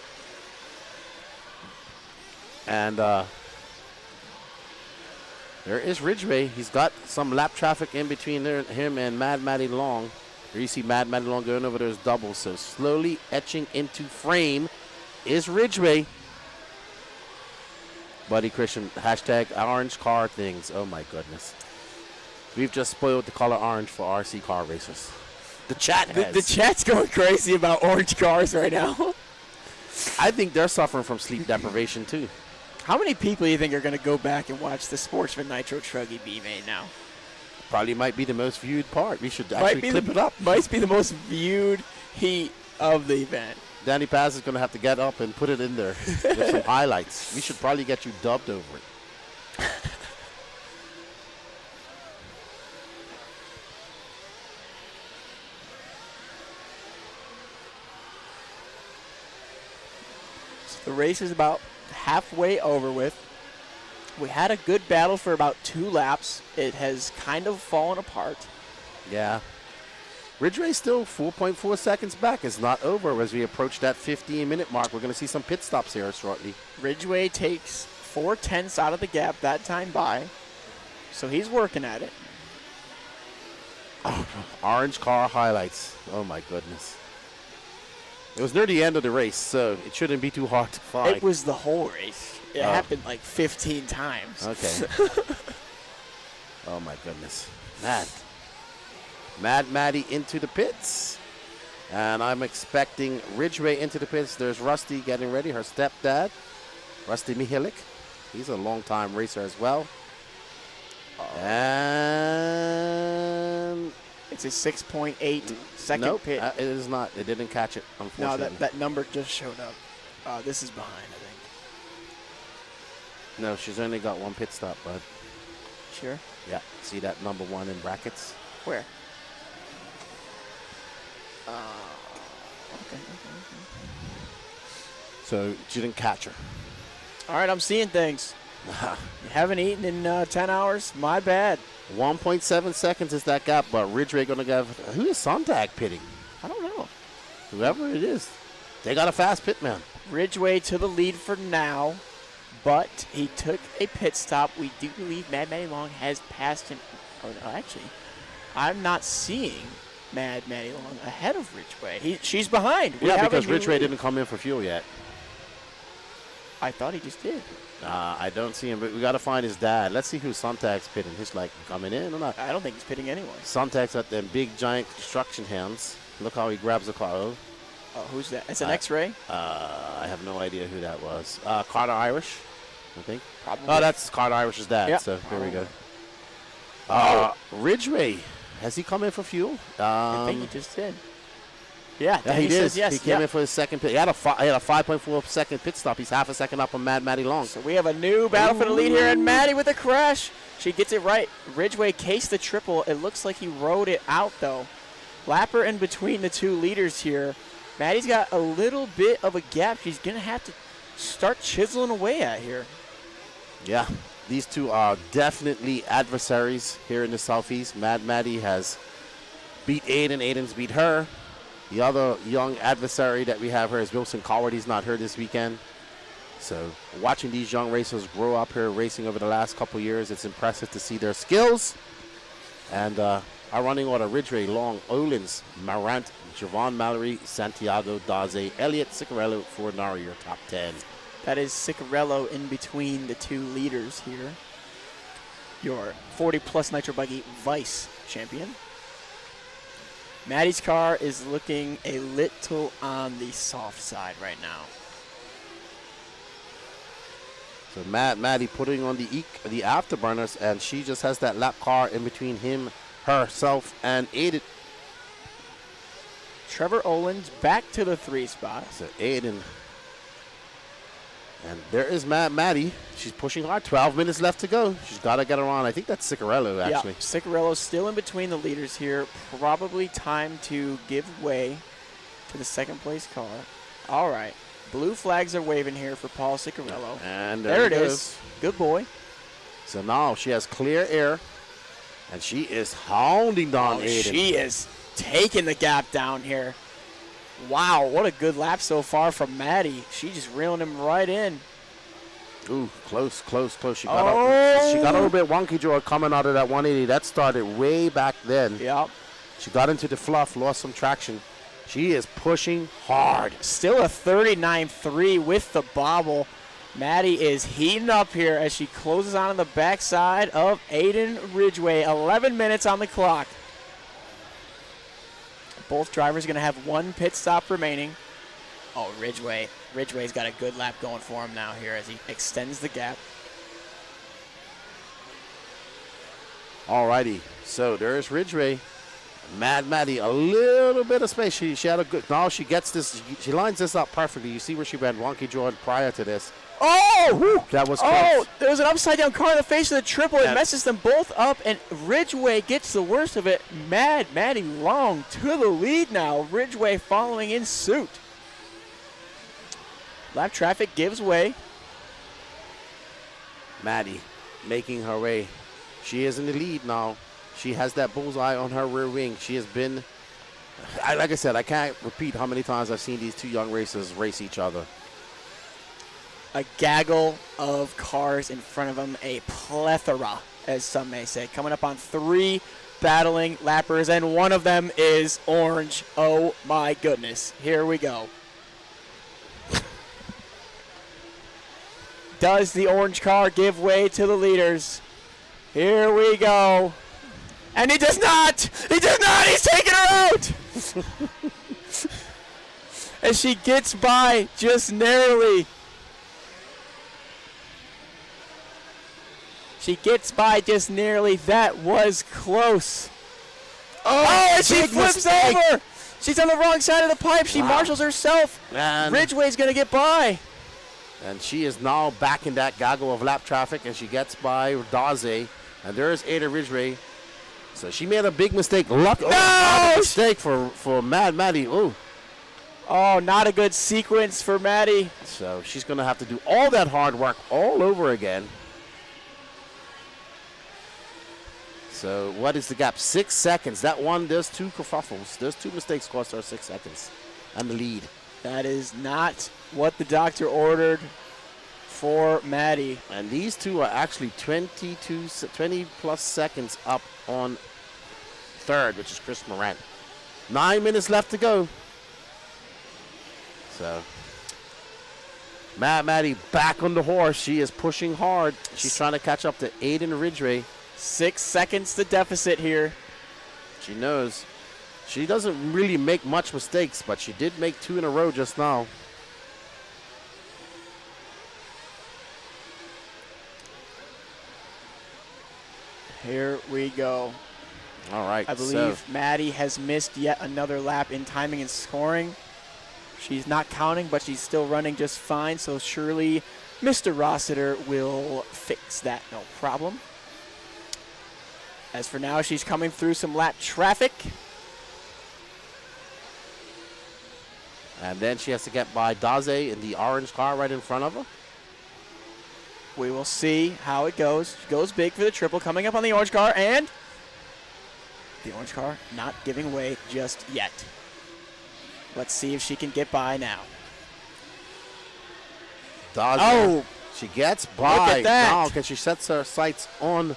And there is Ridgway. He's got some lap traffic in between him and Maddie Long. Here you see Maddie Long going over those doubles. So slowly etching into frame is Ridgway. Buddy Christian, hashtag orange car things. Oh my goodness. We've just spoiled the color orange for RC car racers. The chat has. The chat's going crazy about orange cars right now. I think they're suffering from sleep deprivation too. How many people do you think are going to go back and watch the Sportsman Nitro Truggy B-main now? Probably might be the most viewed part. We should actually clip it up. Might be the most viewed heat of the event. Danny Paz is going to have to get up and put it in there with some highlights. We should probably get you dubbed over it. So the race is about halfway over with. We had a good battle for about 2 laps. It has kind of fallen apart. Yeah. Ridgeway still 4.4 seconds back. It's not over as we approach that 15-minute mark. We're going to see some pit stops here shortly. Ridgeway takes 4/10 out of the gap that time by, so he's working at it. Oh, orange car highlights. Oh, my goodness. It was near the end of the race, so it shouldn't be too hard to find. It was the whole race. It happened like 15 times. Okay. Oh, my goodness. Mad Maddie into the pits. And I'm expecting Ridgeway into the pits. There's Rusty getting ready, her stepdad, Rusty Mihalik. He's a long-time racer as well. And it's a 6.8 second pit. It is not. It didn't catch it, unfortunately. No, that number just showed up. This is behind, I think. No, she's only got one pit stop, bud. Sure? Yeah. See that number 1 in brackets? Where? Okay. So she didn't catch her. All right, I'm seeing things. You haven't eaten in 10 hours? My bad. 1.7 seconds is that gap, but Ridgeway going to go. Who is Sontag pitting? I don't know. Whoever it is. They got a fast pit man. Ridgeway to the lead for now, but he took a pit stop. We do believe Mad Maddie Long has passed him. Oh, no, actually, I'm not seeing Mad Maddie Long ahead of Ridgeway. She's behind. Yeah, because Ridgeway didn't come in for fuel yet. I thought he just did. I don't see him, but we got to find his dad. Let's see who Sontag's pitting. He's like coming in or not. I don't think he's pitting anyone. Sontag's got them big, giant construction hands. Look how he grabs the car. Oh, who's that? It's an X-ray? I have no idea who that was. Carter Irish, I think. Probably. Oh, that's Carter Irish's dad. Yep. So there we go. Ridgeway, has he come in for fuel? I think he just did. Yeah, he did. Says yes. He came in for his second pit. He had a 5.4 second pit stop. He's half a second up on Mad Maddie Long. So we have a new battle for the lead here, and Maddie with a crash. She gets it right. Ridgeway cased the triple. It looks like he rode it out, though. Lapper in between the two leaders here. Maddie's got a little bit of a gap she's going to have to start chiseling away at here. Yeah, these two are definitely adversaries here in the Southeast. Mad Maddie has beat Aiden. Aiden's beat her. The other young adversary that we have here is Wilson Coward. He's not here this weekend. So watching these young racers grow up here racing over the last couple years, it's impressive to see their skills. And our running order: Ridgeway, Long, Olins, Marant, Javon Mallory, Santiago, Daze, Elliott, Ciccarello, Fornari, your top 10. That is Ciccarello in between the two leaders here. Your 40-plus Nitro Buggy Vice champion. Maddie's car is looking a little on the soft side right now. So Maddie putting on the afterburners, and she just has that lap car in between herself, and Aiden. Trevor Owens back to the 3 spot. So Aiden. And there is Maddie. She's pushing hard. 12 minutes left to go. She's got to get around. I think that's Ciccarello, actually. Yeah, Ciccarello's still in between the leaders here. Probably time to give way to the second place car. All right. Blue flags are waving here for Paul Ciccarello. And there it is. Good boy. So now she has clear air, and she is hounding down Aiden. She is taking the gap down here. Wow, what a good lap so far from Maddie. She just reeling him right in. Ooh, close. She got a little bit wonky, Joe, coming out of that 180. That started way back then. Yep. She got into the fluff, lost some traction. She is pushing hard. Still a 39.3 with the bobble. Maddie is heating up here as she closes on the backside of Aiden Ridgeway. 11 minutes on the clock. Both drivers going to have one pit stop remaining. Oh, Ridgeway's got a good lap going for him now here as he extends the gap. Alrighty, so there's Ridgeway. Maddie, a little bit of space. She had a good. Now she gets this. She lines this up perfectly. You see where she went wonky Jordan prior to this. Oh! Whew, that was close. Oh, there was an upside-down car in the face of the triple. It messes them both up, and Ridgeway gets the worst of it. Maddie Long to the lead now. Ridgeway following in suit. Lap traffic gives way. Maddie making her way. She is in the lead now. She has that bullseye on her rear wing. She has been Like I said, I can't repeat how many times I've seen these two young racers race each other. A gaggle of cars in front of them, a plethora, as some may say. Coming up on 3 battling lappers, and one of them is orange. Oh my goodness. Here we go. Does the orange car give way to the leaders? Here we go. And he does not! He does not! He's taking her out! As she gets by just narrowly. She gets by just narrowly. That was close. Oh, and she flips over! She's on the wrong side of the pipe. She marshals herself. Man. Ridgeway's going to get by. And she is now back in that gaggle of lap traffic, and she gets by Daze. And there's Ada Ridgway. So she made a big mistake. No! Mistake for Maddie. Ooh. Oh, not a good sequence for Maddie. So she's going to have to do all that hard work all over again. So what is the gap? 6 seconds. That one, there's 2 kerfuffles. There's 2 mistakes cost her 6 seconds. And the lead. That is not what the doctor ordered for Maddie. And these two are actually 20 plus seconds up on third, which is Chris Morant. 9 minutes left to go. So Maddie back on the horse. She is pushing hard. She's trying to catch up to Aiden Ridgway. 6 seconds the deficit here. She knows. She doesn't really make much mistakes, but she did make 2 in a row just now. Here we go. All right. I believe Maddie has missed yet another lap in timing and scoring. She's not counting, but she's still running just fine, so surely Mr. Rossiter will fix that, no problem. As for now, she's coming through some lap traffic. And then she has to get by Daze in the orange car right in front of her. We will see how it goes. She goes big for the triple, coming up on the orange car, and the orange car not giving way just yet. Let's see if she can get by now. Daze, she gets by. Look at that. Now, because she sets her sights on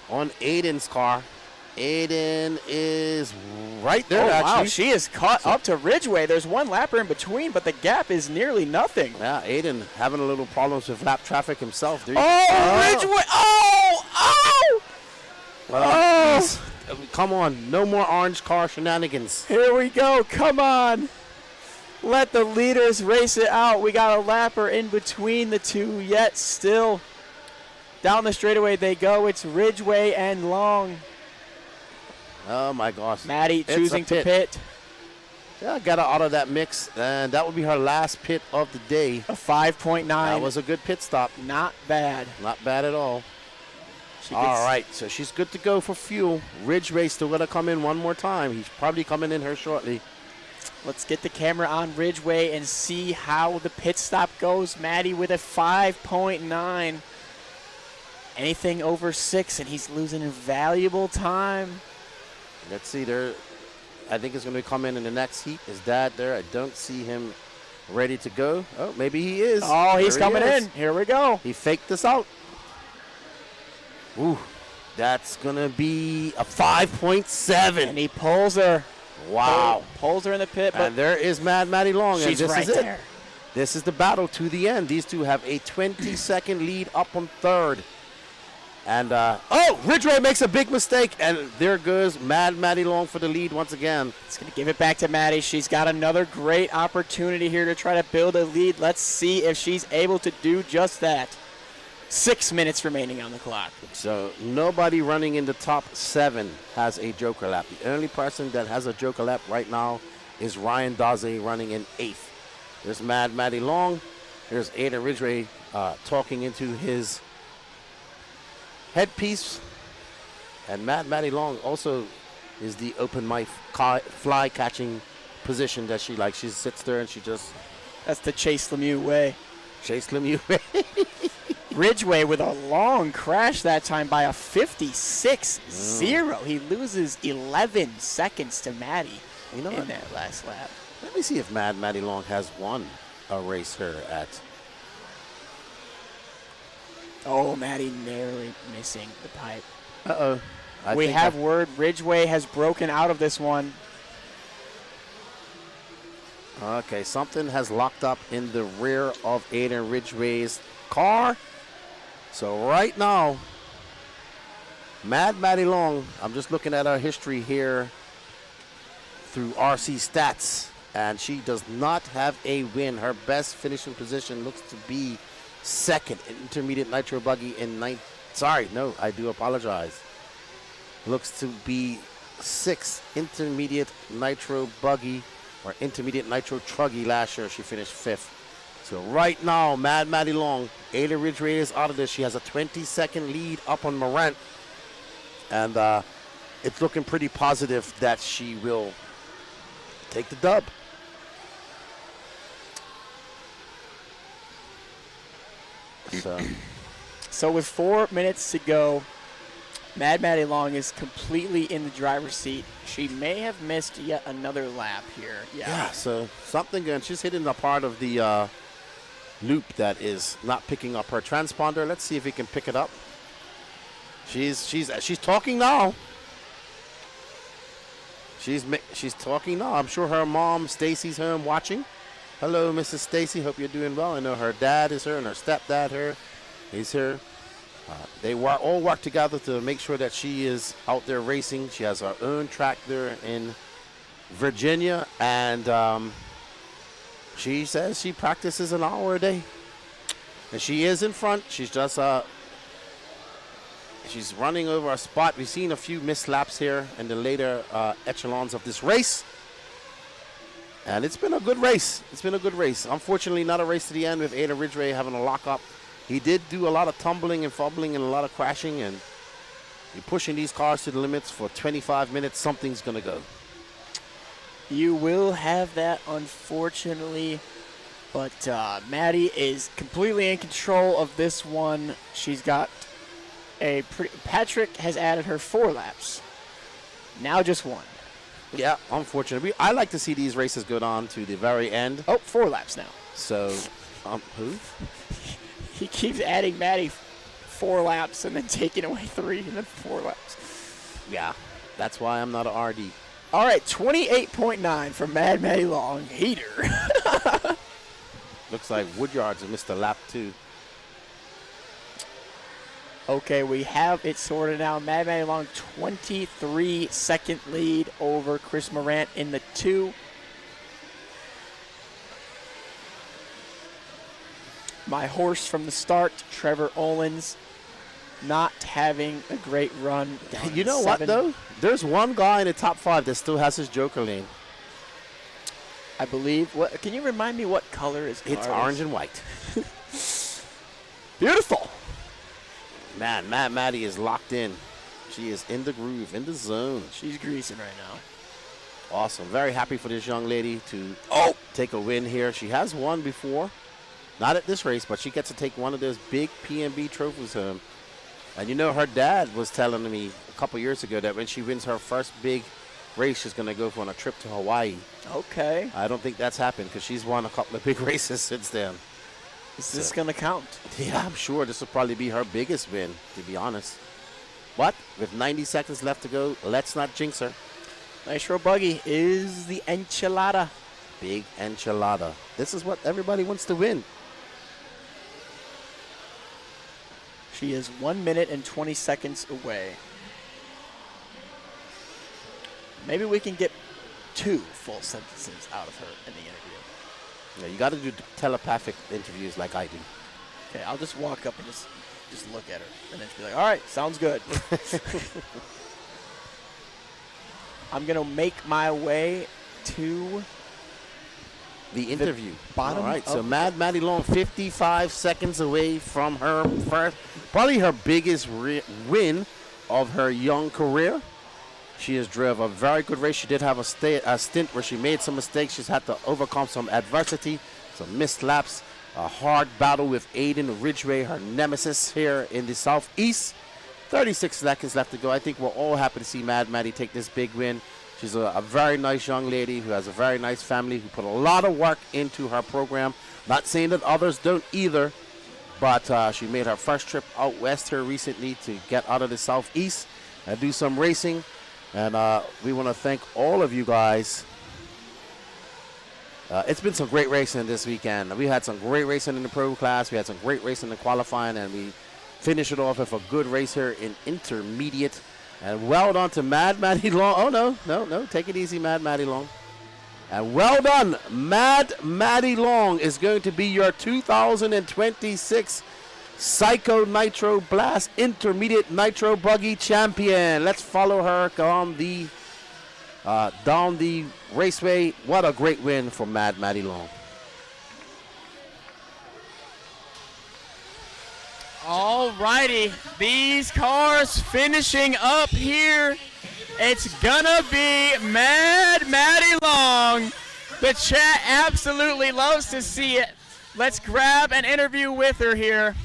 Aiden's car. Aiden is right there, actually. Wow, she is caught up to Ridgway. There's one lapper in between, but the gap is nearly nothing. Yeah, Aiden having a little problems with lap traffic himself. Ridgway! Please. Come on, no more orange car shenanigans. Here we go, come on. Let the leaders race it out. We got a lapper in between the two, yet still down the straightaway they go. It's Ridgway and Long. Oh my gosh. Maddie choosing to pit. Yeah, got her out of that mix, and that will be her last pit of the day. A 5.9. That was a good pit stop. Not bad. Not bad at all. All right, so she's good to go for fuel. Ridgway still going to come in one more time. He's probably coming in her shortly. Let's get the camera on Ridgway and see how the pit stop goes. Maddie with a 5.9. Anything over 6, and he's losing valuable time. Let's see there. I think it's going to come in the next heat. Is Dad there? I don't see him ready to go. Oh, maybe he is. Oh, he's coming in. Here we go. He faked this out. Ooh, that's going to be a 5.7. And he pulls her. Wow. Pulls her in the pit. But and there is Maddie Long. She's and this right is there. It. This is the battle to the end. These two have a 20-second lead up on third. And, Ridgway makes a big mistake, and there goes Maddie Long for the lead once again. It's going to give it back to Maddie. She's got another great opportunity here to try to build a lead. Let's see if she's able to do just that. 6 minutes remaining on the clock. So nobody running in the top 7 has a joker lap. The only person that has a joker lap right now is Ryan Daze running in 8th. There's Maddie Long. There's Ada Ridgway talking into his headpiece. And Maddie Long also is the open mic fly catching position that she likes. She sits there and she just... That's the Chase Lemieux way. Chase Lemieux way. Ridgway with a long crash that time by a 56-0. He loses 11 seconds to Maddie. You know in what? that last lap. Let me see if Mad Maddie Long has won a race here at. Oh, Maddie narrowly missing the pipe. Uh-oh. We have word Ridgeway has broken out of this one. Okay, something has locked up in the rear of Aiden Ridgway's car. So right now, Mad Maddie Long, I'm just looking at our history here through RC Stats, and she does not have a win. Her best finishing position looks to be second in Intermediate Nitro Buggy in Sorry, no, I do apologize. Looks to be sixth Intermediate Nitro Buggy or Intermediate Nitro Truggy last year. She finished fifth. So right now, Mad Maddie Long, Ada Ridgeway is out of this. She has a 20-second lead up on Morant. And it's looking pretty positive that she will take the dub. So with 4 minutes to go, Mad Maddie Long is completely in the driver's seat. She may have missed yet another lap here. Yeah, so something good. She's hitting the part of the loop that is not picking up her transponder. Let's see if we can pick it up. She's talking now. She's talking now. I'm sure her mom Stacy's home watching. Hello, Mrs. Stacy. Hope you're doing well. I know her dad is here and her stepdad he's here. They all work together to make sure that she is out there racing. She has her own track there in Virginia, and she says she practices an hour a day. And she is in front. She's just she's running over a spot. We've seen a few missed laps here in the later echelons of this race. And it's been a good race. It's been a good race. Unfortunately, not a race to the end with Ada Ridgway having a lockup. He did do a lot of tumbling and fumbling and a lot of crashing, and you're pushing these cars to the limits for 25 minutes, something's going to go. You will have that, unfortunately, but Maddie is completely in control of this one. She's got Patrick has added her 4 laps. Now just 1. Yeah, unfortunately. I like to see these races go on to the very end. Oh, 4 laps now. So, who? He keeps adding Maddie 4 laps and then taking away 3 and then 4 laps. Yeah, that's why I'm not an RD. All right, 28.9 for Mad Maddie Long. Heater. Looks like Woodyard's missed a lap too. Okay, we have it sorted now. Mad Maddie Long, 23-second lead over Chris Morant in the 2. My horse from the start, Trevor Olins, not having a great run. You know what, though? There's one guy in the top 5 that still has his Joker lane. I believe. What? Can you remind me what color his car It's is? orange and white. Beautiful. Man, Maddie is locked in. She is in the groove, in the zone. She's greasing right now. Awesome. Very happy for this young lady to take a win here. She has won before. Not at this race, but she gets to take one of those big PNB trophies home. And you know, her dad was telling me a couple years ago that when she wins her first big race, she's going to go on a trip to Hawaii. Okay. I don't think that's happened because she's won a couple of big races since then. Is this going to count? Yeah, I'm sure this will probably be her biggest win, to be honest. But with 90 seconds left to go, let's not jinx her. Nitro Buggy is the enchilada. Big enchilada. This is what everybody wants to win. She is 1 minute and 20 seconds away. Maybe we can get 2 full sentences out of her in the interview. Yeah, you got to do telepathic interviews like I do. Okay, I'll just walk up and just look at her, and then she'll be like, all right, sounds good. I'm going to make my way to the interview. Bottom. All right, so Mad Maddie Long, 55 seconds away from her first, probably her biggest win of her young career. She has driven a very good race. She did have a stint where she made some mistakes. She's had to overcome some adversity, some missed laps, a hard battle with Aiden Ridgway, her nemesis here in the Southeast. 36 seconds left to go. I think we're all happy to see Mad Maddie take this big win. She's a very nice young lady who has a very nice family, who put a lot of work into her program. Not saying that others don't either, but she made her first trip out west here recently to get out of the southeast and do some racing. And we want to thank all of you guys. It's been some great racing this weekend. We had some great racing in the pro class. We had some great racing in the qualifying, and we finished it off with a good race here in intermediate. And well done to Mad Maddie Long. Oh, no. Take it easy, Mad Maddie Long. And well done. Mad Maddie Long is going to be your 2026 Psycho Nitro Blast Intermediate Nitro Buggy Champion. Let's follow her down the raceway. What a great win for Mad Maddie Long. All righty, these cars finishing up here. It's gonna be Mad Maddie Long. The chat absolutely loves to see it. Let's grab an interview with her here.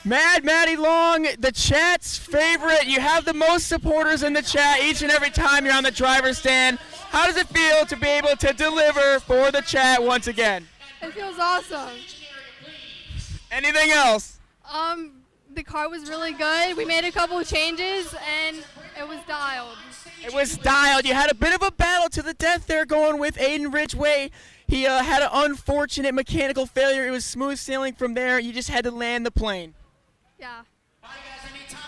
Mad Maddie Long, the chat's favorite. You have the most supporters in the chat each and every time you're on the driver's stand. How does it feel to be able to deliver for the chat once again? It feels awesome. Anything else? The car was really good. We made a couple of changes, and it was dialed. It was dialed. You had a bit of a battle to the death there going with Aiden Ridgway. He had an unfortunate mechanical failure. It was smooth sailing from there. You just had to land the plane. Yeah.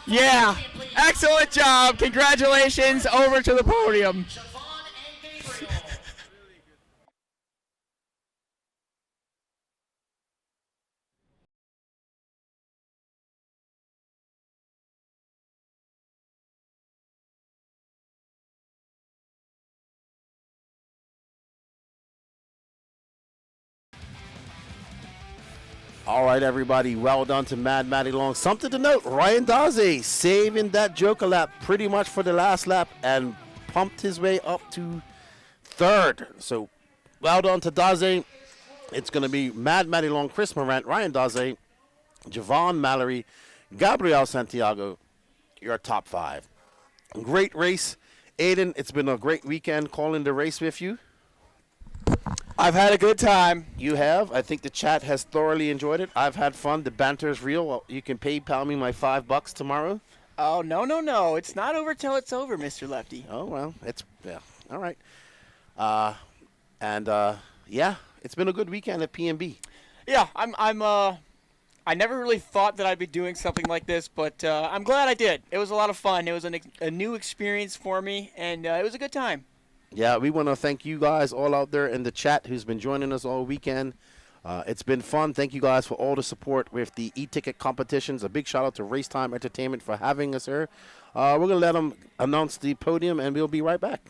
Yeah. Excellent job. Congratulations. Over to the podium. All right, everybody. Well done to Mad Maddie Long. Something to note, Ryan Daze saving that Joker lap pretty much for the last lap and pumped his way up to third. So well done to Daze. It's going to be Mad Maddie Long, Chris Morant, Ryan Daze, Javon Mallory, Gabriel Santiago, your top five. Great race. Aiden, it's been a great weekend calling the race with you. I've had a good time. You have. I think the chat has thoroughly enjoyed it. I've had fun. The banter is real. Well, you can PayPal me my $5 tomorrow. Oh, no. It's not over till it's over, Mr. Lefty. Oh, well, yeah. All right. Yeah, it's been a good weekend at PNB. Yeah, I never really thought that I'd be doing something like this, but I'm glad I did. It was a lot of fun. It was a new experience for me, and it was a good time. Yeah, we want to thank you guys all out there in the chat who's been joining us all weekend. It's been fun. Thank you guys for all the support with the e-ticket competitions. A big shout out to RaceTime Entertainment for having us here. We're going to let them announce the podium, and we'll be right back.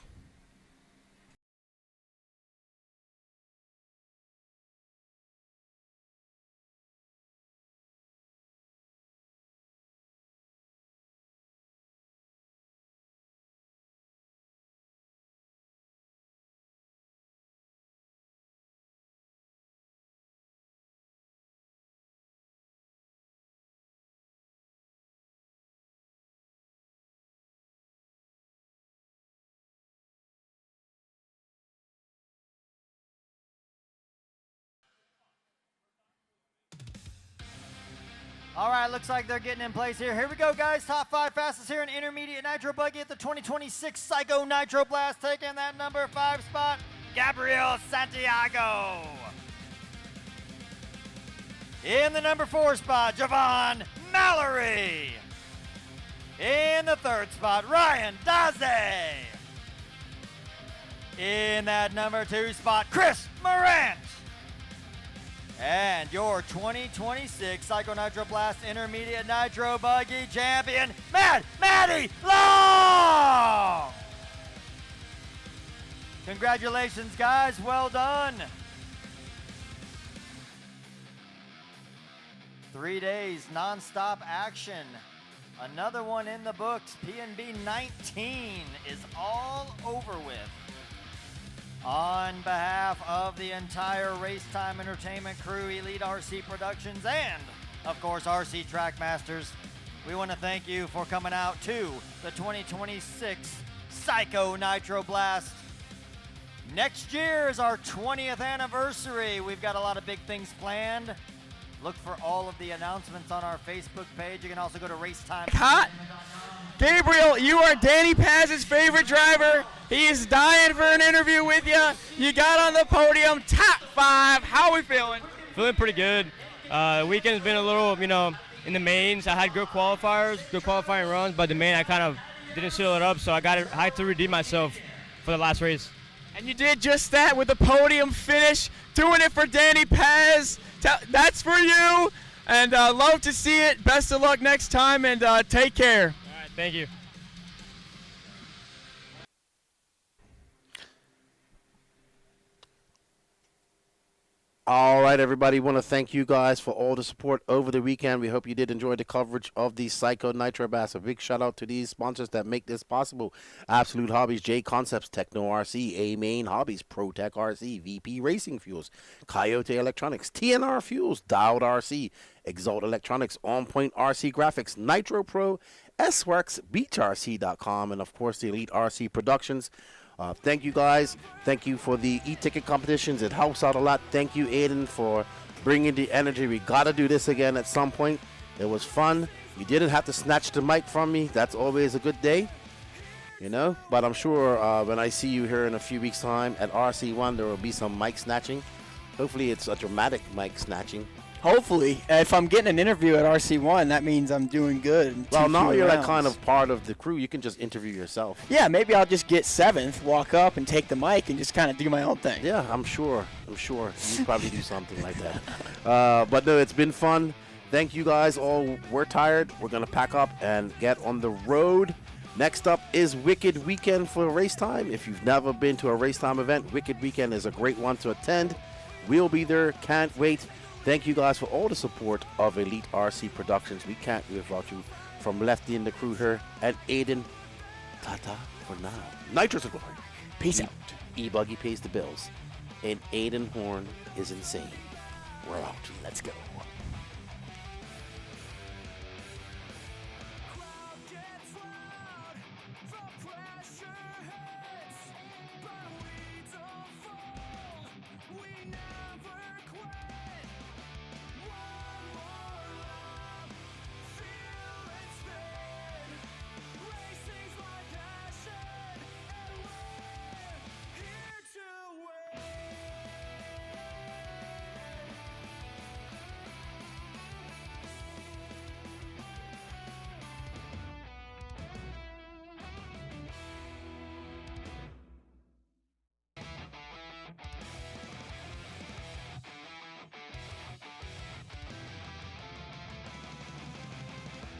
All right, looks like they're getting in place here. Here we go, guys. Top 5 fastest here in Intermediate Nitro Buggy at the 2026 Psycho Nitro Blast. Taking that number 5 spot, Gabriel Santiago. In the number 4 spot, Javon Mallory. In the 3rd spot, Ryan Daze. In that number 2 spot, Chris Morant. And your 2026 Psycho Nitro Blast Intermediate Nitro Buggy Champion, Mad Maddie Long! Congratulations, guys. Well done. 3 days non-stop action. Another one in the books. PNB 19 is all over with. On behalf of the entire RaceTime Entertainment crew, Elite RC Productions, and, of course, RC Trackmasters, we want to thank you for coming out to the 2026 Psycho Nitro Blast. Next year is our 20th anniversary. We've got a lot of big things planned. Look for all of the announcements on our Facebook page. You can also go to RaceTime. Hot. Gabriel, you are Danny Paz's favorite driver. He is dying for an interview with you. You got on the podium, top 5. How are we feeling? Feeling pretty good. The weekend's been a little, in the mains. I had good qualifiers, good qualifying runs, but the main I kind of didn't seal it up, so I had to redeem myself for the last race. And you did just that with the podium finish, doing it for Danny Paz. That's for you, and love to see it. Best of luck next time, and take care. All right, thank you. All right, everybody. Want to thank you guys for all the support over the weekend. We hope you did enjoy the coverage of the Psycho Nitro Bass. A big shout out to these sponsors that make this possible: Absolute Hobbies, J Concepts, Techno RC, A-Main Hobbies, ProTech RC, VP Racing Fuels, Coyote Electronics, TNR Fuels, Dialed RC, Exalt Electronics, On Point RC Graphics, Nitro Pro, S-Works, BeachRC.com, and of course the Elite RC Productions. Thank you guys. Thank you for the e-ticket competitions. It helps out a lot. Thank you, Aiden, for bringing the energy. We got to do this again at some point. It was fun. You didn't have to snatch the mic from me. That's always a good day, But I'm sure when I see you here in a few weeks' time at RC1, there will be some mic snatching. Hopefully it's a dramatic mic snatching. Hopefully. If I'm getting an interview at RC1, that means I'm doing good. Well, now you're like kind of part of the crew. You can just interview yourself. Yeah, maybe I'll just get 7th, walk up and take the mic and just kind of do my own thing. Yeah, I'm sure. You probably do something like that. But no, it's been fun. Thank you guys all. We're tired. We're going to pack up and get on the road. Next up is Wicked Weekend for RaceTime. If you've never been to a RaceTime event, Wicked Weekend is a great one to attend. We'll be there. Can't wait. Thank you guys for all the support of Elite RC Productions. We can't do it without you. From Lefty and the crew here, and Aiden, ta-ta for now. Nitro's a glory. Peace out. E-Buggy pays the bills. And Aiden Horn is insane. We're out. Let's go.